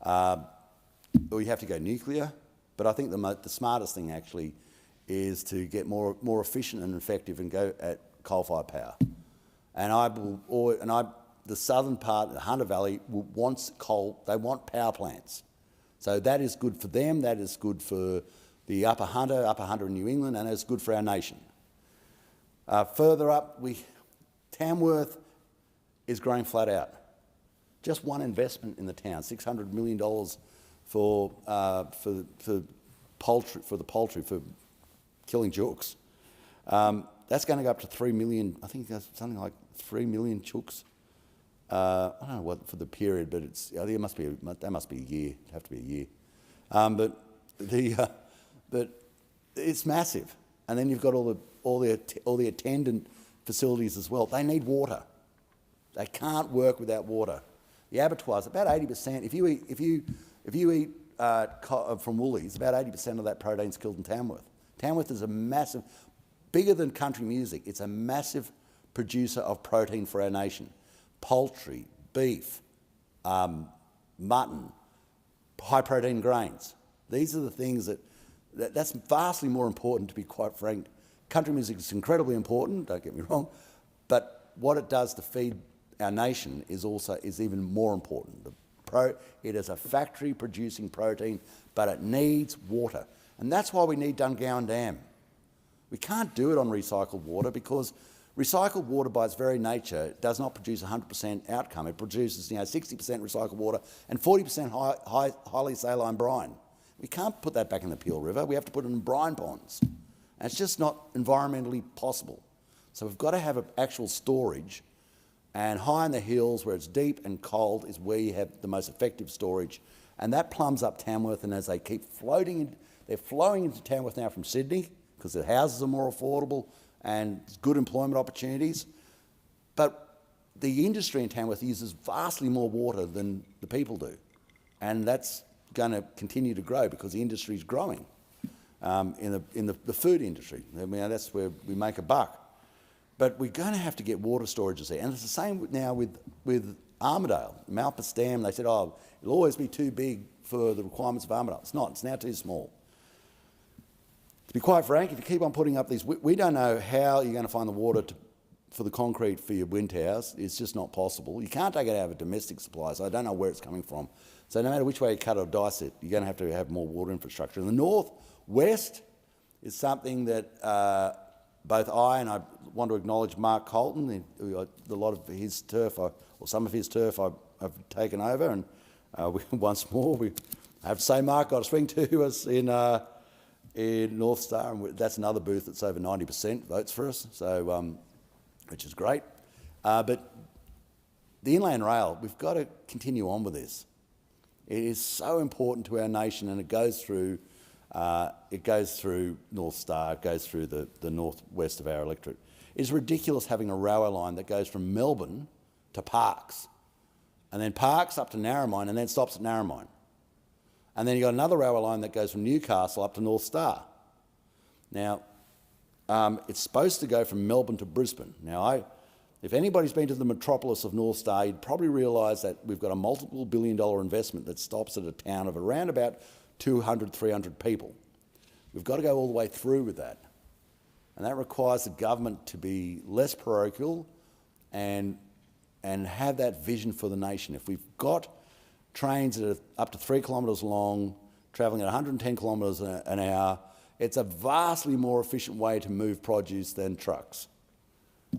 G: or you have to go nuclear. But I think the smartest thing actually is to get more efficient and effective and go at coal-fired power. And the southern part, the Hunter Valley, wants coal. They want power plants. So that is good for them. That is good for the Upper Hunter in New England, and it's good for our nation. Further up, Tamworth is growing flat out. Just one investment in the town, $600 million for the poultry, for killing chooks. That's going to go up to 3 million. I think that's something like 3 million chooks. I don't know what for the period, but I think that must be a year. It'd have to be a year. But it's massive. And then you've got all the attendant facilities as well. They need water. They can't work without water. The abattoirs, about 80%. If you eat from Woolies, about 80% of that protein is killed in Tamworth. Tamworth is a massive, bigger than country music. It's a massive producer of protein for our nation. Poultry, beef, mutton, high protein grains. These are the things that's vastly more important, to be quite frank. Country music is incredibly important, don't get me wrong, but what it does to feed our nation is even more important. It is a factory producing protein, but it needs water. And that's why we need Dungowan Dam. We can't do it on recycled water because recycled water by its very nature does not produce 100% outcome. It produces 60% recycled water and 40% highly saline brine. We can't put that back in the Peel River. We have to put it in brine ponds. And it's just not environmentally possible. So we've got to have actual storage, and high in the hills where it's deep and cold is where you have the most effective storage. And that plumbs up Tamworth, and as they keep floating, they're flowing into Tamworth now from Sydney because the houses are more affordable and good employment opportunities. But the industry in Tamworth uses vastly more water than the people do. And that's going to continue to grow because the industry is growing in the food industry. I mean, that's where we make a buck. But we're going to have to get water storages there. And it's the same now with Armidale. Malpas Dam, they said, it'll always be too big for the requirements of Armidale. It's not. It's now too small. To be quite frank, if you keep on putting up these, we don't know how you're going to find the water for the concrete for your wind towers. It's just not possible. You can't take it out of a domestic supply, so I don't know where it's coming from. So no matter which way you cut or dice it, you're going to have more water infrastructure. In the north-west is something that both I want to acknowledge Mark Colton, a lot of his turf, or some of his turf I've taken over, and once more, I have to say Mark got a swing to us in North Star, and that's another booth that's over 90% votes for us, so which is great. But the Inland Rail, we've got to continue on with this. It is so important to our nation, and it goes through North Star, it goes through the northwest of our electorate. It's ridiculous having a railway line that goes from Melbourne to Parkes, and then Parkes up to Narromine, and then stops at Narromine. And then you've got another railway line that goes from Newcastle up to North Star. Now, it's supposed to go from Melbourne to Brisbane. Now, if anybody's been to the metropolis of North Star, you'd probably realise that we've got a multiple billion-dollar investment that stops at a town of around about 200, 300 people. We've got to go all the way through with that. And that requires the government to be less parochial and have that vision for the nation. If we've got trains that are up to 3 kilometres long, travelling at 110 kilometres an hour, it's a vastly more efficient way to move produce than trucks.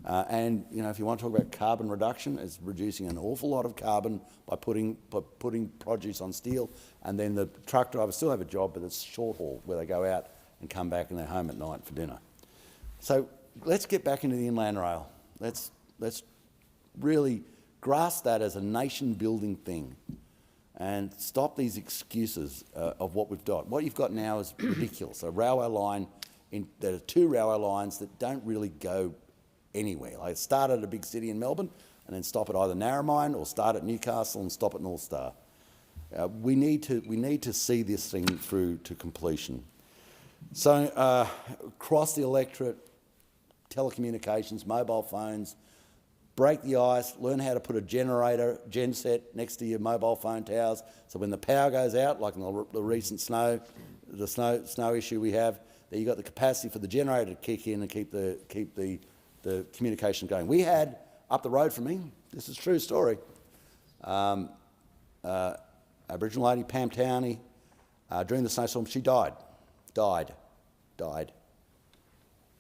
G: And if you want to talk about carbon reduction, it's reducing an awful lot of carbon by putting produce on steel, and then the truck drivers still have a job, but it's short haul where they go out and come back and they're home at night for dinner. So let's get back into the inland rail. Let's really grasp that as a nation-building thing and stop these excuses of what we've got. What you've got now is ridiculous. A railway line, there are 2 railway lines that don't really go anywhere. Like start at a big city in Melbourne and then stop at either Narromine, or start at Newcastle and stop at North Star. We need to see this thing through to completion. So across the electorate, telecommunications, mobile phones, break the ice, learn how to put a genset next to your mobile phone towers, so when the power goes out, like in the recent snow issue we have, that you've got the capacity for the generator to kick in and keep the communication going. We had, up the road from me, this is a true story, Aboriginal lady, Pam Towney, during the snowstorm, she died.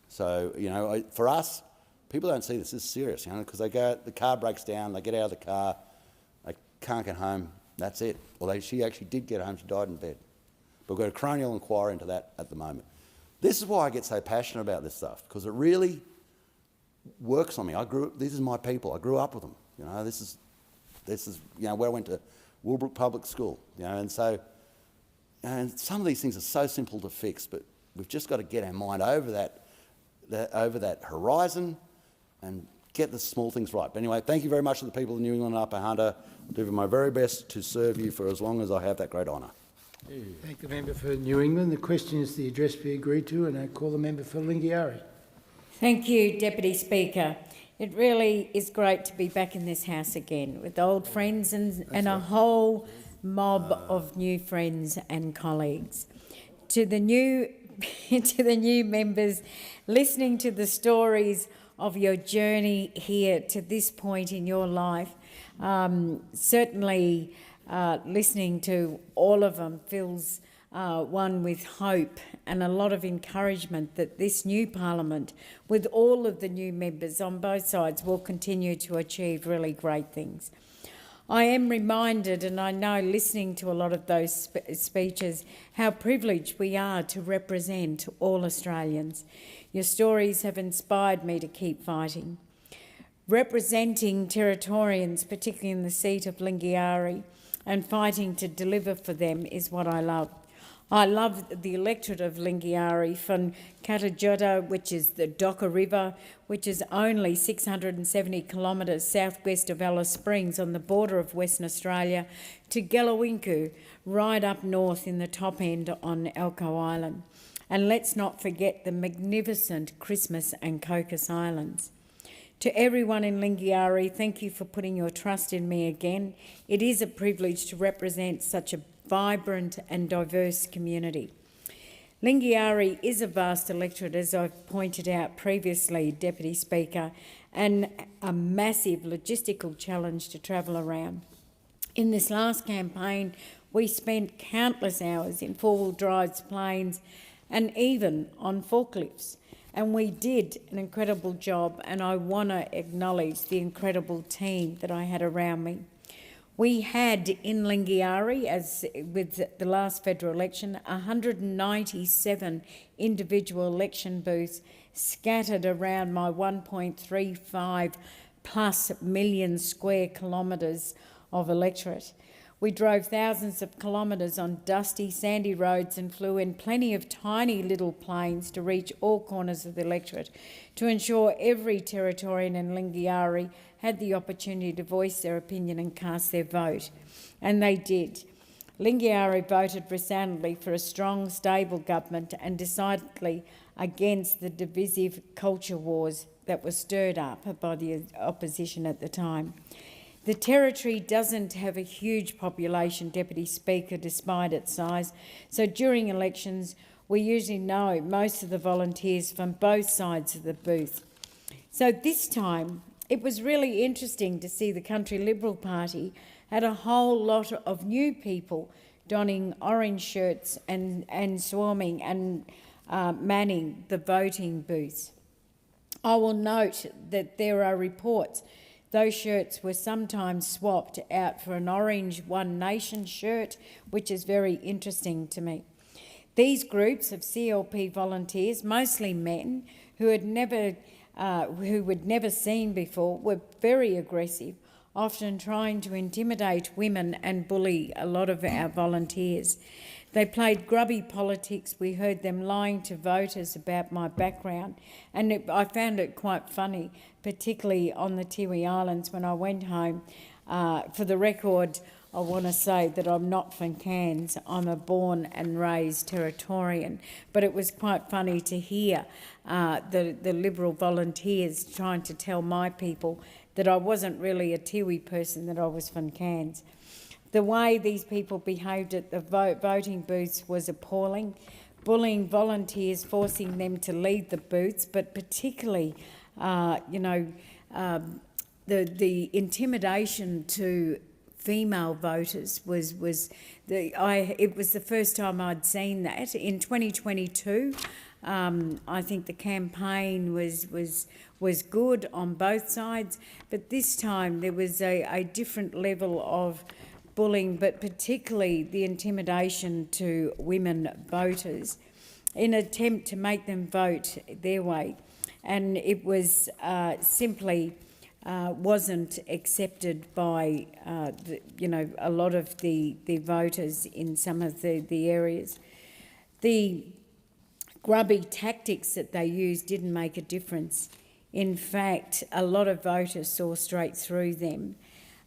G: So, you know, for us, people don't see this as serious, you know, because the car breaks down, they get out of the car, they can't get home, that's it. Although she actually did get home, she died in bed. But we've got a coronial inquiry into that at the moment. This is why I get so passionate about this stuff, because it really works on me. These are my people, I grew up with them, you know, this is you know, where I went to Willbrook Public School, you know, and so, and some of these things are so simple to fix, but we've just got to get our mind over that horizon and get the small things right. But anyway, thank you very much to the people of New England and Upper Hunter. I'll do my very best to serve you for as long as I have that great honour.
K: Thank the member for New England. The question is the address be agreed to, and I call the member for Lingiari.
M: Thank you, Deputy Speaker. It really is great to be back in this House again with old friends and a whole mob of new friends and colleagues. To the new members, listening to the stories of your journey here to this point in your life, certainly listening to all of them fills one with hope and a lot of encouragement that this new Parliament, with all of the new members on both sides, will continue to achieve really great things. I am reminded, and I know listening to a lot of those speeches, how privileged we are to represent all Australians. Your stories have inspired me to keep fighting. Representing Territorians, particularly in the seat of Lingiari, and fighting to deliver for them is what I love. I love the electorate of Lingiari from Katajutta, which is the Docker River, which is only 670 kilometres southwest of Alice Springs on the border of Western Australia, to Gelawinku, right up north in the top end on Elcho Island. And let's not forget the magnificent Christmas and Cocos Islands. To everyone in Lingiari, thank you for putting your trust in me again. It is a privilege to represent such a vibrant and diverse community. Lingiari is a vast electorate, as I've pointed out previously, Deputy Speaker, and a massive logistical challenge to travel around. In this last campaign, we spent countless hours in four-wheel drives, planes, and even on forklifts. And we did an incredible job, and I want to acknowledge the incredible team that I had around me. We had in Lingiari, as with the last federal election, 197 individual election booths scattered around my 1.35 plus million square kilometres of electorate. We drove thousands of kilometres on dusty, sandy roads and flew in plenty of tiny little planes to reach all corners of the electorate to ensure every Territorian in Lingiari had the opportunity to voice their opinion and cast their vote. And they did. Lingiari voted resoundingly for a strong, stable government and decidedly against the divisive culture wars that were stirred up by the opposition at the time. The Territory doesn't have a huge population, Deputy Speaker, despite its size, so during elections we usually know most of the volunteers from both sides of the booth. So this time it was really interesting to see the Country Liberal Party had a whole lot of new people donning orange shirts and swarming and manning the voting booths. I will note that there are reports those shirts were sometimes swapped out for an orange One Nation shirt, which is very interesting to me. These groups of CLP volunteers, mostly men, who had never seen before were very aggressive, often trying to intimidate women and bully a lot of our volunteers. They played grubby politics. We heard them lying to voters about my background, and I found it quite funny, particularly on the Tiwi Islands when I went home. For the record, I want to say that I'm not from Cairns. I'm a born and raised Territorian, but it was quite funny to hear the Liberal volunteers trying to tell my people that I wasn't really a Tiwi person, that I was from Cairns. The way these people behaved at the voting booths was appalling, bullying volunteers, forcing them to leave the booths, but particularly, the intimidation to female voters it was the first time I'd seen that. In 2022, I think the campaign was good on both sides, but this time there was a different level of bullying, but particularly the intimidation to women voters in an attempt to make them vote their way. And it was simply wasn't accepted by a lot of the voters in some of the areas. The grubby tactics that they used didn't make a difference. In fact, a lot of voters saw straight through them,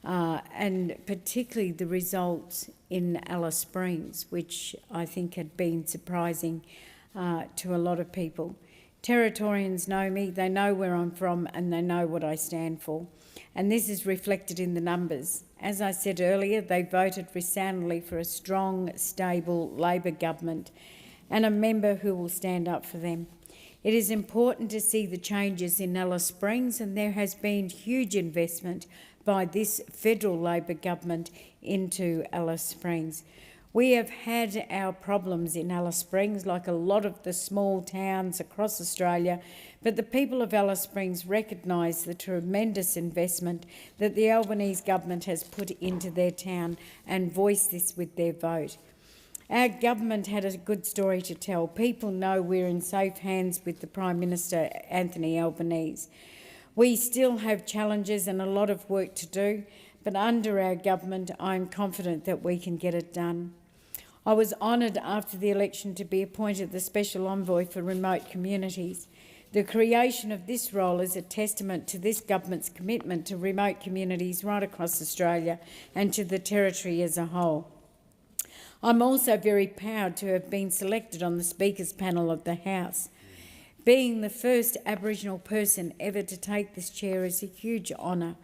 M: and particularly the results in Alice Springs, which I think had been surprising to a lot of people. Territorians know me, they know where I'm from, and they know what I stand for. And this is reflected in the numbers. As I said earlier, they voted resoundingly for a strong, stable Labor government and a member who will stand up for them. It is important to see the changes in Alice Springs, and there has been huge investment by this federal Labor government into Alice Springs. We have had our problems in Alice Springs, like a lot of the small towns across Australia, but the people of Alice Springs recognise the tremendous investment that the Albanese government has put into their town and voiced this with their vote. Our government had a good story to tell. People know we're in safe hands with the Prime Minister, Anthony Albanese. We still have challenges and a lot of work to do, but under our government, I'm confident that we can get it done. I was honoured after the election to be appointed the Special Envoy for Remote Communities. The creation of this role is a testament to this government's commitment to remote communities right across Australia and to the Territory as a whole. I'm also very proud to have been selected on the Speaker's panel of the House. Being the first Aboriginal person ever to take this chair is a huge honour,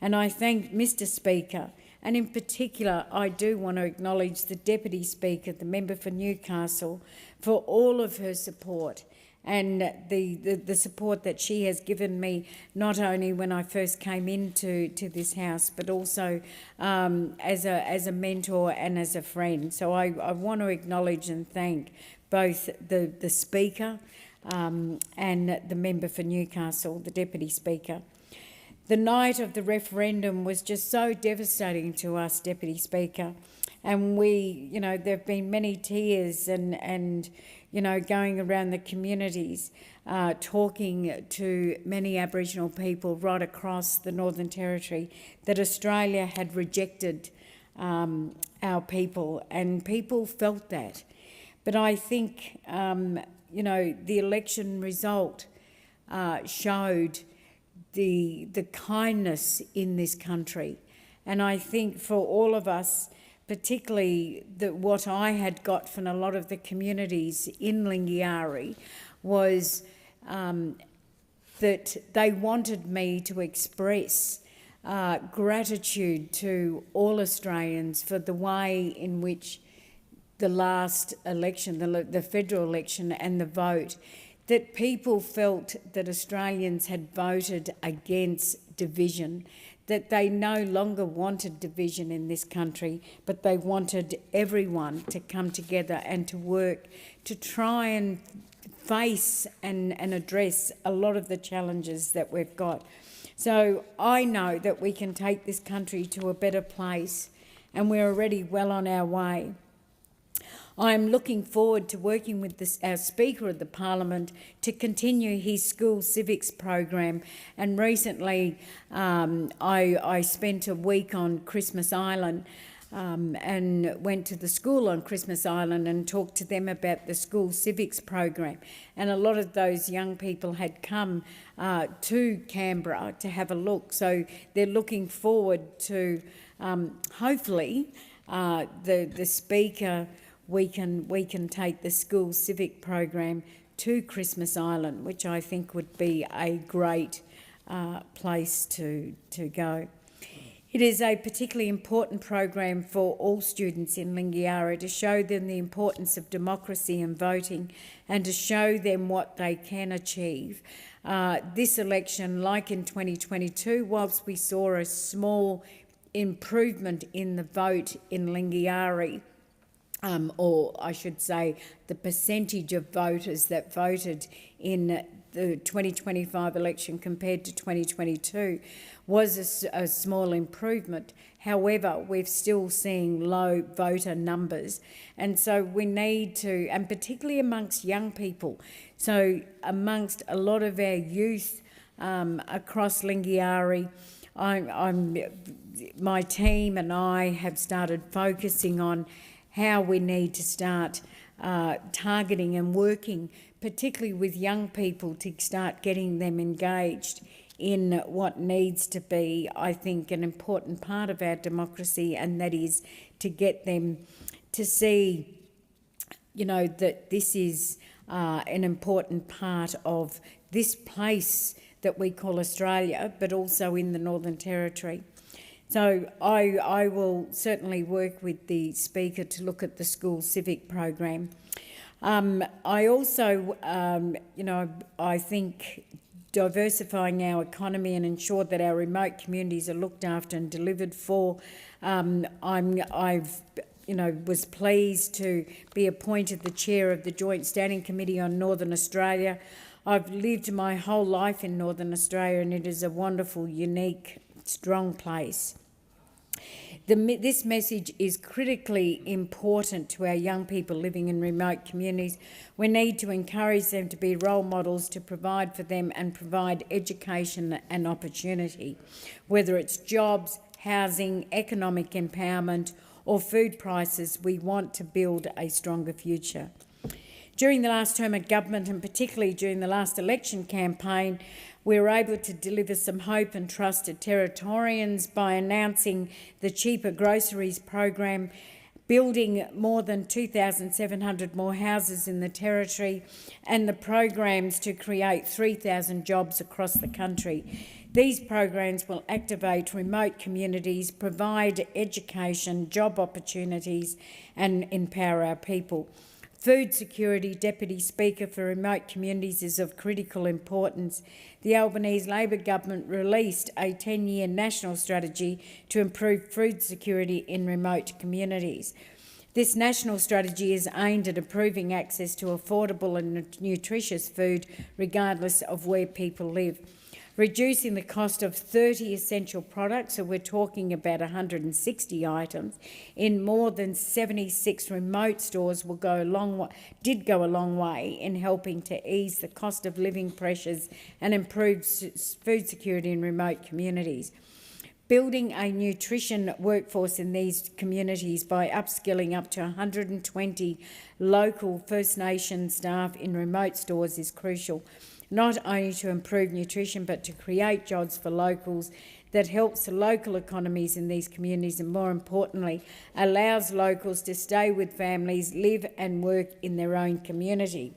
M: and I thank Mr Speaker, and in particular I do want to acknowledge the Deputy Speaker, the member for Newcastle, for all of her support and the support that she has given me, not only when I first came into this House, but also as a mentor and as a friend. So I want to acknowledge and thank both the Speaker and the member for Newcastle, the Deputy Speaker. The night of the referendum was just so devastating to us, Deputy Speaker, and there have been many tears and going around the communities, talking to many Aboriginal people right across the Northern Territory, that Australia had rejected our people, and people felt that. But I think, the election result showed the kindness in this country. And I think for all of us, particularly what I had got from a lot of the communities in Lingiari was that they wanted me to express gratitude to all Australians for the way in which the last election, the federal election and the vote, that people felt that Australians had voted against division, that they no longer wanted division in this country, but they wanted everyone to come together and to work to try and face and address a lot of the challenges that we've got. So I know that we can take this country to a better place, and we're already well on our way. I'm looking forward to working with our Speaker of the Parliament to continue his school civics program. And recently I spent a week on Christmas Island and went to the school on Christmas Island and talked to them about the school civics program. And a lot of those young people had come to Canberra to have a look. So they're looking forward to hopefully the Speaker, we can take the school civic program to Christmas Island, which I think would be a great place to go. It is a particularly important program for all students in Lingiara to show them the importance of democracy and voting and to show them what they can achieve. This election, like in 2022, whilst we saw a small improvement in the vote in Lingiari, or I should say the percentage of voters that voted in the 2025 election compared to 2022 was a small improvement. However, we're still seeing low voter numbers. And so we need to, and particularly amongst young people, so amongst a lot of our youth across Lingiari, my team and I have started focusing on how we need to start targeting and working, particularly with young people, to start getting them engaged in what needs to be, I think, an important part of our democracy, and that is to get them to see, you know, that this is an important part of this place that we call Australia, but also in the Northern Territory. So I will certainly work with the Speaker to look at the school civic program. I also, I think diversifying our economy and ensure that our remote communities are looked after and delivered for. Was pleased to be appointed the chair of the Joint Standing Committee on Northern Australia. I've lived my whole life in Northern Australia, and it is a wonderful, unique, strong place. This message is critically important to our young people living in remote communities. We need to encourage them to be role models, to provide for them and provide education and opportunity, whether it's jobs, housing, economic empowerment or food prices. We want to build a stronger future. During the last term of government, and particularly during the last election campaign, we were able to deliver some hope and trust to Territorians by announcing the Cheaper Groceries program, building more than 2,700 more houses in the Territory, and the programs to create 3,000 jobs across the country. These programs will activate remote communities, provide education, job opportunities, and empower our people. Food security, Deputy Speaker, for remote communities is of critical importance. The Albanese Labor government released a 10-year national strategy to improve food security in remote communities. This national strategy is aimed at improving access to affordable and nutritious food regardless of where people live. Reducing the cost of 30 essential products, so we're talking about 160 items, in more than 76 remote stores did go a long way in helping to ease the cost of living pressures and improve food security in remote communities. Building a nutrition workforce in these communities by upskilling up to 120 local First Nation staff in remote stores is crucial, not only to improve nutrition but to create jobs for locals that helps the local economies in these communities and, more importantly, allows locals to stay with families, live and work in their own community.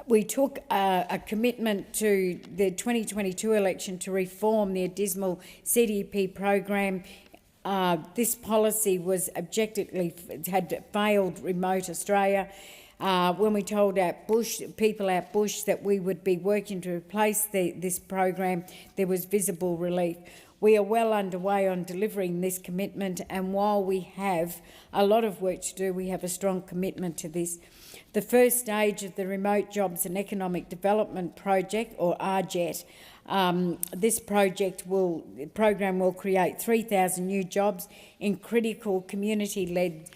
M: We took a commitment to the 2022 election to reform the dismal CDP program. This policy was had failed remote Australia. When we told people out bush that we would be working to replace this program, there was visible relief. We are well underway on delivering this commitment, and while we have a lot of work to do, we have a strong commitment to this. The first stage of the Remote Jobs and Economic Development Project, or RJET, this program will create 3,000 new jobs in critical community-led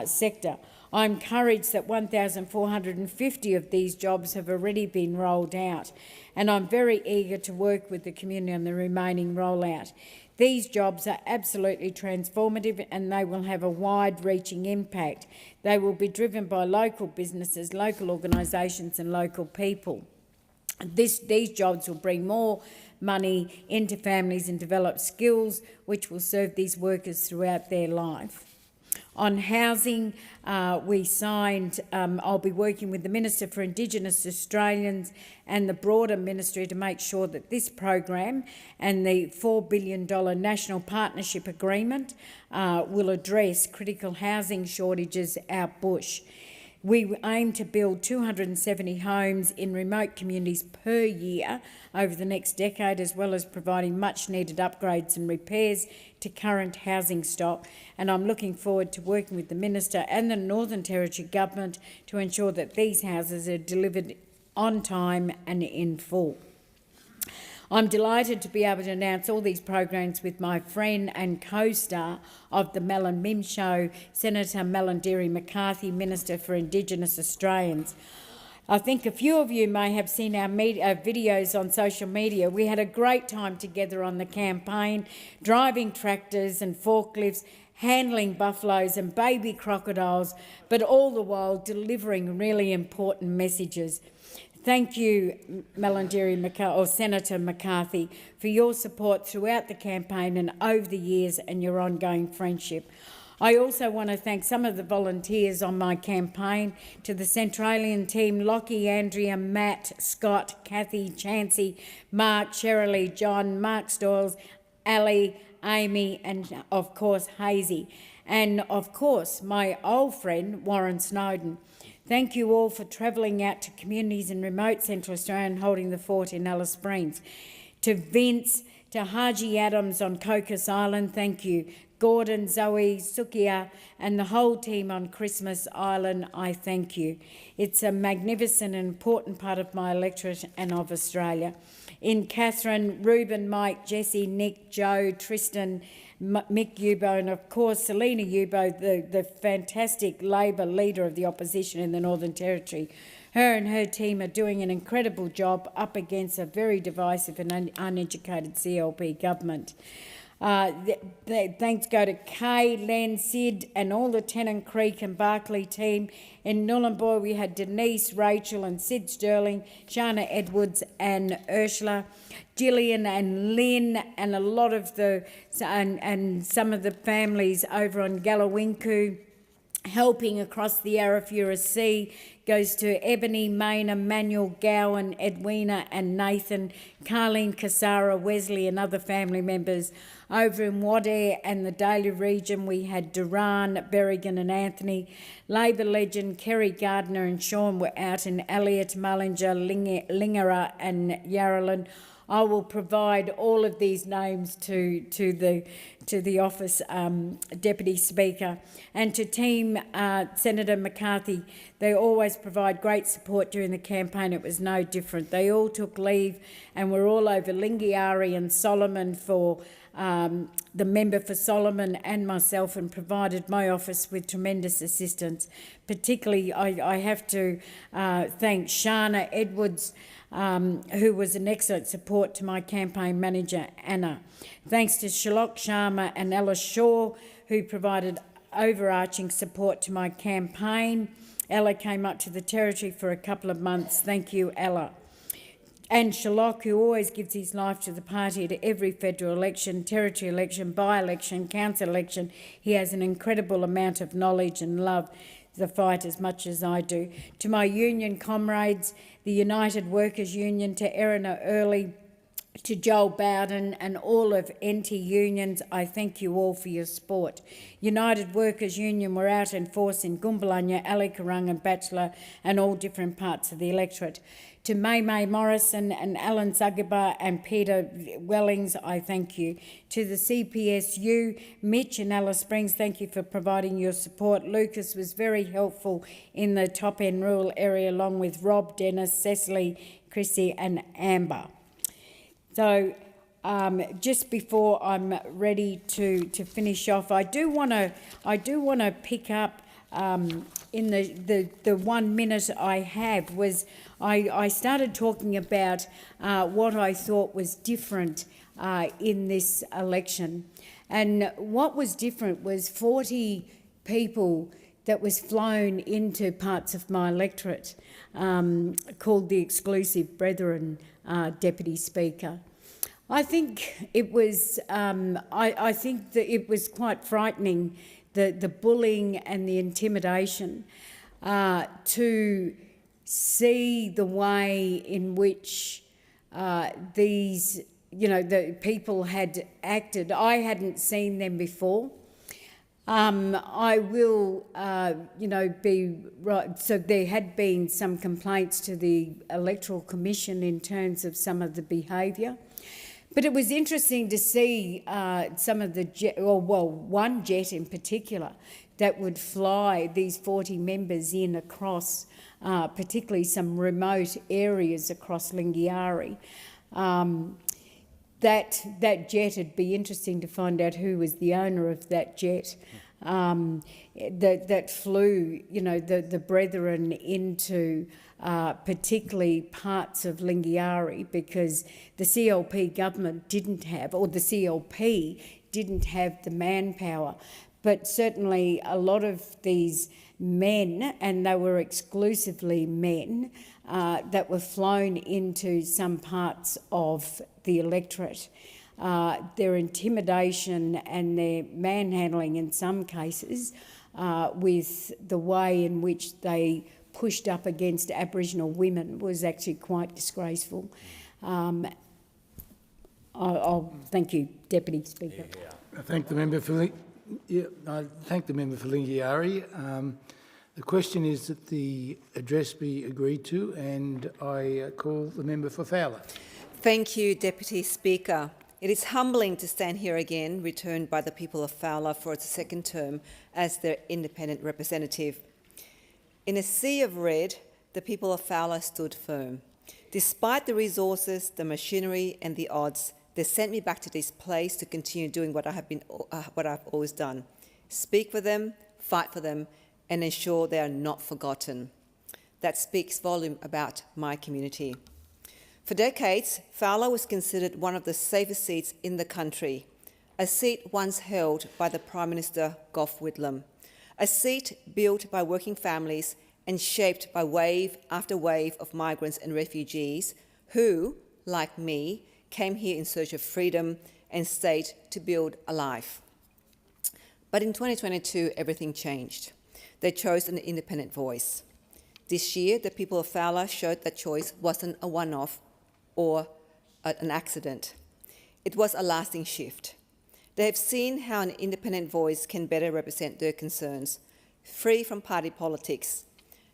M: sector. I'm encouraged that 1,450 of these jobs have already been rolled out, and I'm very eager to work with the community on the remaining rollout. These jobs are absolutely transformative and they will have a wide-reaching impact. They will be driven by local businesses, local organisations and local people. These jobs will bring more money into families and develop skills which will serve these workers throughout their life. On housing, we signed, I'll be working with the Minister for Indigenous Australians and the broader ministry to make sure that this program and the $4 billion National Partnership Agreement will address critical housing shortages out bush. We aim to build 270 homes in remote communities per year over the next decade, as well as providing much-needed upgrades and repairs to current housing stock. And I'm looking forward to working with the Minister and the Northern Territory Government to ensure that these houses are delivered on time and in full. I'm delighted to be able to announce all these programs with my friend and co-star of the Mel and Mim Show, Senator Melandiri McCarthy, Minister for Indigenous Australians. I think a few of you may have seen our videos on social media. We had a great time together on the campaign, driving tractors and forklifts, handling buffaloes and baby crocodiles, but all the while delivering really important messages. Thank you, Senator McCarthy, for your support throughout the campaign and over the years and your ongoing friendship. I also want to thank some of the volunteers on my campaign, to the Centralian team, Lockie, Andrea, Matt, Scott, Kathy, Chancey, Mark, Shirley, John, Mark Stoyles, Ali, Amy and, of course, Hazy. And, of course, my old friend, Warren Snowden. Thank you all for travelling out to communities in remote Central Australia and holding the fort in Alice Springs. To Vince, to Haji Adams on Cocos Island, thank you. Gordon, Zoe, Sukia and the whole team on Christmas Island, I thank you. It's a magnificent and important part of my electorate and of Australia. In Catherine, Reuben, Mike, Jesse, Nick, Joe, Tristan, Mick Yubo and, of course, Selina Yubo, the fantastic Labor leader of the opposition in the Northern Territory. Her and her team are doing an incredible job up against a very divisive and uneducated CLP government. Thanks go to Kay, Len, Sid and all the Tennant Creek and Barclay team. In Nhulunbuy we had Denise, Rachel and Sid Sterling, Shana Edwards and Ursula, Gillian and Lynn and a lot of and some of the families over on Galawinku. Helping across the Arafura Sea goes to Ebony, Maina, Manuel, Gowan, Edwina and Nathan, Carleen, Cassara, Wesley and other family members. Over in Wadare and the Daly region we had Duran, Berrigan and Anthony. Labor legend Kerry Gardner and Sean were out in Elliot, Mullinger, Lingera and Yarralin. I will provide all of these names to the office, Deputy Speaker, and to Team Senator McCarthy. They always provide great support during the campaign. It was no different. They all took leave and were all over Lingiari and Solomon for the member for Solomon and myself, and provided my office with tremendous assistance. Particularly, I have to thank Shana Edwards, who was an excellent support to my campaign manager, Anna. Thanks to Shalok Sharma and Ella Shaw, who provided overarching support to my campaign. Ella came up to the Territory for a couple of months. Thank you, Ella. And Shalok, who always gives his life to the party at every federal election, territory election, by-election, council election. He has an incredible amount of knowledge and love the fight as much as I do. To my union comrades, the United Workers Union, to Erina Early, to Joel Bowden and all of NT unions, I thank you all for your support. United Workers Union were out in force in Goombalanya, Alikarung and Batchelor and all different parts of the electorate. To May Morrison and Alan Zagaba and Peter Wellings, I thank you. To the CPSU, Mitch and Alice Springs, thank you for providing your support. Lucas was very helpful in the top end rural area, along with Rob, Dennis, Cecily, Chrissy and Amber. So just before I'm ready to finish off, I do want to pick up in the 1 minute I have was I started talking about what I thought was different in this election. And what was different was 40 people that was flown into parts of my electorate called the Exclusive Brethren, Deputy Speaker. I think it was. I think that it was quite frightening, the bullying and the intimidation, to see the way in which these, the people had acted. I hadn't seen them before. I will, be right. So there had been some complaints to the Electoral Commission in terms of some of the behaviour. But it was interesting to see some of the one jet in particular that would fly these 40 members in across particularly some remote areas across Lingiari. That jet, it'd be interesting to find out who was the owner of that jet that flew, the brethren into particularly parts of Lingiari, because the CLP government didn't have, or the CLP didn't have the manpower. But certainly a lot of these men, and they were exclusively men, that were flown into some parts of the electorate. Their intimidation and their manhandling in some cases, with the way in which they pushed up against Aboriginal women, was actually quite disgraceful. I'll thank you, Deputy Speaker.
K: I thank the member for Lingiari. The question is that the address be agreed to, and I call the member for Fowler.
D: Thank you, Deputy Speaker. It is humbling to stand here again, returned by the people of Fowler for its second term as their independent representative. In a sea of red, the people of Fowler stood firm. Despite the resources, the machinery and the odds, they sent me back to this place to continue doing what I've always done. Speak for them, fight for them, and ensure they are not forgotten. That speaks volume about my community. For decades, Fowler was considered one of the safest seats in the country, a seat once held by the Prime Minister Gough Whitlam, a seat built by working families and shaped by wave after wave of migrants and refugees who, like me, came here in search of freedom and stayed to build a life. But in 2022, everything changed. They chose an independent voice. This year, the people of Fowler showed that choice wasn't a one-off or an accident. It was a lasting shift. They have seen how an independent voice can better represent their concerns, free from party politics.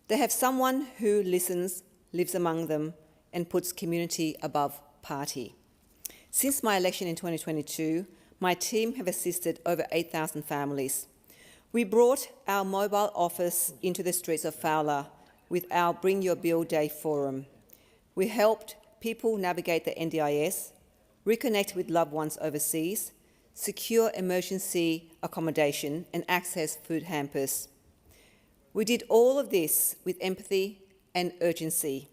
D: They have someone who listens, lives among them, and puts community above party. Since my election in 2022, my team have assisted over 8,000 families. We brought our mobile office into the streets of Fowler with our Bring Your Bill Day forum. We helped people navigate the NDIS, reconnect with loved ones overseas, secure emergency accommodation and access food hampers. We did all of this with empathy and urgency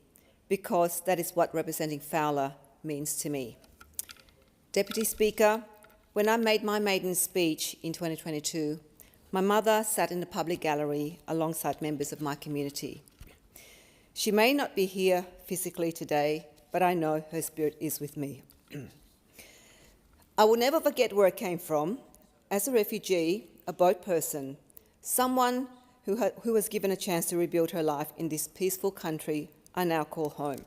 D: because that is what representing Fowler means to me. Deputy Speaker, when I made my maiden speech in 2022, my mother sat in the public gallery alongside members of my community. She may not be here physically today, but I know her spirit is with me. I will never forget where I came from. As a refugee, a boat person, someone who was given a chance to rebuild her life in this peaceful country I now call home.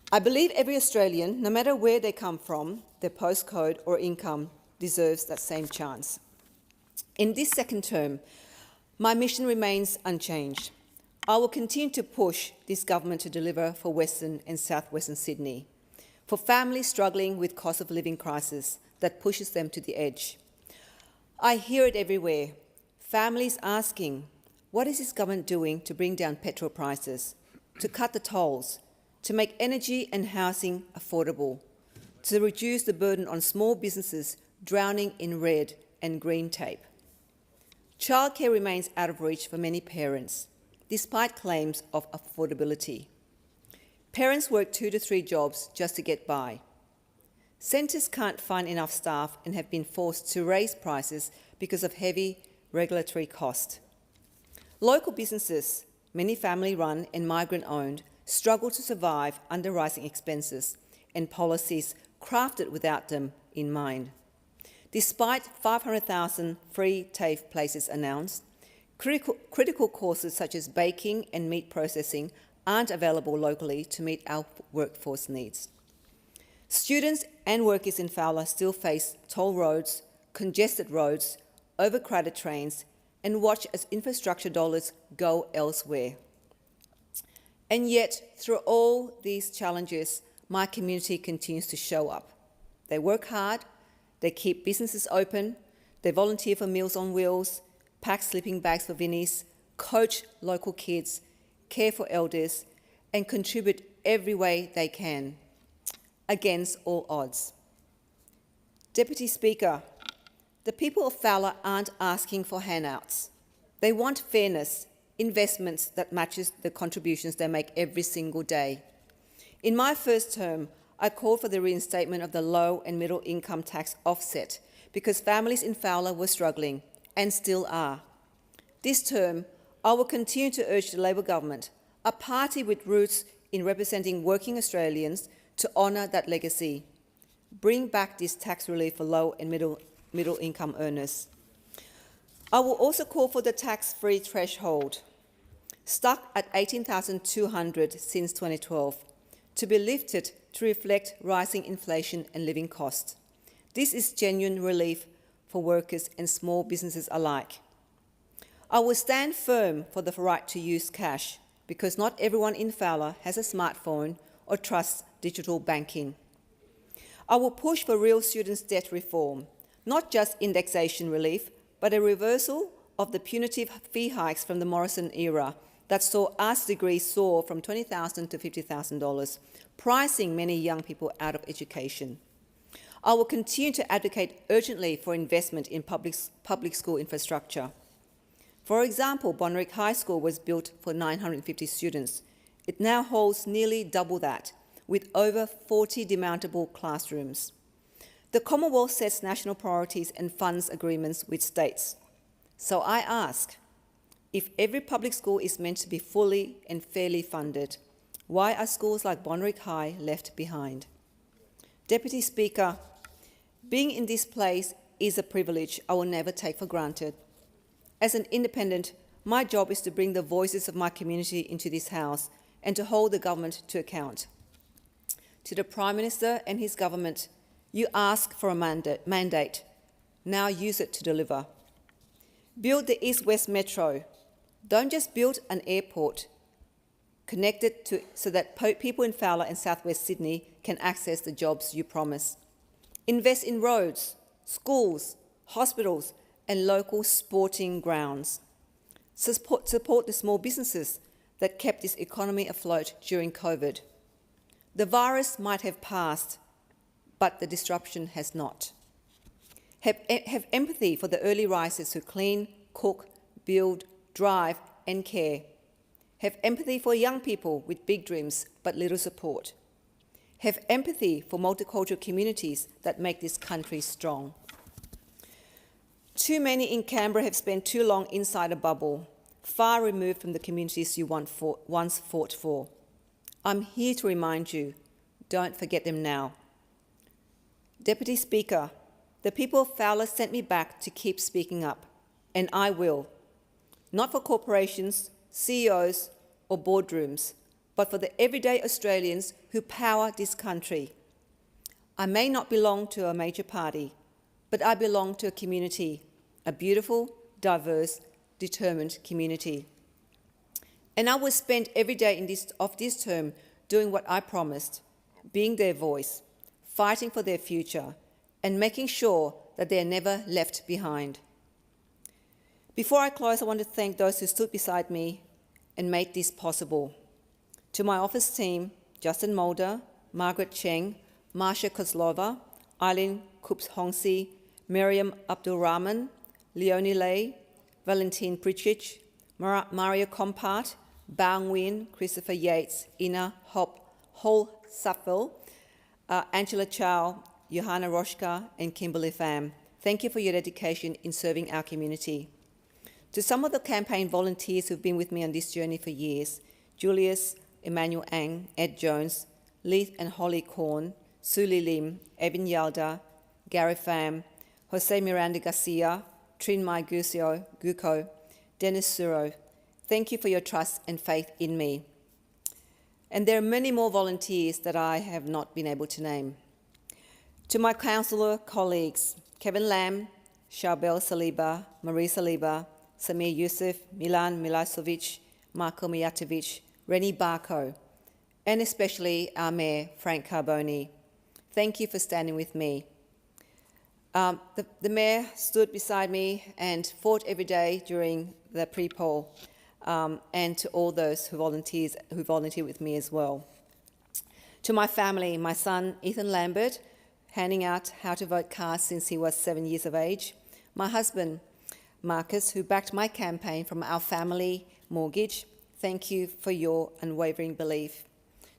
D: I believe every Australian, no matter where they come from, their postcode or income, deserves that same chance. In this second term, my mission remains unchanged. I will continue to push this government to deliver for Western and South-Western Sydney, for families struggling with cost of living crisis that pushes them to the edge. I hear it everywhere. Families asking, what is this government doing to bring down petrol prices, to cut the tolls, to make energy and housing affordable, to reduce the burden on small businesses drowning in red and green tape? Childcare remains out of reach for many parents, despite claims of affordability. Parents work 2 to 3 jobs just to get by. Centres can't find enough staff and have been forced to raise prices because of heavy regulatory cost. Local businesses, many family-run and migrant-owned, struggle to survive under rising expenses and policies crafted without them in mind. Despite 500,000 free TAFE places announced, critical courses such as baking and meat processing aren't available locally to meet our workforce needs. Students and workers in Fowler still face toll roads, congested roads, overcrowded trains, and watch as infrastructure dollars go elsewhere. And yet, through all these challenges, my community continues to show up. They work hard, they keep businesses open, they volunteer for Meals on Wheels, pack sleeping bags for Vinnies, coach local kids, care for elders, and contribute every way they can, against all odds. Deputy Speaker, the people of Fowler aren't asking for handouts. They want fairness, investments that matches the contributions they make every single day. In my first term, I called for the reinstatement of the low and middle income tax offset because families in Fowler were struggling and still are. This term, I will continue to urge the Labor government, a party with roots in representing working Australians, to honour that legacy. Bring back this tax relief for low and middle income earners. I will also call for the tax-free threshold, stuck at $18,200 since 2012, to be lifted to reflect rising inflation and living costs. This is genuine relief for workers and small businesses alike. I will stand firm for the right to use cash because not everyone in Fowler has a smartphone or trusts digital banking. I will push for real students' debt reform, not just indexation relief, but a reversal of the punitive fee hikes from the Morrison era that saw arts degrees soar from $20,000 to $50,000, pricing many young people out of education. I will continue to advocate urgently for investment in public school infrastructure. For example, Bonrick High School was built for 950 students. It now holds nearly double that, with over 40 demountable classrooms. The Commonwealth sets national priorities and funds agreements with states. So I ask, if every public school is meant to be fully and fairly funded, why are schools like Bonrick High left behind? Deputy Speaker, being in this place is a privilege I will never take for granted. As an independent, my job is to bring the voices of my community into this House and to hold the government to account. To the Prime Minister and his government, you ask for a mandate. Now use it to deliver. Build the East-West Metro. Don't just build an airport. Connect it so that people in Fowler and South-West Sydney can access the jobs you promise. Invest in roads, schools, hospitals, and local sporting grounds. Support the small businesses that kept this economy afloat during COVID. The virus might have passed, but the disruption has not. Have empathy for the early risers who clean, cook, build, drive, and care. Have empathy for young people with big dreams but little support. Have empathy for multicultural communities that make this country strong. Too many in Canberra have spent too long inside a bubble, far removed from the communities you once fought for. I'm here to remind you, don't forget them now. Deputy Speaker, the people of Fowler sent me back to keep speaking up, and I will. Not for corporations, CEOs, or boardrooms, but for the everyday Australians who power this country. I may not belong to a major party, but I belong to a community, a beautiful, diverse, determined community. And I will spend every day of this term doing what I promised, being their voice, fighting for their future, and making sure that they are never left behind. Before I close, I want to thank those who stood beside me and made this possible. To my office team, Justin Mulder, Margaret Cheng, Marsha Kozlova, Eileen Kups-Hongsi, Miriam Abdul-Rahman, Leonie Lay, Valentin Pritchich, Mario Compart, Bao Nguyen, Christopher Yates, Ina Hol Saffel, Angela Chow, Johanna Roshka, and Kimberly Pham. Thank you for your dedication in serving our community. To some of the campaign volunteers who've been with me on this journey for years, Julius, Emmanuel Ang, Ed Jones, Leith and Holly Korn, Suli Lim, Evan Yalda, Gary Pham, Jose Miranda Garcia, Trinmai Guko, Dennis Suro, thank you for your trust and faith in me. And there are many more volunteers that I have not been able to name. To my councillor colleagues, Kevin Lam, Charbel Saliba, Marie Saliba, Samir Youssef, Milan Milosevic, Marko Mijatovic, Rennie Barco, and especially our Mayor, Frank Carboni. Thank you for standing with me. The Mayor stood beside me and fought every day during the pre-poll, and to all those who volunteered with me as well. To my family, my son, Ethan Lambert, handing out how to vote cards since he was 7 years of age. My husband, Marcus, who backed my campaign from our family mortgage. Thank you for your unwavering belief.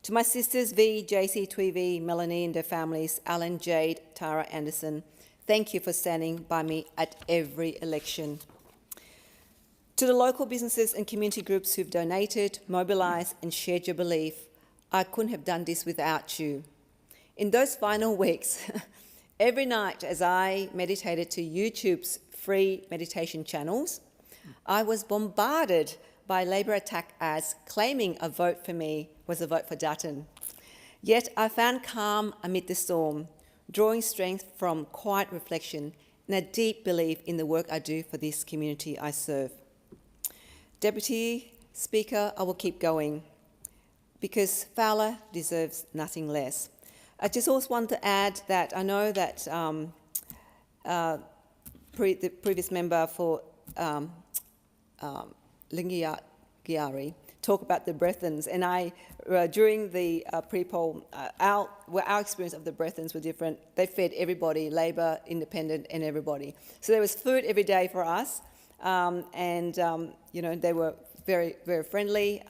D: To my sisters, V, JC, Tweevy, Melanie and their families, Alan, Jade, Tara Anderson, thank you for standing by me at every election. To the local businesses and community groups who've donated, mobilised and shared your belief, I couldn't have done this without you. In those final weeks, every night as I meditated to YouTube's free meditation channels, I was bombarded by Labor attack ads claiming a vote for me was a vote for Dutton. Yet I found calm amid the storm, drawing strength from quiet reflection and a deep belief in the work I do for this community I serve. Deputy Speaker, I will keep going because Fowler deserves nothing less. I just also want to add that I know that the previous member for Lingiari talked about the Brethans, and I, during the pre-poll, our experience of the Brethans were different. They fed everybody, Labor, Independent, and everybody. So there was food every day for us, and you know, they were very, very friendly,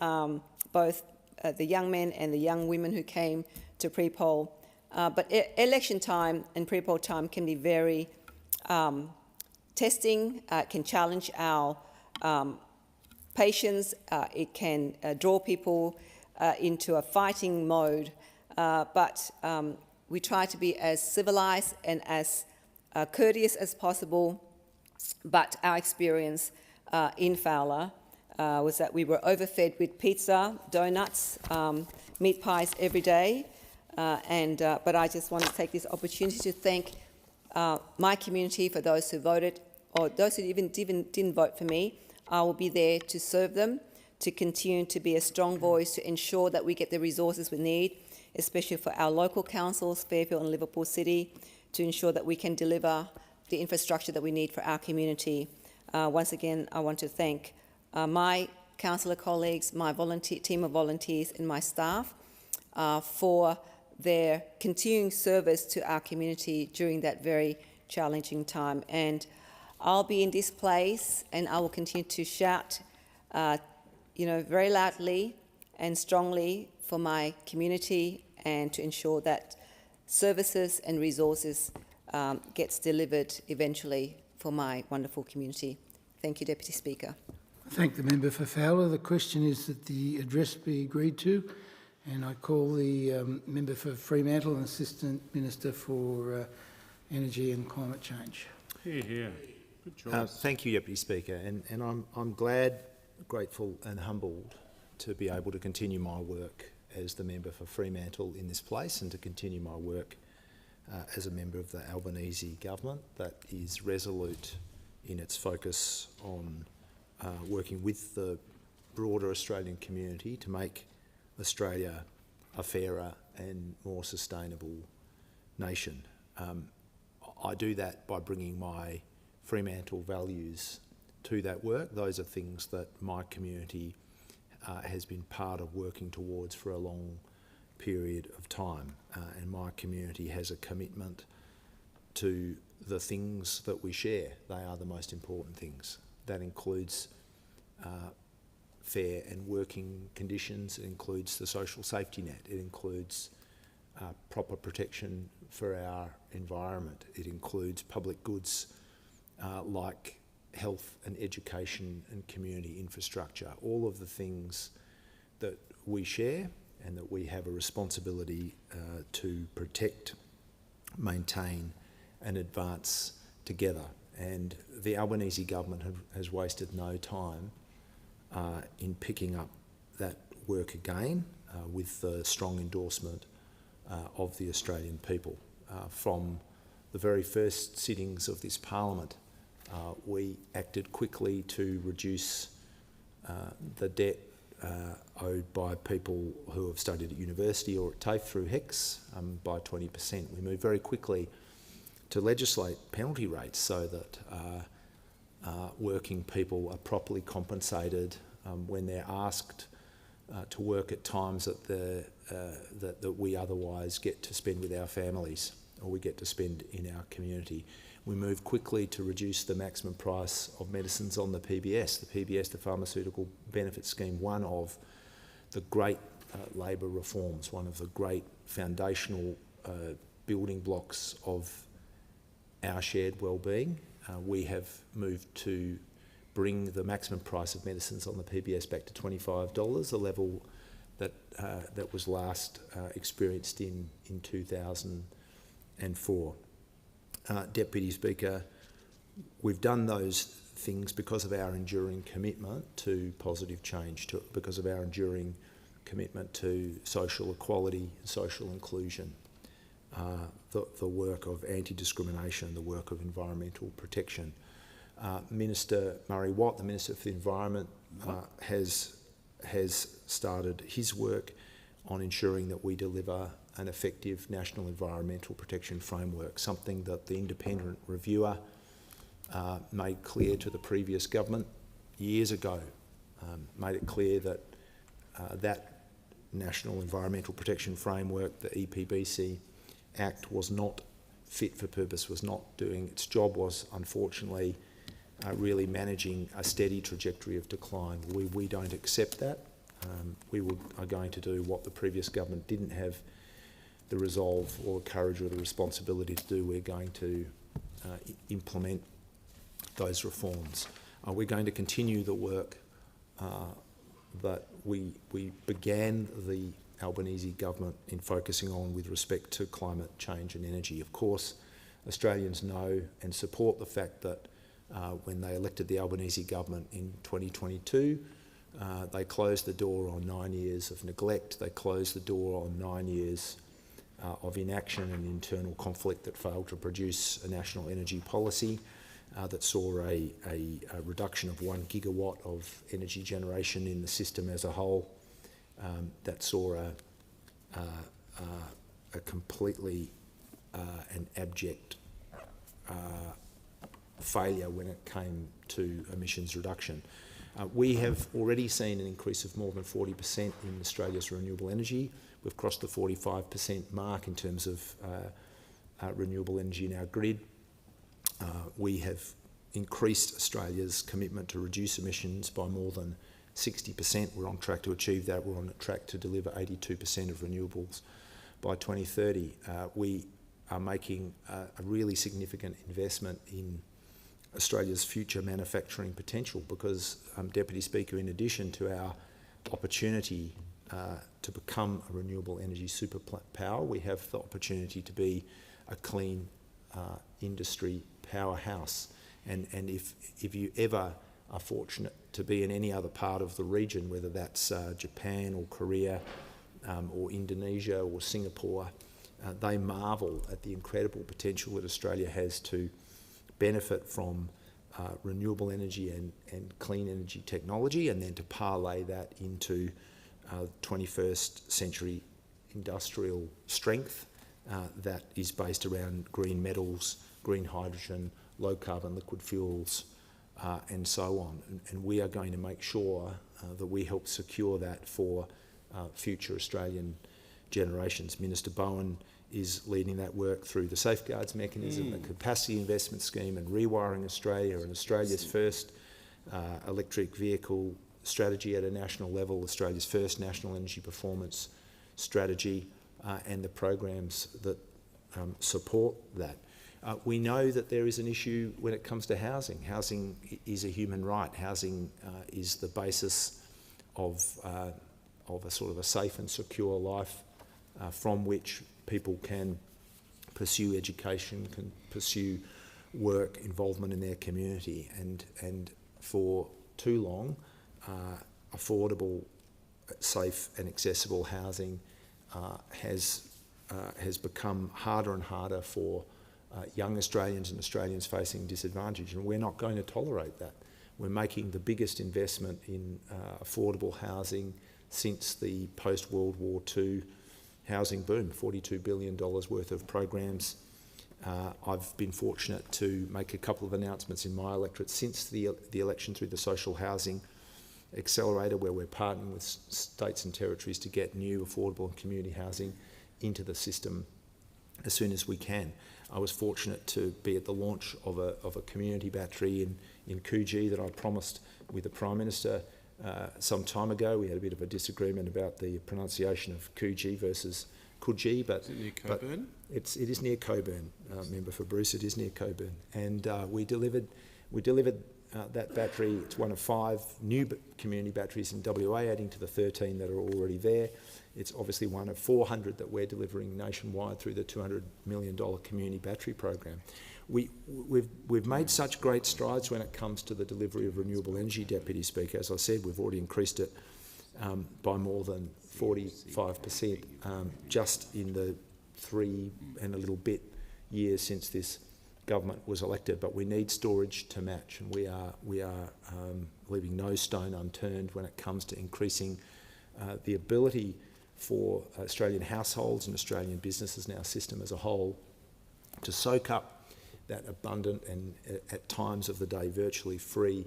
D: both the young men and the young women who came to pre-poll. But election time and pre-poll time can be very testing, can challenge our patience, it can draw people into a fighting mode, but we try to be as civilised and as courteous as possible. But our experience in Fowler was that we were overfed with pizza, donuts, meat pies every day. But I just want to take this opportunity to thank my community for those who voted, or those who even didn't vote for me. I will be there to serve them, to continue to be a strong voice, to ensure that we get the resources we need, especially for our local councils, Fairfield and Liverpool City, to ensure that we can deliver the infrastructure that we need for our community. Once again, I want to thank my councillor colleagues, my team of volunteers and my staff for their continuing service to our community during that very challenging time. And I'll be in this place and I will continue to shout, very loudly and strongly for my community and to ensure that services and resources gets delivered eventually for my wonderful community. Thank you, Deputy Speaker.
K: I thank the member for Fowler. The question is that the address be agreed to, and I call the member for Fremantle and Assistant Minister for Energy and Climate Change.
I: Here, here. Good choice. Thank you, Deputy Speaker, and I'm glad, grateful and humbled to be able to continue my work as the member for Fremantle in this place and to continue my work as a member of the Albanese government that is resolute in its focus on working with the broader Australian community to make Australia a fairer and more sustainable nation. I do that by bringing my Fremantle values to that work. Those are things that my community has been part of working towards for a long period of time, and my community has a commitment to the things that we share. They are the most important things. That includes fair and working conditions. It includes the social safety net. It includes proper protection for our environment. It includes public goods like health and education and community infrastructure, all of the things that we share and that we have a responsibility to protect, maintain and advance together. And the Albanese government has wasted no time in picking up that work again with the strong endorsement of the Australian people. From the very first sittings of this Parliament, we acted quickly to reduce the debt owed by people who have studied at university or at TAFE through HECS by 20%. We moved very quickly to legislate penalty rates so that working people are properly compensated when they're asked to work at times that we otherwise get to spend with our families or we get to spend in our community. We moved quickly to reduce the maximum price of medicines on the PBS. The PBS, the Pharmaceutical Benefit Scheme, one of the great Labor reforms, one of the great foundational building blocks of our shared well-being. We have moved to bring the maximum price of medicines on the PBS back to $25, a level that was last experienced in 2004. Deputy Speaker, we've done those things because of our enduring commitment to positive change, because of our enduring commitment to social equality, social inclusion, the work of anti-discrimination, the work of environmental protection. Minister Murray Watt, the Minister for the Environment, has started his work on ensuring that we deliver an effective national environmental protection framework, something that the independent reviewer made clear to the previous government years ago, made it clear that that National Environmental Protection Framework, the EPBC Act, was not fit for purpose, was not doing its job, was unfortunately really managing a steady trajectory of decline. We don't accept that. We are going to do what the previous government didn't have the resolve or courage or the responsibility to do. We're going to implement those reforms. We're going to continue the work that we began the Albanese government in focusing on with respect to climate change and energy. Of course, Australians know and support the fact that when they elected the Albanese government in 2022, they closed the door on 9 years of neglect. They closed the door on 9 years of inaction and internal conflict that failed to produce a national energy policy that saw a reduction of 1 gigawatt of energy generation in the system as a whole, that saw a completely an abject failure when it came to emissions reduction. We have already seen an increase of more than 40% in Australia's renewable energy. We've crossed the 45% mark in terms of renewable energy in our grid. We have increased Australia's commitment to reduce emissions by more than 60%. We're on track to achieve that. We're on track to deliver 82% of renewables by 2030. We are making a really significant investment in Australia's future manufacturing potential because, Deputy Speaker, in addition to our opportunity to become a renewable energy superpower, we have the opportunity to be a clean industry powerhouse. And if you ever are fortunate to be in any other part of the region, whether that's Japan or Korea or Indonesia or Singapore, they marvel at the incredible potential that Australia has to benefit from renewable energy and clean energy technology, and then to parlay that into 21st century industrial strength that is based around green metals, green hydrogen, low carbon liquid fuels, and so on. And we are going to make sure that we help secure that for future Australian generations. Minister Bowen is leading that work through the safeguards mechanism, the capacity investment scheme and Rewiring Australia, and Australia's first electric vehicle strategy at a national level, Australia's first national energy performance strategy, and the programs that support that. We know that there is an issue when it comes to housing. Housing is a human right. Housing is the basis of a sort of a safe and secure life from which people can pursue education, can pursue work, involvement in their community, and for too long, affordable, safe and accessible housing has become harder and harder for young Australians and Australians facing disadvantage, and we're not going to tolerate that. We're making the biggest investment in affordable housing since the post-World War II housing boom, $42 billion worth of programs. I've been fortunate to make a couple of announcements in my electorate since the election through the Social Housing Accelerator, where we're partnering with states and territories to get new affordable and community housing into the system as soon as we can. I was fortunate to be at the launch of a community battery in Coogee that I promised with the Prime Minister some time ago. We had a bit of a disagreement about the pronunciation of Coogee versus Coogee, but
N: is it near Coburn?
I: It is near Coburn, member for Bruce. It is near Coburn, and we delivered that battery. It's one of 5 new community batteries in WA, adding to the 13 that are already there. It's obviously one of 400 that we're delivering nationwide through the $200 million community battery program. We've made such great strides when it comes to the delivery of renewable energy, Deputy Speaker. As I said, we've already increased it by more than 45% just in the 3 and a little bit years since this government was elected. But we need storage to match, and we are leaving no stone unturned when it comes to increasing the ability for Australian households and Australian businesses and our system as a whole to soak up that abundant and at times of the day virtually free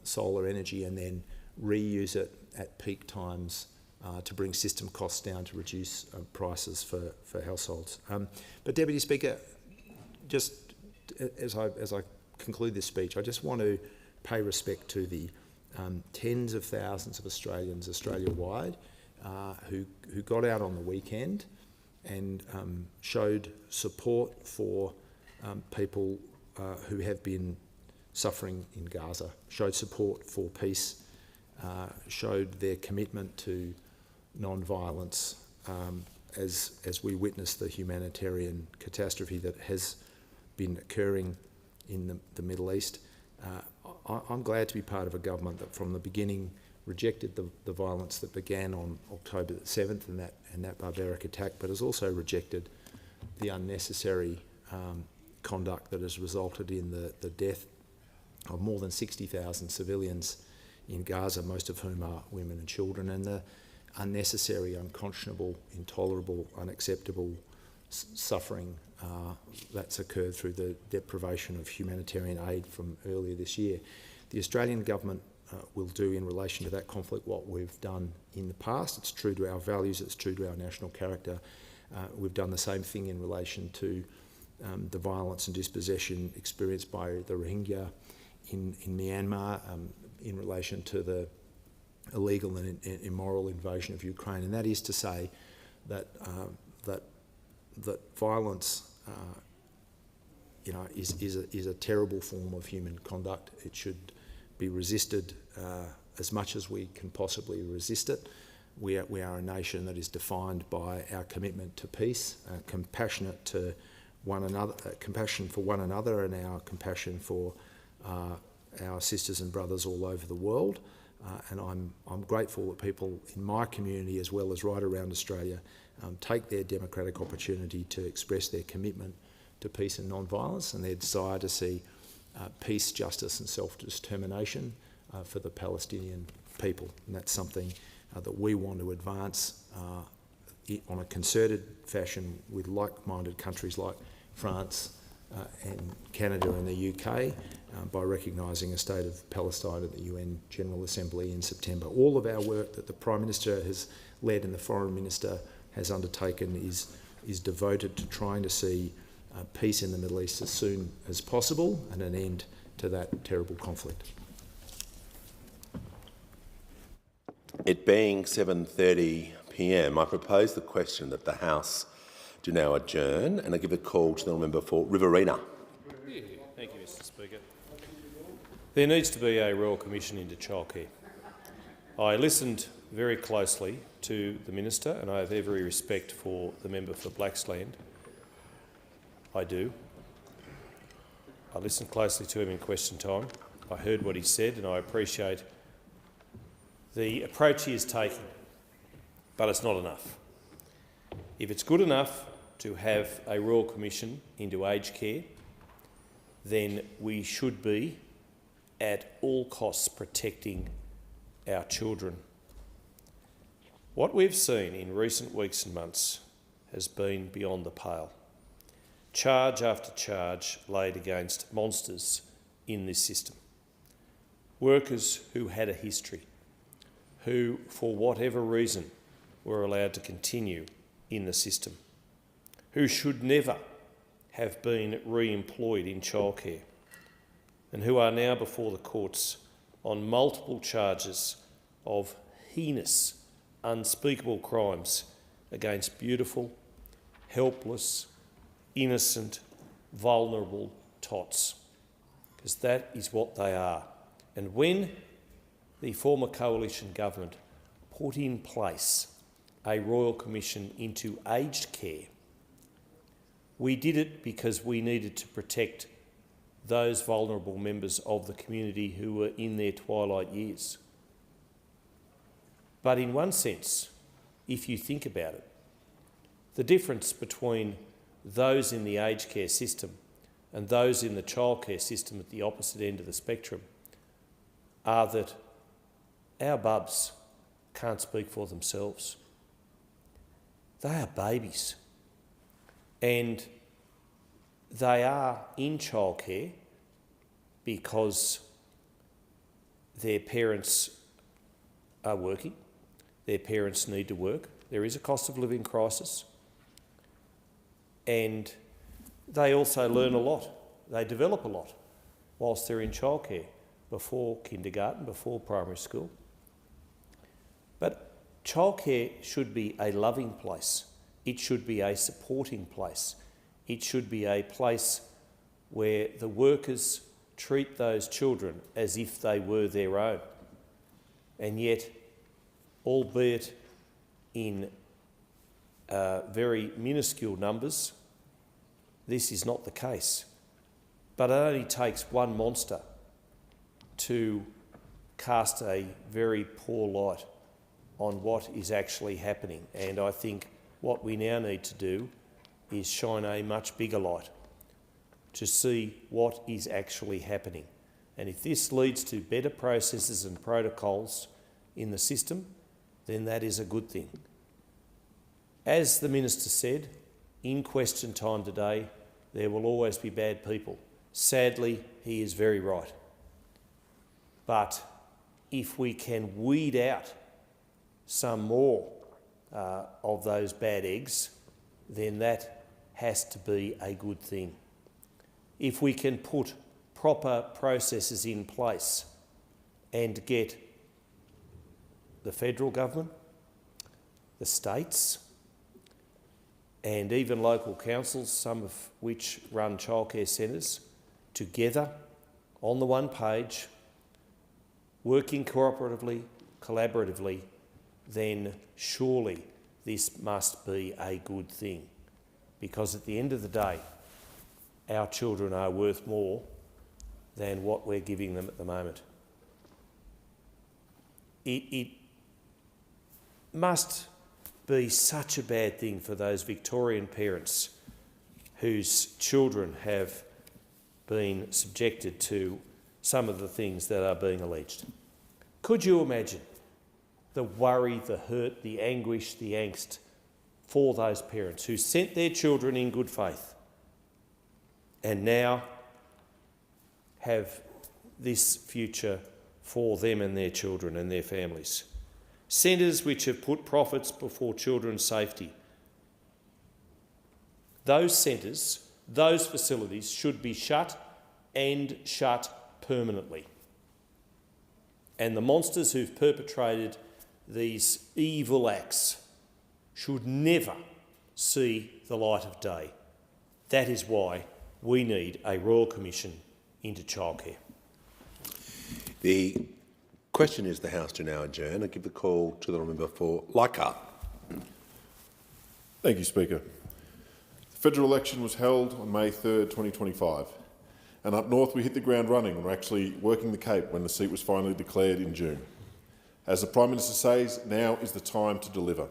I: solar energy and then reuse it at peak times to bring system costs down to reduce prices for households. But Deputy Speaker, just as I conclude this speech, I just want to pay respect to the tens of thousands of Australians Australia-wide who got out on the weekend and showed support for people who have been suffering in Gaza, showed support for peace, showed their commitment to non-violence as we witness the humanitarian catastrophe that has been occurring in the Middle East. I'm glad to be part of a government that from the beginning rejected the violence that began on October the 7th and that barbaric attack, but has also rejected the unnecessary conduct that has resulted in the death of more than 60,000 civilians in Gaza, most of whom are women and children, and the unnecessary, unconscionable, intolerable, unacceptable suffering that's occurred through the deprivation of humanitarian aid from earlier this year. The Australian government will do in relation to that conflict what we've done in the past. It's true to our values, it's true to our national character. We've done the same thing in relation to the violence and dispossession experienced by the Rohingya in Myanmar, in relation to the illegal and immoral invasion of Ukraine, and that is to say that that violence, is a terrible form of human conduct. It should be resisted as much as we can possibly resist it. We are a nation that is defined by our commitment to peace, compassionate to one another, compassion for one another, and our compassion for our sisters and brothers all over the world. And I'm grateful that people in my community, as well as right around Australia, take their democratic opportunity to express their commitment to peace and non-violence and their desire to see peace, justice and self-determination for the Palestinian people. And that's something that we want to advance on a concerted fashion with like-minded countries like France and Canada and the UK by recognising a state of Palestine at the UN General Assembly in September. All of our work that the Prime Minister has led and the Foreign Minister has undertaken is devoted to trying to see peace in the Middle East as soon as possible and an end to that terrible conflict.
C: It being 7:30 p.m, I propose the question that the House do now adjourn, and I give a call to the member for Riverina.
U: Thank you, Mr Speaker. There needs to be a Royal Commission into childcare. I listened very closely to the Minister, and I have every respect for the member for Blaxland. I do. I listened closely to him in question time. I heard what he said, and I appreciate the approach he is taking, but it's not enough. If it's good enough to have a Royal Commission into aged care, then we should be at all costs protecting our children. What we've seen in recent weeks and months has been beyond the pale. Charge after charge laid against monsters in this system. Workers who had a history, who, for whatever reason, were allowed to continue in the system, who should never have been re-employed in childcare, and who are now before the courts on multiple charges of heinous, unspeakable crimes against beautiful, helpless, innocent, vulnerable tots, because that is what they are. And when the former coalition government put in place a Royal Commission into aged care, we did it because we needed to protect those vulnerable members of the community who were in their twilight years. But in one sense, if you think about it, the difference between those in the aged care system and those in the childcare system at the opposite end of the spectrum are that our bubs can't speak for themselves. They are babies, and they are in childcare because their parents are working, their parents need to work, there is a cost of living crisis, and they also learn a lot, they develop a lot whilst they're in childcare, before kindergarten, before primary school. But childcare should be a loving place. It should be a supporting place. It should be a place where the workers treat those children as if they were their own. And yet, albeit in very minuscule numbers, this is not the case. But it only takes one monster to cast a very poor light on what is actually happening. And I think what we now need to do is shine a much bigger light to see what is actually happening. And if this leads to better processes and protocols in the system, then that is a good thing. As the Minister said, in question time today, there will always be bad people. Sadly, he is very right. But if we can weed out some more of those bad eggs, then that has to be a good thing. If we can put proper processes in place and get the federal government, the states, and even local councils, some of which run childcare centres, together on the one page, working cooperatively, collaboratively, then surely this must be a good thing. Because at the end of the day, our children are worth more than what we're giving them at the moment. It must be such a bad thing for those Victorian parents whose children have been subjected to some of the things that are being alleged. Could you imagine the worry, the hurt, the anguish, the angst for those parents who sent their children in good faith and now have this future for them and their children and their families? Centres which have put profits before children's safety. Those centres, those facilities should be shut and shut permanently. And the monsters who've perpetrated these evil acts should never see the light of day. That is why we need a Royal Commission into childcare.
C: The question is the House to now adjourn. I give the call to the member for Leichhardt.
B: Thank you, Speaker. The federal election was held on May 3rd, 2025, and up north we hit the ground running and were actually working the Cape when the seat was finally declared in June. As the Prime Minister says, now is the time to deliver.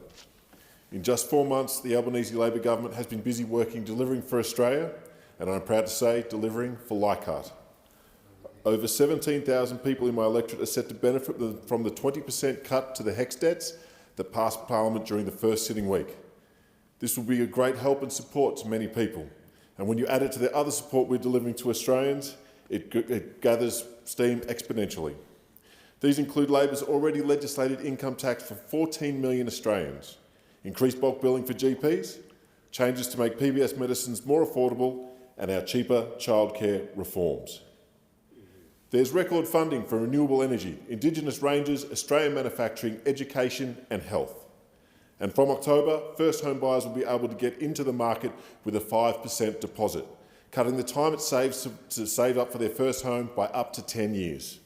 B: In just 4 months, the Albanese Labor government has been busy delivering for Australia, and I'm proud to say delivering for Leichhardt. Over 17,000 people in my electorate are set to benefit from the 20% cut to the HECS debts that passed Parliament during the first sitting week. This will be a great help and support to many people, and when you add it to the other support we're delivering to Australians, it gathers steam exponentially. These include Labor's already legislated income tax for 14 million Australians, increased bulk billing for GPs, changes to make PBS medicines more affordable, and our cheaper childcare reforms. There's record funding for renewable energy, Indigenous ranges, Australian manufacturing, education and health. And from October, first home buyers will be able to get into the market with a 5% deposit, cutting the time it saves to save up for their first home by up to 10 years.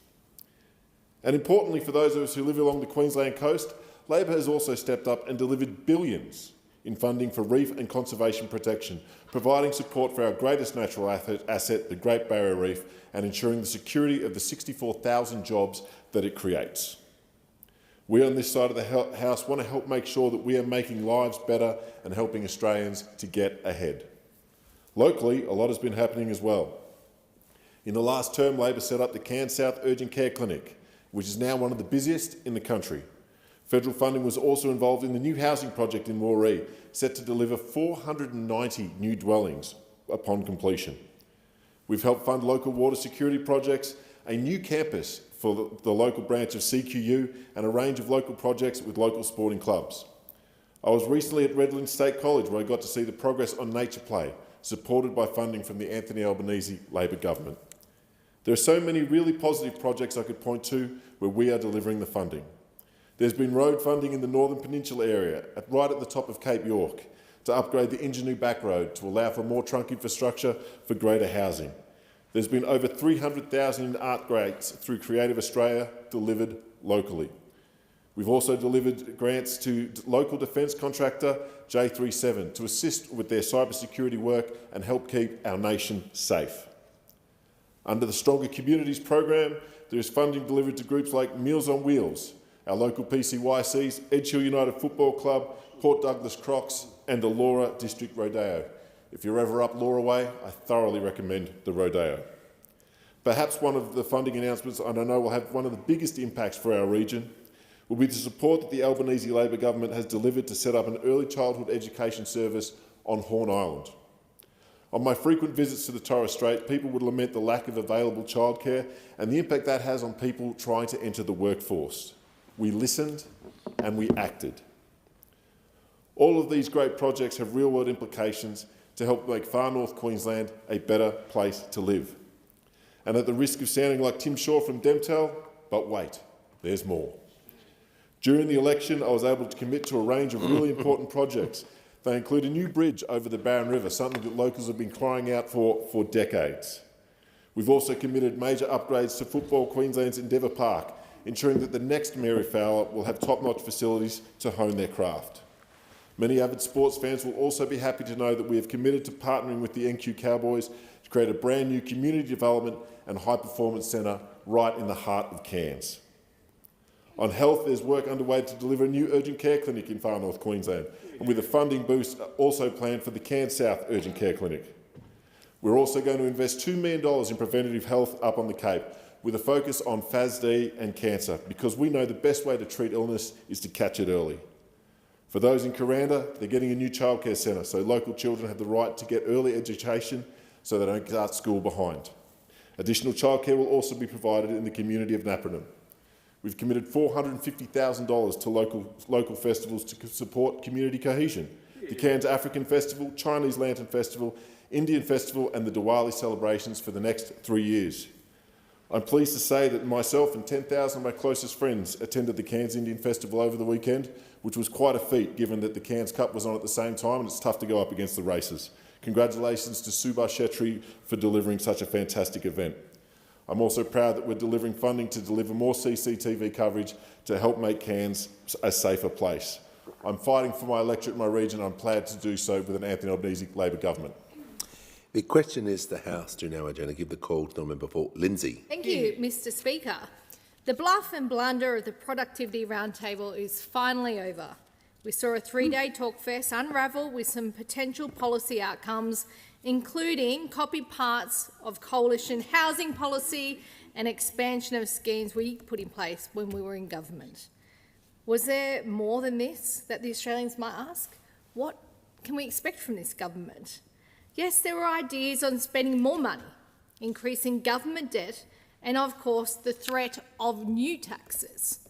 B: And importantly, for those of us who live along the Queensland coast, Labor has also stepped up and delivered billions in funding for reef and conservation protection, providing support for our greatest natural asset, the Great Barrier Reef, and ensuring the security of the 64,000 jobs that it creates. We on this side of the House want to help make sure that we are making lives better and helping Australians to get ahead. Locally, a lot has been happening as well. In the last term, Labor set up the Cairns South Urgent Care Clinic, which is now one of the busiest in the country. Federal funding was also involved in the new housing project in Moree, set to deliver 490 new dwellings upon completion. We've helped fund local water security projects, a new campus for the local branch of CQU, and a range of local projects with local sporting clubs. I was recently at Redlands State College where I got to see the progress on nature play, supported by funding from the Anthony Albanese Labor government. There are so many really positive projects I could point to where we are delivering the funding. There's been road funding in the Northern Peninsula area, right at the top of Cape York, to upgrade the Ingenue Back Road to allow for more trunk infrastructure for greater housing. There's been over 300,000 in art grants through Creative Australia delivered locally. We've also delivered grants to local defence contractor J37 to assist with their cybersecurity work and help keep our nation safe. Under the Stronger Communities program, there is funding delivered to groups like Meals on Wheels, our local PCYCs, Edge Hill United Football Club, Port Douglas Crocs and the Laura District Rodeo. If you're ever up Laura Way, I thoroughly recommend the Rodeo. Perhaps one of the funding announcements, and I know will have one of the biggest impacts for our region, will be the support that the Albanese Labor government has delivered to set up an early childhood education service on Horn Island. On my frequent visits to the Torres Strait, people would lament the lack of available childcare and the impact that has on people trying to enter the workforce. We listened and we acted. All of these great projects have real-world implications to help make far north Queensland a better place to live. And at the risk of sounding like Tim Shaw from Demtel, but wait, there's more. During the election, I was able to commit to a range of really important projects. They include a new bridge over the Barron River, something that locals have been crying out for decades. We've also committed major upgrades to Football Queensland's Endeavour Park, ensuring that the next Mary Fowler will have top-notch facilities to hone their craft. Many avid sports fans will also be happy to know that we have committed to partnering with the NQ Cowboys to create a brand new community development and high-performance centre right in the heart of Cairns. On health, there's work underway to deliver a new urgent care clinic in far north Queensland, and with a funding boost also planned for the Cairns South Urgent Care Clinic. We're also going to invest $2 million in preventative health up on the Cape, with a focus on FASD and cancer, because we know the best way to treat illness is to catch it early. For those in Kuranda, they're getting a new childcare centre, so local children have the right to get early education so they don't start school behind. Additional childcare will also be provided in the community of Napranum. We've committed $450,000 to local festivals to support community cohesion. The Cairns African Festival, Chinese Lantern Festival, Indian Festival and the Diwali celebrations for the next 3 years. I'm pleased to say that myself and 10,000 of my closest friends attended the Cairns Indian Festival over the weekend, which was quite a feat given that the Cairns Cup was on at the same time and it's tough to go up against the races. Congratulations to Subhash Shetty for delivering such a fantastic event. I'm also proud that we're delivering funding to deliver more CCTV coverage to help make Cairns a safer place. I'm fighting for my electorate in my region. I'm glad to do so with an Anthony Albanese Labor government.
C: The question is the House do now agenda give the call to the member for Lindsay.
J: Thank you, Mr Speaker. The bluff and blunder of the Productivity Roundtable is finally over. We saw a three-day talkfest unravel with some potential policy outcomes, including copied parts of coalition housing policy and expansion of schemes we put in place when we were in government. Was there more than this that the Australians might ask? What can we expect from this government? Yes, there were ideas on spending more money, increasing government debt, and of course the threat of new taxes.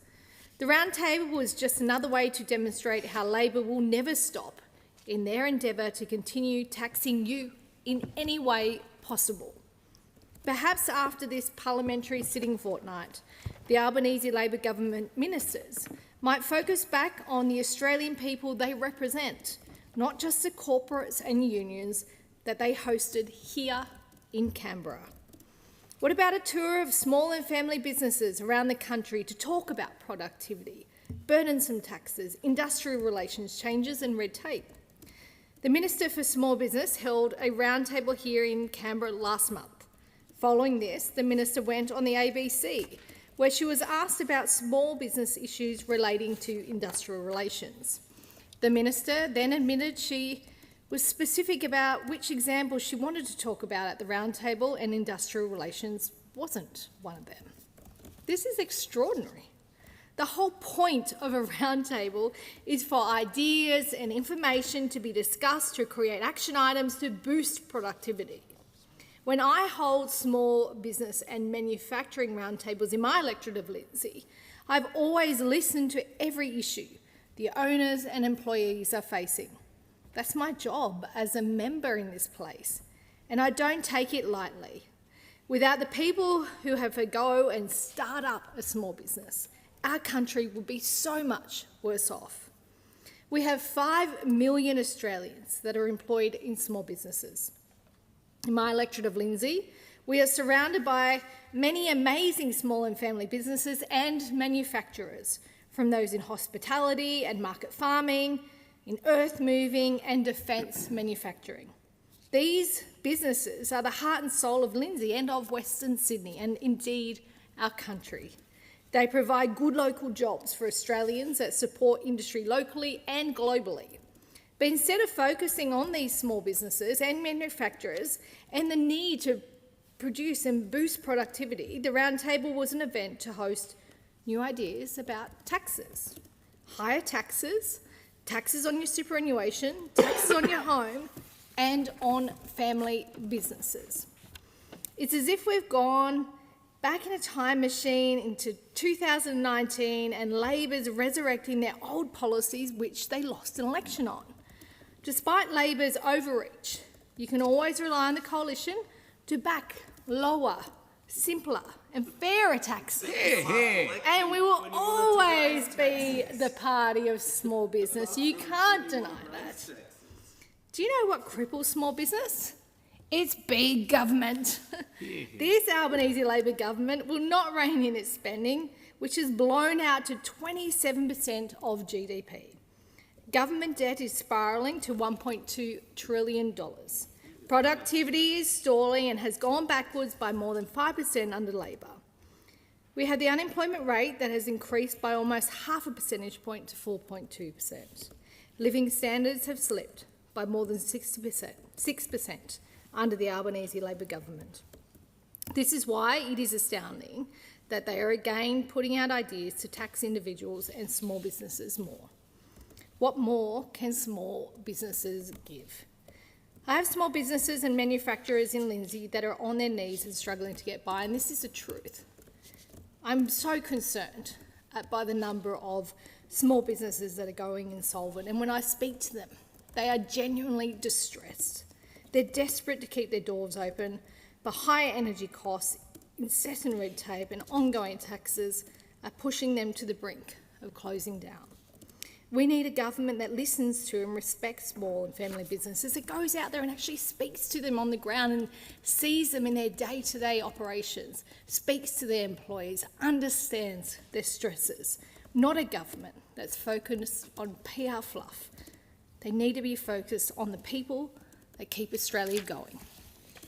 J: The roundtable was just another way to demonstrate how Labor will never stop in their endeavour to continue taxing you in any way possible. Perhaps after this parliamentary sitting fortnight, the Albanese Labor government ministers might focus back on the Australian people they represent, not just the corporates and unions that they hosted here in Canberra. What about a tour of small and family businesses around the country to talk about productivity, burdensome taxes, industrial relations changes and red tape? The Minister for Small Business held a roundtable here in Canberra last month. Following this, the Minister went on the ABC, where she was asked about small business issues relating to industrial relations. The Minister then admitted she was specific about which examples she wanted to talk about at the roundtable, and industrial relations wasn't one of them. This is extraordinary. The whole point of a roundtable is for ideas and information to be discussed to create action items to boost productivity. When I hold small business and manufacturing roundtables in my electorate of Lindsay, I've always listened to every issue the owners and employees are facing. That's my job as a member in this place, and I don't take it lightly. Without the people who have a go and start up a small business, our country would be so much worse off. We have 5 million Australians that are employed in small businesses. In my electorate of Lindsay, we are surrounded by many amazing small and family businesses and manufacturers, from those in hospitality and market farming, in earth moving and defence manufacturing. These businesses are the heart and soul of Lindsay and of Western Sydney, and indeed our country. They provide good local jobs for Australians that support industry locally and globally. But instead of focusing on these small businesses and manufacturers and the need to produce and boost productivity, the roundtable was an event to host new ideas about taxes. Higher taxes, taxes on your superannuation, taxes on your home, and on family businesses. It's as if we've gone back in a time machine into 2019 and Labor's resurrecting their old policies which they lost an election on. Despite Labor's overreach, you can always rely on the coalition to back lower, simpler and fairer taxes. And we will always be the party of small business. You can't deny that. Do you know what cripples small business? It's big government. This Albanese Labor government will not rein in its spending, which has blown out to 27% of GDP. Government debt is spiralling to $1.2 trillion. Productivity is stalling and has gone backwards by more than 5% under Labor. We have the unemployment rate that has increased by almost half a percentage point to 4.2%. Living standards have slipped by more than 6% under the Albanese Labor government. This is why it is astounding that they are again putting out ideas to tax individuals and small businesses more. What more can small businesses give? I have small businesses and manufacturers in Lindsay that are on their knees and struggling to get by, and this is the truth. I'm so concerned by the number of small businesses that are going insolvent, and when I speak to them, they are genuinely distressed. They're desperate to keep their doors open, but higher energy costs, incessant red tape and ongoing taxes are pushing them to the brink of closing down. We need a government that listens to and respects small and family businesses, that goes out there and actually speaks to them on the ground and sees them in their day-to-day operations, speaks to their employees, understands their stresses. Not a government that's focused on PR fluff. They need to be focused on the people that keep Australia going.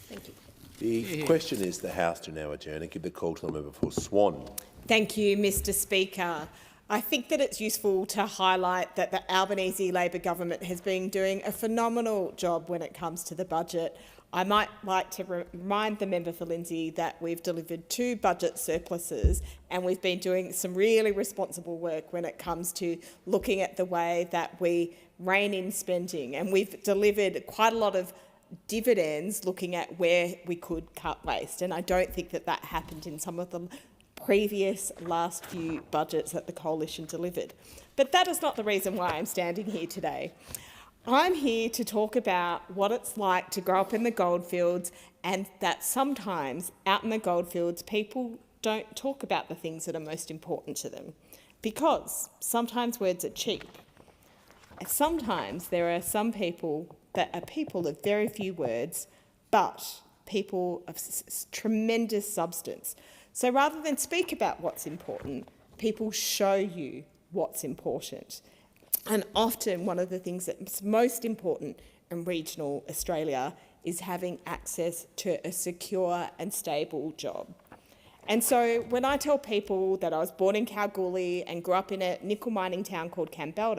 J: Thank you.
C: The question is the House to now adjourn and give the call to the member for Swan.
L: Thank you, Mr Speaker. I think that it's useful to highlight that the Albanese Labor government has been doing a phenomenal job when it comes to the budget. I might like to remind the member for Lindsay that we've delivered 2 budget surpluses and we've been doing some really responsible work when it comes to looking at the way that we rein in spending, and we've delivered quite a lot of dividends looking at where we could cut waste, and I don't think that that happened in some of the previous last few budgets that the Coalition delivered. But that is not the reason why I'm standing here today. I'm here to talk about what it's like to grow up in the goldfields, and that sometimes out in the goldfields people don't talk about the things that are most important to them, because sometimes words are cheap. Sometimes there are some people that are people of very few words, but people of tremendous substance. So rather than speak about what's important, people show you what's important. And often one of the things that's most important in regional Australia is having access to a secure and stable job. And so when I tell people that I was born in Kalgoorlie and grew up in a nickel mining town called Campbell,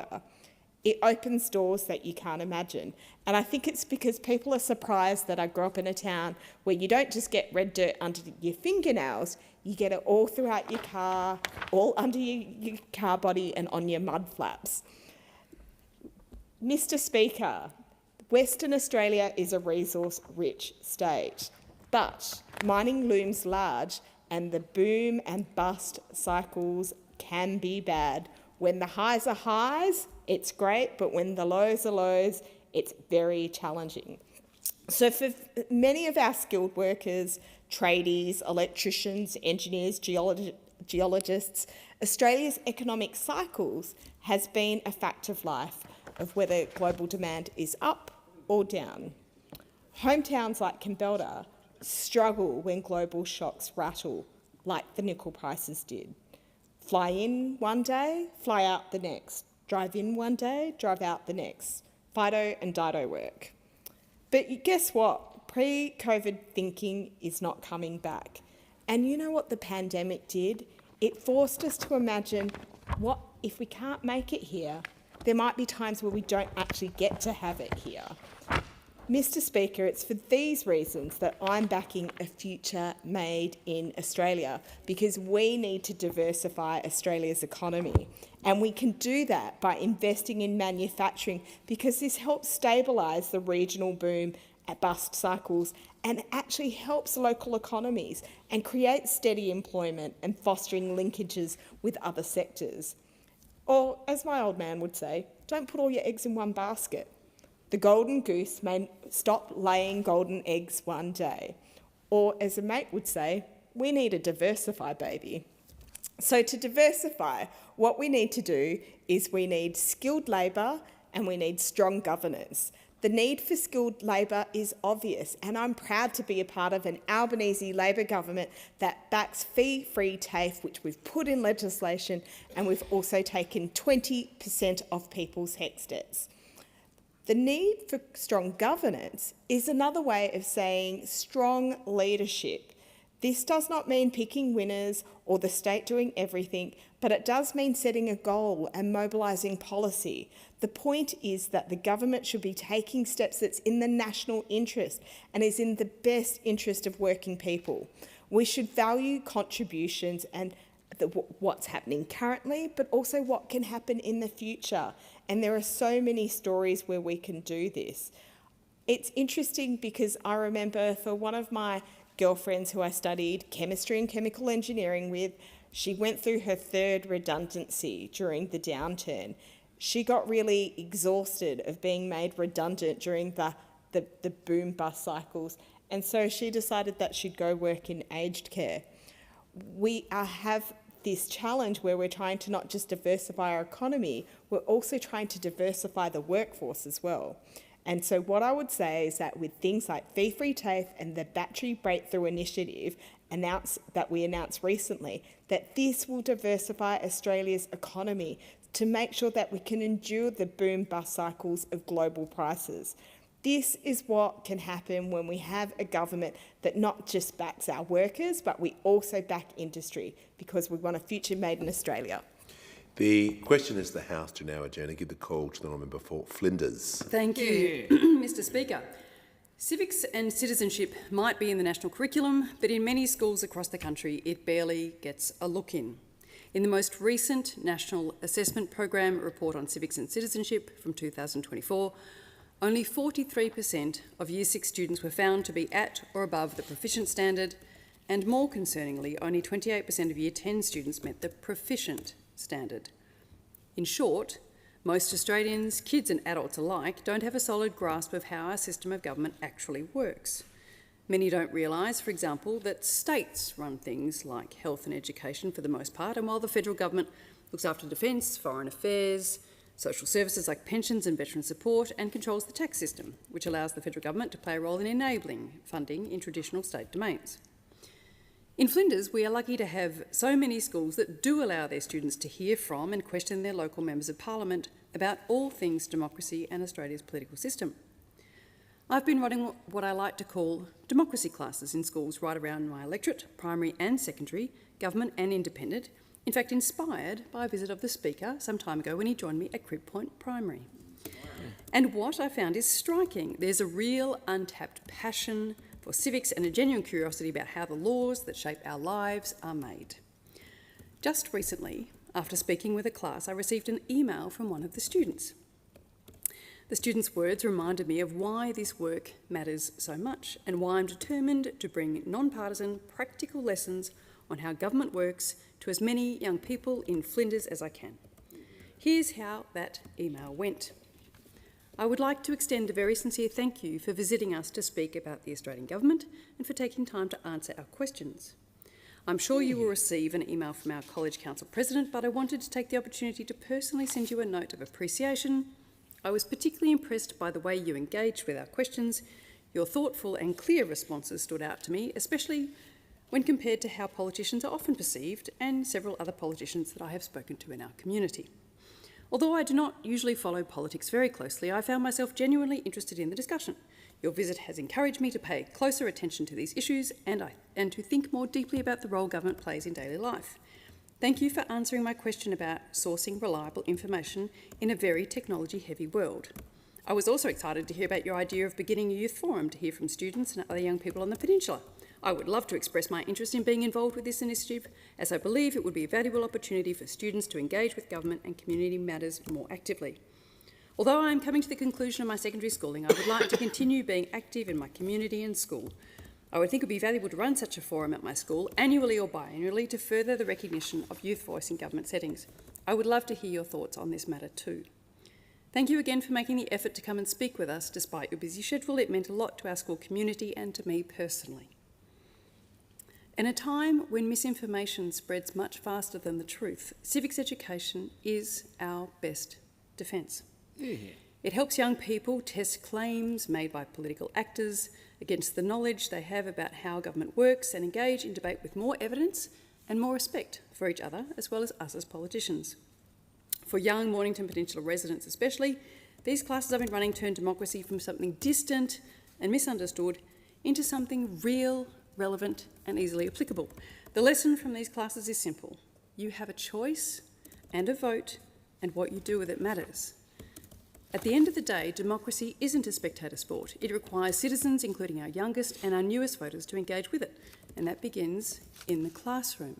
L: it opens doors that you can't imagine. And I think it's because people are surprised that I grew up in a town where you don't just get red dirt under your fingernails, you get it all throughout your car, all under your car body and on your mud flaps. Mr Speaker, Western Australia is a resource-rich state, but mining looms large and the boom and bust cycles can be bad. When the highs are highs, it's great, but when the lows are lows, it's very challenging. So for many of our skilled workers, tradies, electricians, engineers, geologists, Australia's economic cycles has been a fact of life, of whether global demand is up or down. Hometowns like Campbell struggle when global shocks rattle, like the nickel prices did. Fly in one day, fly out the next. Drive in one day, drive out the next. Fido and Dido work. But guess what? Pre-COVID thinking is not coming back. And you know what the pandemic did? It forced us to imagine, what if we can't make it here, there might be times where we don't actually get to have it here. Mr Speaker, it's for these reasons that I'm backing a future made in Australia, because we need to diversify Australia's economy. And we can do that by investing in manufacturing, because this helps stabilise the regional boom at bust cycles and actually helps local economies and creates steady employment and fostering linkages with other sectors. Or, as my old man would say, don't put all your eggs in one basket. The golden goose may stop laying golden eggs one day. Or, as a mate would say, we need to diversify, baby. So to diversify, what we need to do is we need skilled labour and we need strong governance. The need for skilled labour is obvious, and I'm proud to be a part of an Albanese Labor government that backs fee-free TAFE, which we've put in legislation, and we've also taken 20% off people's HECS debts. The need for strong governance is another way of saying strong leadership. This does not mean picking winners or the state doing everything, but it does mean setting a goal and mobilising policy. The point is that the government should be taking steps that's in the national interest and is in the best interest of working people. We should value contributions and what's happening currently, but also what can happen in the future. And there are so many stories where we can do this. It's interesting because I remember for one of my girlfriends who I studied chemistry and chemical engineering with, she went through her 3rd redundancy during the downturn. She got really exhausted of being made redundant during the boom bust cycles, And so she decided that she'd go work in aged care. We have this challenge where we're trying to not just diversify our economy, we're also trying to diversify the workforce as well. And so what I would say is that with things like Fee Free TAFE and the Battery Breakthrough Initiative that we announced recently, that this will diversify Australia's economy to make sure that we can endure the boom-bust cycles of global prices. This is what can happen when we have a government that not just backs our workers, but we also back industry, because we want a future made in Australia.
C: The question is the House to now adjourn and give the call to the honourable member for Flinders.
P: Thank you, Mr Speaker. Civics and citizenship might be in the national curriculum, but in many schools across the country it barely gets a look in. In the most recent National Assessment Program report on civics and citizenship from 2024, only 43% of Year 6 students were found to be at or above the proficient standard, and more concerningly, only 28% of Year 10 students met the proficient standard. In short, most Australians, kids and adults alike, don't have a solid grasp of how our system of government actually works. Many don't realise, for example, that states run things like health and education for the most part, and while the federal government looks after defence, foreign affairs, social services like pensions and veteran support, and controls the tax system, which allows the federal government to play a role in enabling funding in traditional state domains. In Flinders, we are lucky to have so many schools that do allow their students to hear from and question their local members of parliament about all things democracy and Australia's political system. I've been running what I like to call democracy classes in schools right around my electorate, primary and secondary, government and independent, in fact inspired by a visit of the Speaker some time ago when he joined me at Crib Point Primary. And what I found is striking. There's a real untapped passion for civics and a genuine curiosity about how the laws that shape our lives are made. Just recently, after speaking with a class, I received an email from one of the students. The student's words reminded me of why this work matters so much and why I'm determined to bring non-partisan, practical lessons on how government works to as many young people in Flinders as I can. Here's how that email went. I would like to extend a very sincere thank you for visiting us to speak about the Australian Government and for taking time to answer our questions. I'm sure you will receive an email from our College Council President, but I wanted to take the opportunity to personally send you a note of appreciation. I was particularly impressed by the way you engaged with our questions. Your thoughtful and clear responses stood out to me, especially when compared to how politicians are often perceived and several other politicians that I have spoken to in our community. Although I do not usually follow politics very closely, I found myself genuinely interested in the discussion. Your visit has encouraged me to pay closer attention to these issues and to think more deeply about the role government plays in daily life. Thank you for answering my question about sourcing reliable information in a very technology-heavy world. I was also excited to hear about your idea of beginning a youth forum to hear from students and other young people on the peninsula. I would love to express my interest in being involved with this initiative, as I believe it would be a valuable opportunity for students to engage with government and community matters more actively. Although I am coming to the conclusion of my secondary schooling, I would like to continue being active in my community and school. I would think it would be valuable to run such a forum at my school, annually or biannually, to further the recognition of youth voice in government settings. I would love to hear your thoughts on this matter too. Thank you again for making the effort to come and speak with us despite your busy schedule. It meant a lot to our school community and to me personally. In a time when misinformation spreads much faster than the truth, civics education is our best defence. It helps young people test claims made by political actors against the knowledge they have about how government works and engage in debate with more evidence and more respect for each other, as well as us as politicians. For young Mornington Peninsula residents especially, these classes I've been running turn democracy from something distant and misunderstood into something real, relevant and easily applicable. The lesson from these classes is simple. You have a choice and a vote, and what you do with it matters. At the end of the day, democracy isn't a spectator sport. It requires citizens, including our youngest and our newest voters, to engage with it, and that begins in the classroom.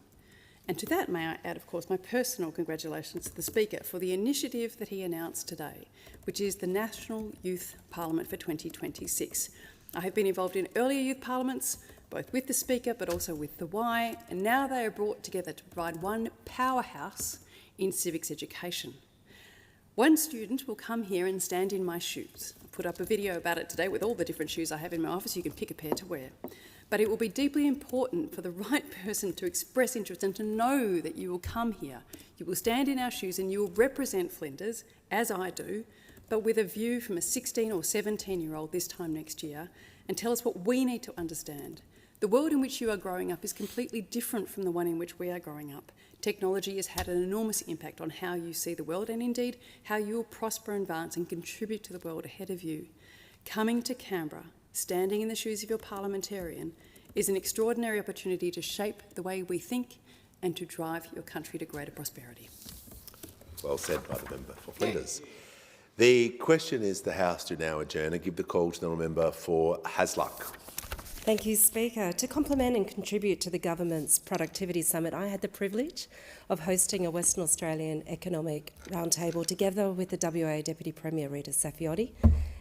P: And to that, may I add, of course, my personal congratulations to the Speaker for the initiative that he announced today, which is the National Youth Parliament for 2026. I have been involved in earlier youth parliaments, both with the Speaker but also with the Y, and now they are brought together to provide one powerhouse in civics education. One student will come here and stand in my shoes, put up a video about it today with all the different shoes I have in my office. You can pick a pair to wear. But it will be deeply important for the right person to express interest and to know that you will come here. You will stand in our shoes and you will represent Flinders, as I do, but with a view from a 16 or 17-year-old this time next year, and tell us what we need to understand. The world in which you are growing up is completely different from the one in which we are growing up. Technology has had an enormous impact on how you see the world and indeed how you will prosper, advance and contribute to the world ahead of you. Coming to Canberra, standing in the shoes of your parliamentarian, is an extraordinary opportunity to shape the way we think and to drive your country to greater prosperity.
C: Well said by the member for Flinders. The question is the House to now adjourn and give the call to the member for Hasluck.
A: Thank you, Speaker. To complement and contribute to the Government's Productivity Summit, I had the privilege of hosting a Western Australian Economic Roundtable together with the WA Deputy Premier Rita Saffioti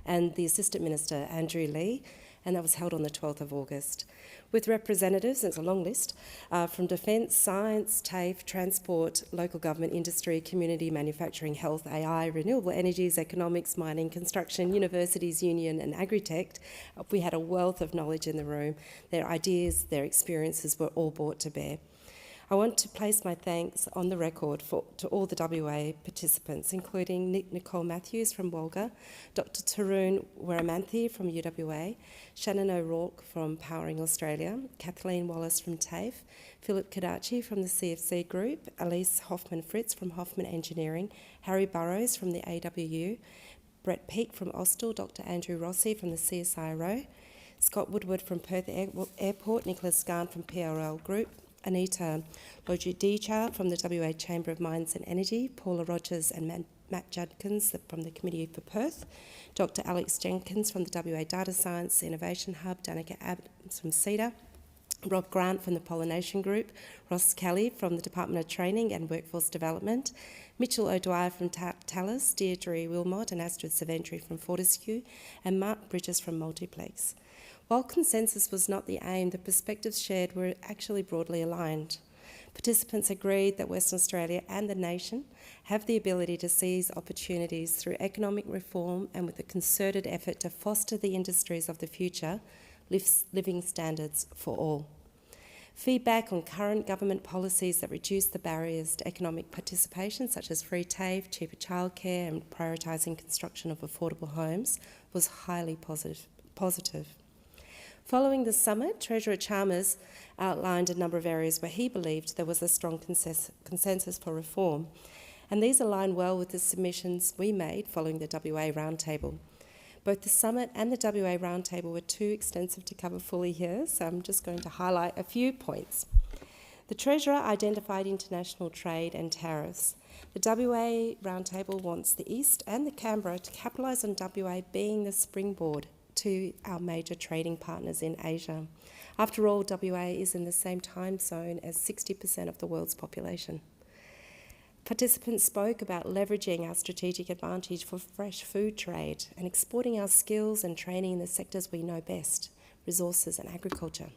A: and the Assistant Minister Andrew Lee, and that was held on the 12th of August, with representatives, it's a long list, from defence, science, TAFE, transport, local government, industry, community, manufacturing, health, AI, renewable energies, economics, mining, construction, universities, union and agri-tech. We had a wealth of knowledge in the room. Their ideas, their experiences were all brought to bear. I want to place my thanks on the record to all the WA participants, including Nicole Matthews from Wolga, Dr Tarun Waramanthi from UWA, Shannon O'Rourke from Powering Australia, Kathleen Wallace from TAFE, Philip Kadachi from the CFC Group, Elise Hoffman-Fritz from Hoffman Engineering, Harry Burrows from the AWU, Brett Peake from Austell, Dr Andrew Rossi from the CSIRO, Scott Woodward from Perth Airport, Nicholas Garn from PRL Group, Anita Lojudicha from the WA Chamber of Mines and Energy, Paula Rogers and Matt Judkins from the Committee for Perth, Dr Alex Jenkins from the WA Data Science Innovation Hub, Danica Adams from CEDA, Rob Grant from the Pollination Group, Ross Kelly from the Department of Training and Workforce Development, Mitchell O'Dwyer from Tallis, Deirdre Wilmot and Astrid Saventry from Fortescue, and Mark Bridges from Multiplex. While consensus was not the aim, the perspectives shared were actually broadly aligned. Participants agreed that Western Australia and the nation have the ability to seize opportunities through economic reform and with a concerted effort to foster the industries of the future, living standards for all. Feedback on current government policies that reduce the barriers to economic participation, such as free TAFE, cheaper childcare and prioritising construction of affordable homes, was highly positive. Following the summit, Treasurer Chalmers outlined a number of areas where he believed there was a strong consensus for reform, and these align well with the submissions we made following the WA Roundtable. Both the summit and the WA Roundtable were too extensive to cover fully here, so I'm just going to highlight a few points. The Treasurer identified international trade and tariffs. The WA Roundtable wants the East and the Canberra to capitalise on WA being the springboard to our major trading partners in Asia. After all, WA is in the same time zone as 60% of the world's population. Participants spoke about leveraging our strategic advantage for fresh food trade and exporting our skills and training in the sectors we know best, resources and agriculture.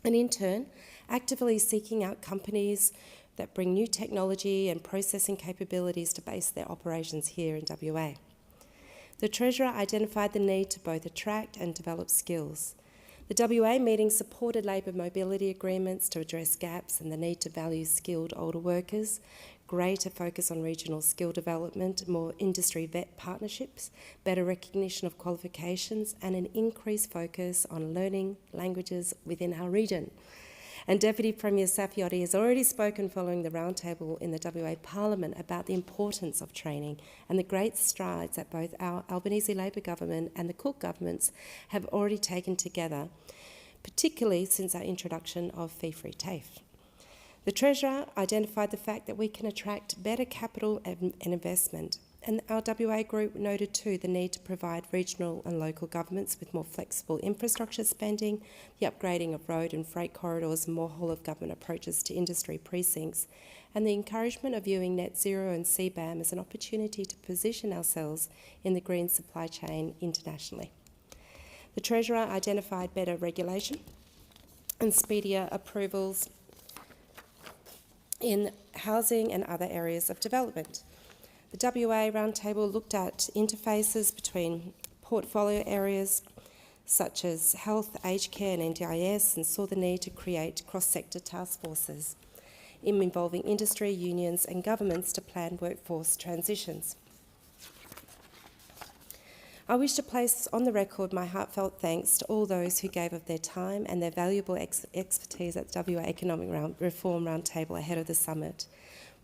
A: And in turn, actively seeking out companies that bring new technology and processing capabilities to base their operations here in WA. The Treasurer identified the need to both attract and develop skills. The WA meeting supported labour mobility agreements to address gaps and the need to value skilled older workers, greater focus on regional skill development, more industry vet partnerships, better recognition of qualifications and an increased focus on learning languages within our region. And Deputy Premier Saffioti has already spoken following the roundtable in the WA Parliament about the importance of training and the great strides that both our Albanese Labor government and the Cook governments have already taken together, particularly since our introduction of fee-free TAFE. The Treasurer identified the fact that we can attract better capital and investment, and our WA group noted too the need to provide regional and local governments with more flexible infrastructure spending, the upgrading of road and freight corridors and more whole-of-government approaches to industry precincts, and the encouragement of viewing net zero and CBAM as an opportunity to position ourselves in the green supply chain internationally. The Treasurer identified better regulation and speedier approvals in housing and other areas of development. The WA Roundtable looked at interfaces between portfolio areas such as health, aged care and NDIS, and saw the need to create cross-sector task forces involving industry, unions and governments to plan workforce transitions. I wish to place on the record my heartfelt thanks to all those who gave of their time and their valuable expertise at the WA Economic Reform Roundtable ahead of the summit.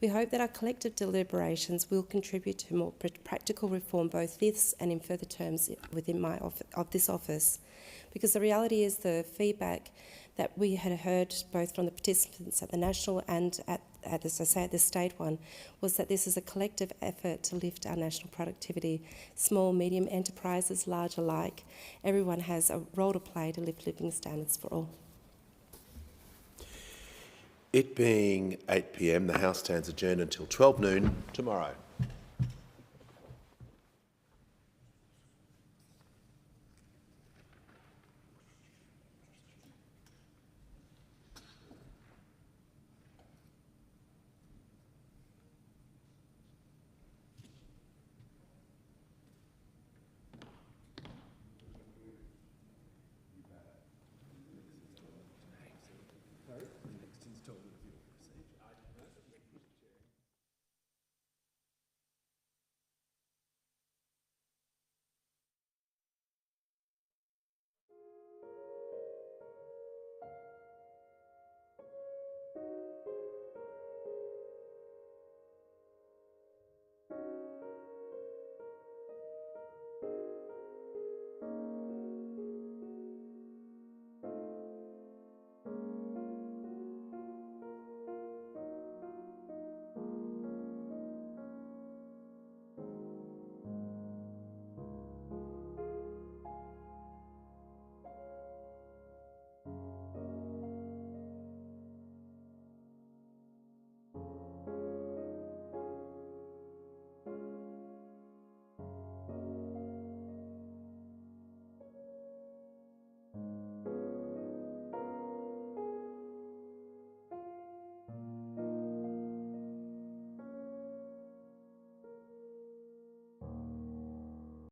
A: We hope that our collective deliberations will contribute to more practical reform, both this and in further terms within this office, because the reality is the feedback that we had heard both from the participants at the national and at the state one was that this is a collective effort to lift our national productivity. Small, medium enterprises, large alike, everyone has a role to play to lift living standards for all.
C: It being 8 p.m, the House stands adjourned until 12 noon tomorrow.